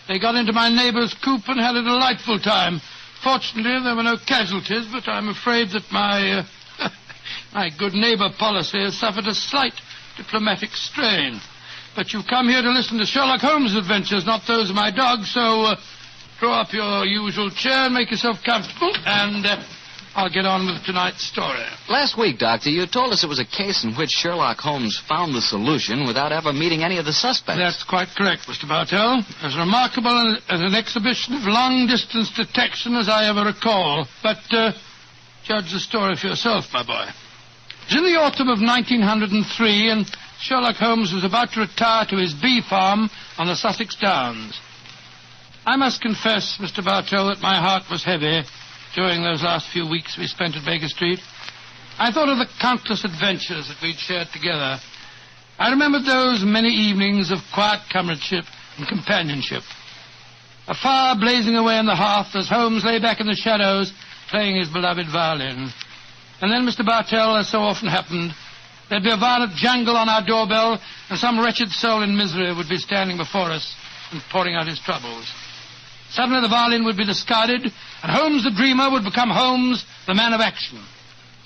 They got into my neighbor's coop and had a delightful time. Fortunately, there were no casualties, but I'm afraid that my good neighbor policy has suffered a slight diplomatic strain. But you've come here to listen to Sherlock Holmes' adventures, not those of my dog, so draw up your usual chair and make yourself comfortable, and I'll get on with tonight's story. Last week, Doctor, you told us it was a case in which Sherlock Holmes found the solution without ever meeting any of the suspects. That's quite correct, Mr. Bartell. As remarkable as an exhibition of long-distance detection as I ever recall. But judge the story for yourself, my boy. It was in the autumn of 1903, and Sherlock Holmes was about to retire to his bee farm on the Sussex Downs. I must confess, Mr. Bartell, that my heart was heavy during those last few weeks we spent at Baker Street. I thought of the countless adventures that we'd shared together. I remembered those many evenings of quiet comradeship and companionship. A fire blazing away on the hearth as Holmes lay back in the shadows playing his beloved violin. And then, Mr. Bartell, as so often happened, there'd be a violent jangle on our doorbell, and some wretched soul in misery would be standing before us and pouring out his troubles. Suddenly the violin would be discarded, and Holmes the dreamer would become Holmes the man of action.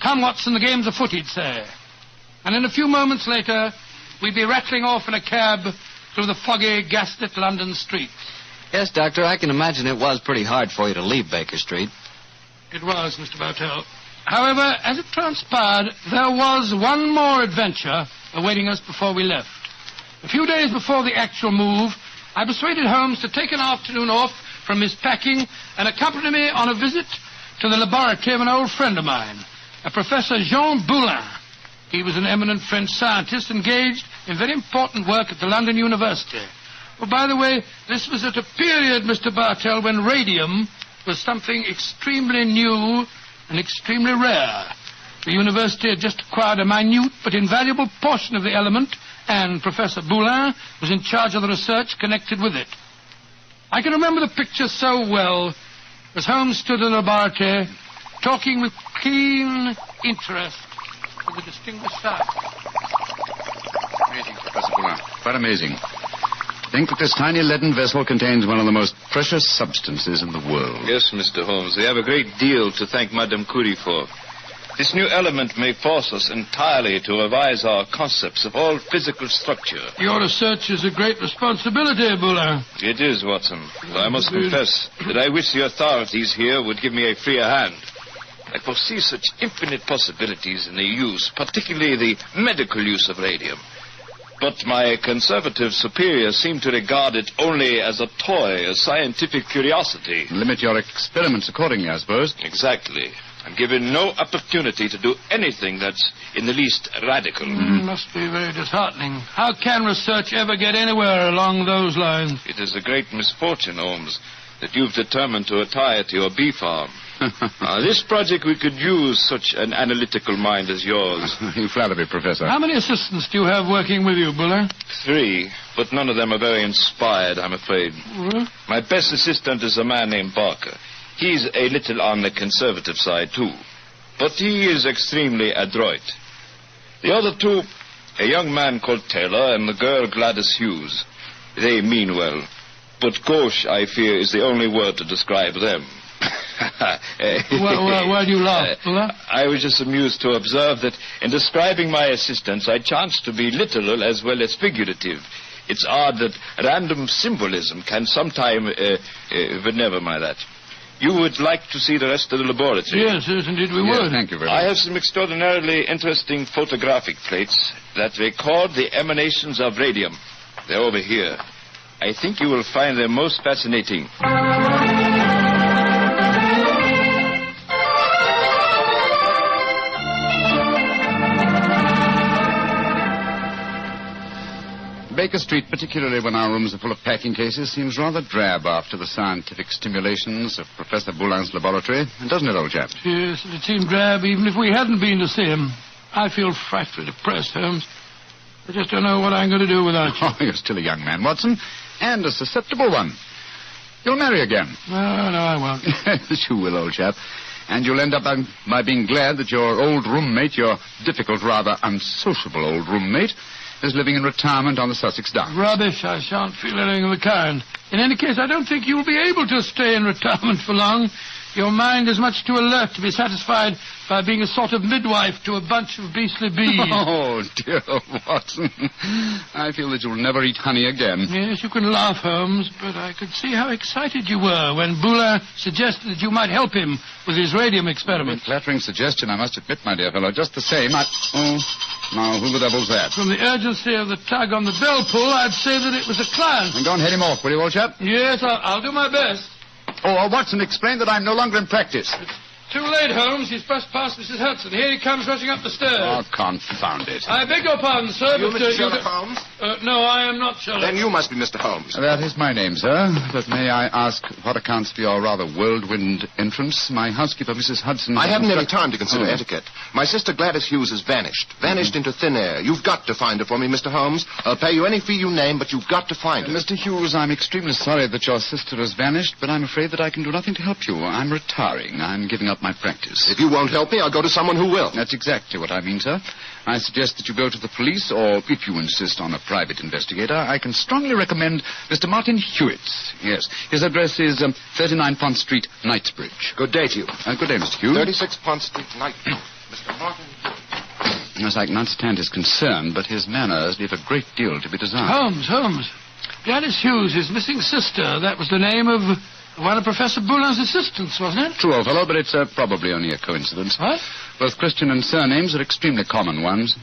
Come, Watson, the game's afoot, he'd say. And in a few moments later, we'd be rattling off in a cab through the foggy, gaslit London streets. Yes, Doctor, I can imagine it was pretty hard for you to leave Baker Street. It was, Mr. Bartell. However, as it transpired, there was one more adventure awaiting us before we left. A few days before the actual move, I persuaded Holmes to take an afternoon off from his packing and accompany me on a visit to the laboratory of an old friend of mine, a Professor Jean Boulin. He was an eminent French scientist engaged in very important work at the London University. Oh, by the way, this was at a period, Mr. Bartell, when radium was something extremely new and extremely rare. The university had just acquired a minute but invaluable portion of the element, and Professor Boulin was in charge of the research connected with it. I can remember the picture so well as Holmes stood in the laboratory talking with keen interest to the distinguished scientist. Amazing, Professor Boulin. Quite amazing. Think that this tiny leaden vessel contains one of the most precious substances in the world. Yes, Mr. Holmes. We have a great deal to thank Madame Curie for. This new element may force us entirely to revise our concepts of all physical structure. Your research is a great responsibility, Boulin. It is, Watson. I must confess that I wish the authorities here would give me a freer hand. I foresee such infinite possibilities in the use, particularly the medical use of radium. But my conservative superiors seem to regard it only as a toy, a scientific curiosity. Limit your experiments accordingly, I suppose. Exactly. I'm given no opportunity to do anything that's in the least radical. Must be very disheartening. How can research ever get anywhere along those lines? It is a great misfortune, Holmes, that you've determined to retire to your bee farm. This project we could use such an analytical mind as yours. You flatter me, Professor. How many assistants do you have working with you, Boulin? 3, but none of them are very inspired, I'm afraid. My best assistant is a man named Barker. He's a little on the conservative side, too. But he is extremely adroit. The other 2, a young man called Taylor and the girl Gladys Hughes. They mean well. But gauche, I fear, is the only word to describe them. Why do you laugh? I was just amused to observe that in describing my assistants, I chanced to be literal as well as figurative. It's odd that random symbolism can sometime... but never mind that. You would like to see the rest of the laboratory? Yes, indeed we would. Thank you very much. I have some extraordinarily interesting photographic plates that record the emanations of radium. They're over here. I think you will find them most fascinating. Baker Street, particularly when our rooms are full of packing cases, seems rather drab after the scientific stimulations of Professor Boulin's laboratory, doesn't it, old chap? Yes, it seemed drab even if we hadn't been to see him. I feel frightfully depressed, Holmes. I just don't know what I'm going to do without you. Oh, you're still a young man, Watson, and a susceptible one. You'll marry again. No, I won't. Yes, you will, old chap. And you'll end up by being glad that your old roommate, your difficult, rather unsociable old roommate, is living in retirement on the Sussex Downs. Rubbish. I shan't feel anything of the kind. In any case, I don't think you'll be able to stay in retirement for long. Your mind is much too alert to be satisfied by being a sort of midwife to a bunch of beastly bees. Oh, dear Watson. I feel that you'll never eat honey again. Yes, you can laugh, Holmes, but I could see how excited you were when Boulin suggested that you might help him with his radium experiment. A flattering suggestion, I must admit, my dear fellow. Just the same, Oh, now, who the devil's that? From the urgency of the tug on the bell pull, I'd say that it was a client. Then go and head him off, will you, old chap? Yes, I'll do my best. Oh, Watson, explain that I'm no longer in practice. Too late, Holmes. He's brushed past Mrs. Hudson. Here he comes rushing up the stairs. Oh, confound it. I beg your pardon, sir. You but, Mr. Sherlock Holmes? No, I am not Sherlock. Then you must be Mr. Holmes. That is my name, sir. But may I ask what accounts for your rather whirlwind entrance? My housekeeper, Mrs. Hudson... I haven't any time to consider etiquette. My sister Gladys Hughes has vanished. Vanished into thin air. You've got to find her for me, Mr. Holmes. I'll pay you any fee you name, but you've got to find her. Mr. Hughes, I'm extremely sorry that your sister has vanished, but I'm afraid that I can do nothing to help you. I'm retiring. I'm giving up my practice. If you won't help me, I'll go to someone who will. That's exactly what I mean, sir. I suggest that you go to the police, or if you insist on a private investigator, I can strongly recommend Mr. Martin Hewitt. Yes. His address is 39 Pont Street, Knightsbridge. Good day to you. Good day, Mr. Hughes. 36 Pont Street, Knightsbridge. Mr. Martin Hewitt. Yes, I can understand his concern, but his manners leave a great deal to be desired. Holmes. Gladys Hughes, his missing sister. That was the name of one of Professor Boulin's assistants, wasn't it? True, old fellow, but it's probably only a coincidence. What? Both Christian and surnames are extremely common ones.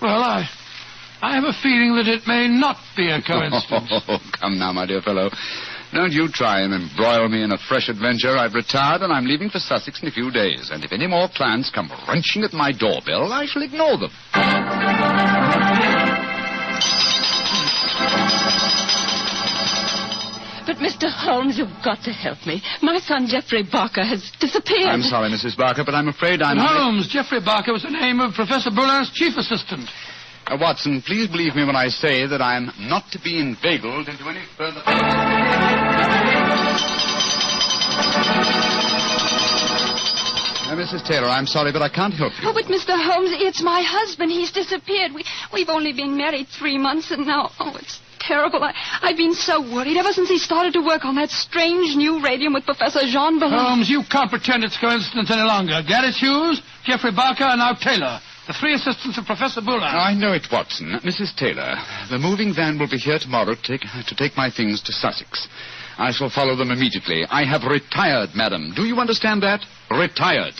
Well, I have a feeling that it may not be a coincidence. Oh, come now, my dear fellow. Don't you try and embroil me in a fresh adventure. I've retired and I'm leaving for Sussex in a few days. And if any more clients come wrenching at my doorbell, I shall ignore them. But, Mr. Holmes, you've got to help me. My son, Geoffrey Barker, has disappeared. I'm sorry, Mrs. Barker, but I'm afraid I'm... Holmes, Geoffrey Barker was the name of Professor Boulin's chief assistant. Watson, please believe me when I say that I'm not to be inveigled into any further... Mrs. Taylor, I'm sorry, but I can't help you. Oh, but Mr. Holmes, it's my husband. He's disappeared. We've only been married 3 months, and now... Oh, it's terrible. I've been so worried ever since he started to work on that strange new radium with Professor Jean Ballon. Holmes, you can't pretend it's coincidence any longer. Gladys Hughes, Geoffrey Barker, and now Taylor. The 3 assistants of Professor Boulin. I know it, Watson. Mrs. Taylor, the moving van will be here tomorrow to take my things to Sussex. I shall follow them immediately. I have retired, madam. Do you understand that? Retired.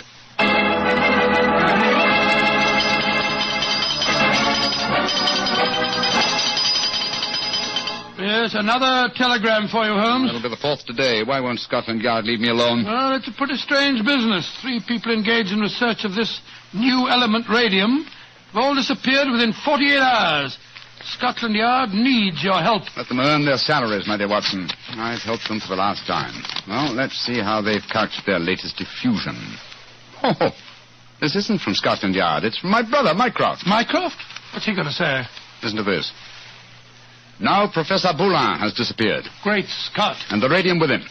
Yes, another telegram for you, Holmes. That'll be the 4th today. Why won't Scotland Yard leave me alone? Well, it's a pretty strange business. 3 people engaged in research of this new element radium have all disappeared within 48 hours. Scotland Yard needs your help. Let them earn their salaries, my dear Watson. I've helped them for the last time. Well, let's see how they've couched their latest diffusion. Oh, this isn't from Scotland Yard. It's from my brother, Mycroft. Mycroft? What's he going to say? Listen to this. Now Professor Boulin has disappeared. Great Scott. And the radium with him.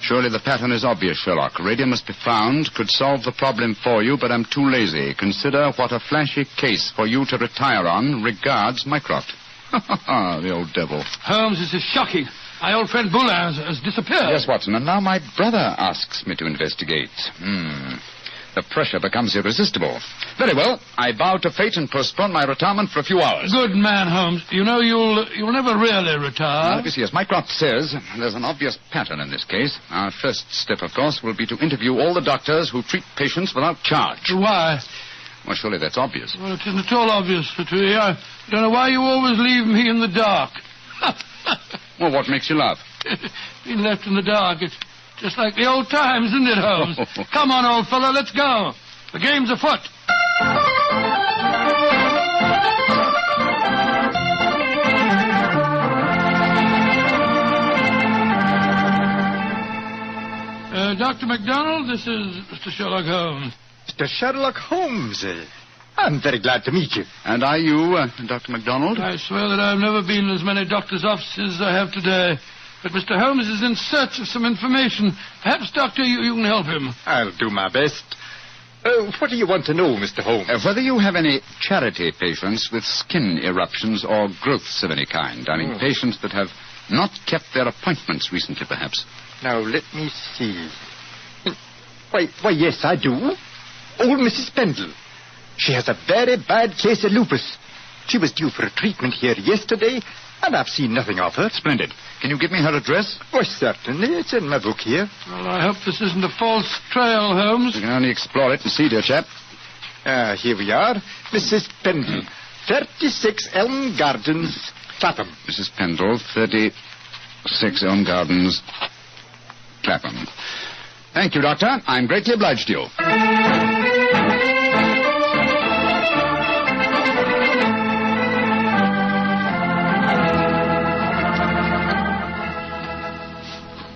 Surely the pattern is obvious, Sherlock. Radium must be found, could solve the problem for you, but I'm too lazy. Consider what a flashy case for you to retire on. Regards, Mycroft. The old devil. Holmes, this is shocking. My old friend Boulin has disappeared. Yes, Watson, and now my brother asks me to investigate. The pressure becomes irresistible. Very well, I bow to fate and postpone my retirement for a few hours. Good man, Holmes. You know you'll never really retire. Well, you see, as Mycroft says, there's an obvious pattern in this case. Our first step, of course, will be to interview all the doctors who treat patients without charge. Why? Well, surely that's obvious. Well, it isn't at all obvious, Petri. I don't know why you always leave me in the dark. Well, what makes you laugh? Being left in the dark, it's just like the old times, isn't it, Holmes? Come on, old fellow, let's go. The game's afoot. Dr. MacDonald. This is Mr. Sherlock Holmes. Mr. Sherlock Holmes. I'm very glad to meet you. And are you, Dr. MacDonald? I swear that I've never been in as many doctors' offices as I have today. But Mr. Holmes is in search of some information. Perhaps, Doctor, you can help him. I'll do my best. What do you want to know, Mr. Holmes? Whether you have any charity patients with skin eruptions or growths of any kind. I mean, patients that have not kept their appointments recently, perhaps. Now, let me see. Why, yes, I do. Old Mrs. Pendle. She has a very bad case of lupus. She was due for a treatment here yesterday, and I've seen nothing of her. Splendid. Can you give me her address? Why, certainly. It's in my book here. Well, I hope this isn't a false trail, Holmes. We can only explore it and see, dear chap. Here we are. Mrs. Pendle, 36 Elm Gardens, Clapham. Mrs. Pendle, 36 Elm Gardens, Clapham. Thank you, Doctor. I'm greatly obliged to you.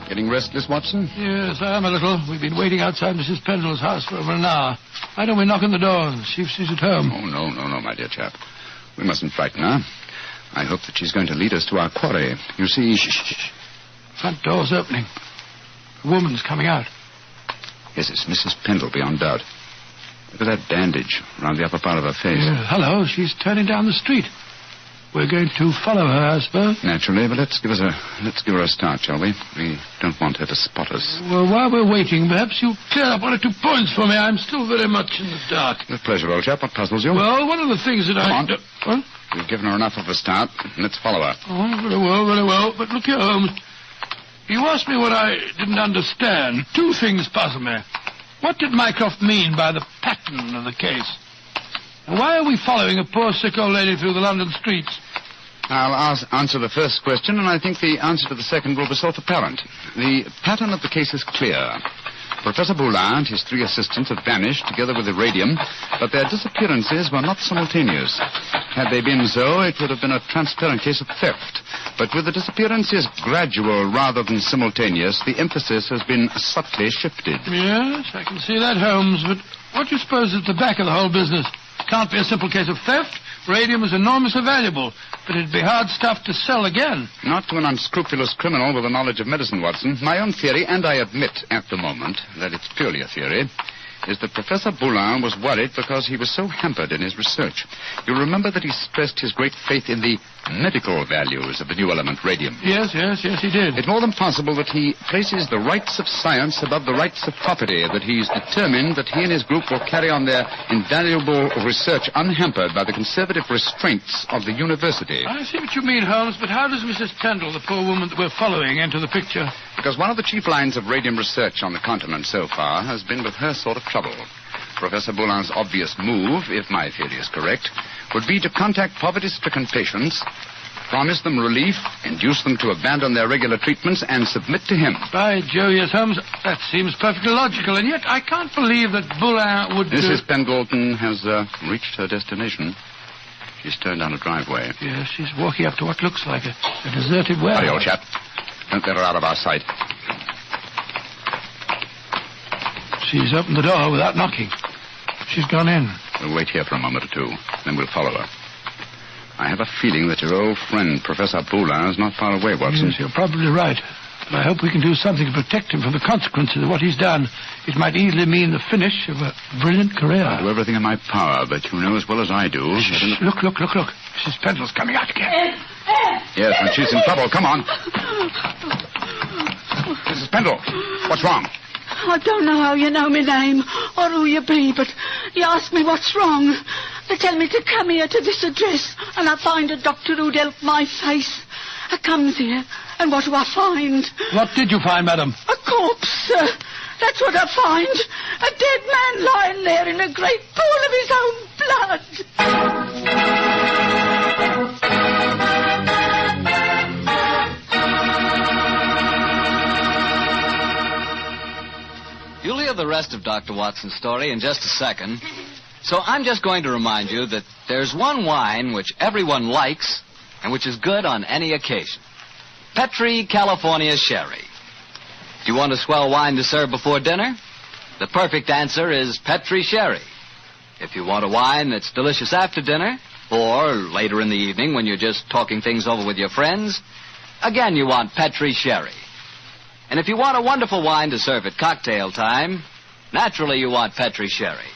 Getting restless, Watson? Yes, I am a little. We've been waiting outside Mrs. Pendle's house for over an hour. Why don't we knock on the door and see if she's at home? Oh, no, my dear chap. We mustn't frighten her. I hope that she's going to lead us to our quarry. You see... Shh. Front door's opening. A woman's coming out. Yes, it's Mrs. Pendle, beyond doubt. Look at that bandage around the upper part of her face. Hello, she's turning down the street. We're going to follow her, I suppose. Naturally, but let's give her a start, shall we? We don't want her to spot us. Well, while we're waiting, perhaps you clear up 1 or 2 points for me. I'm still very much in the dark. With pleasure, old chap. What puzzles you? Well, one of the things that Come on. What? We've given her enough of a start. Let's follow her. Oh, very well. But look here, Holmes. You asked me what I didn't understand. 2 things puzzle me. What did Mycroft mean by the pattern of the case? And why are we following a poor sick old lady through the London streets? I'll answer the first question, and I think the answer to the second will be self-apparent. The pattern of the case is clear. Professor Boulin and his 3 assistants had vanished together with Iradium, but their disappearances were not simultaneous. Had they been so, it would have been a transparent case of theft. But with the disappearances gradual rather than simultaneous, the emphasis has been subtly shifted. Yes, I can see that, Holmes, but what do you suppose is at the back of the whole business? Can't be a simple case of theft. Radium is enormously valuable, but it'd be hard stuff to sell again. Not to an unscrupulous criminal with a knowledge of medicine, Watson. My own theory, and I admit at the moment that it's purely a theory, is that Professor Boulin was worried because he was so hampered in his research. You remember that he stressed his great faith in the medical values of the new element, radium. Yes, he did. It's more than possible that he places the rights of science above the rights of property, that he's determined that he and his group will carry on their invaluable research unhampered by the conservative restraints of the university. I see what you mean, Holmes, but how does Mrs. Pendle, the poor woman that we're following, enter the picture? Because one of the chief lines of radium research on the continent so far has been with her sort of trouble. Professor Boulin's obvious move, if my theory is correct, would be to contact poverty-stricken patients, promise them relief, induce them to abandon their regular treatments, and submit to him. By Jove, yes, Holmes, that seems perfectly logical, and yet I can't believe that Boulin would... Mrs. Pendleton has reached her destination. She's turned down a driveway. Yes, she's walking up to what looks like a deserted warehouse. Hurry, old chap. Don't let her out of our sight. She's opened the door without knocking. She's gone in. We'll wait here for a moment or 2, then we'll follow her. I have a feeling that your old friend, Professor Boulin, is not far away, Watson. Yes, you're probably right. But I hope we can do something to protect him from the consequences of what he's done. It might easily mean the finish of a brilliant career. I'll do everything in my power, but you know as well as I do... Shh, look. Mrs. Pendle's coming out again. Yes, and she's in trouble. Come on. Mrs. Pendle, what's wrong? I don't know how you know my name or who you be, but you ask me what's wrong. They tell me to come here to this address, and I find a doctor who'd help my face. I comes here, and what do I find? What did you find, madam? A corpse, sir. That's what I find. A dead man lying there in a great pool of his own blood. You'll hear the rest of Dr. Watson's story in just a second. So I'm just going to remind you that there's one wine which everyone likes and which is good on any occasion. Petri California Sherry. Do you want a swell wine to serve before dinner? The perfect answer is Petri Sherry. If you want a wine that's delicious after dinner, or later in the evening when you're just talking things over with your friends, again you want Petri Sherry. And if you want a wonderful wine to serve at cocktail time, naturally you want Petri Sherry.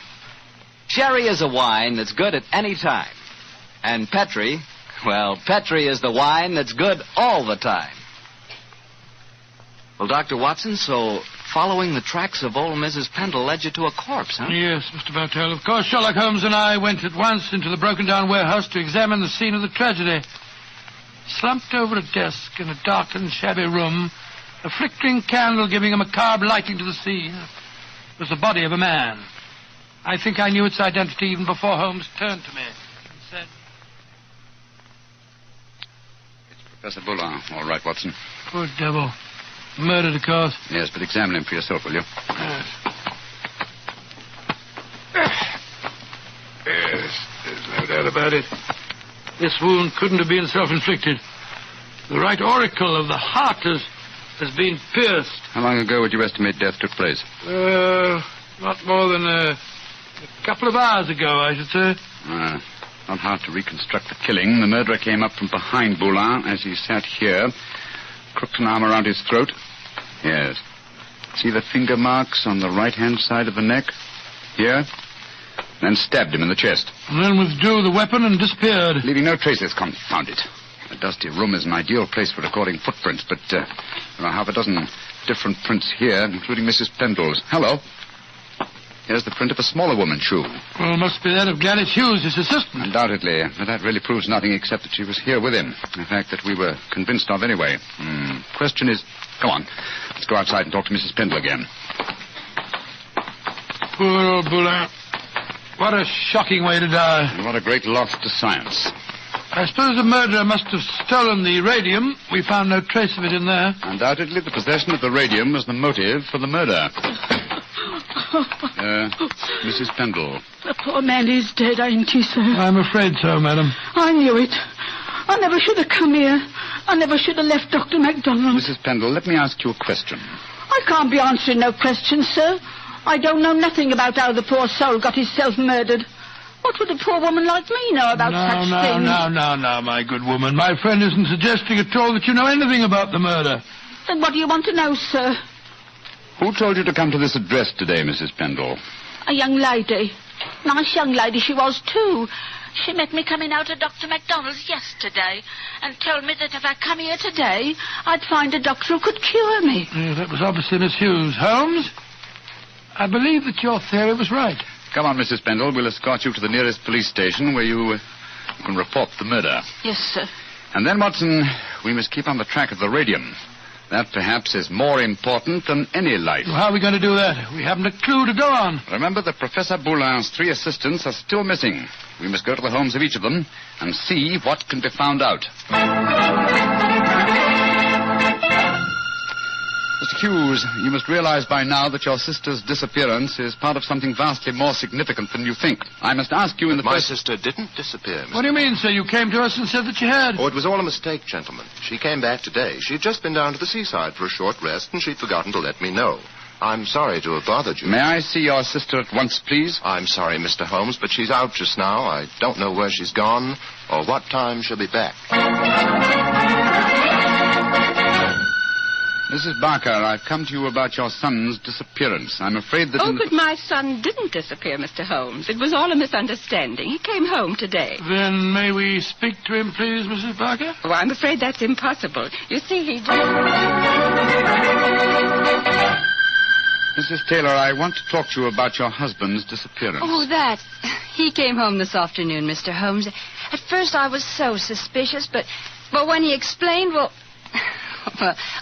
Sherry is a wine that's good at any time. And Petri, well, Petri is the wine that's good all the time. Well, Dr. Watson, so following the tracks of old Mrs. Pendle led you to a corpse, huh? Yes, Mr. Bartell. Of course, Sherlock Holmes and I went at once into the broken-down warehouse to examine the scene of the tragedy. Slumped over a desk in a dark and shabby room, a flickering candle giving a macabre lighting to the scene, was the body of a man. I think I knew its identity even before Holmes turned to me and said... It's Professor Boulin. All right, Watson. Poor devil. Murdered, of course. Yes, but examine him for yourself, will you? Yes. Yes, there's no doubt about it. This wound couldn't have been self-inflicted. The right auricle of the heart has been pierced. How long ago would you estimate death took place? Not more than a couple of hours ago, I should say. Not hard to reconstruct the killing. The murderer came up from behind Boulin as he sat here, crooked an arm around his throat. Yes. See the finger marks on the right-hand side of the neck? Here. Then stabbed him in the chest. And then withdrew the weapon and disappeared. Leaving no traces, confound it. A dusty room is an ideal place for recording footprints, but there are half a dozen different prints here, including Mrs. Pendle's. Hello. Here's the print of a smaller woman's shoe. Well, must be that of Gladys Hughes, his assistant. Undoubtedly, but that really proves nothing except that she was here with him. A fact that we were convinced of anyway. Question is... Come on. Let's go outside and talk to Mrs. Pendle again. Poor old Boulin. What a shocking way to die. And what a great loss to science. I suppose the murderer must have stolen the radium. We found no trace of it in there. Undoubtedly, the possession of the radium was the motive for the murder. Mrs. Pendle. The poor man is dead, ain't he, sir? I'm afraid so, madam. I knew it. I never should have come here. I never should have left Dr. MacDonald. Mrs. Pendle, let me ask you a question. I can't be answering no questions, sir. I don't know nothing about how the poor soul got himself murdered. What would a poor woman like me know about such things? No, my good woman. My friend isn't suggesting at all that you know anything about the murder. Then what do you want to know, sir? Who told you to come to this address today, Mrs. Pendle? A young lady. Nice young lady she was, too. She met me coming out of Dr. MacDonald's yesterday and told me that if I come here today, I'd find a doctor who could cure me. Yeah, that was obviously Miss Hughes. Holmes, I believe that your theory was right. Come on, Mrs. Pendle. We'll escort you to the nearest police station where you can report the murder. Yes, sir. And then, Watson, we must keep on the track of the radium. That, perhaps, is more important than any life. Well, how are we going to do that? We haven't a clue to go on. Remember that Professor Boulin's 3 assistants are still missing. We must go to the homes of each of them and see what can be found out. Mr. Hughes, you must realize by now that your sister's disappearance is part of something vastly more significant than you think. I must ask you in the My first... sister didn't disappear, Mr. What do you mean, sir? You came to us and said that she had. Oh, it was all a mistake, gentlemen. She came back today. She'd just been down to the seaside for a short rest, and she'd forgotten to let me know. I'm sorry to have bothered you. May I see your sister at once, please? I'm sorry, Mr. Holmes, but she's out just now. I don't know where she's gone or what time she'll be back. Mrs. Barker, I've come to you about your son's disappearance. I'm afraid that... But my son didn't disappear, Mr. Holmes. It was all a misunderstanding. He came home today. Then may we speak to him, please, Mrs. Barker? Oh, I'm afraid that's impossible. You see, he just... Mrs. Taylor, I want to talk to you about your husband's disappearance. Oh, that. He came home this afternoon, Mr. Holmes. At first I was so suspicious, but when he explained, well,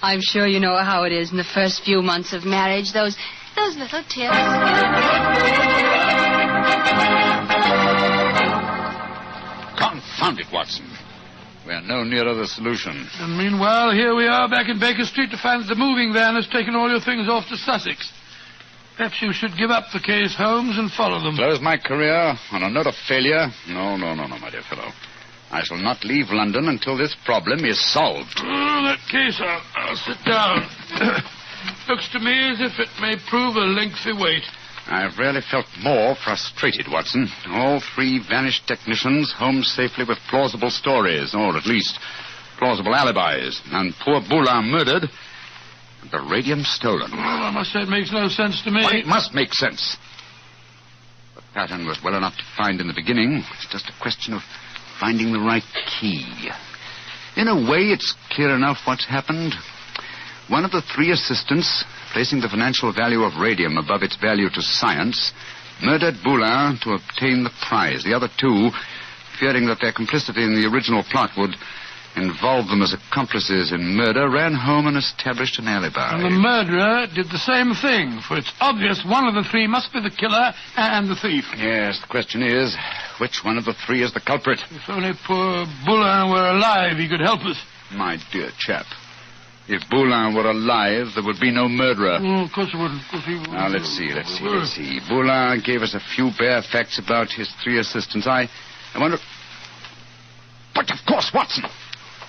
I'm sure you know how it is in the first few months of marriage, those little tips. Confound it, Watson. We're no nearer the solution. And meanwhile, here we are back in Baker Street to find that the moving van has taken all your things off to Sussex. Perhaps you should give up the case, Holmes, and follow them. Close my career on a note of failure? No, my dear fellow. I shall not leave London until this problem is solved. Oh, in that case, I'll sit down. Looks to me as if it may prove a lengthy wait. I've rarely felt more frustrated, Watson. All 3 vanished technicians home safely with plausible stories, or at least plausible alibis. And poor Boulin murdered, and the radium stolen. Well, I must say it makes no sense to me. Well, it must make sense. The pattern was well enough to find in the beginning. It's just a question of finding the right key. In a way, it's clear enough what's happened. One of the 3 assistants, placing the financial value of radium above its value to science, murdered Boulin to obtain the prize. The other 2, fearing that their complicity in the original plot would involve them as accomplices in murder, ran home and established an alibi. And the murderer did the same thing, for it's obvious one of the 3 must be the killer and the thief. Yes, the question is, which one of the 3 is the culprit? If only poor Boulin were alive, he could help us. My dear chap, if Boulin were alive, there would be no murderer. Of course it wouldn't. Now, let's see. Boulin gave us a few bare facts about his 3 assistants. I wonder... But of course, Watson!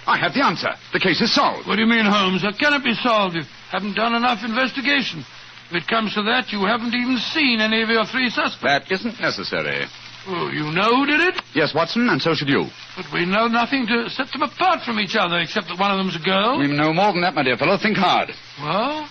I have the answer. The case is solved. What do you mean, Holmes? How can it be solved? You haven't done enough investigation. If it comes to that, you haven't even seen any of your 3 suspects. That isn't necessary. Oh, you know who did it? Yes, Watson, and so should you. But we know nothing to set them apart from each other, except that one of them's a girl. We know more than that, my dear fellow. Think hard. Well,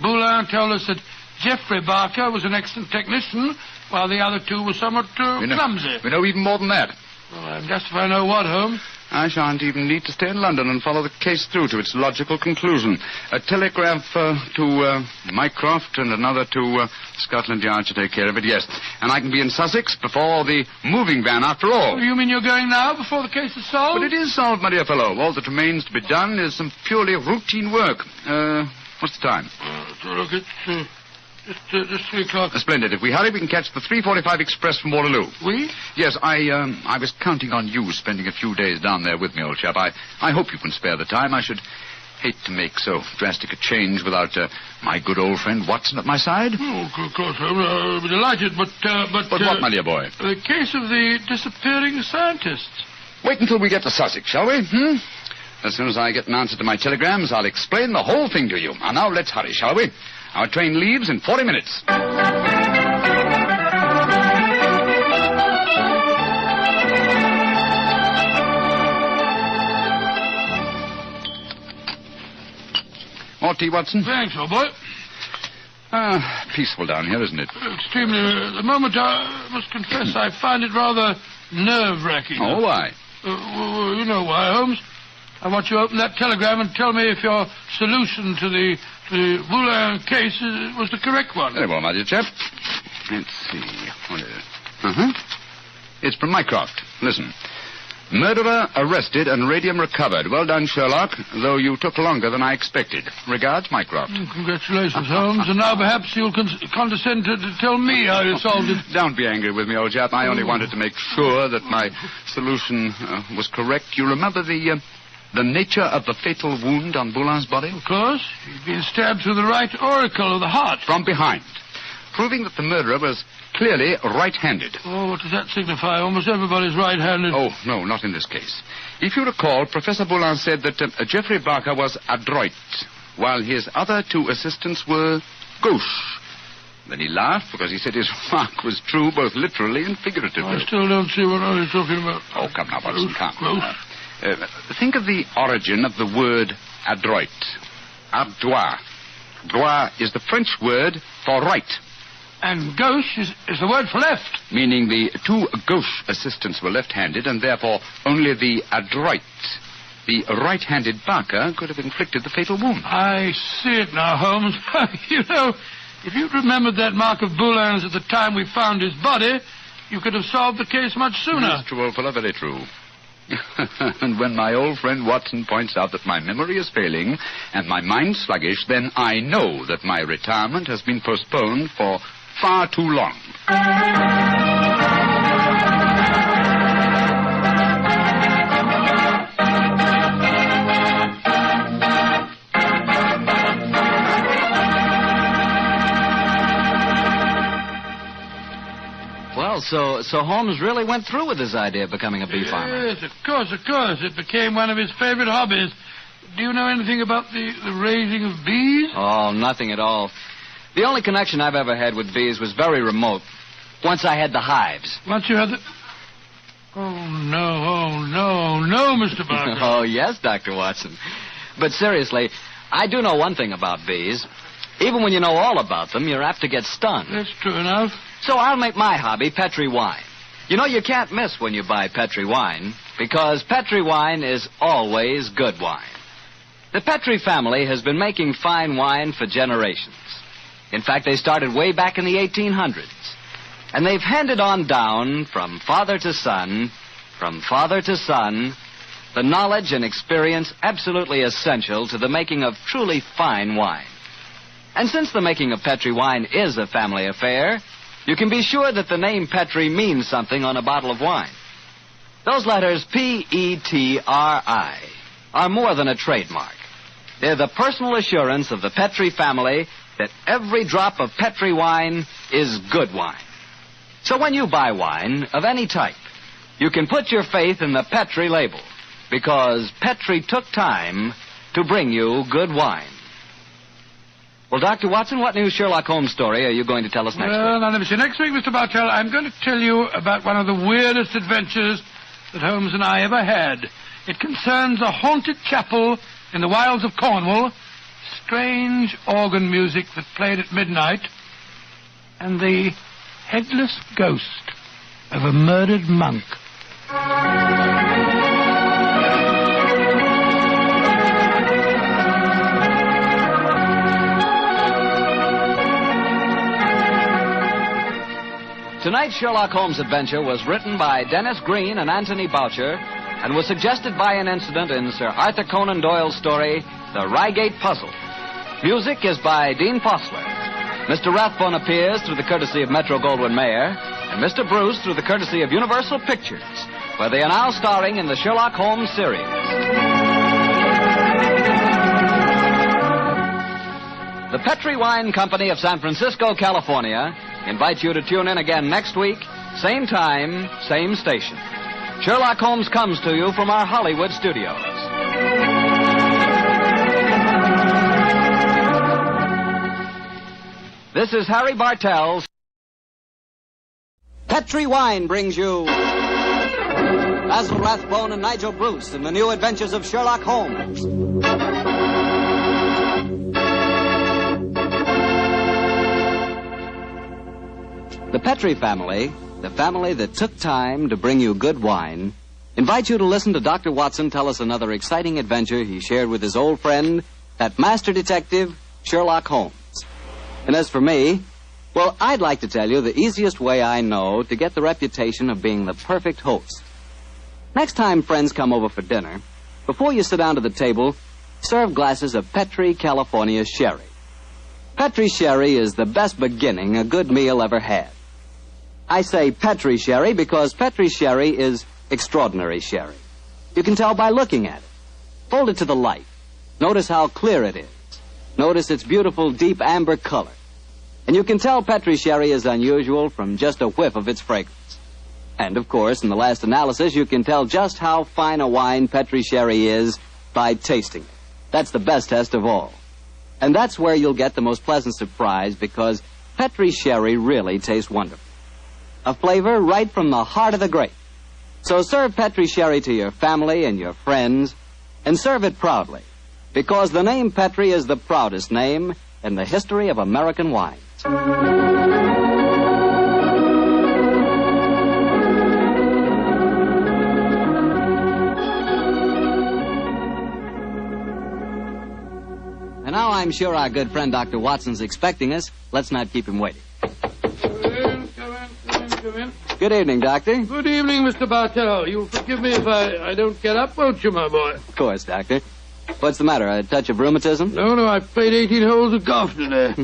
Boulin told us that Geoffrey Barker was an excellent technician, while the other 2 were somewhat clumsy. We know even more than that. Well, I'm just if I know what, Holmes. I shan't even need to stay in London and follow the case through to its logical conclusion. A telegraph to Mycroft and another to Scotland Yard to take care of it, yes. And I can be in Sussex before the moving van, after all. You mean you're going now before the case is solved? But it is solved, my dear fellow. All that remains to be done is some purely routine work. What's the time? Look, it's just 3 o'clock. Splendid. If we hurry, we can catch the 3:45 express from Waterloo. We? Yes, I was counting on you spending a few days down there with me, old chap. I hope you can spare the time. I should hate to make so drastic a change without my good old friend Watson at my side. Oh, of course, I'll be delighted, but... But what, my dear boy? The case of the disappearing scientists. Wait until we get to Sussex, shall we? As soon as I get an answer to my telegrams, I'll explain the whole thing to you. And now let's hurry, shall we? Our train leaves in 40 minutes. More tea, Watson? Thanks, old boy. Peaceful down here, isn't it? Extremely. At the moment, I must confess, I find it rather nerve-wracking. Oh, why? Well, you know why, Holmes. I want you to open that telegram and tell me if your solution to the Boulin case was the correct one. Very well, my dear chap. Let's see. What is it? It's from Mycroft. Listen. Murderer arrested and radium recovered. Well done, Sherlock, though you took longer than I expected. Regards, Mycroft. Congratulations, Holmes. And now perhaps you'll condescend to tell me how you solved it. Don't be angry with me, old chap. I only wanted to make sure that my solution was correct. You remember the nature of the fatal wound on Boulin's body? Of course. He'd been stabbed through the right auricle of the heart. From behind. Proving that the murderer was clearly right-handed. Oh, what does that signify? Almost everybody's right-handed. Oh, no, not in this case. If you recall, Professor Boulin said that Geoffrey Barker was adroit, while his other 2 assistants were gauche. Then he laughed because he said his remark was true both literally and figuratively. I still don't see what I was talking about. Oh, come now, Watson, come. Gauche. Think of the origin of the word adroit. Ardois. Droit is the French word for right. And gauche is the word for left. Meaning the 2 gauche assistants were left-handed, and therefore only the adroit, the right-handed Barker, could have inflicted the fatal wound. I see it now, Holmes. You know, if you'd remembered that mark of Boulin's at the time we found his body, you could have solved the case much sooner. That's true, old fellow, very true. And when my old friend Watson points out that my memory is failing and my mind sluggish, then I know that my retirement has been postponed for far too long. Well, so Holmes really went through with his idea of becoming a bee farmer. Yes, of course. It became one of his favorite hobbies. do you know anything about the raising of bees? Oh, nothing at all. The only connection I've ever had with bees was very remote. Once I had the hives. Once you had the... Oh, no, Mr. Barker. Oh, yes, Dr. Watson. But seriously, I do know one thing about bees. Even when you know all about them, you're apt to get stung. That's true enough. So I'll make my hobby Petri wine. You know, you can't miss when you buy Petri wine, because Petri wine is always good wine. The Petri family has been making fine wine for generations. In fact, they started way back in the 1800s. And they've handed on down from father to son, the knowledge and experience absolutely essential to the making of truly fine wine. And since the making of Petri wine is a family affair, you can be sure that the name Petri means something on a bottle of wine. Those letters Petri are more than a trademark. They're the personal assurance of the Petri family that every drop of Petri wine is good wine. So when you buy wine of any type, you can put your faith in the Petri label, because Petri took time to bring you good wine. Well, Dr. Watson, what new Sherlock Holmes story are you going to tell us next week? Well, now, let me see. Next week, Mr. Bartell, I'm going to tell you about one of the weirdest adventures that Holmes and I ever had. It concerns a haunted chapel in the wilds of Cornwall, strange organ music that played at midnight, and the headless ghost of a murdered monk. Tonight's Sherlock Holmes adventure was written by Dennis Green and Anthony Boucher and was suggested by an incident in Sir Arthur Conan Doyle's story, The Reigate Puzzle. Music is by Dean Fossler. Mr. Rathbone appears through the courtesy of Metro-Goldwyn-Mayer, and Mr. Bruce through the courtesy of Universal Pictures, where they are now starring in the Sherlock Holmes series. The Petri Wine Company of San Francisco, California, invites you to tune in again next week, same time, same station. Sherlock Holmes comes to you from our Hollywood studios. This is Harry Bartell. Petri Wine brings you Basil Rathbone and Nigel Bruce in the new adventures of Sherlock Holmes. The Petri family, the family that took time to bring you good wine, invites you to listen to Dr. Watson tell us another exciting adventure he shared with his old friend, that master detective, Sherlock Holmes. And as for me, well, I'd like to tell you the easiest way I know to get the reputation of being the perfect host. Next time friends come over for dinner, before you sit down to the table, serve glasses of Petri California sherry. Petri sherry is the best beginning a good meal ever had. I say Petri sherry because Petri sherry is extraordinary sherry. You can tell by looking at it. Hold it to the light. Notice how clear it is. Notice its beautiful deep amber color. And you can tell Petri sherry is unusual from just a whiff of its fragrance. And, of course, in the last analysis, you can tell just how fine a wine Petri sherry is by tasting it. That's the best test of all. And that's where you'll get the most pleasant surprise, because Petri sherry really tastes wonderful. A flavor right from the heart of the grape. So serve Petri sherry to your family and your friends, and serve it proudly, because the name Petri is the proudest name in the history of American wines. And now I'm sure our good friend Dr. Watson's expecting us. Let's not keep him waiting. Come in. Good evening, Doctor. Good evening, Mr. Bartell. You'll forgive me if I don't get up, won't you, my boy? Of course, Doctor. What's the matter, a touch of rheumatism? No, I've played 18 holes of golf today.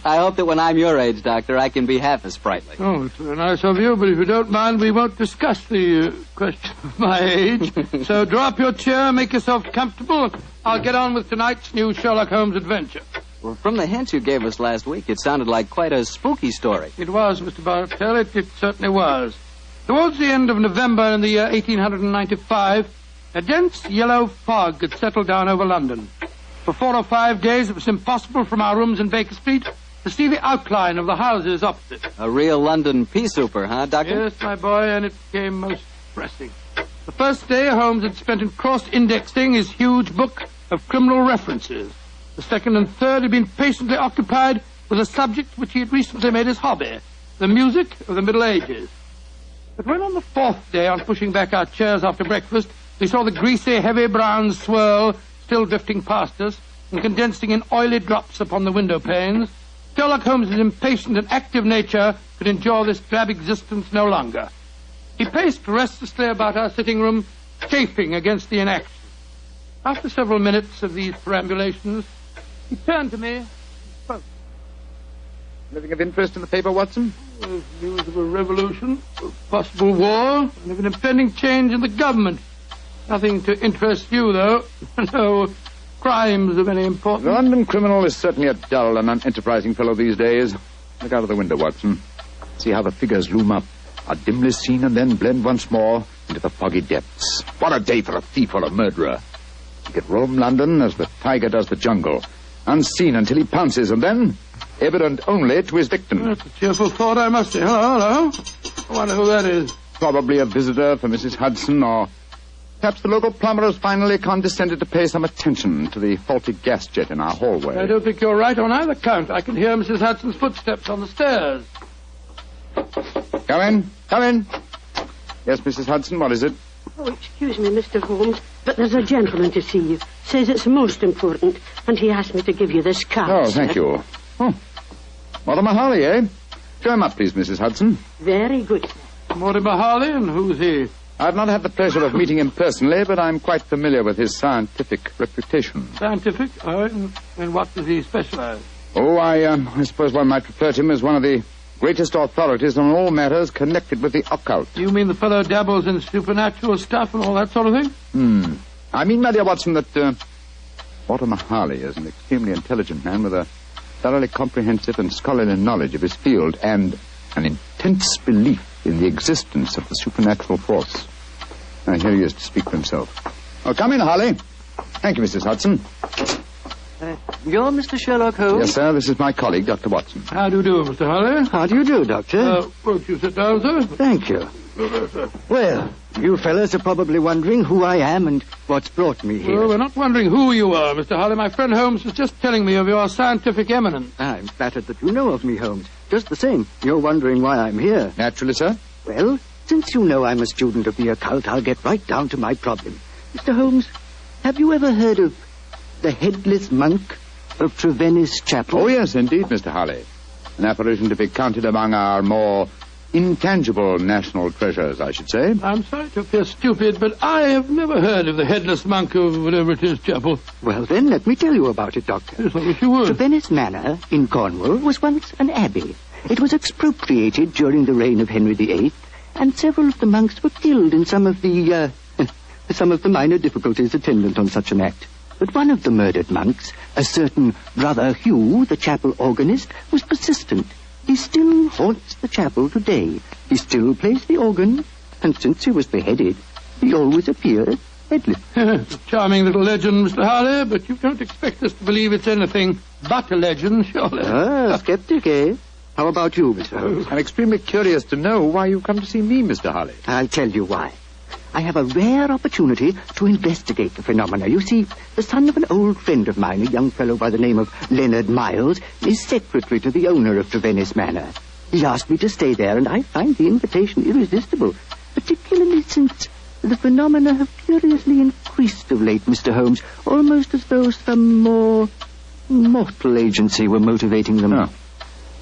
I hope that when I'm your age, Doctor, I can be half as sprightly. Oh, it's very nice of you, but if you don't mind, we won't discuss the question of my age. So draw up your chair, make yourself comfortable. I'll get on with tonight's new Sherlock Holmes adventure. Well, from the hint you gave us last week, it sounded like quite a spooky story. It was, Mr. Bartell. It certainly was. Towards the end of November in the year 1895, A dense yellow fog had settled down over London. For 4 or 5 days, it was impossible from our rooms in Baker Street to see the outline of the houses opposite. A real London pea-souper, huh, Doctor? Yes, my boy, and it became most depressing. The first day, Holmes had spent in cross-indexing his huge book of criminal references. The second and third had been patiently occupied with a subject which he had recently made his hobby, the music of the Middle Ages. But when on the fourth day, on pushing back our chairs after breakfast, we saw the greasy, heavy brown swirl still drifting past us and condensing in oily drops upon the window panes, Sherlock Holmes' impatient and active nature could endure this drab existence no longer. He paced restlessly about our sitting room, chafing against the inaction. After several minutes of these perambulations, he turned to me and spoke. Anything of interest in the paper, Watson? There's news of a revolution, a possible war, and of an impending change in the government. Nothing to interest you, though. No crimes of any importance. The London criminal is certainly a dull and unenterprising fellow these days. Look out of the window, Watson. See how the figures loom up, are dimly seen and then blend once more into the foggy depths. What a day for a thief or a murderer. He could roam London as the tiger does the jungle, unseen until he pounces, and then evident only to his victim. That's a cheerful thought, I must say. Hello. I wonder who that is. Probably a visitor for Mrs. Hudson, or perhaps the local plumber has finally condescended to pay some attention to the faulty gas jet in our hallway. I don't think you're right on either count. I can hear Mrs. Hudson's footsteps on the stairs. Come in. Come in. Yes, Mrs. Hudson, what is it? Oh, excuse me, Mr. Holmes, but there's a gentleman to see you. Says it's most important, and he asked me to give you this card. Oh, thank you. Oh, Mortimer Harley, eh? Show him up, please, Mrs. Hudson. Very good. Mortimer Harley, and who's he? I've not had the pleasure of meeting him personally, but I'm quite familiar with his scientific reputation. Scientific? In what does he specialize? Oh, I suppose one might refer to him as one of the greatest authorities on all matters connected with the occult. You mean the fellow dabbles in supernatural stuff and all that sort of thing? I mean, my dear Watson, that Mortimer Harley is an extremely intelligent man with a thoroughly comprehensive and scholarly knowledge of his field and an intense belief in the existence of the supernatural force. Now, here he is to speak for himself. Oh, come in, Harley. Thank you, Mrs. Hudson. You're Mr. Sherlock Holmes? Yes, sir. This is my colleague, Dr. Watson. How do you do, Mr. Harley? How do you do, Doctor? Won't you sit down, sir? Thank you. Well, you fellas are probably wondering who I am and what's brought me here. Well, we're not wondering who you are, Mr. Harley. My friend Holmes was just telling me of your scientific eminence. I'm flattered that you know of me, Holmes. Just the same, you're wondering why I'm here. Naturally, sir. Well, since you know I'm a student of the occult, I'll get right down to my problem. Mr. Holmes, have you ever heard of the headless monk of Trevennis Chapel? Oh, yes, indeed, Mr. Harley. An apparition to be counted among our more intangible national treasures, I should say. I'm sorry to appear stupid, but I have never heard of the headless monk of whatever it is chapel. Well, then, let me tell you about it, Doctor. Yes, I wish you would. Trevennis Manor in Cornwall was once an abbey. It was expropriated during the reign of Henry VIII, and several of the monks were killed in some of the minor difficulties attendant on such an act. But one of the murdered monks, a certain Brother Hugh, the chapel organist, was persistent. He still haunts the chapel today. He still plays the organ, and since he was beheaded, he always appears headless. It's a charming little legend, Mr. Harley, but you don't expect us to believe it's anything but a legend, surely. Skeptic, eh? How about you, Mr. Holmes? I'm extremely curious to know why you come to see me, Mr. Harley. I'll tell you why. I have a rare opportunity to investigate the phenomena. You see, the son of an old friend of mine, a young fellow by the name of Leonard Miles, is secretary to the owner of Trevennis Manor. He asked me to stay there, and I find the invitation irresistible, particularly since the phenomena have curiously increased of late, Mr. Holmes, almost as though some more mortal agency were motivating them. Oh.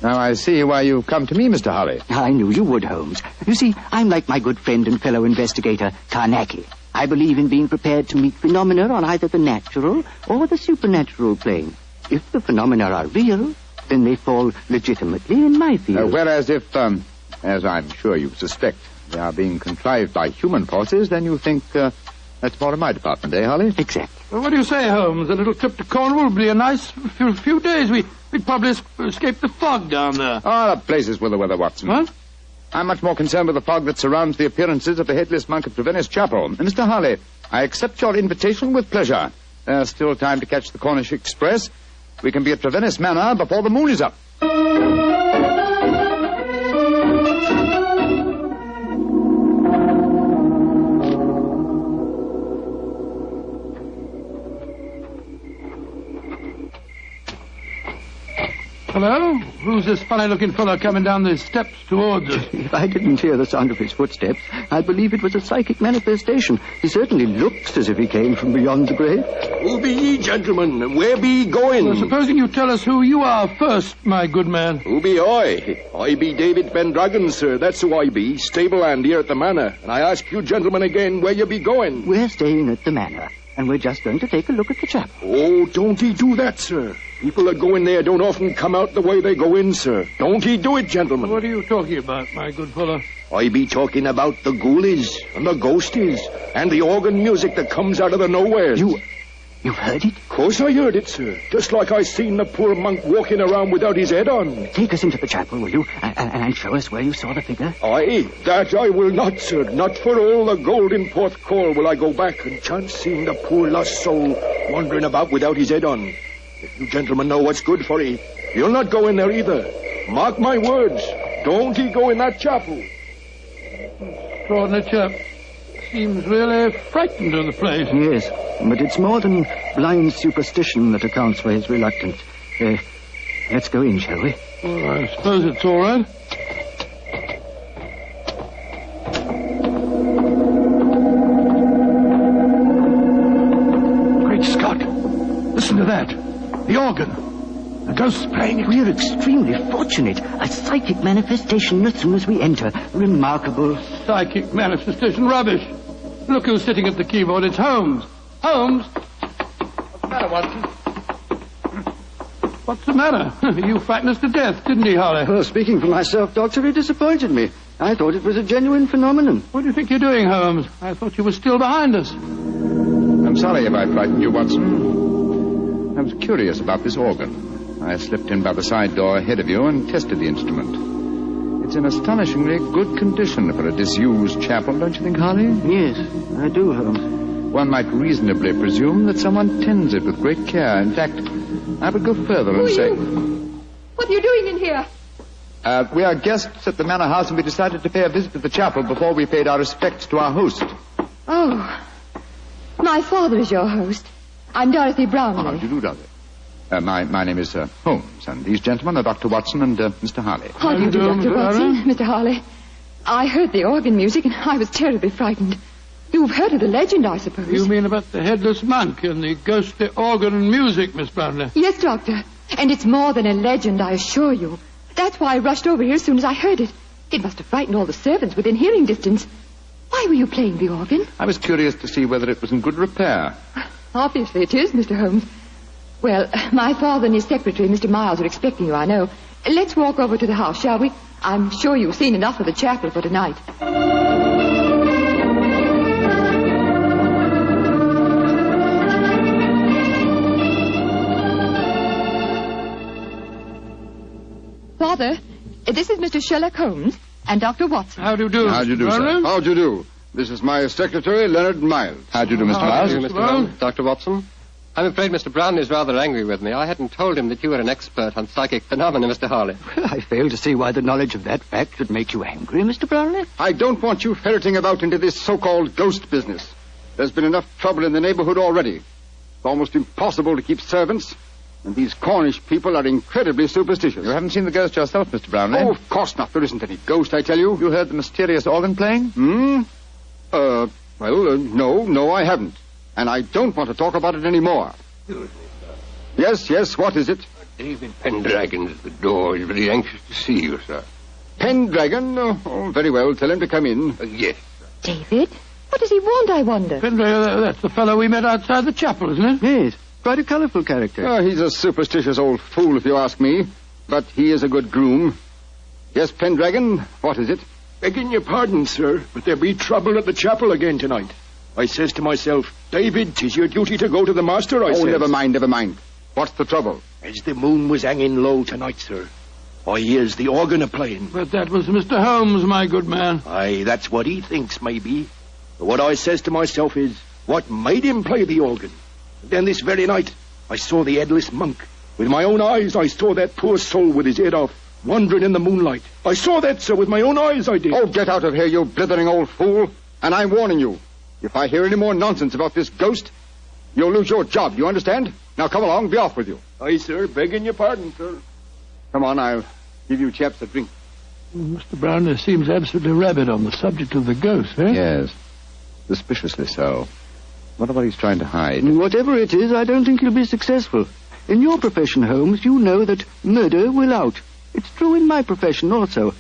Now I see why you've come to me, Mr. Harley. I knew you would, Holmes. You see, I'm like my good friend and fellow investigator, Carnacki. I believe in being prepared to meet phenomena on either the natural or the supernatural plane. If the phenomena are real, then they fall legitimately in my field. Whereas if, as I'm sure you suspect, they are being contrived by human forces, then you think that's more in my department, eh, Harley? Exactly. Well, what do you say, Holmes? A little trip to Cornwall would be a nice few days. We'd probably escape the fog down there. Oh, the places with the weather, Watson. What? I'm much more concerned with the fog that surrounds the appearances of the headless monk of Trevennis Chapel. And Mr. Harley, I accept your invitation with pleasure. There's still time to catch the Cornish Express. We can be at Trevennis Manor before the moon is up. Hello? Who's this funny-looking fellow coming down the steps towards us? If I didn't hear the sound of his footsteps, I'd believe it was a psychic manifestation. He certainly looks as if he came from beyond the grave. Who be ye, gentlemen? Where be ye going? Well, supposing you tell us who you are first, my good man. Who be I? I be David Pendragon, sir. That's who I be. Stable hand here at the manor. And I ask you gentlemen again where you be going. We're staying at the manor, and we're just going to take a look at the chapel. Oh, don't ye do that, sir. People that go in there don't often come out the way they go in, sir. Don't ye do it, gentlemen. What are you talking about, my good fellow? I be talking about the ghoulies and the ghosties and the organ music that comes out of the nowheres. You've heard it? Of course I heard it, sir. Just like I seen the poor monk walking around without his head on. Take us into the chapel, will you? And show us where you saw the figure. Aye, that I will not, sir. Not for all the gold in Porthcawl will I go back and chance seeing the poor lost soul wandering about without his head on. If you gentlemen know what's good for ye, you'll not go in there either. Mark my words. Don't ye go in that chapel. Extraordinary chap. Seems really frightened of the place. Yes, but it's more than blind superstition that accounts for his reluctance. Let's go in, shall we? Well, I suppose it's all right. Great Scott! Listen to that. The organ. The ghost's playing it. We're extremely fortunate. A psychic manifestation as soon as we enter. Remarkable. Psychic manifestation rubbish. Look who's sitting at the keyboard. It's Holmes. Holmes? What's the matter, Watson? What's the matter? You frightened us to death, didn't he, Holly? Well, speaking for myself, Doctor, it disappointed me. I thought it was a genuine phenomenon. What do you think you're doing, Holmes? I thought you were still behind us. I'm sorry if I frightened you, Watson. I was curious about this organ. I slipped in by the side door ahead of you and tested the instrument. It's in astonishingly good condition for a disused chapel, don't you think, Harley? Yes, I do, Holmes. One might reasonably presume that someone tends it with great care. In fact, I would go further and say... What are you doing in here? We are guests at the manor house, and we decided to pay a visit to the chapel before we paid our respects to our host. Oh, my father is your host. I'm Dorothy Brownlee. How do you do, Dorothy? My name is Holmes, and these gentlemen are Dr. Watson and Mr. Harley. How do you do, Dr. Watson? Mr. Harley. I heard the organ music, and I was terribly frightened. You've heard of the legend, I suppose. You mean about the headless monk and the ghostly organ and music, Miss Brownlee? Yes, Doctor. And it's more than a legend, I assure you. That's why I rushed over here as soon as I heard it. It must have frightened all the servants within hearing distance. Why were you playing the organ? I was curious to see whether it was in good repair. Obviously it is, Mr. Holmes. Well, my father and his secretary, Mr. Miles, are expecting you, I know. Let's walk over to the house, shall we? I'm sure you've seen enough of the chapel for tonight. Father, this is Mr. Sherlock Holmes and Dr. Watson. How do you do? How do you do, sir? How do you do? This is my secretary, Leonard Miles. How do you do, Mr. Miles? Mr. Holmes. Dr. Watson. I'm afraid Mr. Brown is rather angry with me. I hadn't told him that you were an expert on psychic phenomena, Mr. Harley. I fail to see why the knowledge of that fact should make you angry, Mr. Brownlee. I don't want you ferreting about into this so-called ghost business. There's been enough trouble in the neighborhood already. It's almost impossible to keep servants, and these Cornish people are incredibly superstitious. You haven't seen the ghost yourself, Mr. Brownlee? Oh, of course not. There isn't any ghost, I tell you. You heard the mysterious organ playing? No, I haven't. And I don't want to talk about it anymore. Yes, what is it? David Pendragon's at the door. He's very anxious to see you, sir. Pendragon? Oh, very well. Tell him to come in. Yes. David? What does he want, I wonder? Pendragon, that's the fellow we met outside the chapel, isn't it? Yes. Quite a colourful character. He's a superstitious old fool, if you ask me. But he is a good groom. Yes, Pendragon, what is it? Begging your pardon, sir, but there be trouble at the chapel again tonight. I says to myself, David, 'tis your duty to go to the master, I says. Never mind. What's the trouble? As the moon was hanging low tonight, sir, I hears the organ a-playing. But that was Mr. Holmes, my good man. Aye, that's what he thinks, maybe. But what I says to myself is, What made him play the organ? Then this very night, I saw the headless monk. With my own eyes, I saw that poor soul with his head off, wandering in the moonlight. I saw that, sir, with my own eyes, I did. Oh, get out of here, you blithering old fool. And I'm warning you. If I hear any more nonsense about this ghost, you'll lose your job, you understand? Now come along, be off with you. Aye, sir, begging your pardon, sir. Come on, I'll give you chaps a drink. Mr. Brown seems absolutely rabid on the subject of the ghost, eh? Yes. Suspiciously so. What about he's trying to hide? Whatever it is, I don't think he'll be successful. In your profession, Holmes, you know that murder will out. It's true in my profession also.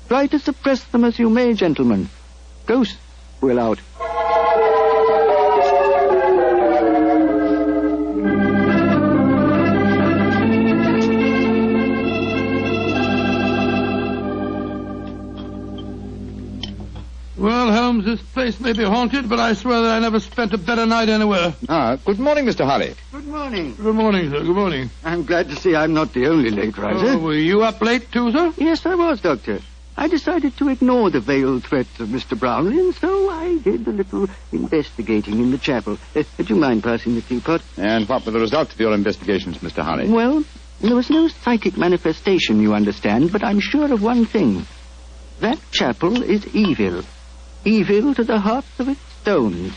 Try to suppress them as you may, gentlemen. Ghosts will out. Well, Holmes, this place may be haunted, but I swear that I never spent a better night anywhere. Good morning, Mr. Holly. Good morning. Good morning, sir. Good morning. I'm glad to see I'm not the only late riser. Oh, were you up late too, sir? Yes, I was, Doctor. I decided to ignore the veiled threats of Mr. Brownlee, and so I did a little investigating in the chapel. Would you mind passing the teapot? And what were the results of your investigations, Mr. Holly? Well, there was no psychic manifestation, you understand, but I'm sure of one thing. That chapel is evil. Evil to the hearts of its stones.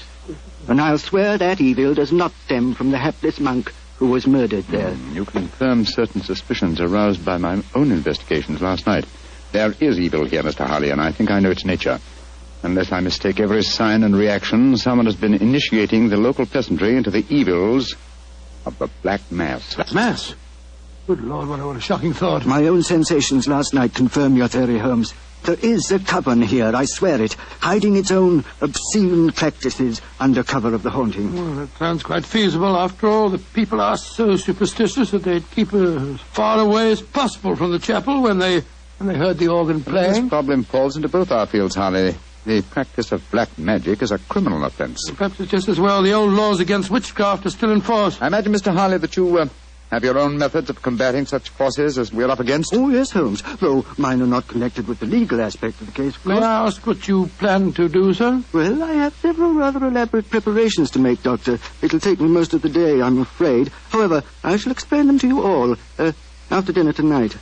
And I'll swear that evil does not stem from the hapless monk who was murdered there. You confirm certain suspicions aroused by my own investigations last night. There is evil here, Mr. Holly, and I think I know its nature. Unless I mistake every sign and reaction, someone has been initiating the local peasantry into the evils of the Black Mass. Black Mass? Good Lord, what a shocking thought. My own sensations last night confirm your theory, Holmes. There is a coven here, I swear it, hiding its own obscene practices under cover of the haunting. Well, that sounds quite feasible. After all, the people are so superstitious that they'd keep as far away as possible from the chapel when they heard the organ playing. This problem falls into both our fields, Harley. The practice of black magic is a criminal offense. Perhaps it's just as well the old laws against witchcraft are still in force. I imagine, Mr. Harley, that you have your own methods of combating such forces as we're up against. Oh, yes, Holmes, though mine are not connected with the legal aspect of the case. May I ask what you plan to do, sir? Well, I have several rather elaborate preparations to make, Doctor. It'll take me most of the day, I'm afraid. However, I shall explain them to you all after dinner tonight.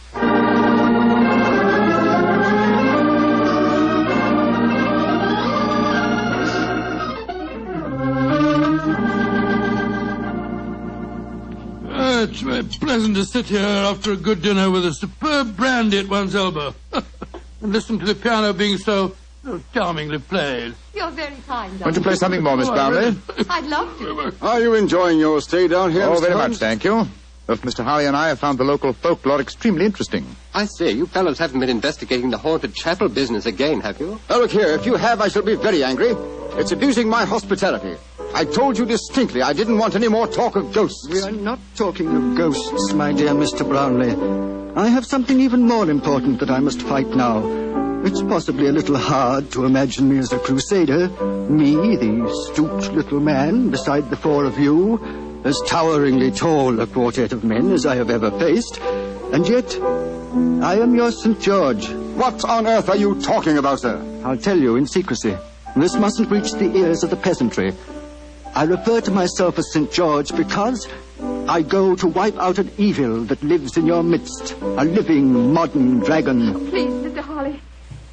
It's very pleasant to sit here after a good dinner with a superb brandy at one's elbow and listen to the piano being so charmingly played. You're very kind, Doctor. Want to play something more, Miss Brownlee? I'd love to. Are you enjoying your stay down here, Oh, Mr. very Holmes? much, thank you. Both Mr. Holly and I have found the local folklore extremely interesting. I say, you fellows haven't been investigating the haunted chapel business again, have you? Now, look here, if you have, I shall be very angry. It's abusing my hospitality. I told you distinctly I didn't want any more talk of ghosts. We are not talking of ghosts, my dear Mr. Brownlee. I have something even more important that I must fight now. It's possibly a little hard to imagine me as a crusader. Me, the stooped little man, beside the four of you, as toweringly tall a quartet of men as I have ever faced. And yet, I am your St. George. What on earth are you talking about, sir? I'll tell you in secrecy. This mustn't reach the ears of the peasantry. I refer to myself as St. George because I go to wipe out an evil that lives in your midst. A living, modern dragon. Oh, please, Mr. Holly.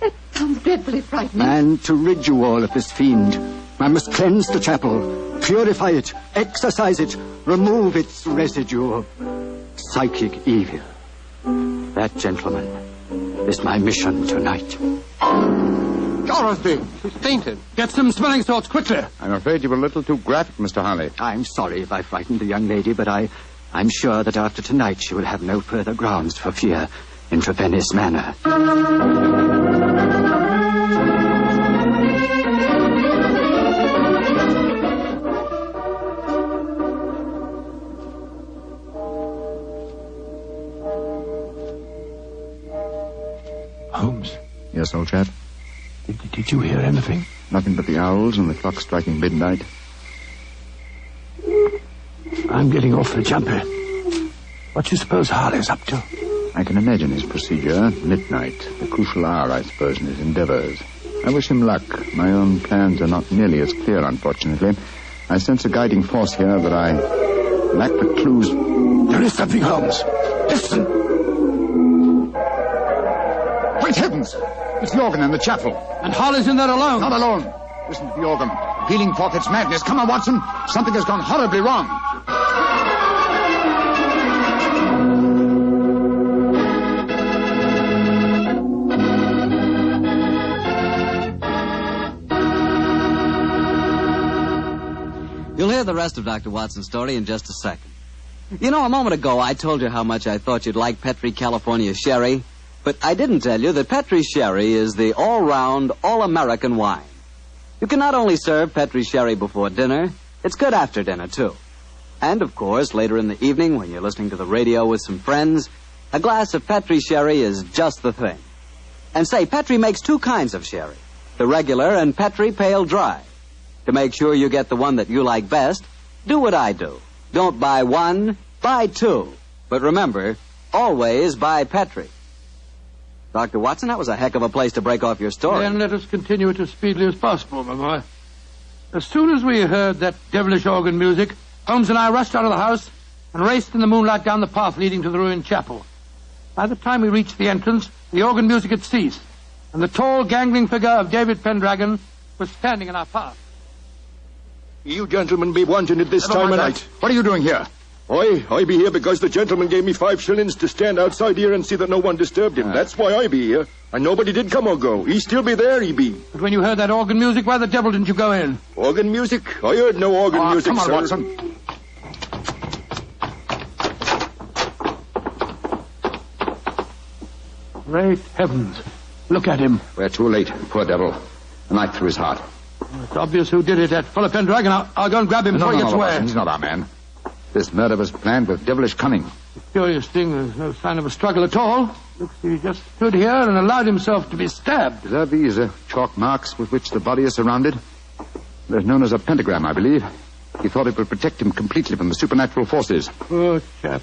That sounds dreadfully frightening. And to rid you all of this fiend, I must cleanse the chapel, purify it, exorcise it, remove its residue of psychic evil. That, gentlemen, is my mission tonight. Dorothy! She's fainted. Get some smelling salts, quickly. I'm afraid you were a little too graphic, Mr. Holly. I'm sorry if I frightened the young lady, but I'm sure that after tonight she will have no further grounds for fear in Trevennis Manor. Holmes. Yes, old chap? Did you hear anything? Nothing but the owls and the clock striking midnight. I'm getting awfully jumpy. What do you suppose Harley's up to? I can imagine his procedure. Midnight, the crucial hour, I suppose, in his endeavors. I wish him luck. My own plans are not nearly as clear, unfortunately. I sense a guiding force here, but I lack the clues. There is something, Holmes. Listen. Great heavens! It's the organ in the chapel. And Holly's in there alone. Not alone. Listen to the organ. Pealing forth its madness. Come on, Watson. Something has gone horribly wrong. You'll hear the rest of Dr. Watson's story in just a second. You know, a moment ago I told you how much I thought you'd like Petri California Sherry, but I didn't tell you that Petri Sherry is the all-round, all-American wine. You can not only serve Petri Sherry before dinner, it's good after dinner, too. And, of course, later in the evening when you're listening to the radio with some friends, a glass of Petri Sherry is just the thing. And say, Petri makes two kinds of sherry, the regular and Petri Pale Dry. To make sure you get the one that you like best, do what I do. Don't buy one, buy two. But remember, always buy Petri. Dr. Watson, that was a heck of a place to break off your story. Then let us continue it as speedily as possible, my boy. As soon as we heard that devilish organ music, Holmes and I rushed out of the house and raced in the moonlight down the path leading to the ruined chapel. By the time we reached the entrance, the organ music had ceased, and the tall, gangling figure of David Pendragon was standing in our path. You gentlemen be wanting it this time of night. What are you doing here? I be here because the gentleman gave me 5 shillings to stand outside here and see that no one disturbed him. That's why I be here. And nobody did come or go. He still be there, he be. But when you heard that organ music, why the devil didn't you go in? Organ music? I heard no organ music, come on, sir. Watson. Great heavens. Look at him. We're too late. Poor devil. A knife through his heart. It's obvious who did it. That fellow Pendragon. I'll go and grab him before he gets away. Watson, he's not our man. This murder was planned with devilish cunning. The curious thing, there's no sign of a struggle at all. Looks he just stood here and allowed himself to be stabbed. Are these chalk marks with which the body is surrounded? They're known as a pentagram, I believe. He thought it would protect him completely from the supernatural forces. Poor chap.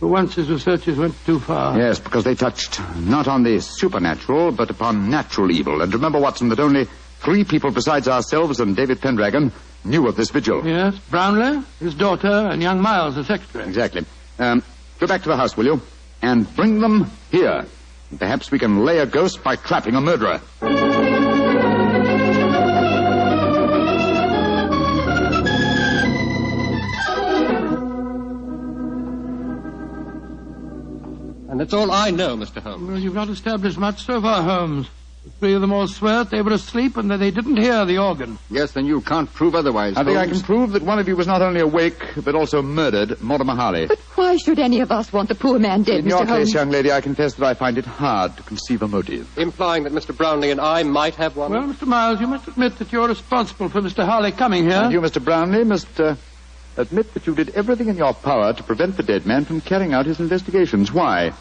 For once his researches went too far. Yes, because they touched not on the supernatural, but upon natural evil. And remember, Watson, that only 3 people besides ourselves and David Pendragon knew of this vigil. Yes, Brownlee, his daughter, and young Miles, the secretary. Exactly. Go back to the house, will you? And bring them here. Perhaps we can lay a ghost by trapping a murderer. And that's all I know, Mr. Holmes. Well, you've not established much so far, Holmes. The 3 of them all swear they were asleep and that they didn't hear the organ. Yes, then you can't prove otherwise, I think I Holmes. can prove that one of you was not only awake, but also murdered Mortimer Harley. But why should any of us want the poor man dead, In Mr. your Holmes? case, young lady, I confess that I find it hard to conceive a motive. Implying that Mr. Brownlee and I might have one? Well, Mr. Miles, you must admit that you're responsible for Mr. Harley coming here. And you, Mr. Brownlee, must admit that you did everything in your power to prevent the dead man from carrying out his investigations. Why?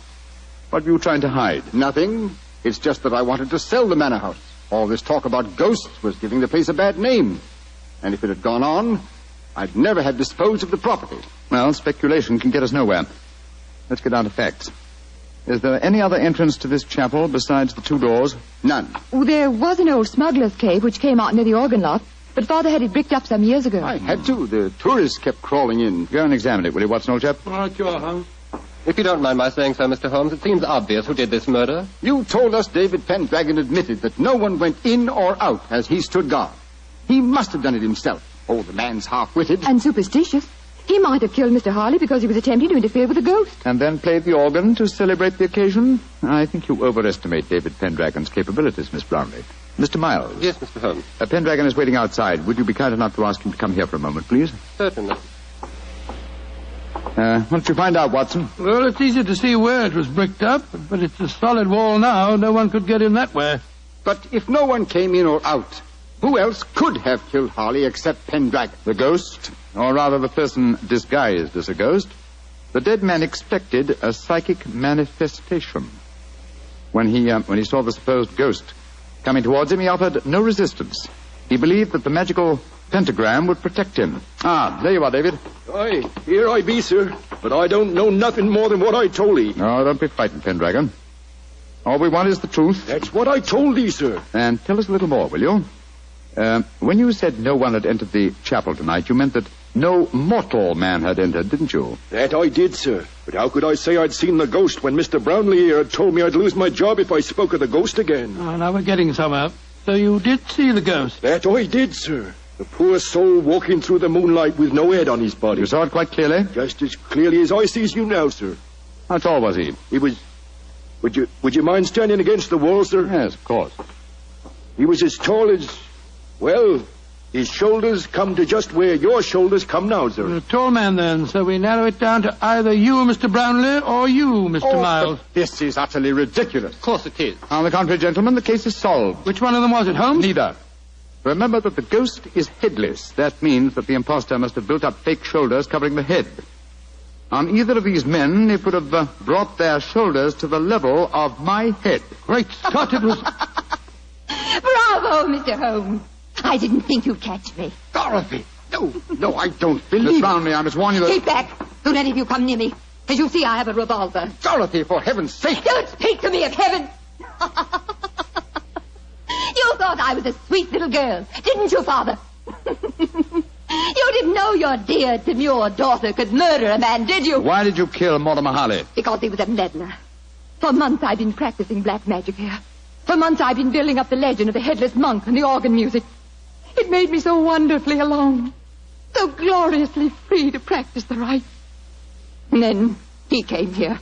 What were you trying to hide? Nothing. It's just that I wanted to sell the manor house. All this talk about ghosts was giving the place a bad name. And if it had gone on, I'd never have disposed of the property. Well, speculation can get us nowhere. Let's get down to facts. Is there any other entrance to this chapel besides the 2 doors? None. Oh, there was an old smuggler's cave which came out near the organ lot, but Father had it bricked up some years ago. I had to. The tourists kept crawling in. Go and examine it, will you, Watson, old chap? All right, sure, Holmes. If you don't mind my saying so, Mr. Holmes, it seems obvious who did this murder. You told us David Pendragon admitted that no one went in or out as he stood guard. He must have done it himself. Oh, the man's half-witted. And superstitious. He might have killed Mr. Harley because he was attempting to interfere with a ghost. And then played the organ to celebrate the occasion? I think you overestimate David Pendragon's capabilities, Miss Brownlee. Mr. Miles. Yes, Mr. Holmes. Pendragon is waiting outside. Would you be kind enough to ask him to come here for a moment, please? Certainly. What did you find out, Watson? Well, it's easy to see where it was bricked up, but it's a solid wall now. No one could get in that way. But if no one came in or out, who else could have killed Harley except Pendragon? The ghost, or rather the person disguised as a ghost. The dead man expected a psychic manifestation. When he saw the supposed ghost coming towards him, he offered no resistance. He believed that the magical pentagram would protect him. Ah, there you are, David. Aye, here I be, sir. But I don't know nothing more than what I told ye. No, don't be frightened, Pendragon. All we want is the truth. That's what I told thee, sir. And tell us a little more, will you? When you said no one had entered the chapel tonight, you meant that no mortal man had entered, didn't you? That I did, sir. But how could I say I'd seen the ghost when Mr. Brownlee here had told me I'd lose my job if I spoke of the ghost again? Oh, now we're getting somewhere. So you did see the ghost? That I did, sir. The poor soul walking through the moonlight with no head on his body. You saw it quite clearly? Just as clearly as I sees you now, sir. How tall was he? He was... Would you mind standing against the wall, sir? Yes, of course. He was as tall as... Well, his shoulders come to just where your shoulders come now, sir. You're a tall man, then, so we narrow it down to either you, Mr. Brownlee, or you, Mr. Miles. But this is utterly ridiculous. Of course it is. On the contrary, gentlemen, the case is solved. Which one of them was it, Holmes? Neither. Remember that the ghost is headless. That means that the imposter must have built up fake shoulders covering the head. On either of these men, they could have brought their shoulders to the level of my head. Great Scott, it was... Bravo, Mr. Holmes. I didn't think you'd catch me. Dorothy! No, I don't believe Miss Brownlee, I must warn you that... Keep back. Don't any of you come near me. As you see, I have a revolver. Dorothy, for heaven's sake! Don't speak to me of heaven! You thought I was a sweet little girl, didn't you, Father? You didn't know your dear, demure daughter could murder a man, did you? Why did you kill Mortimer Harley? Because he was a meddler. For months I've been practicing black magic here. For months I've been building up the legend of the headless monk and the organ music. It made me so wonderfully alone, so gloriously free to practice the right. And then he came here.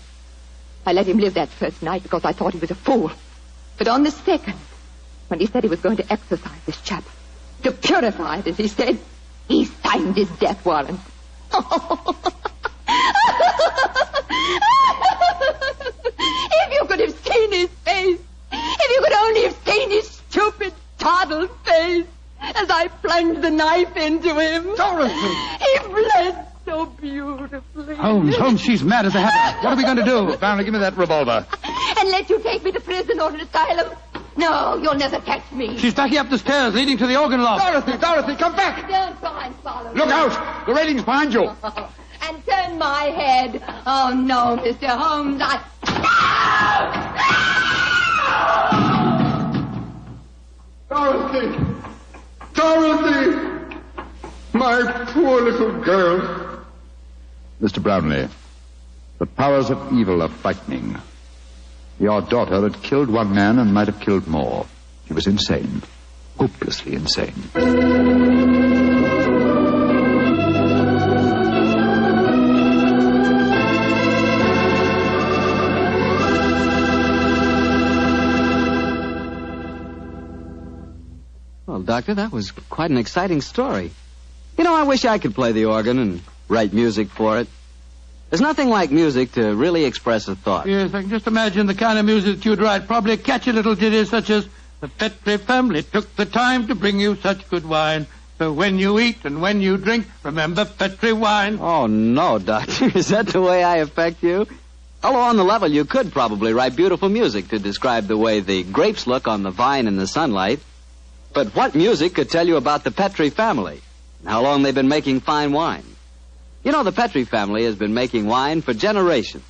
I let him live that first night because I thought he was a fool. But on the second, when he said he was going to exorcise this chap, to purify it, as he said, he signed his death warrant. If you could have seen his face, if you could only have seen his stupid, startled face, as I plunged the knife into him. Dorothy! He bled so beautifully. Holmes, she's mad as a hatter. What are we going to do? Brownlee, give me that revolver. And let you take me to prison or an asylum? No, you'll never catch me. She's backing up the stairs leading to the organ loft. Dorothy, come back! Don't try and follow me. Look out! The railing's behind you. And turn my head. Oh, no, Mr. Holmes, Dorothy! My poor little girl. Mr. Brownlee, the powers of evil are frightening. Your daughter had killed one man and might have killed more. She was insane. Hopelessly insane. Well, Doctor, that was quite an exciting story. You know, I wish I could play the organ and write music for it. There's nothing like music to really express a thought. Yes, I can just imagine the kind of music that you'd write. Probably catchy little ditties such as, "The Petri family took the time to bring you such good wine. So when you eat and when you drink, remember Petri wine." Oh, no, Doctor. Is that the way I affect you? Although on the level, you could probably write beautiful music to describe the way the grapes look on the vine in the sunlight. But what music could tell you about the Petri family and how long they've been making fine wine? You know, the Petri family has been making wine for generations,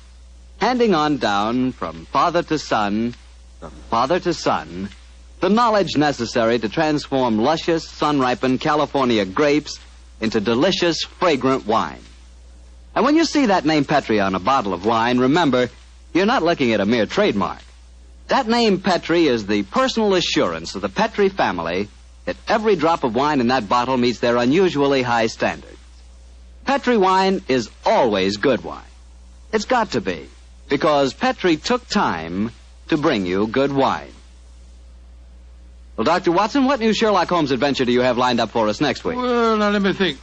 handing on down from father to son, the knowledge necessary to transform luscious, sun-ripened California grapes into delicious, fragrant wine. And when you see that name Petri on a bottle of wine, remember, you're not looking at a mere trademark. That name Petri is the personal assurance of the Petri family that every drop of wine in that bottle meets their unusually high standards. Petri wine is always good wine. It's got to be, because Petri took time to bring you good wine. Well, Dr. Watson, what new Sherlock Holmes adventure do you have lined up for us next week? Well, now let me think.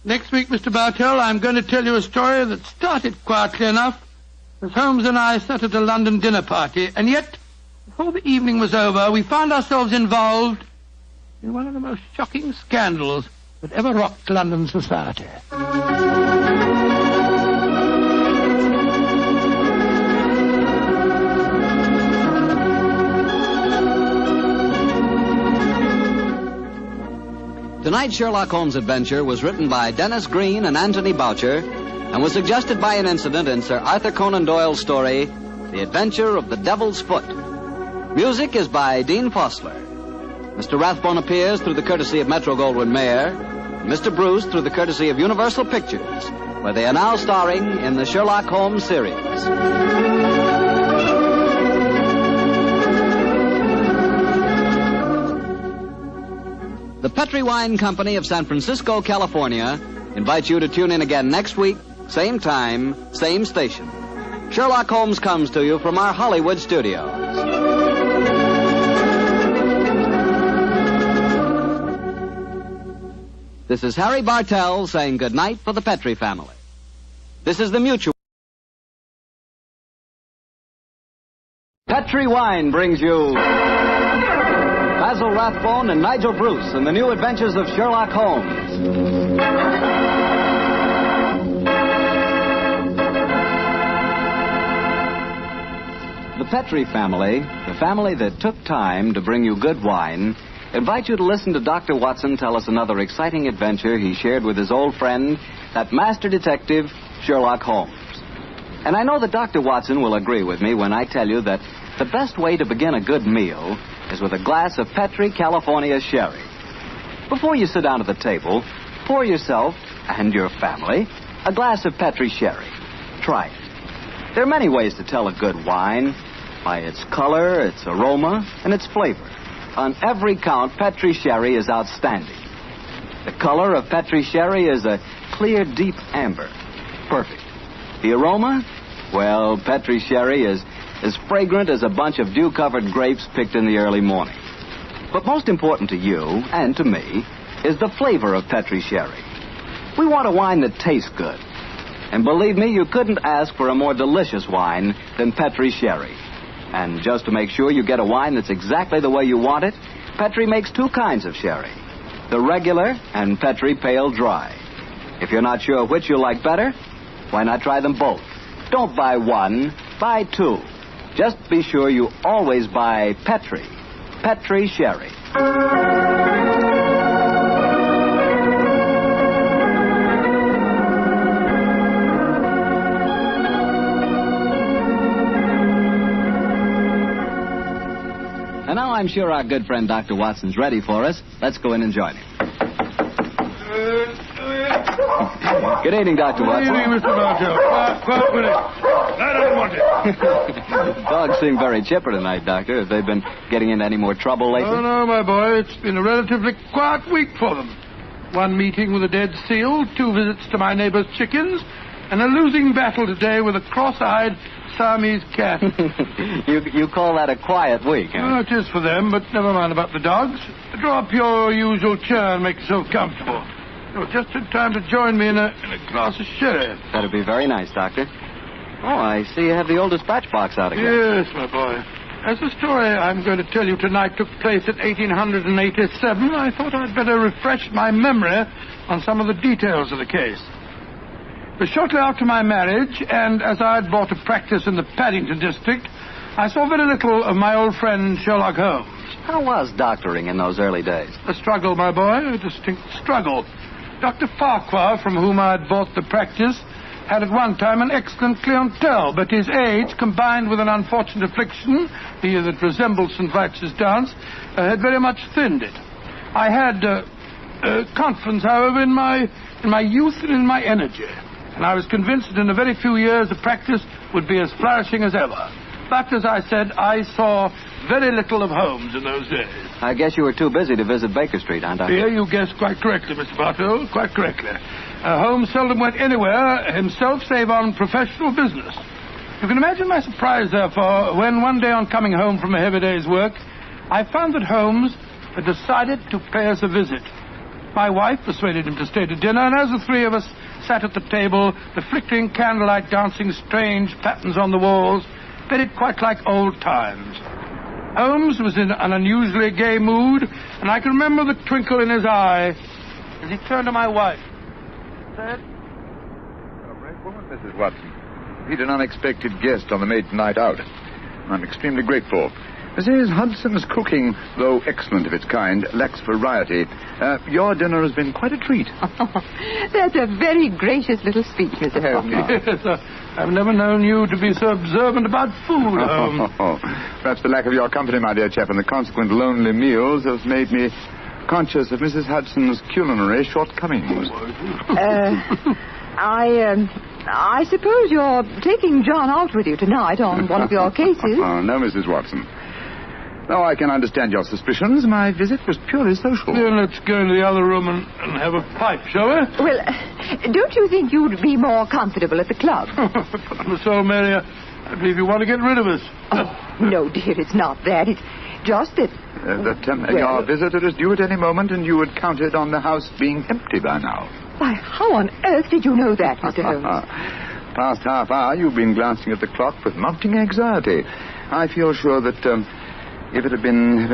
Next week, Mr. Bartell, I'm going to tell you a story that started quietly enough as Holmes and I sat at a London dinner party, and yet, before the evening was over, we found ourselves involved in one of the most shocking scandals that ever rocked London society. Tonight's Sherlock Holmes adventure was written by Dennis Green and Anthony Boucher and was suggested by an incident in Sir Arthur Conan Doyle's story, The Adventure of the Devil's Foot. Music is by Dean Fossler. Mr. Rathbone appears through the courtesy of Metro-Goldwyn-Mayer, Mr. Bruce through the courtesy of Universal Pictures, where they are now starring in the Sherlock Holmes series. The Petri Wine Company of San Francisco, California, invites you to tune in again next week, same time, same station. Sherlock Holmes comes to you from our Hollywood studios. This is Harry Bartell saying goodnight for the Petri family. This is the Mutual. Petri Wine brings you Basil Rathbone and Nigel Bruce in the new adventures of Sherlock Holmes. The Petri family, the family that took time to bring you good wine, invite you to listen to Dr. Watson tell us another exciting adventure he shared with his old friend, that master detective, Sherlock Holmes. And I know that Dr. Watson will agree with me when I tell you that the best way to begin a good meal is with a glass of Petri California sherry. Before you sit down at the table, pour yourself and your family a glass of Petri sherry. Try it. There are many ways to tell a good wine, by its color, its aroma, and its flavor. On every count, Petri sherry is outstanding. The color of Petri sherry is a clear, deep amber. Perfect. The aroma? Well, Petri sherry is as fragrant as a bunch of dew-covered grapes picked in the early morning. But most important to you, and to me, is the flavor of Petri sherry. We want a wine that tastes good. And believe me, you couldn't ask for a more delicious wine than Petri sherry. And just to make sure you get a wine that's exactly the way you want it, Petri makes two kinds of sherry, the regular and Petri Pale Dry. If you're not sure which you like better, why not try them both? Don't buy one, buy two. Just be sure you always buy Petri Sherry. And now I'm sure our good friend Dr. Watson's ready for us. Let's go in and join him. Good evening, Dr. Watson. Good evening, Mr. Bartell. Quiet with it. I don't want it. Dogs seem very chipper tonight, Doctor. Have they been getting into any more trouble lately? Oh, no, my boy. It's been a relatively quiet week for them. One meeting with a dead seal, 2 visits to my neighbor's chickens, and a losing battle today with a cross-eyed Siamese cat. You call that a quiet week, huh? Oh, it is for them, but never mind about the dogs. Draw up your usual chair and make yourself comfortable. You're just in time to join me in a glass of sherry. That'd be very nice, Doctor. Oh, I see you have the old dispatch box out again. Yes, my boy. As the story I'm going to tell you tonight took place at 1887, I thought I'd better refresh my memory on some of the details of the case. It was shortly after my marriage, and as I had bought a practice in the Paddington district, I saw very little of my old friend Sherlock Holmes. How was doctoring in those early days? A struggle, my boy, a distinct struggle. Dr. Farquhar, from whom I had bought the practice, had at one time an excellent clientele, but his age, combined with an unfortunate affliction, the that resembled St. Vitus's dance, had very much thinned it. I had confidence, however, in my youth and in my energy, and I was convinced that in a very few years the practice would be as flourishing as ever. But, as I said, I saw very little of Holmes in those days. I guess you were too busy to visit Baker Street, huh, Doctor? Here you guessed quite correctly, Mr. Bartell, quite correctly. Holmes seldom went anywhere himself save on professional business. You can imagine my surprise, therefore, when one day on coming home from a heavy day's work, I found that Holmes had decided to pay us a visit. My wife persuaded him to stay to dinner, and as the three of us sat at the table, the flickering candlelight dancing strange patterns on the walls, made it quite like old times. Holmes was in an unusually gay mood, and I can remember the twinkle in his eye as he turned to my wife. Said, A brave woman, Mrs. Watson. He's an unexpected guest on the maiden night out. I'm extremely grateful. Mrs. Hudson's cooking, though excellent of its kind, lacks variety. Your dinner has been quite a treat. That's a very gracious little speech, Mr. Holmes. Yes, I've never known you to be so observant about food, Holmes. Perhaps the lack of your company, my dear chap, and the consequent lonely meals have made me conscious of Mrs. Hudson's culinary shortcomings. I suppose you're taking John out with you tonight on one of your cases. Oh, no, Mrs. Watson. Though I can understand your suspicions, my visit was purely social. Then let's go into the other room and have a pipe, shall we? Well, don't you think you'd be more comfortable at the club? On the soul, Mary, I believe you want to get rid of us. Oh, no, dear, it's not that. It's just that... your visitor is due at any moment, and you had counted on the house being empty by now. Why, how on earth did you know that, Mr. Holmes? Past half hour, you've been glancing at the clock with mounting anxiety. I feel sure that if it had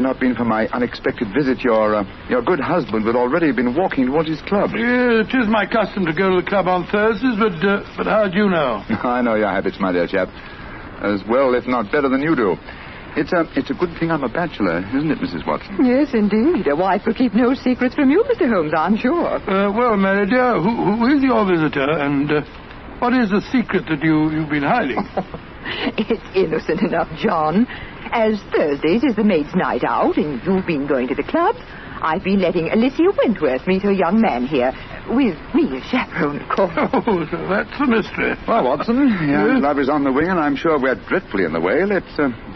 not been for my unexpected visit, your good husband would already have been walking towards his club. Yeah, it is my custom to go to the club on Thursdays, but how'd you know? I know your habits, my dear chap, as well, if not better than you do. It's a good thing I'm a bachelor, isn't it, Mrs. Watson? Yes, indeed. A wife will keep no secrets from you, Mr. Holmes, I'm sure. Well, Mary dear, who is your visitor, and what is the secret that you've been hiding? It's innocent enough, John. As Thursdays is the maid's night out, and you've been going to the club, I've been letting Alicia Wentworth meet her young man here, with me as chaperone, of course. Oh, so that's the mystery. Well, Watson, young love is on the wing, and I'm sure we're dreadfully in the way. Let's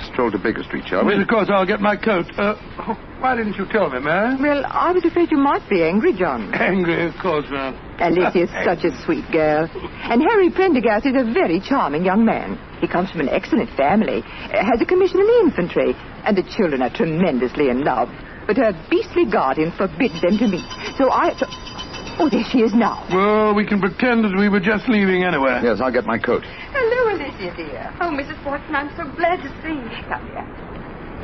stroll to Baker Street, shall we? Yes, of course, I'll get my coat. Why didn't you tell me, Mary? Well, I was afraid you might be angry, John. Angry, of course, ma'am. Alicia's such a sweet girl. And Harry Prendergast is a very charming young man. He comes from an excellent family, has a commission in the infantry, and the children are tremendously in love. But her beastly guardian forbids them to meet. Oh, there she is now. Well, we can pretend that we were just leaving anyway. Yes, I'll get my coat. Hello, Alicia, dear. Oh, Mrs. Watson, I'm so glad to see you. Come here.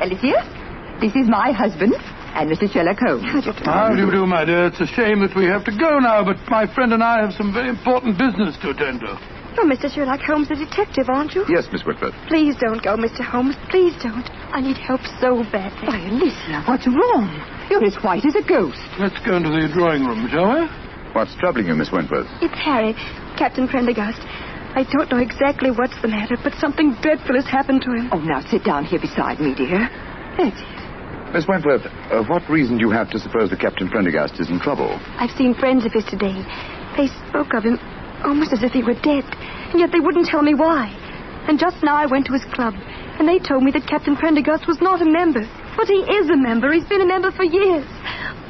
Alicia, this is my husband and Mr. Sherlock Holmes. How do you do, my dear? It's a shame that we have to go now, but my friend and I have some very important business to attend to. You're Mr. Sherlock Holmes, the detective, aren't you? Yes, Miss Whitworth. Please don't go, Mr. Holmes. Please don't. I need help so badly. Why, Alicia, what's wrong? You're as white as a ghost. Let's go into the drawing room, shall we? What's troubling you, Miss Wentworth? It's Harry, Captain Prendergast. I don't know exactly what's the matter, but something dreadful has happened to him. Oh, now sit down here beside me, dear. That's it. Miss Wentworth, what reason do you have to suppose that Captain Prendergast is in trouble? I've seen friends of his today. They spoke of him almost as if he were dead, and yet they wouldn't tell me why. And just now I went to his club, and they told me that Captain Prendergast was not a member. But he is a member. He's been a member for years.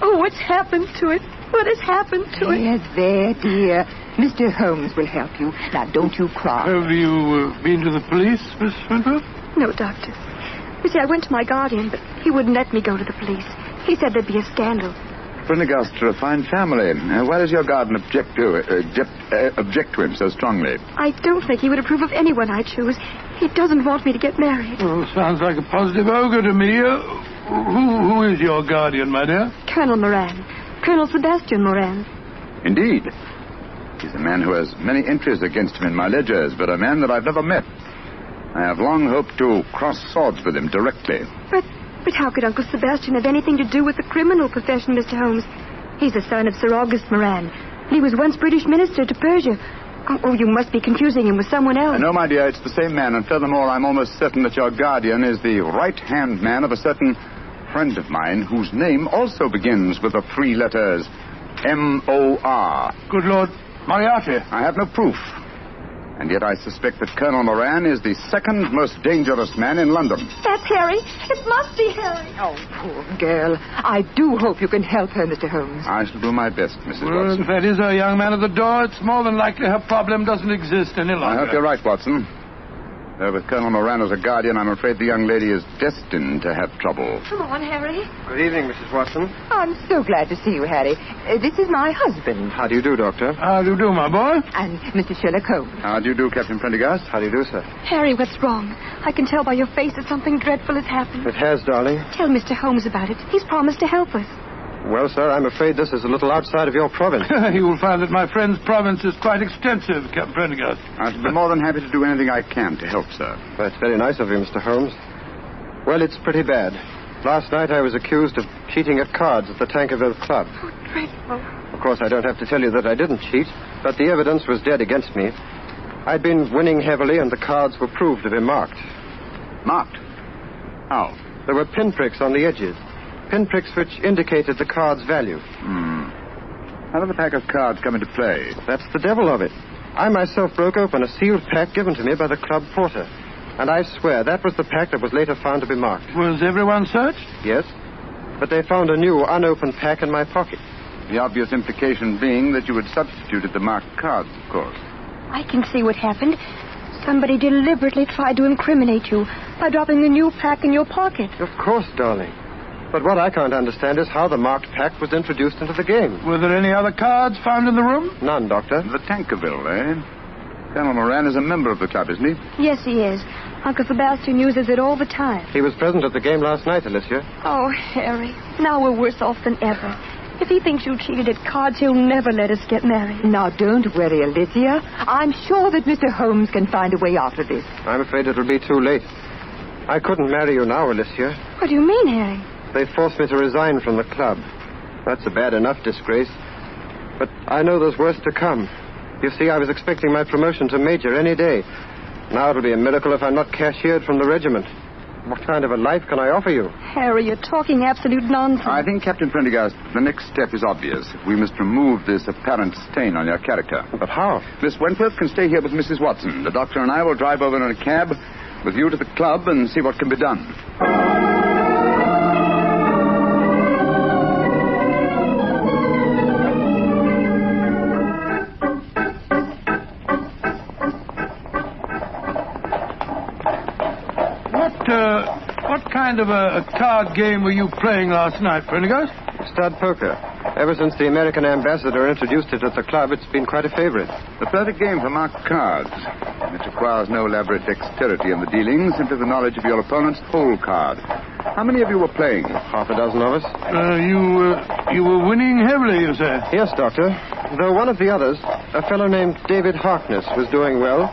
Oh, what's happened to it? What has happened to it? Yes, there, dear. Mr. Holmes will help you. Now, don't you cry. Have you been to the police, Miss Wentworth? No, Doctor. You see, I went to my guardian, but he wouldn't let me go to the police. He said there'd be a scandal. Prendergast are a fine family. Why does your guardian object to him so strongly? I don't think he would approve of anyone I choose. He doesn't want me to get married. Oh, sounds like a positive ogre to me. Who is your guardian, my dear? Colonel Moran. Colonel Sebastian Moran. Indeed. He's a man who has many entries against him in my ledgers, but a man that I've never met. I have long hoped to cross swords with him directly. But how could Uncle Sebastian have anything to do with the criminal profession, Mr. Holmes? He's the son of Sir August Moran. He was once British minister to Persia. Oh, you must be confusing him with someone else. No, my dear, it's the same man. And furthermore, I'm almost certain that your guardian is the right-hand man of a certain friend of mine whose name also begins with the three letters M-O-R. Good Lord, Moriarty. I have no proof. And yet I suspect that Colonel Moran is the second most dangerous man in London. That's Harry. It must be Harry. Oh, poor girl. I do hope you can help her, Mr. Holmes. I shall do my best, Mrs. Well, Watson. if that is her young man at the door, it's more than likely her problem doesn't exist any longer. I hope you're right, Watson. Though with Colonel Moran as a guardian, I'm afraid the young lady is destined to have trouble. Come on, Harry. Good evening, Mrs. Watson. I'm so glad to see you, Harry. This is my husband. How do you do, Doctor? How do you do, my boy? And Mr. Sherlock Holmes. How do you do, Captain Prendergast? How do you do, sir? Harry, what's wrong? I can tell by your face that something dreadful has happened. It has, darling. Tell Mr. Holmes about it. He's promised to help us. Well, sir, I'm afraid this is a little outside of your province. You will find that my friend's province is quite extensive, Captain Prendergast. I shall be more than happy to do anything I can to help, sir. That's very nice of you, Mr. Holmes. Well, it's pretty bad. Last night I was accused of cheating at cards at the Tankerville Club. Oh, dreadful. Of course, I don't have to tell you that I didn't cheat, but the evidence was dead against me. I'd been winning heavily, and the cards were proved to be marked. Marked? How? There were pinpricks on the edges. Pinpricks which indicated the card's value. How did the pack of cards come into play? That's the devil of it. I myself broke open a sealed pack given to me by the club porter. And I swear that was the pack that was later found to be marked. Was everyone searched? Yes. But they found a new, unopened pack in my pocket. The obvious implication being that you had substituted the marked cards, of course. I can see what happened. Somebody deliberately tried to incriminate you by dropping the new pack in your pocket. Of course, darling. But what I can't understand is how the marked pack was introduced into the game. Were there any other cards found in the room? None, Doctor. The Tankerville, eh? Colonel Moran is a member of the club, isn't he? Yes, he is. Uncle Sebastian uses it all the time. He was present at the game last night, Alicia. Oh, Harry, now we're worse off than ever. If he thinks you cheated at cards, he'll never let us get married. Now, don't worry, Alicia. I'm sure that Mr. Holmes can find a way out of this. I'm afraid it'll be too late. I couldn't marry you now, Alicia. What do you mean, Harry? They forced me to resign from the club. That's a bad enough disgrace. But I know there's worse to come. You see, I was expecting my promotion to major any day. Now it'll be a miracle if I'm not cashiered from the regiment. What kind of a life can I offer you? Harry, you're talking absolute nonsense. I think, Captain Prendergast, the next step is obvious. We must remove this apparent stain on your character. But how? Miss Wentworth can stay here with Mrs. Watson. The doctor and I will drive over in a cab with you to the club and see what can be done. What kind of a card game were you playing last night, Prendergast? Stud poker. Ever since the American ambassador introduced it at the club, it's been quite a favorite. The perfect game for marked cards. It requires no elaborate dexterity in the dealing, simply the knowledge of your opponent's whole card. How many of you were playing? Half a dozen of us. You were winning heavily, you say? Yes, Doctor. Though one of the others, a fellow named David Harkness, was doing well.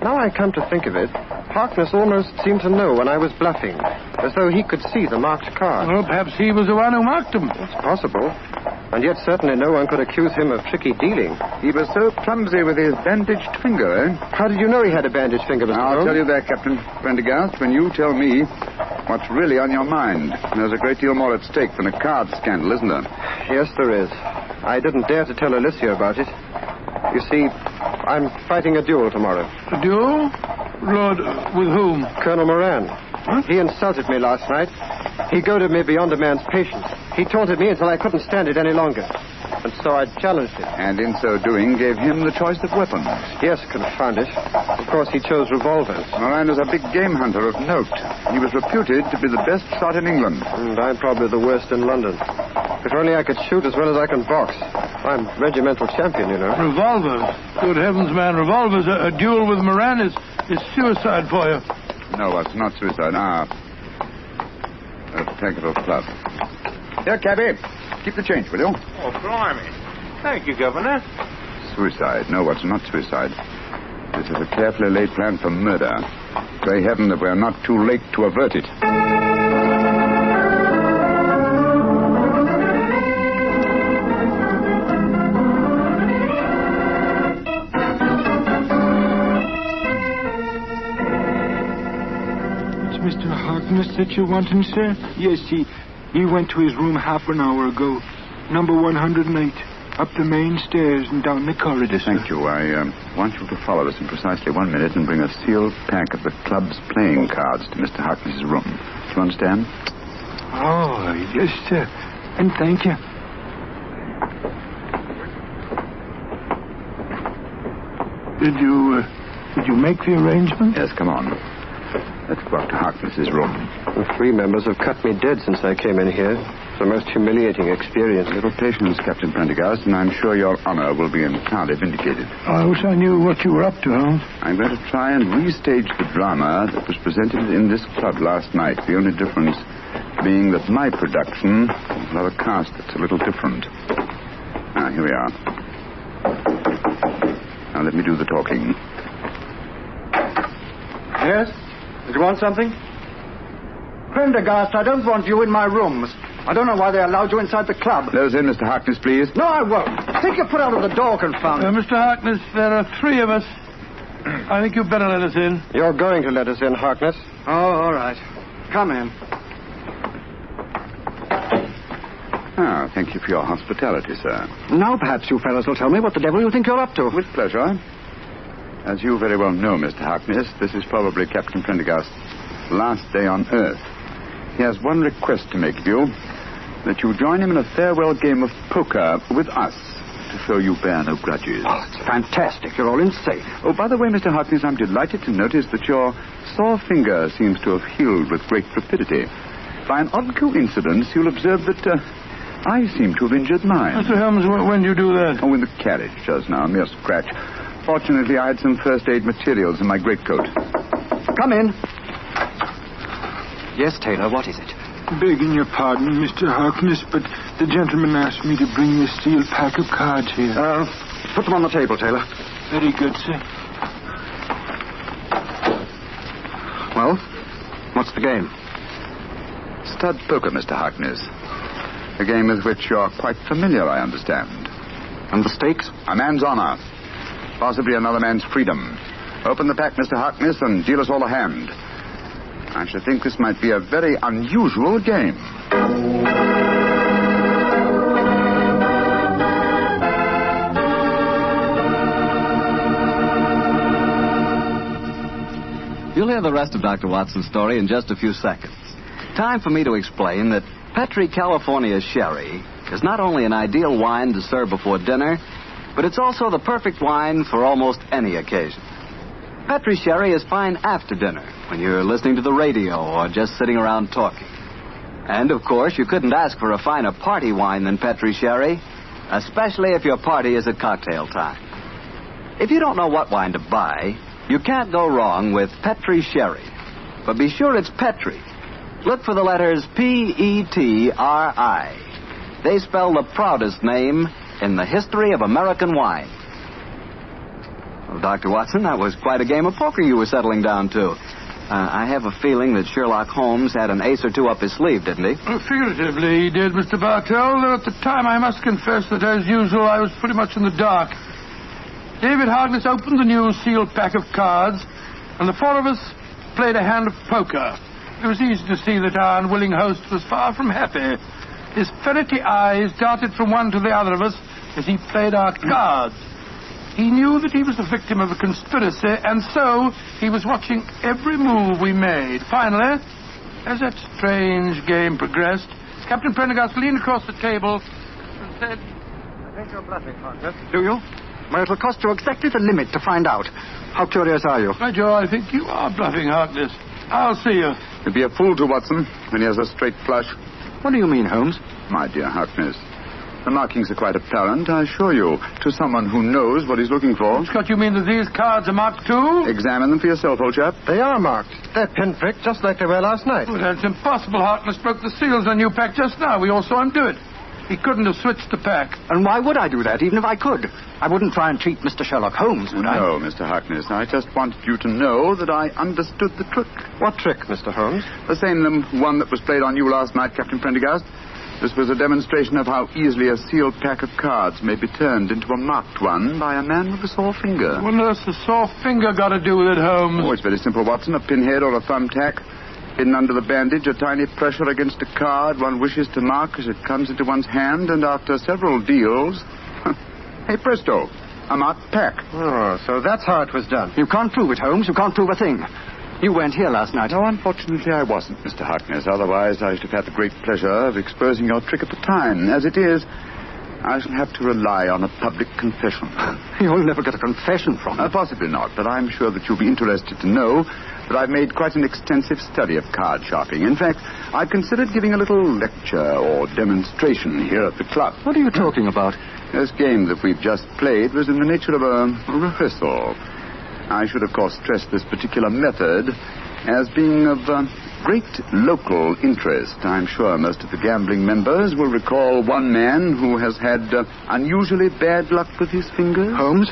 Now I come to think of it, Harkness almost seemed to know when I was bluffing, as though he could see the marked card. Well, perhaps he was the one who marked them. It's possible. And yet certainly no one could accuse him of tricky dealing. He was so clumsy with his bandaged finger, eh? How did you know he had a bandaged finger, Mr. Holmes? I'll tell you that, Captain Prendergast, when you tell me what's really on your mind. There's a great deal more at stake than a card scandal, isn't there? Yes, there is. I didn't dare to tell Alicia about it. You see, I'm fighting a duel tomorrow. A duel? Lord, with whom? Colonel Moran. Huh? He insulted me last night. He goaded me beyond a man's patience. He taunted me until I couldn't stand it any longer. And so I challenged him. And in so doing, gave him the choice of weapons. Yes, confound it. Of course, he chose revolvers. Moran is a big game hunter of note. He was reputed to be the best shot in England. And I'm probably the worst in London. If only I could shoot as well as I can box. I'm regimental champion, you know. Revolvers? Good heavens, man, revolvers. A duel with Moran is suicide for you. No, it's not suicide. At the Tankerville Club. Here, cabby. Keep the change, will you? Oh, blimey. Thank you, Governor. Suicide. No, it's not suicide. This is a carefully laid plan for murder. Pray heaven that we're not too late to avert it. It's Mr. Harkness that you're wanting, sir? Yes, he went to his room half an hour ago. Number 108. Up the main stairs and down the corridor, sir. Thank you. I want you to follow us in precisely 1 minute and bring a sealed pack of the club's playing cards to Mr. Harkness's room. Do you understand? Oh, yes, sir. And thank you. Did you make the arrangement? Yes, come on. Let's go up to Harkness's room. The 3 members have cut me dead since I came in here. It's a most humiliating experience. A little patience, Captain Prendergast, and I'm sure your honor will be entirely vindicated. I wish I knew what you were up to, Holmes. I'm going to try and restage the drama that was presented in this club last night. The only difference being that my production will have a cast that's a little different. Here we are. Now let me do the talking. Yes? Did you want something? Prendergast, I don't want you in my rooms. I don't know why they allowed you inside the club. Let us in, Mr. Harkness, please. No, I won't. Take your foot out of the door, confound it. Mr. Harkness, there are 3 of us. I think you'd better let us in. You're going to let us in, Harkness. Oh, all right. Come in. Ah, thank you for your hospitality, sir. Now perhaps you fellows will tell me what the devil you think you're up to. With pleasure. As you very well know, Mr. Harkness, this is probably Captain Prendergast's last day on Earth. He has one request to make of you, that you join him in a farewell game of poker with us, to show you bear no grudges. Oh, it's fantastic. You're all insane. Oh, by the way, Mr. Harkness, I'm delighted to notice that your sore finger seems to have healed with great rapidity. By an odd coincidence, you'll observe that I seem to have injured mine. Mr. Holmes, when did you do that? Oh, in the carriage just now, a mere scratch. Fortunately, I had some first aid materials in my greatcoat. Come in. Yes, Taylor, what is it? Begging your pardon, Mr. Harkness, but the gentleman asked me to bring a sealed pack of cards here. Put them on the table, Taylor. Very good, sir. Well, what's the game? Stud poker, Mr. Harkness. A game with which you're quite familiar, I understand. And the stakes? A man's honor. Possibly another man's freedom. Open the pack, Mr. Harkness, and deal us all a hand. I should think this might be a very unusual game. You'll hear the rest of Dr. Watson's story in just a few seconds. Time for me to explain that Petri California Sherry is not only an ideal wine to serve before dinner, but it's also the perfect wine for almost any occasion. Petri Sherry is fine after dinner, when you're listening to the radio or just sitting around talking. And, of course, you couldn't ask for a finer party wine than Petri Sherry, especially if your party is at cocktail time. If you don't know what wine to buy, you can't go wrong with Petri Sherry. But be sure it's Petri. Look for the letters Petri. They spell the proudest name in the history of American wine. Well, Dr. Watson, that was quite a game of poker you were settling down to. I have a feeling that Sherlock Holmes had an ace or two up his sleeve, didn't he? Well, figuratively, he did, Mr. Bartell, though at the time I must confess that, as usual, I was pretty much in the dark. David Harkness opened the new sealed pack of cards, and the 4 of us played a hand of poker. It was easy to see that our unwilling host was far from happy. His ferrety eyes darted from one to the other of us as he played our cards. He knew that he was the victim of a conspiracy, and so he was watching every move we made. Finally, as that strange game progressed, Captain Prendergast leaned across the table and said, I think you're bluffing, Harkness. Do you? Well, it'll cost you exactly the limit to find out. How curious are you? By Joe, I think you are bluffing, Harkness. I'll see you. You'd be a fool to, Watson, when he has a straight flush. What do you mean, Holmes? My dear Harkness, the markings are quite apparent, I assure you, to someone who knows what he's looking for. Scott, you mean that these cards are marked too? Examine them for yourself, old chap. They are marked. They're pinpricked just like they were last night. Oh, that's impossible. Harkness broke the seals on your pack just now. We all saw him do it. He couldn't have switched the pack. And why would I do that, even if I could? I wouldn't try and cheat Mr. Sherlock Holmes, would I? No, Mr. Harkness. I just wanted you to know that I understood the trick. What trick, Mr. Holmes? The same one that was played on you last night, Captain Prendergast. This was a demonstration of how easily a sealed pack of cards may be turned into a marked one by a man with a sore finger. What on earth's the sore finger got to do with it, Holmes? Oh, it's very simple, Watson. A pinhead or a thumbtack. Hidden under the bandage, a tiny pressure against a card one wishes to mark as it comes into one's hand, and after several deals, hey, presto, a marked pack. Oh, so that's how it was done. You can't prove it, Holmes. You can't prove a thing. You weren't here last night. No, unfortunately, I wasn't, Mr. Harkness. Otherwise, I should have had the great pleasure of exposing your trick at the time. As it is, I shall have to rely on a public confession. You'll never get a confession from me. Possibly not, but I'm sure that you'll be interested to know that I've made quite an extensive study of card sharping. In fact, I've considered giving a little lecture or demonstration here at the club. What are you talking about? This game that we've just played was in the nature of a rehearsal. I should, of course, stress this particular method as being of great local interest. I'm sure most of the gambling members will recall one man who has had unusually bad luck with his fingers. Holmes,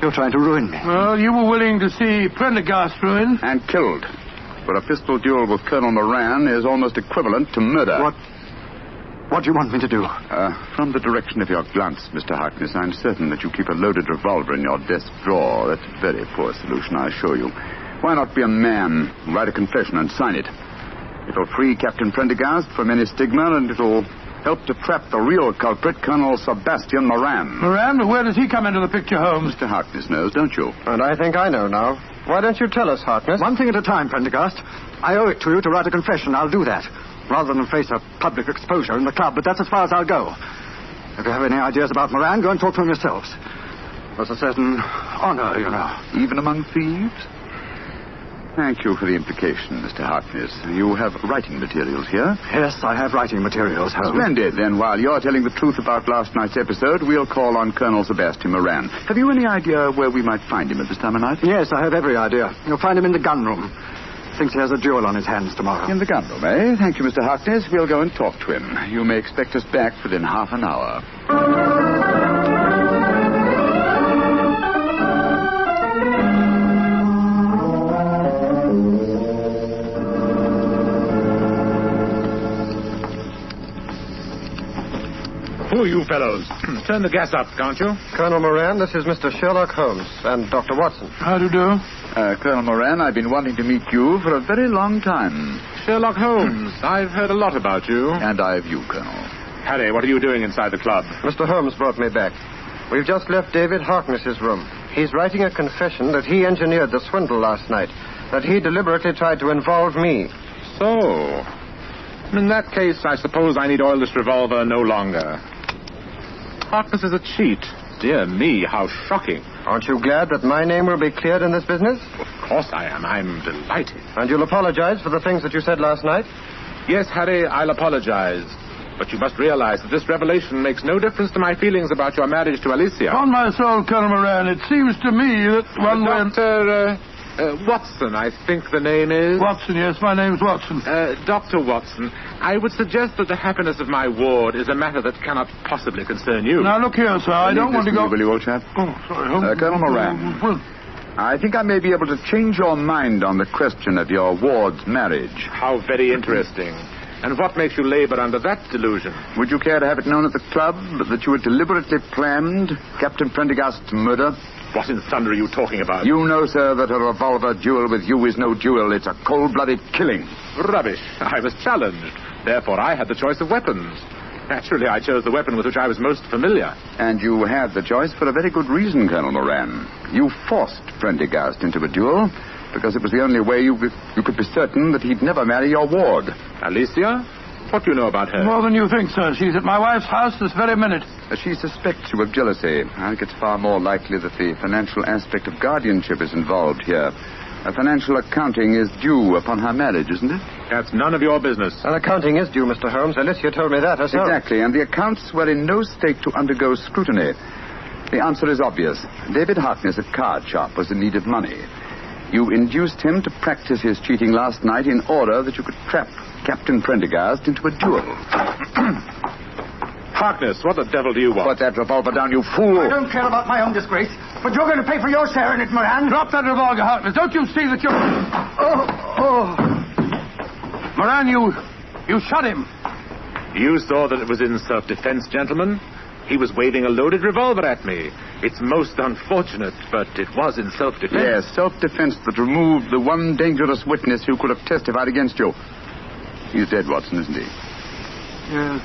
you're trying to ruin me. Well, you were willing to see Prendergast ruined. And killed. where a pistol duel with Colonel Moran is almost equivalent to murder. What do you want me to do? From the direction of your glance, Mr. Harkness, I'm certain that you keep a loaded revolver in your desk drawer. That's a very poor solution, I assure you. Why not be a man, write a confession, and sign it? It'll free Captain Prendergast from any stigma, and it'll help to trap the real culprit, Colonel Sebastian Moran. Moran? Where does he come into the picture, Holmes? Mr. Harkness knows, don't you? And I think I know now. Why don't you tell us, Harkness? One thing at a time, Prendergast. I owe it to you to write a confession. I'll do that, rather than face a public exposure in the club, but that's as far as I'll go. If you have any ideas about Moran, go and talk to him yourselves. There's a certain honor, you know. Even among thieves? Thank you for the implication, Mr. Harkness. You have writing materials here? Yes, I have writing materials, Holmes. Splendid. Then while you're telling the truth about last night's episode, we'll call on Colonel Sebastian Moran. Have you any idea where we might find him at this time of night? Yes, I have every idea. You'll find him in the gun room. Thinks he has a duel on his hands tomorrow. In the gun room, eh? Thank you, Mr. Harkness. We'll go and talk to him. You may expect us back within half an hour. Who are you fellows? Turn the gas up, can't you? Colonel Moran, this is Mr. Sherlock Holmes and Dr. Watson. How do you do? Colonel Moran, I've been wanting to meet you for a very long time. Sherlock Holmes, I've heard a lot about you. And I've you, Colonel. Harry, what are you doing inside the club? Mr. Holmes brought me back. We've just left David Harkness's room. He's writing a confession that he engineered the swindle last night, that he deliberately tried to involve me. So, in that case, I suppose I need oil this revolver no longer. Harkness is a cheat. Dear me, how shocking. Aren't you glad that my name will be cleared in this business? Of course I am. I'm delighted. And you'll apologize for the things that you said last night? Yes, Harry, I'll apologize. But you must realize that this revelation makes no difference to my feelings about your marriage to Alicia. On my soul, Colonel Moran, it seems to me that one Dr. Watson, I think the name is. Watson, yes, my name's Watson. Dr. Watson, I would suggest that the happiness of my ward is a matter that cannot possibly concern you. Now, look here, sir, I don't want to go... Will you, old chap? Oh, sorry, Holmes. Colonel Moran, I think I may be able to change your mind on the question of your ward's marriage. How very interesting. And what makes you labor under that delusion? Would you care to have it known at the club that you had deliberately planned Captain Prendergast's murder? What in thunder are you talking about? You know, sir, that a revolver duel with you is no duel. It's a cold-blooded killing. Rubbish. I was challenged. Therefore, I had the choice of weapons. Naturally, I chose the weapon with which I was most familiar. And you had the choice for a very good reason, Colonel Moran. You forced Prendergast into a duel because it was the only way you could be certain that he'd never marry your ward. Alicia? What do you know about her? More than you think, sir. She's at my wife's house this very minute. She suspects you of jealousy. I think it's far more likely that the financial aspect of guardianship is involved here. A financial accounting is due upon her marriage, isn't it? That's none of your business. An accounting is due, Mr. Holmes. Alicia told me that herself. Exactly, and the accounts were in no state to undergo scrutiny. The answer is obvious. David Harkness at Card Shop was in need of money. You induced him to practice his cheating last night in order that you could trap Captain Prendergast into a duel. Harkness, what the devil do you want? Put that revolver down, you fool. I don't care about my own disgrace, but you're going to pay for your share in it, Moran. Drop that revolver, Harkness. Don't you see that you're... Moran, you shot him. You saw that it was in self-defense, gentlemen. He was waving a loaded revolver at me. It's most unfortunate, but it was in self-defense. Yes, self-defense that removed the one dangerous witness who could have testified against you. He's dead, Watson, isn't he? Yes.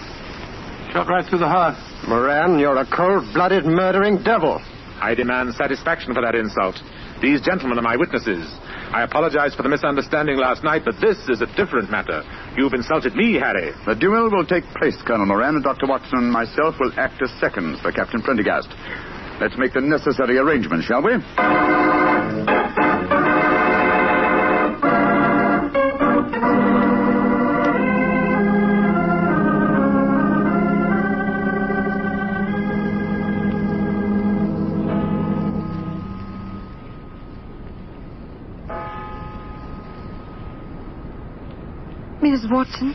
Shot right through the heart. Moran, you're a cold-blooded, murdering devil. I demand satisfaction for that insult. These gentlemen are my witnesses. I apologize for the misunderstanding last night, but this is a different matter. You've insulted me, Harry. The duel will take place, Colonel Moran, and Dr. Watson and myself will act as seconds for Captain Prendergast. Let's make the necessary arrangements, shall we? Mrs. Watson?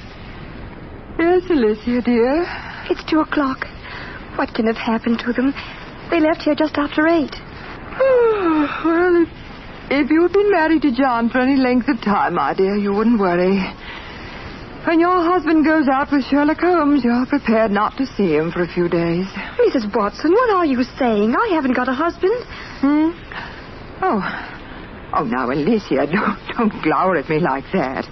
Yes, Alicia, dear? It's 2:00. What can have happened to them? They left here just after 8. Oh, well, If you'd been married to John for any length of time, my dear, you wouldn't worry. When your husband goes out with Sherlock Holmes, you're prepared not to see him for a few days. Mrs. Watson, what are you saying? I haven't got a husband. Oh, now, Alicia, don't glower at me like that.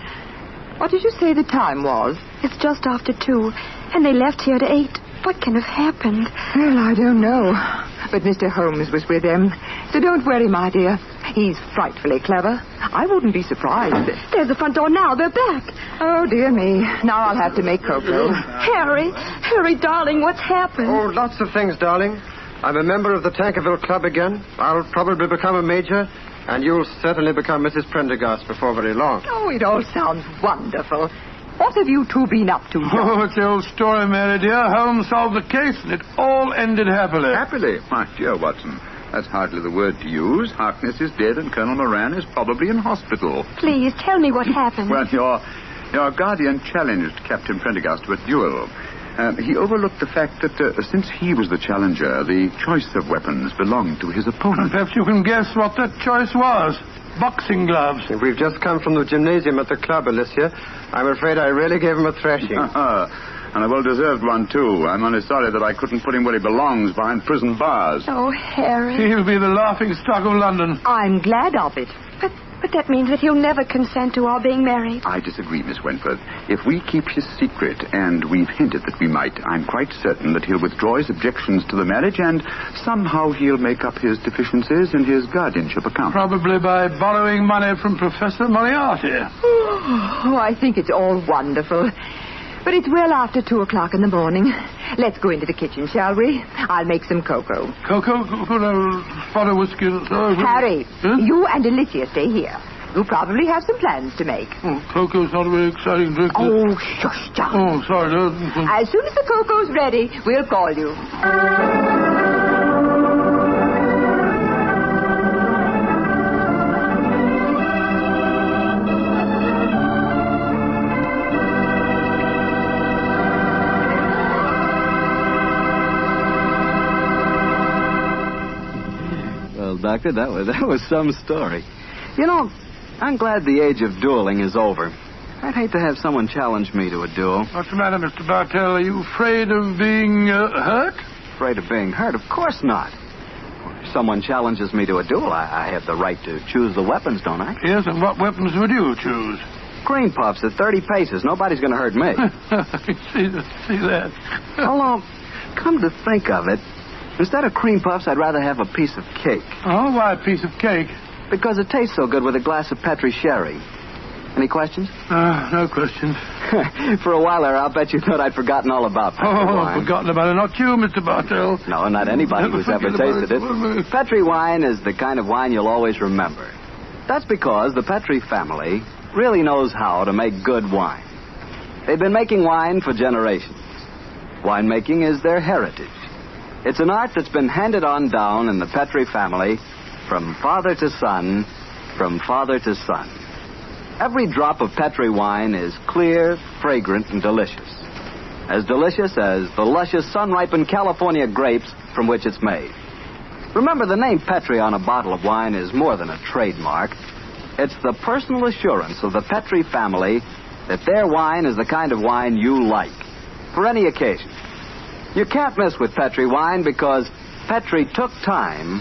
What did you say the time was? It's just after 2, and they left here at 8. What can have happened? Well, I don't know. But Mr. Holmes was with them. So don't worry, my dear. He's frightfully clever. I wouldn't be surprised. There's the front door now. They're back. Oh, dear me. Now I'll have to make cocoa. Harry, darling, what's happened? Oh, lots of things, darling. I'm a member of the Tankerville Club again. I'll probably become a major, and you'll certainly become Mrs. Prendergast before very long. Oh, it all sounds wonderful. What have you two been up to, John? Oh, it's the old story, Mary dear. Holmes solved the case, and it all ended happily. Happily? My dear Watson, that's hardly the word to use. Harkness is dead, and Colonel Moran is probably in hospital. Please, tell me what happened. Well, your guardian challenged Captain Prendergast to a duel. He overlooked the fact that since he was the challenger, the choice of weapons belonged to his opponent. Perhaps you can guess what that choice was. Boxing gloves. We've just come from the gymnasium at the club, Alicia. I'm afraid I really gave him a thrashing. And a well-deserved one, too. I'm only sorry that I couldn't put him where he belongs, behind prison bars. Oh, Harry. He'll be the laughing stock of London. I'm glad of it. But that means that he'll never consent to our being married. I disagree, Miss Wentworth. If we keep his secret, and we've hinted that we might, I'm quite certain that he'll withdraw his objections to the marriage, and somehow he'll make up his deficiencies in his guardianship account. Probably by borrowing money from Professor Moriarty. Oh, I think it's all wonderful. But it's well after 2 o'clock in the morning. Let's go into the kitchen, shall we? I'll make some cocoa. Cocoa? Spot of whiskey. Harry, you and Alicia stay here. You probably have some plans to make. Oh, cocoa's not a very exciting drink. Oh, shush, John. Oh, sorry. As soon as the cocoa's ready, we'll call you. Doctor, that was some story. You know, I'm glad the age of dueling is over. I'd hate to have someone challenge me to a duel. What's the matter, Mr. Bartell? Are you afraid of being hurt? Afraid of being hurt? Of course not. If someone challenges me to a duel, I have the right to choose the weapons, don't I? Yes, and what weapons would you choose? Green puffs at 30 paces. Nobody's going to hurt me. see that. Although, come to think of it, instead of cream puffs, I'd rather have a piece of cake. Oh, why a piece of cake? Because it tastes so good with a glass of Petri sherry. Any questions? No questions. For a while there, I'll bet you thought I'd forgotten all about Petri wine. Forgotten about it. Not you, Mr. Bartell. No, not anybody who's ever tasted it. Petri wine is the kind of wine you'll always remember. That's because the Petri family really knows how to make good wine. They've been making wine for generations. Winemaking is their heritage. It's an art that's been handed on down in the Petri family from father to son, from father to son. Every drop of Petri wine is clear, fragrant, and delicious. As delicious as the luscious, sun-ripened California grapes from which it's made. Remember, the name Petri on a bottle of wine is more than a trademark. It's the personal assurance of the Petri family that their wine is the kind of wine you like, for any occasion. You can't miss with Petri wine because Petri took time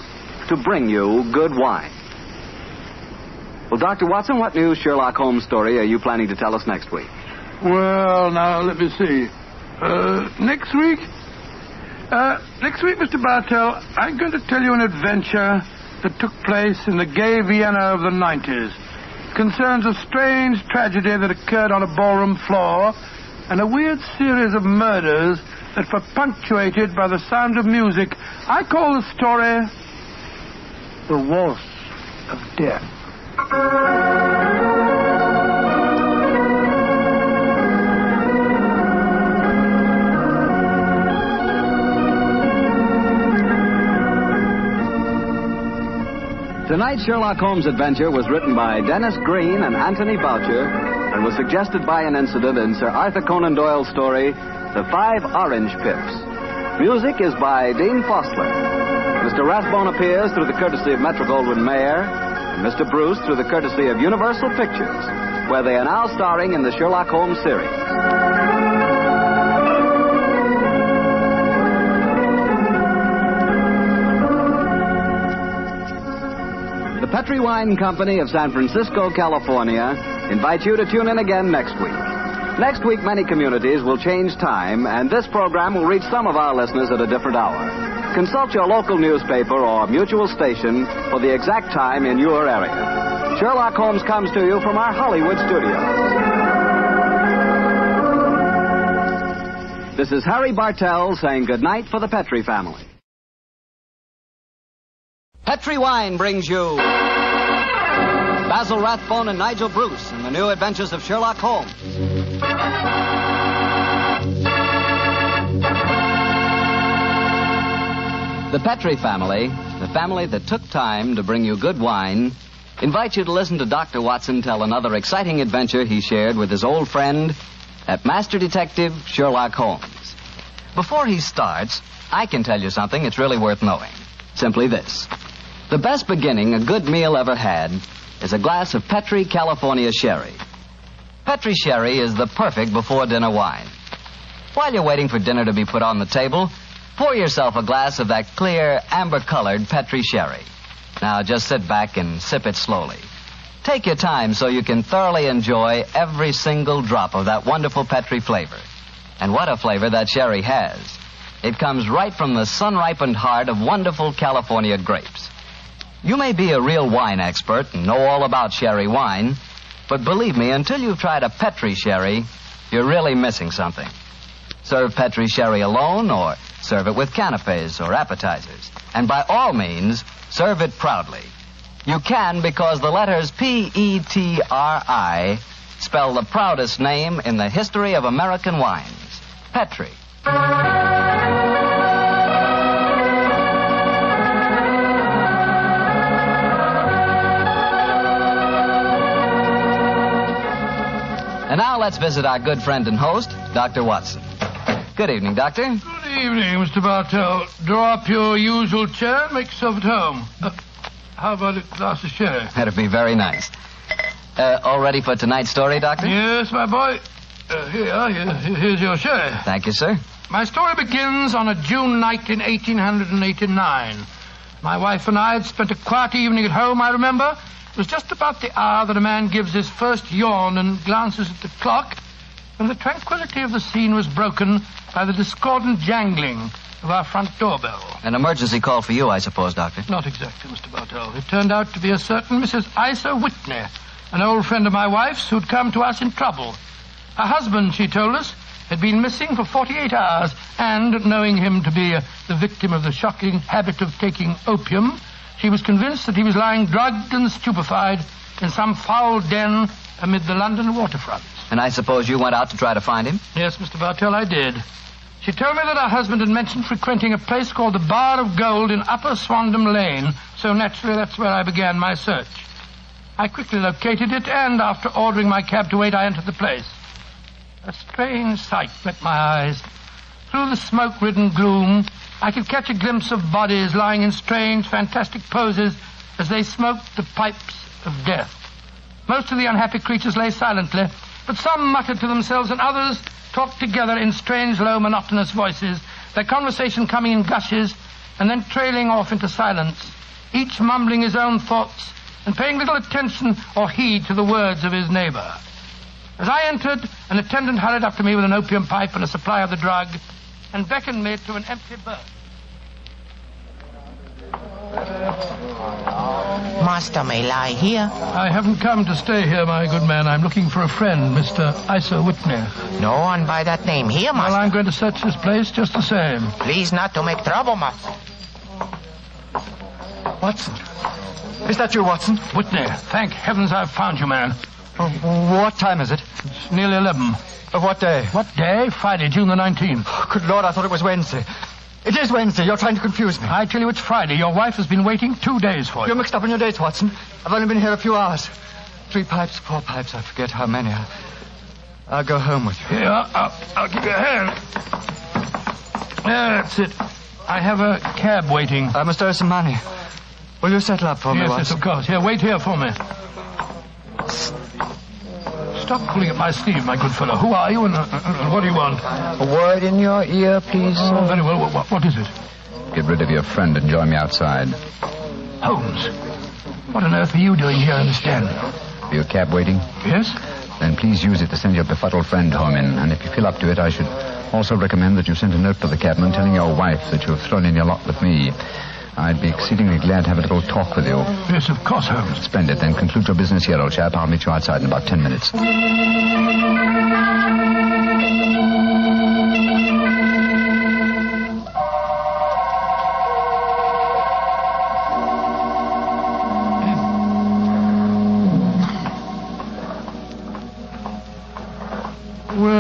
to bring you good wine. Well, Dr. Watson, what new Sherlock Holmes story are you planning to tell us next week? Well, now, let me see. Next week, Mr. Bartell, I'm going to tell you an adventure that took place in the gay Vienna of the 90s. It concerns a strange tragedy that occurred on a ballroom floor and a weird series of murders that were punctuated by the sound of music. I call the story The Waltz of Death. Tonight's Sherlock Holmes adventure was written by Dennis Green and Anthony Boucher and was suggested by an incident in Sir Arthur Conan Doyle's story, The 5 Orange Pips. Music is by Dean Fostler. Mr. Rathbone appears through the courtesy of Metro-Goldwyn-Mayer. and Mr. Bruce through the courtesy of Universal Pictures, where they are now starring in the Sherlock Holmes series. The Petri Wine Company of San Francisco, California, invites you to tune in again next week. Next week, many communities will change time, and this program will reach some of our listeners at a different hour. Consult your local newspaper or mutual station for the exact time in your area. Sherlock Holmes comes to you from our Hollywood studios. This is Harry Bartell saying goodnight for the Petri family. Petri Wine brings you Basil Rathbone and Nigel Bruce in the new adventures of Sherlock Holmes. The Petri family, the family that took time to bring you good wine, invites you to listen to Dr. Watson tell another exciting adventure he shared with his old friend at Master Detective Sherlock Holmes. Before he starts, I can tell you something that's really worth knowing. Simply this. The best beginning a good meal ever had is a glass of Petri California sherry. Petri sherry is the perfect before-dinner wine. While you're waiting for dinner to be put on the table, pour yourself a glass of that clear, amber-colored Petri sherry. Now, just sit back and sip it slowly. Take your time so you can thoroughly enjoy every single drop of that wonderful Petri flavor. And what a flavor that sherry has. It comes right from the sun-ripened heart of wonderful California grapes. You may be a real wine expert and know all about sherry wine, but believe me, until you've tried a Petri sherry, you're really missing something. Serve Petri sherry alone or serve it with canapes or appetizers. And by all means, serve it proudly. You can because the letters P-E-T-R-I spell the proudest name in the history of American wines. Petri. And now let's visit our good friend and host, Dr. Watson. Good evening, Doctor. Good evening, Mr. Bartell. Draw up your usual chair and make yourself at home. How about a glass of sherry? That'd be very nice. All ready for tonight's story, Doctor? Yes, my boy. Here's your sherry. Thank you, sir. My story begins on a June night in 1889. My wife and I had spent a quiet evening at home, I remember. It was just about the hour that a man gives his first yawn and glances at the clock, when the tranquility of the scene was broken by the discordant jangling of our front doorbell. An emergency call for you, I suppose, Doctor. Not exactly, Mr. Bartell. It turned out to be a certain Mrs. Aisha Whitney, an old friend of my wife's who'd come to us in trouble. Her husband, she told us, had been missing for 48 hours, and, knowing him to be the victim of the shocking habit of taking opium, she was convinced that he was lying drugged and stupefied in some foul den amid the London waterfront. And I suppose you went out to try to find him? Yes, Mr. Bartell, I did. She told me that her husband had mentioned frequenting a place called the Bar of Gold in Upper Swandam Lane, so naturally that's where I began my search. I quickly located it, and after ordering my cab to wait, I entered the place. A strange sight met my eyes. Through the smoke-ridden gloom, I could catch a glimpse of bodies lying in strange, fantastic poses as they smoked the pipes of death. Most of the unhappy creatures lay silently, but some muttered to themselves and others talked together in strange, low, monotonous voices, their conversation coming in gushes and then trailing off into silence, each mumbling his own thoughts and paying little attention or heed to the words of his neighbor. As I entered, an attendant hurried up to me with an opium pipe and a supply of the drug and beckoned me to an empty berth. Master may lie here. I haven't come to stay here, my good man. I'm looking for a friend, Mr. Aisha Whitney. No one by that name here, Master. Well, I'm going to search this place just the same. Please not to make trouble, Master. Watson? Is that you, Watson? Whitney, thank heavens I've found you, man. What time is it? It's nearly 11. Of what day? What day? Friday, June the 19th. Oh, good Lord, I thought it was Wednesday. It is Wednesday. You're trying to confuse me. I tell you it's Friday. Your wife has been waiting 2 days for you. You're mixed up in your dates, Watson. I've only been here a few hours. 3 pipes, 4 pipes, I forget how many. I'll go home with you. Here, I'll give you a hand. That's it. I have a cab waiting. I must owe some money. Will you settle up for me, Yes, of course. Here, wait here for me. Stop pulling at my sleeve, my good fellow. Who are you and what do you want? A word in your ear, please, sir. Very well. What is it? Get rid of your friend and join me outside. Holmes, what on earth are you doing here in the stand? Your cab waiting? Yes? Then please use it to send your befuddled friend home in. And if you feel up to it, I should also recommend that you send a note to the cabman telling your wife that you have thrown in your lot with me. I'd be exceedingly glad to have a little talk with you. Yes, of course, Holmes. Splendid. Then conclude your business here, old chap. I'll meet you outside in about 10 minutes. Where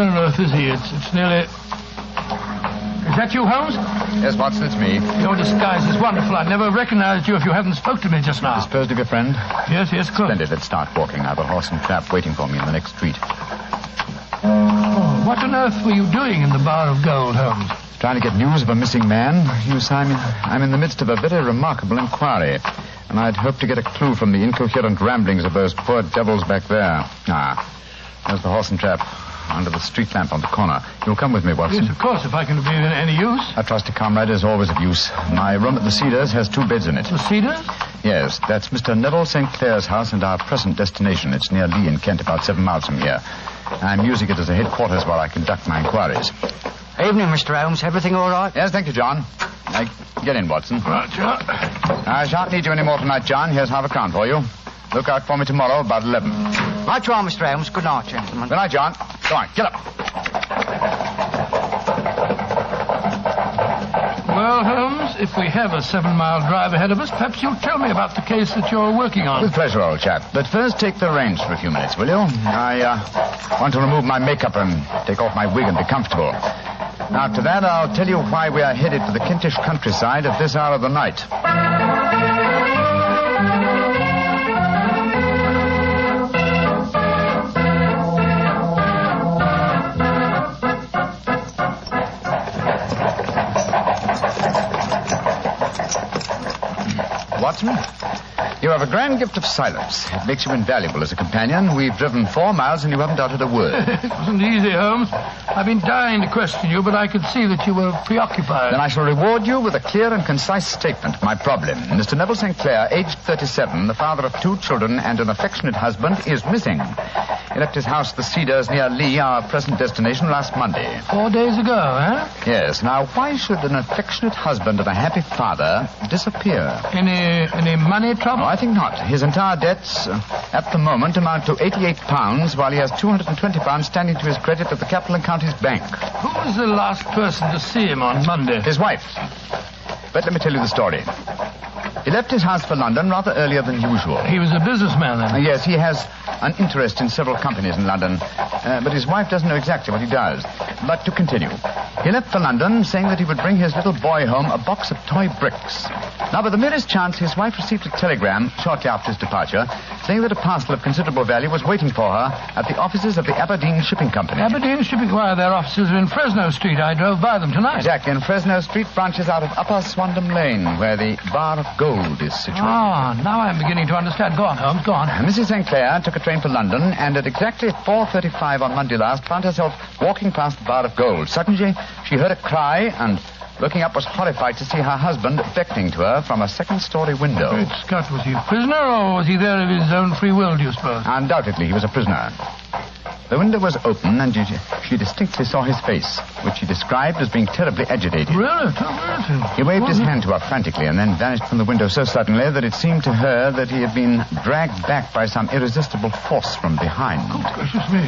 on earth is he? It's nearly... Is that you, Holmes? Yes, Watson, it's me. Your disguise is wonderful. I'd never recognized you if you hadn't spoke to me just now. Disposed of your friend? Yes, close. Splendid. Let's start walking. I have a horse and trap waiting for me in the next street. Oh, what on earth were you doing in the Bar of Gold, Holmes? Trying to get news of a missing man. You, Simon, I'm in the midst of a very remarkable inquiry, and I'd hoped to get a clue from the incoherent ramblings of those poor devils back there. There's the horse and trap under the street lamp on the corner. You'll come with me, Watson? Yes, of course, if I can be of any use. A trusty comrade is always of use. My room at the Cedars has 2 beds in it. The Cedars? Yes, that's Mr. Neville St. Clair's house and our present destination. It's near Lee in Kent, about 7 miles from here. I'm using it as a headquarters while I conduct my inquiries. Evening, Mr. Holmes. Everything all right? Yes, thank you, John. Get in, Watson. Right, John. I shan't need you any more tonight, John. Here's half a crown for you. Look out for me tomorrow about 11. Right you are, Mr. Holmes. Good night, gentlemen. Good night, John. Go on, get up. Well, Holmes, if we have a 7-mile drive ahead of us, perhaps you'll tell me about the case that you're working on. With pleasure, old chap. But first, take the reins for a few minutes, will you? I want to remove my makeup and take off my wig and be comfortable. After that, I'll tell you why we are headed for the Kentish countryside at this hour of the night. Watson, you have a grand gift of silence. It makes you invaluable as a companion. We've driven 4 miles and you haven't uttered a word. It wasn't easy, Holmes. I've been dying to question you, but I could see that you were preoccupied. Then I shall reward you with a clear and concise statement of my problem. Mr. Neville St. Clair, aged 37, the father of 2 children and an affectionate husband, is missing. He left his house, the Cedars, near Lee, our present destination, last Monday. 4 days ago, eh? Yes. Now, why should an affectionate husband and a happy father disappear? Any money trouble? No, I think not. His entire debts, at the moment, amount to £88, while he has £220 standing to his credit at the Capital and Counties Bank. Who was the last person to see him on Monday? His wife. But let me tell you the story. He left his house for London rather earlier than usual. He was a businessman, then? Yes, he has an interest in several companies in London, but his wife doesn't know exactly what he does. But to continue. He left for London saying that he would bring his little boy home a box of toy bricks. Now, by the merest chance, his wife received a telegram shortly after his departure saying that a parcel of considerable value was waiting for her at the offices of the Aberdeen Shipping Company. Aberdeen Shipping? Why, their offices are in Fresno Street. I drove by them tonight. Exactly. And Fresno Street branches out of Upper Swandam Lane, where the Bar of Gold is situated. Ah, now I'm beginning to understand. Go on, Holmes, go on. Mrs. St. Clair took a train for London and at exactly 4:35 on Monday last found herself walking past the Bar of Gold. Suddenly, she heard a cry and, looking up, was horrified to see her husband beckoning to her from a second-story window. Great Scott, was he a prisoner or was he there of his own free will, do you suppose? Undoubtedly, he was a prisoner. The window was open, and she distinctly saw his face, which she described as being terribly agitated. Really? He waved his hand to her frantically and then vanished from the window so suddenly that it seemed to her that he had been dragged back by some irresistible force from behind. Oh, gracious me.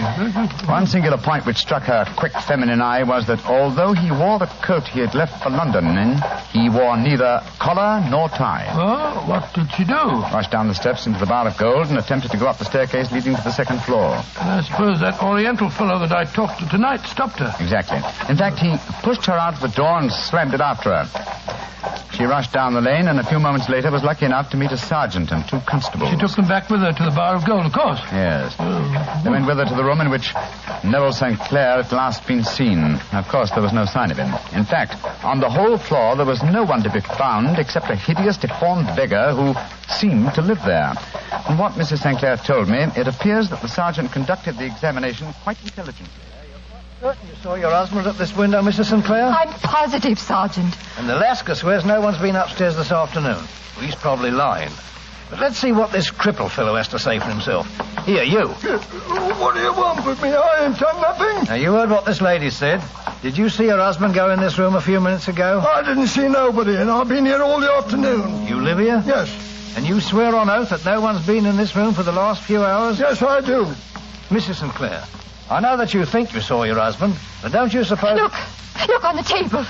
One singular point which struck her quick feminine eye was that although he wore the coat he had left for London in, he wore neither collar nor tie. Oh, what did she do? Rushed down the steps into the Bar of Gold and attempted to go up the staircase leading to the second floor. I suppose that Oriental fellow that I talked to tonight stopped her. Exactly. In fact, he pushed her out of the door and slammed it after her. She rushed down the lane and a few moments later was lucky enough to meet a sergeant and 2 constables. She took them back with her to the Bar of Gold, of course. Yes. They went with her to the room in which Neville St. Clair had last been seen. Of course, there was no sign of him. In fact, on the whole floor, there was no one to be found except a hideous, deformed beggar who seemed to live there. From what Mrs. St. Clair told me, it appears that the sergeant conducted the examination quite intelligently. Certain you saw your husband at this window, Mrs. Sinclair? I'm positive, Sergeant. And Alaska swears no one's been upstairs this afternoon. Well, he's probably lying. But let's see what this cripple fellow has to say for himself. Here, you. What do you want with me? I ain't done nothing. Now, you heard what this lady said. Did you see her husband go in this room a few minutes ago? I didn't see nobody, and I've been here all the afternoon. You live here? Yes. And you swear on oath that no one's been in this room for the last few hours? Yes, I do. Mrs. Sinclair, I know that you think you saw your husband, but don't you suppose... Look on the table.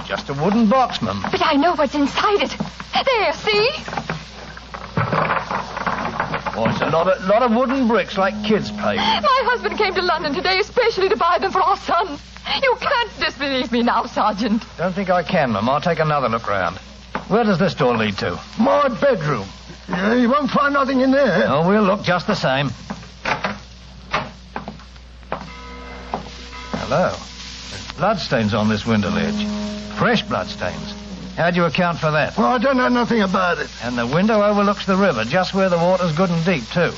Just a wooden box, ma'am. But I know what's inside it. There, see? Oh, it's a lot of wooden bricks like kids play with. My husband came to London today especially to buy them for our son. You can't disbelieve me now, Sergeant. Don't think I can, ma'am. I'll take another look round. Where does this door lead to? My bedroom. Yeah, you won't find nothing in there. Oh, we'll look just the same. Hello. There's bloodstains on this window ledge. Fresh bloodstains. How do you account for that? Well, I don't know nothing about it. And the window overlooks the river, just where the water's good and deep, too.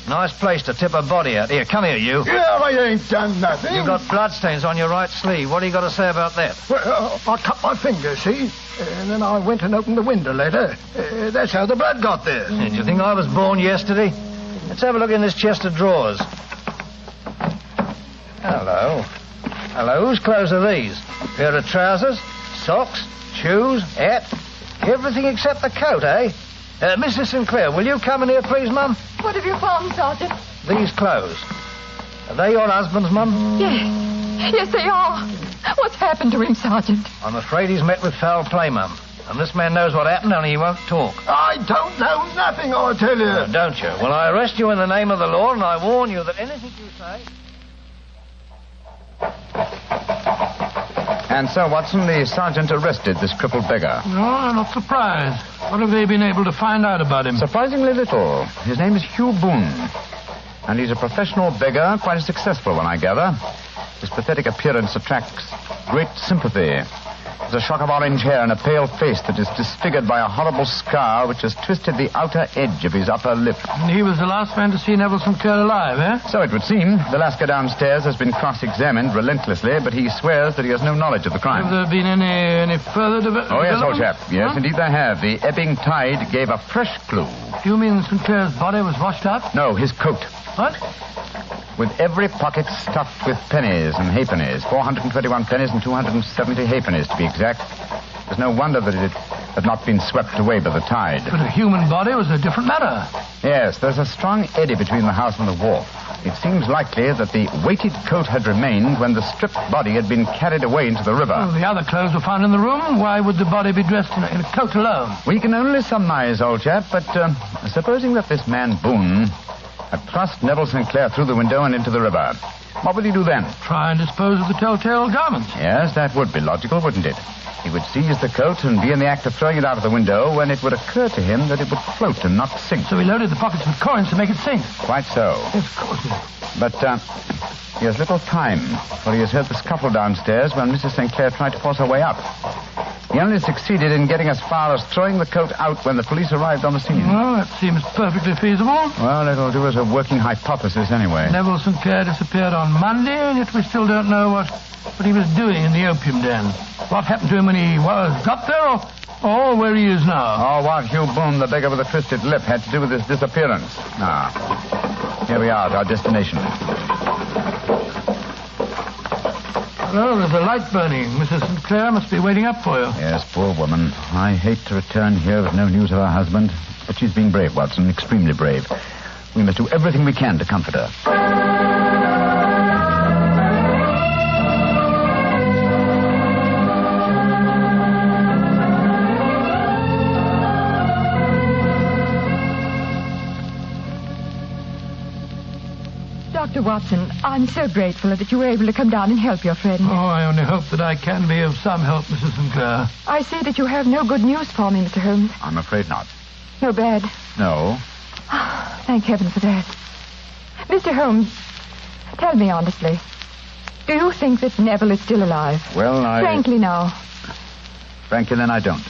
Nice place to tip a body out. Here, come here, you. Yeah, I ain't done nothing. You've got bloodstains on your right sleeve. What do you got to say about that? Well, I cut my finger, see? And then I went and opened the window later. That's how the blood got there. Did you think I was born yesterday? Let's have a look in this chest of drawers. Hello. Hello, whose clothes are these? Pair of trousers, socks, shoes, hat, everything except the coat, eh? Mrs. Sinclair, will you come in here, please, Mum? What have you found, Sergeant? These clothes. Are they your husband's, Mum? Yes. Yes, they are. What's happened to him, Sergeant? I'm afraid he's met with foul play, Mum. And this man knows what happened, only he won't talk. I don't know nothing, I tell you. No, don't you? Well, I arrest you in the name of the law, and I warn you that anything you say... And so, Watson, the sergeant arrested this crippled beggar. No, I'm not surprised. What have they been able to find out about him? Surprisingly little. His name is Hugh Boone. And he's a professional beggar, quite a successful one, I gather. His pathetic appearance attracts great sympathy. There's a shock of orange hair and a pale face that is disfigured by a horrible scar which has twisted the outer edge of his upper lip. And he was the last man to see Neville St. Clair alive, eh? So it would seem. The Lascar downstairs has been cross-examined relentlessly, but he swears that he has no knowledge of the crime. Have there been any further developments? Oh, yes, old chap. Yes, indeed there have. The ebbing tide gave a fresh clue. Do you mean St. Clair's body was washed up? No, his coat. What? With every pocket stuffed with pennies and halfpennies. 421 pennies and 270 halfpennies, to be exact. There's no wonder that it had not been swept away by the tide. But a human body was a different matter. Yes, there's a strong eddy between the house and the wharf. It seems likely that the weighted coat had remained when the stripped body had been carried away into the river. Well, the other clothes were found in the room. Why would the body be dressed in a coat alone? We can only surmise, old chap, but supposing that this man Boone had thrust Neville St. Clair through the window and into the river, what would he do then? Try and dispose of the telltale garments. Yes, that would be logical, wouldn't it? He would seize the coat and be in the act of throwing it out of the window when it would occur to him that it would float and not sink. So he loaded the pockets with coins to make it sink? Quite so. Yes, of course. But he has little time, for he has heard the scuffle downstairs when Mrs. St. Clair tried to force her way up. He only succeeded in getting as far as throwing the coat out when the police arrived on the scene. Well, that seems perfectly feasible. Well, it'll do as a working hypothesis anyway. Neville St. Clair disappeared on Monday, and yet we still don't know what he was doing in the opium den. What happened to him when he got there, or where he is now? Oh, what Hugh Boone, the beggar with the twisted lip, had to do with his disappearance. Here we are at our destination. Well, there's a light burning. Mrs. St. Clair must be waiting up for you. Yes, poor woman. I hate to return here with no news of her husband, but she's being brave, Watson, extremely brave. We must do everything we can to comfort her. Dr. Dr. Watson, I'm so grateful that you were able to come down and help your friend. Oh, I only hope that I can be of some help, Mrs. Sinclair. I see that you have no good news for me, Mr. Holmes. I'm afraid not. No bad. No. Thank heaven for that. Mr. Holmes, tell me honestly, do you think that Neville is still alive? Well, Frankly now. Frankly, then I don't.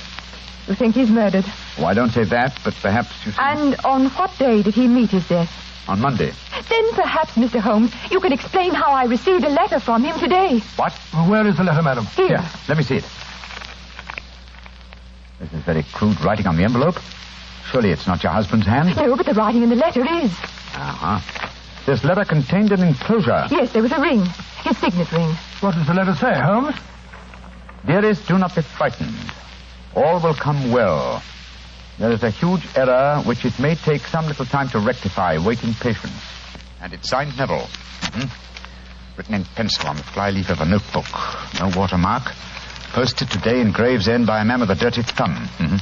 You think he's murdered? Oh, I don't say that, but perhaps you... And on what day did he meet his death? On Monday. Then perhaps, Mr. Holmes, you can explain how I received a letter from him today. What? Well, where is the letter, madam? Here. Let me see it. This is very crude writing on the envelope. Surely it's not your husband's hand? No, but the writing in the letter is. Uh-huh. This letter contained an enclosure. Yes, there was a ring. His signet ring. What does the letter say, Holmes? Dearest, do not be frightened. All will come well. There is a huge error which it may take some little time to rectify. Wait in patience. And it's signed Neville. Mm-hmm. Written in pencil on the flyleaf of a notebook. No watermark. Posted today in Gravesend by a man with a dirty thumb. Mm-hmm.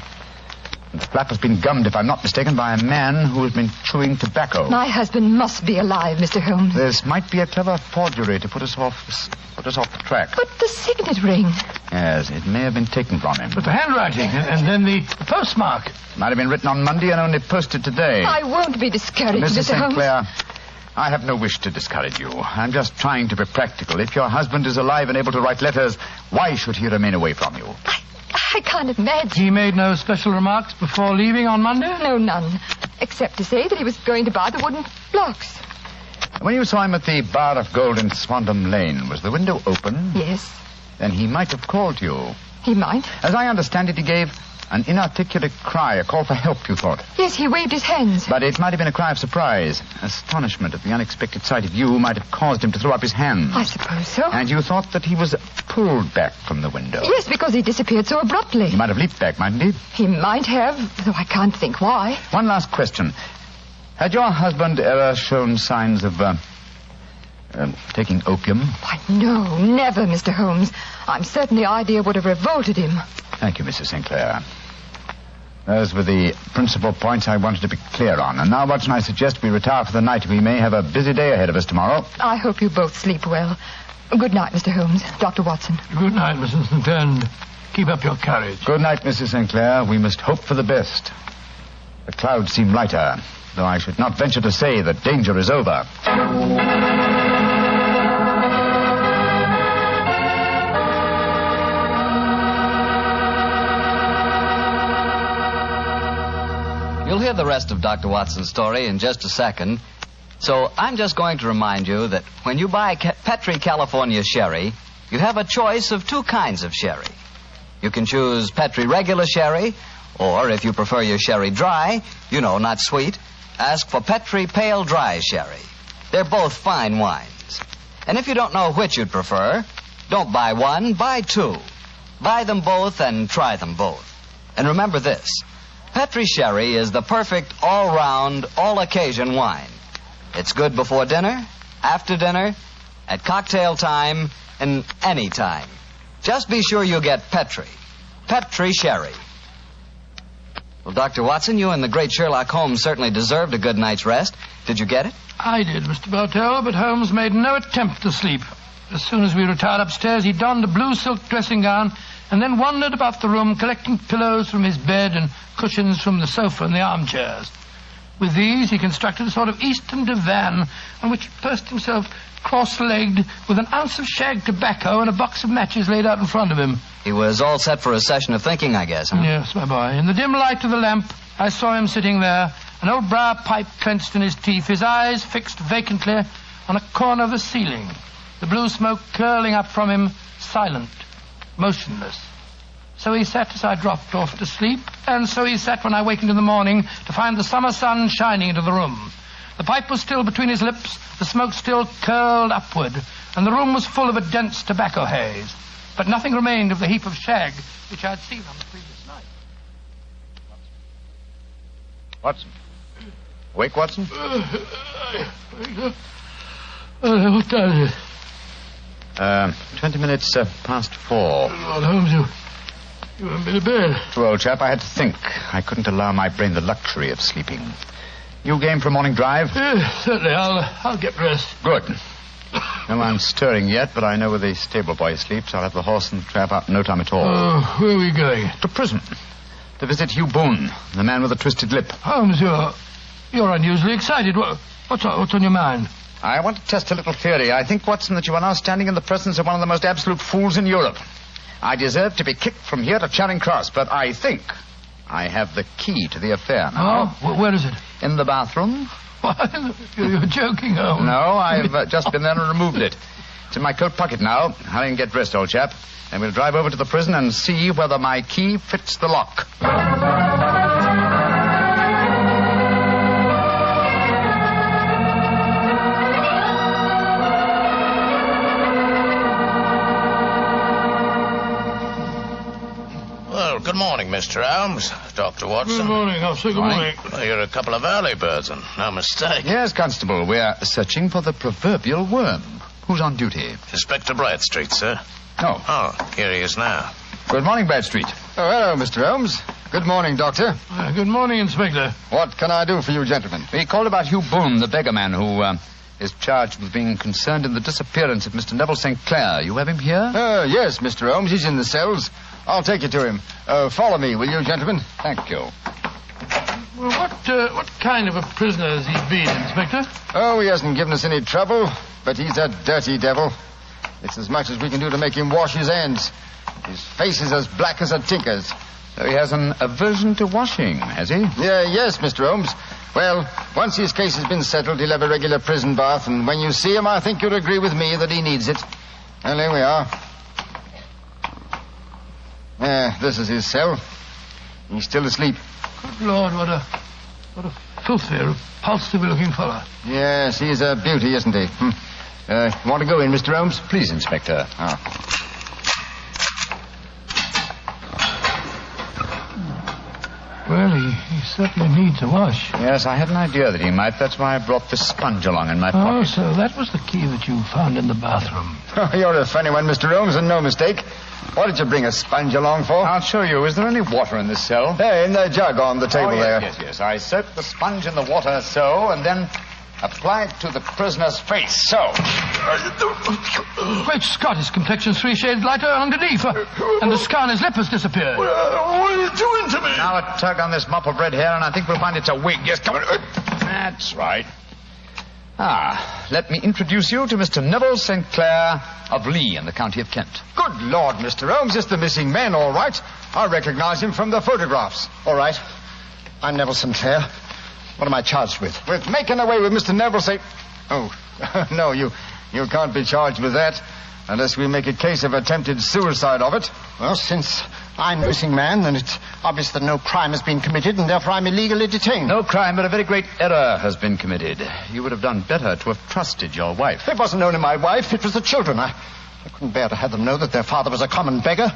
And the flap has been gummed, if I'm not mistaken, by a man who has been chewing tobacco. My husband must be alive, Mr. Holmes. This might be a clever forgery to put us off the track. But the signet ring. Yes, it may have been taken from him. But the handwriting and then the postmark. Might have been written on Monday and only posted today. I won't be discouraged, Mrs. Mr. Holmes. Sinclair, I have no wish to discourage you. I'm just trying to be practical. If your husband is alive and able to write letters, why should he remain away from you? I can't imagine. He made no special remarks before leaving on Monday? No, none. Except to say that he was going to buy the wooden blocks. When you saw him at the Bar of Gold in Swandam Lane, was the window open? Yes. Then he might have called you. He might. As I understand it, he gave an inarticulate cry, a call for help, you thought. Yes, he waved his hands. But it might have been a cry of surprise. Astonishment at the unexpected sight of you might have caused him to throw up his hands. I suppose so. And you thought that he was pulled back from the window. Yes, because he disappeared so abruptly. He might have leaped back, mightn't he? He might have, though I can't think why. One last question. Had your husband ever shown signs of, taking opium? Why, no, never, Mr. Holmes. I'm certain the idea would have revolted him. Thank you, Mrs. Sinclair. Those were the principal points I wanted to be clear on. And now, Watson, I suggest we retire for the night. We may have a busy day ahead of us tomorrow. I hope you both sleep well. Good night, Mr. Holmes. Dr. Watson. Good night, Mrs. Sinclair, and keep up your courage. Good night, Mrs. Sinclair. We must hope for the best. The clouds seem lighter, though I should not venture to say that danger is over. You'll hear the rest of Dr. Watson's story in just a second. So I'm just going to remind you that when you buy Petri California sherry, you have a choice of two kinds of sherry. You can choose Petri regular sherry, or if you prefer your sherry dry, not sweet, ask for Petri pale dry sherry. They're both fine wines. And if you don't know which you'd prefer, don't buy one, buy two. Buy them both and try them both. And remember this. Petri sherry is the perfect all-round, all-occasion wine. It's good before dinner, after dinner, at cocktail time, and any time. Just be sure you get Petri. Petri sherry. Well, Dr. Watson, you and the great Sherlock Holmes certainly deserved a good night's rest. Did you get it? I did, Mr. Bartell, but Holmes made no attempt to sleep. As soon as we retired upstairs, he donned a blue silk dressing gown and then wandered about the room collecting pillows from his bed and cushions from the sofa and the armchairs. With these, he constructed a sort of eastern divan on which he perched himself cross-legged with an ounce of shag tobacco and a box of matches laid out in front of him. He was all set for a session of thinking, I guess, huh? Yes, my boy. In the dim light of the lamp, I saw him sitting there, an old briar pipe clenched in his teeth, his eyes fixed vacantly on a corner of the ceiling, the blue smoke curling up from him, silent, motionless. So he sat as I dropped off to sleep, and so he sat when I wakened in the morning to find the summer sun shining into the room. The pipe was still between his lips, the smoke still curled upward, and the room was full of a dense tobacco haze. But nothing remained of the heap of shag which I had seen on the previous night. Watson? Awake, Watson? What time is it? 20 minutes past 4. Lord Holmes, you haven't been to bed. True, old chap, I had to think. I couldn't allow my brain the luxury of sleeping. You game for a morning drive? Certainly. I'll get dressed. Good. No one's stirring yet, but I know where the stable boy sleeps. I'll have the horse and trap out in no time at all. Where are we going? To prison. To visit Hugh Boone, the man with the twisted lip. Holmes, you're unusually excited. What's on your mind? I want to test a little theory. I think, Watson, that you are now standing in the presence of one of the most absolute fools in Europe. I deserve to be kicked from here to Charing Cross, but I think I have the key to the affair now. Oh, where is it? In the bathroom. What? You're joking, Holmes. No, I've just been there and removed it. It's in my coat pocket now. Hurry and get dressed, old chap. And we'll drive over to the prison and see whether my key fits the lock. Well, good morning, Mr. Holmes. Dr. Watson. Good morning, officer. Good morning. Well, you're a couple of early birds, and no mistake. Yes, Constable. We're searching for the proverbial worm. Who's on duty? Inspector Bradstreet, sir. Oh, here he is now. Good morning, Bradstreet. Oh, hello, Mr. Holmes. Good morning, Doctor. Good morning, Inspector. What can I do for you, gentlemen? We called about Hugh Boone, the beggar man who is charged with being concerned in the disappearance of Mr. Neville St. Clair. You have him here? Yes, Mr. Holmes. He's in the cells. I'll take you to him. Follow me, will you, gentlemen? Thank you. Well, what kind of a prisoner has he been, Inspector? Oh, he hasn't given us any trouble, but he's a dirty devil. It's as much as we can do to make him wash his hands. His face is as black as a tinker's. So he has an aversion to washing, has he? Yes, Mr. Holmes. Well, once his case has been settled, he'll have a regular prison bath, and when you see him, I think you'll agree with me that he needs it. Well, here we are. This is his cell. He's still asleep. Good Lord, what a filthy, repulsive-looking fellow. Yes, he's a beauty, isn't he? Want to go in, Mr. Holmes? Please, Inspector. Well, he certainly needs a wash. Yes, I had an idea that he might. That's why I brought this sponge along in my pocket. Oh, so that was the key that you found in the bathroom. You're a funny one, Mr. Holmes, and no mistake. What did you bring a sponge along for? I'll show you. Is there any water in this cell? In the jug on the table there. Yes. I soak the sponge in the water so, and then apply it to the prisoner's face, so. Great Scott, his complexion's 3 shades lighter underneath, and the scar on his lip has disappeared. What are you doing to me? Now a tug on this mop of red hair, and I think we'll find it's a wig. Yes, come on. That's right. Let me introduce you to Mr. Neville St. Clair of Lee in the county of Kent. Good Lord, Mr. Holmes, it's the missing man, all right. I recognize him from the photographs. All right. I'm Neville St. Clair. What am I charged with? With making away with Mr. Neville St. Oh, no, you can't be charged with that unless we make a case of attempted suicide of it. Well, since I'm the missing man, then it's obvious that no crime has been committed, and therefore I'm illegally detained. No crime, but a very great error has been committed. You would have done better to have trusted your wife. It wasn't only my wife, it was the children. I couldn't bear to have them know that their father was a common beggar.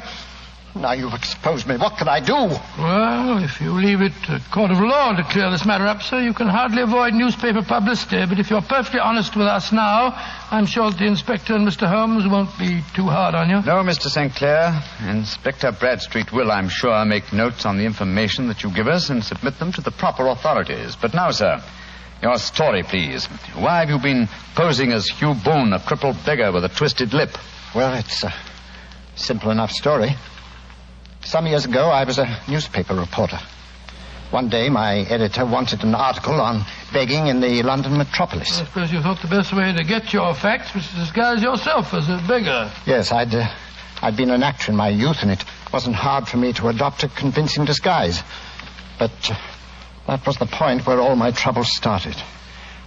Now you've exposed me. What can I do? Well, if you leave it to a court of law to clear this matter up, sir, you can hardly avoid newspaper publicity. But if you're perfectly honest with us now, I'm sure that the inspector and Mr. Holmes won't be too hard on you. No, Mr. St. Clair. Inspector Bradstreet will, I'm sure, make notes on the information that you give us and submit them to the proper authorities. But now, sir, your story, please. Why have you been posing as Hugh Boone, a crippled beggar with a twisted lip? Well, it's a simple enough story. Some years ago, I was a newspaper reporter. One day, my editor wanted an article on begging in the London metropolis. I suppose you thought the best way to get your facts was to disguise yourself as a beggar. Yes, I'd been an actor in my youth, and it wasn't hard for me to adopt a convincing disguise. But that was the point where all my troubles started.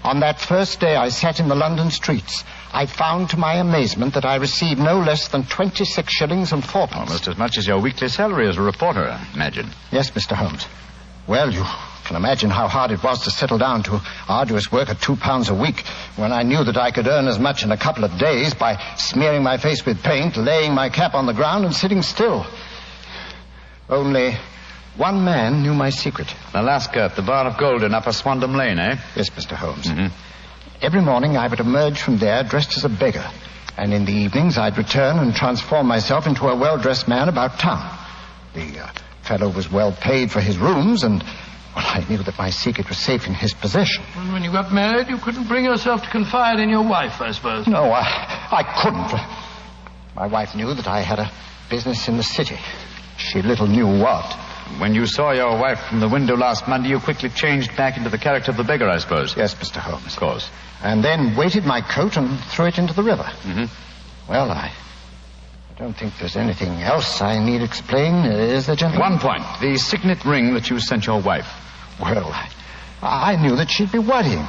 On that first day I sat in the London streets, I found to my amazement that I received no less than 26 shillings and 4 pence. Almost as much as your weekly salary as a reporter, I imagine. Yes, Mr. Holmes. Well, you can imagine how hard it was to settle down to arduous work at £2 a week when I knew that I could earn as much in a couple of days by smearing my face with paint, laying my cap on the ground and sitting still. Only one man knew my secret. The Lascar at the Bar of Gold in Upper Swandam Lane, eh? Yes, Mr. Holmes. Mm-hmm. Every morning I would emerge from there dressed as a beggar, and in the evenings I'd return and transform myself into a well-dressed man about town. The fellow was well paid for his rooms, and Well, I knew that my secret was safe in his possession. And when you got married, you couldn't bring yourself to confide in your wife, I suppose. No, I couldn't. My wife knew that I had a business in the city. She little knew what. When you saw your wife from the window last Monday, you quickly changed back into the character of the beggar, I suppose. Yes, Mr. Holmes. Of course. And then weighted my coat and threw it into the river. Mm-hmm. Well, I don't think there's anything else I need explain, is there, gentlemen? One point. The signet ring that you sent your wife. Well, I knew that she'd be worrying.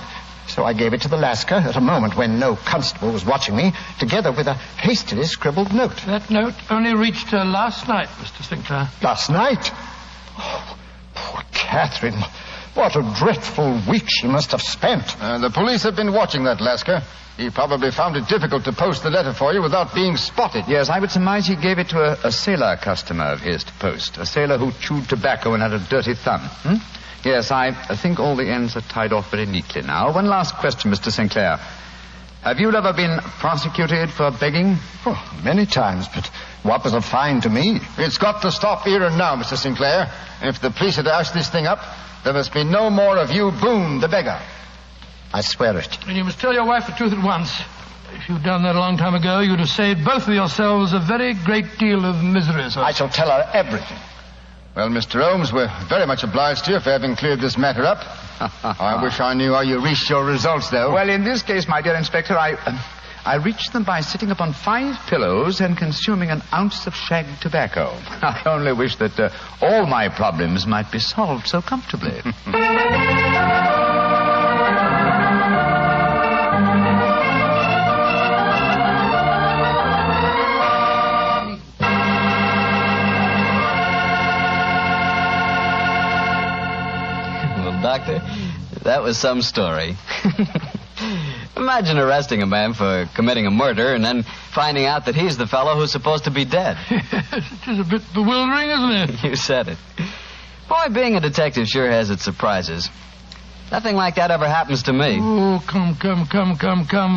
So I gave it to the Lascar at a moment when no constable was watching me, together with a hastily scribbled note. That note only reached her last night, Mr. Sinclair. Last night? Oh, poor Catherine. What a dreadful week she must have spent. The police have been watching that Lascar. He probably found it difficult to post the letter for you without being spotted. Yes, I would surmise he gave it to a sailor customer of his to post. A sailor who chewed tobacco and had a dirty thumb. Yes, I think all the ends are tied off very neatly now. One last question, Mr. Sinclair. Have you ever been prosecuted for begging? Oh, many times, but what was a fine to me? It's got to stop here and now, Mr. Sinclair. If the police had asked this thing up, there must be no more of you, Boone, the beggar. I swear it. And you must tell your wife the truth at once. If you'd done that a long time ago, you'd have saved both of yourselves a very great deal of misery, sir. I shall tell her everything. Well, Mr. Holmes, we're very much obliged to you for having cleared this matter up. I wish I knew how you reached your results, though. Well, in this case, my dear Inspector, I reached them by sitting upon 5 pillows and consuming an ounce of shag tobacco. I only wish that all my problems might be solved so comfortably. Doctor, that was some story. Imagine arresting a man for committing a murder and then finding out that he's the fellow who's supposed to be dead. It is a bit bewildering, isn't it? You said it. Boy, being a detective sure has its surprises. Nothing like that ever happens to me. Oh, come.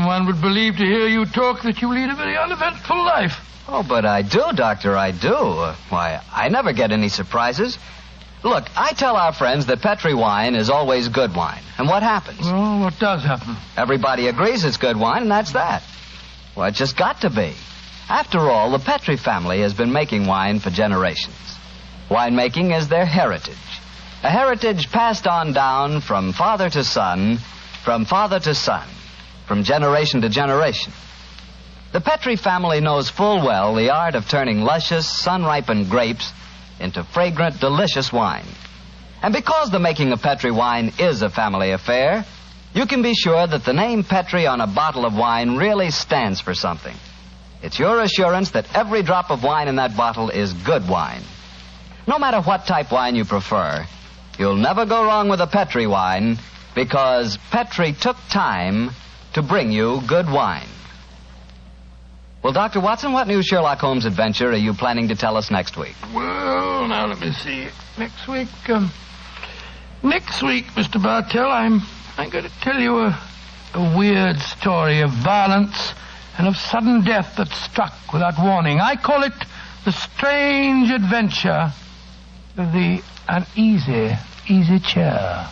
One would believe to hear you talk that you lead a very uneventful life. Oh, but I do, Doctor, I do. Why, I never get any surprises. Look, I tell our friends that Petri wine is always good wine. And what happens? Well, what does happen? Everybody agrees it's good wine, and that's that. Well, it's just got to be. After all, the Petri family has been making wine for generations. Winemaking is their heritage. A heritage passed on down from father to son, from generation to generation. The Petri family knows full well the art of turning luscious, sun-ripened grapes into fragrant, delicious wine. And because the making of Petri wine is a family affair, you can be sure that the name Petri on a bottle of wine really stands for something. It's your assurance that every drop of wine in that bottle is good wine. No matter what type wine you prefer, you'll never go wrong with a Petri wine because Petri took time to bring you good wine. Well, Dr. Watson, what new Sherlock Holmes adventure are you planning to tell us next week? Well, now let me see. Next week, Mr. Bartell, I'm going to tell you a weird story of violence and of sudden death that struck without warning. I call it the strange adventure of the uneasy easy chair.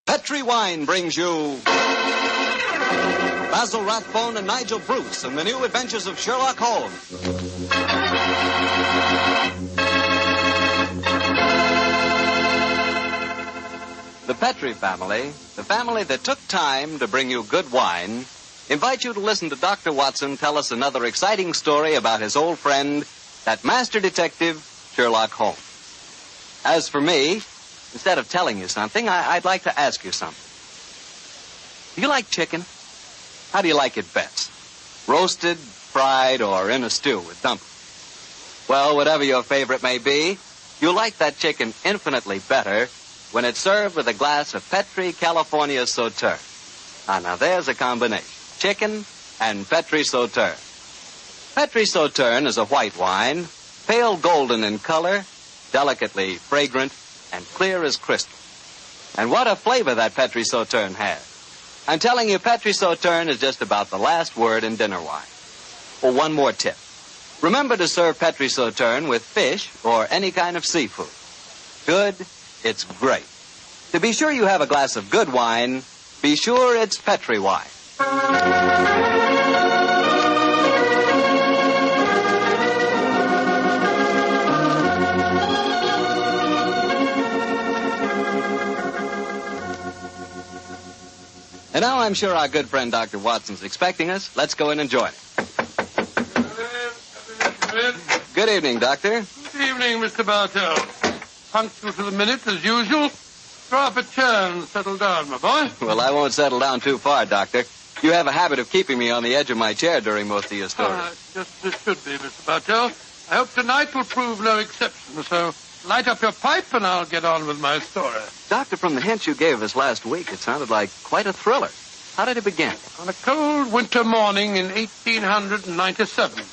Petri Wine brings you Basil Rathbone and Nigel Bruce in the new adventures of Sherlock Holmes. The Petri family, the family that took time to bring you good wine, invite you to listen to Dr. Watson tell us another exciting story about his old friend, that master detective, Sherlock Holmes. As for me, instead of telling you something, I'd like to ask you something. Do you like chicken? How do you like it best? Roasted, fried, or in a stew with dumplings? Well, whatever your favorite may be, you'll like that chicken infinitely better when it's served with a glass of Petri California Sauterne. Now there's a combination. Chicken and Petri Sauterne. Petri Sauterne is a white wine, pale golden in color, delicately fragrant, and clear as crystal. And what a flavor that Petri Sauterne has. I'm telling you, Petri Sauterne is just about the last word in dinner wine. Oh, one more tip. Remember to serve Petri Sauterne with fish or any kind of seafood. Good, it's great. To be sure you have a glass of good wine, be sure it's Petri wine. And now I'm sure our good friend Dr. Watson's expecting us. Let's go in and join him. Good evening, Doctor. Good evening, Mr. Bartell. Punctual to the minute, as usual. Draw up a chair and settle down, my boy. Well, I won't settle down too far, Doctor. You have a habit of keeping me on the edge of my chair during most of your stories. Just as should be, Mr. Bartell. I hope tonight will prove no exception, so light up your pipe and I'll get on with my story. Doctor, from the hints you gave us last week, it sounded like quite a thriller. How did it begin? On a cold winter morning in 1897,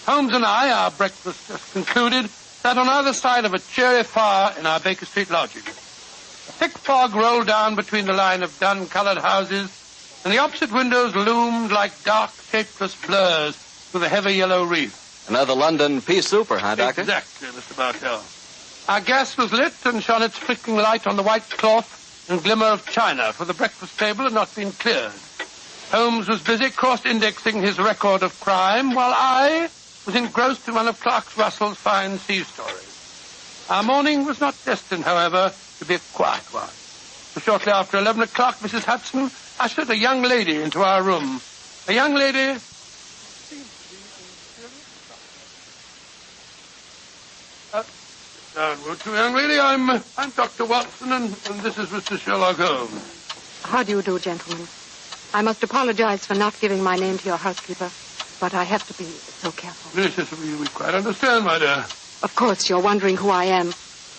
Holmes and I, our breakfast just concluded, sat on either side of a cheery fire in our Baker Street lodging. A thick fog rolled down between the line of dun-colored houses, and the opposite windows loomed like dark, shapeless blurs with a heavy yellow wreath. Another London pea souper, huh, Doctor? Exactly, Mr. Bartell. Our gas was lit and shone its flickering light on the white cloth and glimmer of china, for the breakfast table had not been cleared. Holmes was busy cross-indexing his record of crime, while I was engrossed in one of Clark Russell's fine sea stories. Our morning was not destined, however, to be a quiet one. So shortly after 11 o'clock, Mrs. Hudson ushered a young lady into our room. A young lady... down, won't you, young lady? I'm Dr. Watson, and this is Mr. Sherlock Holmes. How do you do, gentlemen? I must apologize for not giving my name to your housekeeper, but I have to be so careful. Yes, we quite understand, my dear. Of course, you're wondering who I am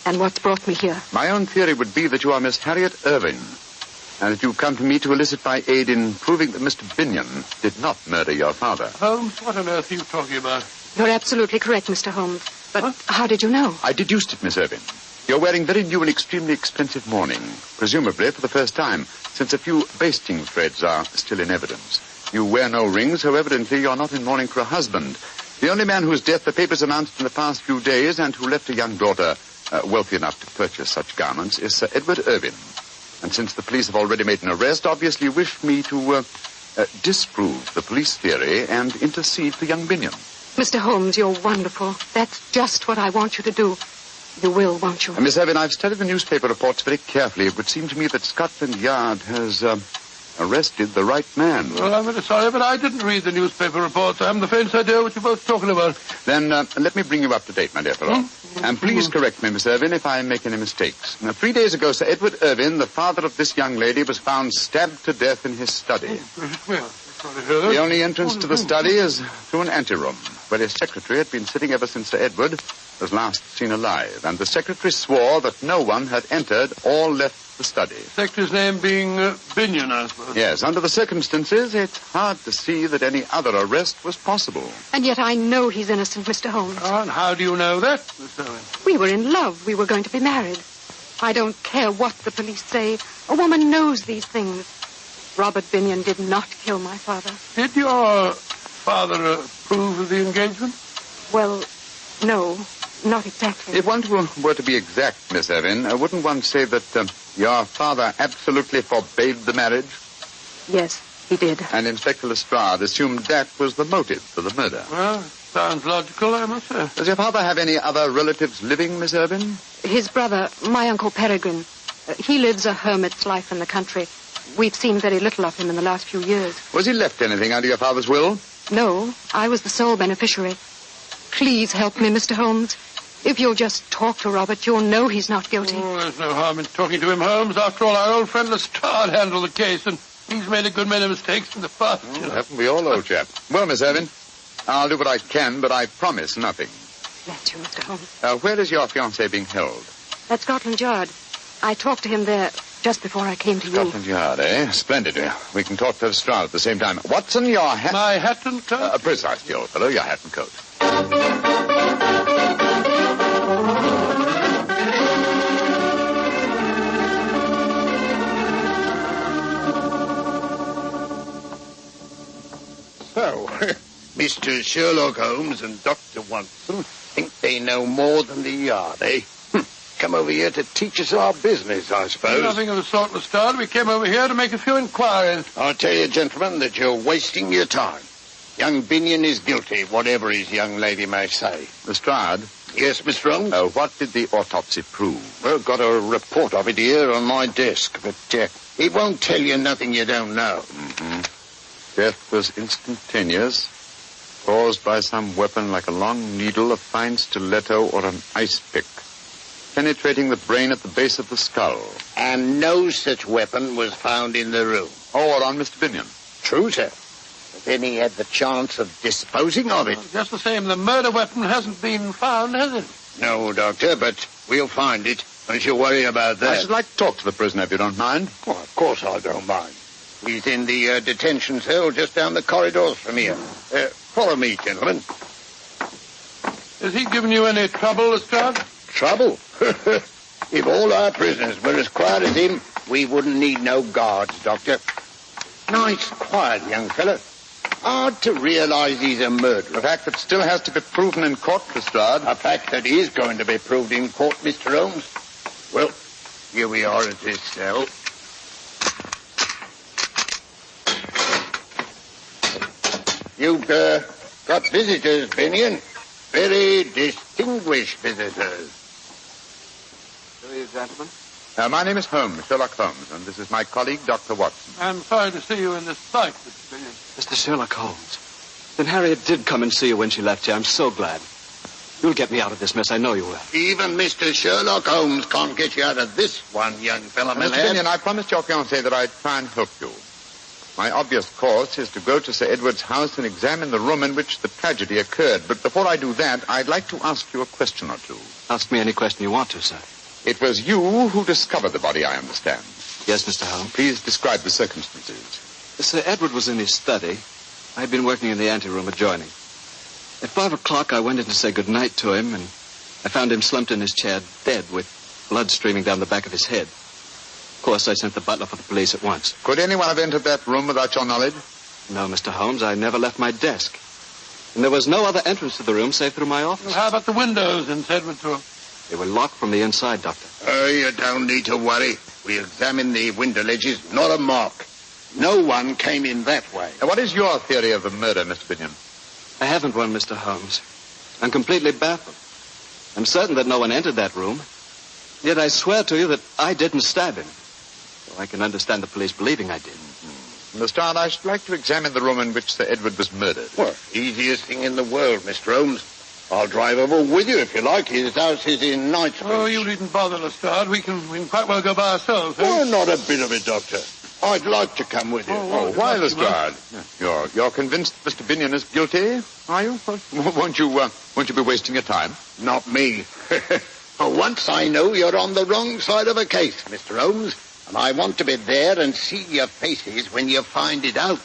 and what's brought me here. My own theory would be that you are Miss Harriet Irving, and that you've come to me to elicit my aid in proving that Mr. Binion did not murder your father. Holmes, what on earth are you talking about? You're absolutely correct, Mr. Holmes. But how did you know? I deduced it, Miss Irving. You're wearing very new and extremely expensive mourning, presumably for the first time, since a few basting threads are still in evidence. You wear no ring, so evidently you're not in mourning for a husband. The only man whose death the papers announced in the past few days and who left a young daughter wealthy enough to purchase such garments is Sir Edward Irving. And since the police have already made an arrest, obviously you wish me to disprove the police theory and intercede for young Binion. Mr. Holmes, you're wonderful. That's just what I want you to do. You will, won't you? Miss Irving, I've studied the newspaper reports very carefully. It would seem to me that Scotland Yard has arrested the right man. Well, I'm very sorry, but I didn't read the newspaper reports. I haven't the faintest idea what you're both talking about. Then let me bring you up to date, my dear fellow. And please correct me, Miss Irving, if I make any mistakes. Now, 3 days ago, Sir Edward Irving, the father of this young lady, was found stabbed to death in his study. The only entrance to the study is through an anteroom, where his secretary had been sitting ever since Sir Edward was last seen alive. And the secretary swore that no one had entered or left the study. Secretary's name being Binion, I suppose. Yes, under the circumstances, it's hard to see that any other arrest was possible. And yet I know he's innocent, Mr. Holmes. Oh, and how do you know that, Miss Owen? We were in love. We were going to be married. I don't care what the police say. A woman knows these things. Robert Binion did not kill my father. Did your father approve of the engagement? Well, no, not exactly. If one were to be exact, Miss Irving, wouldn't one say that your father absolutely forbade the marriage? Yes, he did. And Inspector Lestrade assumed that was the motive for the murder. Well, sounds logical, I must say. Does your father have any other relatives living, Miss Irving? His brother, my Uncle Peregrine. He lives a hermit's life in the country. We've seen very little of him in the last few years. Was he left anything under your father's will? No, I was the sole beneficiary. Please help me, Mr. Holmes. If you'll just talk to Robert, you'll know he's not guilty. Oh, there's no harm in talking to him, Holmes. After all, our old friend Lestrade handled the case, and he's made a good many mistakes in the past. Haven't we all, old chap? Well, Miss Irving, I'll do what I can, but I promise nothing. That's you, Mr. Holmes. Where is your fiancé being held? At Scotland Yard. I talked to him there just before I came to you. Scotland Yard, eh? Splendid. We can talk to Lestrade at the same time. Watson, your hat... My hat and coat? Precisely, old fellow, your hat and coat. So, Mr. Sherlock Holmes and Dr. Watson think they know more than the yard, eh? Come over here to teach us our business, I suppose. Nothing of the sort, Lestrade. We came over here to make a few inquiries. I'll tell you, gentlemen, that you're wasting your time. Young Binion is guilty, whatever his young lady may say. Lestrade? Yes, Mr. Holmes? What did the autopsy prove? Well, got a report of it here on my desk, but it won't tell you nothing you don't know. Mm-hmm. Death was instantaneous, caused by some weapon like a long needle, a fine stiletto, or an ice pick, penetrating the brain at the base of the skull. And no such weapon was found in the room. Or on Mr. Binion. True, sir. But then he had the chance of disposing of it. Well, just the same, the murder weapon hasn't been found, has it? No, Doctor, but we'll find it. Don't you worry about that. I should like to talk to the prisoner, if you don't mind. Well, of course I don't mind. He's in the detention cell just down the corridors from here. Follow me, gentlemen. Has he given you any trouble, Lestrade? Trouble? If all our prisoners were as quiet as him, we wouldn't need no guards, Doctor. Nice, quiet young fellow. Hard to realize he's a murderer. A fact that still has to be proven in court, Lestrade. A fact that is going to be proved in court, Mr. Holmes. Well, here we are at his cell. You've got visitors, Binion. Very distinguished visitors. Who are you, gentlemen? My name is Holmes, Sherlock Holmes, and this is my colleague, Dr. Watson. I'm sorry to see you in this plight, Mr. Binion. Mr. Sherlock Holmes. Then Harriet did come and see you when she left here. I'm so glad. You'll get me out of this mess. I know you will. Even Mr. Sherlock Holmes can't get you out of this one, young fellow. Mr. Binion, I promised your fiancée that I'd try and help you. My obvious course is to go to Sir Edward's house and examine the room in which the tragedy occurred. But before I do that, I'd like to ask you a question or two. Ask me any question you want to, sir. It was you who discovered the body, I understand. Yes, Mr. Holmes. Please describe the circumstances. Sir Edward was in his study. I had been working in the anteroom adjoining. At 5 o'clock, I went in to say good night to him, and I found him slumped in his chair, dead, with blood streaming down the back of his head. Of course, I sent the butler for the police at once. Could anyone have entered that room without your knowledge? No, Mr. Holmes. I never left my desk. And there was no other entrance to the room save through my office. Well, how about the windows in Edward's room? They were locked from the inside, Doctor. You don't need to worry. We examined the window ledges, not a mark. No one came in that way. Now, what is your theory of the murder, Mr. Binion? I haven't one, Mr. Holmes. I'm completely baffled. I'm certain that no one entered that room. Yet I swear to you that I didn't stab him. So I can understand the police believing I did. Lestrade, I should like to examine the room in which Sir Edward was murdered. Well, easiest thing in the world, Mr. Holmes. I'll drive over with you if you like. His house is in Knightsbridge. Oh, you needn't bother, Lestrade. We can quite well go by ourselves. Eh? Well, not a bit of it, Doctor. I'd like to come with you. Oh, why, Lestrade? You're convinced Mr. Binion is guilty, are you? Won't you be wasting your time? Not me. For once I know you're on the wrong side of a case, Mr. Holmes, and I want to be there and see your faces when you find it out.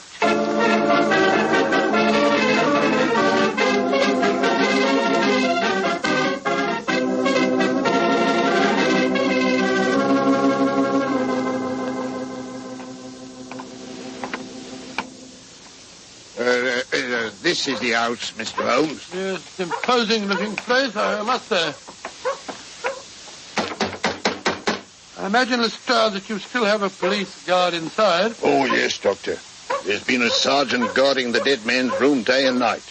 This is the house, Mr. Holmes. Yes, imposing-looking place, I must say. I imagine, Lestrade, that you still have a police guard inside. Oh, yes, Doctor. There's been a sergeant guarding the dead man's room day and night.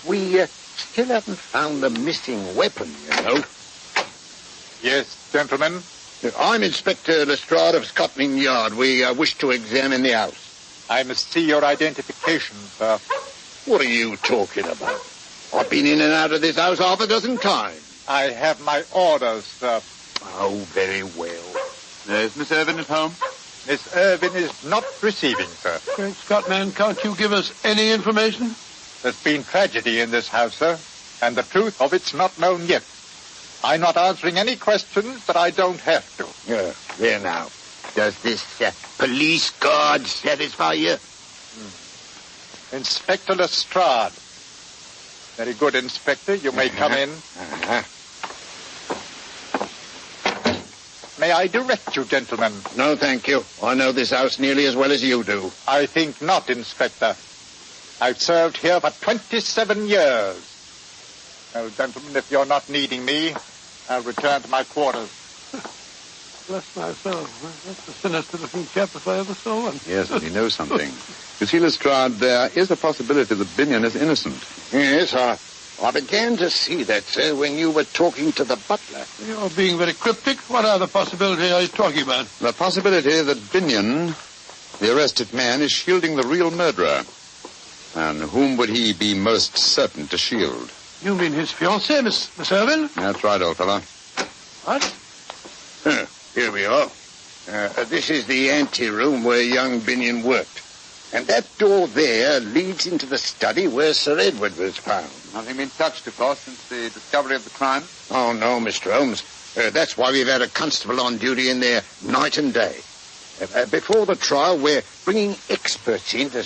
We still haven't found the missing weapon, you know. Yes, gentlemen? I'm Inspector Lestrade of Scotland Yard. We wish to examine the house. I must see your identification, sir. What are you talking about? I've been in and out of this house half a dozen times. I have my orders, sir. Oh, very well. Is Miss Irvine at home? Miss Irvine is not receiving, sir. Great Scott, man, can't you give us any information? There's been tragedy in this house, sir, and the truth of it's not known yet. I'm not answering any questions that I don't have to. There now. Does this police guard satisfy you? Inspector Lestrade. Very good, Inspector. You may come in. May I direct you, gentlemen? No, thank you. I know this house nearly as well as you do. I think not, Inspector. I've served here for 27 years. Well, gentlemen, if you're not needing me, I'll return to my quarters. Bless my soul. That's a sinister-looking chap if I ever saw one. Yes, and he knows something. You see, Lestrade, there is a possibility that Binion is innocent. Yes, I began to see that, sir, when you were talking to the butler. You're being very cryptic. What other possibility are you talking about? The possibility that Binion, the arrested man, is shielding the real murderer. And whom would he be most certain to shield? You mean his fiancée, Miss Irvin? That's right, old fellow. What? Here we are. This is the ante-room where young Binion worked. And that door there leads into the study where Sir Edward was found. Nothing been touched, of course, since the discovery of the crime? Oh, no, Mr. Holmes. That's why we've had a constable on duty in there night and day. Before the trial, we're bringing experts in to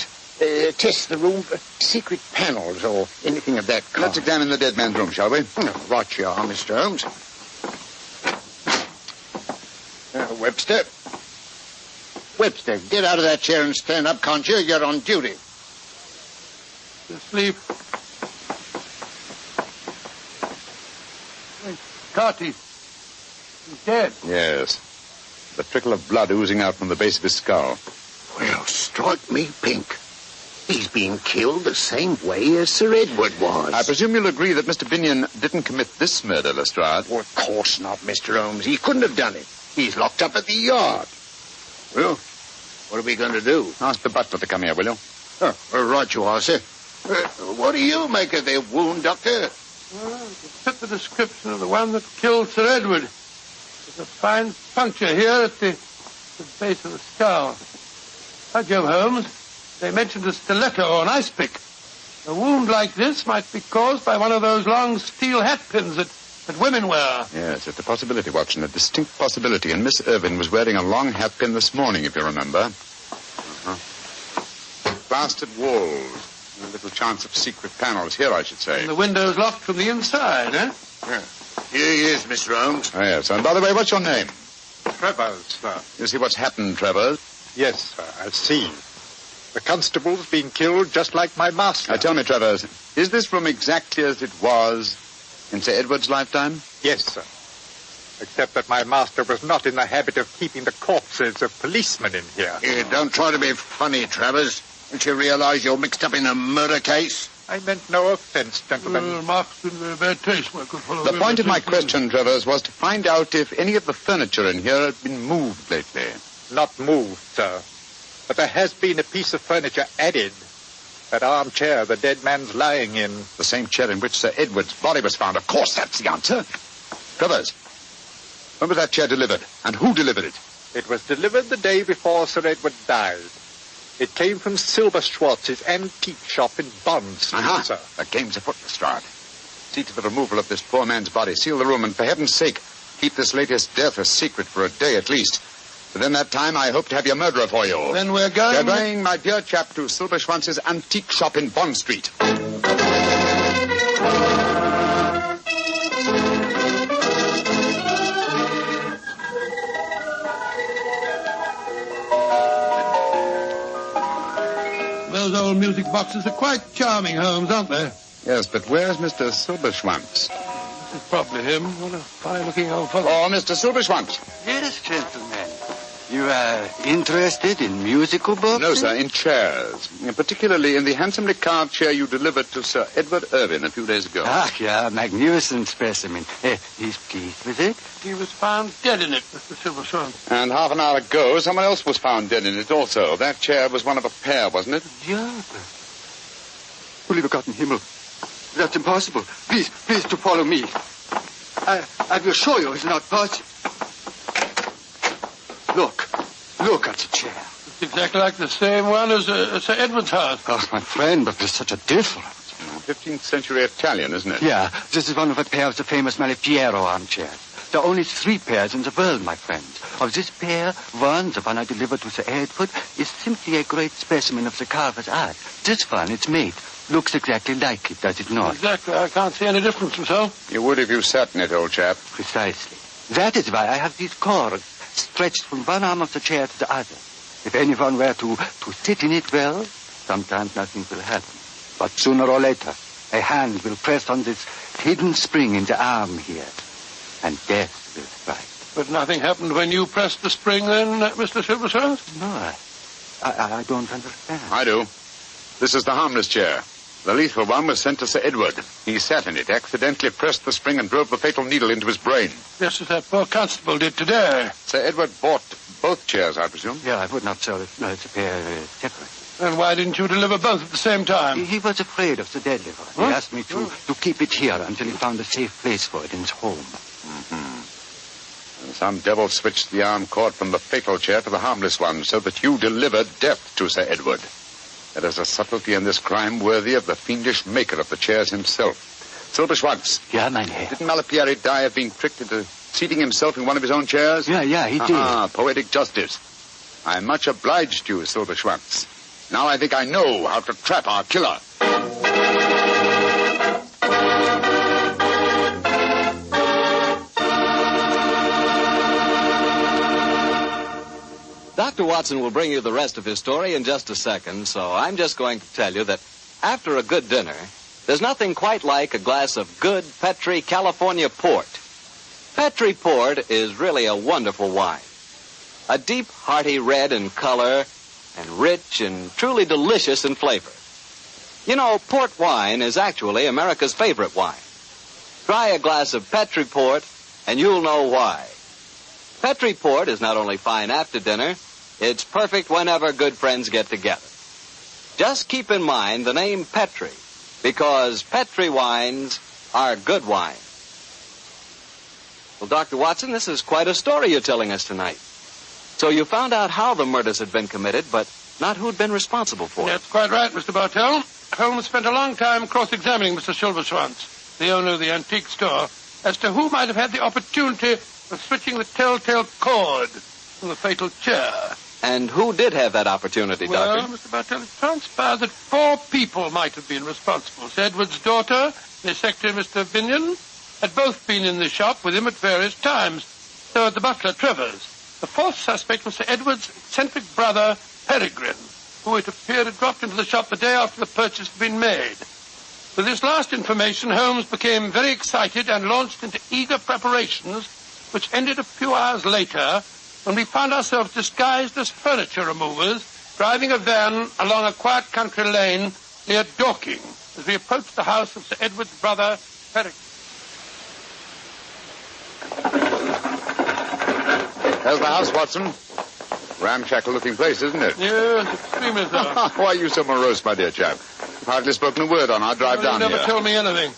test the room for secret panels or anything of that kind. Let's examine the dead man's room, shall we? Right you are, Mr. Holmes. Webster, get out of that chair and stand up, can't you? You're on duty. Asleep. Carty. He's dead. Yes. The trickle of blood oozing out from the base of his skull. Well, strike me pink. He's been killed the same way as Sir Edward was. I presume you'll agree that Mr. Binion didn't commit this murder, Lestrade? Well, of course not, Mr. Holmes. He couldn't have done it. He's locked up at the yard. Well, what are we going to do? Ask the butler to come here, will you? Right you are, sir. What do you make of their wound, Doctor? Well, it fit the description of the one that killed Sir Edward. There's a fine puncture here at the base of the skull. By Jove, Holmes, they mentioned a stiletto or an ice pick. A wound like this might be caused by one of those long steel hat pins that women wear. Yes, it's a possibility, Watson, a distinct possibility. And Miss Irvin was wearing a long hat pin this morning, if you remember. Plastered walls. A little chance of secret panels here, I should say. And the window's locked from the inside, eh? Yeah. Here he is, Mr. Holmes. Oh, yes. And by the way, what's your name? Travers, sir. You see what's happened, Travers? Yes, sir, I've seen. The constable's been killed just like my master. Now, tell me, Travers, is this room exactly as it was in Sir Edward's lifetime? Yes, sir. Except that my master was not in the habit of keeping the corpses of policemen in here. Don't try to be funny, Travers. Don't you realize you're mixed up in a murder case? I meant no offense, gentlemen. Mark's in very bad taste, my good fellow. The point of my question, Travers, was to find out if any of the furniture in here had been moved lately. Not moved, sir. But there has been a piece of furniture added. That armchair the dead man's lying in. The same chair in which Sir Edward's body was found. Of course, that's the answer. Travers, when was that chair delivered? And who delivered it? It was delivered the day before Sir Edward died. It came from Silver Schwartz's antique shop in Bond Street, sir. The game's afoot, Lestrade. See to the removal of this poor man's body. Seal the room, and for heaven's sake, keep this latest death a secret for a day at least. Within that time, I hope to have your murderer for you. Then we're going... You're going, my dear chap, to Silver Schwanz's antique shop in Bond Street. Those old music boxes are quite charming, Holmes, aren't they? Yes, but where's Mr. Silberschwanz? This is probably him. What a fine-looking old fellow. Oh, Mr. Silberschwanz. Yes, gentlemen. You are interested in musical books? No, sir, in chairs. Particularly in the handsomely carved chair you delivered to Sir Edward Irvin a few days ago. Ah, yeah, magnificent specimen. He's pleased with it? He was found dead in it, Mr. Silverschwanz. And half an hour ago, someone else was found dead in it also. That chair was one of a pair, wasn't it? Yeah. Lieber Gott im Himmel. That's impossible. Please to follow me. I will show you it's not possible. Look at the chair. It's exactly like the same one as Sir Edward's house. Oh, my friend, but there's such a difference. 15th century Italian, isn't it? Yeah, this is one of a pair of the famous Malipiero armchairs. There are only 3 pairs in the world, my friend. Of this pair, one, the one I delivered to Sir Edward, is simply a great specimen of the carver's art. This one, it's made. Looks exactly like it, does it not? Exactly. I can't see any difference myself. You would if you sat in it, old chap. Precisely. That is why I have these cords stretched from one arm of the chair to the other. If anyone were to sit in it well, sometimes nothing will happen. But sooner or later, a hand will press on this hidden spring in the arm here, and death will strike. But nothing happened when you pressed the spring then, Mr. Silversworth? No, I don't understand. I do. This is the harmless chair. The lethal one was sent to Sir Edward. He sat in it, accidentally pressed the spring and drove the fatal needle into his brain. Just as that poor constable did today. Sir Edward bought both chairs, I presume? Yeah, I would not sell it. No, it's a pair separate. Then why didn't you deliver both at the same time? He was afraid of the deadly one. Huh? He asked me to keep it here until he found a safe place for it in his home. Mm-hmm. And some devil switched the arm cord from the fatal chair to the harmless one so that you delivered death to Sir Edward. There is a subtlety in this crime worthy of the fiendish maker of the chairs himself. Silberschwanz. Yeah, mein Herr. Didn't Malepieri die of being tricked into seating himself in one of his own chairs? Yeah, he did. Ah, poetic justice. I'm much obliged to you, Silberschwanz. Now I think I know how to trap our killer. Dr. Watson will bring you the rest of his story in just a second, so I'm just going to tell you that after a good dinner, there's nothing quite like a glass of good Petri California port. Petri port is really a wonderful wine. A deep, hearty red in color and rich and truly delicious in flavor. You know, port wine is actually America's favorite wine. Try a glass of Petri port and you'll know why. Petri port is not only fine after dinner, it's perfect whenever good friends get together. Just keep in mind the name Petri, because Petri wines are good wine. Well, Dr. Watson, this is quite a story you're telling us tonight. So you found out how the murders had been committed, but not who'd been responsible for it. That's quite right, Mr. Bartell. Holmes spent a long time cross-examining Mr. Silverschwanz, the owner of the antique store, as to who might have had the opportunity of switching the telltale cord from the fatal chair. And who did have that opportunity, Well, Doctor? Mr. Bartell, it transpired that 4 people might have been responsible. Sir Edward's daughter, his secretary, Mr. Binion, had both been in the shop with him at various times. So had the butler, Travers. The 4th suspect was Sir Edward's eccentric brother, Peregrine, who it appeared had dropped into the shop the day after the purchase had been made. With this last information, Holmes became very excited and launched into eager preparations, which ended a few hours later when we found ourselves disguised as furniture removers, driving a van along a quiet country lane near Dorking as we approached the house of Sir Edward's brother, Peregrine. There's the house, Watson. Ramshackle-looking place, isn't it? Yes, extremely so. Why are you so morose, my dear chap? You've hardly spoken a word on our drive down You here. never told me anything.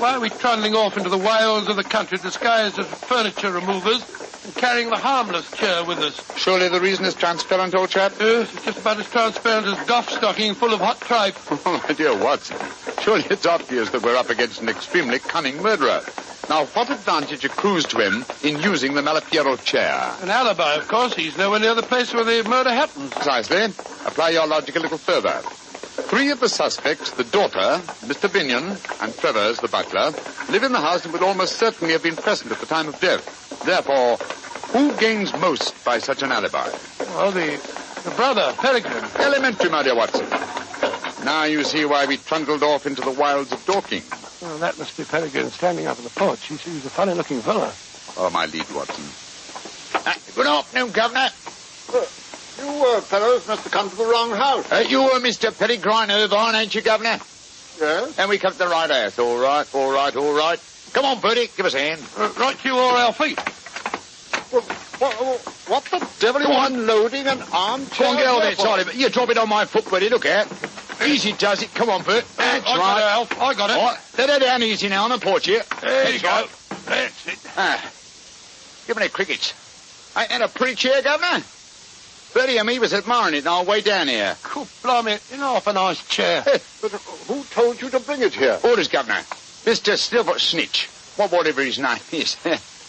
Why are we trundling off into the wilds of the country disguised as furniture removers and carrying the harmless chair with us? Surely the reason is transparent, old chap? Yes, it's just about as transparent as Gough stocking full of hot tripe. Oh, my dear Watson, surely it's obvious that we're up against an extremely cunning murderer. Now, what advantage accrues to him in using the Malepiero chair? An alibi, of course. He's nowhere near the place where the murder happened. Precisely. Apply your logic a little further. 3 of the suspects, the daughter, Mr. Binion, and Travers, the butler, live in the house and would almost certainly have been present at the time of death. Therefore, who gains most by such an alibi? Well, the brother, Peregrine. Elementary, my dear Watson. Now you see why we trundled off into the wilds of Dorking. Well, that must be Peregrine standing up in the porch. He's a funny-looking fellow. Follow my lead, Watson. Good afternoon, Governor. You fellows must have come to the wrong house. You were Mr. Peregrine Irvine, ain't you, Governor? Yes. And we come to the right house. All right. Come on, Bertie, give us a hand. Right to you or our feet. What the devil are you unloading an armchair? Go on, get on there, for? Charlie. You drop it on my foot, Bertie. Look out. Easy does it. Come on, Bert. That's I right. got it, Alf. I got it. All right. Let her down easy now on the porch here. There you That's go. right. That's it. Give me the crickets. Ain't that a pretty chair, Governor? Bertie and me was admiring it on our way down here. Cool, blimey, you know, off a nice chair. But who told you to bring it here? Orders, Governor. Mr. Silver Snitch, whatever his name is,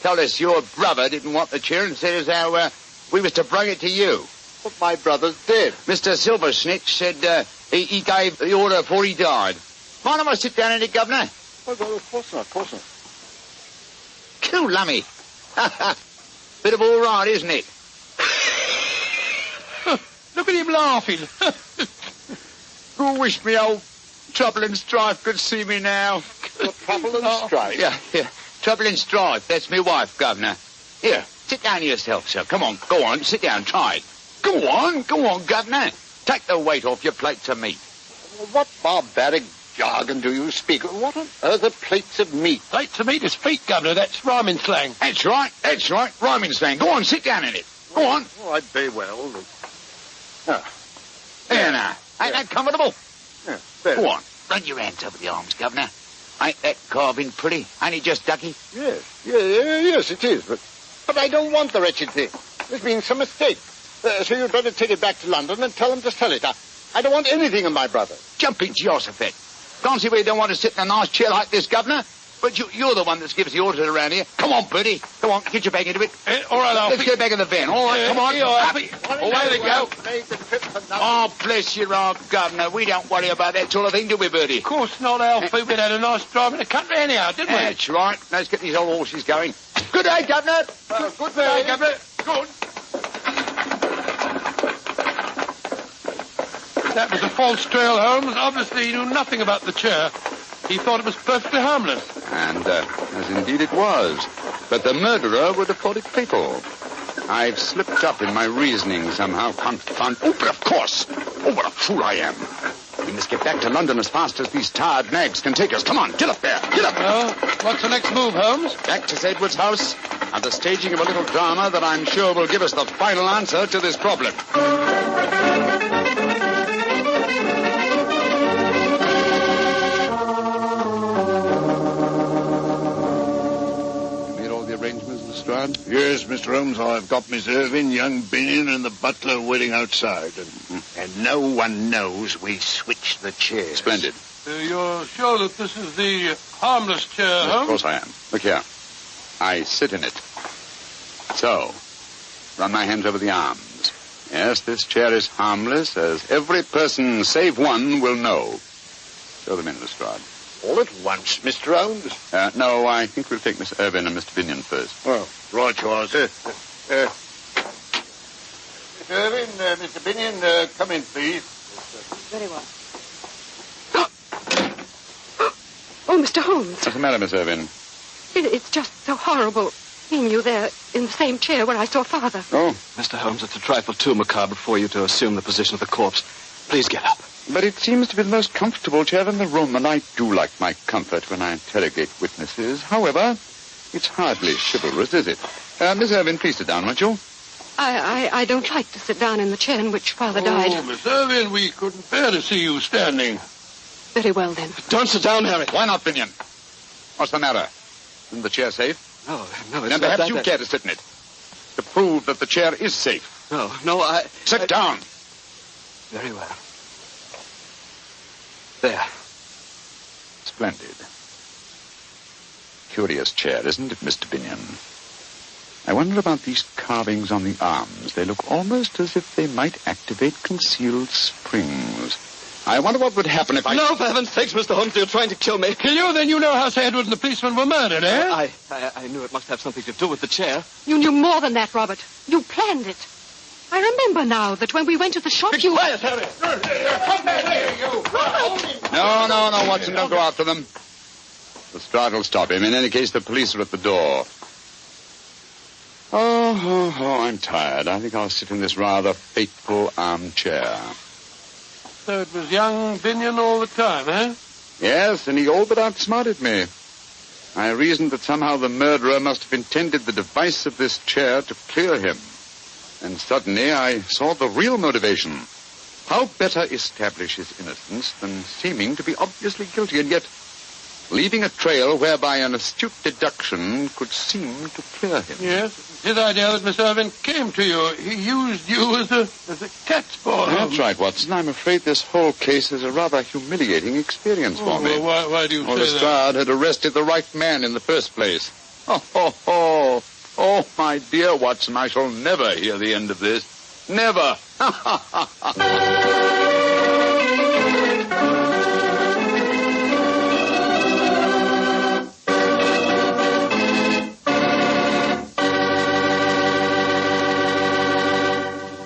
told us your brother didn't want the chair and said as how we was to bring it to you. But my brother's dead. Mr. Silver Snitch said he gave the order before he died. Mind if I sit down in it, Governor? Well, of course not. Cool, lummy. Bit of all right, isn't it? Look at him laughing. You wish me old Trouble and Strife could see me now. Trouble and Strife? Yeah. Trouble and Strife. That's me wife, Governor. Here, sit down yourself, sir. Come on, go on. Sit down, try it. Go on, Governor. Take the weight off your plates of meat. What barbaric jargon do you speak? What on earth are plates of meat? Plates of meat is feet, Governor. That's rhyming slang. That's right. Rhyming slang. Go on, sit down in it. Go on. Oh, I'd be well. There now. Ain't that comfortable? Yeah, go on. Run your hands over the arms, Governor. Ain't that carving pretty? Ain't it just ducky? Yes, it is. But I don't want the wretched thing. There's been some mistake. So you'd better take it back to London and tell them to sell it. I don't want anything of my brother. Jumping Jehoshaphat. Can't see where you don't want to sit in a nice chair like this, Governor. But you're the one that gives the orders around here. Come on, Bertie. Come on, get your back into it. All right, Alfie. Let's get back in the van. All right, come on. Alfie. Away we go. Oh, bless your heart, Governor. We don't worry about that sort of thing, do we, Bertie? Of course not, Alfie. We'd had a nice drive in the country anyhow, didn't we? That's right. Let's get these old horses going. Good day, Governor. Good day, Governor. Good. That was a false trail, Holmes. Obviously, he knew nothing about the chair. He thought it was perfectly harmless. And, as indeed it was. But the murderer would have thought it fatal. I've slipped up in my reasoning somehow, confound... Oh, but of course! Oh, what a fool I am! We must get back to London as fast as these tired nags can take us. Come on, get up there, get up! Well, what's the next move, Holmes? Back to Edward's house, and the staging of a little drama that I'm sure will give us the final answer to this problem. Yes, Mr. Holmes, I've got Miss Irvine, young Binion, and the butler waiting outside. And no one knows we switched the chairs. Splendid. You're sure that this is the harmless chair, Yes, Holmes? of course I am. Look here. I sit in it. So, run my hands over the arms. Yes, this chair is harmless, as every person save one will know. Show them in, Lestrade. All at once, Mr. Holmes? No, I think we'll take Miss Irvine and Mr. Binion first. Well, right you are, sir. Miss Irvine, Mr. Binion, come in, please. Very well. Oh, Mr. Holmes. What's the matter, Miss Irvine? It's just so horrible seeing you there in the same chair where I saw Father. Oh. Mr. Holmes, it's a trifle too macabre for you to assume the position of the corpse. Please get up. But it seems to be the most comfortable chair in the room, and I do like my comfort when I interrogate witnesses. However, it's hardly chivalrous, is it? Miss Irvine, please sit down, won't you? I don't like to sit down in the chair in which Father died. Oh, Miss Irvine, we couldn't bear to see you standing. Very well, then. Don't sit down, Harry. Why not, Binion? What's the matter? Isn't the chair safe? No, it's then not perhaps that. you care to sit in it. To prove that the chair is safe. No, Sit down. Very well. There. Splendid. Curious chair, isn't it, Mr. Binion? I wonder about these carvings on the arms. They look almost as if they might activate concealed springs. I wonder what would happen if I... No, for heaven's sakes, Mr. Holmes, you're trying to kill me. Kill you? Then you know how Sir Edward and the policeman were murdered, eh? I knew it must have something to do with the chair. You knew more than that, Robert. You planned it. I remember now that when we went to the shop, you... Quiet, Harry! No, Watson, don't go after them. Lestrade will stop him. In any case, the police are at the door. Oh, I'm tired. I think I'll sit in this rather fateful armchair. So it was young Binion all the time, eh? Yes, and he all but outsmarted me. I reasoned that somehow the murderer must have intended the device of this chair to clear him. And suddenly I saw the real motivation. How better establish his innocence than seeming to be obviously guilty and yet leaving a trail whereby an astute deduction could seem to clear him. Yes, his idea that Miss Irvine came to you. He used you as a cat's paw. That's right, Watson. I'm afraid this whole case is a rather humiliating experience for me. Well, why do you say that? Lestrade had arrested the right man in the first place. Oh, my dear Watson, I shall never hear the end of this. Never.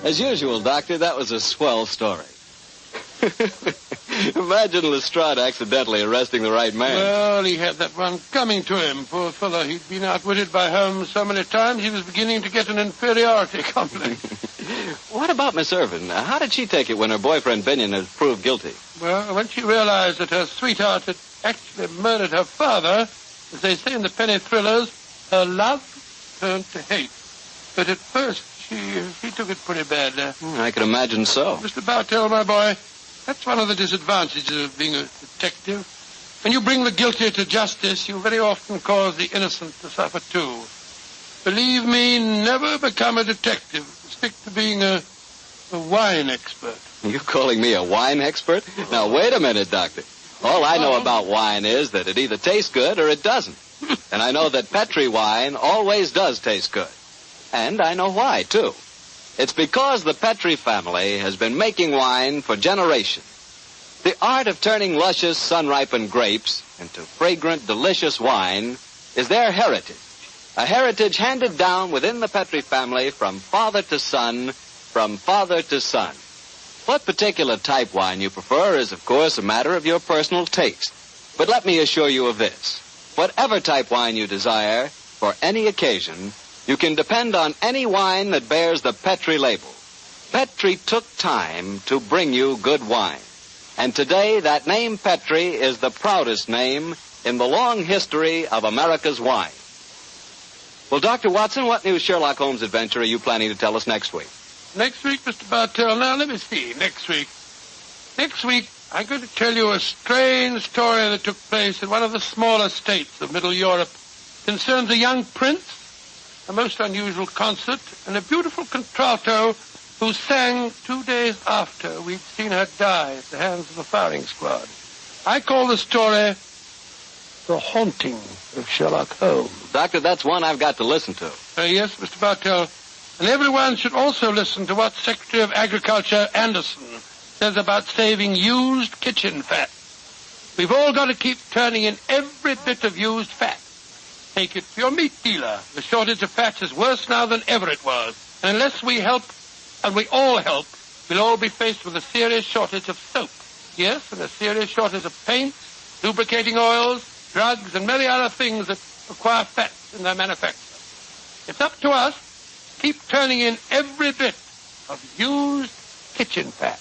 As usual, Doctor, that was a swell story. Imagine Lestrade accidentally arresting the right man. Well, he had that one coming to him. Poor fellow, he'd been outwitted by Holmes so many times he was beginning to get an inferiority complex. What about Miss Irvin? How did she take it when her boyfriend Binion was proved guilty? Well, when she realized that her sweetheart had actually murdered her father, as they say in the penny thrillers, her love turned to hate. But at first, she took it pretty bad. I can imagine so. Mr. Bartell, my boy, that's one of the disadvantages of being a detective. When you bring the guilty to justice, you very often cause the innocent to suffer too. Believe me, never become a detective. Stick to being a wine expert. You calling me a wine expert? Now, wait a minute, Doctor. All I know about wine is that it either tastes good or it doesn't. And I know that Petri wine always does taste good. And I know why, too. It's because the Petri family has been making wine for generations. The art of turning luscious, sun-ripened grapes into fragrant, delicious wine is their heritage. A heritage handed down within the Petri family from father to son, from father to son. What particular type wine you prefer is, of course, a matter of your personal taste. But let me assure you of this. Whatever type wine you desire, for any occasion, you can depend on any wine that bears the Petri label. Petri took time to bring you good wine. And today, that name Petri is the proudest name in the long history of America's wine. Well, Dr. Watson, what new Sherlock Holmes adventure are you planning to tell us next week? Next week, Mr. Bartell. Now, let me see. Next week, I'm going to tell you a strange story that took place in one of the smaller states of Middle Europe. It concerns a young prince, a most unusual concert, and a beautiful contralto who sang 2 days after we'd seen her die at the hands of the firing squad. I call the story The Haunting of Sherlock Holmes. Doctor, that's one I've got to listen to. Yes, Mr. Bartell. And everyone should also listen to what Secretary of Agriculture Anderson says about saving used kitchen fat. We've all got to keep turning in every bit of used fat. Take it to your meat dealer. The shortage of fat is worse now than ever it was. And unless we help, and we all help, we'll all be faced with a serious shortage of soap. Yes, and a serious shortage of paints, lubricating oils, drugs, and many other things that require fat in their manufacture. It's up to us to keep turning in every bit of used kitchen fat.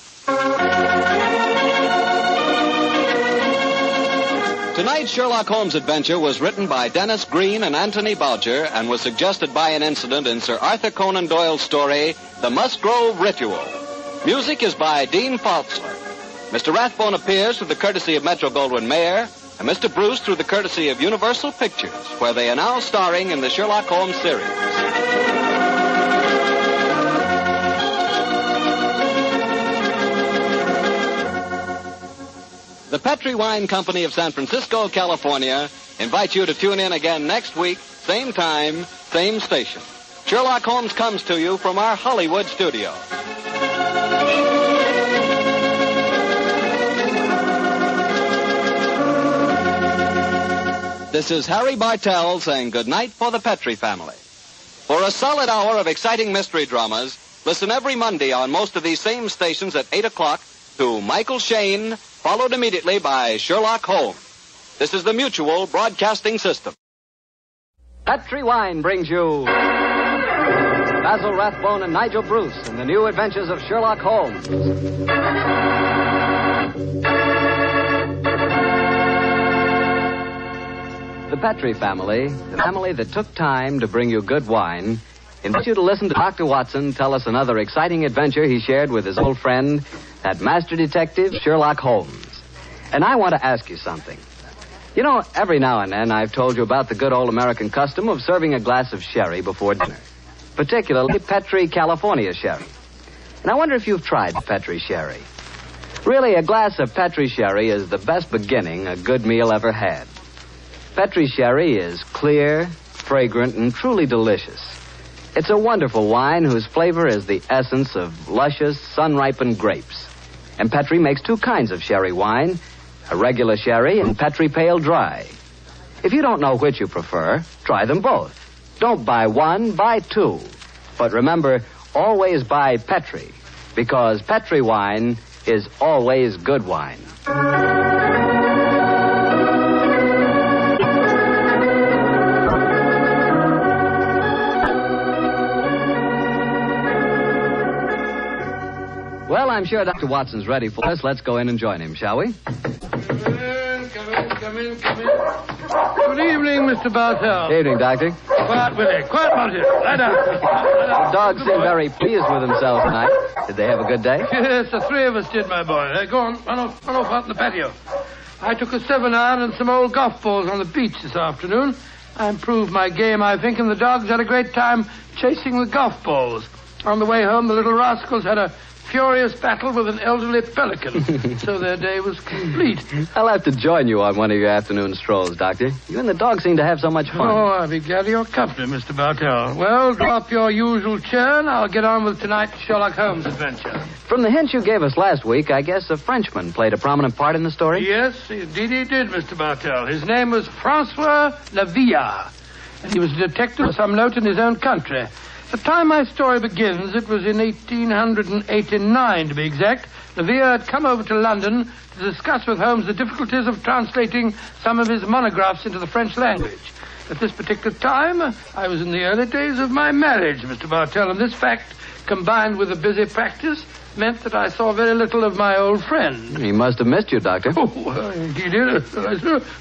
Tonight's Sherlock Holmes adventure was written by Dennis Green and Anthony Boucher and was suggested by an incident in Sir Arthur Conan Doyle's story, The Musgrove Ritual. Music is by Dean Faulksler. Mr. Rathbone appears through the courtesy of Metro-Goldwyn-Mayer, and Mr. Bruce through the courtesy of Universal Pictures, where they are now starring in the Sherlock Holmes series. The Petri Wine Company of San Francisco, California, invites you to tune in again next week, same time, same station. Sherlock Holmes comes to you from our Hollywood studio. This is Harry Bartell saying goodnight for the Petri family. For a solid hour of exciting mystery dramas, listen every Monday on most of these same stations at 8 o'clock to Michael Shayne, followed immediately by Sherlock Holmes. This is the Mutual Broadcasting System. Petri Wine brings you Basil Rathbone and Nigel Bruce in the new adventures of Sherlock Holmes. The Petri family, the family that took time to bring you good wine, invite you to listen to Dr. Watson tell us another exciting adventure he shared with his old friend, that master detective, Sherlock Holmes. And I want to ask you something. You know, every now and then I've told you about the good old American custom of serving a glass of sherry before dinner, particularly Petri California sherry. And I wonder if you've tried Petri sherry. Really, a glass of Petri sherry is the best beginning a good meal ever had. Petri sherry is clear, fragrant, and truly delicious. It's a wonderful wine whose flavor is the essence of luscious, sun-ripened grapes. And Petri makes two kinds of sherry wine, a regular sherry and Petri Pale Dry. If you don't know which you prefer, try them both. Don't buy one, buy two. But remember, always buy Petri, because Petri wine is always good wine. Well, I'm sure Dr. Watson's ready for us. Let's go in and join him, shall we? Come in. Good evening, Mr. Bartell. Evening, Doctor. Quiet, Willie. Quiet, Monty. Lie down. The dogs seem very pleased with themselves tonight. Did they have a good day? Yes, the three of us did, my boy. Go on, run off out in the patio. I took a 7-iron and some old golf balls on the beach this afternoon. I improved my game, I think, and the dogs had a great time chasing the golf balls. On the way home, the little rascals had a furious battle with an elderly pelican, so their day was complete. I'll have to join you on one of your afternoon strolls, Doctor. You and the dog seem to have so much fun. Oh, I'll be glad of your company, Mr. Bartell. Well, drop your usual chair, and I'll get on with tonight's Sherlock Holmes adventure. From the hints you gave us last week, I guess a Frenchman played a prominent part in the story? Yes, indeed he did, Mr. Bartell. His name was Francois Lavilla, and he was a detective of some note in his own country. The time my story begins, it was in 1889, to be exact. Lavilla had come over to London to discuss with Holmes the difficulties of translating some of his monographs into the French language. At this particular time, I was in the early days of my marriage, Mr. Bartell, and this fact, combined with a busy practice, meant that I saw very little of my old friend. He must have missed you, Doctor. Oh, he did.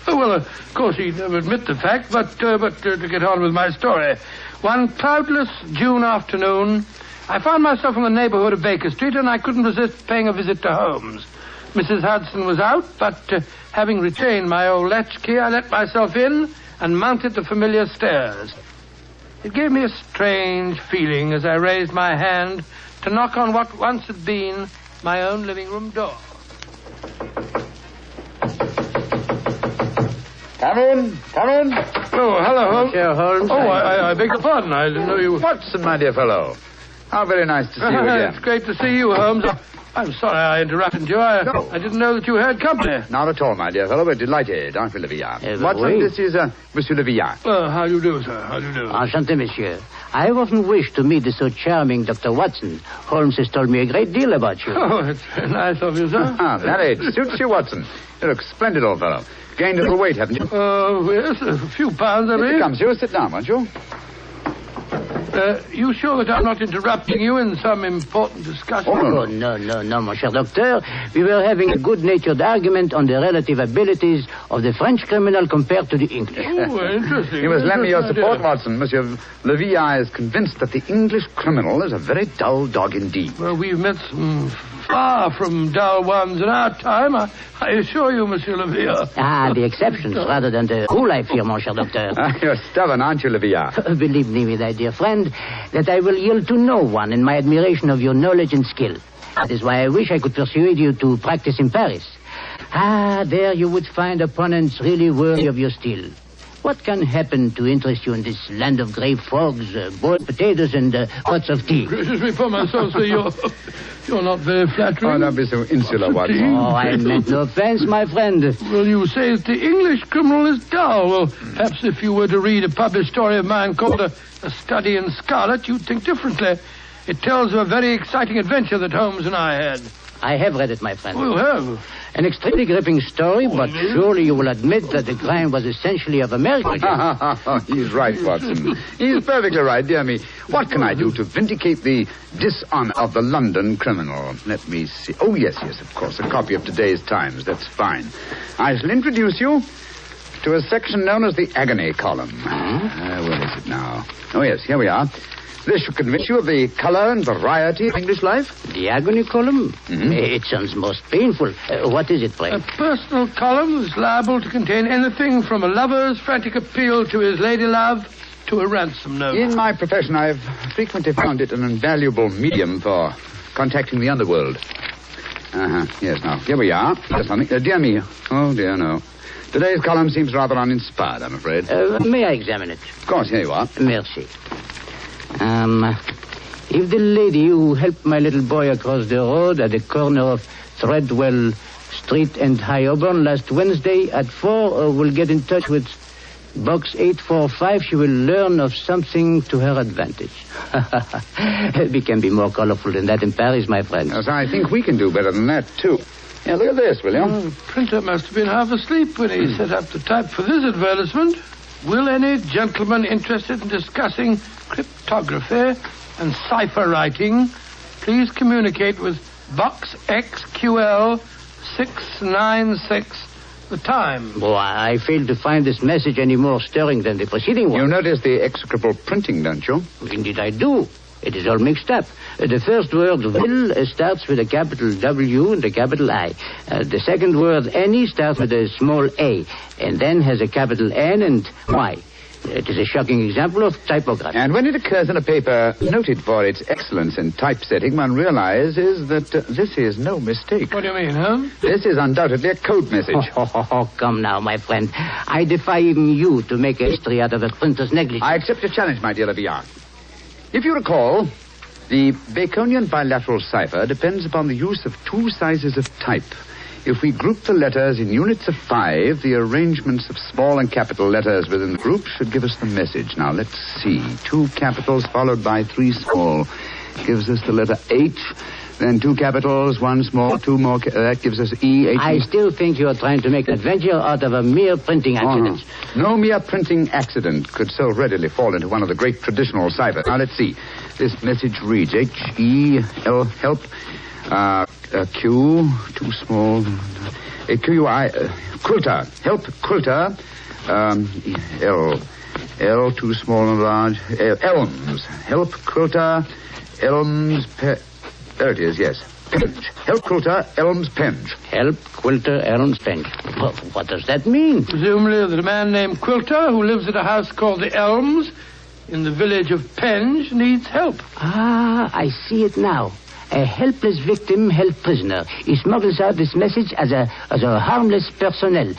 Well, of course, he'd never admit the fact, but to get on with my story. One cloudless June afternoon, I found myself in the neighborhood of Baker Street, and I couldn't resist paying a visit to Holmes. Mrs. Hudson was out, but having retained my old latchkey, I let myself in and mounted the familiar stairs. It gave me a strange feeling as I raised my hand to knock on what once had been my own living room door. Come in. Oh, hello, Holmes. Monsieur Holmes. Oh, I beg your pardon. I didn't know you were... Watson, my dear fellow. How very nice to see you again. It's great to see you, Holmes. I'm sorry I interrupted you. I didn't know that you had company. Not at all, my dear fellow. We're delighted, aren't we, Lavilla? Watson, this is Monsieur Lavilla. How do you do, sir? How do you do? Enchanté, monsieur. I have often wished to meet the so charming Dr. Watson. Holmes has told me a great deal about you. Oh, it's very nice of you, sir. That age suits you, Watson. You look splendid, old fellow. Gained a little weight, haven't you? Yes, a few pounds, I mean. Here comes you. Sit down, won't you? You sure that I'm not interrupting you in some important discussion? Oh, no, mon cher docteur. We were having a good-natured argument on the relative abilities of the French criminal compared to the English. Oh, interesting. You must lend me your support, Watson. Monsieur Lavilla is convinced that the English criminal is a very dull dog indeed. Well, we've met some far from dull ones in our time, I assure you, Monsieur Lavilla. The exceptions rather than the rule, I fear, mon cher docteur. You're stubborn, aren't you, Lavilla? Believe me, my dear friend, that I will yield to no one in my admiration of your knowledge and skill. That is why I wish I could persuade you to practice in Paris. There you would find opponents really worthy of your steel. What can happen to interest you in this land of grey fogs, boiled potatoes, and pots of tea? Gracious me for myself, sir, you're not very flattering. Oh, don't be so insular, Watson. Oh, I meant no offense, my friend. Well, you say that the English criminal is dull. Well, perhaps if you were to read a published story of mine called A Study in Scarlet, you'd think differently. It tells of a very exciting adventure that Holmes and I had. I have read it, my friend. Oh, you have? An extremely gripping story, but surely you will admit that the crime was essentially of American. He's right, Watson. He's perfectly right, dear me. What can I do to vindicate the dishonor of the London criminal? Let me see. Oh, yes, of course. A copy of today's Times. That's fine. I shall introduce you to a section known as the agony column. Where is it now? Oh, yes, here we are. This should convince you of the color and variety of English life. The agony column? Mm-hmm. It sounds most painful. What is it, pray? A personal column is liable to contain anything from a lover's frantic appeal to his lady love to a ransom note. In my profession, I've frequently found it an invaluable medium for contacting the underworld. Yes, now, here we are. There's something. Dear me. Oh, dear, no. Today's column seems rather uninspired, I'm afraid. May I examine it? Of course, here you are. Merci. If the lady who helped my little boy across the road at the corner of Threadwell Street and High Auburn last Wednesday at 4 will get in touch with Box 845, she will learn of something to her advantage. We can be more colorful than that in Paris, my friend. Yes, I think we can do better than that, too. Yeah, look at this, will you? The printer must have been half asleep when he set up the type for this advertisement. Will any gentleman interested in discussing cryptography and cipher writing please communicate with Box XQL 696, the time? Well, I fail to find this message any more stirring than the preceding one. You notice the execrable printing, don't you? Indeed I do. It is all mixed up. The first word, will, starts with a capital W and a capital I. The second word, any, starts with a small a, and then has a capital N and Y. It is a shocking example of typography. And when it occurs in a paper noted for its excellence in typesetting, one realizes that this is no mistake. What do you mean, Holmes? This is undoubtedly a code message. Oh, come now, my friend. I defy even you to make a history out of a printer's negligence. I accept your challenge, my dear Levian. If you recall, the Baconian bilateral cipher depends upon the use of two sizes of type. If we group the letters in units of 5, the arrangements of small and capital letters within the group should give us the message. Now, let's see. 2 capitals followed by 3 small gives us the letter H. Then 2 capitals, 1 small, 2 more. That gives us E. H. I still think you are trying to make an adventure out of a mere printing accident. No mere printing accident could so readily fall into one of the great traditional ciphers. Now, let's see. This message reads H-E-L, help. Q, too small. Q-U-I, quilter, help, quilter. L, too small and large. Elms, help, quilter, elms, there it is, yes. Penge, help, quilter, elms, penge. Help, quilter, elms, penge. What does that mean? Presumably that a man named Quilter, who lives at a house called the Elms, in the village of Penge, needs help. Ah, I see it now. A helpless victim held prisoner. He smuggles out this message as a harmless personnel,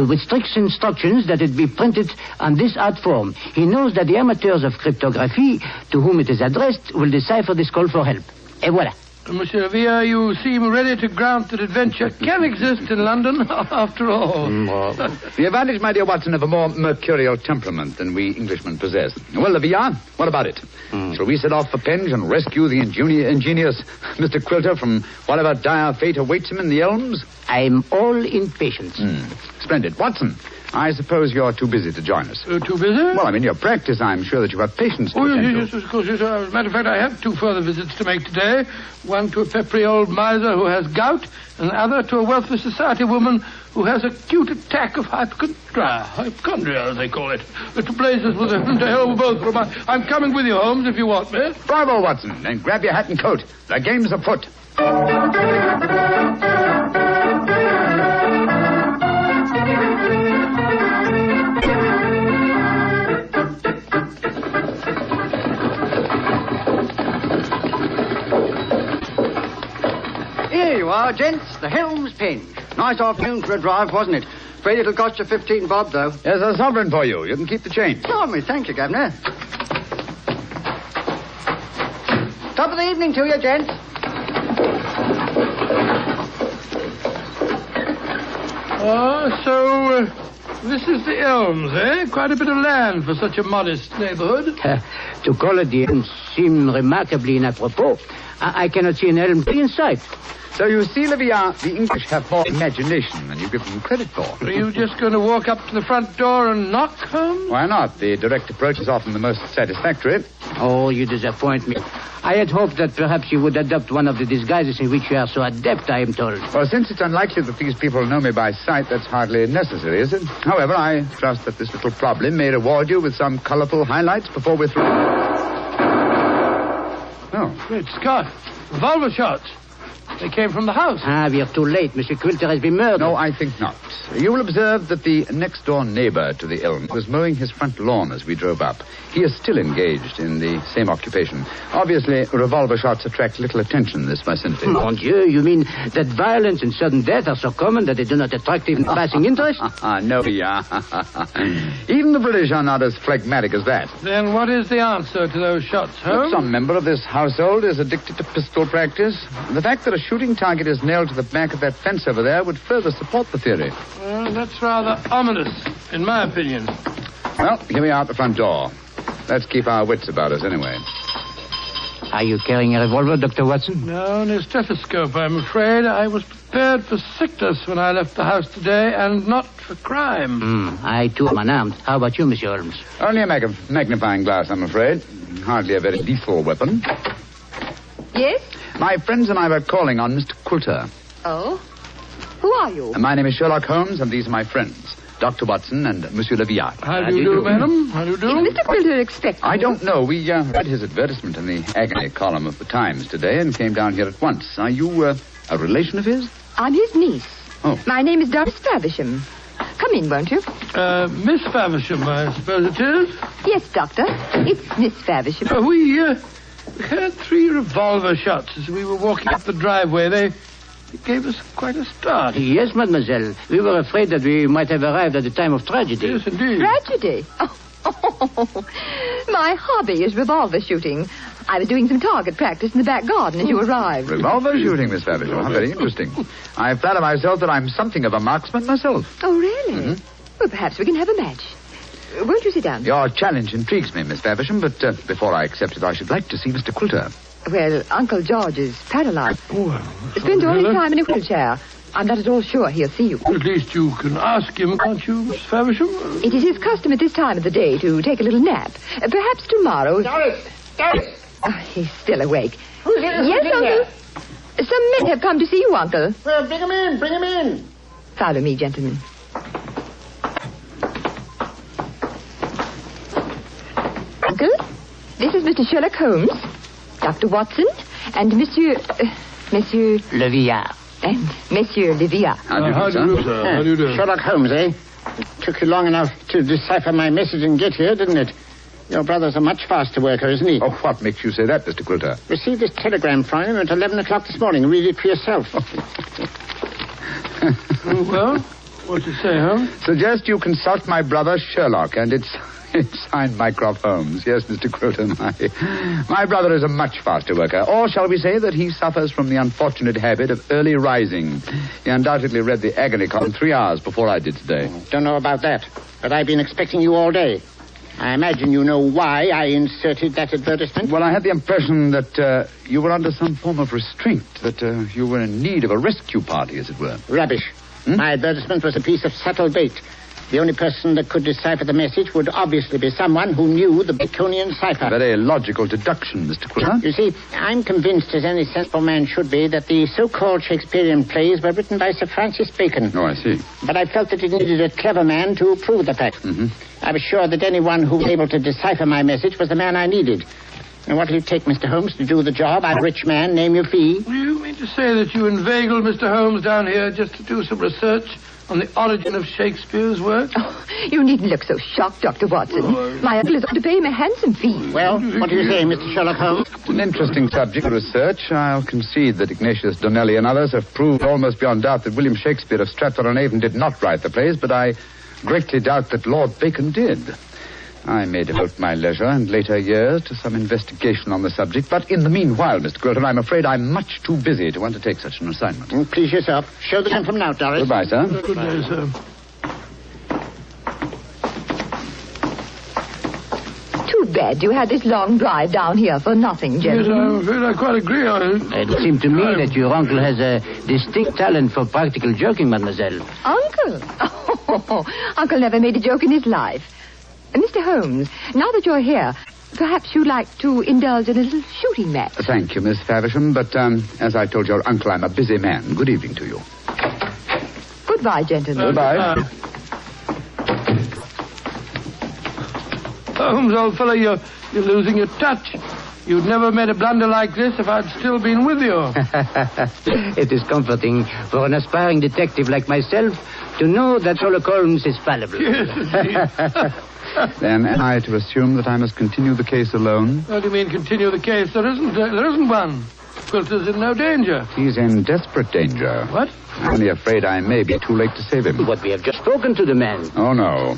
with strict instructions that it be printed on this art form. He knows that the amateurs of cryptography, to whom it is addressed, will decipher this call for help. Et voilà. Monsieur Villa, you seem ready to grant that adventure can exist in London, after all. The advantage, my dear Watson, of a more mercurial temperament than we Englishmen possess. Well, Levian, what about it? Shall we set off for Penge and rescue the ingenious Mr. Quilter from whatever dire fate awaits him in the elms? I'm all impatience. Splendid. Watson, I suppose you're too busy to join us. Too busy? Well, I'm in your practice. I'm sure that you have patience to attend to. Yes, of course. Yes. As a matter of fact, I have 2 further visits to make today. One to a peppery old miser who has gout, and the other to a wealthy society woman who has acute attack of hypochondria, as they call it. The 2 places with a to hell with both of them. I'm coming with you, Holmes, if you want me. Bravo, Watson. Then grab your hat and coat. The game's afoot. Here you are, gents. The Helms Penge. Nice afternoon for a drive, wasn't it? Afraid it'll cost you 15 bob, though. There's a sovereign for you. You can keep the change. Charming. Thank you, Governor. Top of the evening to you, gents. So this is the Elms, eh? Quite a bit of land for such a modest neighborhood. To call it the Elms seem remarkably inappropriate. I cannot see an elm tree in sight. So you see, Levian, the English have more imagination than you give them credit for. Are you just going to walk up to the front door and knock, Holmes? Why not? The direct approach is often the most satisfactory. Oh, you disappoint me. I had hoped that perhaps you would adopt one of the disguises in which you are so adept, I am told. Well, since it's unlikely that these people know me by sight, that's hardly necessary, is it? However, I trust that this little problem may reward you with some colorful highlights before we're through. Oh. Great Scott. Revolver shots. They came from the house. We are too late. Monsieur Quilter has been murdered. No, I think not. You will observe that the next-door neighbor to the elm was mowing his front lawn as we drove up. He is still engaged in the same occupation. Obviously, revolver shots attract little attention in this vicinity. Mon Dieu, you mean that violence and sudden death are so common that they do not attract even passing interest? No, yeah. Even the British are not as phlegmatic as that. Then what is the answer to those shots, Holmes? Some member of this household is addicted to pistol practice. The fact that a shooting target is nailed to the back of that fence over there would further support the theory. Well, that's rather ominous, in my opinion. Well, here we are at the front door. Let's keep our wits about us anyway. Are you carrying a revolver, Dr. Watson? No, only a stethoscope, I'm afraid. I was prepared for sickness when I left the house today, and not for crime. I, too, am unarmed. How about you, Monsieur Holmes? Only a magnifying glass, I'm afraid. Hardly a very lethal weapon. Yes? My friends and I were calling on Mr. Quilter. Oh? Who are you? My name is Sherlock Holmes, and these are my friends, Dr. Watson and Monsieur Leviat. How do you do, madam? How do you do? Is Mr. Quilter expecting I don't know. We read his advertisement in the agony column of the Times today and came down here at once. Are you a relation of his? I'm his niece. Oh. My name is Doris Faversham. Come in, won't you? Miss Faversham, I suppose it is? Yes, Doctor. It's Miss Faversham. We heard 3 revolver shots as we were walking up the driveway. They gave us quite a start. Yes, mademoiselle. We were afraid that we might have arrived at the time of tragedy. Yes, indeed. Tragedy? Oh, my hobby is revolver shooting. I was doing some target practice in the back garden as you arrived. Revolver shooting, Miss Faversham. How very interesting. I flatter myself that I'm something of a marksman myself. Oh, really? Well, perhaps we can have a match. Won't you sit down? Your challenge intrigues me, Miss Faversham, but before I accept it, I should like to see Mr. Quilter. Well, Uncle George is paralyzed. Spends all his time in a wheelchair. I'm not at all sure he'll see you. At least you can ask him, can't you, Miss Faversham? It is his custom at this time of the day to take a little nap. Perhaps tomorrow... Doris! He's still awake. Who's here? Yes, Uncle. Some men have come to see you, Uncle. Well, bring him in. Follow me, gentlemen. Uncle, this is Mr. Sherlock Holmes, Dr. Watson, and Monsieur Leviat. And Monsieur Leviat. How do you do, sir? How do you do? Sherlock Holmes, eh? It took you long enough to decipher my message and get here, didn't it? Your brother's a much faster worker, isn't he? Oh, what makes you say that, Mr. Quilter? Received this telegram from him at 11 o'clock this morning. Read it for yourself. Well, what do you say, Holmes? Suggest you consult my brother Sherlock, and it's signed Mycroft Holmes. Yes, Mr. Quilter, my brother is a much faster worker. Or shall we say that he suffers from the unfortunate habit of early rising. He undoubtedly read the agony column 3 hours before I did today. Don't know about that, but I've been expecting you all day. I imagine you know why I inserted that advertisement. Well, I had the impression that you were under some form of restraint, that you were in need of a rescue party, as it were. Rubbish. My advertisement was a piece of subtle bait. The only person that could decipher the message would obviously be someone who knew the Baconian cipher. Very logical deduction, Mr. Quilter. You see, I'm convinced, as any sensible man should be, that the so-called Shakespearean plays were written by Sir Francis Bacon. Oh, I see. But I felt that it needed a clever man to prove the fact. I was sure that anyone who was able to decipher my message was the man I needed. And what will it take, Mr. Holmes, to do the job? I'm a rich man. Name your fee. You mean to say that you inveigled Mr. Holmes down here just to do some research on the origin of Shakespeare's work? Oh, you needn't look so shocked, Dr. Watson. My uncle is going to pay him a handsome fee. Well, what do you say, Mr. Sherlock Holmes? It's an interesting subject of research. I'll concede that Ignatius Donnelly and others have proved almost beyond doubt that William Shakespeare of Stratford-on-Avon did not write the plays, but I greatly doubt that Lord Bacon did. I may devote my leisure and later years to some investigation on the subject, but in the meanwhile, Mr. Quilter, I'm afraid I'm much too busy to undertake such an assignment. Please yourself. Show the gentleman out, Doris. Goodbye, sir. Good day, sir. Too bad you had this long drive down here for nothing, Yes, gentlemen. I'm afraid I quite agree on it. It seemed to me that your uncle has a distinct talent for practical joking, mademoiselle. Uncle? Oh, Uncle never made a joke in his life. Mr. Holmes, now that you're here, perhaps you'd like to indulge in a little shooting match. Thank you, Miss Faversham, but as I told your uncle, I'm a busy man. Good evening to you. Goodbye, gentlemen. Goodbye. Holmes, old fellow, you're losing your touch. You'd never made a blunder like this if I'd still been with you. It is comforting for an aspiring detective like myself to know that Sherlock Holmes is fallible. Yes, Then am I to assume that I must continue the case alone? What do you mean, continue the case? There isn't one. Quilter's in no danger. He's in desperate danger. What? I'm only afraid I may be too late to save him. But we have just spoken to the man. Oh, no.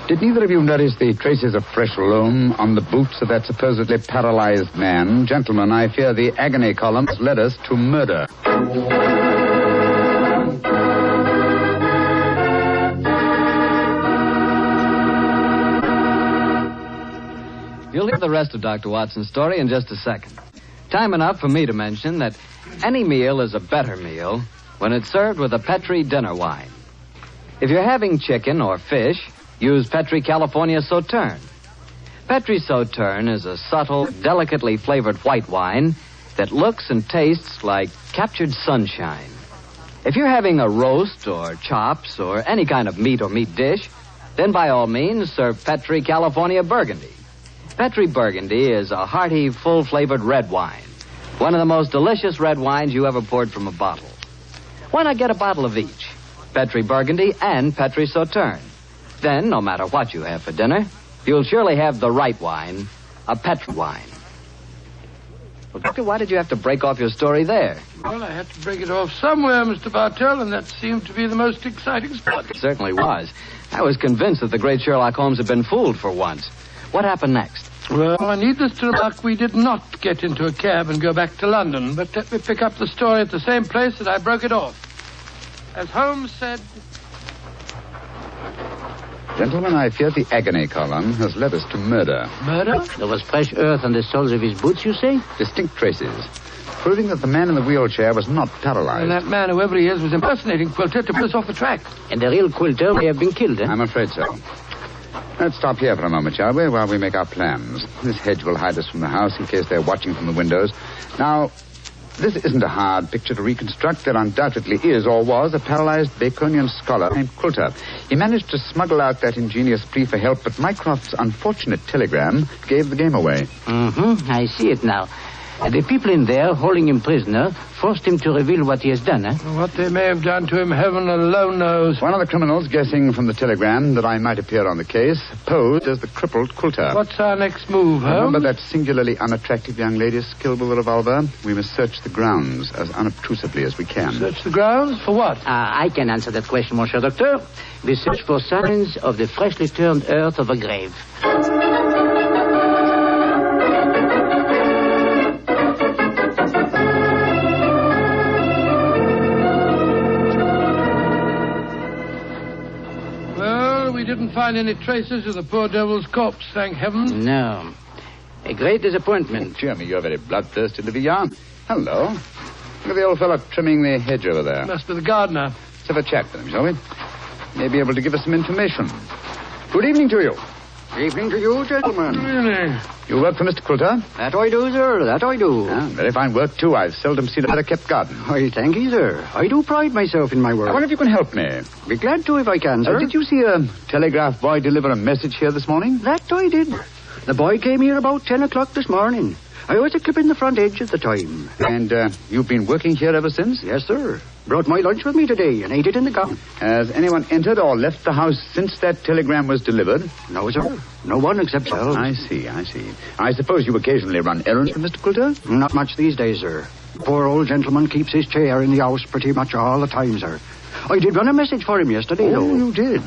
Did neither of you notice the traces of fresh loam on the boots of that supposedly paralyzed man? Gentlemen, I fear the agony columns led us to murder. You'll hear the rest of Dr. Watson's story in just a second. Time enough for me to mention that any meal is a better meal when it's served with a Petri dinner wine. If you're having chicken or fish, use Petri California Sauterne. Petri Sauterne is a subtle, delicately flavored white wine that looks and tastes like captured sunshine. If you're having a roast or chops or any kind of meat or meat dish, then by all means serve Petri California Burgundy. Petri Burgundy is a hearty, full-flavored red wine. One of the most delicious red wines you ever poured from a bottle. Why not get a bottle of each? Petri Burgundy and Petri Sauterne. Then, no matter what you have for dinner, you'll surely have the right wine, a Petri wine. Well, Doctor, why did you have to break off your story there? Well, I had to break it off somewhere, Mr. Bartell, and that seemed to be the most exciting spot. It certainly was. I was convinced that the great Sherlock Holmes had been fooled for once. What happened next? Well, needless to remark, we did not get into a cab and go back to London, but let me pick up the story at the same place that I broke it off. As Holmes said... Gentlemen, I fear the agony column has led us to murder. Murder? There was fresh earth on the soles of his boots, you say? Distinct traces, proving that the man in the wheelchair was not paralyzed. And that man, whoever he is, was impersonating Quilter to put us off the track. And the real Quilter may have been killed, eh? I'm afraid so. Let's stop here for a moment, shall we, while we make our plans. This hedge will hide us from the house in case they're watching from the windows. Now, this isn't a hard picture to reconstruct. There undoubtedly is, or was, a paralyzed Baconian scholar named Quilter. He managed to smuggle out that ingenious plea for help, but Mycroft's unfortunate telegram gave the game away. I see it now. The people in there, holding him prisoner, forced him to reveal what he has done, eh? What they may have done to him, heaven alone knows. One of the criminals, guessing from the telegram that I might appear on the case, posed as the crippled Quilter. What's our next move, Holmes? Remember that singularly unattractive young lady skilled with a revolver? We must search the grounds as unobtrusively as we can. Search the grounds? For what? I can answer that question, Monsieur Docteur. We search for signs of the freshly turned earth of a grave. We didn't find any traces of the poor devil's corpse, thank heaven. No. A great disappointment. Oh, dear me, you're very bloodthirsty, Livia. Hello. Look at the old fellow trimming the hedge over there. Must be the gardener. Let's have a chat with him, shall we? May be able to give us some information. Good evening to you. Evening to you, gentlemen. Really? You work for Mr. Quilter? That I do, sir. That I do. Very fine work, too. I've seldom seen a better kept garden. I thank you, sir. I do pride myself in my work. I wonder if you can help me. Be glad to if I can, sir. Did you see a telegraph boy deliver a message here this morning? That I did. The boy came here about 10 o'clock this morning. I was a clipping the front edge at the time. And you've been working here ever since? Yes, sir. Brought my lunch with me today and ate it in the garden. Has anyone entered or left the house since that telegram was delivered? No, sir. No one except yourself. I see. I suppose you occasionally run errands for Mr. Quilter? Not much these days, sir. Poor old gentleman keeps his chair in the house pretty much all the time, sir. I did run a message for him yesterday, though. Oh, you did?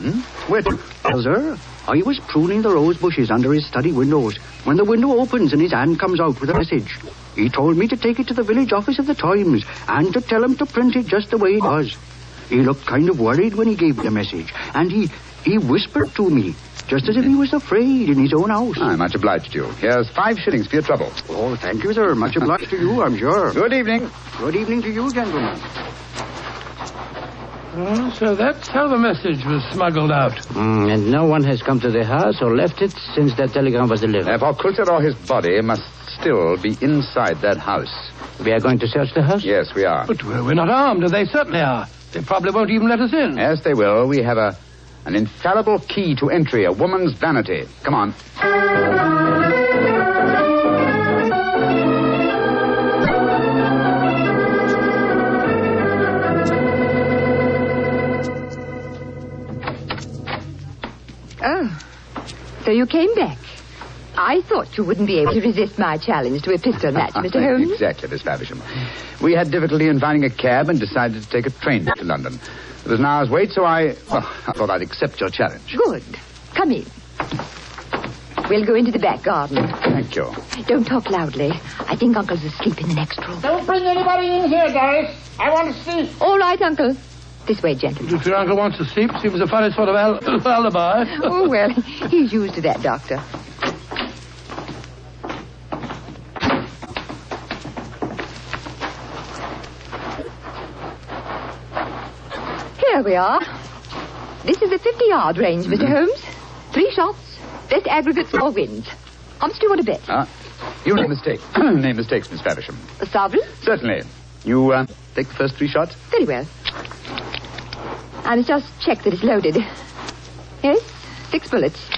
Where? Well, sir, I was pruning the rose bushes under his study windows when the window opens and his hand comes out with a message. He told me to take it to the village office of the Times and to tell him to print it just the way it was. He looked kind of worried when he gave me the message, and he whispered to me, just as if he was afraid in his own house. I'm much obliged to you. Here's 5 shillings for your trouble. Oh, thank you, sir. Much obliged to you, I'm sure. Good evening. Good evening to you, gentlemen. Oh, so that's how the message was smuggled out. And no one has come to the house or left it since that telegram was delivered. Therefore, Quilter or his body must still be inside that house. We are going to search the house? Yes, we are. But we're not armed, and they certainly are. They probably won't even let us in. Yes, they will. We have an infallible key to entry, a woman's vanity. Come on. Oh, so you came back. I thought you wouldn't be able to resist my challenge to a pistol match, Mr. Holmes. Exactly, Miss Faversham. We had difficulty in finding a cab and decided to take a train to London. There was an hour's wait, so I thought I'd accept your challenge. Good. Come in. We'll go into the back garden. Thank you. Don't talk loudly. I think Uncle's asleep in the next room. Don't bring anybody in here, Doris. I want to sleep. All right, Uncle. This way, gentlemen. If your uncle wants to sleep, seems a funny sort of alibi. Oh, well, he's used to that, Doctor. Here we are. This is a 50-yard range, Mr. Holmes. 3 shots. Best aggregate score wins. How much do you want to bet? You name mistake. Name mistakes, Miss Faversham. A sovereign? Certainly. You take the first 3 shots? Very well. I must just check that it's loaded. Yes, 6 bullets.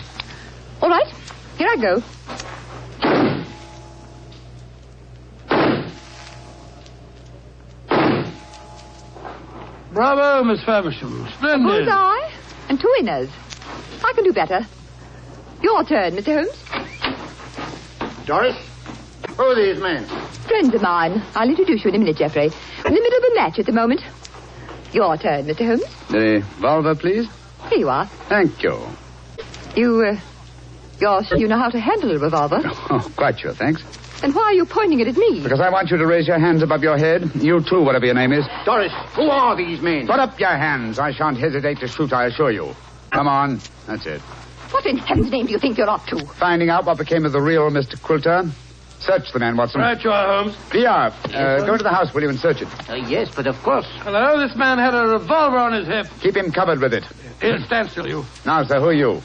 All right, here I go. Bravo, Miss Faversham. Splendid. Bullseye and 2 winners. I can do better. Your turn, Mr. Holmes. Doris, who are these men? Friends of mine. I'll introduce you in a minute, Geoffrey. In the middle of a match at the moment. Your turn, Mr. Holmes. The revolver, please. Here you are. Thank you. You know how to handle a revolver. Oh, quite sure, thanks. Then why are you pointing it at me? Because I want you to raise your hands above your head. You too, whatever your name is. Doris, who are these men? Put up your hands. I shan't hesitate to shoot, I assure you. Come on. That's it. What in heaven's name do you think you're up to? Finding out what became of the real Mr. Quilter. Search the man, Watson. Right you are, Holmes. P.R., go into the house, will you, and search it. Yes, but of course. Hello, this man had a revolver on his hip. Keep him covered with it. Here, stand still, you. Now, sir, who are you?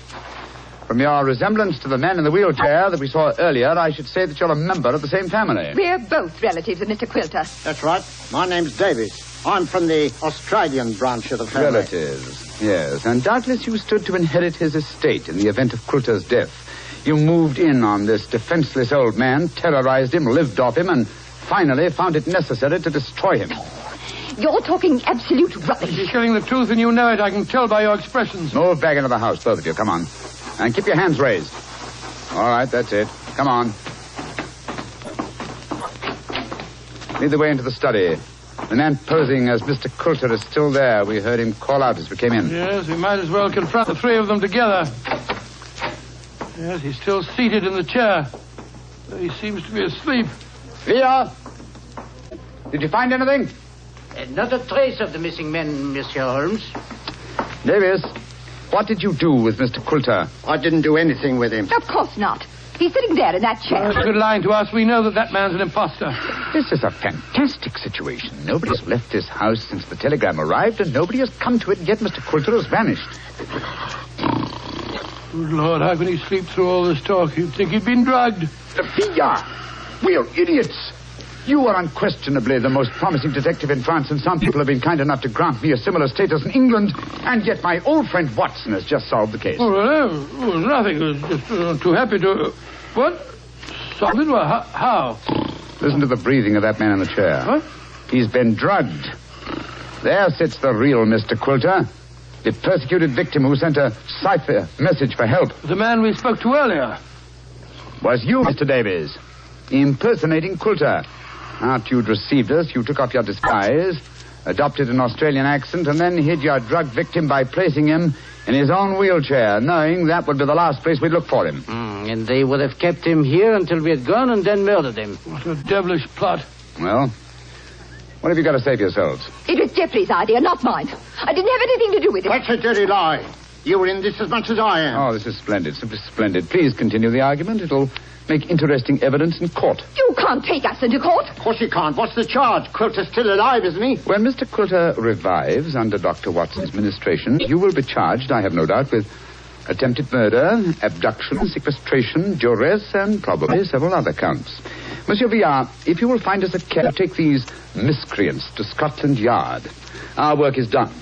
From your resemblance to the man in the wheelchair that we saw earlier, I should say that you're a member of the same family. We're both relatives of Mr. Quilter. That's right. My name's Davies. I'm from the Australian branch of the family. Relatives, yes. And doubtless you stood to inherit his estate in the event of Quilter's death. You moved in on this defenseless old man, terrorized him, lived off him, and finally found it necessary to destroy him. You're talking absolute rubbish. You're telling the truth and you know it. I can tell by your expressions. Move back into the house, both of you. Come on. And keep your hands raised. All right, that's it. Come on. Lead the way into the study. The man posing as Mr. Quilter is still there. We heard him call out as we came in. Yes, we might as well confront the 3 of them together. Yes, he's still seated in the chair. He seems to be asleep. Here. Did you find anything? Not a trace of the missing men, Monsieur Holmes. Davis, what did you do with Mr. Quilter? I didn't do anything with him. Of course not. He's sitting there in that chair. That's a good lying to us. We know that man's an imposter. This is a fantastic situation. Nobody's left this house since the telegram arrived, and nobody has come to it, yet Mr. Quilter has vanished. Good Lord, how can he sleep through all this talk? You'd think he'd been drugged. Sophia! We're idiots. You are unquestionably the most promising detective in France, and some people have been kind enough to grant me a similar status in England, and yet my old friend Watson has just solved the case. Nothing. I was just too happy to... What? Something? How? Listen to the breathing of that man in the chair. What? He's been drugged. There sits the real Mr. Quilter, the persecuted victim who sent a cipher message for help. The man we spoke to earlier. Was you, Mr. Davies, impersonating Quilter. After you'd received us, you took off your disguise, adopted an Australian accent, and then hid your drug victim by placing him in his own wheelchair, knowing that would be the last place we'd look for him. And they would have kept him here until we had gone and then murdered him. What a devilish plot. Well, what have you got to say for yourselves? It was Jeffrey's idea, not mine. I didn't have anything to do with it. That's a dirty lie. You were in this as much as I am. Oh, this is splendid, simply splendid. Please continue the argument. It'll make interesting evidence in court. You can't take us into court. Of course you can't. What's the charge? Quilter's still alive, isn't he? When Mr. Quilter revives under Dr. Watson's ministration, you will be charged, I have no doubt, with attempted murder, abduction, sequestration, duress, and probably several other counts. Monsieur Villard, if you will find us a care, take these miscreants to Scotland Yard. Our work is done.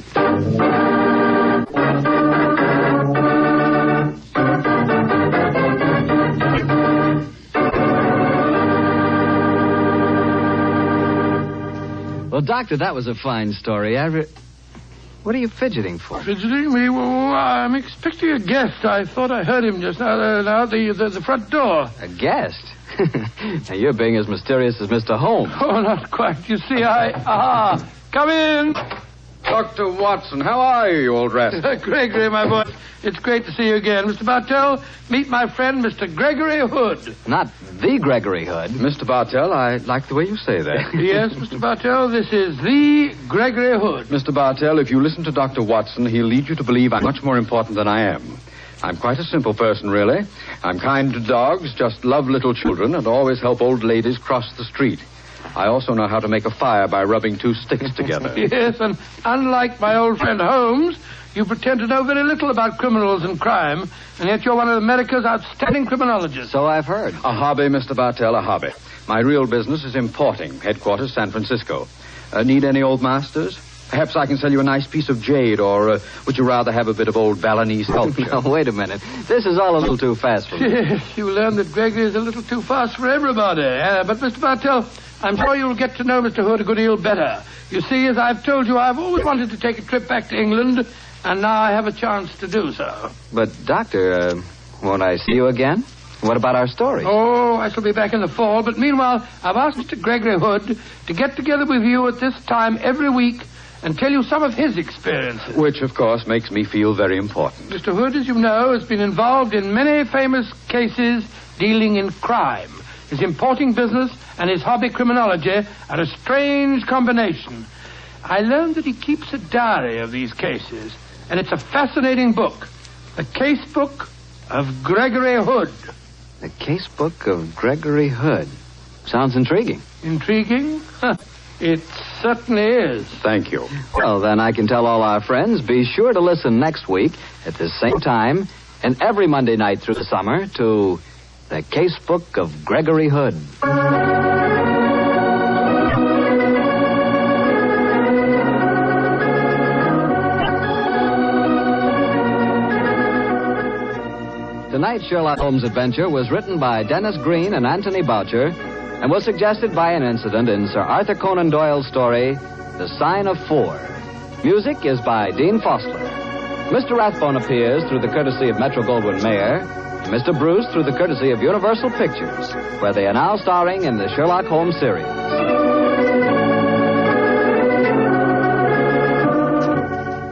Well, Doctor, that was a fine story. What are you fidgeting for? Fidgeting? Well, I'm expecting a guest. I thought I heard him just now at the front door. A guest? Now, you're being as mysterious as Mr. Holmes. Oh, not quite. You see, come in. Dr. Watson, how are you old rascal? Gregory, my boy. It's great to see you again. Mr. Bartell, meet my friend, Mr. Gregory Hood. Not the Gregory Hood. Mr. Bartell, I like the way you say that. Yes, Mr. Bartell, this is the Gregory Hood. Mr. Bartell, if you listen to Dr. Watson, he'll lead you to believe I'm much more important than I am. I'm quite a simple person, really. I'm kind to dogs, just love little children, and always help old ladies cross the street. I also know how to make a fire by rubbing two sticks together. Yes, and unlike my old friend Holmes, you pretend to know very little about criminals and crime, and yet you're one of America's outstanding criminologists. So I've heard. A hobby, Mr. Bartell, a hobby. My real business is importing. Headquarters, San Francisco. Need any old masters? Perhaps I can sell you a nice piece of jade, or would you rather have a bit of old Balinese sculpture? Now, wait a minute. This is all a little too fast for me. Yes, you learn that Gregory is a little too fast for everybody. But, Mr. Bartell, I'm sure you'll get to know Mr. Hood a good deal better. You see, as I've told you, I've always wanted to take a trip back to England, and now I have a chance to do so. But, Doctor, won't I see you again? What about our story? Oh, I shall be back in the fall, but meanwhile, I've asked Mr. Gregory Hood to get together with you at this time every week and tell you some of his experiences. Which, of course, makes me feel very important. Mr. Hood, as you know, has been involved in many famous cases dealing in crime. His importing business and his hobby criminology are a strange combination. I learned that he keeps a diary of these cases, and it's a fascinating book. The Case Book of Gregory Hood. The Case Book of Gregory Hood. Sounds intriguing. Intriguing? It certainly is. Thank you. Well, then I can tell all our friends, be sure to listen next week at the same time and every Monday night through the summer to The Case Book of Gregory Hood. Tonight's Sherlock Holmes adventure was written by Dennis Green and Anthony Boucher and was suggested by an incident in Sir Arthur Conan Doyle's story, The Sign of Four. Music is by Dean Fostler. Mr. Rathbone appears through the courtesy of Metro-Goldwyn-Mayer, and Mr. Bruce through the courtesy of Universal Pictures, where they are now starring in the Sherlock Holmes series.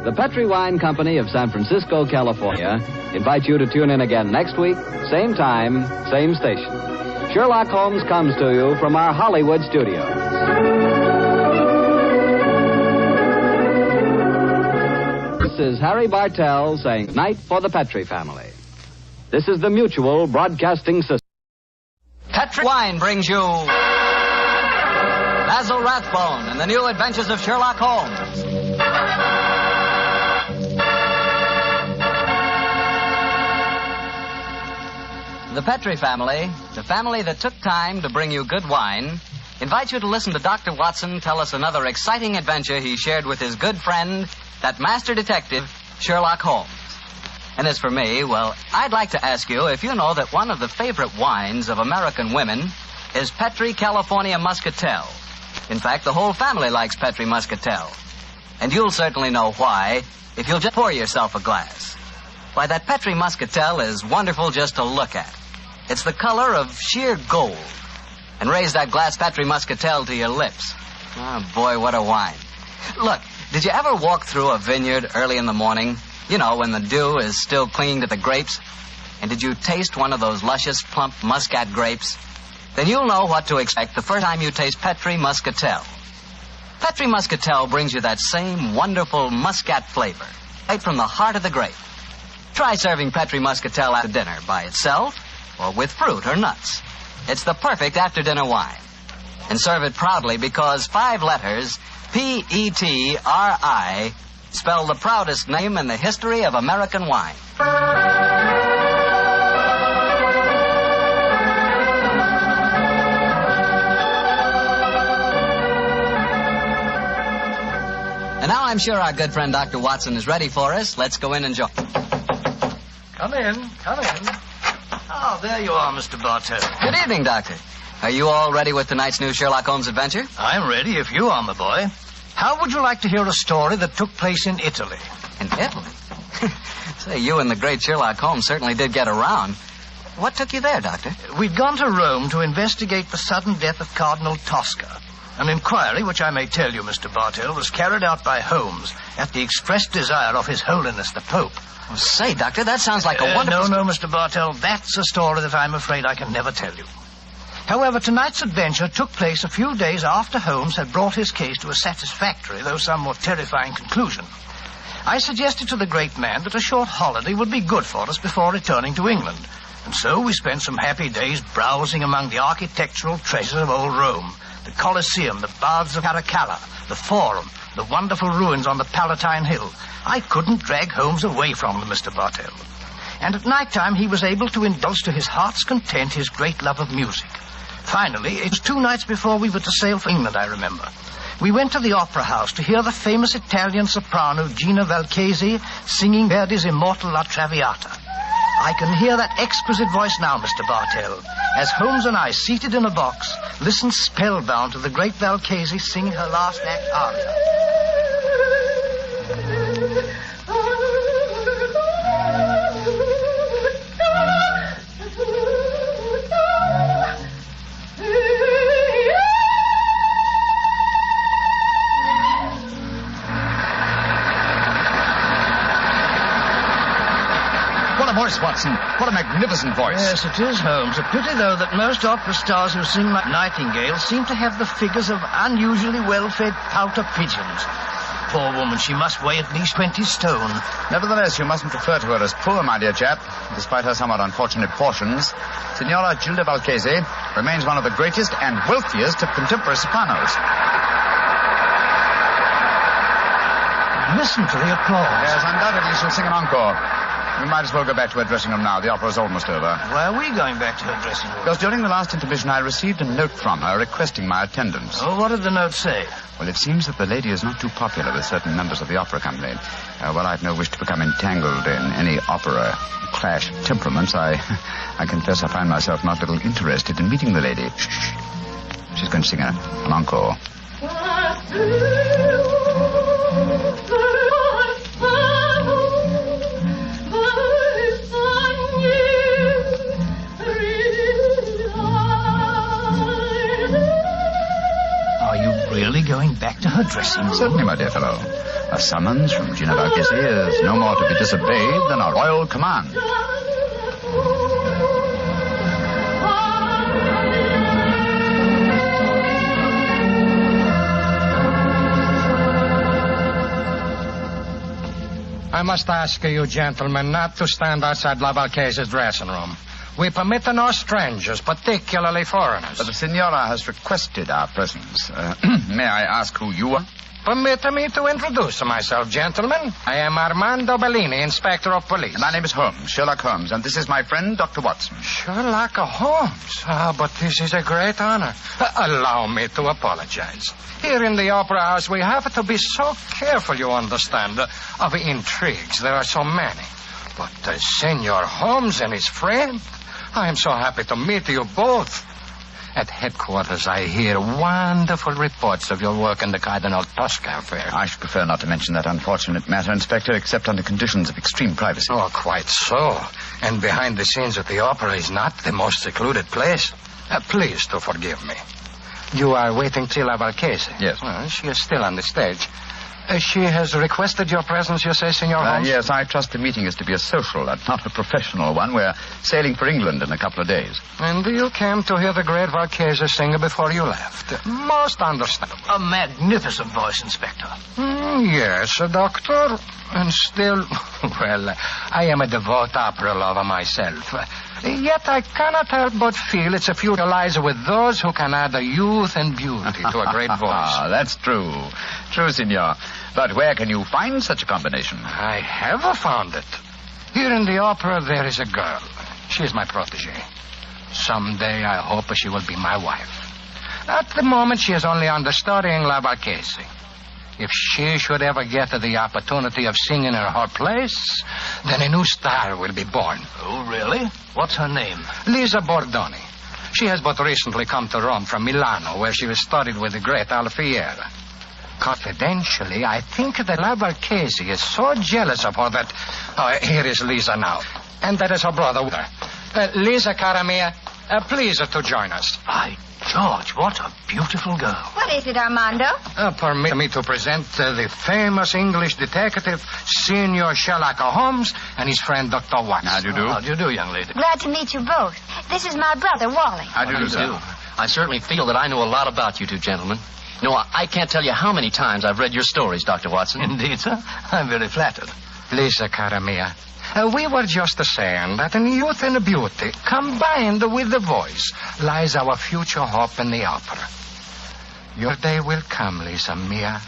The Petri Wine Company of San Francisco, California, invite you to tune in again next week, same time, same station. Sherlock Holmes comes to you from our Hollywood studios. This is Harry Bartell saying night for the Petri family. This is the Mutual Broadcasting System. Petri Wine brings you Basil Rathbone and the New Adventures of Sherlock Holmes. The Petri family, the family that took time to bring you good wine, invites you to listen to Dr. Watson tell us another exciting adventure he shared with his good friend, that master detective, Sherlock Holmes. And as for me, well, I'd like to ask you if you know that one of the favorite wines of American women is Petri California Muscatel. In fact, the whole family likes Petri Muscatel. And you'll certainly know why if you'll just pour yourself a glass. Why, that Petri Muscatel is wonderful just to look at. It's the color of sheer gold. And raise that glass Petri Muscatel to your lips. Oh, boy, what a wine. Look, did you ever walk through a vineyard early in the morning? You know, when the dew is still clinging to the grapes? And did you taste one of those luscious, plump muscat grapes? Then you'll know what to expect the first time you taste Petri Muscatel. Petri Muscatel brings you that same wonderful muscat flavor, right from the heart of the grape. Try serving Petri Muscatel after dinner by itself or with fruit or nuts. It's the perfect after-dinner wine. And serve it proudly because 5 letters, P-E-T-R-I, spell the proudest name in the history of American wine. And now I'm sure our good friend Dr. Watson is ready for us. Let's go in and join. Come in. Oh, there you are, Mr. Bartell. Good evening, Doctor. Are you all ready with tonight's new Sherlock Holmes adventure? I'm ready if you are, my boy. How would you like to hear a story that took place in Italy? In Italy? Say, you and the great Sherlock Holmes certainly did get around. What took you there, Doctor? We'd gone to Rome to investigate the sudden death of Cardinal Tosca. An inquiry, which I may tell you, Mr. Bartell, was carried out by Holmes at the express desire of His Holiness the Pope. Oh, say, Doctor, that sounds like a wonderful... No, Mr. Bartell, that's a story that I'm afraid I can never tell you. However, tonight's adventure took place a few days after Holmes had brought his case to a satisfactory, though somewhat terrifying conclusion. I suggested to the great man that a short holiday would be good for us before returning to England. And so we spent some happy days browsing among the architectural treasures of old Rome, The Colosseum, the Baths of Caracalla, the Forum, the wonderful ruins on the Palatine Hill. I couldn't drag Holmes away from them, Mr. Bartell. And at night time he was able to indulge to his heart's content his great love of music. Finally, it was 2 nights before we were to sail for England, I remember. We went to the Opera House to hear the famous Italian soprano Gina Valchesi singing Verdi's immortal La Traviata. I can hear that exquisite voice now, Mr. Bartell, as Holmes and I, seated in a box, listened spellbound to the great Valchesi sing her last act aria. Voice, Watson. What a magnificent voice. Yes, it is, Holmes. A pity, though, that most opera stars who sing like nightingales seem to have the figures of unusually well-fed pouter pigeons. Poor woman, she must weigh at least 20 stone. Nevertheless, you mustn't refer to her as poor, my dear chap, despite her somewhat unfortunate portions. Signora Gilda Valchesi remains one of the greatest and wealthiest of contemporary sopranos. Listen to the applause. Yes, undoubtedly she'll sing an encore. We might as well go back to her dressing room now. The opera's almost over. Why are we going back to her dressing room? Because during the last intermission I received a note from her requesting my attendance. Oh, what did the note say? Well, it seems that the lady is not too popular with certain members of the opera company. Well, I've no wish to become entangled in any opera clash of temperaments. I confess I find myself not a little interested in meeting the lady. Shh. She's going to sing an encore. Really going back to her dressing room? Certainly, my dear fellow. A summons from Gina Valchesi is no more to be disobeyed than a royal command. I must ask you, gentlemen, not to stand outside La Valchesi's dressing room. We permit no strangers, particularly foreigners. But the Signora has requested our presence. May I ask who you are? Permit me to introduce myself, gentlemen. I am Armando Bellini, Inspector of Police. My name is Holmes, Sherlock Holmes, and this is my friend, Dr. Watson. Sherlock Holmes? But this is a great honor. Allow me to apologize. Here in the Opera House, we have to be so careful, you understand, of intrigues. There are so many. But Senor Holmes and his friend, I am so happy to meet you both. At headquarters, I hear wonderful reports of your work in the Cardinal Tosca affair. I should prefer not to mention that unfortunate matter, Inspector, except under conditions of extreme privacy. Oh, quite so. And behind the scenes at the opera is not the most secluded place. Please to forgive me. You are waiting till La Valchesi? Yes. She is still on the stage. She has requested your presence, you say, Senor Holmes? Yes, I trust the meeting is to be a social and not a professional one. We're sailing for England in a couple of days. And you came to hear the great Valchesi sing before you left. Most understandable. A magnificent voice, Inspector. Yes, Doctor. And still, well, I am a devout opera lover myself. Yet I cannot help but feel its future lies with those who can add a youth and beauty to a great voice. That's true. True, Signor. But where can you find such a combination? I have found it. Here in the opera, there is a girl. She is my protege. Someday, I hope she will be my wife. At the moment, she is only understudying La Valchesi. If she should ever get the opportunity of singing in her place, then a new star will be born. Oh, really? What's her name? Lisa Bordoni. She has but recently come to Rome from Milano, where she was studied with the great Alfieri. Confidentially, I think that La Valchesi is so jealous of her that... Oh, here is Lisa now. And that is her brother with her. Lisa, cara mia, please to join us. By George, what a beautiful girl. What is it, Armando? Permit me to present the famous English detective, Senor Sherlock Holmes, and his friend, Dr. Watson. How do you do? How do you do, young lady? Glad to meet you both. This is my brother, Wally. How do you do, sir? I certainly feel that I know a lot about you two gentlemen. You know, I can't tell you how many times I've read your stories, Dr. Watson. Indeed, sir. I'm very flattered. Lisa, cara mia, we were just saying that in youth and beauty, combined with the voice, lies our future hope in the opera. Your day will come, Lisa Mia.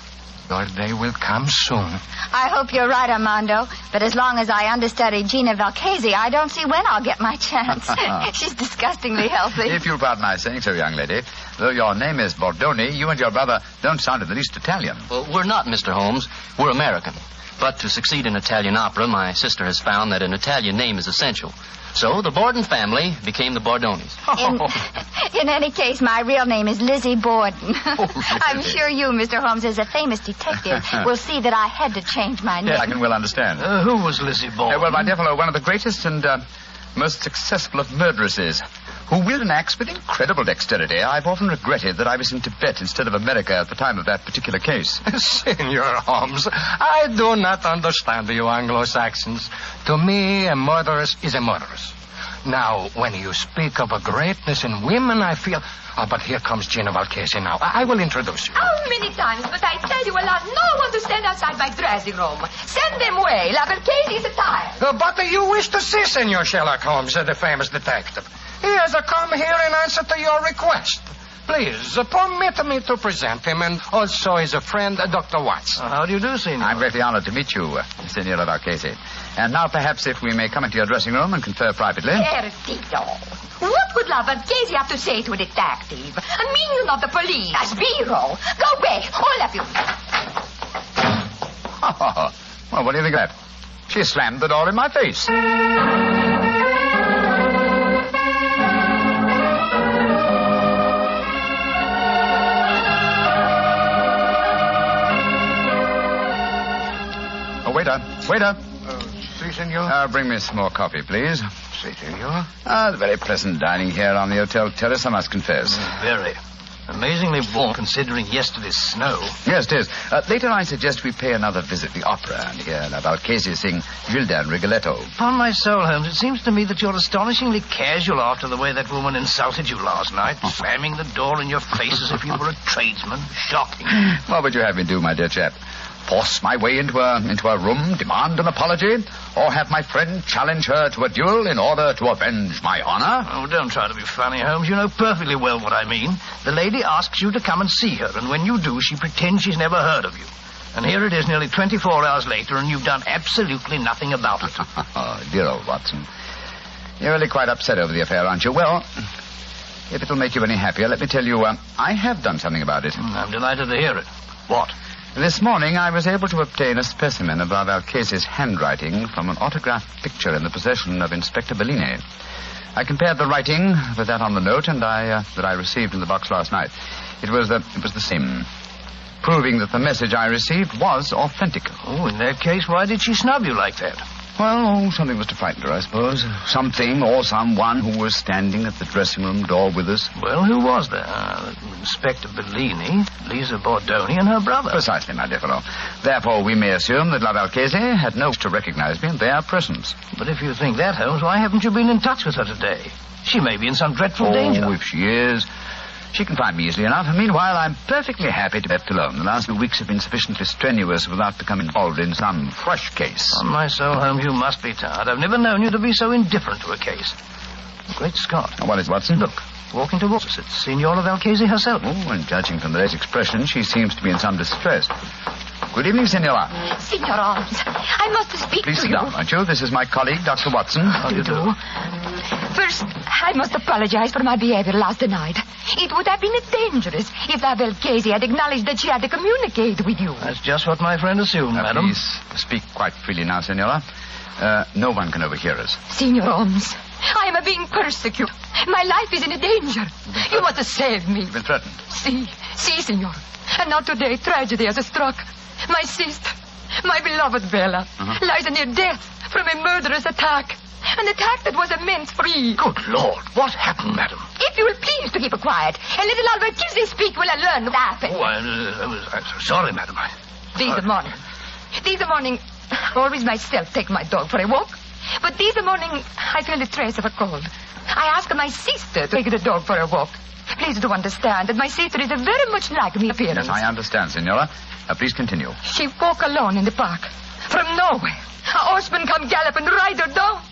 Your day will come soon. I hope you're right, Armando. But as long as I understudy Gina Valchese, I don't see when I'll get my chance. She's disgustingly healthy. If you'll pardon my saying so, young lady, though your name is Bordoni, you and your brother don't sound in the least Italian. Well, we're not, Mr. Holmes. We're American. But to succeed in Italian opera, my sister has found that an Italian name is essential. So the Borden family became the Bordonis. In any case, my real name is Lizzie Borden. Really? I'm sure you, Mr. Holmes, as a famous detective, will see that I had to change my name. Yeah, I can well understand. Who was Lizzie Borden? Well, my dear fellow, one of the greatest and most successful of murderesses, who wielded an axe with incredible dexterity. I've often regretted that I was in Tibet instead of America at the time of that particular case. Senor Holmes, I do not understand you Anglo-Saxons. To me, a murderess is a murderess. Now, when you speak of a greatness in women, I feel... Oh, but here comes Gina Valchese now. I will introduce you. How many times must I tell you allow no one to stand outside my dressing room? Send them away. La Valchese is tired. But you wish to see Senor Sherlock Holmes, the famous detective. He has come here in answer to your request. Please, permit me to present him, and also his friend, Dr. Watson. How do you do, Senor? I'm greatly honored to meet you, Senora Valchese. And now, perhaps, if we may come into your dressing room and confer privately. Perdido. What would La Valchese have to say to a detective? I mean, you're not the police. As Biro. Go away, all of you. Well, what do you think of that? She slammed the door in my face. Oh, waiter. Si, senor. Bring me some more coffee, please. Si, senor. Very pleasant dining here on the hotel terrace, I must confess. Very. Amazingly warm, considering yesterday's snow. Yes, it is. Later, I suggest we pay another visit to the opera and hear La Valchese sing Gilda and Rigoletto. Upon my soul, Holmes, it seems to me that you're astonishingly casual after the way that woman insulted you last night, slamming the door in your face as if you were a tradesman. Shocking. What would you have me do, my dear chap? Force my way into a room, demand an apology, or have my friend challenge her to a duel in order to avenge my honor? Oh, don't try to be funny, Holmes. You know perfectly well what I mean. The lady asks you to come and see her, and when you do, she pretends she's never heard of you. And here it is nearly 24 hours later, and you've done absolutely nothing about it. Oh, dear old Watson. You're really quite upset over the affair, aren't you? Well, if it'll make you any happier, let me tell you, I have done something about it. I'm delighted to hear it. What? This morning, I was able to obtain a specimen of La Valchese's handwriting from an autographed picture in the possession of Inspector Bellini. I compared the writing with that on the note that I received in the box last night. It was the same, proving that the message I received was authentic. Oh, in that case, why did she snub you like that? Well, something must have frightened her, I suppose. Something or someone who was standing at the dressing room door with us. Well, who was there? Inspector Bellini, Lisa Bordoni, and her brother. Precisely, my dear fellow. Therefore, we may assume that La Valchese had no wish to recognize me in their presence. But if you think that, Holmes, why haven't you been in touch with her today? She may be in some dreadful danger. Oh, if she is, she can find me easily enough. And meanwhile, I'm perfectly happy to be left alone. The last few weeks have been sufficiently strenuous without becoming involved in some fresh case. On my soul, Holmes, you must be tired. I've never known you to be so indifferent to a case. Great Scott. What is Watson? Look, walking towards us. It's Signora Valchese herself. Oh, and judging from the lady's expression, she seems to be in some distress. Good evening, Senora. Signor Holmes, I must speak Please to sit you. down, won't you? This is my colleague, Dr. Watson. How do you do? First, I must apologize for my behavior last night. It would have been dangerous if La Valchese had acknowledged that she had to communicate with you. That's just what my friend assumed, madam. Please speak quite freely now, Senora. No one can overhear us. Signor Holmes, I am being persecuted. My life is in danger. You must save me. You've been threatened. See, Signor. And now today, tragedy has struck. My sister, my beloved Bella, lies near death from a murderous attack. An attack that was meant free. Good Lord, what happened, madam? If you will please to keep quiet, and let the Algiers speak will I learn what happened. Oh, I'm so sorry, madam. This morning, always myself take my dog for a walk. But this morning, I feel a trace of a cold. I asked my sister to take the dog for a walk. Please do understand that my sister is very much like me in appearance. Yes, I understand, Senora. Please continue. She walk alone in the park. From nowhere, a horseman come galloping right her down.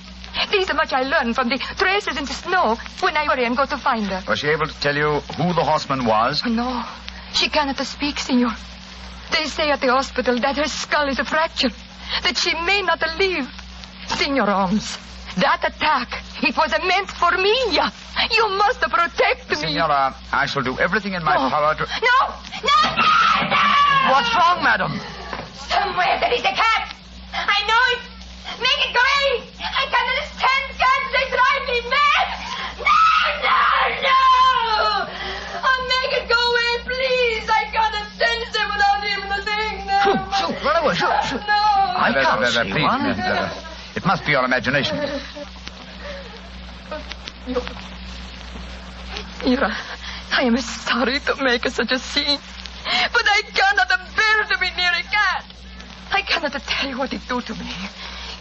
This much I learned from the traces in the snow when I hurry and go to find her. Was she able to tell you who the horseman was? No. She cannot speak, senor. They say at the hospital that her skull is a fracture, that she may not live. Senor Holmes, that attack, it was meant for me. You must protect me. Senora, I shall do everything in my power to... No! What's wrong, madam? Somewhere there is a cat. I know it. Make it go away. I cannot stand cats. They drive me mad. No! Oh, make it go away, please. I cannot stand them without even a thing. No. Shoot, run away, shoot. No. I can't see one. It must be your imagination. Ira, I am sorry to make such a scene, but I cannot bear to be near a cat. I cannot tell you what it do to me.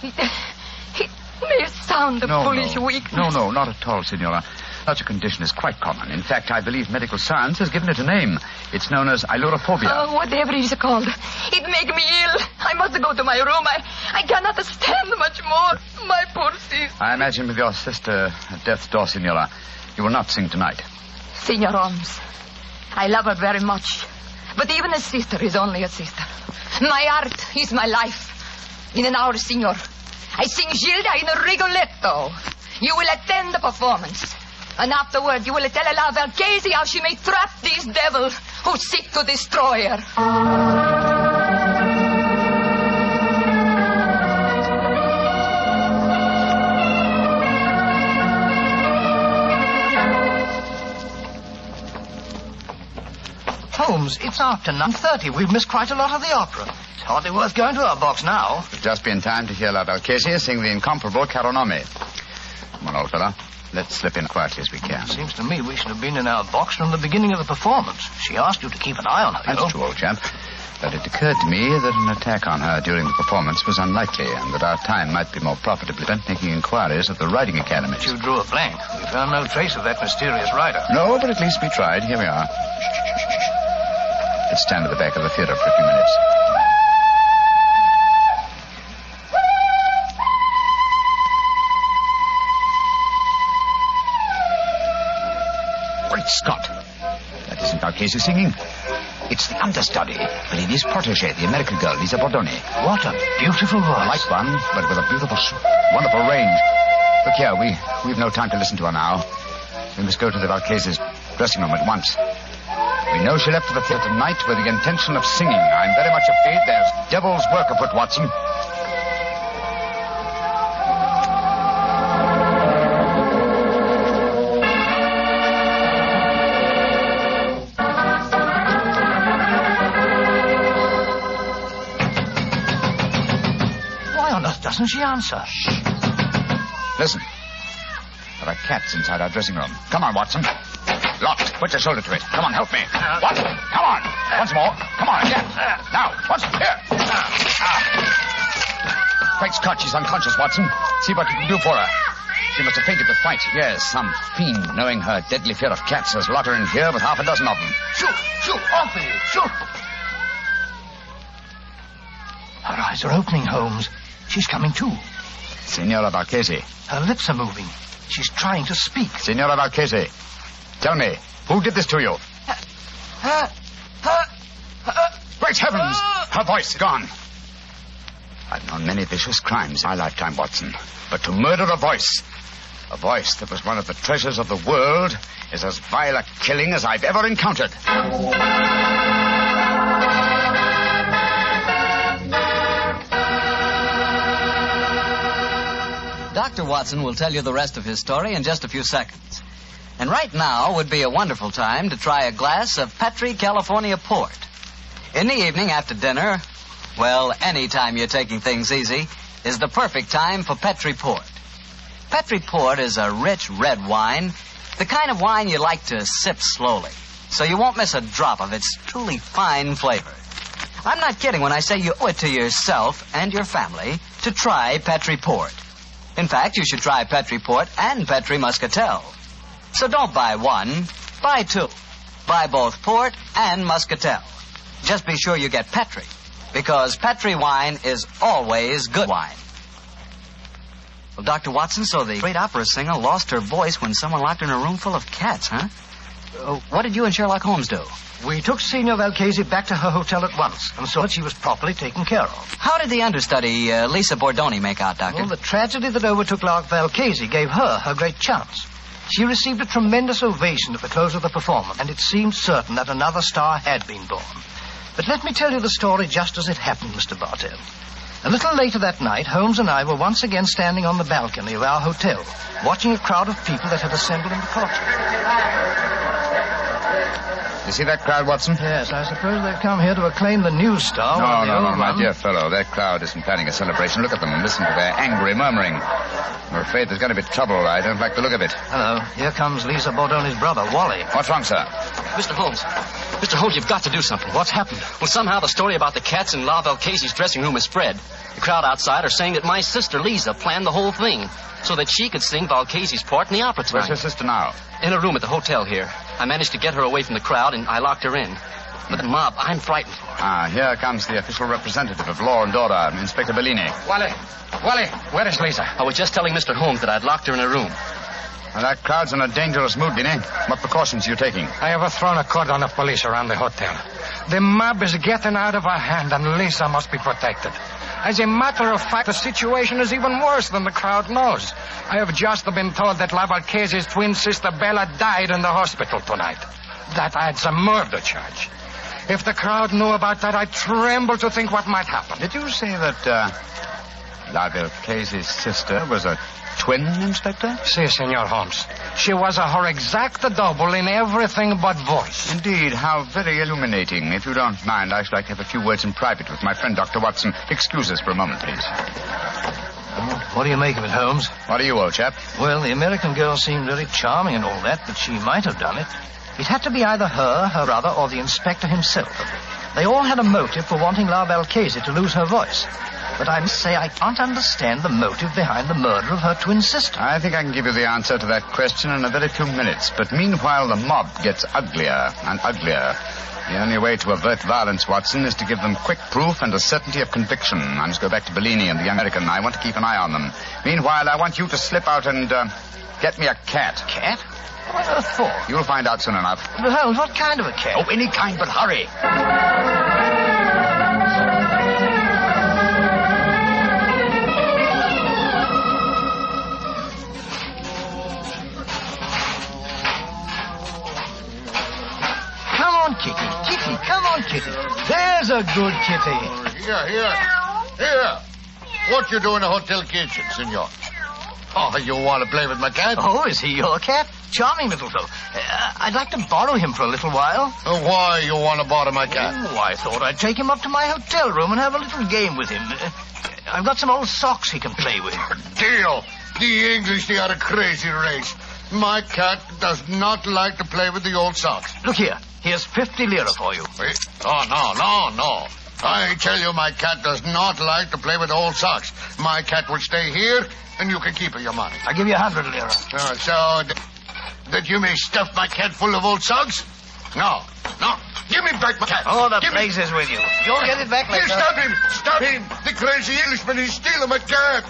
It may sound a foolish weakness. No, not at all, Senora. Such a condition is quite common. In fact, I believe medical science has given it a name. It's known as ailurophobia. Oh, whatever it is called. It makes me ill. I must go to my room. I cannot stand much more. My poor sister. I imagine with your sister at death's door, Senora, you will not sing tonight. Senor Holmes, I love her very much. But even a sister is only a sister. My art is my life. In an hour, senor, I sing Gilda in a Rigoletto. You will attend the performance. And afterward, you will tell La Valchese how she may trap these devils who seek to destroy her. Holmes, it's after 9:30. We've missed quite a lot of the opera. It's hardly worth going to our box now. We've just been in time to hear La Valchese sing the incomparable Caronome. Come on, old fellow. Let's slip in quietly as we can. Seems to me we should have been in our box from the beginning of the performance. She asked you to keep an eye on her. That's true, old chap. But it occurred to me that an attack on her during the performance was unlikely, and that our time might be more profitably spent making inquiries at the riding academies. You drew a blank. We found no trace of that mysterious rider. No, but at least we tried. Here we are. Let's stand at the back of the theater for a few minutes. Great Scott! That isn't Valchese singing. It's the understudy, Briony's protege, the American girl, Lisa Bordoni. What a beautiful voice. Like one, but with a beautiful, wonderful range. Look here, we've no time to listen to her now. We must go to the Valchese's dressing room at once. We know she left for the theater tonight with the intention of singing. I'm very much afraid there's devil's work afoot, Watson. Why on earth doesn't she answer? Shh. Listen. There are cats inside our dressing room. Come on, Watson. Locked. Put your shoulder to it. Come on, help me. Watson, come on. Once more. Come on, again. Now, Watson, here. Great Scott, she's unconscious, Watson. See what you can do for her. She must have fainted with fright. Yes, some fiend, knowing her deadly fear of cats, has locked her in here with half a dozen of them. Shoot, off with you, shoot. Her eyes are opening, Holmes. She's coming to. Signora Valchese. Her lips are moving. She's trying to speak. Signora Valchese, tell me, who did this to you? Great heavens! Her voice gone. I've known many vicious crimes in my lifetime, Watson. But to murder a voice that was one of the treasures of the world, is as vile a killing as I've ever encountered. Dr. Watson will tell you the rest of his story in just a few seconds. And right now would be a wonderful time to try a glass of Petri California port. In the evening after dinner, well, any time you're taking things easy, is the perfect time for Petri port. Petri port is a rich red wine, the kind of wine you like to sip slowly, so you won't miss a drop of its truly fine flavor. I'm not kidding when I say you owe it to yourself and your family to try Petri port. In fact, you should try Petri port and Petri muscatel. So don't buy one, buy two. Buy both port and muscatel. Just be sure you get Petri, because Petri wine is always good wine. Well, Dr. Watson, so the great opera singer lost her voice when someone locked her in a room full of cats, huh? What did you and Sherlock Holmes do? We took Signor Valchese back to her hotel at once and saw that she was properly taken care of. How did the understudy, Lisa Bordoni, make out, Doctor? Well, the tragedy that overtook Lark Valchese gave her great chance. She received a tremendous ovation at the close of the performance, and it seemed certain that another star had been born. But let me tell you the story just as it happened, Mr. Bartell. A little later that night, Holmes and I were once again standing on the balcony of our hotel, watching a crowd of people that had assembled in the courtyard. You see that crowd, Watson? Yes, I suppose they've come here to acclaim the news star. No, my dear fellow. That crowd isn't planning a celebration. Look at them and listen to their angry murmuring. I'm afraid there's going to be trouble. I don't like the look of it. Hello. Here comes Lisa Bordoni's brother, Wally. What's wrong, sir? Mr. Holmes. Mr. Holmes, you've got to do something. What's happened? Well, somehow the story about the cats in La Valchese's dressing room has spread. The crowd outside are saying that my sister, Lisa, planned the whole thing so that she could sing Valchese's part in the opera tonight. Where's your sister now? In a room at the hotel here. I managed to get her away from the crowd, and I locked her in. But the mob, I'm frightened for her. Here comes the official representative of law and order, Inspector Bellini. Wally, where is Lisa? I was just telling Mr. Holmes that I'd locked her in a room. Well, that crowd's in a dangerous mood, Bellini. What precautions are you taking? I have thrown a cordon of police around the hotel. The mob is getting out of our hand, and Lisa must be protected. As a matter of fact, the situation is even worse than the crowd knows. I have just been told that La Valchese's twin sister Bella died in the hospital tonight. That adds a murder charge. If the crowd knew about that, I tremble to think what might happen. Did you say that La Valchese's sister was a twin, Inspector? Si, Senor Holmes. She was her exact double in everything but voice. Indeed, how very illuminating. If you don't mind, I should like to have a few words in private with my friend, Dr. Watson. Excuse us for a moment, please. What do you make of it, Holmes? What do you, old chap? Well, the American girl seemed very charming and all that, but she might have done it. It had to be either her brother, or the inspector himself. They all had a motive for wanting La Valchese to lose her voice. But I must say I can't understand the motive behind the murder of her twin sister. I think I can give you the answer to that question in a very few minutes. But meanwhile, the mob gets uglier and uglier. The only way to avert violence, Watson, is to give them quick proof and a certainty of conviction. I must go back to Bellini and the American. I want to keep an eye on them. Meanwhile, I want you to slip out and get me a cat. Cat? What on earth for? You'll find out soon enough. But Holmes, what kind of a cat? Oh, any kind, but hurry. Come on, Kitty. Kitty, come on, Kitty. There's a good kitty. Here. What you do in the hotel kitchen, senor? Oh, you want to play with my cat? Oh, is he your cat? Charming little fellow. I'd like to borrow him for a little while. Why you want to borrow my cat? Oh, I thought I'd take him up to my hotel room and have a little game with him. I've got some old socks he can play with. Deal. The English, they are a crazy race. My cat does not like to play with the old socks. Look here. Here's 50 lira for you. Wait. Oh, no. I tell you, my cat does not like to play with old socks. My cat will stay here, and you can keep your money. I'll give you 100 lira. So that you may stuff my cat full of old socks? No. Give me back my cat. Oh, the place is with you. You'll get it back later. Stop him. The crazy Englishman is stealing my cat.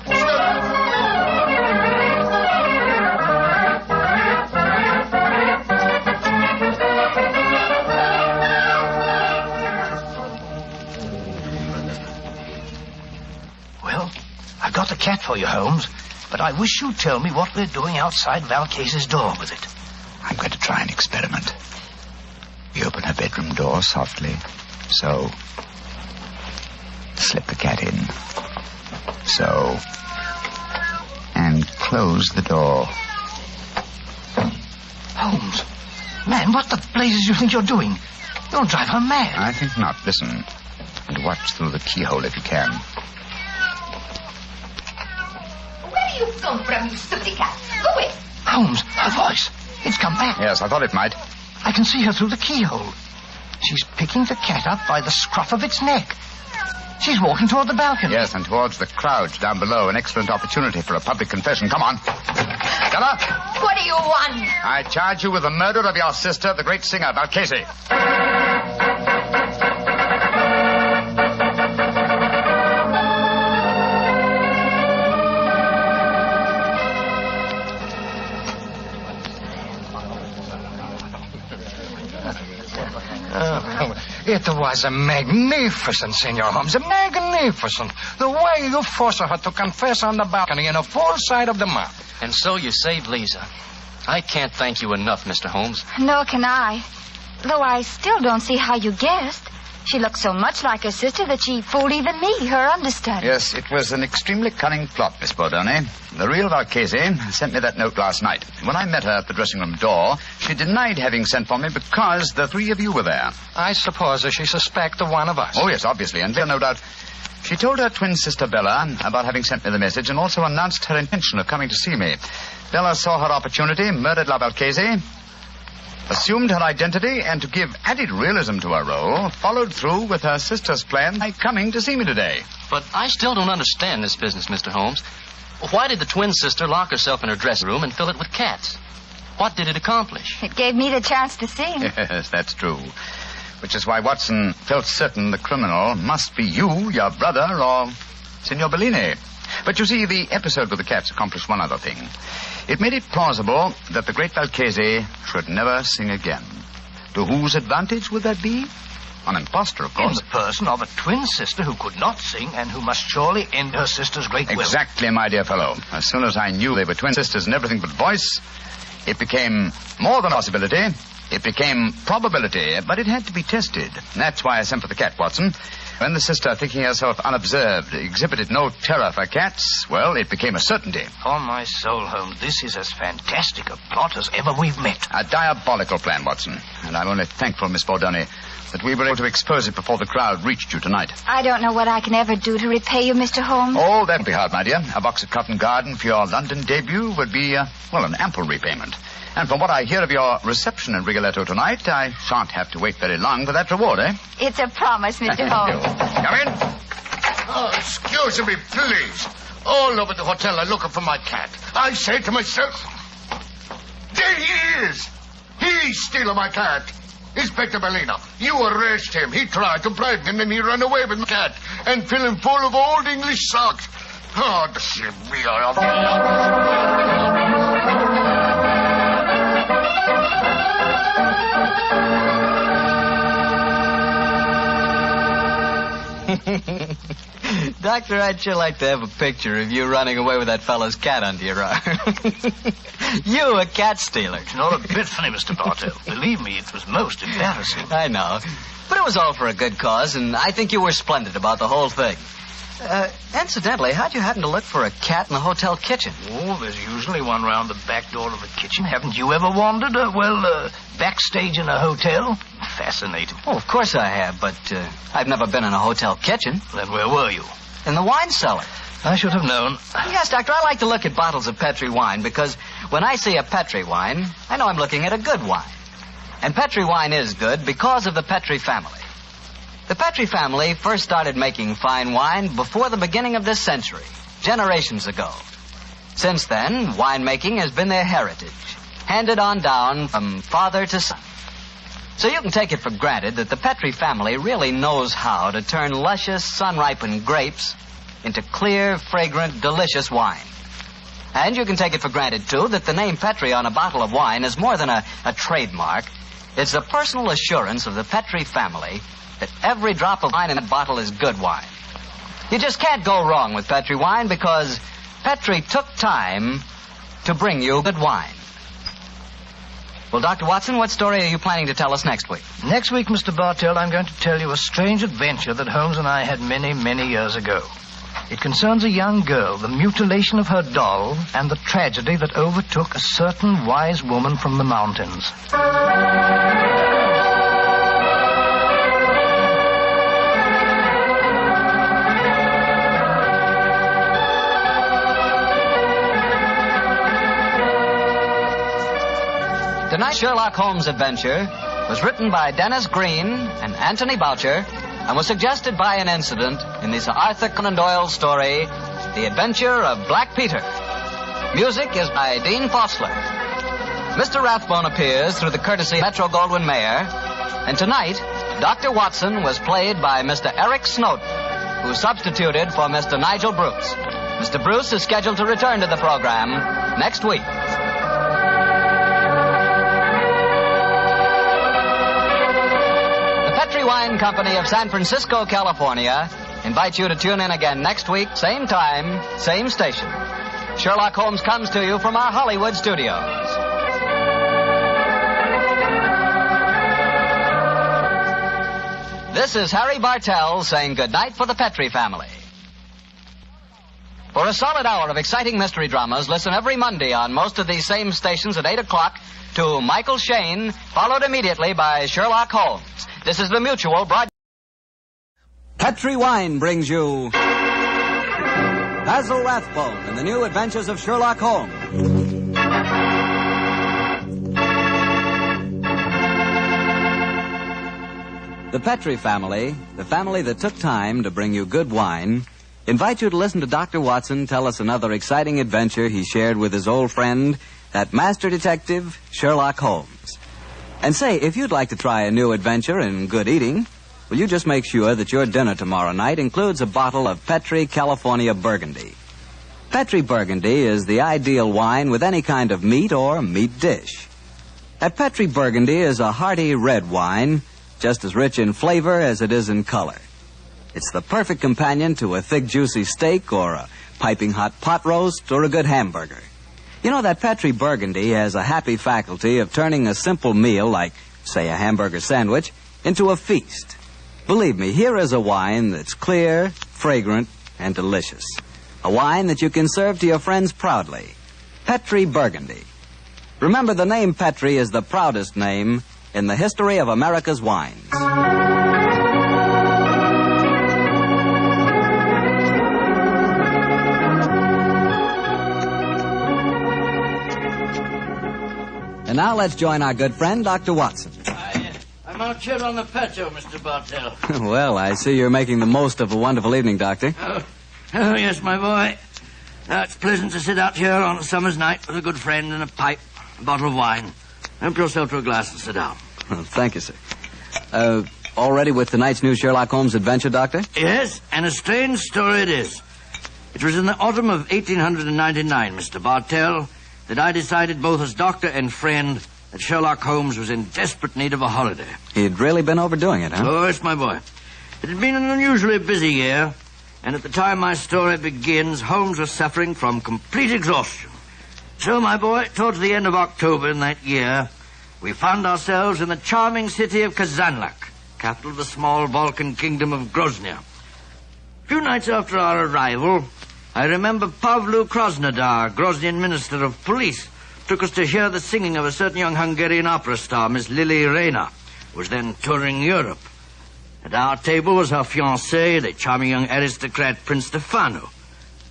Well, I've got the cat for you, Holmes. But I wish you'd tell me what we're doing outside Valchese's door with it. I'm going to try an experiment. We open her bedroom door softly. So. Slip the cat in. So. And close the door. Holmes. Man, what the blazes do you think you're doing? You'll drive her mad. I think not. Listen. And watch through the keyhole if you can. Where you come from, you stupid cat? Go away. Holmes, her voice. It's come back. Yes, I thought it might. I can see her through the keyhole. She's picking the cat up by the scruff of its neck. She's walking toward the balcony. Yes, and towards the crowd down below. An excellent opportunity for a public confession. Come on. Stella? What do you want? I charge you with the murder of your sister, the great singer, Valchese. It was magnificent, Senor Holmes. Magnificent. The way you forced her to confess on the balcony in a full sight of the mob. And so you saved Lisa. I can't thank you enough, Mr. Holmes. Nor can I. Though I still don't see how you guessed. She looked so much like her sister that she fooled even me, her understudy. Yes, it was an extremely cunning plot, Miss Bordone. The real Valchese sent me that note last night. When I met her at the dressing room door, she denied having sent for me because the three of you were there. I suppose that she suspected one of us. Oh, yes, obviously, and no doubt. She told her twin sister Bella about having sent me the message and also announced her intention of coming to see me. Bella saw her opportunity, murdered La Valchese, assumed her identity, and to give added realism to her role, followed through with her sister's plan by coming to see me today. But I still don't understand this business, Mr. Holmes. Why did the twin sister lock herself in her dressing room and fill it with cats? What did it accomplish? It gave me the chance to sing. Yes, that's true. Which is why Watson felt certain the criminal must be you, your brother, or Signor Bellini. But you see, the episode with the cats accomplished one other thing. It made it plausible that the great Valchese should never sing again. To whose advantage would that be? An imposter, of course. In the person of a twin sister who could not sing and who must surely end her sister's great will. Exactly, my dear fellow. As soon as I knew they were twin sisters and everything but voice, it became more than a possibility. It became probability, but it had to be tested. That's why I sent for the cat, Watson. When the sister, thinking herself unobserved, exhibited no terror for cats, well, it became a certainty. On my soul, Holmes, this is as fantastic a plot as ever we've met. A diabolical plan, Watson. And I'm only thankful, Miss Bordone, that we were able to expose it before the crowd reached you tonight. I don't know what I can ever do to repay you, Mr. Holmes. Oh, that'd be hard, my dear. A box of Covent Garden for your London debut would be, an ample repayment. And from what I hear of your reception in Rigoletto tonight, I shan't have to wait very long for that reward, eh? It's a promise, Mr. Holmes. Come in. Oh, excuse me, please. All over the hotel I'm looking for my cat. I say to myself, there he is. He's stealing my cat. Inspector Bellino, you arrest him. He tried to bribe me, and then he ran away with my cat and fill him full of old English socks. Oh, the severe of Doctor, I'd sure like to have a picture of you running away with that fellow's cat under your arm. You, a cat stealer. It's not a bit funny, Mr. Bartell. Believe me, it was most embarrassing. I know. But it was all for a good cause, and I think you were splendid about the whole thing. Incidentally, how'd you happen to look for a cat in the hotel kitchen? Oh, there's usually one round the back door of the kitchen. Haven't you ever wandered, backstage in a hotel? Fascinating. Oh, of course I have, but I've never been in a hotel kitchen. Then where were you? In the wine cellar. I should have known. Yes, Doctor, I like to look at bottles of Petri wine because when I see a Petri wine, I know I'm looking at a good wine. And Petri wine is good because of the Petri family. The Petri family first started making fine wine before the beginning of this century, generations ago. Since then, winemaking has been their heritage, handed on down from father to son. So you can take it for granted that the Petri family really knows how to turn luscious, sun-ripened grapes into clear, fragrant, delicious wine. And you can take it for granted, too, that the name Petri on a bottle of wine is more than a trademark. It's the personal assurance of the Petri family that every drop of wine in that bottle is good wine. You just can't go wrong with Petri wine because Petri took time to bring you good wine. Well, Dr. Watson, what story are you planning to tell us next week? Next week, Mr. Bartell, I'm going to tell you a strange adventure that Holmes and I had many, many years ago. It concerns a young girl, the mutilation of her doll, and the tragedy that overtook a certain wise woman from the mountains. Tonight's Sherlock Holmes adventure was written by Dennis Green and Anthony Boucher and was suggested by an incident in the Sir Arthur Conan Doyle story, The Adventure of Black Peter. Music is by Dean Fossler. Mr. Rathbone appears through the courtesy of Metro-Goldwyn-Mayer, and tonight, Dr. Watson was played by Mr. Eric Snowden, who substituted for Mr. Nigel Bruce. Mr. Bruce is scheduled to return to the program next week. Wine Company of San Francisco, California, invites you to tune in again next week, same time, same station. Sherlock Holmes comes to you from our Hollywood studios. This is Harry Bartell saying goodnight for the Petri family. For a solid hour of exciting mystery dramas, listen every Monday on most of these same stations at 8 o'clock to Michael Shayne, followed immediately by Sherlock Holmes. This is the Mutual broadcast. Petri Wine brings you Basil Rathbone and the New Adventures of Sherlock Holmes. The Petri family, the family that took time to bring you good wine, invite you to listen to Dr. Watson tell us another exciting adventure he shared with his old friend, that master detective, Sherlock Holmes. And say, if you'd like to try a new adventure in good eating, will you just make sure that your dinner tomorrow night includes a bottle of Petri California Burgundy. Petri Burgundy is the ideal wine with any kind of meat or meat dish. That Petri Burgundy is a hearty red wine, just as rich in flavor as it is in color. It's the perfect companion to a thick, juicy steak or a piping hot pot roast or a good hamburger. You know, that Petri Burgundy has a happy faculty of turning a simple meal, like, say, a hamburger sandwich, into a feast. Believe me, here is a wine that's clear, fragrant, and delicious. A wine that you can serve to your friends proudly. Petri Burgundy. Remember, the name Petri is the proudest name in the history of America's wines. And now let's join our good friend, Dr. Watson. I'm out here on the patio, Mr. Bartell. Well, I see you're making the most of a wonderful evening, Doctor. Oh, yes, my boy. It's pleasant to sit out here on a summer's night with a good friend and a pipe, a bottle of wine. Help yourself to a glass and sit down. Thank you, sir. All ready with tonight's new Sherlock Holmes adventure, Doctor? Yes, and a strange story it is. It was in the autumn of 1899, Mr. Bartell, that I decided both as doctor and friend that Sherlock Holmes was in desperate need of a holiday. He'd really been overdoing it, huh? Oh, yes, my boy. It had been an unusually busy year, and at the time my story begins, Holmes was suffering from complete exhaustion. So, my boy, towards the end of October in that year, we found ourselves in the charming city of Kazanlak, capital of the small Balkan kingdom of Grozny. A few nights after our arrival, I remember Pavlu Krasnodar, Groznian Minister of Police, took us to hear the singing of a certain young Hungarian opera star, Miss Lily Rayner, who was then touring Europe. At our table was her fiancé, the charming young aristocrat Prince Stefano.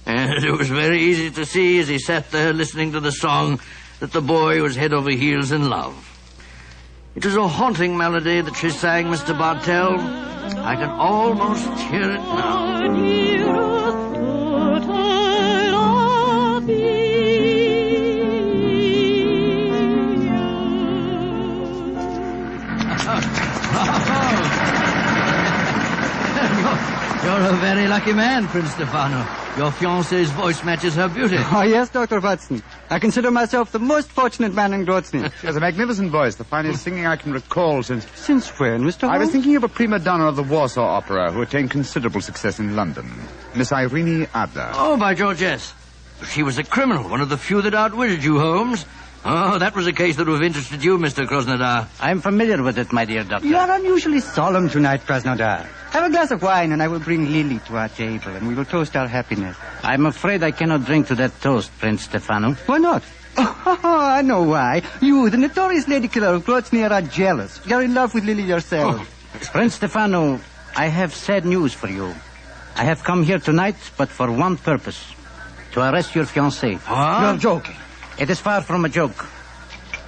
And it was very easy to see as he sat there listening to the song that the boy was head over heels in love. It was a haunting melody that she sang, Mr. Bartell. I can almost hear it now. You're a very lucky man, Prince Stefano. Your fiancée's voice matches her beauty. Oh, yes, Dr. Watson. I consider myself the most fortunate man in Grozny. She has a magnificent voice, the finest singing I can recall since... Since when, Mr. Holmes? I was thinking of a prima donna of the Warsaw Opera who attained considerable success in London. Miss Irene Adler. Oh, by George, yes. She was a criminal, one of the few that outwitted you, Holmes. Oh, that was a case that would have interested you, Mr. Krasnodar. I'm familiar with it, my dear doctor. You are unusually solemn tonight, Krasnodar. Have a glass of wine, and I will bring Lily to our table, and we will toast our happiness. I'm afraid I cannot drink to that toast, Prince Stefano. Why not? Oh, I know why. You, the notorious lady killer of Grozny, are jealous. You're in love with Lily yourself. Oh. Prince Stefano, I have sad news for you. I have come here tonight, but for one purpose. To arrest your fiancée. Huh? You're joking. It is far from a joke.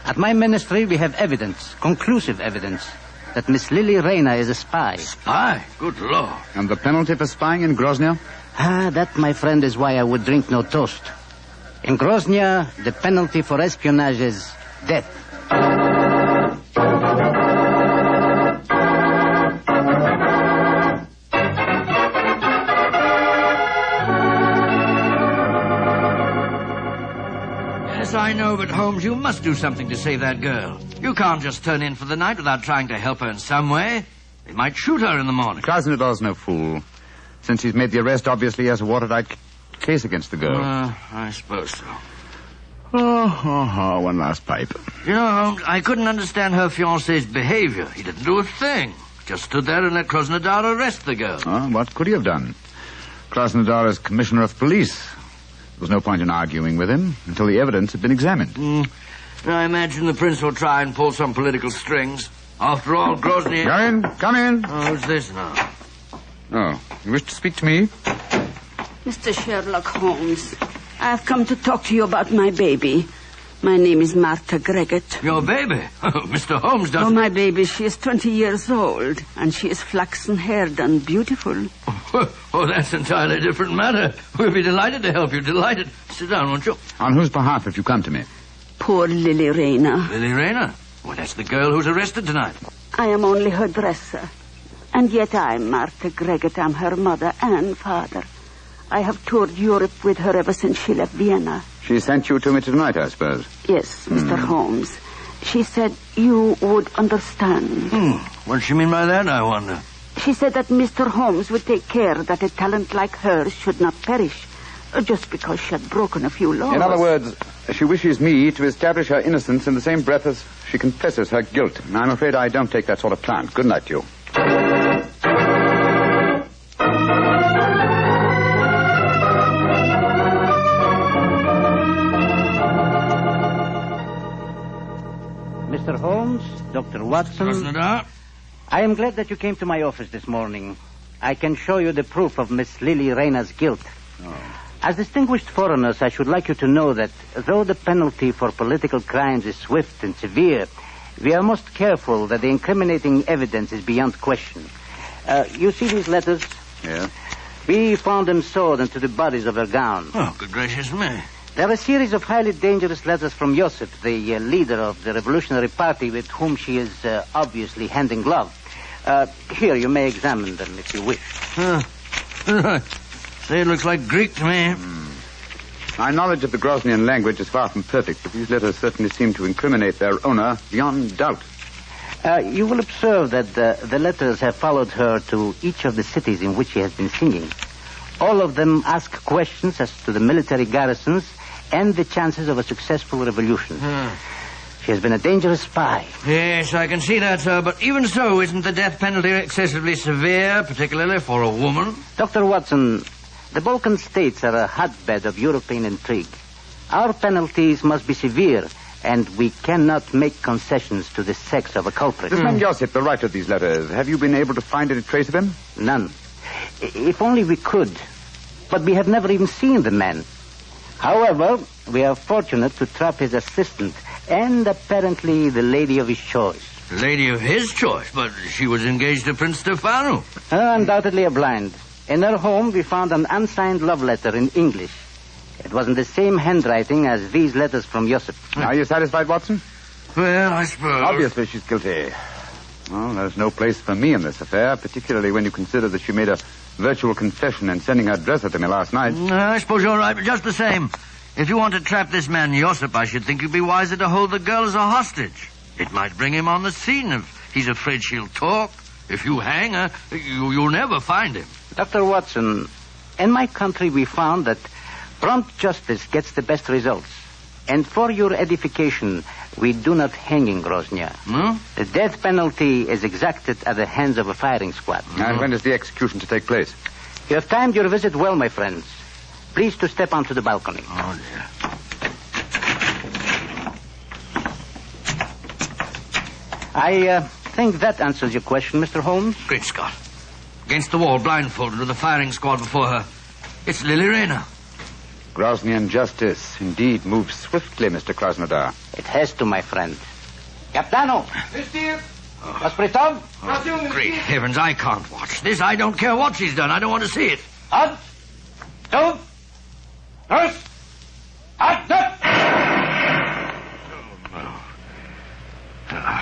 At my ministry, we have evidence, conclusive evidence, that Miss Lily Rayner is a spy. Spy? Good Lord. And the penalty for spying in Grozny? That, my friend, is why I would drink no toast. In Grozny, the penalty for espionage is death. Yes, I know, but Holmes, you must do something to save that girl. You can't just turn in for the night without trying to help her in some way. They might shoot her in the morning. Krasnodar's no fool. Since he's made the arrest, obviously he has a watertight case against the girl. I suppose so. One last pipe. You know, Holmes, I couldn't understand her fiancé's behavior. He didn't do a thing. Just stood there and let Krasnodar arrest the girl. What could he have done? Krasnodar is commissioner of police. There was no point in arguing with him until the evidence had been examined. I imagine the prince will try and pull some political strings. After all, Grozny... Come in. Who's this now? Oh, you wish to speak to me? Mr. Sherlock Holmes, I've come to talk to you about my baby. My name is Martha Greggett. Your baby? Mr. Holmes doesn't... Oh, my baby, she is 20 years old, and she is flaxen-haired and beautiful. Oh, that's an entirely different matter. We'll be delighted to help you, delighted. Sit down, won't you? On whose behalf have you come to me? Poor Lily Rayner. Lily Rayner? Well, that's the girl who's arrested tonight. I am only her dresser. And yet I'm Martha Greggett. I'm her mother and father. I have toured Europe with her ever since she left Vienna. She sent you to me tonight, I suppose. Yes, Mr. Holmes. She said you would understand. What does she mean by that, I wonder? She said that Mr. Holmes would take care that a talent like hers should not perish, just because she had broken a few laws. In other words, she wishes me to establish her innocence in the same breath as she confesses her guilt. And I'm afraid I don't take that sort of plant. Good night to you. Mr. Holmes, Dr. Watson. I am glad that you came to my office this morning. I can show you the proof of Miss Lily Rayner's guilt. As distinguished foreigners, I should like you to know that though the penalty for political crimes is swift and severe, we are most careful that the incriminating evidence is beyond question. You see these letters? Yeah. We found them sewed into the bodies of her gown. Oh, good gracious me. They're a series of highly dangerous letters from Josip, the leader of the Revolutionary Party with whom she is obviously hand in glove. Here, you may examine them if you wish. Say, it looks like Greek to me. My knowledge of the Groznian language is far from perfect, but these letters certainly seem to incriminate their owner beyond doubt. You will observe that the letters have followed her to each of the cities in which she has been singing. All of them ask questions as to the military garrisons and the chances of a successful revolution. She has been a dangerous spy. Yes, I can see that, sir. But even so, isn't the death penalty excessively severe, particularly for a woman? Dr. Watson, the Balkan states are a hotbed of European intrigue. Our penalties must be severe, and we cannot make concessions to the sex of a culprit. This man Josip, the writer of these letters, have you been able to find any trace of him? None. If only we could. But we have never even seen the man. However, we are fortunate to trap his assistant and apparently the lady of his choice. Lady of his choice? But she was engaged to Prince Stefano. Undoubtedly a blind. In her home, we found an unsigned love letter in English. It was in the same handwriting as these letters from Josip. Are you satisfied, Watson? Well, I suppose. Obviously she's guilty. Well, there's no place for me in this affair, particularly when you consider that she made a virtual confession in sending her dresser to me last night. I suppose you're right, but just the same. If you want to trap this man Josip, I should think you'd be wiser to hold the girl as a hostage. It might bring him on the scene if he's afraid she'll talk. If you hang her, you'll never find him. Dr. Watson, in my country we found that prompt justice gets the best results. And for your edification, we do not hang in Grozny. The death penalty is exacted at the hands of a firing squad. And when is the execution to take place? You have timed your visit well, my friends. Please to step onto the balcony. Oh, dear. I think that answers your question, Mr. Holmes. Great Scott. Against the wall, blindfolded, with a firing squad before her. It's Lily Rayner. Groznian justice indeed moves swiftly, Mr. Krasnodar. It has to, my friend. Capitano! Hospital? Great heavens, I can't watch this. I don't care what she's done. I don't want to see it. Up! Two! Nurse! Up!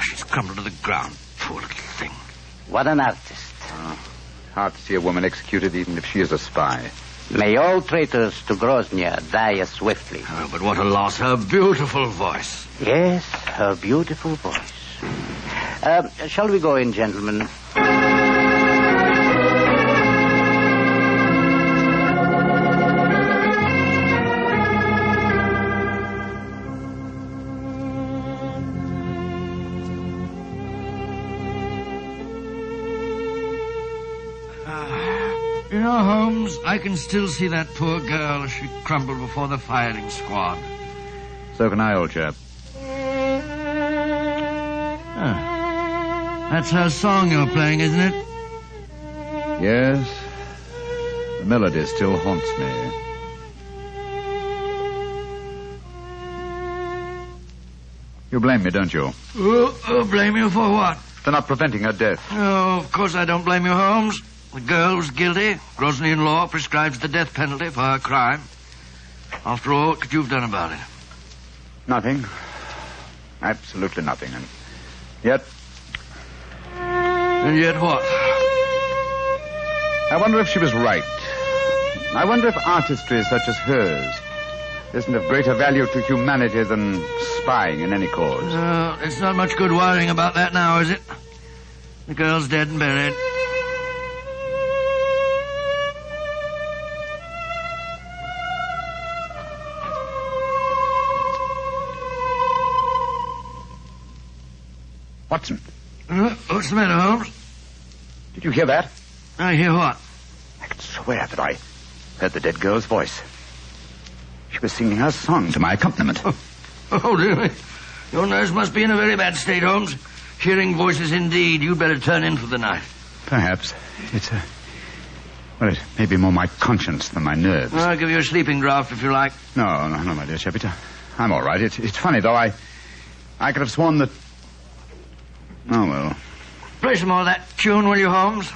She's crumbled to the ground. Poor little thing. What an artist. Hard to see a woman executed even if she is a spy. May all traitors to Grozny die as swiftly. Oh, but what a loss. Her beautiful voice. Yes, her beautiful voice. Shall we go in, gentlemen? Holmes, I can still see that poor girl as she crumbled before the firing squad. So can I, old chap. That's her song you're playing, isn't it? Yes. The melody still haunts me. You blame me, don't you? Blame you for what? For not preventing her death. Oh, of course I don't blame you, Holmes. The girl was guilty. Grosnian law prescribes the death penalty for her crime. After all, what could you have done about it? Nothing. Absolutely nothing. And yet... And yet what? I wonder if she was right. I wonder if artistry such as hers isn't of greater value to humanity than spying in any cause. It's not much good worrying about that now, is it? The girl's dead and buried. Watson. What's the matter, Holmes? Did you hear that? I hear what? I could swear that I heard the dead girl's voice. She was singing her song to my accompaniment. Oh, dear. Your nurse must be in a very bad state, Holmes. Hearing voices indeed. You'd better turn in for the night. Perhaps. It's well, it may be more my conscience than my nerves. I'll give you a sleeping draught if you like. No, my dear Shepard. I'm all right. It's funny, though. I could have sworn that... Oh, well. Play some more of that tune, will you, Holmes?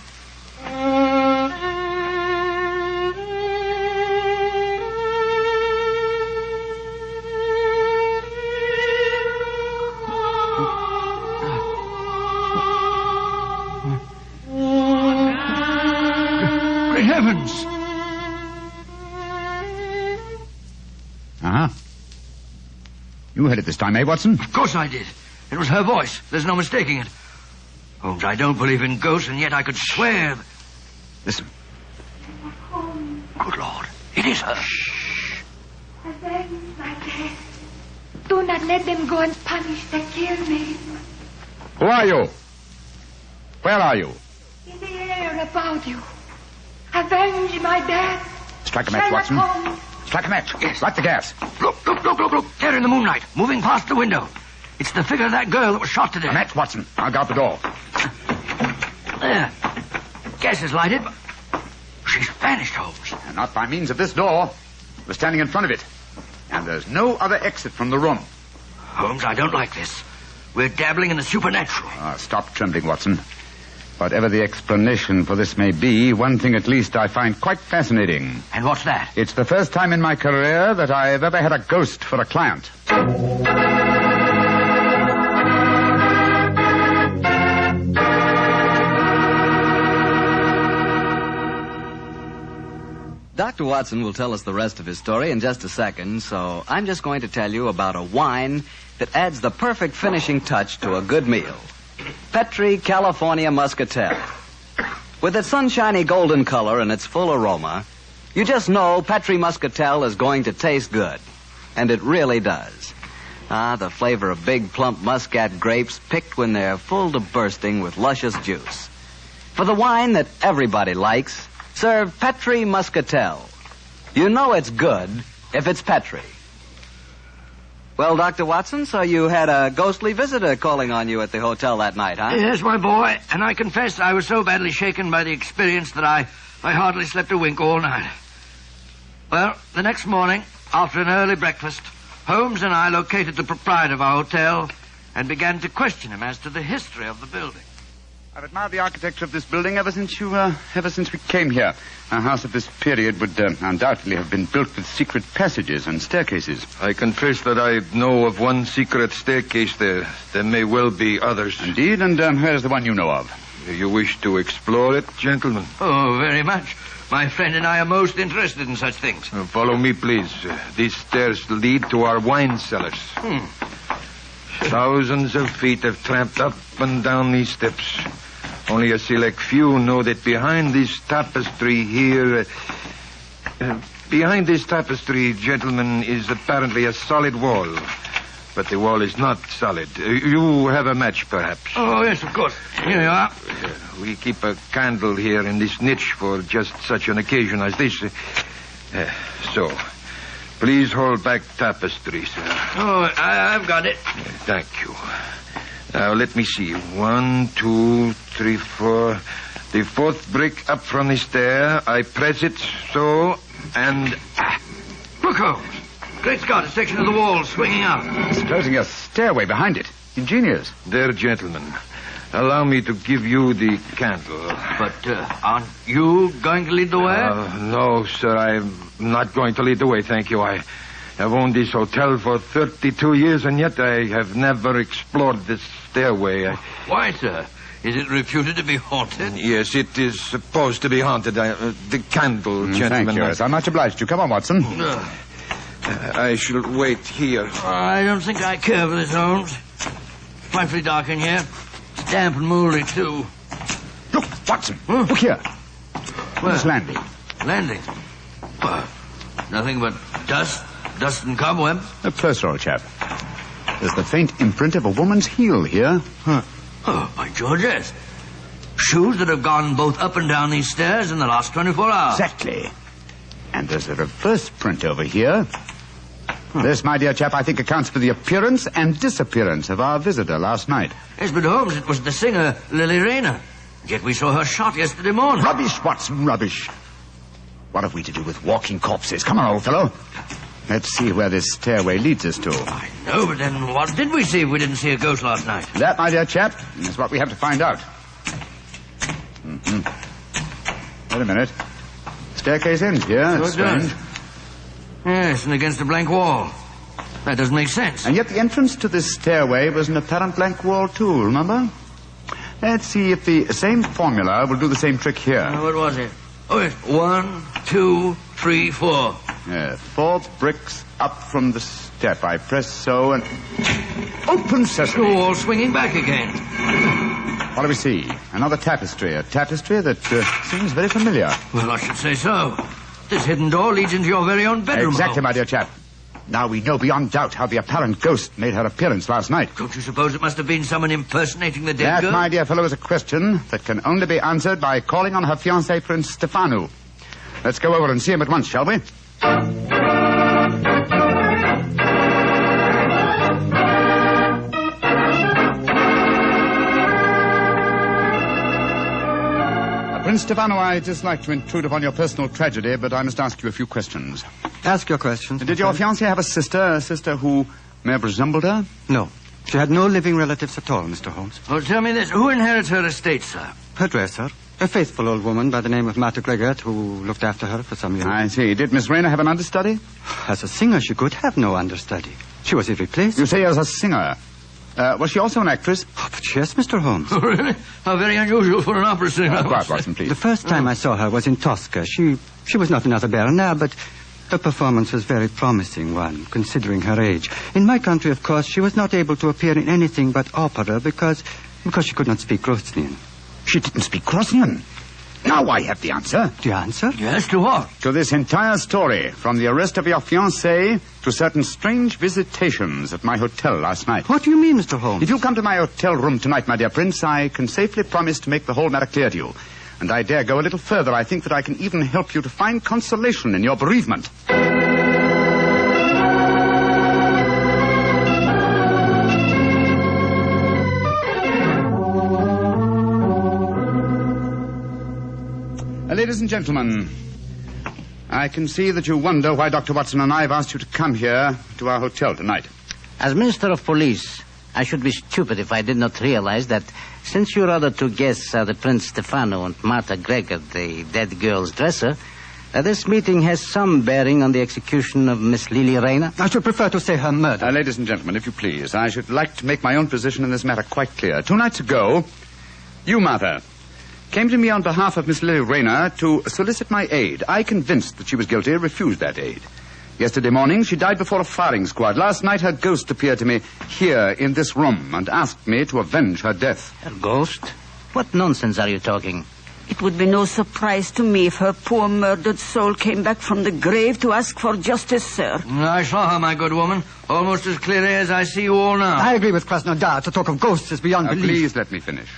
Great heavens! Uh-huh. You heard it this time, eh, Watson? Of course I did. It was her voice. There's no mistaking it. Holmes, I don't believe in ghosts, and yet I could swear... Listen. Good Lord. It is her. Shh. Avenge my death. Do not let them go and punish the kill me. Who are you? Where are you? In the air about you. Avenge my death. Strike a match, Sherlock Watson. Holmes. Strike a match. Yes. Light the gas. Look. There in the moonlight, moving past the window. It's the figure of that girl that was shot to death. A match, Watson. I'll guard the door. There. Gas is lighted. She's vanished, Holmes. And not by means of this door. We're standing in front of it. And there's no other exit from the room. Holmes, I don't like this. We're dabbling in the supernatural. Stop trembling, Watson. Whatever the explanation for this may be, one thing at least I find quite fascinating. And what's that? It's the first time in my career that I've ever had a ghost for a client. Dr. Watson will tell us the rest of his story in just a second, so I'm just going to tell you about a wine that adds the perfect finishing touch to a good meal. Petri California Muscatel. With its sunshiny golden color and its full aroma, you just know Petri Muscatel is going to taste good. And it really does. The flavor of big, plump muscat grapes picked when they're full to bursting with luscious juice. For the wine that everybody likes, serve Petri Muscatel. You know it's good if it's Petri. Well, Dr. Watson, so you had a ghostly visitor calling on you at the hotel that night, huh? Yes, my boy. And I confess I was so badly shaken by the experience that I hardly slept a wink all night. Well, the next morning, after an early breakfast, Holmes and I located the proprietor of our hotel and began to question him as to the history of the building. I've admired the architecture of this building ever since we came here. A house of this period would undoubtedly have been built with secret passages and staircases. I confess that I know of one secret staircase there. There may well be others. Indeed, and where's the one you know of? Do you wish to explore it, gentlemen? Oh, very much. My friend and I are most interested in such things. Follow me, please. These stairs lead to our wine cellars. Thousands of feet have tramped up and down these steps. Only a select few know that behind this tapestry here... behind this tapestry, gentlemen, is apparently a solid wall. but the wall is not solid. You have a match, perhaps. Oh, yes, of course. Here you are. We keep a candle here in this niche for just such an occasion as this. So, please hold back tapestry, sir. Oh, I've got it. Thank you. Now, let me see. 1, 2, 3, 4. The fourth brick up from the stair. I press it so, and... Look, Holmes. Great Scott, a section of the wall swinging out. It's closing a stairway behind it. Ingenious. There, gentlemen. Allow me to give you the candle. But aren't you going to lead the way? No, sir. I'm not going to lead the way, thank you. I have owned this hotel for 32 years, and yet I have never explored this stairway. Why, sir? Is it reputed to be haunted? Yes, it is supposed to be haunted. The candle, gentlemen. Thank you. Yes, I'm much obliged to you. Come on, Watson. I shall wait here. I don't think I care for this, Holmes. Frightfully dark in here. It's damp and mouldy, too. Look, Watson. Look here. Where? This landing. Landing? Nothing but dust and cobwebs. A closer, old chap. There's the faint imprint of a woman's heel here. Huh. Oh, by George, yes. Shoes that have gone both up and down these stairs in the last 24 hours. Exactly. And there's a reverse print over here. This, my dear chap, I think accounts for the appearance and disappearance of our visitor last night. Yes, but Holmes, it was the singer, Lily Rayner. Yet we saw her shot yesterday morning. Rubbish, Watson, rubbish. What have we to do with walking corpses? Come on, old fellow. Let's see where this stairway leads us to. I know, but then what did we see if we didn't see a ghost last night? That, my dear chap, is what we have to find out. Wait a minute. Staircase ends here. That's strange. Yes, and against a blank wall. That doesn't make sense. And yet the entrance to this stairway was an apparent blank wall, too, remember? Let's see if the same formula will do the same trick here. What was it? Oh, yes. 1, 2, 3, 4. 4 bricks up from the step. I press so and... Open sesame. The wall swinging back again. What do we see? Another tapestry. A tapestry that seems very familiar. Well, I should say so. This hidden door leads into your very own bedroom. Exactly, my dear chap. Now we know beyond doubt how the apparent ghost made her appearance last night. Don't you suppose it must have been someone impersonating the dead girl? That, my dear fellow, is a question that can only be answered by calling on her fiancé, Prince Stefano. Let's go over and see him at once, shall we? Prince Stefano, I dislike to intrude upon your personal tragedy, but I must ask you a few questions. Ask your questions. Did your fiancée have a sister who may have resembled her? No. She had no living relatives at all, Mr. Holmes. Well, tell me this. Who inherits her estate, sir? Her dresser. A faithful old woman by the name of Martha Gregor, who looked after her for some years. I see. Did Miss Rayner have an understudy? As a singer, she could have no understudy. She was irreplaceable. You say as a singer. Was she also an actress? Oh, but yes, Mr. Holmes. Oh, really? How very unusual for an opera singer. Quiet, Watson, please. The first time I saw her was in Tosca. She was not another Berna, but her performance was very promising one, considering her age. In my country, of course, she was not able to appear in anything but opera because she could not speak Grosnian. She didn't speak Grosnian? Now I have the answer. The answer? Yes, to what? To this entire story, from the arrest of your fiancée to certain strange visitations at my hotel last night. What do you mean, Mr. Holmes? If you come to my hotel room tonight, my dear Prince, I can safely promise to make the whole matter clear to you. And I dare go a little further. I think that I can even help you to find consolation in your bereavement. Ladies and gentlemen, I can see that you wonder why Dr. Watson and I have asked you to come here to our hotel tonight. As Minister of Police, I should be stupid if I did not realize that since your other two guests are the Prince Stefano and Martha Gregor, the dead girl's dresser, this meeting has some bearing on the execution of Miss Lily Rayner. I should prefer to say her murder. Ladies and gentlemen, if you please, I should like to make my own position in this matter quite clear. 2 nights ago, you, Martha, came to me on behalf of Miss Lily Rayner to solicit my aid. I, convinced that she was guilty, refused that aid. Yesterday morning, she died before a firing squad. Last night, her ghost appeared to me here in this room and asked me to avenge her death. Her ghost? What nonsense are you talking? It would be no surprise to me if her poor murdered soul came back from the grave to ask for justice, sir. I saw her, my good woman, almost as clearly as I see you all now. I agree with Krasnodar. To talk of ghosts is beyond belief. Please let me finish.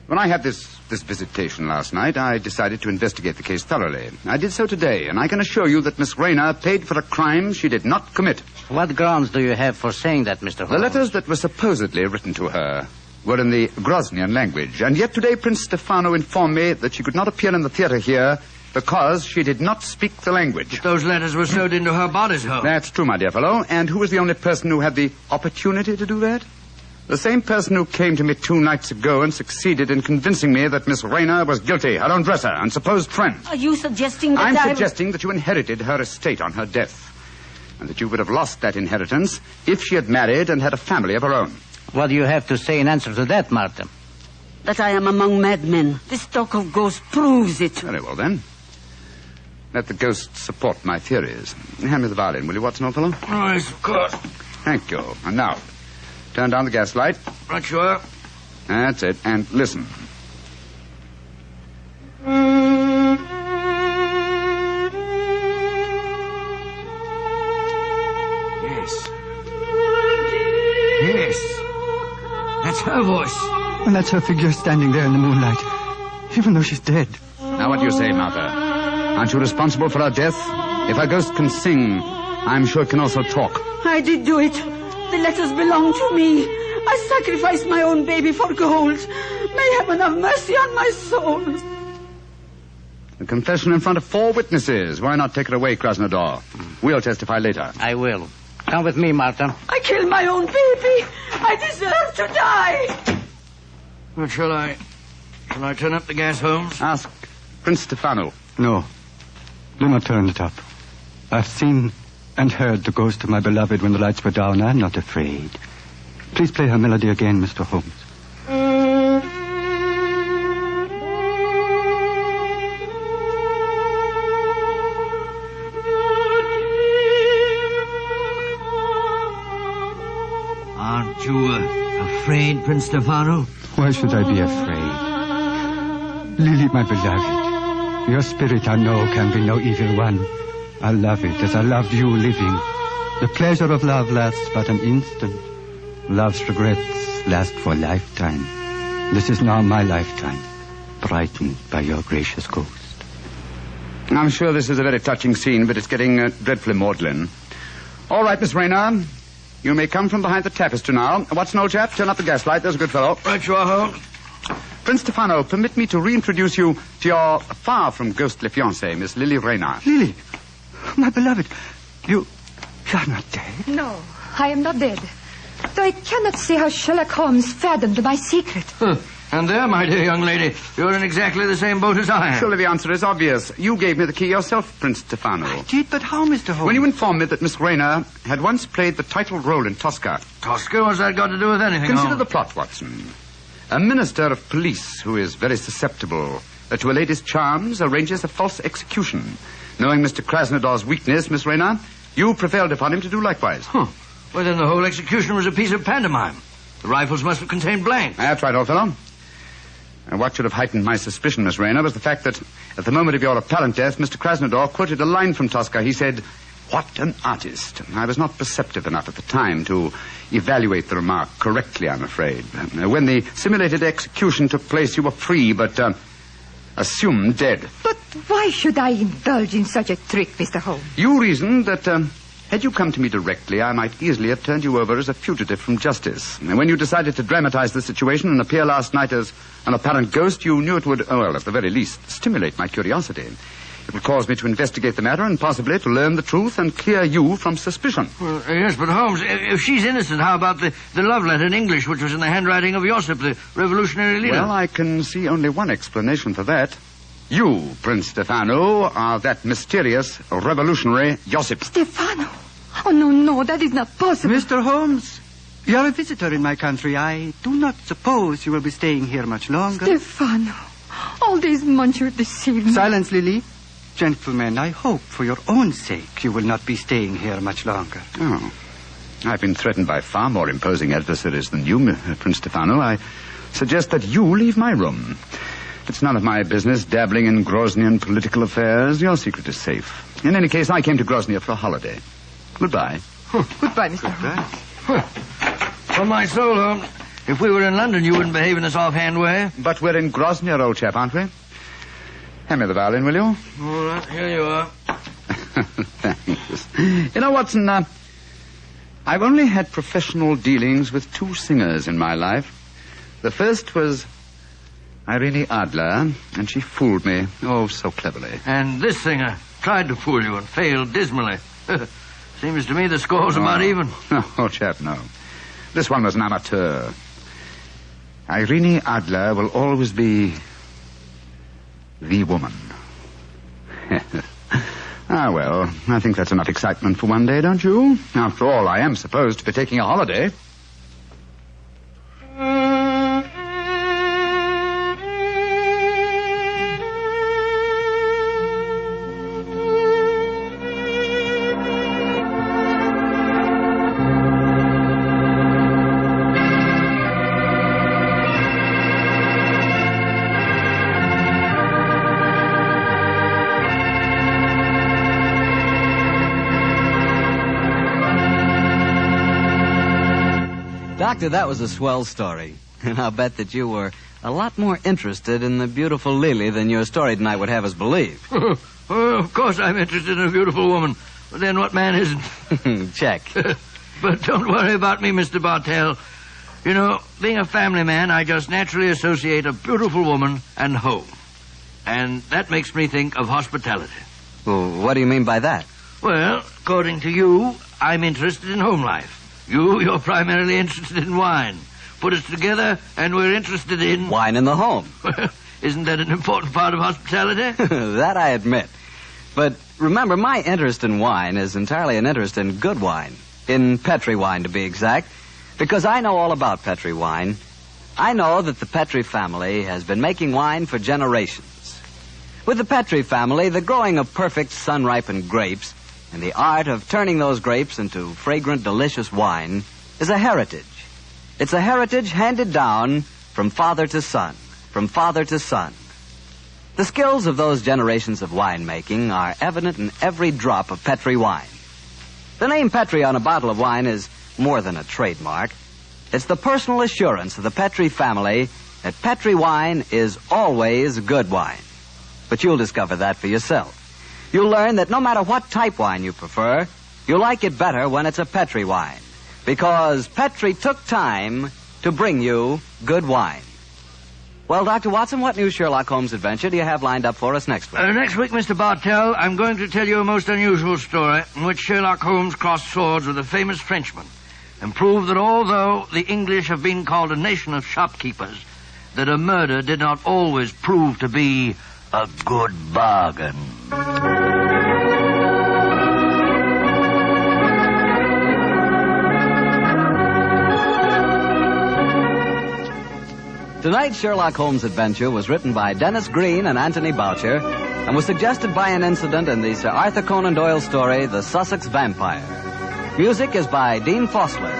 When I had this visitation last night, I decided to investigate the case thoroughly. I did so today, and I can assure you that Miss Rayner paid for a crime she did not commit. What grounds do you have for saying that, Mr. Holmes? The letters that were supposedly written to her were in the Grosnian language, and yet today Prince Stefano informed me that she could not appear in the theater here because she did not speak the language. But those letters were sewed into her bodice hole. That's true, my dear fellow. And who was the only person who had the opportunity to do that? The same person who came to me 2 nights ago and succeeded in convincing me that Miss Rayner was guilty, her own dresser and supposed friend. Are you suggesting that I'm suggesting that you inherited her estate on her death, and that you would have lost that inheritance if she had married and had a family of her own. What do you have to say in answer to that, Martha? That I am among madmen. This talk of ghosts proves it. Very well, then. Let the ghosts support my theories. Hand me the violin, will you, Watson, old fellow? Oh, yes, of course. Thank you. And now, turn down the gas light. Right, sure. That's it. And listen. Yes. Yes. That's her voice. And that's her figure standing there in the moonlight, even though she's dead. Now, what do you say, Martha? Aren't you responsible for her death? If a ghost can sing, I'm sure it can also talk. I did do it. The letters belong to me. I sacrificed my own baby for gold. May heaven have mercy on my soul. A confession in front of 4 witnesses. Why not take it away, Krasnodar? We'll testify later. I will. Come with me, Martha. I killed my own baby. I deserve to die. Well, shall I turn up the gas, Holmes? Ask Prince Stefano. No. Do not turn it up. I've seen and heard the ghost of my beloved when the lights were down. I'm not afraid. Please play her melody again, Mr. Holmes. Aren't you afraid, Prince Stefano? Why should I be afraid? Lily, my beloved, your spirit I know can be no evil one. I love it as I love you living. The pleasure of love lasts but an instant. Love's regrets last for a lifetime. This is now my lifetime, brightened by your gracious ghost. I'm sure this is a very touching scene, but it's getting dreadfully maudlin. All right, Miss Rayner. You may come from behind the tapestry now. Watson, old chap, turn up the gas light. There's a good fellow. Right, you are, Holmes. Prince Stefano, permit me to reintroduce you to your far from ghostly fiancée, Miss Lily Rayner. Lily, my beloved, you're not dead. No, I am not dead. Though I cannot see how Sherlock Holmes fathomed my secret. And there, my dear young lady, you're in exactly the same boat as I am. Surely the answer is obvious. You gave me the key yourself, Prince Stefano. I did, but how, Mr. Holmes? When you informed me that Miss Rayner had once played the title role in Tosca. Tosca? What's that got to do with anything? Consider Holmes? the plot, Watson. A minister of police who is very susceptible to a lady's charms arranges a false execution. Knowing Mr. Krasnodar's weakness, Miss Rayner, you prevailed upon him to do likewise. Huh. Well, then the whole execution was a piece of pantomime. The rifles must have contained blanks. That's right, old fellow. And what should have heightened my suspicion, Miss Rayner, was the fact that at the moment of your apparent death, Mr. Krasnodar quoted a line from Tosca. He said, "What an artist." I was not perceptive enough at the time to evaluate the remark correctly, I'm afraid. When the simulated execution took place, you were free, but assumed dead. But why should I indulge in such a trick, Mr. Holmes? You reasoned that had you come to me directly, I might easily have turned you over as a fugitive from justice. And when you decided to dramatize the situation and appear last night as an apparent ghost, you knew it would, well, at the very least, stimulate my curiosity. It would cause me to investigate the matter and possibly to learn the truth and clear you from suspicion. Well, yes, but Holmes, if she's innocent, how about the love letter in English, which was in the handwriting of Josip, the revolutionary leader? Well, I can see only one explanation for that. You, Prince Stefano, are that mysterious revolutionary Josip. Stefano? Oh, no, that is not possible. Mr. Holmes, you are a visitor in my country. I do not suppose you will be staying here much longer. Stefano, all these months you deceived me. Silence, Lily. Gentlemen, I hope for your own sake you will not be staying here much longer. Oh. I've been threatened by far more imposing adversaries than you, Prince Stefano. I suggest that you leave my room. It's none of my business dabbling in Groznian political affairs. Your secret is safe. In any case, I came to Grozny for a holiday. Goodbye. Goodbye, Mr. Holmes. On my soul, Holmes, if we were in London, you wouldn't behave in this offhand way. But we're in Grozny, old chap, aren't we? Hand me the violin, will you? All right, here you are. Thanks. You know, Watson, I've only had professional dealings with 2 singers in my life. The first was Irene Adler, and she fooled me. Oh, so cleverly. And this singer tried to fool you and failed dismally. Seems to me the score's about even. Oh, chap, no. This one was an amateur. Irene Adler will always be the woman. Ah, well, I think that's enough excitement for one day, don't you? After all, I am supposed to be taking a holiday. Doctor, that was a swell story. And I'll bet that you were a lot more interested in the beautiful Lily than your story tonight would have us believe. Oh, of course I'm interested in a beautiful woman. But then what man isn't? Check. But don't worry about me, Mr. Bartell. You know, being a family man, I just naturally associate a beautiful woman and home. And that makes me think of hospitality. Well, what do you mean by that? Well, according to you, I'm interested in home life. You're primarily interested in wine. Put us together, and we're interested in... wine in the home. Isn't that an important part of hospitality? That I admit. But remember, my interest in wine is entirely an interest in good wine. In Petri wine, to be exact. Because I know all about Petri wine. I know that the Petri family has been making wine for generations. With the Petri family, the growing of perfect sun-ripened grapes and the art of turning those grapes into fragrant, delicious wine is a heritage. It's a heritage handed down from father to son, from father to son. The skills of those generations of winemaking are evident in every drop of Petri wine. The name Petri on a bottle of wine is more than a trademark. It's the personal assurance of the Petri family that Petri wine is always good wine. But you'll discover that for yourself. You'll learn that no matter what type wine you prefer, you'll like it better when it's a Petri wine. Because Petri took time to bring you good wine. Well, Dr. Watson, what new Sherlock Holmes adventure do you have lined up for us next week? Next week, Mr. Bartell, I'm going to tell you a most unusual story in which Sherlock Holmes crossed swords with a famous Frenchman and proved that although the English have been called a nation of shopkeepers, that a murder did not always prove to be a good bargain. Tonight's Sherlock Holmes adventure was written by Dennis Green and Anthony Boucher and was suggested by an incident in the Sir Arthur Conan Doyle story, The Sussex Vampire. Music is by Dean Fossler.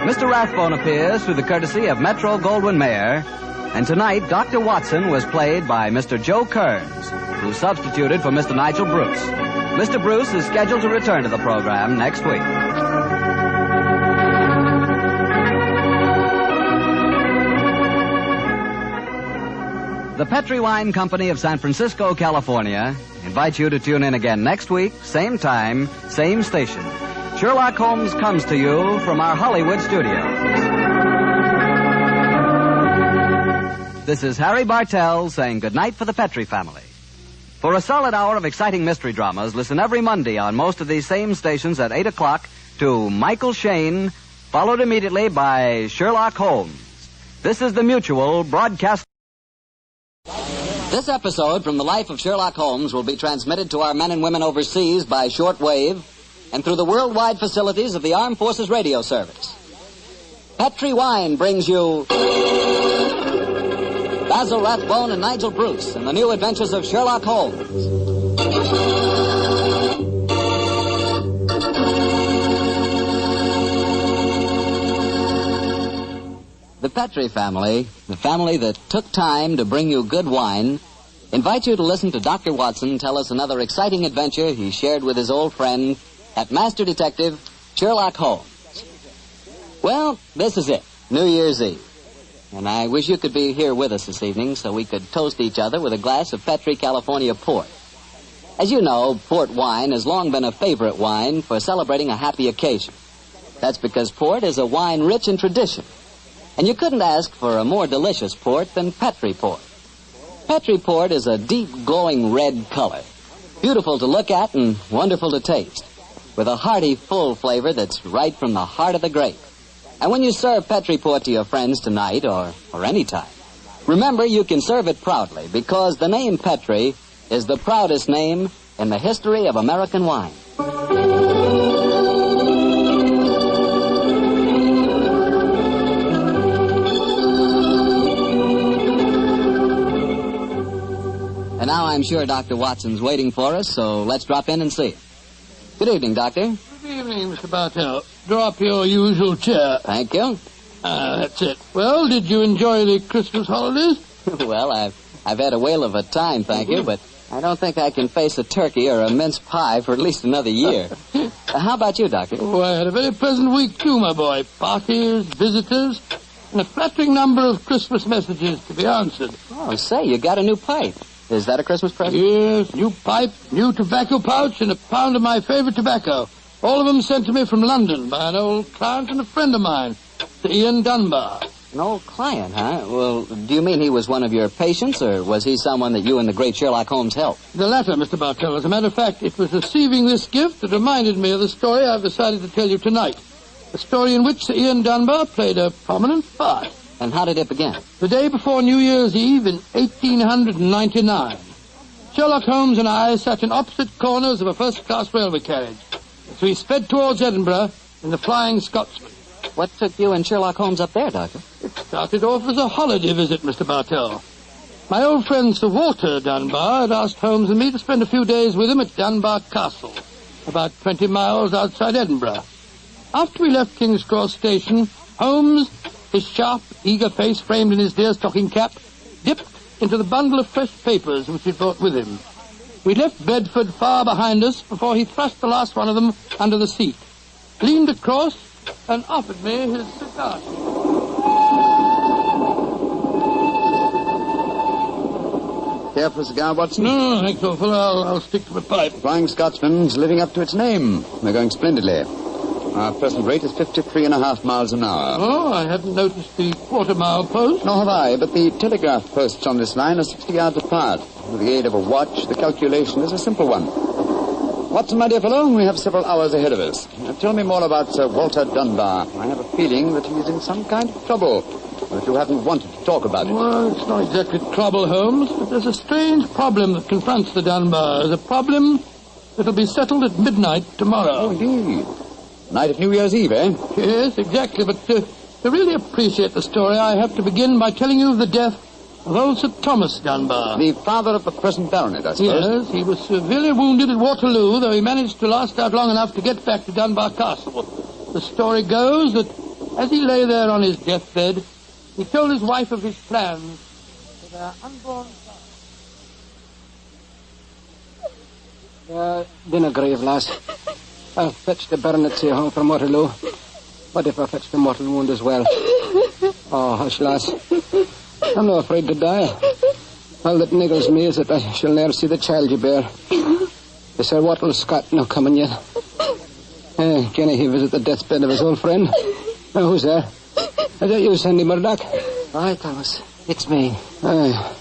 Mr. Rathbone appears through the courtesy of Metro-Goldwyn-Mayer, and tonight Dr. Watson was played by Mr. Joe Kearns, who substituted for Mr. Nigel Bruce. Mr. Bruce is scheduled to return to the program next week. The Petri Wine Company of San Francisco, California, invites you to tune in again next week, same time, same station. Sherlock Holmes comes to you from our Hollywood studio. This is Harry Bartell saying goodnight for the Petri family. For a solid hour of exciting mystery dramas, listen every Monday on most of these same stations at 8 o'clock to Michael Shayne, followed immediately by Sherlock Holmes. This is the Mutual Broadcast. This episode from the life of Sherlock Holmes will be transmitted to our men and women overseas by shortwave and through the worldwide facilities of the Armed Forces Radio Service. Petri Wine brings you Basil Rathbone and Nigel Bruce in the new adventures of Sherlock Holmes. The Petri family, the family that took time to bring you good wine, invite you to listen to Dr. Watson tell us another exciting adventure he shared with his old friend at Master Detective Sherlock Holmes. Well, this is it, New Year's Eve. And I wish you could be here with us this evening so we could toast each other with a glass of Petri California port. As you know, port wine has long been a favorite wine for celebrating a happy occasion. That's because port is a wine rich in tradition. And you couldn't ask for a more delicious port than Petri port. Petri port is a deep, glowing red color, beautiful to look at and wonderful to taste, with a hearty, full flavor that's right from the heart of the grape. And when you serve Petri port to your friends tonight or any time, remember you can serve it proudly because the name Petri is the proudest name in the history of American wine. And now I'm sure Dr. Watson's waiting for us, so let's drop in and see him. Good evening, Doctor. Good evening, Mr. Bartell. Draw up your usual chair. Thank you. That's it. Well, did you enjoy the Christmas holidays? Well, I've had a whale of a time, thank you, but I don't think I can face a turkey or a mince pie for at least another year. How about you, Doctor? Oh, I had a very pleasant week, too, my boy. Parties, visitors, and a flattering number of Christmas messages to be answered. Oh, say, you got a new pipe. Is that a Christmas present? Yes, new pipe, new tobacco pouch, and a pound of my favorite tobacco. All of them sent to me from London by an old client and a friend of mine, Sir Ian Dunbar. An old client, huh? Well, do you mean he was one of your patients, or was he someone that you and the great Sherlock Holmes helped? The latter, Mr. Bartell. As a matter of fact, it was receiving this gift that reminded me of the story I've decided to tell you tonight. A story in which Sir Ian Dunbar played a prominent part. And how did it begin? The day before New Year's Eve in 1899. Sherlock Holmes and I sat in opposite corners of a first-class railway carriage as we sped towards Edinburgh in the Flying Scotsman. What took you and Sherlock Holmes up there, Doctor? It started off as a holiday visit, Mr. Bartell. My old friend Sir Walter Dunbar had asked Holmes and me to spend a few days with him at Dunbar Castle, about 20 miles outside Edinburgh. After we left King's Cross Station, Holmes, his sharp, eager face framed in his deerstalking cap, dipped into the bundle of fresh papers which he'd brought with him. We left Bedford far behind us before he thrust the last one of them under the seat, leaned across, and offered me his cigar. Care for a cigar, Watson? No, thanks, old fellow. I'll stick to my pipe. Flying Scotsman's living up to its name. We're going splendidly. Our present rate is 53.5 miles an hour. Oh, I hadn't noticed the quarter-mile post. Nor have I, but the telegraph posts on this line are 60 yards apart. With the aid of a watch, the calculation is a simple one. Watson, my dear fellow, we have several hours ahead of us. Now, tell me more about Sir Walter Dunbar. I have a feeling that he is in some kind of trouble, but you haven't wanted to talk about it. Well, it's not exactly trouble, Holmes, but there's a strange problem that confronts the Dunbars. A problem that'll be settled at midnight tomorrow. Oh, indeed. Night of New Year's Eve, eh? Yes, exactly, but to really appreciate the story, I have to begin by telling you of the death of old Sir Thomas Dunbar. The father of the present baronet, I suppose. Yes, he was severely wounded at Waterloo, though he managed to last out long enough to get back to Dunbar Castle. The story goes that as he lay there on his deathbed, he told his wife of his plans for their unborn son. Dinna grieve, lass. I'll fetch the baronet here home from Waterloo. What if I fetch the mortal wound as well? Oh, hush, lass. I'm not afraid to die. All that niggles me is that I shall never see the child you bear. The Sir Wattle Scott no coming yet. Can he visit the deathbed of his old friend? Who's there? Is that you, Sandy Murdoch? Aye, Thomas. It's me. Aye.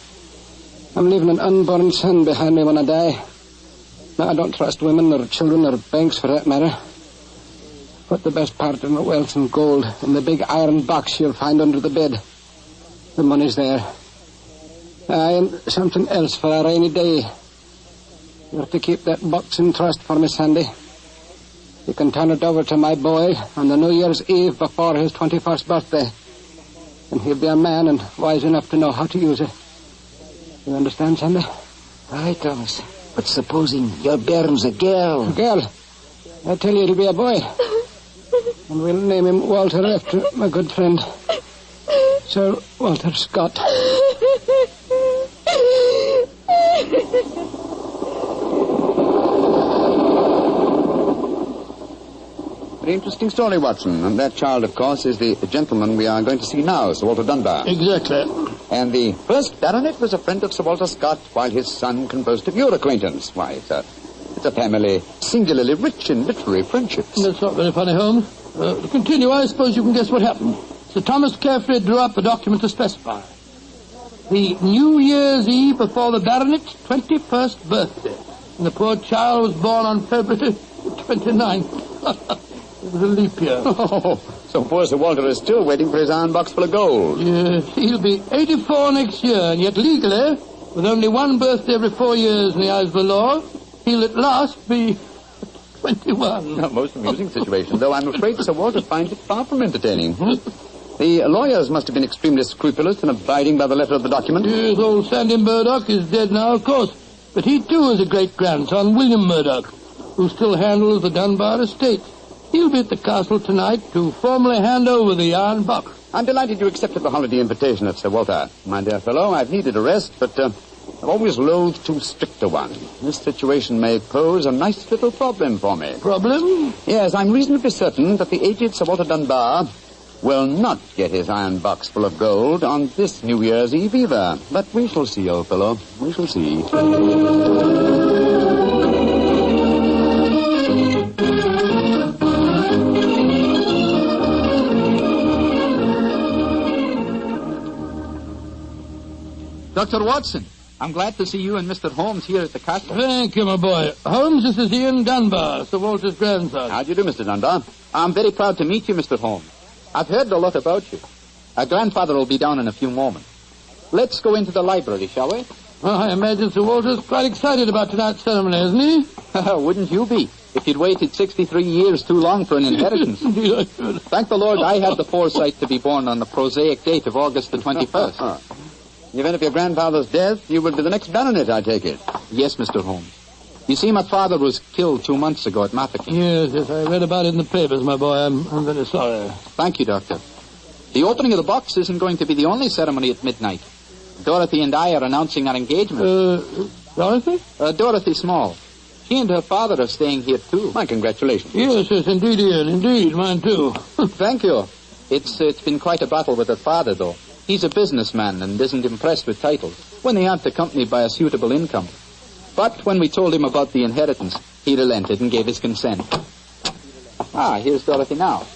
I'm leaving an unborn son behind me when I die. Now, I don't trust women or children or banks for that matter. Put the best part of my wealth and gold in the big iron box you'll find under the bed. The money's there. Aye, and something else for a rainy day. You're to keep that box in trust for me, Sandy. You can turn it over to my boy on the New Year's Eve before his 21st birthday. And he'll be a man and wise enough to know how to use it. You understand, Sandy? Aye, Thomas. But supposing your bairn's a girl. A girl? I tell you, it'll be a boy. And we'll name him Walter after my good friend Sir Walter Scott. Very interesting story, Watson. And that child, of course, is the gentleman we are going to see now, Sir Walter Dunbar. Exactly. And the first baronet was a friend of Sir Walter Scott, while his son can boast of your acquaintance. Why, it's a family singularly rich in literary friendships. That's not very funny, Holmes. To continue, I suppose you can guess what happened. Sir Thomas carefully drew up a document to specify the New Year's Eve before the baronet's 21st birthday. And the poor child was born on February 29th. It was a leap year. Oh, so poor Sir Walter is still waiting for his iron box full of gold. Yes, he'll be 84 next year, and yet legally, with only one birthday every 4 years in the eyes of the law, he'll at last be 21. A most amusing situation, though I'm afraid Sir Walter finds it far from entertaining. The lawyers must have been extremely scrupulous in abiding by the letter of the document. Yes, old Sandy Murdoch is dead now, of course. But he, too, is a great-grandson, William Murdoch, who still handles the Dunbar estate. He'll be at the castle tonight to formally hand over the iron box. I'm delighted you accepted the holiday invitation of Sir Walter. My dear fellow, I've needed a rest, but I've always loathed too strict a one. This situation may pose a nice little problem for me. Problem? Yes, I'm reasonably certain that the aged Sir Walter Dunbar will not get his iron box full of gold on this New Year's Eve either. But we shall see, old fellow. We shall see. Dr. Watson, I'm glad to see you and Mr. Holmes here at the castle. Thank you, my boy. Holmes, this is Ian Dunbar, Sir Walter's grandson. How do you do, Mr. Dunbar? I'm very proud to meet you, Mr. Holmes. I've heard a lot about you. Our grandfather will be down in a few moments. Let's go into the library, shall we? Well, I imagine Sir Walter's quite excited about tonight's ceremony, isn't he? Wouldn't you be, if you'd waited 63 years too long for an inheritance? Thank the Lord I had the foresight to be born on the prosaic date of August the 21st. In the event of your grandfather's death, you will be the next baronet, I take it. Yes, Mr. Holmes. You see, my father was killed 2 months ago at Mafeking. Yes, I read about it in the papers, my boy. I'm very sorry. Thank you, Doctor. The opening of the box isn't going to be the only ceremony at midnight. Dorothy and I are announcing our engagement. Dorothy? Dorothy Small. She and her father are staying here, too. My congratulations. Yes, indeed, Ian. Indeed, mine, too. Thank you. It's been quite a battle with her father, though. He's a businessman and isn't impressed with titles when they aren't accompanied by a suitable income. But when we told him about the inheritance, he relented and gave his consent. Here's Dorothy now.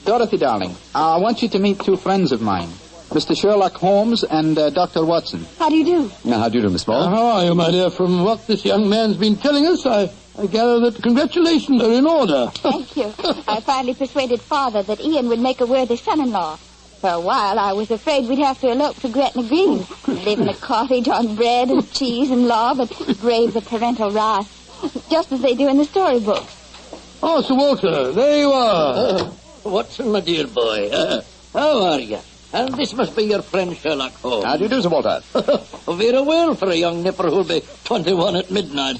Dorothy, darling, I want you to meet 2 friends of mine, Mr. Sherlock Holmes and Dr. Watson. How do you do? Now, how do you do, Miss Small? How are you, my dear? From what this young man's been telling us, I gather that congratulations are in order. Thank you. I finally persuaded Father that Ian would make a worthy son-in-law. For a while, I was afraid we'd have to elope to Gretna Green, live in a cottage on bread and cheese and law, but brave the parental wrath, just as they do in the storybooks. Oh, Sir Walter, there you are. Watson, my dear boy, how are you? And this must be your friend Sherlock Holmes. How do you do, Sir Walter? Very well for a young nipper who'll be 21 at midnight.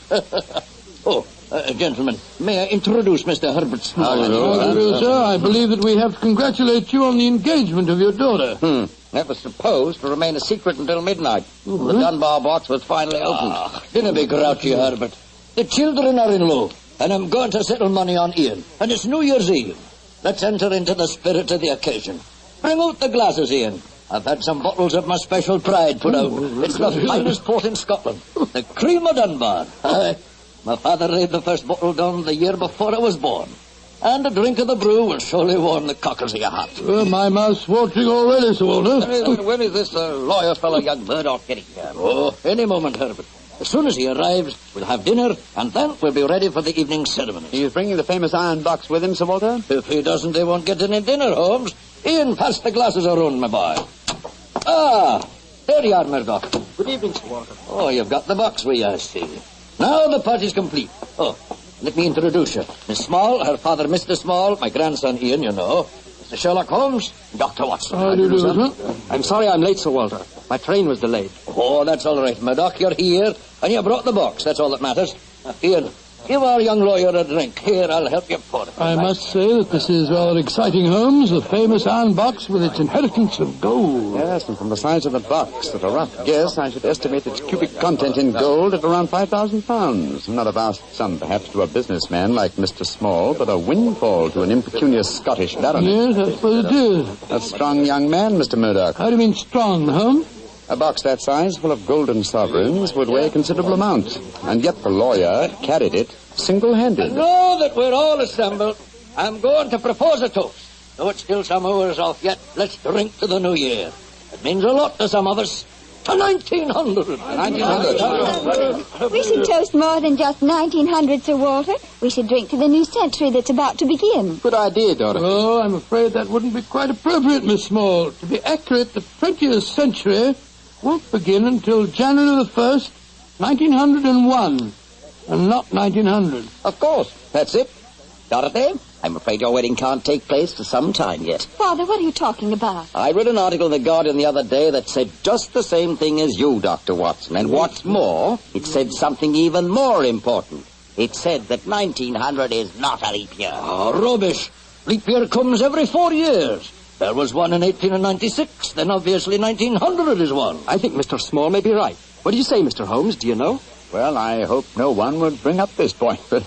Gentlemen, may I introduce Mr. Herbert Small? Hello, sir. I believe that we have to congratulate you on the engagement of your daughter. That was supposed to remain a secret until midnight. The Dunbar box was finally opened. Didn't be grouchy, Herbert. The children are in love, and I'm going to settle money on Ian. And it's New Year's Eve. Let's enter into the spirit of the occasion. Bring out the glasses, Ian. I've had some bottles of my special pride put out. It's the finest port in Scotland. The cream of Dunbar. My father laid the first bottle down the year before I was born. And a drink of the brew will surely warm the cockles of your heart. My mouth's watering already, Sir Walter. When is this lawyer fellow, young Murdoch, getting here? Oh, any moment, Herbert. As soon as he arrives, we'll have dinner, and then we'll be ready for the evening ceremony. He's bringing the famous iron box with him, Sir Walter? If he doesn't, they won't get any dinner, Holmes. Ian, pass the glasses around, my boy. There you are, Murdoch. Good evening, Sir Walter. Oh, you've got the box with you, I see. Now the party's complete. Let me introduce you. Miss Small, her father, Mr. Small, my grandson, Ian, you know. Mr. Sherlock Holmes, Dr. Watson. How do you do, sir? I'm sorry I'm late, Sir Walter. My train was delayed. Oh, that's all right, Murdoch. You're here, and you brought the box. That's all that matters. Ian, Give our young lawyer a drink. Here, I'll help you pour it. I must say that this is rather exciting, Holmes. The famous iron box with its inheritance of gold. Yes, and from the size of the box, at a rough guess, I should estimate its cubic content in gold at around 5,000 pounds. Not a vast sum, perhaps, to a businessman like Mr. Small, but a windfall to an impecunious Scottish baronet. Yes, I suppose it is. A strong young man, Mr. Murdoch. How do you mean strong, Holmes? A box that size, full of golden sovereigns, would weigh a considerable amount. And yet the lawyer carried it single-handed. Now that we're all assembled, I'm going to propose a toast. Though it's still some hours off yet, let's drink to the new year. It means a lot to some of us. To 1900. 1900. We should toast more than just 1900, Sir Walter. We should drink to the new century that's about to begin. Good idea, Dorothy. Oh, I'm afraid that wouldn't be quite appropriate, Miss Small. To be accurate, the 20th century won't begin until January the 1st, 1901, and not 1900. Of course, that's it. Dorothy, I'm afraid your wedding can't take place for some time yet. Father, what are you talking about? I read an article in The Guardian the other day that said just the same thing as you, Dr. Watson. And what's more, it said something even more important. It said that 1900 is not a leap year. Oh, rubbish. Leap year comes every 4 years. There was one in 1896, then obviously 1900 is one. I think Mr. Small may be right. What do you say, Mr. Holmes? Do you know? Well, I hope no one would bring up this point, but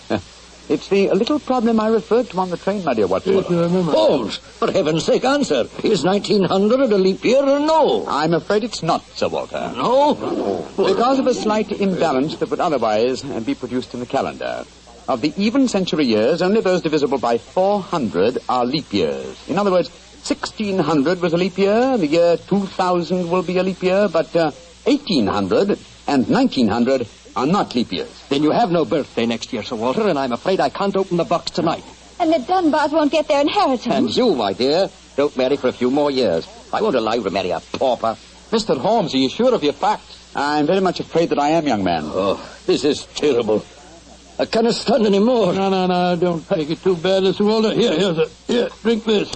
it's the little problem I referred to on the train, my dear Watson. Yes, I remember. Holmes, for heaven's sake, answer. Is 1900 a leap year or no? I'm afraid it's not, Sir Walter. No? Because of a slight imbalance that would otherwise be produced in the calendar. Of the even century years, only those divisible by 400 are leap years. In other words, 1600 was a leap year, the year 2000 will be a leap year, but 1800 and 1900 are not leap years. Then you have no birthday next year, Sir Walter, and I'm afraid I can't open the box tonight. And the Dunbars won't get their inheritance. And you, my dear, don't marry for a few more years. I won't allow you to marry a pauper. Mr. Holmes, are you sure of your facts? I'm very much afraid that I am, young man. Oh, this is terrible. I can't stand any more. No, don't take it too bad, Mr. Walter. Here, drink this.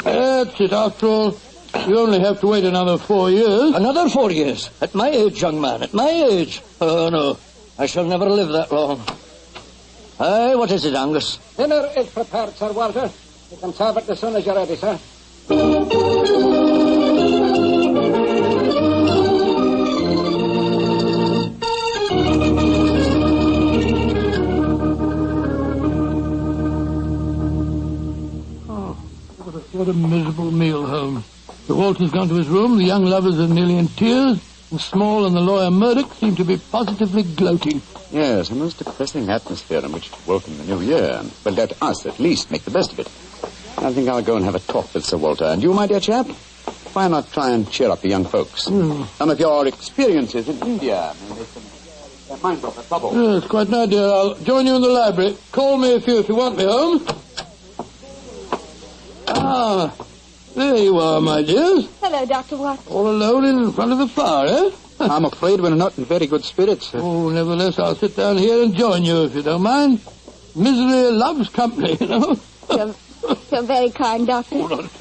That's it, after all. You only have to wait another 4 years. Another 4 years? At my age, young man, at my age. Oh, no. I shall never live that long. Aye, what is it, Angus? Dinner is prepared, Sir Walter. You can serve it as soon as you're ready, sir. What a miserable meal, Holmes. Sir Walter's gone to his room, the young lovers are nearly in tears, and Small and the lawyer Murdoch seem to be positively gloating. Yes, a most depressing atmosphere in which to welcome the new year. But let us at least make the best of it. I think I'll go and have a talk with Sir Walter. And you, my dear chap, why not try and cheer up the young folks? Some of your experiences in India may make them their minds off the trouble. Yes, quite an idea. I'll join you in the library. Call me if you want me, Holmes. Ah, there you are, my dears. Hello, Dr. Watson. All alone in front of the fire, eh? I'm afraid we're not in very good spirits, sir. Oh, nevertheless, I'll sit down here and join you, if you don't mind. Misery loves company, you know. You're very kind, Doctor.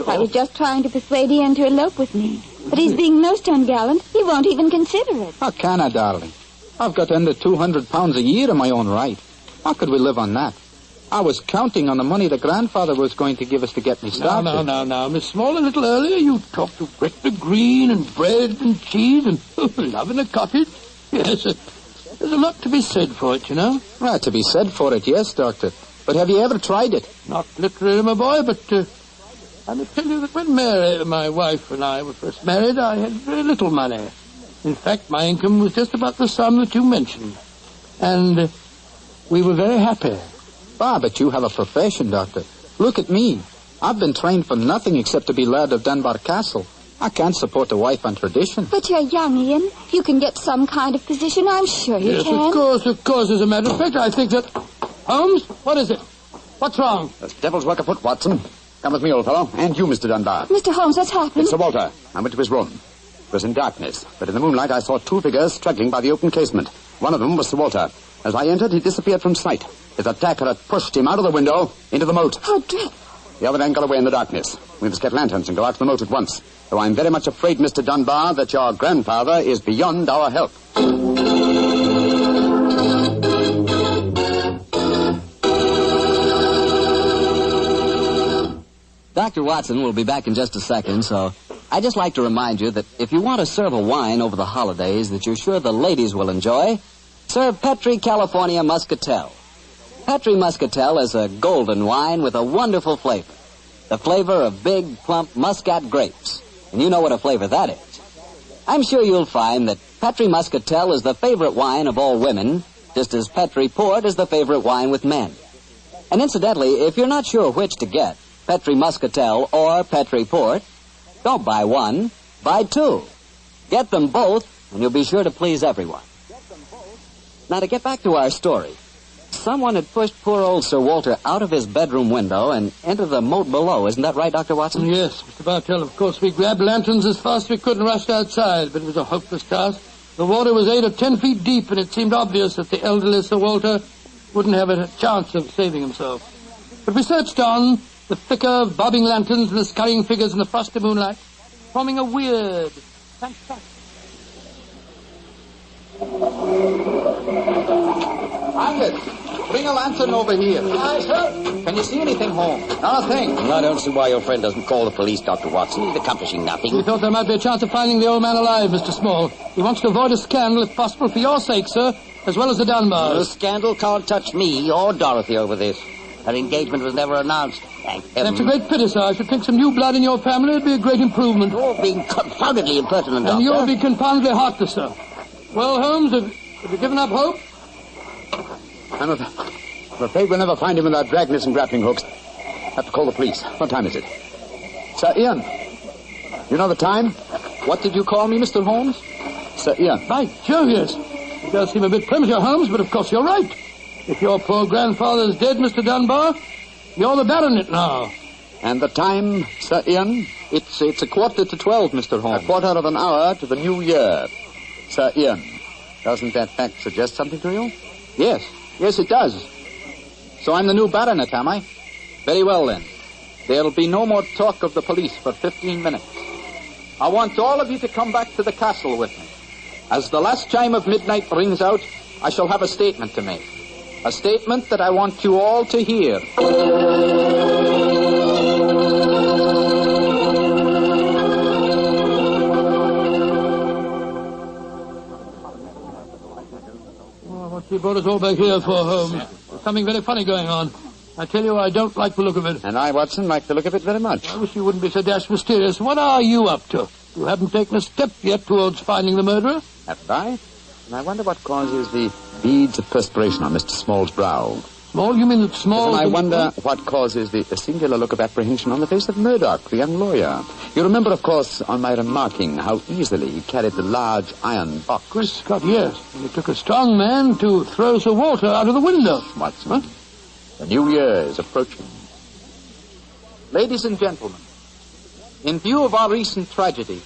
I was just trying to persuade Ian to elope with me. But he's being most ungallant. He won't even consider it. How can I, darling? I've got under £200 a year in my own right. How could we live on that? I was counting on the money the grandfather was going to give us to get me started. Now, Miss Small, a little earlier you talked of Gretna Green and bread and cheese and love in a cottage. Yes, there's a lot to be said for it, you know. Right, to be said for it, yes, Doctor. But have you ever tried it? Not literally, my boy, but I may tell you that when Mary, my wife, and I were first married, I had very little money. In fact, my income was just about the sum that you mentioned. And we were very happy. Ah, but you have a profession, Doctor. Look at me. I've been trained for nothing except to be Laird of Dunbar Castle. I can't support a wife on tradition. But you're young, Ian. You can get some kind of position, I'm sure you can. Yes, of course. As a matter of fact, I think that... Holmes, what is it? What's wrong? The devil's work afoot, Watson. Come with me, old fellow. And you, Mr. Dunbar. Mr. Holmes, what's happened? It's Sir Walter. I went to his room. It was in darkness, but in the moonlight I saw two figures struggling by the open casement. One of them was Sir Walter. As I entered, he disappeared from sight. His attacker had pushed him out of the window into the moat. How dreadful. The other man got away in the darkness. We must get lanterns and go out to the moat at once. Though I'm very much afraid, Mr. Dunbar, that your grandfather is beyond our help. Dr. Watson will be back in just a second, so I'd just like to remind you that if you want to serve a wine over the holidays that you're sure the ladies will enjoy, serve Petri California Muscatel. Petri Muscatel is a golden wine with a wonderful flavor. The flavor of big, plump Muscat grapes. And you know what a flavor that is. I'm sure you'll find that Petri Muscatel is the favorite wine of all women, just as Petri Port is the favorite wine with men. And incidentally, if you're not sure which to get, Petri Muscatel or Petri Port, don't buy one, buy two. Get them both, and you'll be sure to please everyone. Now, to get back to our story, someone had pushed poor old Sir Walter out of his bedroom window and into the moat below. Isn't that right, Dr. Watson? Yes, Mr. Bartell. Of course, we grabbed lanterns as fast as we could and rushed outside, but it was a hopeless task. The water was 8 or 10 feet deep, and it seemed obvious that the elderly Sir Walter wouldn't have a chance of saving himself. But we searched on, the flicker of bobbing lanterns and the scurrying figures in the frosty moonlight, forming a weird, fantastic... Angus, bring a lantern over here. Aye, sir. Can you see anything, Holmes? Not a thing. I don't see why your friend doesn't call the police, Dr. Watson. He's accomplishing nothing. We thought there might be a chance of finding the old man alive, Mr. Small. He wants to avoid a scandal, if possible, for your sake, sir, as well as the Dunbars. The scandal can't touch me or Dorothy over this. Her engagement was never announced. Thank heaven. That's a great pity, sir. I should think some new blood in your family would be a great improvement. You're being confoundedly impertinent, Doctor. And you'll be confoundedly heartless, sir. Well, Holmes, have you given up hope? I'm afraid we'll never find him without dragnets and grappling hooks. Have to call the police. What time is it? Sir Ian. You know the time? What did you call me, Mr. Holmes? Sir Ian. By Jove, yes. It does seem a bit premature, Holmes, but of course you're right. If your poor grandfather's dead, Mr. Dunbar, you're the baronet now. And the time, Sir Ian? It's 11:45, Mr. Holmes. A quarter of an hour to the new year. Sir Ian, doesn't that fact suggest something to you? Yes, it does. So I'm the new baronet, am I? Very well, then. There'll be no more talk of the police for 15 minutes. I want all of you to come back to the castle with me. As the last chime of midnight rings out, I shall have a statement to make. A statement that I want you all to hear. What's he brought us all back here for, Holmes? There's something very funny going on. I tell you, I don't like the look of it. And I, Watson, like the look of it very much. I wish you wouldn't be so dashed mysterious. What are you up to? You haven't taken a step yet towards finding the murderer. Haven't I? And I wonder what causes the beads of perspiration on Mr. Small's brow. Small? You mean that Small... And I wonder what causes the singular look of apprehension on the face of Murdoch, the young lawyer. You remember, of course, on my remarking how easily he carried the large iron box. Chris Scott, yes. And it took a strong man to throw Sir Walter out of the window. Watson, huh? The new year is approaching. Ladies and gentlemen, in view of our recent tragedy,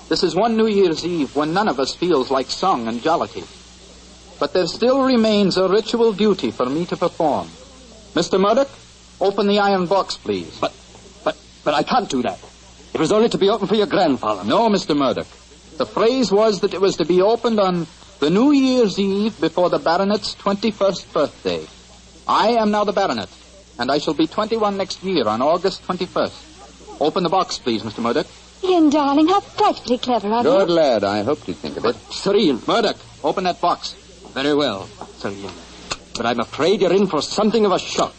this is one New Year's Eve when none of us feels like song and jollity. But there still remains a ritual duty for me to perform. Mr. Murdoch, open the iron box, please. But I can't do that. It was only to be opened for your grandfather. No, Mr. Murdoch. The phrase was that it was to be opened on the New Year's Eve before the baronet's 21st birthday. I am now the baronet, and I shall be 21 next year on August 21st. Open the box, please, Mr. Murdoch. Ian, darling, how frightfully clever of you. Good lad, I hoped you'd think of it. Sir Ian. Murdoch, open that box. Very well, Sir Ian. But I'm afraid you're in for something of a shock.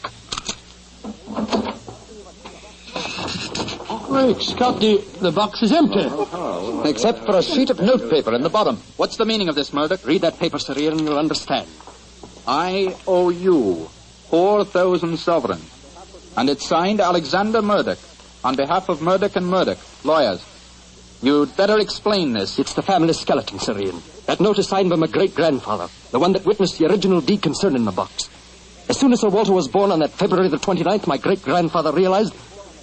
Great Scott, the box is empty. Except for a sheet of notepaper in the bottom. What's the meaning of this, Murdoch? Read that paper, Sir Ian, and you'll understand. I owe you 4,000 sovereigns. And it's signed Alexander Murdoch, on behalf of Murdoch and Murdoch, lawyers. You'd better explain this. It's the family skeleton, Sir Ian. That note is signed by my great-grandfather, the one that witnessed the original deed concerning the box. As soon as Sir Walter was born on that February the 29th, my great-grandfather realized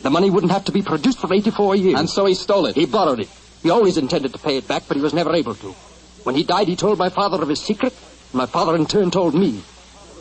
the money wouldn't have to be produced for 84 years. And so he stole it. He borrowed it. He always intended to pay it back, but he was never able to. When he died, he told my father of his secret, and my father in turn told me.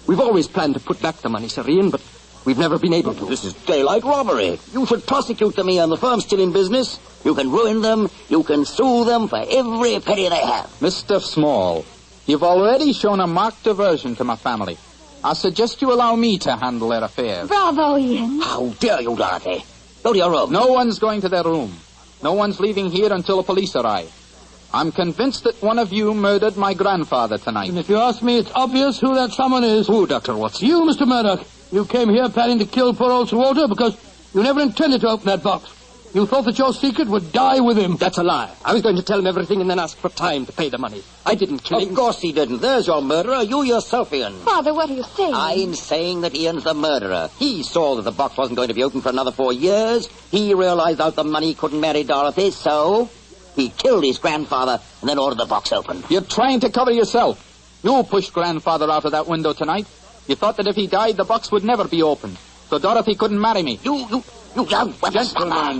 We've always planned to put back the money, Sir Ian, but we've never been able to. This is daylight robbery. You should prosecute them, Ian. The firm's still in business. You can ruin them. You can sue them for every penny they have. Mr. Small, you've already shown a marked aversion to my family. I suggest you allow me to handle their affairs. Bravo, Ian. How dare you, Dorothy? Go to your room. No one's going to their room. No one's leaving here until the police arrive. I'm convinced that one of you murdered my grandfather tonight. And if you ask me, it's obvious who that someone is. Who, Dr. Watson? You, Mr. Murdoch. You came here planning to kill poor old Sir Walter because you never intended to open that box. You thought that your secret would die with him. That's a lie. I was going to tell him everything and then ask for time to pay the money. I didn't kill him. Of course he didn't. There's your murderer. You yourself, Ian. Father, what are you saying? I'm saying that Ian's the murderer. He saw that the box wasn't going to be open for another 4 years. He realized out the money couldn't marry Dorothy, so he killed his grandfather and then ordered the box open. You're trying to cover yourself. You pushed grandfather out of that window tonight. You thought that if he died, the box would never be opened. So Dorothy couldn't marry me. You young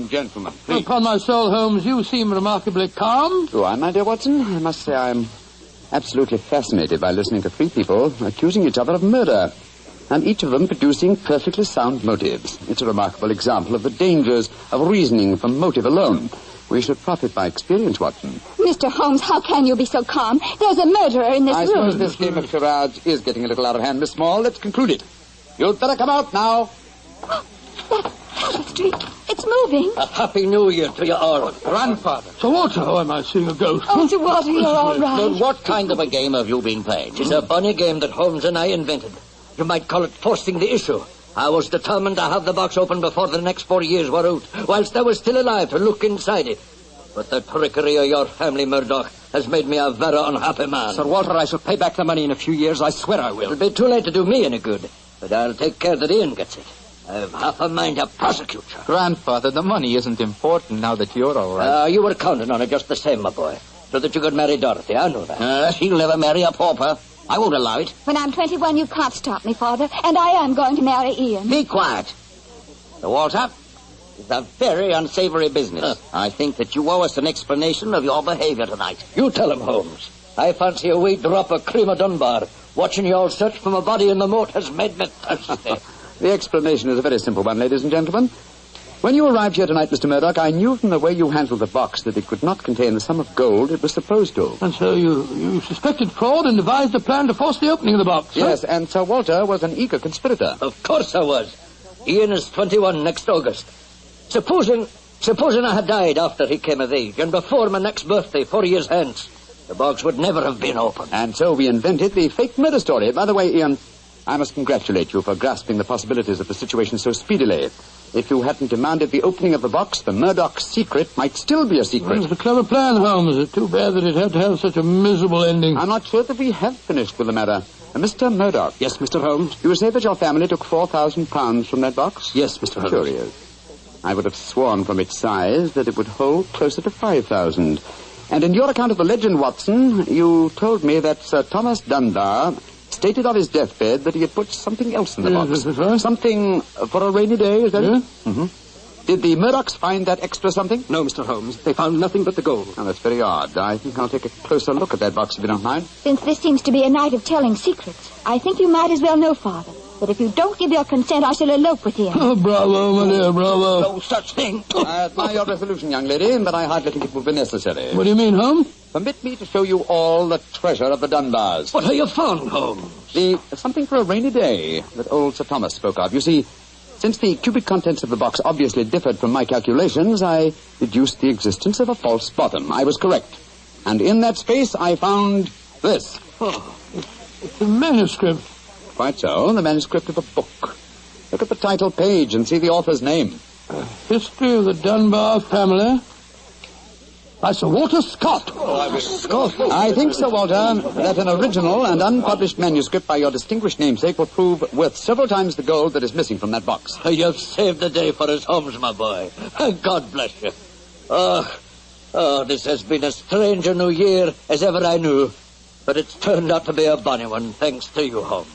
Gentlemen, please. Upon my soul, Holmes, you seem remarkably calm. Do I, my dear Watson? I must say I'm absolutely fascinated by listening to three people accusing each other of murder, and each of them producing perfectly sound motives. It's a remarkable example of the dangers of reasoning from motive alone. We should profit by experience, Watson. Mr. Holmes, how can you be so calm? There's a murderer in this room. I suppose this game of charades is getting a little out of hand, Miss Small. Let's conclude it. You'd better come out now. That tapestry, it's moving. A happy new year to you all. Grandfather. Sir Walter, oh, am I seeing a ghost? Oh, Sir Walter, you're all right. But what kind of a game have you been playing? It's a bunny game that Holmes and I invented. You might call it forcing the issue. I was determined to have the box open before the next 4 years were out, whilst I was still alive to look inside it. But the trickery of your family, Murdoch, has made me a very unhappy man. Sir Walter, I shall pay back the money in a few years. I swear I will. It'll be too late to do me any good, but I'll take care that Ian gets it. I've half a mind to prosecute you. Grandfather, the money isn't important now that you're all right. You were counting on it just the same, my boy, so that you could marry Dorothy. I know that. She'll never marry a pauper. I won't allow it. When I'm 21, you can't stop me, Father, and I am going to marry Ian. Be quiet. Sir Walter, it's a very unsavory business. I think that you owe us an explanation of your behavior tonight. You tell him, Holmes. I fancy a wee drop of cream of Dunbar. Watching you all search for my body in the moat has made me thirsty. The explanation is a very simple one, ladies and gentlemen. When you arrived here tonight, Mr. Murdoch, I knew from the way you handled the box that it could not contain the sum of gold it was supposed to. And so you suspected fraud and devised a plan to force the opening of the box, Yes, and Sir Walter was an eager conspirator. Of course I was. Ian is 21 next August. Supposing I had died after he came of age, and before my next birthday, 4 years hence, the box would never have been opened. And so we invented the fake murder story. By the way, Ian, I must congratulate you for grasping the possibilities of the situation so speedily. If you hadn't demanded the opening of the box, the Murdoch secret might still be a secret. Well, it's a clever plan, Holmes. It's too bad that it had to have such a miserable ending. I'm not sure that we have finished with the matter. Mr. Murdoch. Yes, Mr. Holmes? You say that your family took £4,000 from that box? Yes, Mr. Holmes. Curious. I would have sworn from its size that it would hold closer to 5,000. And in your account of the legend, Watson, you told me that Sir Thomas Dunbar stated on his deathbed that he had put something else in the box. Right. Something for a rainy day, is that it? Mm-hmm. Did the Murdochs find that extra something? No, Mr. Holmes. They found nothing but the gold. Oh, that's very odd. I think I'll take a closer look at that box if you don't mind. Since this seems to be a night of telling secrets, I think you might as well know, Father, that if you don't give your consent, I shall elope with Ian. Oh, bravo, my dear, bravo. No such thing. I admire your resolution, young lady, but I hardly think it will be necessary. What do you mean, Holmes? Permit me to show you all the treasure of the Dunbars. What have you found, Holmes? Something for a rainy day that old Sir Thomas spoke of. You see, since the cubic contents of the box obviously differed from my calculations, I deduced the existence of a false bottom. I was correct. And in that space, I found this. Oh, it's a manuscript. Quite so, the manuscript of a book. Look at the title page and see the author's name. History of the Dunbar Family. By Sir Walter Scott. Scott. I think, Sir Walter, that an original and unpublished manuscript by your distinguished namesake will prove worth several times the gold that is missing from that box. You've saved the day for us, Holmes, my boy. God bless you. Oh, this has been as strange a new year as ever I knew. But it's turned out to be a bonny one, thanks to you, Holmes.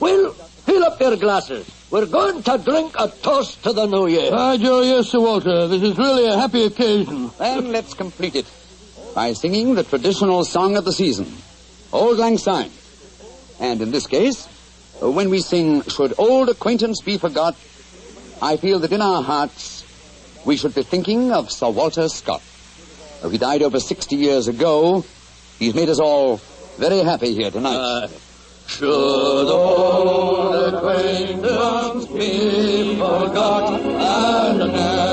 Well, fill up your glasses. We're going to drink a toast to the new year. Ah, Joe, yes, Sir Walter. This is really a happy occasion. Then let's complete it by singing the traditional song of the season, Auld Lang Syne. And in this case, when we sing, Should Old Acquaintance Be Forgot, I feel that in our hearts we should be thinking of Sir Walter Scott. Though he died over 60 years ago, he's made us all very happy here tonight. Should old acquaintance be forgot and never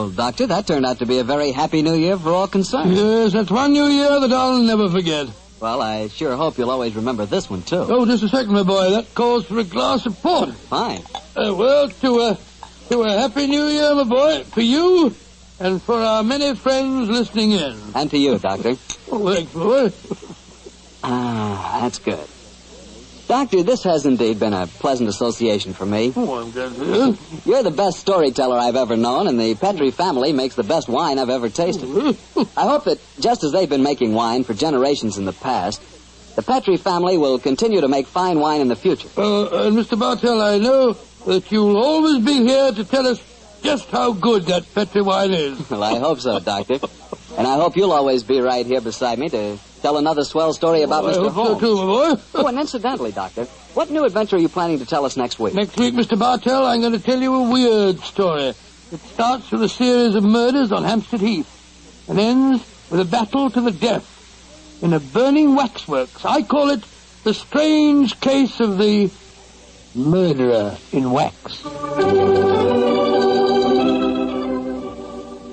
Well, Doctor, that turned out to be a very happy new year for all concerned. Yes, that's one new year that I'll never forget. Well, I sure hope you'll always remember this one, too. Oh, just a second, my boy. That calls for a glass of port. Fine. Well, to a happy new year, my boy, for you and for our many friends listening in. And to you, Doctor. Oh, thanks, boy. That's good. Doctor, this has indeed been a pleasant association for me. Oh, I'm glad to hear. You're the best storyteller I've ever known, and the Petri family makes the best wine I've ever tasted. I hope that, just as they've been making wine for generations in the past, the Petri family will continue to make fine wine in the future. And Mr. Bartell, I know that you'll always be here to tell us just how good that Petri wine is. Well, I hope so, Doctor. And I hope you'll always be right here beside me to tell another swell story about Mr. Holmes. I hope so too, my boy. Oh, and incidentally, Doctor, what new adventure are you planning to tell us next week? Next week, Mr. Bartell, I'm going to tell you a weird story. It starts with a series of murders on Hampstead Heath and ends with a battle to the death in a burning waxworks. I call it the strange case of the murderer in wax.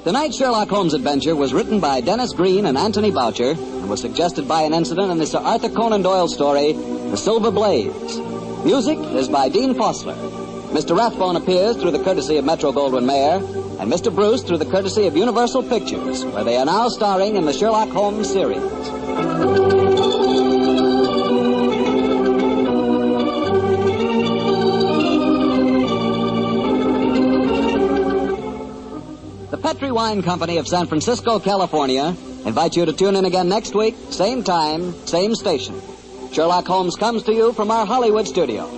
Tonight's Sherlock Holmes adventure was written by Dennis Green and Anthony Boucher and was suggested by an incident in the Sir Arthur Conan Doyle story, The Silver Blaze. Music is by Dean Fossler. Mr. Rathbone appears through the courtesy of Metro-Goldwyn-Mayer, and Mr. Bruce through the courtesy of Universal Pictures, where they are now starring in the Sherlock Holmes series. The Petri Wine Company of San Francisco, California, invites you to tune in again next week, same time, same station. Sherlock Holmes comes to you from our Hollywood studio.